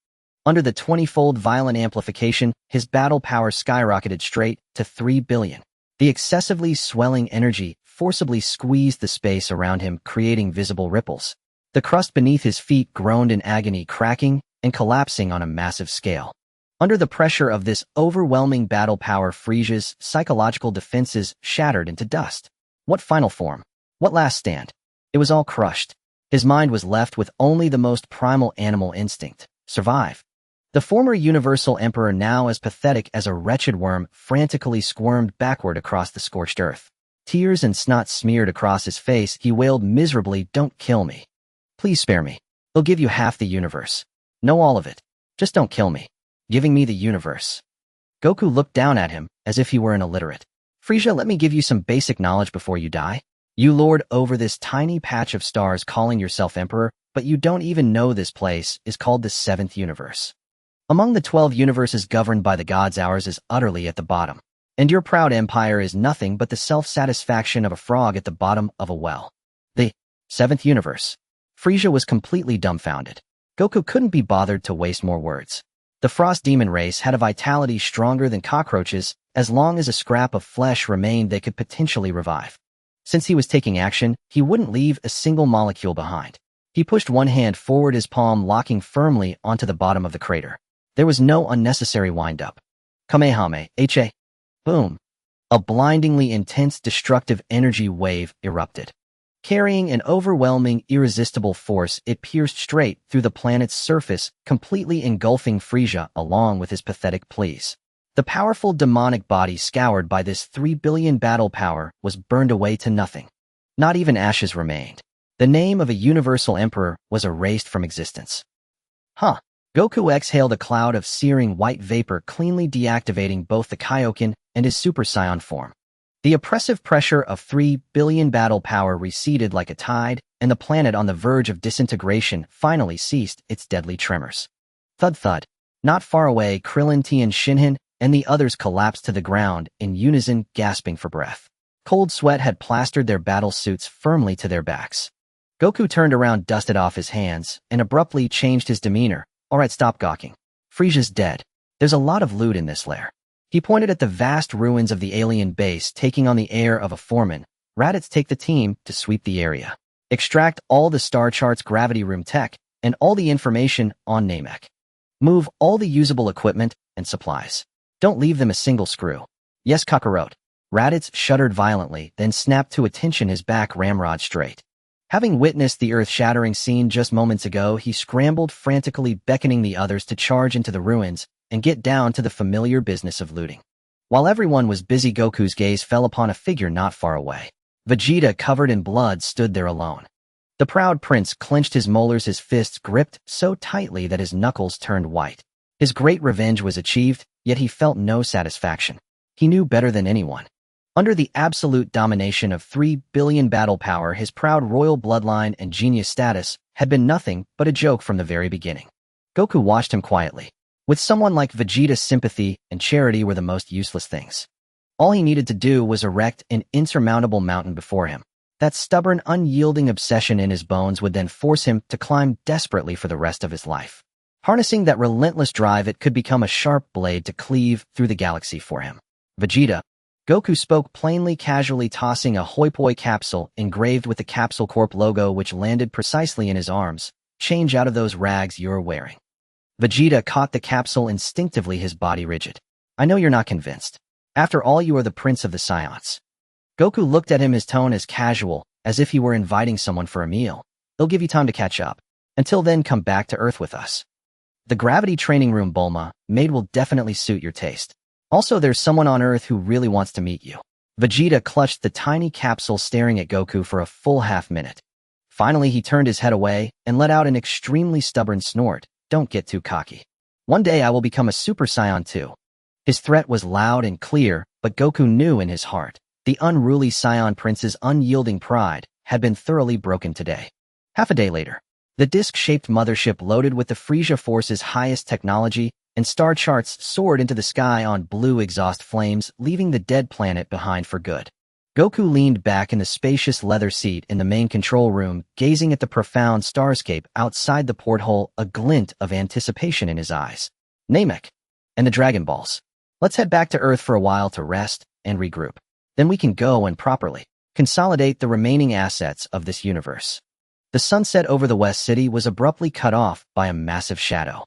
Under the 20-fold violent amplification, his battle power skyrocketed straight to 3 billion. The excessively swelling energy forcibly squeezed the space around him, creating visible ripples. The crust beneath his feet groaned in agony, cracking and collapsing on a massive scale. Under the pressure of this overwhelming battle power, Frieza's psychological defenses shattered into dust. What final form? What last stand? It was all crushed. His mind was left with only the most primal animal instinct: survive. The former Universal Emperor, now as pathetic as a wretched worm, frantically squirmed backward across the scorched earth. Tears and snot smeared across his face, he wailed miserably, "Don't kill me. Please spare me. They'll give you half the universe. No, all of it. Just don't kill me. Giving me the universe." Goku looked down at him as if he were an illiterate. "Frieza, let me give you some basic knowledge before you die. You lord over this tiny patch of stars calling yourself emperor, but you don't even know this place is called the 7th universe. Among the 12 universes governed by the gods, ours is utterly at the bottom. And your proud empire is nothing but the self-satisfaction of a frog at the bottom of a well. The 7th universe." Frieza was completely dumbfounded. Goku couldn't be bothered to waste more words. The Frost Demon race had a vitality stronger than cockroaches. As long as a scrap of flesh remained, they could potentially revive. Since he was taking action, he wouldn't leave a single molecule behind. He pushed one hand forward, his palm locking firmly onto the bottom of the crater. There was no unnecessary wind-up. Kamehameha, H.A. Boom. A blindingly intense destructive energy wave erupted. Carrying an overwhelming, irresistible force, it pierced straight through the planet's surface, completely engulfing Frieza along with his pathetic pleas. The powerful demonic body scoured by this 3 billion battle power was burned away to nothing. Not even ashes remained. The name of a universal emperor was erased from existence. Huh. Goku exhaled a cloud of searing white vapor, cleanly deactivating both the Kaioken and his Super Saiyan form. The oppressive pressure of 3 billion battle power receded like a tide, and the planet, on the verge of disintegration, finally ceased its deadly tremors. Thud thud. Not far away, Krillin, Tien, Shinhan, and the others collapsed to the ground in unison, gasping for breath. Cold sweat had plastered their battle suits firmly to their backs. Goku turned around, dusted off his hands, and abruptly changed his demeanor. "Alright, stop gawking. Frieza's dead. There's a lot of loot in this lair." He pointed at the vast ruins of the alien base, taking on the air of a foreman. "Raditz, take the team to sweep the area. Extract all the star charts, gravity room tech, and all the information on Namek. Move all the usable equipment and supplies. Don't leave them a single screw." "Yes, Kakarot." Raditz shuddered violently, then snapped to attention, his back ramrod straight. Having witnessed the earth-shattering scene just moments ago, he scrambled frantically, beckoning the others to charge into the ruins and get down to the familiar business of looting. While everyone was busy, Goku's gaze fell upon a figure not far away. Vegeta, covered in blood, stood there alone. The proud prince clenched his molars, his fists gripped so tightly that his knuckles turned white. His great revenge was achieved, yet he felt no satisfaction. He knew better than anyone. Under the absolute domination of 3 billion battle power, his proud royal bloodline and genius status had been nothing but a joke from the very beginning. Goku watched him quietly. With someone like Vegeta, sympathy and charity were the most useless things. All he needed to do was erect an insurmountable mountain before him. That stubborn, unyielding obsession in his bones would then force him to climb desperately for the rest of his life. Harnessing that relentless drive, it could become a sharp blade to cleave through the galaxy for him. Vegeta, Goku spoke plainly, casually tossing a hoi-poi capsule engraved with the Capsule Corp logo, which landed precisely in his arms. Change out of those rags you're wearing. Vegeta caught the capsule instinctively, his body rigid. I know you're not convinced. After all, you are the prince of the Saiyans. Goku looked at him, his tone as casual as if he were inviting someone for a meal. They'll give you time to catch up. Until then, come back to Earth with us. The gravity training room Bulma made will definitely suit your taste. Also, there's someone on Earth who really wants to meet you. Vegeta clutched the tiny capsule, staring at Goku for a full half-minute. Finally, he turned his head away and let out an extremely stubborn snort. Don't get too cocky. One day I will become a Super Saiyan too. His threat was loud and clear, but Goku knew in his heart, the unruly Saiyan prince's unyielding pride had been thoroughly broken today. Half a day later, the disc-shaped mothership loaded with the Frieza Force's highest technology and star charts soared into the sky on blue exhaust flames, leaving the dead planet behind for good. Goku leaned back in the spacious leather seat in the main control room, gazing at the profound starscape outside the porthole, a glint of anticipation in his eyes. Namek and the Dragon Balls. Let's head back to Earth for a while to rest and regroup. Then we can go and properly consolidate the remaining assets of this universe. The sunset over the West City was abruptly cut off by a massive shadow.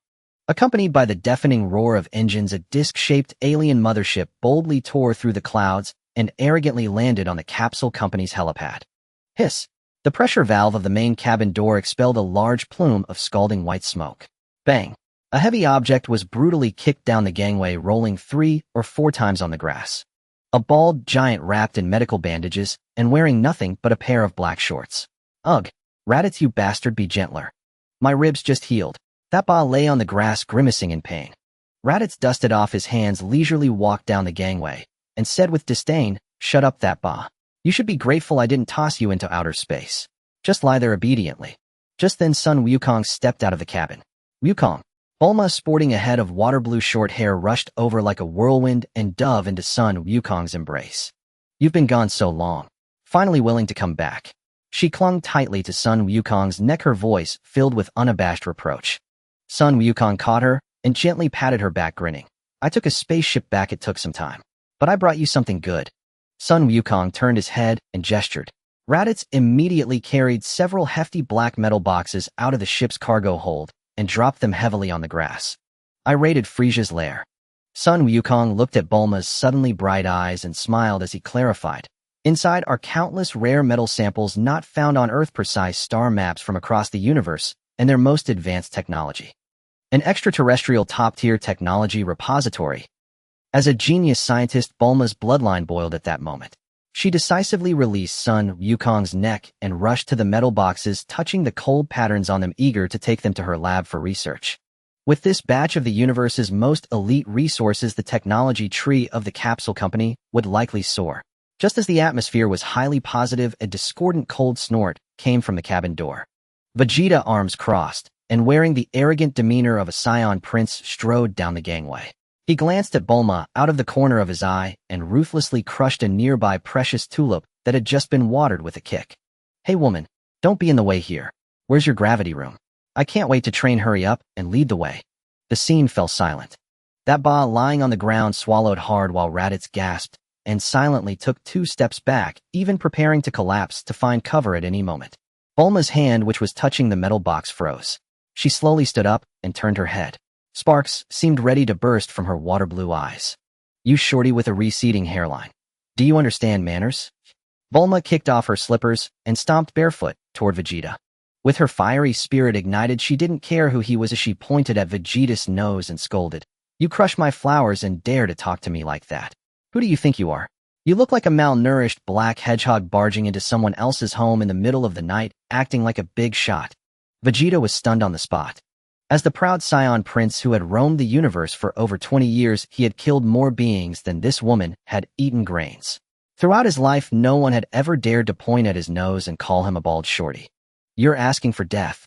Accompanied by the deafening roar of engines, a disc-shaped alien mothership boldly tore through the clouds and arrogantly landed on the Capsule Company's helipad. Hiss! The pressure valve of the main cabin door expelled a large plume of scalding white smoke. Bang! A heavy object was brutally kicked down the gangway, rolling 3 or 4 times on the grass. A bald giant wrapped in medical bandages and wearing nothing but a pair of black shorts. Ugh! Raditz, you bastard, be gentler. My ribs just healed. That Ba lay on the grass, grimacing in pain. Raditz dusted off his hands, leisurely walked down the gangway, and said with disdain, Shut up, that Ba. You should be grateful I didn't toss you into outer space. Just lie there obediently. Just then Sun Wukong stepped out of the cabin. Wukong. Bulma, sporting a head of water blue short hair, rushed over like a whirlwind and dove into Sun Wukong's embrace. You've been gone so long. Finally willing to come back. She clung tightly to Sun Wukong's neck, her voice filled with unabashed reproach. Sun Wukong caught her and gently patted her back, grinning. I took a spaceship back, it took some time. But I brought you something good. Sun Wukong turned his head and gestured. Raditz immediately carried several hefty black metal boxes out of the ship's cargo hold and dropped them heavily on the grass. I raided Frieza's lair. Sun Wukong looked at Bulma's suddenly bright eyes and smiled as he clarified. Inside are countless rare metal samples not found on Earth, precise star maps from across the universe, and their most advanced technology. An extraterrestrial top-tier technology repository. As a genius scientist, Bulma's bloodline boiled at that moment. She decisively released Sun Wukong's neck and rushed to the metal boxes, touching the cold patterns on them, eager to take them to her lab for research. With this batch of the universe's most elite resources, the technology tree of the Capsule Company would likely soar. Just as the atmosphere was highly positive, a discordant cold snort came from the cabin door. Vegeta, arms crossed, and wearing the arrogant demeanor of a Saiyan prince, strode down the gangway. He glanced at Bulma out of the corner of his eye and ruthlessly crushed a nearby precious tulip that had just been watered with a kick. Hey woman, don't be in the way here. Where's your gravity room? I can't wait to train, hurry up and lead the way. The scene fell silent. That Ba lying on the ground swallowed hard while Raditz gasped and silently took 2 steps back, even preparing to collapse to find cover at any moment. Bulma's hand, which was touching the metal box, froze. She slowly stood up and turned her head. Sparks seemed ready to burst from her water blue eyes. You shorty with a receding hairline. Do you understand manners? Bulma kicked off her slippers and stomped barefoot, toward Vegeta. With her fiery spirit ignited, she didn't care who he was as she pointed at Vegeta's nose and scolded. "You crush my flowers and dare to talk to me like that. Who do you think you are? You look like a malnourished black hedgehog barging into someone else's home in the middle of the night, acting like a big shot." Vegeta was stunned on the spot. As the proud Saiyan prince who had roamed the universe for over 20 years, he had killed more beings than this woman had eaten grains. Throughout his life, no one had ever dared to point at his nose and call him a bald shorty. "You're asking for death."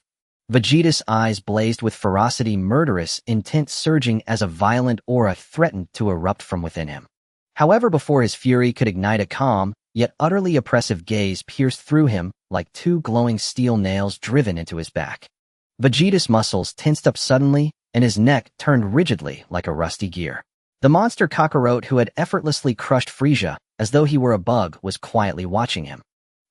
Vegeta's eyes blazed with ferocity, murderous intent surging as a violent aura threatened to erupt from within him. However, before his fury could ignite, a calm, yet utterly oppressive gaze pierced through him like two glowing steel nails driven into his back. Vegeta's muscles tensed up suddenly, and his neck turned rigidly like a rusty gear. The monster Kakarot, who had effortlessly crushed Frieza as though he were a bug, was quietly watching him.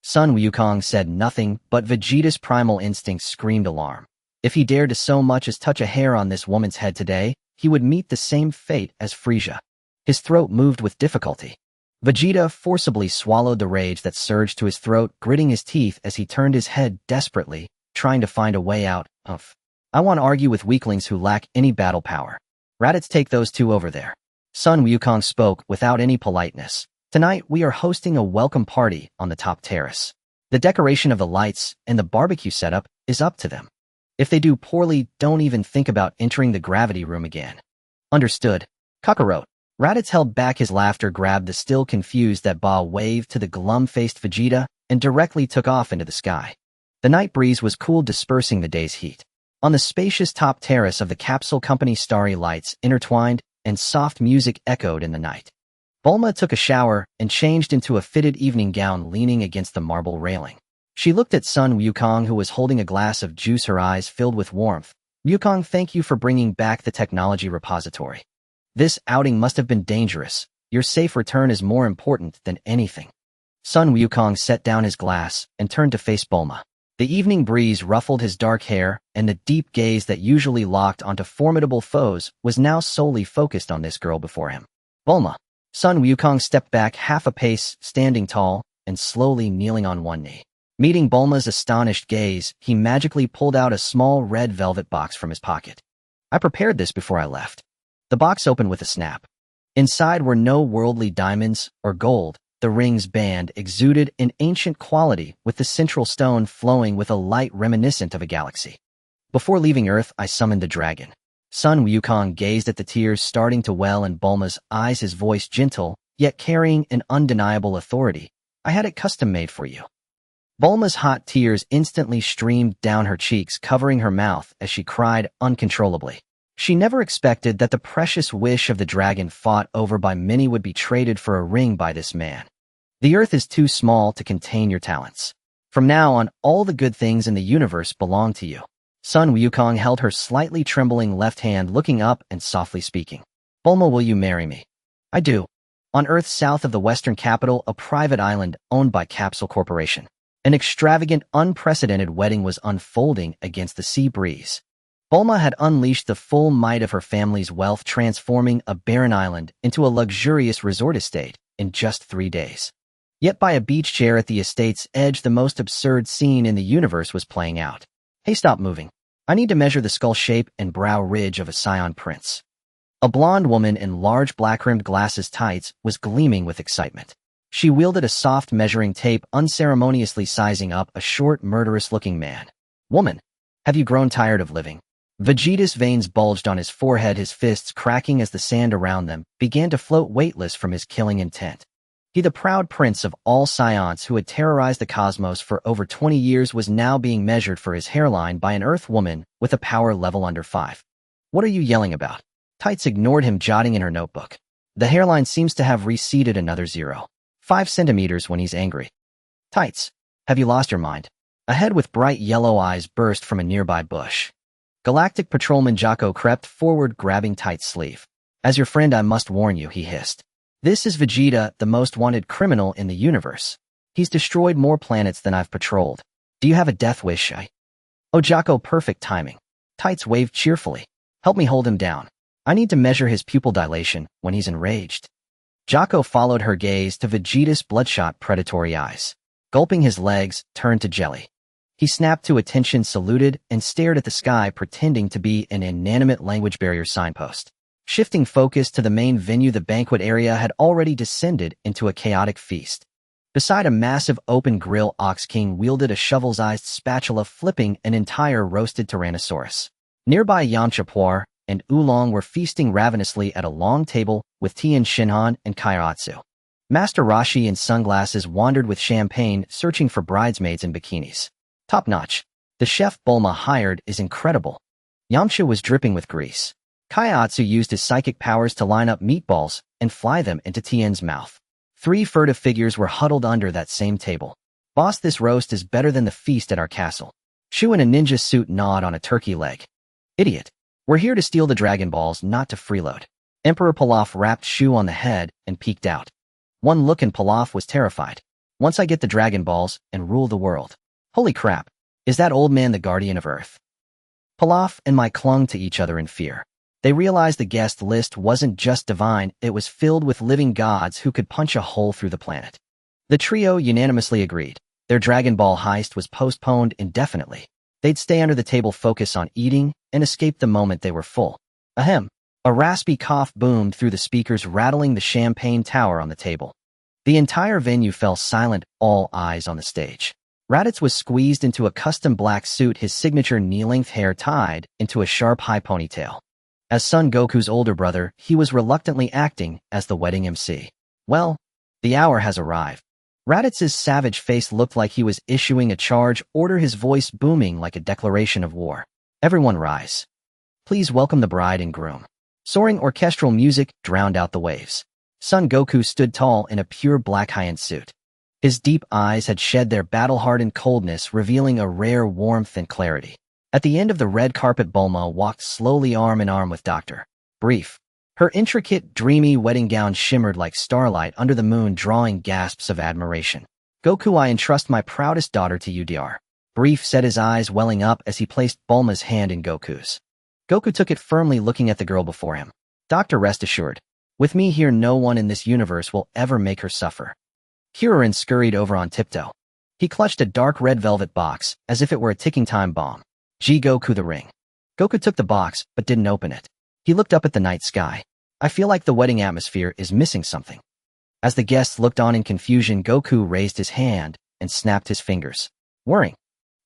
Sun Wukong said nothing, but Vegeta's primal instincts screamed alarm. If he dared to so much as touch a hair on this woman's head today, he would meet the same fate as Frieza. His throat moved with difficulty. Vegeta forcibly swallowed the rage that surged to his throat, gritting his teeth as he turned his head desperately, trying to find a way out. I want to argue with weaklings who lack any battle power. Raditz, take those two over there." Sun Wukong spoke without any politeness. "Tonight we are hosting a welcome party on the top terrace. The decoration of the lights and the barbecue setup is up to them. If they do poorly, don't even think about entering the gravity room again." "Understood." Kakarot. Raditz held back his laughter, grabbed the still confused that Ba waved to the glum-faced Vegeta, and directly took off into the sky. The night breeze was cool, dispersing the day's heat. On the spacious top terrace of the Capsule Company, starry lights intertwined, and soft music echoed in the night. Bulma took a shower and changed into a fitted evening gown, leaning against the marble railing. She looked at Sun Wukong, who was holding a glass of juice, her eyes filled with warmth. "Wukong, thank you for bringing back the technology repository. This outing must have been dangerous. Your safe return is more important than anything." Sun Wukong set down his glass and turned to face Bulma. The evening breeze ruffled his dark hair, and the deep gaze that usually locked onto formidable foes was now solely focused on this girl before him. "Bulma." Sun Wukong stepped back half a pace, standing tall and slowly kneeling on one knee. Meeting Bulma's astonished gaze, he magically pulled out a small red velvet box from his pocket. "I prepared this before I left." The box opened with a snap. Inside were no worldly diamonds or gold. The ring's band exuded an ancient quality, with the central stone flowing with a light reminiscent of a galaxy. "Before leaving Earth, I summoned the dragon." Sun Wukong gazed at the tears starting to well in Bulma's eyes, his voice gentle, yet carrying an undeniable authority. "I had it custom-made for you." Bulma's hot tears instantly streamed down her cheeks, covering her mouth as she cried uncontrollably. She never expected that the precious wish of the dragon, fought over by many, would be traded for a ring by this man. "The Earth is too small to contain your talents. From now on, all the good things in the universe belong to you." Sun Wukong held her slightly trembling left hand, looking up and softly speaking. "Bulma, will you marry me?" "I do." On Earth, south of the western capital, a private island owned by Capsule Corporation. An extravagant, unprecedented wedding was unfolding against the sea breeze. Bulma had unleashed the full might of her family's wealth, transforming a barren island into a luxurious resort estate in just 3 days. Yet by a beach chair at the estate's edge, the most absurd scene in the universe was playing out. "Hey, stop moving. I need to measure the skull shape and brow ridge of a Saiyan prince." A blonde woman in large black-rimmed glasses tights was gleaming with excitement. She wielded a soft measuring tape, unceremoniously sizing up a short, murderous-looking man. "Woman, have you grown tired of living?" Vegeta's veins bulged on his forehead, his fists cracking as the sand around them began to float weightless from his killing intent. He, the proud prince of all Saiyans who had terrorized the cosmos for over 20 years, was now being measured for his hairline by an Earth woman with a power level under 5. "What are you yelling about?" Tights ignored him, jotting in her notebook. "The hairline seems to have receded another 0.5 centimeters when he's angry." "Tights, have you lost your mind?" A head with bright yellow eyes burst from a nearby bush. Galactic Patrolman Jocko crept forward, grabbing Tights' sleeve. "As your friend, I must warn you," he hissed. "This is Vegeta, the most wanted criminal in the universe. He's destroyed more planets than I've patrolled. Do you have a death wish?" "Oh, Jocko, perfect timing." Tights waved cheerfully. "Help me hold him down. I need to measure his pupil dilation when he's enraged." Jocko followed her gaze to Vegeta's bloodshot, predatory eyes. Gulping his legs, turned to jelly. He snapped to attention, saluted, and stared at the sky, pretending to be an inanimate language barrier signpost. Shifting focus to the main venue, the banquet area had already descended into a chaotic feast. Beside a massive open grill, Ox King wielded a shovel-sized spatula, flipping an entire roasted Tyrannosaurus. Nearby, Yamcha, Puar, and Oolong were feasting ravenously at a long table with Tien Shinhan and Kairatsu. Master Roshi in sunglasses wandered with champagne, searching for bridesmaids in bikinis. Top-notch. The chef Bulma hired is incredible. Yamcha was dripping with grease. Kairatsu used his psychic powers to line up meatballs and fly them into Tien's mouth. 3 furtive figures were huddled under that same table. Boss, this roast is better than the feast at our castle. Shu in a ninja suit gnawed on a turkey leg. Idiot. We're here to steal the Dragon Balls, not to freeload. Emperor Pilaf rapped Shu on the head and peeked out. One look and Pilaf was terrified. Once I get the Dragon Balls and rule the world. Holy crap. Is that old man the guardian of Earth? Pilaf and Mai clung to each other in fear. They realized the guest list wasn't just divine, it was filled with living gods who could punch a hole through the planet. The trio unanimously agreed. Their Dragon Ball heist was postponed indefinitely. They'd stay under the table, focus on eating, and escape the moment they were full. Ahem. A raspy cough boomed through the speakers, rattling the champagne tower on the table. The entire venue fell silent, all eyes on the stage. Raditz was squeezed into a custom black suit, his signature knee-length hair tied into a sharp high ponytail. As Son Goku's older brother, he was reluctantly acting as the wedding MC. Well, the hour has arrived. Raditz's savage face looked like he was issuing a charge order, his voice booming like a declaration of war. Everyone rise. Please welcome the bride and groom. Soaring orchestral music drowned out the waves. Son Goku stood tall in a pure black high-end suit. His deep eyes had shed their battle-hardened coldness, revealing a rare warmth and clarity. At the end of the red carpet, Bulma walked slowly, arm in arm with Dr. Brief. Her intricate, dreamy wedding gown shimmered like starlight under the moon, drawing gasps of admiration. Goku, I entrust my proudest daughter to you, Dr. Brief said, his eyes welling up as he placed Bulma's hand in Goku's. Goku took it firmly, looking at the girl before him. Doctor, rest assured. With me here, no one in this universe will ever make her suffer. Kiririn scurried over on tiptoe. He clutched a dark red velvet box, as if it were a ticking time bomb. G. Goku, the ring. Goku took the box, but didn't open it. He looked up at the night sky. I feel like the wedding atmosphere is missing something. As the guests looked on in confusion, Goku raised his hand and snapped his fingers. Whirring.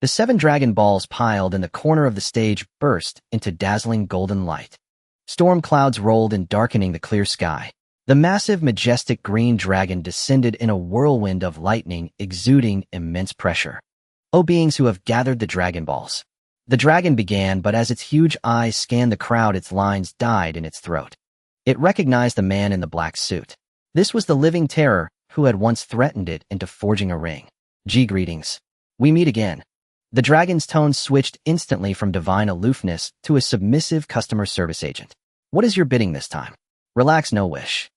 The 7 Dragon Balls piled in the corner of the stage burst into dazzling golden light. Storm clouds rolled in, darkening the clear sky. The massive, majestic green dragon descended in a whirlwind of lightning, exuding immense pressure. O beings who have gathered the Dragon Balls. The dragon began, but as its huge eyes scanned the crowd, its lines died in its throat. It recognized the man in the black suit. This was the living terror who had once threatened it into forging a ring. G. Greetings. We meet again. The dragon's tone switched instantly from divine aloofness to a submissive customer service agent. What is your bidding this time? Relax, no wish.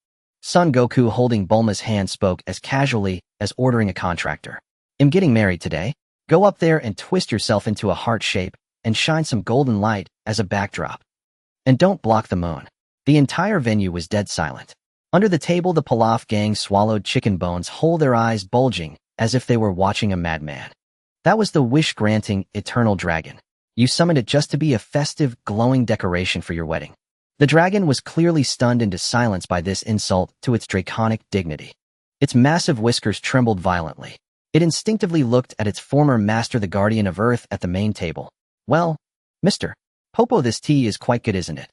Son Goku, holding Bulma's hand, spoke as casually as ordering a contractor. I'm getting married today. Go up there and twist yourself into a heart shape and shine some golden light as a backdrop. And don't block the moon. The entire venue was dead silent. Under the table, the Pilaf gang swallowed chicken bones whole, their eyes bulging as if they were watching a madman. That was the wish-granting, eternal dragon. You summoned it just to be a festive, glowing decoration for your wedding. The dragon was clearly stunned into silence by this insult to its draconic dignity. Its massive whiskers trembled violently. It instinctively looked at its former master, the guardian of Earth, at the main table. Well, Mr. Popo, this tea is quite good, isn't it?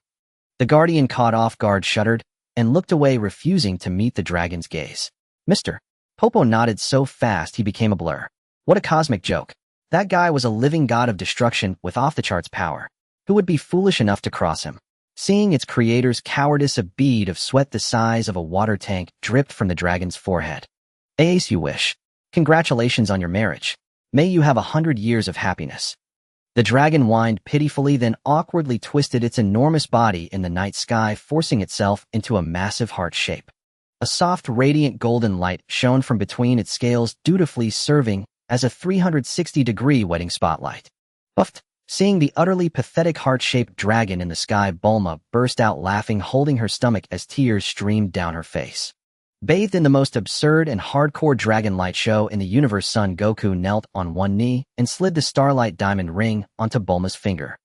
The guardian, caught off guard, shuddered and looked away, refusing to meet the dragon's gaze. Mr. Popo nodded so fast he became a blur. What a cosmic joke. That guy was a living god of destruction with off-the-charts power. Who would be foolish enough to cross him? Seeing its creator's cowardice, a bead of sweat the size of a water tank dripped from the dragon's forehead. Ace, you wish. Congratulations on your marriage. May you have 100 years of happiness. The dragon whined pitifully, then awkwardly twisted its enormous body in the night sky, forcing itself into a massive heart shape. A soft, radiant golden light shone from between its scales, dutifully serving as a 360-degree wedding spotlight. Puffed. Seeing the utterly pathetic heart-shaped dragon in the sky, Bulma burst out laughing, holding her stomach as tears streamed down her face. Bathed in the most absurd and hardcore dragon light show in the universe, Son Goku knelt on one knee and slid the starlight diamond ring onto Bulma's finger.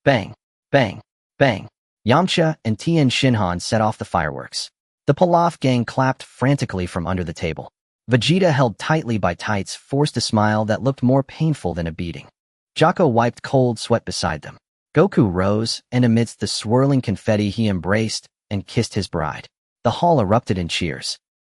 Bang, bang, bang. Yamcha and Tien Shinhan set off the fireworks. The Pilaf gang clapped frantically from under the table. Vegeta, held tightly by tights, forced a smile that looked more painful than a beating. Jocko wiped cold sweat beside them. Goku rose, and amidst the swirling confetti he embraced and kissed his bride. The hall erupted in cheers.